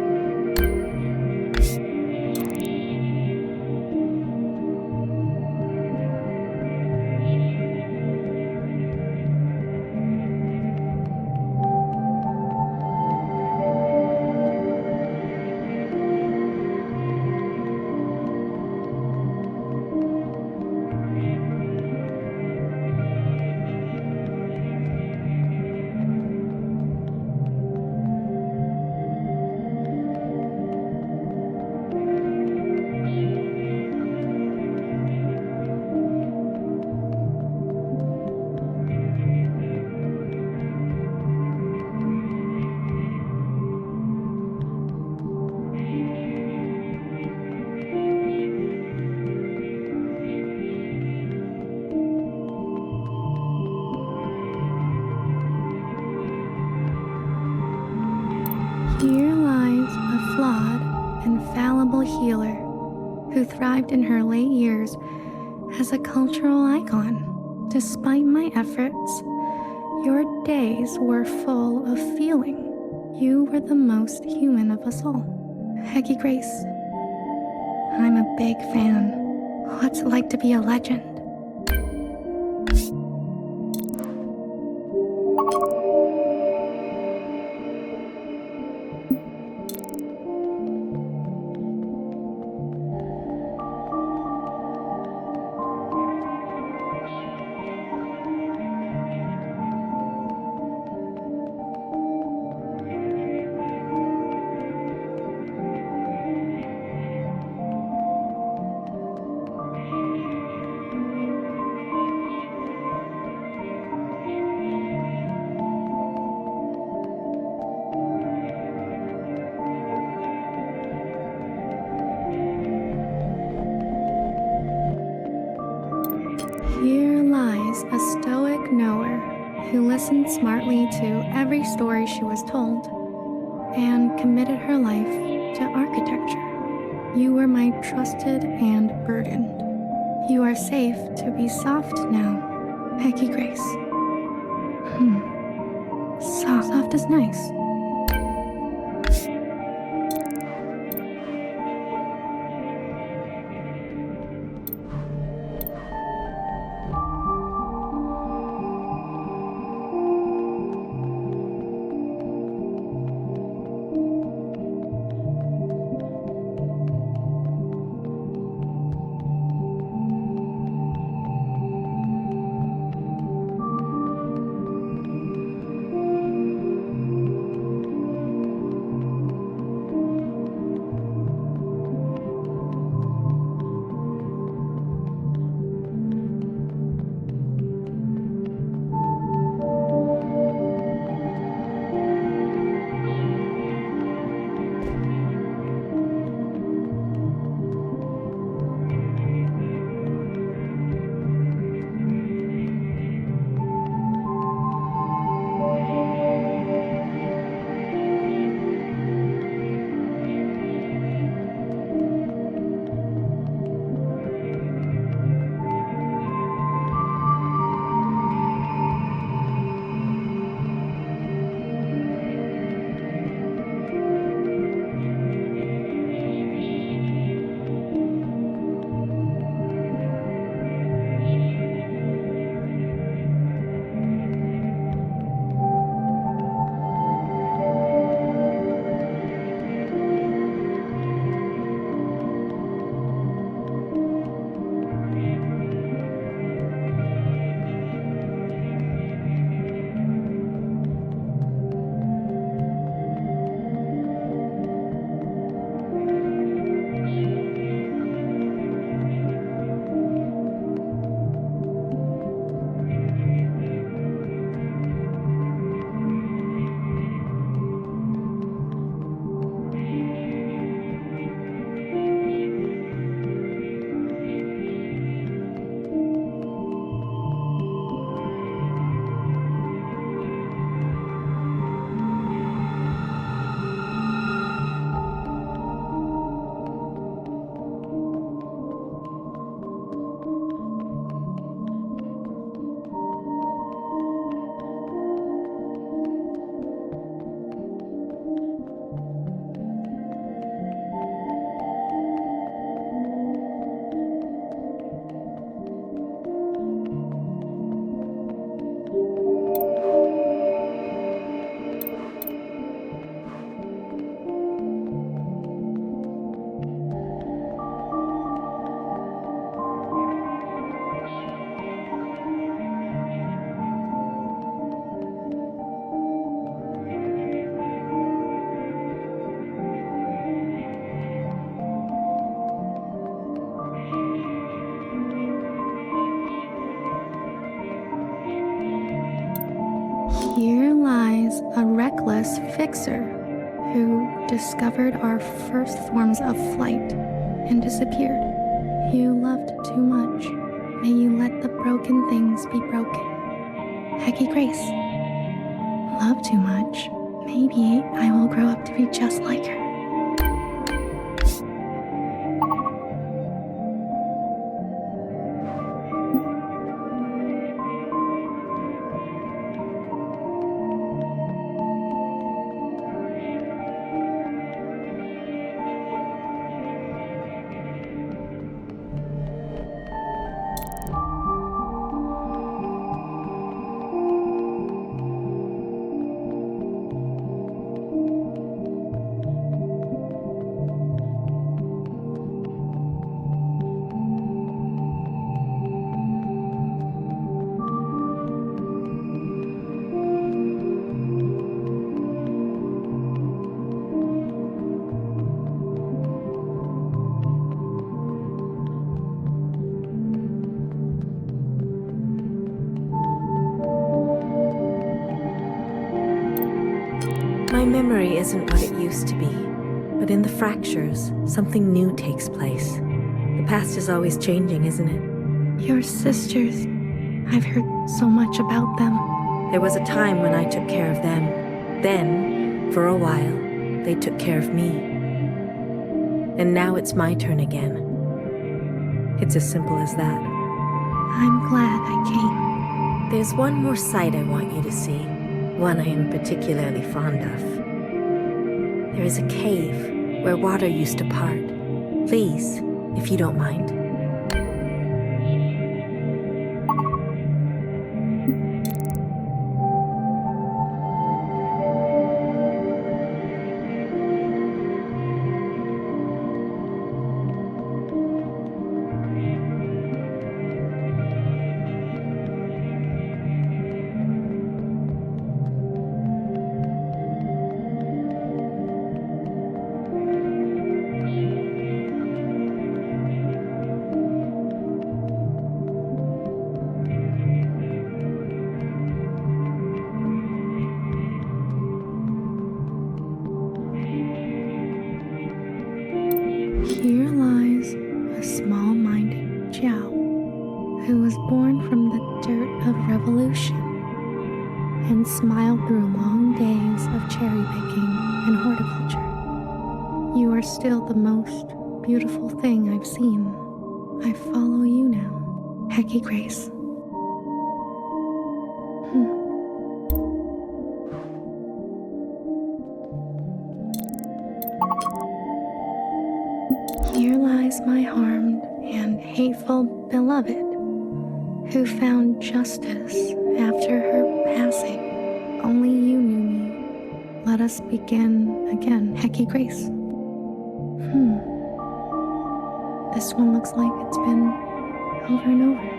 Here lies a flawed and fallible healer who thrived in her late years as a cultural icon. Despite my efforts, your days were full of feeling. You were the most human of us all. Hecky Grace. I'm a big fan. What's it like to be a legend? who listened smartly to every story she was told and committed her life to architecture. You were my trusted and burdened. You are safe to be soft now, Peggy Grace. Soft is nice. Here lies a reckless fixer who discovered our first forms of flight and disappeared. You loved too much. May you let the broken things be broken. Peggy Grace. Love too much. Maybe I will grow up to be just like her. My memory isn't what it used to be, but in the fractures, something new takes place. The past is always changing, isn't it? Your sisters. I've heard so much about them. There was a time when I took care of them. Then, for a while, they took care of me. And now it's my turn again. It's as simple as that. I'm glad I came. There's one more sight I want you to see, one I am particularly fond of. There is a cave where water used to part. Please, if you don't mind. Here lies a small-minded Jiao who was born from the dirt of revolution and smiled through long days of cherry picking and horticulture. You are still the most beautiful thing I've seen. I follow you now, Hecky Grace. Here lies my harmed and hateful beloved, who found justice after her passing. Only you knew me. Let us begin again, Hecky Grace. This one looks like it's been over and over.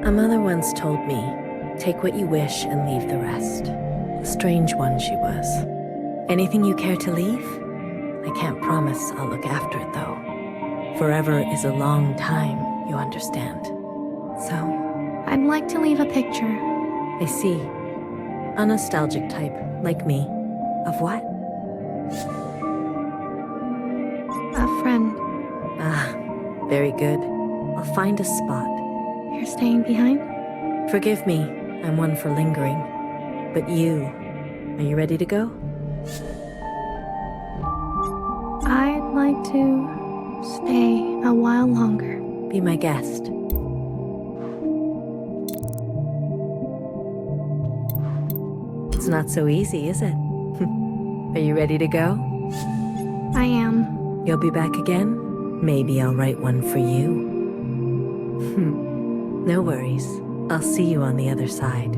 A mother once told me, take what you wish and leave the rest. A strange one she was. Anything you care to leave? I can't promise I'll look after it though. Forever is a long time, you understand. So, I'd like to leave a picture. I see. A nostalgic type, like me. Of what? A friend. Ah, very good. I'll find a spot. You're staying behind? Forgive me, I'm one for lingering. But you, are you ready to go? I'd like to stay a while longer. Be my guest. It's not so easy, is it? Are you ready to go? I am. You'll be back again? Maybe I'll write one for you. No worries. I'll see you on the other side.